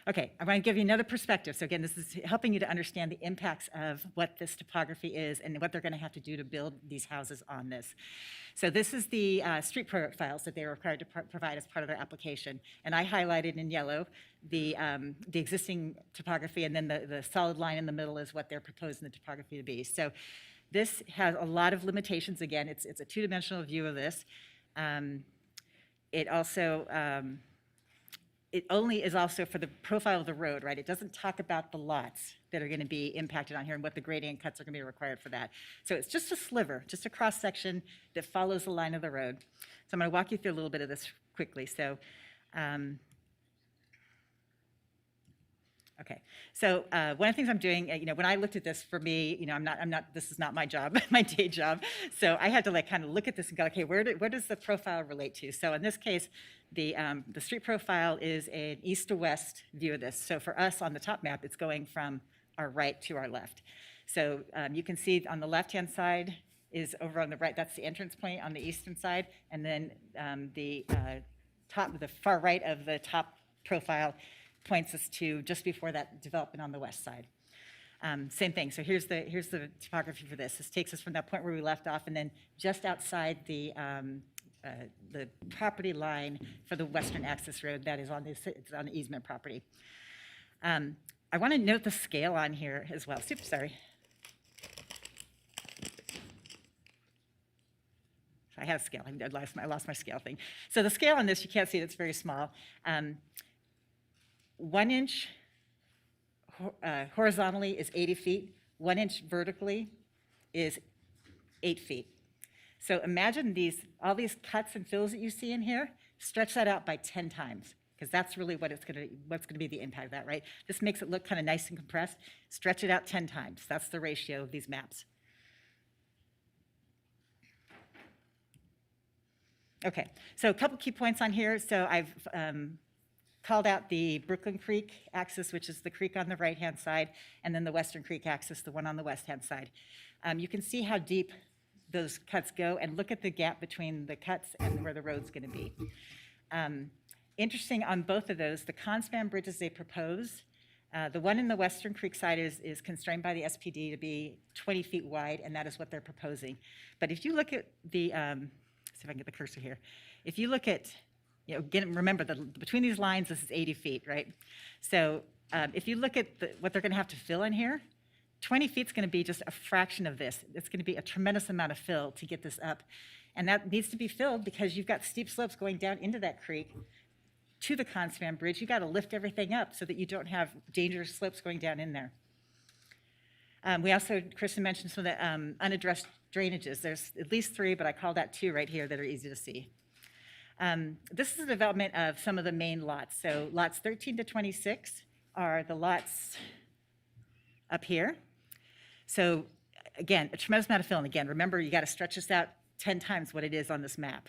Okay, I want to give you another perspective. So again, this is helping you to understand the impacts of what this topography is and what they're going to have to do to build these houses on this. So this is the street profiles that they were required to provide as part of their application. And I highlighted in yellow the existing topography, and then the solid line in the middle is what they're proposing the topography to be. So this has a lot of limitations. Again, it's a two-dimensional view of this. It also... It only is also for the profile of the road, right? It doesn't talk about the lots that are going to be impacted on here and what the grading and cuts are going to be required for that. So it's just a sliver, just a cross section that follows the line of the road. So I'm going to walk you through a little bit of this quickly. So, okay. So one of the things I'm doing, when I looked at this, for me, this is not my job, my day job. So I had to kind of look at this and go, okay, where does the profile relate to? So in this case, the street profile is an east to west view of this. So for us on the top map, it's going from our right to our left. So you can see on the left-hand side is over on the right, that's the entrance point on the eastern side. And then the far right of the top profile points us to just before that development on the west side. Same thing. So here's the topography for this. This takes us from that point where we left off, and then just outside the property line for the western access road that is on the easement property. I want to note the scale on here as well. Super sorry. I had a scale. I lost my scale thing. So the scale on this, you can't see it. It's very small. 1 inch horizontally is 80 feet. 1 inch vertically is 8 feet. So imagine all these cuts and fills that you see in here, stretch that out by 10 times, because that's really what's going to be the impact of that, right? This makes it look kind of nice and compressed. Stretch it out 10 times. That's the ratio of these maps. Okay, so a couple key points on here. So I've called out the Brooklyn Creek axis, which is the creek on the right-hand side, and then the Western Creek axis, the one on the west-hand side. You can see how deep those cuts go, and look at the gap between the cuts and where the road's going to be. Interesting on both of those, the Conspan bridges they propose, the one in the Western Creek side is constrained by the SPD to be 20 feet wide, and that is what they're proposing. But if you look at the, see if I can get the cursor here. If you look at, again, remember, between these lines, this is 80 feet, right? So if you look at what they're going to have to fill in here, 20 feet is going to be just a fraction of this. It's going to be a tremendous amount of fill to get this up. And that needs to be filled because you've got steep slopes going down into that creek to the Conspan Bridge. You've got to lift everything up so that you don't have dangerous slopes going down in there. We also, Kristen mentioned some of the unaddressed drainages. There's at least 3, but I called out 2 right here that are easy to see. This is a development of some of the main lots. So lots 13 to 26 are the lots up here. So again, a tremendous amount of fill. And again, remember, you got to stretch this out 10 times what it is on this map.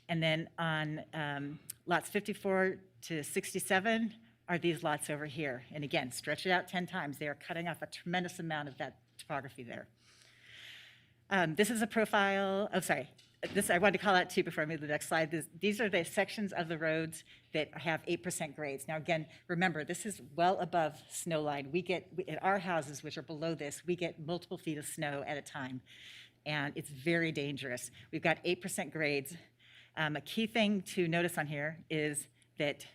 And then on lots 54 to 67 are these lots over here. And again, stretch it out 10 times. They are cutting off a tremendous amount of that topography there. This is a profile, this I wanted to call out too before I move to the next slide. These are the sections of the roads that have 8% grades. Now again, remember, this is well above snow line. At our houses, which are below this, we get multiple feet of snow at a time. And it's very dangerous. We've got 8% grades. A key thing to notice on here is that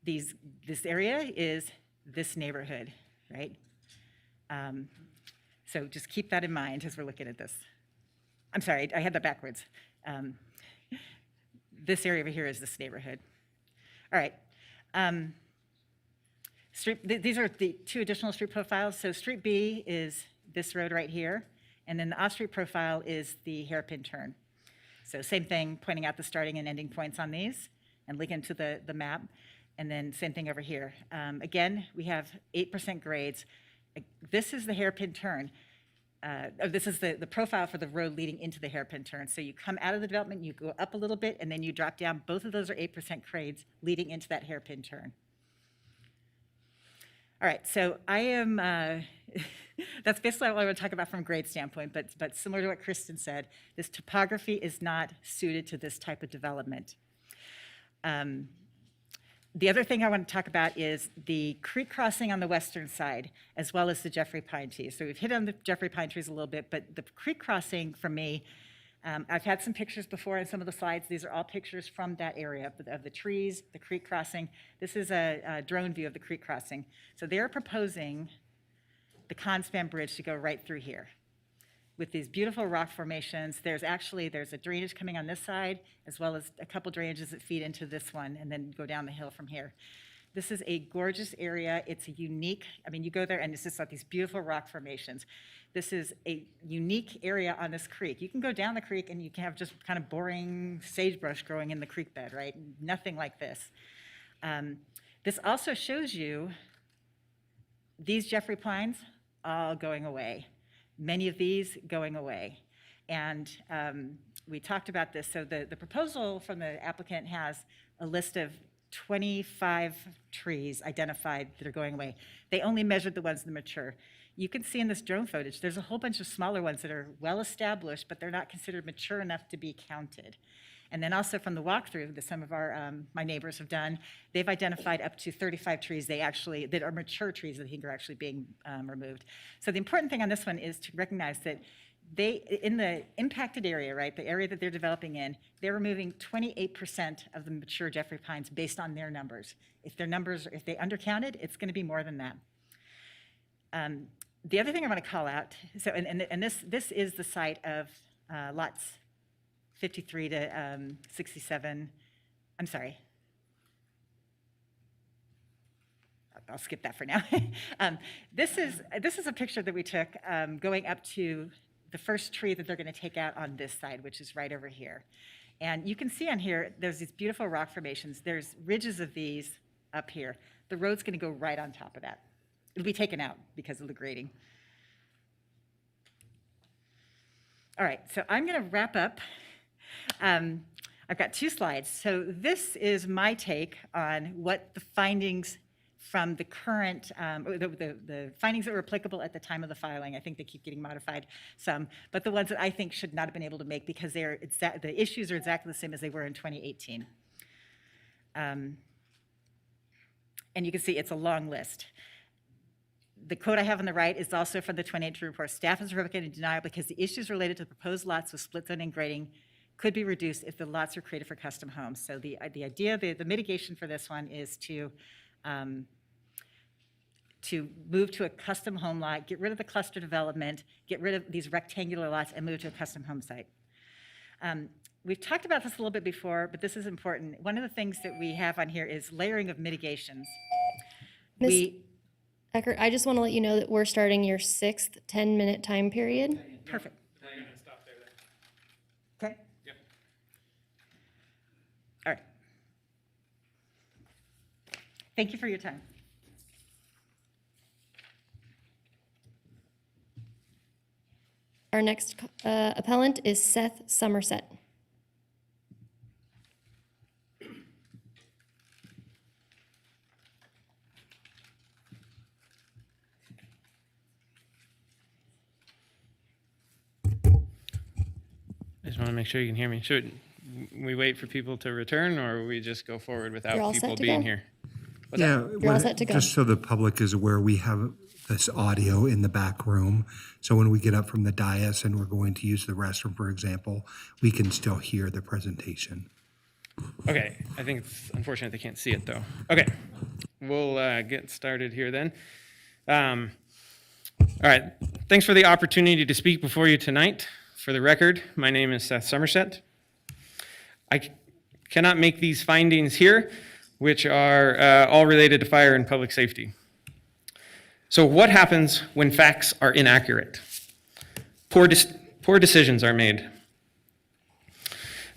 this area is this neighborhood, right? So just keep that in mind as we're looking at this. I'm sorry, I had that backwards. This area over here is this neighborhood. All right. These are the 2 additional street profiles. So Street B is this road right here, and then the off-street profile is the hairpin turn. So same thing, pointing out the starting and ending points on these and linking to the map. And then same thing over here. Again, we have 8% grades. This is the hairpin turn. This is the profile for the road leading into the hairpin turn. So you come out of the development, you go up a little bit, and then you drop down. Both of those are 8% grades leading into that hairpin turn. All right, so I am, that's basically what I want to talk about from a grade standpoint, but similar to what Kristen said, this topography is not suited to this type of development. The other thing I want to talk about is the creek crossing on the western side, as well as the Jeffrey Pine Trees. So we've hit on the Jeffrey Pine Trees a little bit, but the creek crossing for me, I've had some pictures before in some of the slides. These are all pictures from that area of the trees, the creek crossing. This is a drone view of the creek crossing. So they're proposing the Conspan Bridge to go right through here with these beautiful rock formations. There's a drainage coming on this side, as well as a couple drainages that feed into this one and then go down the hill from here. This is a gorgeous area. It's a unique, you go there and it's just like these beautiful rock formations. This is a unique area on this creek. You can go down the creek and you can have just kind of boring sagebrush growing in the creek bed, right? Nothing like this. This also shows you these Jeffrey pines all going away. Many of these going away. And we talked about this. So the proposal from the applicant has a list of 25 trees identified that are going away. They only measured the ones that are mature. You can see in this drone footage, there's a whole bunch of smaller ones that are well established, but they're not considered mature enough to be counted. And then also from the walkthrough that some of my neighbors have done, they've identified up to 35 trees that are mature trees that I think are actually being removed. So the important thing on this one is to recognize that in the impacted area, right, the area that they're developing in, they're removing 28% of the mature Jeffrey pines based on their numbers. If they undercounted, it's going to be more than that. The other thing I want to call out, so and this is the site of lots 53 to 67. I'm sorry. I'll skip that for now. This is a picture that we took going up to the first tree that they're going to take out on this side, which is right over here. And you can see on here, there's these beautiful rock formations. There's ridges of these up here. The road's going to go right on top of that. It'll be taken out because of the grading. All right, so I'm going to wrap up. I've got 2 slides. So this is my take on what the findings from the current, or the findings that were applicable at the time of the filing. I think they keep getting modified some, but the ones that I think should not have been able to make because the issues are exactly the same as they were in 2018. And you can see it's a long list. The quote I have on the right is also from the 2018 report. Staff is revocating denial because the issues related to the proposed lots with split zoning grading could be reduced if the lots are created for custom homes. So the idea, the mitigation for this one is to move to a custom home lot, get rid of the cluster development, get rid of these rectangular lots, and move to a custom home site. We've talked about this a little bit before, but this is important. One of the things that we have on here is layering of mitigations. Ms. Eckert, I just want to let you know that we're starting your 6th 10-minute time period. Perfect. Okay. Yep. All right. Thank you for your time. Our next appellant is Seth Somerset. I just want to make sure you can hear me. Should we wait for people to return, or we just go forward without You're all people set to being go? here? You're all set to go. Just so the public is aware, we have this audio in the back room. So when we get up from the dais and we're going to use the restroom, for example, we can still hear the presentation. Okay, I think it's unfortunate they can't see it, though. Okay, we'll get started here then. All right, thanks for the opportunity to speak before you tonight. For the record, my name is Seth Somerset. I cannot make these findings here, which are all related to fire and public safety. So what happens when facts are inaccurate? Poor decisions are made.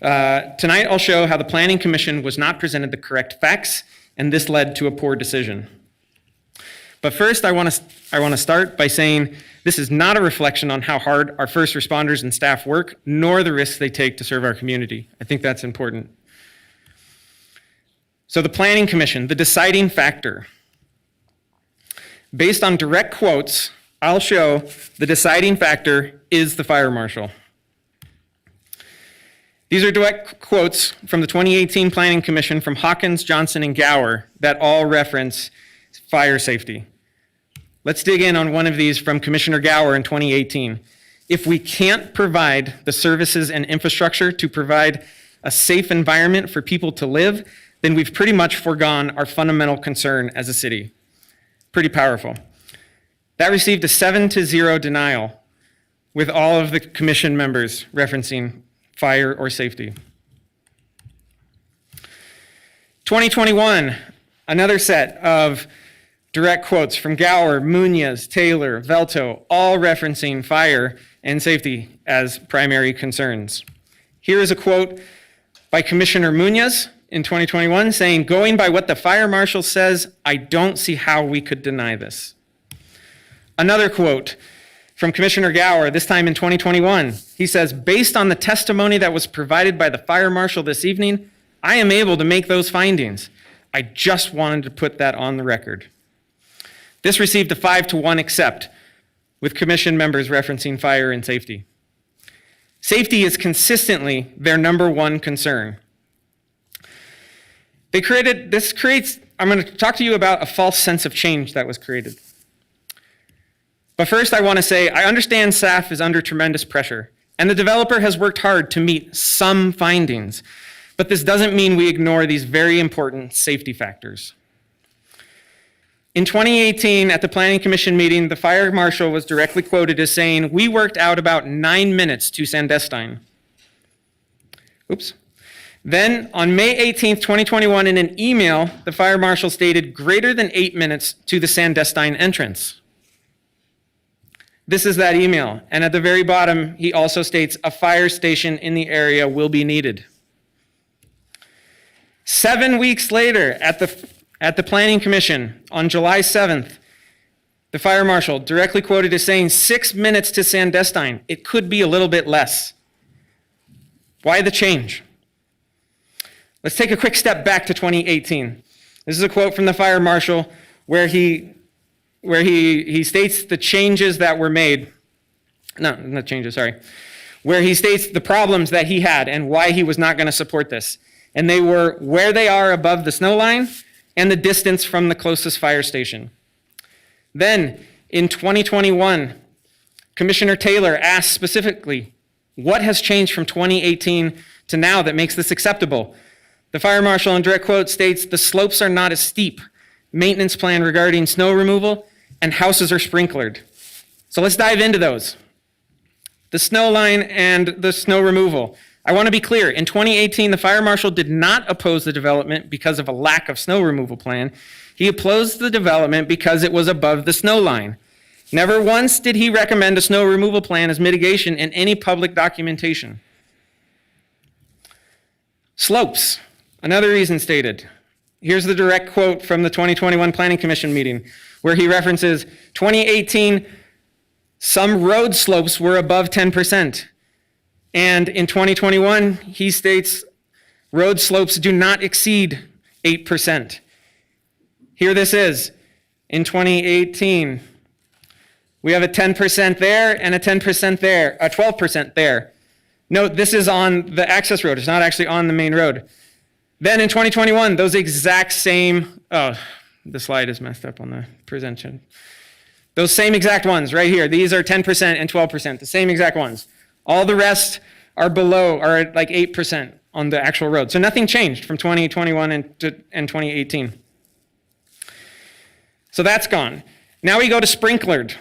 Tonight, I'll show how the Planning Commission was not presented the correct facts, and this led to a poor decision. But first, I want to start by saying this is not a reflection on how hard our first responders and staff work, nor the risks they take to serve our community. I think that's important. So the Planning Commission, the deciding factor. Based on direct quotes, I'll show the deciding factor is the fire marshal. These are direct quotes from the 2018 Planning Commission from Hawkins, Johnson, and Gower that all reference fire safety. Let's dig in on one of these from Commissioner Gower in 2018. If we can't provide the services and infrastructure to provide a safe environment for people to live, then we've pretty much foregone our fundamental concern as a city. Pretty powerful. That received a 7-0 denial, with all of the commission members referencing fire or safety. 2021, another set of direct quotes from Gower, Munoz, Taylor, Velto, all referencing fire and safety as primary concerns. Here is a quote by Commissioner Munoz in 2021 saying, "Going by what the fire marshal says, I don't see how we could deny this." Another quote from Commissioner Gower, this time in 2021. He says, "Based on the testimony that was provided by the fire marshal this evening, I am able to make those findings. I just wanted to put that on the record." This received a 5-1 accept, with commission members referencing fire and safety. Safety is consistently their number one concern. I'm going to talk to you about a false sense of change that was created. But first, I want to say, I understand staff is under tremendous pressure, and the developer has worked hard to meet some findings, but this doesn't mean we ignore these very important safety factors. In 2018, at the Planning Commission meeting, the fire marshal was directly quoted as saying, "We worked out about 9 minutes to Sandestine." Oops. Then, on May 18th, 2021, in an email, the fire marshal stated greater than 8 minutes to the Sandestine entrance. This is that email, and at the very bottom, he also states a fire station in the area will be needed. 7 weeks later, at the Planning Commission, on July 7th, the fire marshal directly quoted as saying 6 minutes to Sandestine. It could be a little bit less. Why the change? Let's take a quick step back to 2018. This is a quote from the fire marshal where he states the changes that were made. No, not changes, sorry. Where he states the problems that he had and why he was not going to support this. And they were where they are above the snow line and the distance from the closest fire station. Then, in 2021, Commissioner Taylor asked specifically, what has changed from 2018 to now that makes this acceptable? The fire marshal in direct quote states, the slopes are not as steep. Maintenance plan regarding snow removal and houses are sprinklered. So let's dive into those. The snow line and the snow removal. I want to be clear, in 2018, the fire marshal did not oppose the development because of a lack of snow removal plan. He opposed the development because it was above the snow line. Never once did he recommend a snow removal plan as mitigation in any public documentation. Slopes, another reason stated. Here's the direct quote from the 2021 Planning Commission meeting, where he references 2018, some road slopes were above 10%. And in 2021, he states road slopes do not exceed 8%. Here this is. In 2018, we have a 10% there and a 10% there, a 12% there. Note, this is on the access road. It's not actually on the main road. Then in 2021, those exact same, oh, the slide is messed up on the presentation. Those same exact ones right here. These are 10% and 12%, the same exact ones. All the rest are below, are at like 8% on the actual road. So nothing changed from 2021 and 2018. So that's gone. Now we go to sprinklered.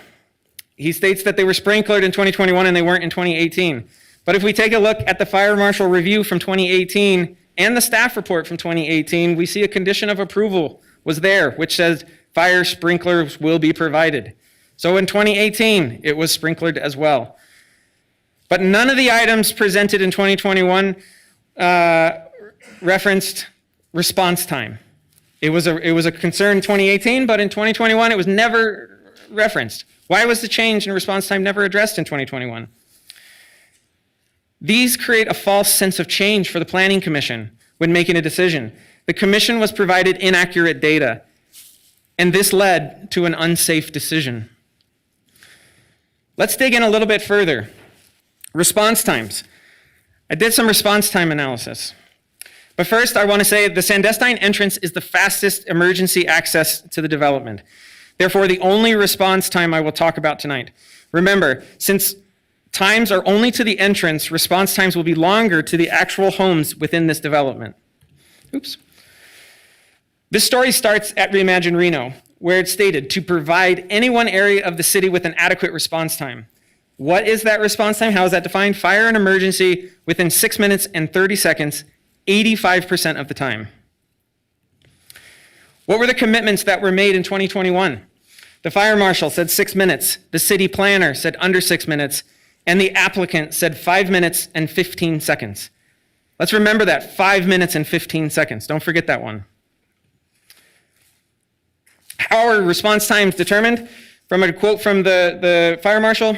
He states that they were sprinklered in 2021 and they weren't in 2018. But if we take a look at the fire marshal review from 2018 and the staff report from 2018, we see a condition of approval was there, which says fire sprinklers will be provided. So in 2018, it was sprinklered as well. But none of the items presented in 2021 referenced response time. It was a concern in 2018, but in 2021, it was never referenced. Why was the change in response time never addressed in 2021? These create a false sense of change for the Planning Commission when making a decision. The commission was provided inaccurate data, and this led to an unsafe decision. Let's dig in a little bit further. Response times. I did some response time analysis. But first, I want to say the Sandestine entrance is the fastest emergency access to the development. Therefore, the only response time I will talk about tonight. Remember, since times are only to the entrance, response times will be longer to the actual homes within this development. Oops. This story starts at Reimagine Reno, where it's stated to provide any one area of the city with an adequate response time. What is that response time? How is that defined? Fire and emergency within 6 minutes and 30 seconds, 85% of the time. What were the commitments that were made in 2021? The fire marshal said 6 minutes, the city planner said under 6 minutes, and the applicant said 5 minutes and 15 seconds. Let's remember that, 5 minutes and 15 seconds. Don't forget that one. How are response times determined? From a quote from the fire marshal,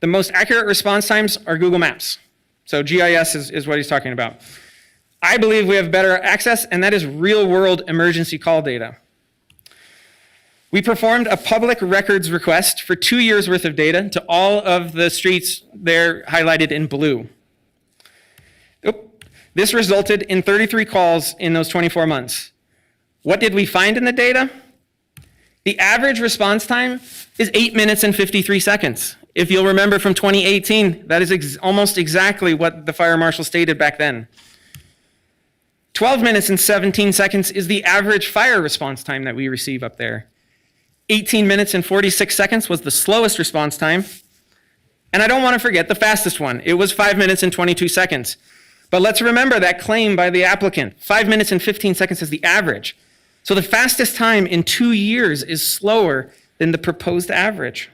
the most accurate response times are Google Maps. So GIS is what he's talking about. I believe we have better access, and that is real-world emergency call data. We performed a public records request for 2 years' worth of data to all of the streets there highlighted in blue. This resulted in 33 calls in those 24 months. What did we find in the data? The average response time is 8 minutes and 53 seconds. If you'll remember from 2018, that is almost exactly what the fire marshal stated back then. 12 minutes and 17 seconds is the average fire response time that we receive up there. 18 minutes and 46 seconds was the slowest response time. And I don't want to forget the fastest one. It was 5 minutes and 22 seconds. But let's remember that claim by the applicant. 5 minutes and 15 seconds is the average. So the fastest time in 2 years is slower than the proposed average.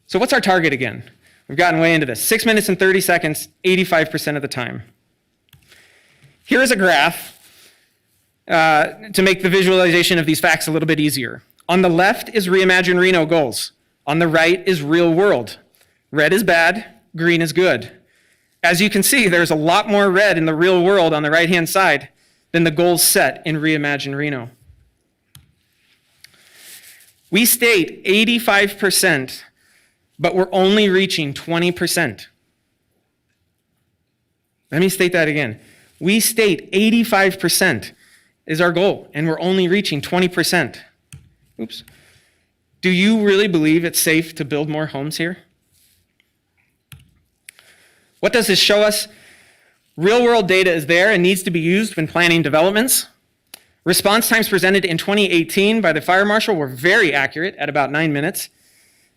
So what's our target again? We've gotten way into this. 6 minutes and 30 seconds, 85% of the time. Here is a graph to make the visualization of these facts a little bit easier. On the left is Reimagine Reno goals. On the right is real world. Red is bad, green is good. As you can see, there's a lot more red in the real world on the right-hand side than the goals set in Reimagine Reno. We state 85%, but we're only reaching 20%. Let me state that again. We state 85% is our goal, and we're only reaching 20%. Oops. Do you really believe it's safe to build more homes here? What does this show us? Real-world data is there and needs to be used when planning developments. Response times presented in 2018 by the fire marshal were very accurate at about 9 minutes.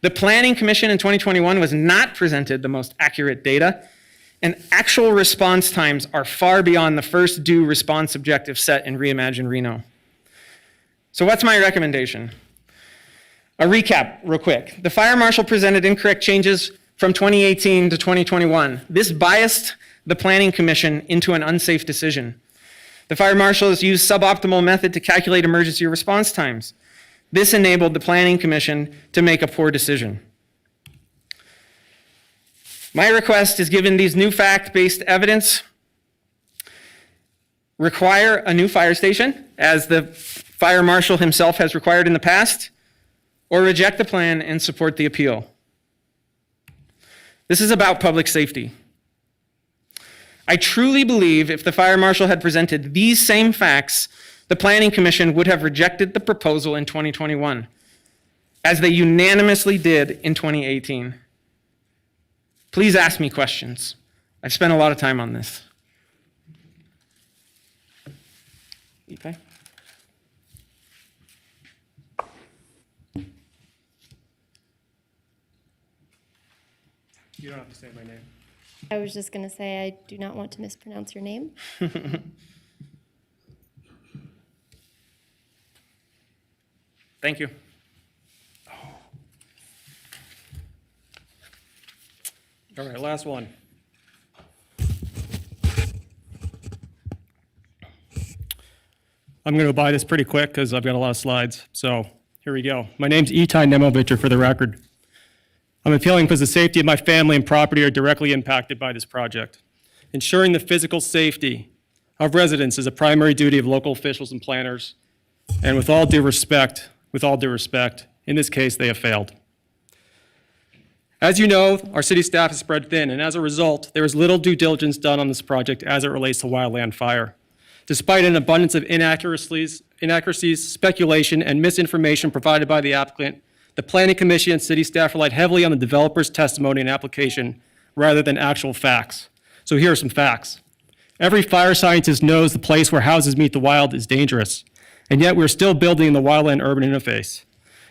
The Planning Commission in 2021 was not presented the most accurate data, and actual response times are far beyond the first due response objective set in Reimagine Reno. So what's my recommendation? A recap real quick. The fire marshal presented incorrect changes from 2018 to 2021. This biased the Planning Commission into an unsafe decision. The fire marshal has used suboptimal method to calculate emergency response times. This enabled the Planning Commission to make a poor decision. My request is, given these new fact-based evidence, require a new fire station, as the fire marshal himself has required in the past, or reject the plan and support the appeal. This is about public safety. I truly believe if the fire marshal had presented these same facts, the Planning Commission would have rejected the proposal in 2021, as they unanimously did in 2018. Please ask me questions. I've spent a lot of time on this. Okay. You don't have to say my name. I was just going to say I do not want to mispronounce your name. Thank you. All right, last one. I'm going to go by this pretty quick because I've got a lot of slides. So here we go. My name's Itai Nemovic, for the record. I'm appealing because the safety of my family and property are directly impacted by this project. Ensuring the physical safety of residents is a primary duty of local officials and planners. And with all due respect, in this case, they have failed. As you know, our city staff is spread thin, and as a result, there is little due diligence done on this project as it relates to wildland fire. Despite an abundance of inaccuracies, speculation, and misinformation provided by the applicant, the Planning Commission and city staff relied heavily on the developer's testimony and application rather than actual facts. So here are some facts. Every fire scientist knows the place where houses meet the wild is dangerous, and yet we're still building the wildland-urban interface.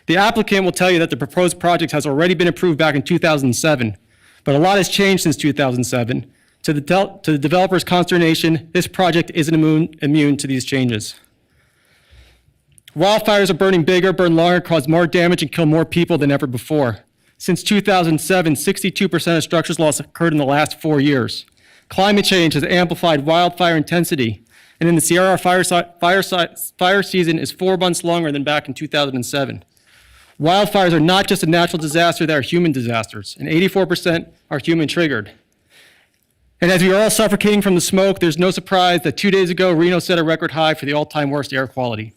The applicant will tell you that the proposed project has already been approved back in 2007, but a lot has changed since 2007. To the developer's consternation, this project isn't immune to these changes. Wildfires are burning bigger, burn longer, cause more damage, and kill more people than ever before. Since 2007, 62% of structures lost occurred in the last 4 years. Climate change has amplified wildfire intensity, and in the Sierra, fire season is 4 months longer than back in 2007. Wildfires are not just a natural disaster, they are human disasters, and 84% are human triggered. And as we are all suffocating from the smoke, there's no surprise that 2 days ago, Reno set a record high for the all-time worst air quality.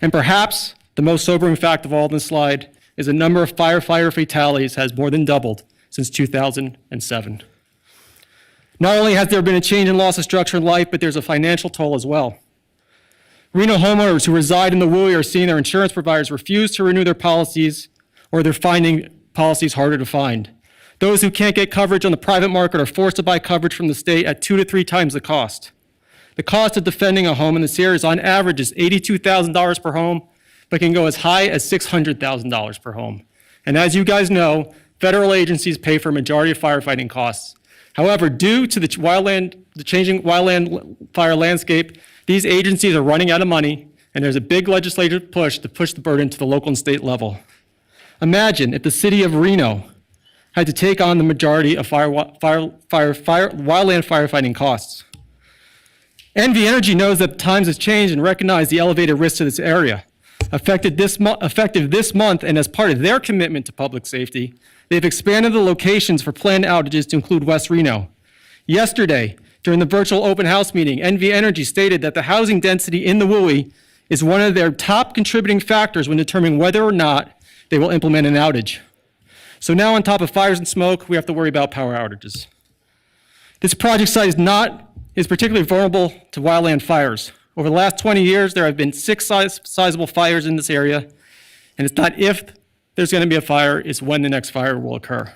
And perhaps the most sobering fact of all in this slide is the number of firefighter fatalities has more than doubled since 2007. Not only has there been a change in loss of structure and life, but there's a financial toll as well. Reno homeowners who reside in the WUI are seeing their insurance providers refuse to renew their policies, or they're finding policies harder to find. Those who can't get coverage on the private market are forced to buy coverage from the state at 2 to 3 times the cost. The cost of defending a home in this area on average is $82,000 per home, but can go as high as $600,000 per home. And as you guys know, federal agencies pay for a majority of firefighting costs. However, due to the changing wildland fire landscape, these agencies are running out of money, and there's a big legislative push to push the burden to the local and state level. Imagine if the city of Reno had to take on the majority of wildland firefighting costs. NV Energy knows that times have changed and recognize the elevated risks to this area. Effective this month, and as part of their commitment to public safety, they've expanded the locations for planned outages to include West Reno. Yesterday, during the virtual open house meeting, NV Energy stated that the housing density in the WUI is one of their top contributing factors when determining whether or not they will implement an outage. So now on top of fires and smoke, we have to worry about power outages. This project site is particularly vulnerable to wildland fires. Over the last 20 years, there have been 6 sizable fires in this area, and it's not if there's going to be a fire, it's when the next fire will occur.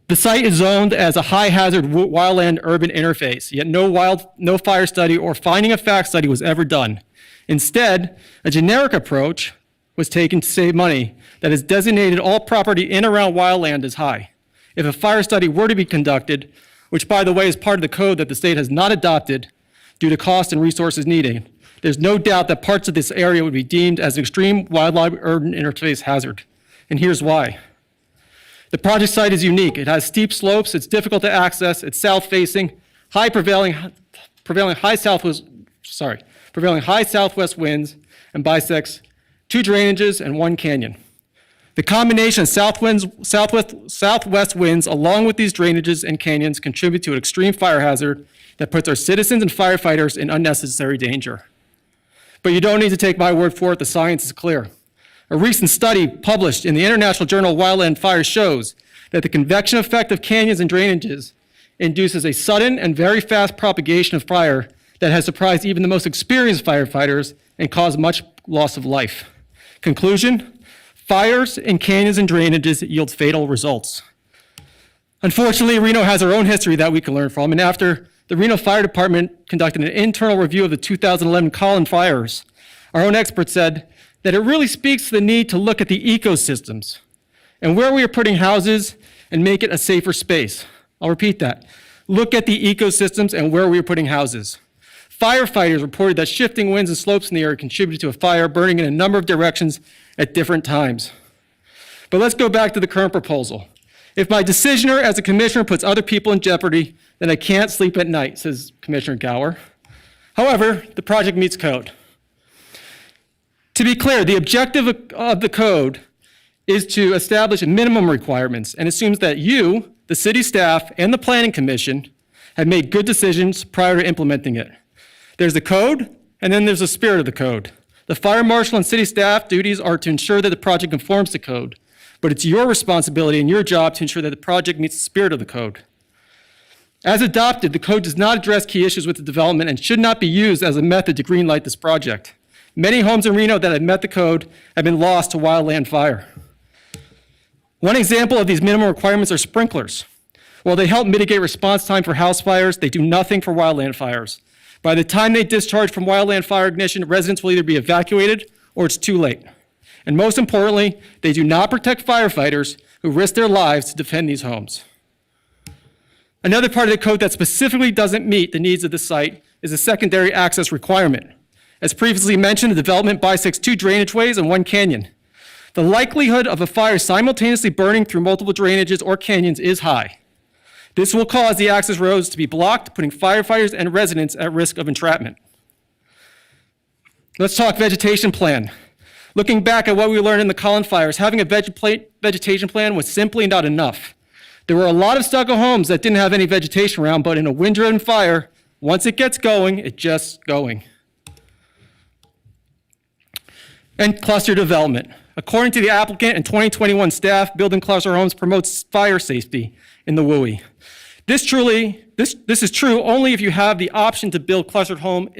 The site is zoned as a high-hazard wildland urban interface, yet no fire study or finding of fact study was ever done. Instead, a generic approach was taken to save money that has designated all property in and around wildland as high. If a fire study were to be conducted, which by the way is part of the code that the state has not adopted due to cost and resources needed, there's no doubt that parts of this area would be deemed as an extreme wildlife urban interface hazard. And here's why. The project site is unique. It has steep slopes, it's difficult to access, it's south-facing, prevailing high southwest winds, and bisects 2 drainages and 1 canyon. The combination of southwest winds along with these drainages and canyons contribute to an extreme fire hazard that puts our citizens and firefighters in unnecessary danger. But you don't need to take my word for it, the science is clear. A recent study published in the International Journal of Wildland Fire shows that the convection effect of canyons and drainages induces a sudden and very fast propagation of fire that has surprised even the most experienced firefighters and caused much loss of life. Conclusion, fires in canyons and drainages yield fatal results. Unfortunately, Reno has our own history that we can learn from, and after the Reno Fire Department conducted an internal review of the 2011 Collin fires, our own experts said that it really speaks to the need to look at the ecosystems and where we are putting houses and make it a safer space. I'll repeat that. Look at the ecosystems and where we are putting houses. Firefighters reported that shifting winds and slopes in the area contributed to a fire burning in a number of directions at different times. But let's go back to the current proposal. If my decisioner as a commissioner puts other people in jeopardy, then I can't sleep at night, says Commissioner Gower. However, the project meets code. To be clear, the objective of the code is to establish minimum requirements and assumes that you, the city staff, and the planning commission have made good decisions prior to implementing it. There's the code, and then there's the spirit of the code. The fire marshal and city staff duties are to ensure that the project conforms to code, but it's your responsibility and your job to ensure that the project meets the spirit of the code. As adopted, the code does not address key issues with the development and should not be used as a method to greenlight this project. Many homes in Reno that have met the code have been lost to wildland fire. One example of these minimum requirements are sprinklers. While they help mitigate response time for house fires, they do nothing for wildland fires. By the time they discharge from wildland fire ignition, residents will either be evacuated or it's too late. And most importantly, they do not protect firefighters who risk their lives to defend these homes. Another part of the code that specifically doesn't meet the needs of the site is a secondary access requirement. As previously mentioned, the development bisects 2 drainage ways and 1 canyon. The likelihood of a fire simultaneously burning through multiple drainages or canyons is high. This will cause the access roads to be blocked, putting firefighters and residents at risk of entrapment. Let's talk vegetation plan. Looking back at what we learned in the Collin fires, having a vegetation plan was simply not enough. There were a lot of stucco homes that didn't have any vegetation around, but in a wind-driven fire, once it gets going, it's just going. And cluster development. According to the applicant and 2021 staff, building cluster homes promotes fire safety in the WUI. This is true only if you have the option to build clustered homes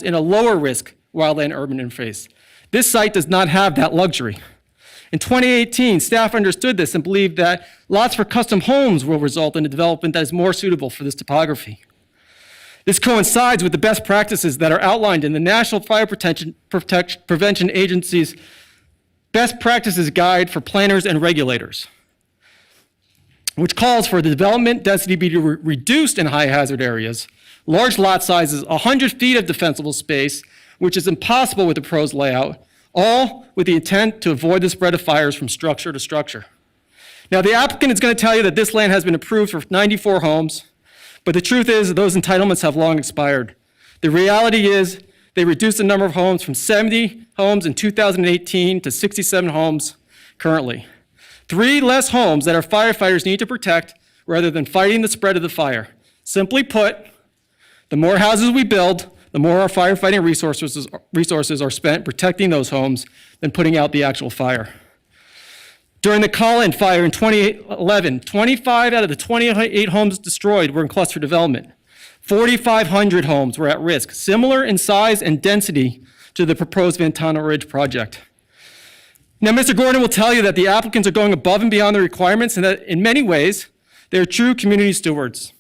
in a lower risk wildland urban interface. This site does not have that luxury. In 2018, staff understood this and believed that lots for custom homes will result in a development that is more suitable for this topography. This coincides with the best practices that are outlined in the National Fire Prevention Agency's Best Practices Guide for Planners and Regulators, which calls for the development density be reduced in high hazard areas, large lot sizes, 100 feet of defensible space, which is impossible with the proposed layout, all with the intent to avoid the spread of fires from structure to structure. Now, the applicant is going to tell you that this land has been approved for 94 homes, but the truth is that those entitlements have long expired. The reality is they reduced the number of homes from 70 homes in 2018 to 67 homes currently. 3 less homes that our firefighters need to protect rather than fighting the spread of the fire. Simply put, the more houses we build, the more our firefighting resources are spent protecting those homes than putting out the actual fire. During the Collin fire in 2011, 25 out of the 28 homes destroyed were in cluster development. 4,500 homes were at risk, similar in size and density to the proposed Ventana Ridge project. Now, Mr. Gordon will tell you that the applicants are going above and beyond the requirements and that in many ways, they're true community stewards.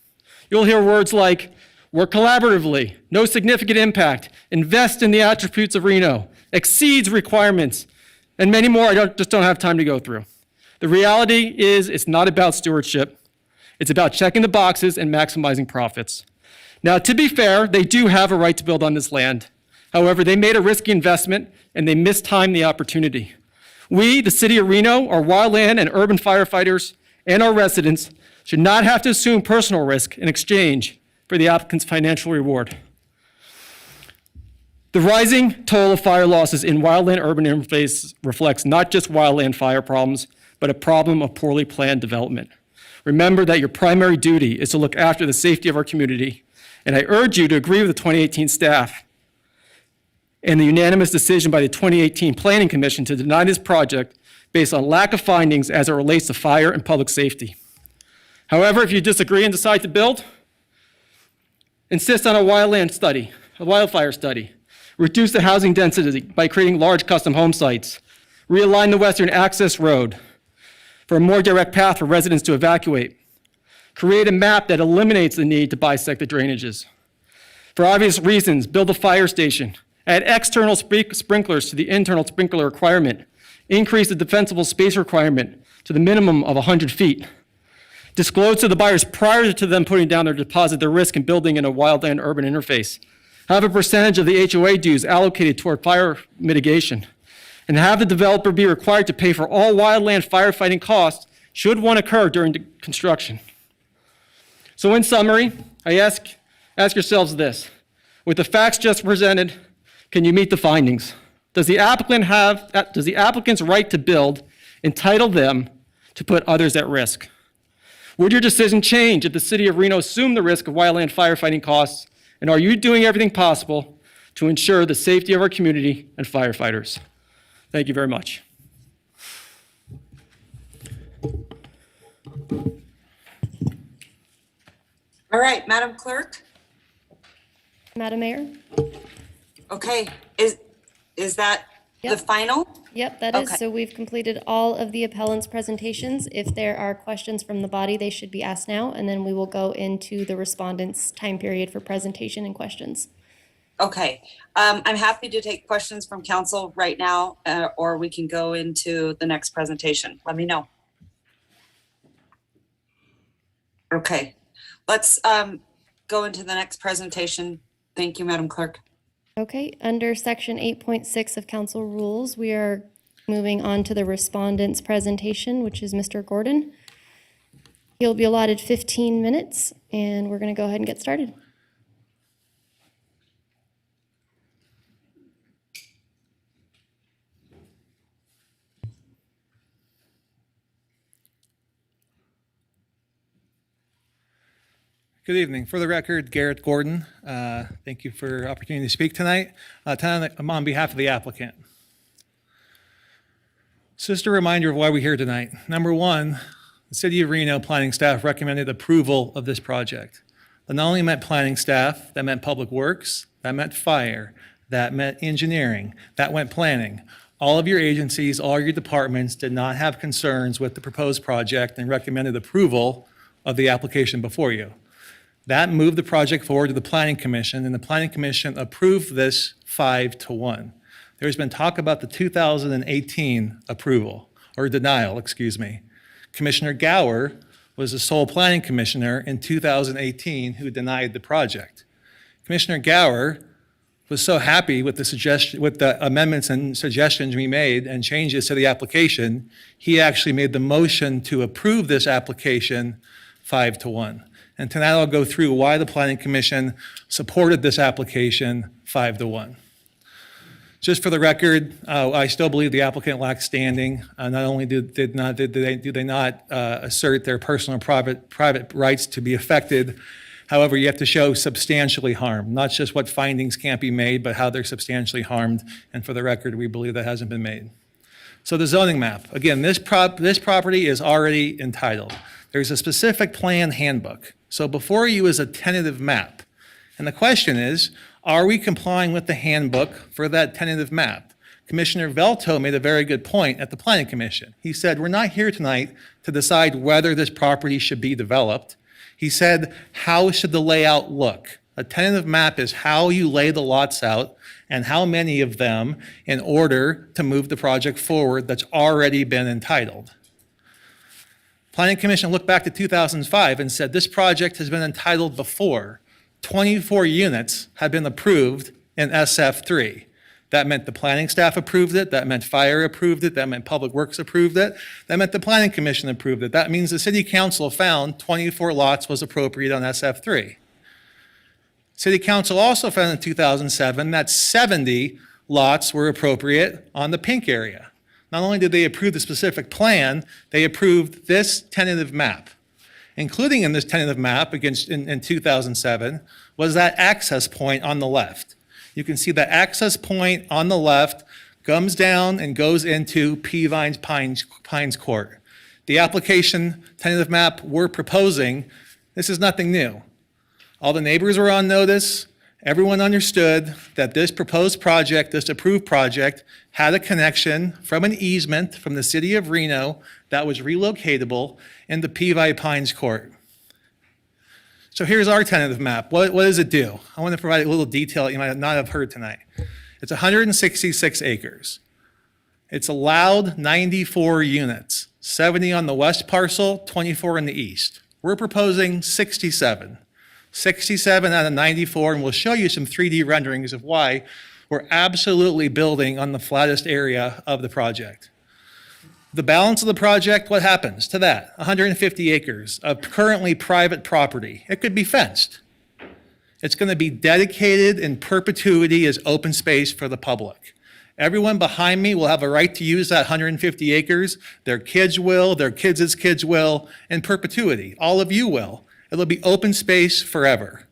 You'll hear words like, work collaboratively, no significant impact, invest in the attributes of Reno, exceeds requirements, and many more I just don't have time to go through. The reality is it's not about stewardship. It's about checking the boxes and maximizing profits. Now, to be fair, they do have a right to build on this land. However, they made a risky investment and they mistimed the opportunity. We, the city of Reno, our wildland and urban firefighters, and our residents should not have to assume personal risk in exchange for the applicant's financial reward. The rising toll of fire losses in wildland-urban interface reflects not just wildland fire problems, but a problem of poorly planned development. Remember that your primary duty is to look after the safety of our community, and I urge you to agree with the 2018 staff and the unanimous decision by the 2018 Planning Commission to deny this project based on lack of findings as it relates to fire and public safety. However, if you disagree and decide to build, insist on a wildfire study, reduce the housing density by creating large custom home sites, realign the western access road for a more direct path for residents to evacuate, create a map that eliminates the need to bisect the drainages. For obvious reasons, build a fire station, add external sprinklers to the internal sprinkler requirement, increase the defensible space requirement to the minimum of 100 feet, disclose to the buyers prior to them putting down their deposit their risk in building in a wildland urban interface, have a percentage of the HOA dues allocated toward fire mitigation, and have the developer be required to pay for all wildland firefighting costs should one occur during the construction. So in summary, I ask yourselves this. With the facts just presented, can you meet the findings? Does the applicant's right to build entitle them to put others at risk? Would your decision change if the city of Reno assumed the risk of wildland firefighting costs? And are you doing everything possible to ensure the safety of our community and firefighters? Thank you very much. All right, Madam Clerk. Madam Mayor? Okay, is that the Yep. final? Yep, that is. Okay. So we've completed all of the appellant's presentations. If there are questions from the body, they should be asked now, and then we will go into the respondents' time period for presentation and questions. Okay, I'm happy to take questions from council right now, or we can go into the next presentation. Let me know. Okay, let's go into the next presentation. Thank you, Madam Clerk. Okay, under section 8.6 of council rules, we are moving on to the respondent's presentation, which is Mr. Gordon. He'll be allotted 15 minutes, and we're going to go ahead and get started. Good evening. For the record, Garrett Gordon. Thank you for the opportunity to speak tonight. I'm on behalf of the applicant. So just a reminder of why we're here tonight. Number one, the City of Reno planning staff recommended approval of this project. That not only meant planning staff, that meant public works, that meant fire, that meant engineering, that went planning. All of your agencies, all your departments did not have concerns with the proposed project and recommended approval of the application before you. That moved the project forward to the Planning Commission, and the Planning Commission approved this 5-1. There's been talk about the 2018 approval, or denial, excuse me. Commissioner Gower was the sole planning commissioner in 2018 who denied the project. Commissioner Gower was so happy with the amendments and suggestions we made and changes to the application, he actually made the motion to approve this application 5-1. And tonight I'll go through why the Planning Commission supported this application 5-1. Just for the record, I still believe the applicant lacks standing. Not only do they not assert their personal private rights to be affected, however, you have to show substantially harmed, not just what findings can't be made, but how they're substantially harmed. And for the record, we believe that hasn't been made. So the zoning map, again, this property is already entitled. There's a specific plan handbook. So before you is a tentative map. And the question is, are we complying with the handbook for that tentative map? Commissioner Velto made a very good point at the Planning Commission. He said, we're not here tonight to decide whether this property should be developed. He said, how should the layout look? A tentative map is how you lay the lots out and how many of them in order to move the project forward that's already been entitled. Planning Commission looked back to 2005 and said, this project has been entitled before. 24 units have been approved in SF3. That meant the planning staff approved it, that meant fire approved it, that meant Public Works approved it, that meant the Planning Commission approved it. That means the City Council found 24 lots was appropriate on SF3. City Council also found in 2007 that 70 lots were appropriate on the pink area. Not only did they approve the specific plan, they approved this tentative map. Including in this tentative map in 2007 was that access point on the left. You can see the access point on the left comes down and goes into Pines Court. The application tentative map we're proposing, this is nothing new. All the neighbors were on notice. Everyone understood that this proposed project, this approved project, had a connection from an easement from the city of Reno that was relocatable into Pines Court. So here's our tentative map. What does it do? I want to provide a little detail you might not have heard tonight. It's 166 acres. It's allowed 94 units, 70 on the west parcel, 24 in the east. We're proposing 67. 67 out of 94, and we'll show you some 3D renderings of why we're absolutely building on the flattest area of the project. The balance of the project, what happens to that? 150 acres of currently private property. It could be fenced. It's going to be dedicated in perpetuity as open space for the public. Everyone behind me will have a right to use that 150 acres. Their kids will, their kids' kids will, in perpetuity. All of you will. It'll be open space forever.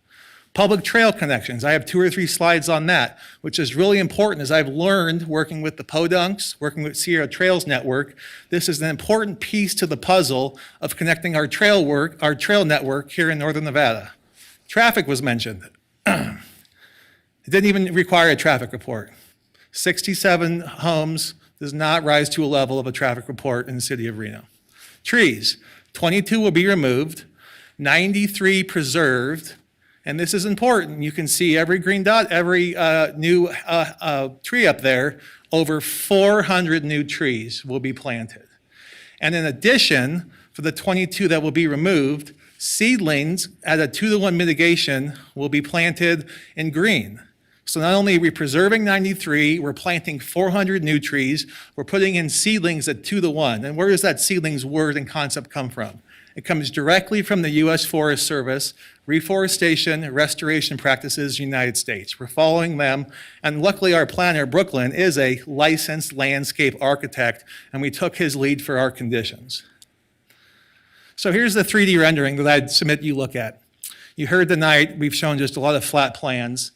Public trail connections, I have 2 or 3 slides on that, which is really important as I've learned working with the Podunks, working with Sierra Trails Network. This is an important piece to the puzzle of connecting our trail network here in Northern Nevada. Traffic was mentioned. It didn't even require a traffic report. 67 homes does not rise to a level of a traffic report in the city of Reno. Trees, 22 will be removed, 93 preserved, and this is important. You can see every green dot, every new tree up there, over 400 new trees will be planted. And in addition, for the 22 that will be removed, seedlings at a 2-to-1 mitigation will be planted in green. So not only are we preserving 93, we're planting 400 new trees, we're putting in seedlings at 2-to-1. And where does that seedlings word and concept come from? It comes directly from the U.S. Forest Service, Reforestation Restoration Practices, United States. We're following them, and luckily our planner, Brooklyn, is a licensed landscape architect, and we took his lead for our conditions. So here's the 3D rendering that I'd submit you look at. You heard tonight, we've shown just a lot of flat plans.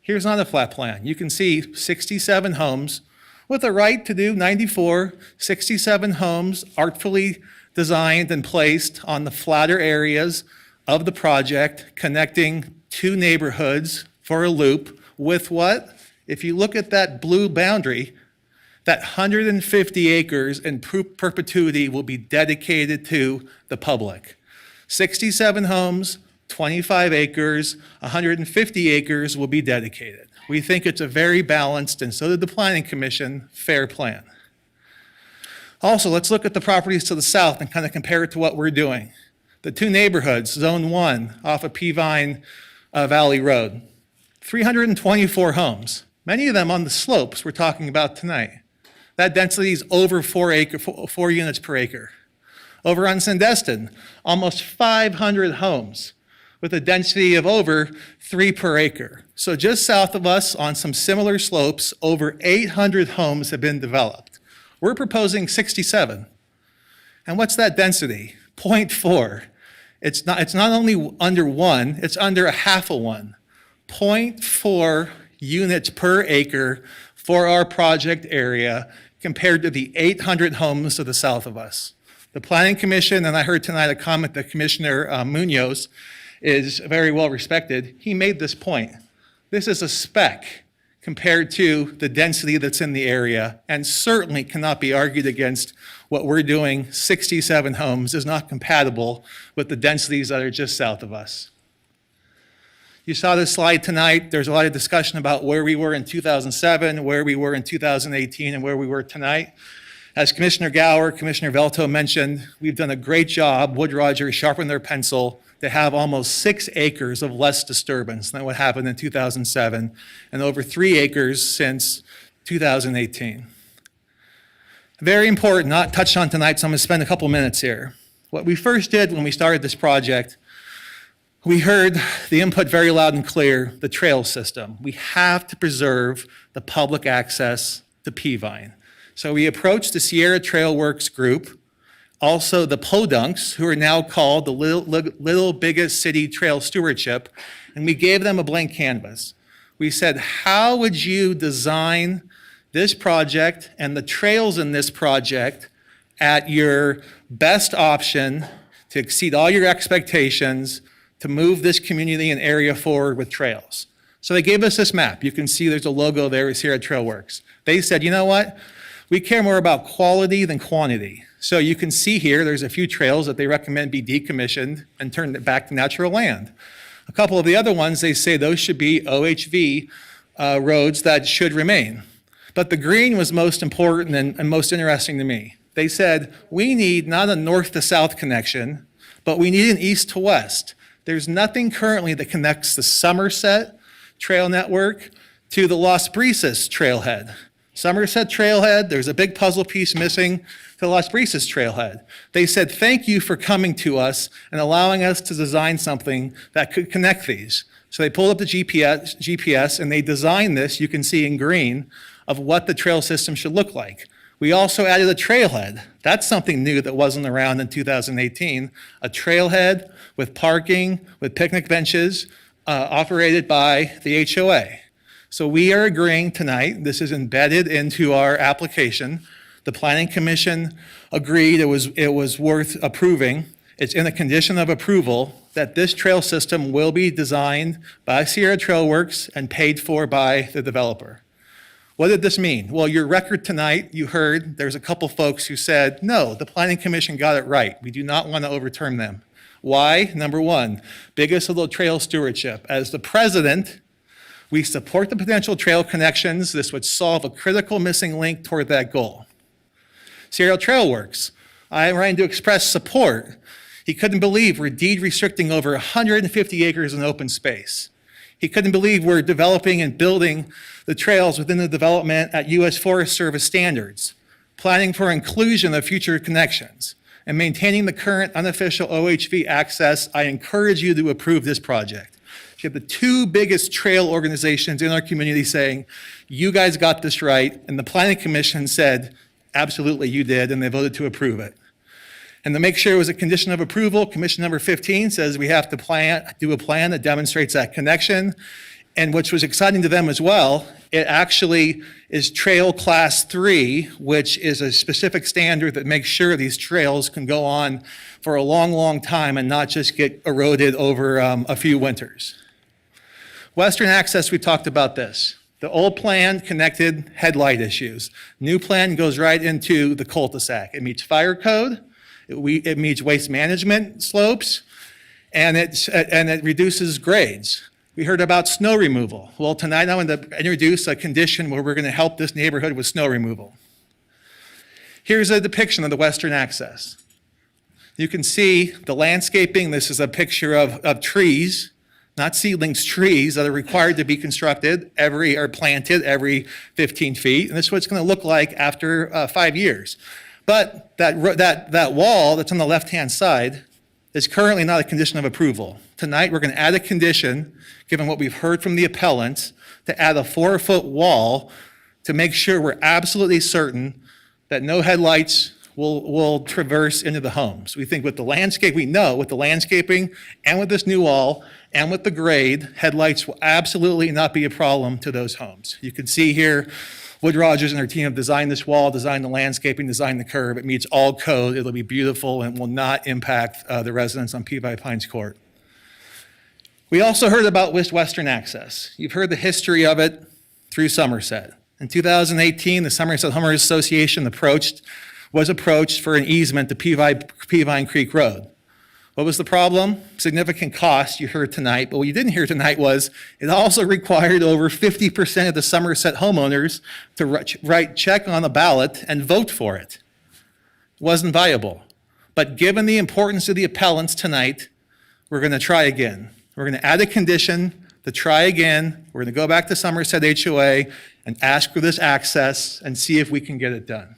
Here's not a flat plan. You can see 67 homes with a right to do 94, 67 homes artfully designed and placed on the flatter areas of the project, connecting 2 neighborhoods for a loop with what? If you look at that blue boundary, that 150 acres in perpetuity will be dedicated to the public. 67 homes, 25 acres, 150 acres will be dedicated. We think it's a very balanced, and so did the Planning Commission, fair plan. Also, let's look at the properties to the south and kind of compare it to what we're doing. The 2 neighborhoods, Zone 1 off of Peavine Valley Road, 324 homes, many of them on the slopes we're talking about tonight. That density is over 4 units per acre. Over on Sandestin, almost 500 homes with a density of over 3 per acre. So just south of us, on some similar slopes, over 800 homes have been developed. We're proposing 67. And what's that density? 0.4. It's not only under 1, it's under a half of 1. 0.4 units per acre for our project area compared to the 800 homes to the south of us. The Planning Commission, and I heard tonight a comment that Commissioner Munoz is very well respected, he made this point. This is a speck compared to the density that's in the area, and certainly cannot be argued against what we're doing. 67 homes is not compatible with the densities that are just south of us. You saw this slide tonight. There's a lot of discussion about where we were in 2007, where we were in 2018, and where we were tonight. As Commissioner Gower, Commissioner Velto mentioned, we've done a great job. Wood Rogers sharpened their pencil to have almost 6 acres of less disturbance than what happened in 2007, and over 3 acres since 2018. Very important, not touched on tonight, so I'm going to spend a couple minutes here. What we first did when we started this project, we heard the input very loud and clear, the trail system. We have to preserve the public access to Peavine. So we approached the Sierra Trail Works group, also the Podunks, who are now called the Little Biggest City Trail Stewardship, and we gave them a blank canvas. We said, how would you design this project and the trails in this project at your best option to exceed all your expectations to move this community and area forward with trails? So they gave us this map. You can see there's a logo there, it's here at Trail Works. They said, you know what? We care more about quality than quantity. So you can see here, there's a few trails that they recommend be decommissioned and turned back to natural land. A couple of the other ones, they say those should be OHV roads that should remain. But the green was most important and most interesting to me. They said, we need not a north to south connection, but we need an east to west. There's nothing currently that connects the Somerset Trail Network to the Las Brisas Trailhead. Somerset Trailhead, there's a big puzzle piece missing to Las Brisas Trailhead. They said, thank you for coming to us and allowing us to design something that could connect these. So they pulled up the GPS and they designed this, you can see in green, of what the trail system should look like. We also added a trailhead. That's something new that wasn't around in 2018. A trailhead with parking, with picnic benches, operated by the HOA. So we are agreeing tonight, this is embedded into our application. The Planning Commission agreed it was worth approving. It's in a condition of approval that this trail system will be designed by Sierra Trail Works and paid for by the developer. What did this mean? Well, your record tonight, you heard there's a couple folks who said, no, the Planning Commission got it right. We do not want to overturn them. Why? Number one, biggest little trail stewardship. As the president, we support the potential trail connections. This would solve a critical missing link toward that goal. Sierra Trail Works, I'm trying to express support. He couldn't believe we're deed restricting over 150 acres in open space. He couldn't believe we're developing and building the trails within the development at U.S. Forest Service standards, planning for inclusion of future connections, and maintaining the current unofficial OHV access. I encourage you to approve this project. You have the 2 biggest trail organizations in our community saying, you guys got this right, and the Planning Commission said, absolutely you did, and they voted to approve it. And to make sure it was a condition of approval, Commission number 15 says we have to do a plan that demonstrates that connection, and which was exciting to them as well, it actually is Trail Class 3, which is a specific standard that makes sure these trails can go on for a long, long time and not just get eroded over a few winters. Western access, we talked about this. The old plan connected headlight issues. New plan goes right into the cul-de-sac. It meets fire code, it meets waste management slopes, and it reduces grades. We heard about snow removal. Well, tonight I'm going to introduce a condition where we're going to help this neighborhood with snow removal. Here's a depiction of the western access. You can see the landscaping. This is a picture of trees, not seedlings, trees that are required to be constructed or planted every 15 feet. And this is what it's going to look like after 5 years. But that wall that's on the left-hand side, is currently not a condition of approval. Tonight, we're going to add a condition, given what we've heard from the appellant, to add a 4-foot wall to make sure we're absolutely certain that no headlights will traverse into the homes. We think with the landscape, we know with the landscaping and with this new wall and with the grade, headlights will absolutely not be a problem to those homes. You can see here, Wood Rogers and their team have designed this wall, designed the landscaping, designed the curb. It meets all code. It'll be beautiful and will not impact the residents on Peabody Pines Court. We also heard about Western Access. You've heard the history of it through Somerset. In 2018, the Somerset Homeowners Association was approached for an easement to Peavine Creek Road. What was the problem? Significant cost you heard tonight, but what you didn't hear tonight was it also required over 50% of the Somerset homeowners to write check on the ballot and vote for it. It wasn't viable. But given the importance of the appellants tonight, we're going to try again. We're going to add a condition to try again. We're going to go back to Somerset HOA and ask for this access and see if we can get it done.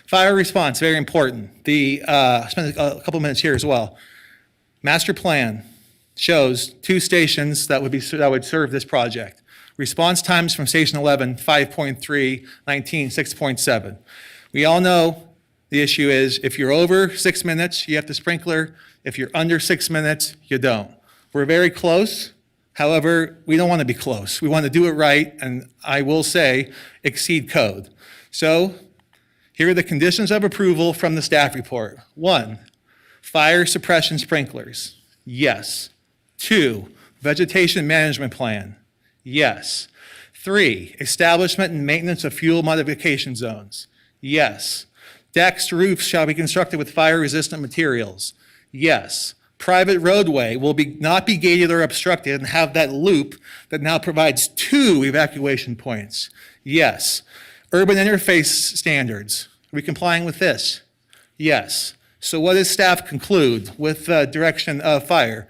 Fire response, very important. Spend a couple minutes here as well. Master plan shows 2 stations that would serve this project. Response times from station 11, 5.3, 19, 6.7. We all know the issue is if you're over 6 minutes, you have to sprinkler. If you're under 6 minutes, you don't. We're very close. However, we don't want to be close. We want to do it right, and I will say exceed code. So here are the conditions of approval from the staff report. 1, fire suppression sprinklers. Yes. 2, vegetation management plan. Yes. 3, establishment and maintenance of fuel modification zones. Yes. Decks, roofs shall be constructed with fire-resistant materials. Yes. Private roadway will not be gated or obstructed and have that loop that now provides 2 evacuation points. Yes. Urban interface standards. Are we complying with this? Yes. So what does staff conclude with direction of fire?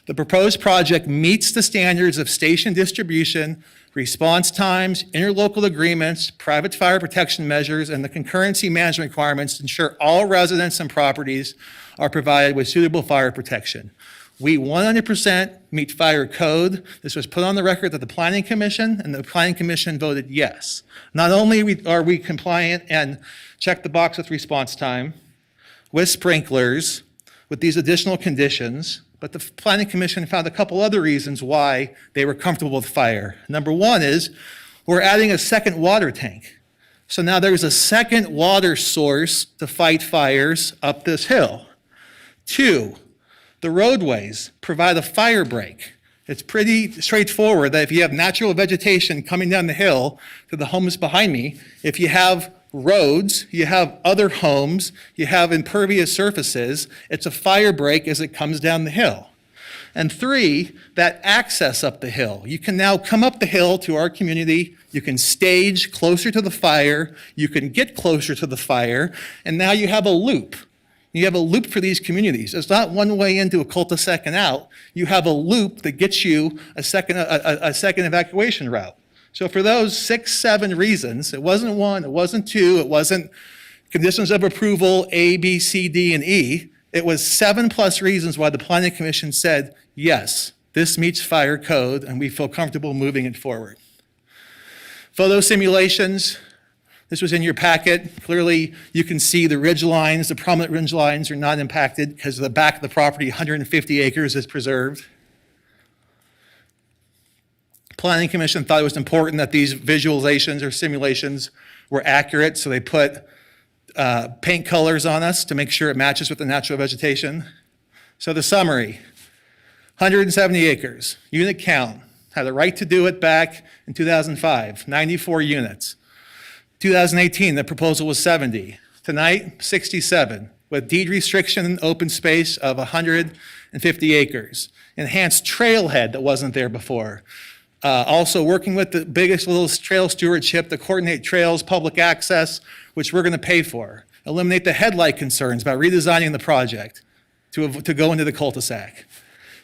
The proposed project meets the standards of station distribution, response times, interlocal agreements, private fire protection measures, and the concurrency management requirements to ensure all residents and properties are provided with suitable fire protection. We 100% meet fire code. This was put on the record at the Planning Commission, and the Planning Commission voted yes. Not only are we compliant and check the box with response time, with sprinklers, with these additional conditions, but the Planning Commission found a couple other reasons why they were comfortable with fire. Number 1 is we're adding a second water tank. So now there's a second water source to fight fires up this hill. 2, the roadways provide a fire break. It's pretty straightforward that if you have natural vegetation coming down the hill to the homes behind me, if you have roads, you have other homes, you have impervious surfaces, it's a fire break as it comes down the hill. And 3, that access up the hill. You can now come up the hill to our community, you can stage closer to the fire, you can get closer to the fire, and now you have a loop. You have a loop for these communities. It's not one way into a cul-de-sac and out. You have a loop that gets you a second evacuation route. So for those 6, 7 reasons, it wasn't 1, it wasn't 2, it wasn't conditions of approval A, B, C, D, and E. It was 7+ reasons why the Planning Commission said, yes, this meets fire code, and we feel comfortable moving it forward. Photo simulations. This was in your packet. Clearly, you can see the ridge lines, the prominent ridge lines are not impacted because the back of the property, 150 acres, is preserved. Planning Commission thought it was important that these visualizations or simulations were accurate, so they put paint colors on us to make sure it matches with the natural vegetation. So the summary, 170 acres, unit count, had the right to do it back in 2005, 94 units. 2018, the proposal was 70. Tonight, 67, with deed restriction and open space of 150 acres. Enhanced trailhead that wasn't there before. Also working with the biggest little trail stewardship to coordinate trails, public access, which we're going to pay for. Eliminate the headlight concerns by redesigning the project to go into the cul-de-sac.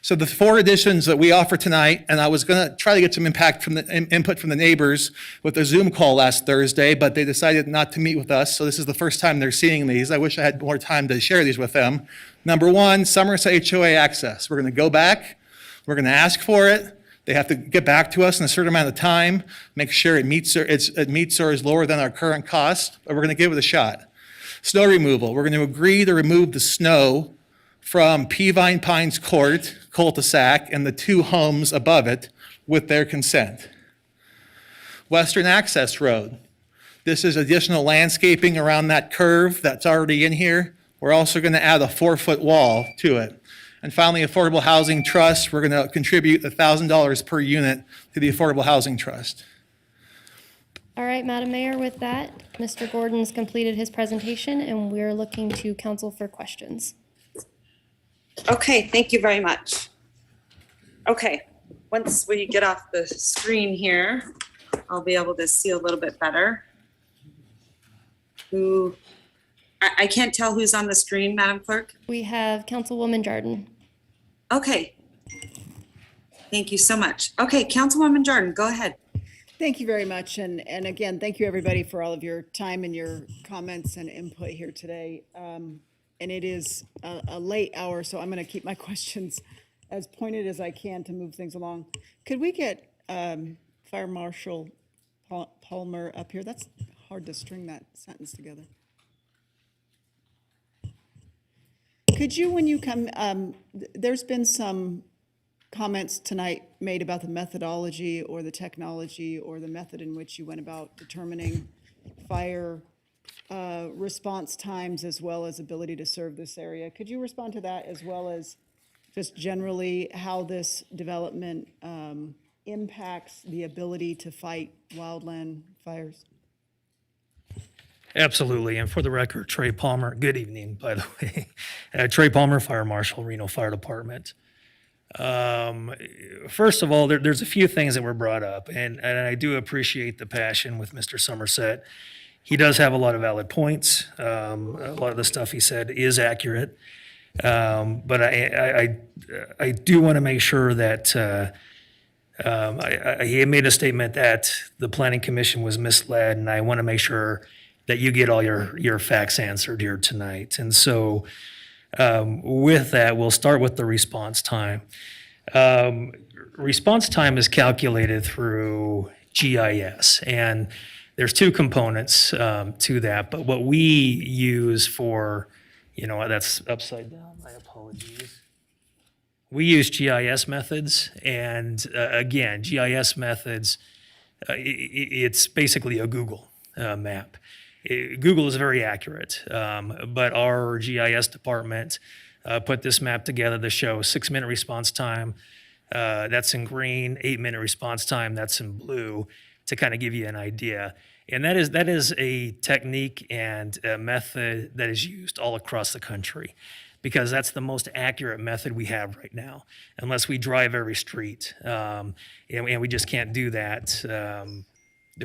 So the 4 additions that we offer tonight, and I was going to try to get some input from the neighbors with a Zoom call last Thursday, but they decided not to meet with us. So this is the first time they're seeing these. I wish I had more time to share these with them. Number 1, Somerset HOA access. We're going to go back. We're going to ask for it. They have to get back to us in a certain amount of time, make sure it meets or is lower than our current cost, but we're going to give it a shot. Snow removal. We're going to agree to remove the snow from Peavine Pines Court cul-de-sac and the 2 homes above it with their consent. Western Access Road. This is additional landscaping around that curve that's already in here. We're also going to add a 4-foot wall to it. And finally, Affordable Housing Trust, we're going to contribute $1,000 per unit to the Affordable Housing Trust. All right, Madam Mayor, with that, Mr. Gordon's completed his presentation, and we're looking to council for questions. Okay, thank you very much. Okay, once we get off the screen here, I'll be able to see a little bit better. I can't tell who's on the screen, Madam Clerk. We have Councilwoman Jordan. Okay. Thank you so much. Okay, Councilwoman Jordan, go ahead. Thank you very much. And again, thank you everybody for all of your time and your comments and input here today. And it is a late hour, so I'm going to keep my questions as pointed as I can to move things along. Could we get Fire Marshal Palmer up here? That's hard to string that sentence together. Could you, when you come, there's been some comments tonight made about the methodology or the technology or the method in which you went about determining fire response times as well as ability to serve this area. Could you respond to that as well as just generally how this development impacts the ability to fight wildland fires? Absolutely. And for the record, Trey Palmer, good evening, by the way. Trey Palmer, Fire Marshal, Reno Fire Department. First of all, there's a few things that were brought up, and I do appreciate the passion with Mr. Somerset. He does have a lot of valid points. A lot of the stuff he said is accurate. But I do want to make sure that he made a statement that the Planning Commission was misled, and I want to make sure that you get all your facts answered here tonight. And so with that, we'll start with the response time. Response time is calculated through GIS, and there's 2 components to that. But what we use for, that's upside down, my apologies. We use GIS methods, and again, GIS methods, it's basically a Google map. Google is very accurate, but our GIS department put this map together to show 6-minute response time. That's in green, 8-minute response time. That's in blue, to kind of give you an idea. And that is a technique and a method that is used all across the country, because that's the most accurate method we have right now, unless we drive every street. And we just can't do that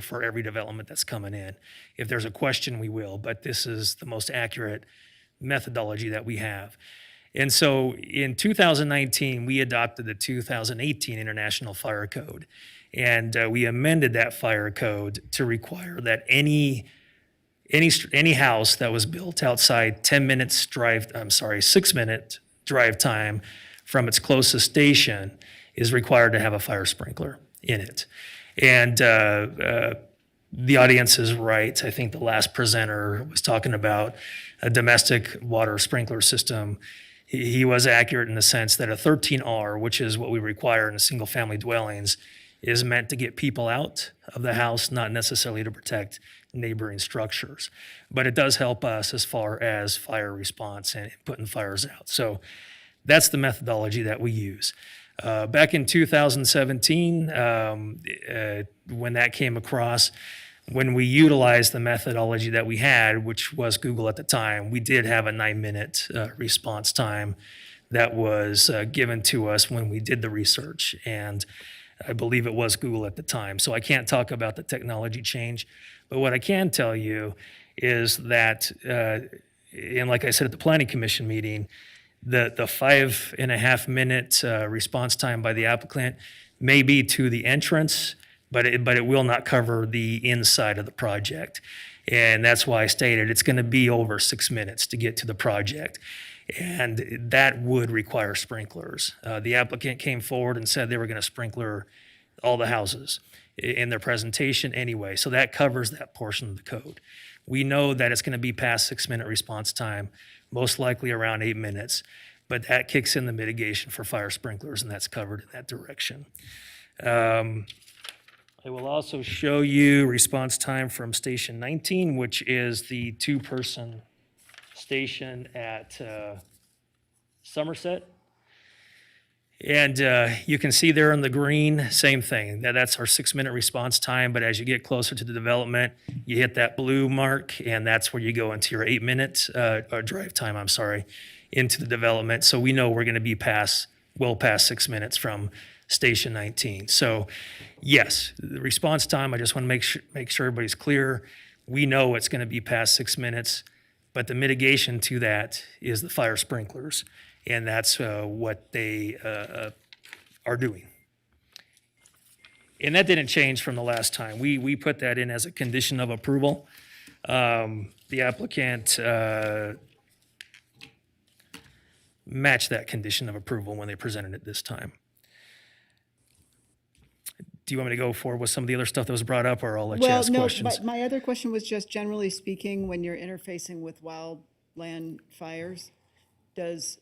for every development that's coming in. If there's a question, we will, but this is the most accurate methodology that we have. And so in 2019, we adopted the 2018 International Fire Code, and we amended that fire code to require that any house that was built outside 6-minute drive time from its closest station is required to have a fire sprinkler in it. And the audience is right. I think the last presenter was talking about a domestic water sprinkler system. He was accurate in the sense that a 13R, which is what we require in single-family dwellings, is meant to get people out of the house, not necessarily to protect neighboring structures. But it does help us as far as fire response and putting fires out. So that's the methodology that we use. Back in 2017, when that came across, when we utilized the methodology that we had, which was Google at the time, we did have a 9-minute response time that was given to us when we did the research. And I believe it was Google at the time. So I can't talk about the technology change. But what I can tell you is that, and like I said at the Planning Commission meeting, The 5.5 minute response time by the applicant may be to the entrance, but it will not cover the inside of the project. And that's why I stated it's going to be over 6 minutes to get to the project. And that would require sprinklers. The applicant came forward and said they were going to sprinkler all the houses in their presentation anyway. So that covers that portion of the code. We know that it's going to be past 6 minute response time, most likely around 8 minutes, but that kicks in the mitigation for fire sprinklers, and that's covered in that direction. I will also show you response time from Station 19, which is the 2-person station at Somerset. And you can see there in the green, same thing. That's our 6 minute response time, but as you get closer to the development, you hit that blue mark, and that's where you go into your 8 minute drive time, into the development. So we know we're going to be well past 6 minutes from Station 19. So yes, the response time, I just want to make sure everybody's clear. We know it's going to be past 6 minutes, but the mitigation to that is the fire sprinklers. And that's what they are doing. And that didn't change from the last time. We put that in as a condition of approval. The applicant matched that condition of approval when they presented it this time. Do you want me to go forward with some of the other stuff that was brought up, or I'll let you ask questions? But my other question was just generally speaking, when you're interfacing with wildland fires, does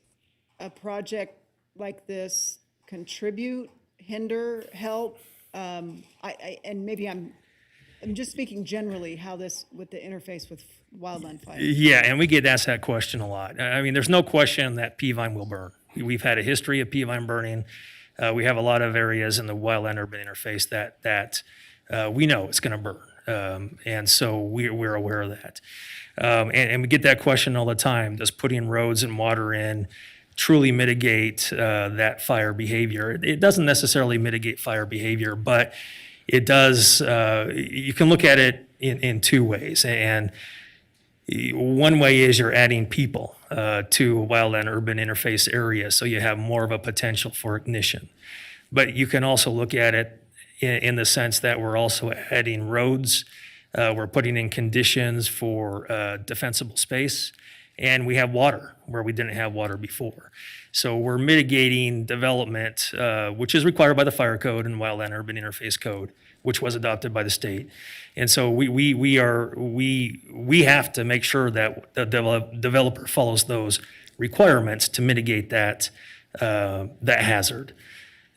a project like this contribute, hinder, help? And maybe I'm just speaking generally how this with the interface with wildland fire. Yeah, and we get asked that question a lot. I mean, there's no question that peavine will burn. We've had a history of peavine burning. We have a lot of areas in the wildland urban interface that we know it's going to burn. And so we're aware of that. And we get that question all the time. Does putting roads and water in truly mitigate that fire behavior? It doesn't necessarily mitigate fire behavior, but it does. You can look at it in 2 ways. And one way is you're adding people to a wildland urban interface area, so you have more of a potential for ignition. But you can also look at it in the sense that we're also adding roads. We're putting in conditions for defensible space. And we have water where we didn't have water before. So we're mitigating development, which is required by the fire code and wildland urban interface code, which was adopted by the state. And so we have to make sure that the developer follows those requirements to mitigate that hazard.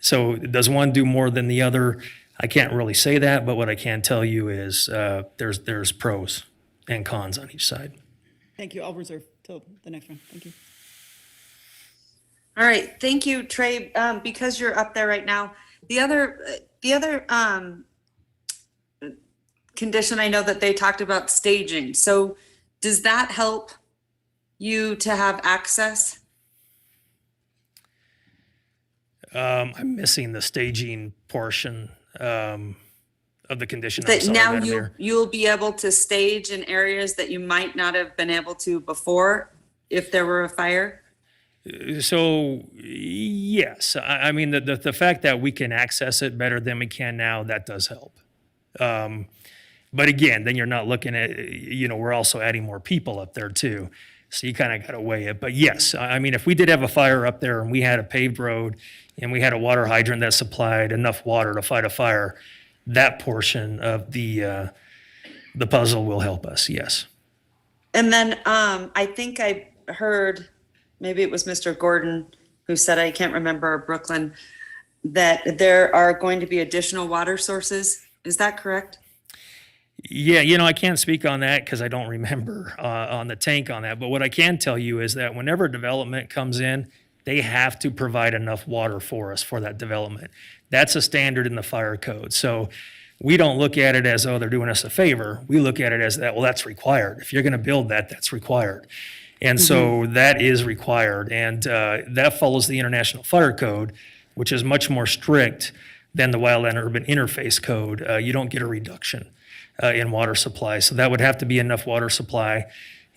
So does one do more than the other? I can't really say that, but what I can tell you is there's pros and cons on each side. Thank you. I'll reserve till the next one. Thank you. All right, thank you, Trey. Because you're up there right now, the other condition, I know that they talked about staging. So does that help you to have access? I'm missing the staging portion of the condition. I'm That sorry, now Madam Mayor. you'll be able to stage in areas that you might not have been able to before if there were a fire? So yes, I mean the fact that we can access it better than we can now, that does help. But again, then you're not looking at, we're also adding more people up there too. So you kind of got to weigh it. But yes, I mean, if we did have a fire up there and we had a paved road and we had a water hydrant that supplied enough water to fight a fire, that portion of the puzzle will help us, yes. And then I think I heard, maybe it was Mr. Gordon who said, I can't remember, Brooklyn, that there are going to be additional water sources. Is that correct? Yeah, I can't speak on that because I don't remember on the tank on that. But what I can tell you is that whenever development comes in, they have to provide enough water for us for that development. That's a standard in the fire code. So we don't look at it as, oh, they're doing us a favor. We look at it as that, well, that's required. If you're going to build that, that's required. And so that is required. And that follows the International Fire Code, which is much more strict than the Wildland Urban Interface Code. You don't get a reduction in water supply. So that would have to be enough water supply.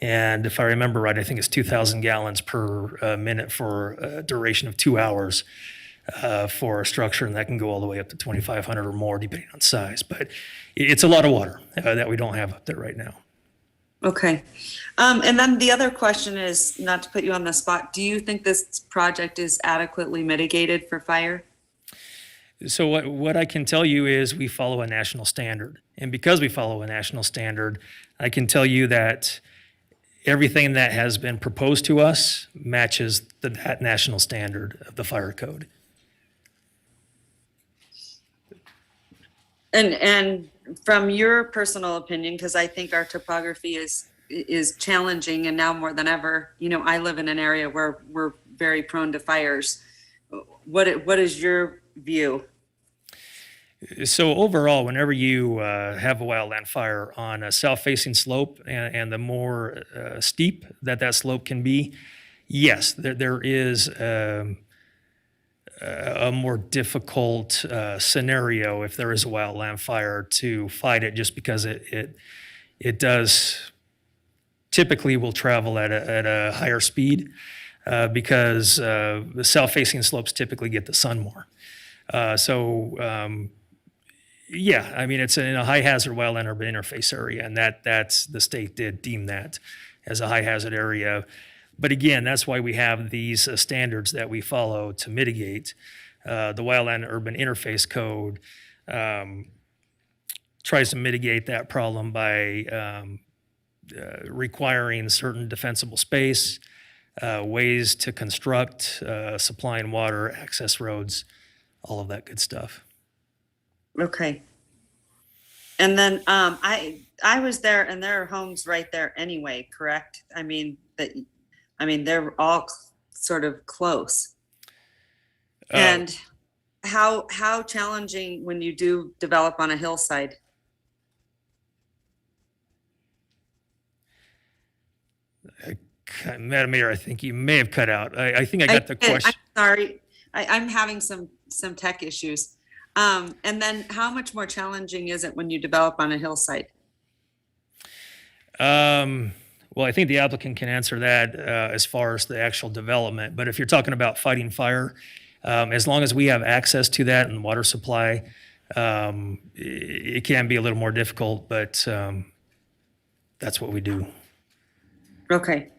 And if I remember right, I think it's 2,000 gallons per minute for a duration of 2 hours for a structure, and that can go all the way up to 2,500 or more, depending on size. But it's a lot of water that we don't have up there right now. Okay. And then the other question is, not to put you on the spot, do you think this project is adequately mitigated for fire? So what I can tell you is we follow a national standard. And because we follow a national standard, I can tell you that everything that has been proposed to us matches that national standard of the fire code. And from your personal opinion, because I think our topography is challenging, and now more than ever, you know, I live in an area where we're very prone to fires. What is your view? So overall, whenever you have a wildland fire on a south-facing slope, and the more steep that slope can be, yes, there is a more difficult scenario if there is a wildland fire to fight it, just because it does typically will travel at a higher speed because the south-facing slopes typically get the sun more. Yeah, I mean, it's in a high hazard wildland urban interface area, and that's the state did deem that as a high hazard area. But again, that's why we have these standards that we follow to mitigate. The Wildland Urban Interface Code tries to mitigate that problem by requiring certain defensible space, ways to construct, supplying water, access roads, all of that good stuff. Okay. And then I was there, and there are homes right there anyway, correct? I mean, they're all sort of close. And how challenging when you do develop on a hillside? Madam Mayor, I think you may have cut out. I think I got the question. I'm sorry. I'm having some tech issues. And then how much more challenging is it when you develop on a hillside? Well, I think the applicant can answer that as far as the actual development. But if you're talking about fighting fire, as long as we have access to that and water supply, it can be a little more difficult, but that's what we do. Okay.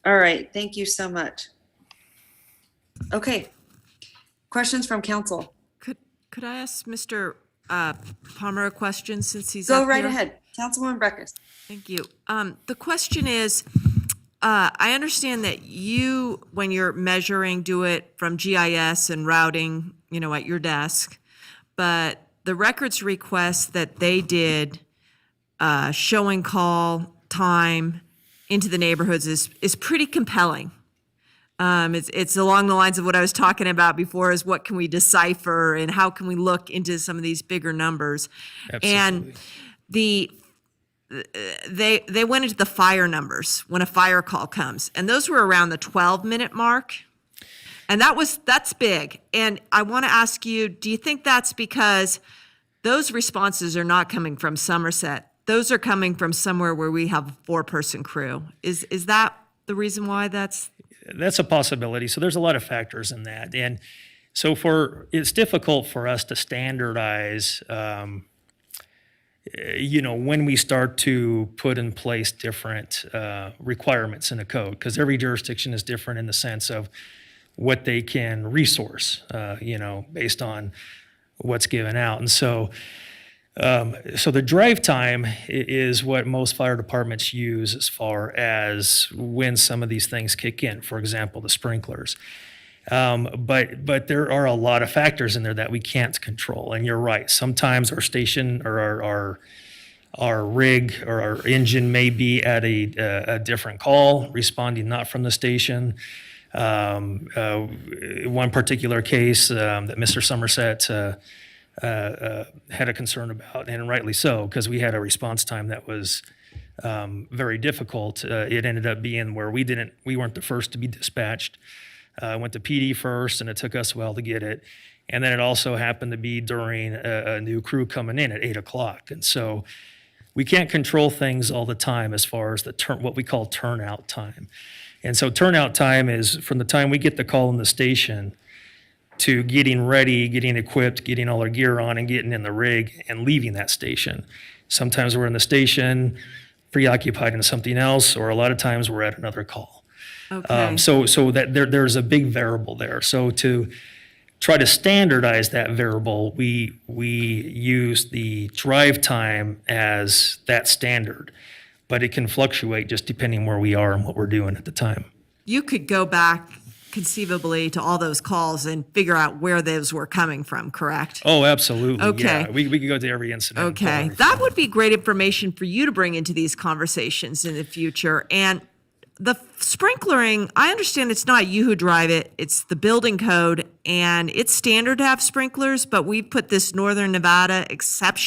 All right. Thank you so much. Okay. Questions from council? Could I ask Mr. Palmer a question since he's Go up right here? ahead. Councilwoman Breckus. Thank you. The question is, I understand that you, when you're measuring, do it from GIS and routing, at your desk. But the records request that they did, showing call time into the neighborhoods is pretty compelling. It's along the lines of what I was talking about before, is what can we decipher and how can we look into some of these bigger numbers? Absolutely. And they went into the fire numbers when a fire call comes, and those were around the 12-minute mark. And that's big. And I want to ask you, do you think that's because those responses are not coming from Somerset? Those are coming from somewhere where we have a 4-person crew. Is that the reason why that's a possibility. So there's a lot of factors in that. And so it's difficult for us to standardize, when we start to put in place different requirements in a code, because every jurisdiction is different in the sense of what they can resource, based on what's given out. And so the drive time is what most fire departments use as far as when some of these things kick in, for example, the sprinklers. But there are a lot of factors in there that we can't control. And you're right, sometimes our station or our rig or our engine may be at a different call, responding not from the station. One particular case that Mr. Somerset had a concern about, and rightly so, because we had a response time that was very difficult. It ended up being where we weren't the first to be dispatched. Went to PD first, and it took us a while to get it. And then it also happened to be during a new crew coming in at 8 o'clock. And so We can't control things all the time as far as what we call turnout time. And so turnout time is from the time we get the call in the station to getting ready, getting equipped, getting all our gear on and getting in the rig and leaving that station. Sometimes we're in the station preoccupied in something else, or a lot of times we're at another call. Okay. So that there's a big variable there. So to try to standardize that variable, we use the drive time as that standard, but it can fluctuate just depending where we are and what we're doing at the time. You could go back conceivably to all those calls and figure out where those were coming from, correct? Oh, absolutely. Okay. Yeah. We could go to every incident. and pull Okay, everything. that would be great information for you to bring into these conversations in the future. And the sprinklering, I understand it's not you who drive it, it's the building code, and it's standard to have sprinklers, but we put this Northern Nevada exception